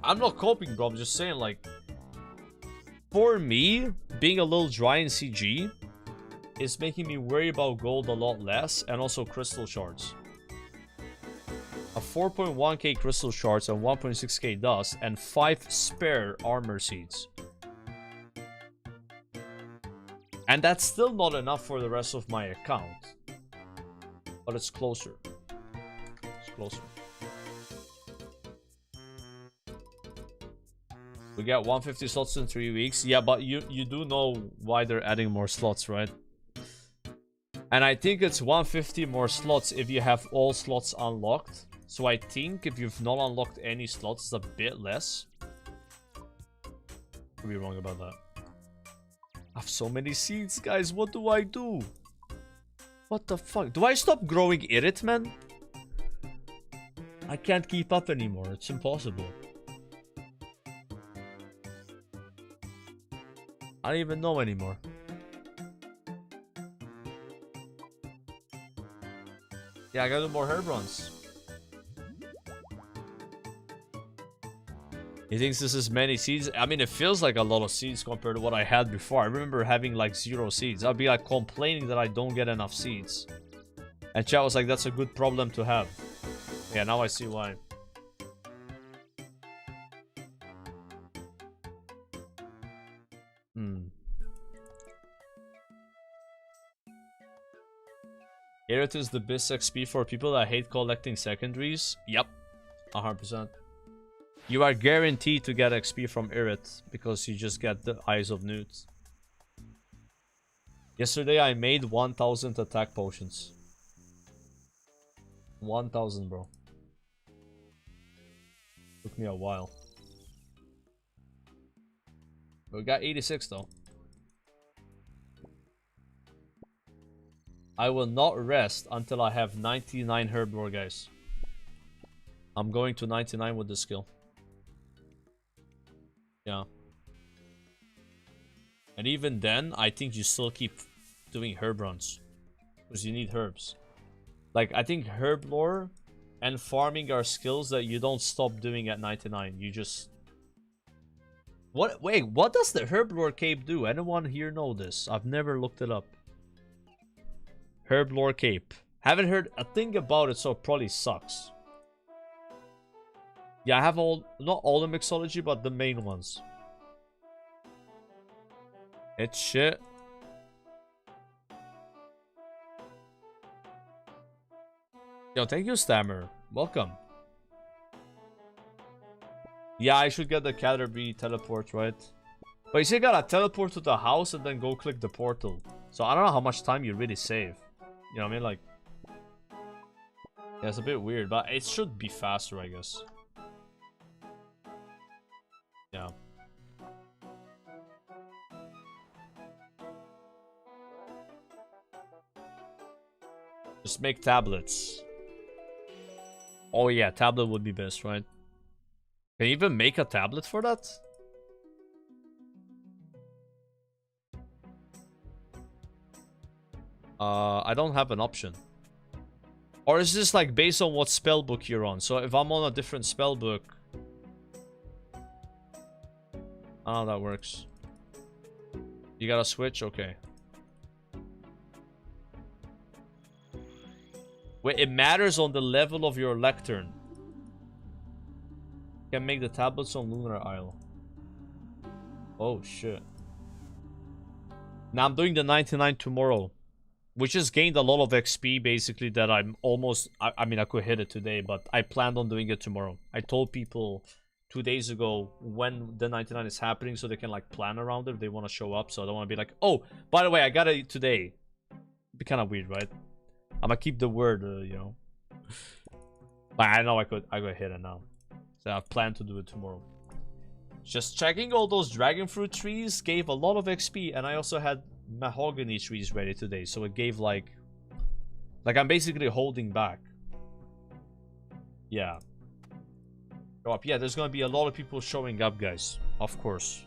I'm not coping, bro. I'm just saying, like... For me, being a little dry in CG is making me worry about gold a lot less, and also crystal shards. a 4.1k crystal shards and 1.6k dust, and 5 spare armor seeds. And that's still not enough for the rest of my account. But it's closer. It's closer. We got 150 slots in 3 weeks. Yeah, but you do know why they're adding more slots, right? And I think it's 150 more slots if you have all slots unlocked. So I think if you've not unlocked any slots, it's a bit less. Could be wrong about that. I have so many seeds, guys. What do I do? What the fuck? Do I stop growing Irit, man? I can't keep up anymore. It's impossible. I don't even know anymore. Yeah, I gotta do more herb runs. He thinks this is many seeds. I mean, it feels like a lot of seeds compared to what I had before. I remember having like 0 seeds. I'd be like complaining that I don't get enough seeds. And chat was like, that's a good problem to have. Yeah, now I see why. Irit is the best XP for people that hate collecting secondaries. Yep, 100%. You are guaranteed to get XP from Irit because you just get the Eyes of Newt. Yesterday I made 1000 attack potions. 1000, bro. Took me a while. We got 86 though. I will not rest until I have 99 herb lore, guys. I'm going to 99 with this skill. Yeah. And even then, I think you still keep doing herb runs. Because you need herbs. Like, I think herb lore and farming are skills that you don't stop doing at 99. You just... What? Wait, what does the herb lore cape do? Anyone here know this? I've never looked it up. Herb lore cape. Haven't heard a thing about it, so it probably sucks. Yeah, I have all, not all the mixology, but the main ones. It's shit. Yo, thank you, Stammer. Welcome. Yeah, I should get the Caterpie teleport, right? But you still gotta teleport to the house and then go click the portal. So I don't know how much time you really save. You know what I mean? Like, yeah, it's a bit weird, but it should be faster, I guess. Yeah. Just make tablets. Oh yeah, tablet would be best, right? Can you even make a tablet for that? I don't have an option. Or is this like based on what spellbook you're on? So if I'm on a different spellbook... I don't know how that works. You gotta switch? Okay. Wait, it matters on the level of your lectern. You can make the tablets on Lunar Isle. Oh shit. Now I'm doing the 99 tomorrow. Which has gained a lot of XP, basically, that I'm almost... I mean, I could hit it today, but I planned on doing it tomorrow. I told people 2 days ago when the 99 is happening, so they can, like, plan around it if they want to show up. So I don't want to be like, oh, by the way, I got it today. It'd be kind of weird, right? I'm gonna keep the word, you know. But I know I could hit it now. So I plan to do it tomorrow. Just checking all those dragon fruit trees gave a lot of XP, and I also had mahogany trees ready today, so it gave like I'm basically holding back. Yeah. Go up. Yeah, there's gonna be a lot of people showing up, guys. Of course.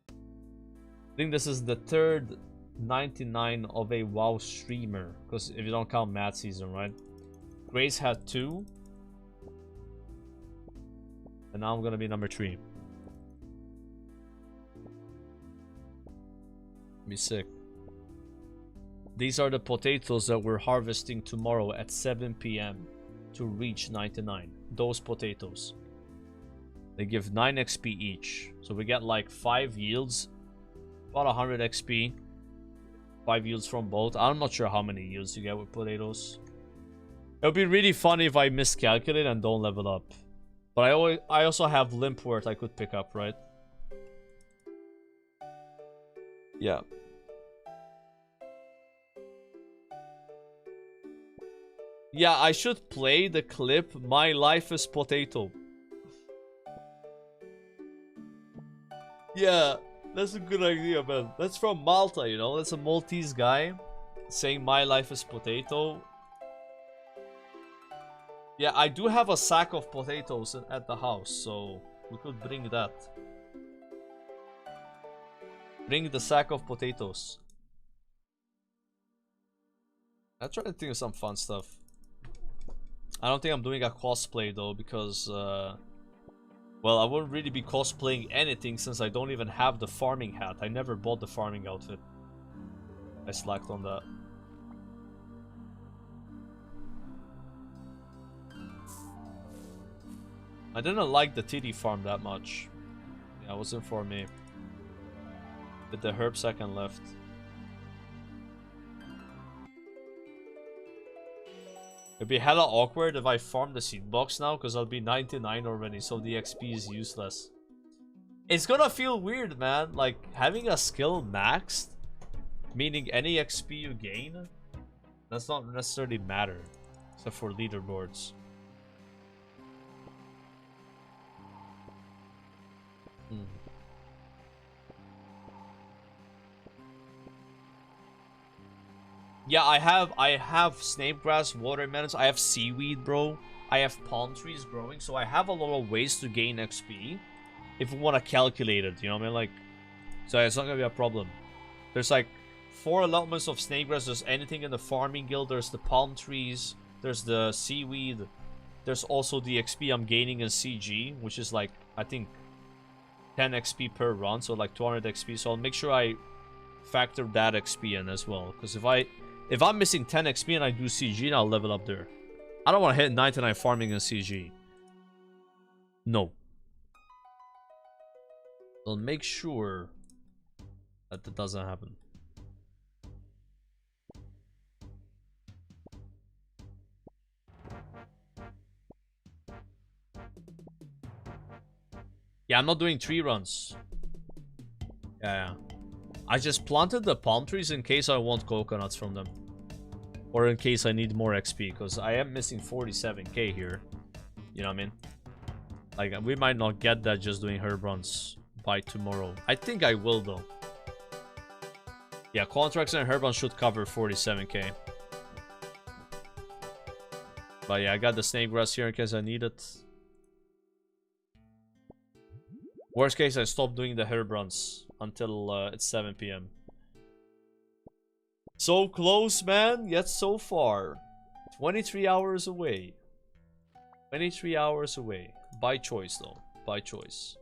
I think this is the third 99 of a WoW streamer, because if you don't count Mad Season, right? Grace had 2. And now I'm gonna be number 3. Be sick. These are the potatoes that we're harvesting tomorrow at 7 p.m. to reach 99. Those potatoes. They give 9 XP each. So we get like 5 yields. About 100 XP. 5 yields from both. I'm not sure how many yields you get with potatoes. It would be really funny if I miscalculate and don't level up. But I also have limp wort I could pick up, right? Yeah. Yeah, I should play the clip My Life is Potato. Yeah, that's a good idea, man. That's from Malta, you know? That's a Maltese guy saying My Life is Potato. Yeah, I do have a sack of potatoes at the house, so we could bring that. Bring the sack of potatoes. I'm trying to think of some fun stuff. I don't think I'm doing a cosplay though, because well, I wouldn't really be cosplaying anything since I don't even have the farming hat. I never bought the farming outfit. I slacked on that. I didn't like the titty farm that much. Yeah, it wasn't for me. With the herb second left. It'd be hella awkward if I farm the seed box now, because I'll be 99 already, so the XP is useless. It's gonna feel weird, man. Like, having a skill maxed, meaning any XP you gain, does not necessarily matter, except for leaderboards. Yeah, I have snake grass, watermelons, I have seaweed, bro. I have palm trees growing, so I have a lot of ways to gain XP. If we want to calculate it, you know what I mean? Like, so it's not gonna be a problem. There's like 4 allotments of snake grass. There's anything in the farming guild. There's the palm trees. There's the seaweed. There's also the XP I'm gaining in CG, which is like, I think 10 XP per run, so like 200 XP. So I'll make sure I factor that XP in as well, because if I'm missing 10 XP and I do CG, then I'll level up there. I don't want to hit 99 farming in CG. No. I'll make sure that that doesn't happen. Yeah, I'm not doing tree runs. Yeah. I just planted the palm trees in case I want coconuts from them. Or in case I need more XP, because I am missing 47k here. You know what I mean? Like, we might not get that just doing herb runs by tomorrow. I think I will, though. Yeah, contracts and herb runs should cover 47k. But yeah, I got the snake grass here in case I need it. Worst case, I stop doing the herb runs until it's 7 PM. So close, man, yet so far. 23 hours away. 23 hours away. By choice, though. By choice.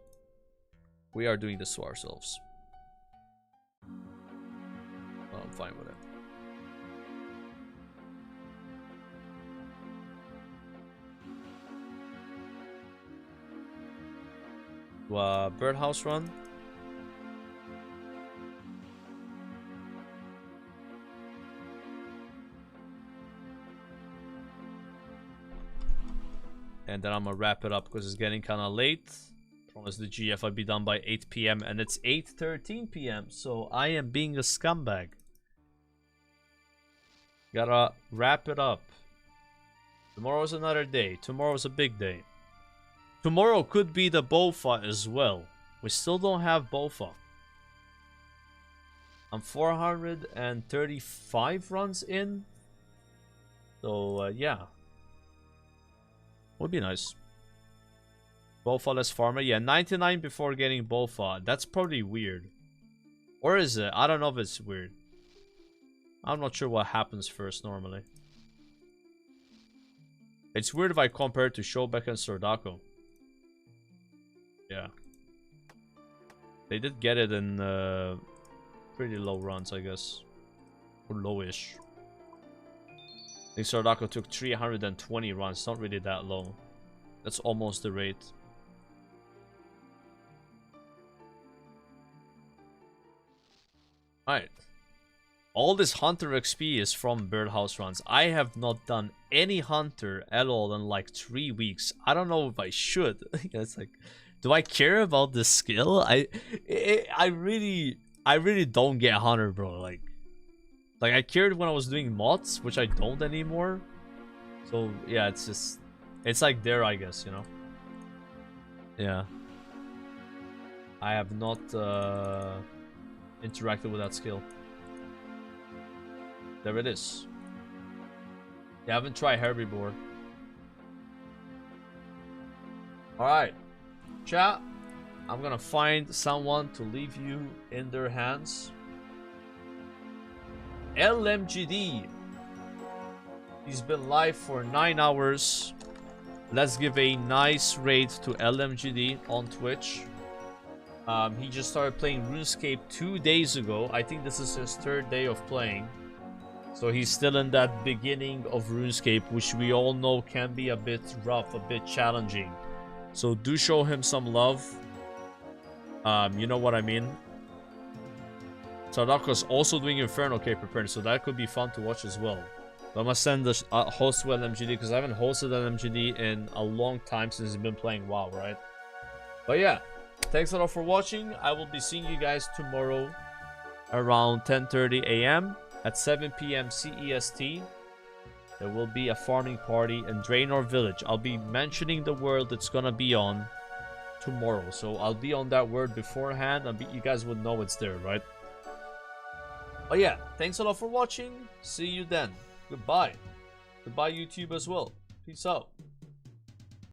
We are doing this to ourselves. Well, I'm fine with it. Birdhouse run. And then I'm gonna wrap it up because it's getting kind of late. Promised the GF I'd be done by 8 PM and it's 8:13 PM. So I am being a scumbag. Gotta wrap it up. Tomorrow's another day. Tomorrow's a big day. Tomorrow could be the BOFA as well. We still don't have BOFA. I'm 435 runs in. So, yeah. Would be nice. BOFA-less farmer. Yeah, 99 before getting BOFA. That's probably weird. Or is it? I don't know if it's weird. I'm not sure what happens first normally. It's weird if I compare it to Showback and Sordako. Yeah. They did get it in pretty low runs, I guess. Or lowish. think Sardako took 320 runs. Not really that low. That's almost the rate. Alright. All this Hunter XP is from Birdhouse runs. I have not done any Hunter at all in like 3 weeks. I don't know if I should. It's like, do I care about this skill? I really don't get Hunter, bro. Like I cared when I was doing mods, which I don't anymore. So yeah, it's just, it's like there, I guess, you know. Yeah. I have not interacted with that skill. There it is. You haven't tried Herbivore. Alright. Chat. I'm gonna find someone to leave you in their hands. LMGD. He's been live for 9 hours. Let's give a nice raid to LMGD on Twitch. He just started playing RuneScape 2 days ago. I think this is his 3rd day of playing. So he's still in that beginning of RuneScape, which we all know can be a bit rough, a bit challenging. So do show him some love. You know what I mean. Sadako's also doing Inferno Cape prepared, so that could be fun to watch as well. But I'm gonna send the host to LMGD because I haven't hosted LMGD in a long time since he's been playing WoW, right? But yeah, thanks a lot for watching. I will be seeing you guys tomorrow around 10:30 a.m. at 7 p.m. CEST. There will be a farming party in Draenor Village. I'll be mentioning the world it's gonna be on tomorrow, so I'll be on that word beforehand. You guys would know it's there, right? But yeah, thanks a lot for watching. See you then. Goodbye. Goodbye, YouTube as well. Peace out.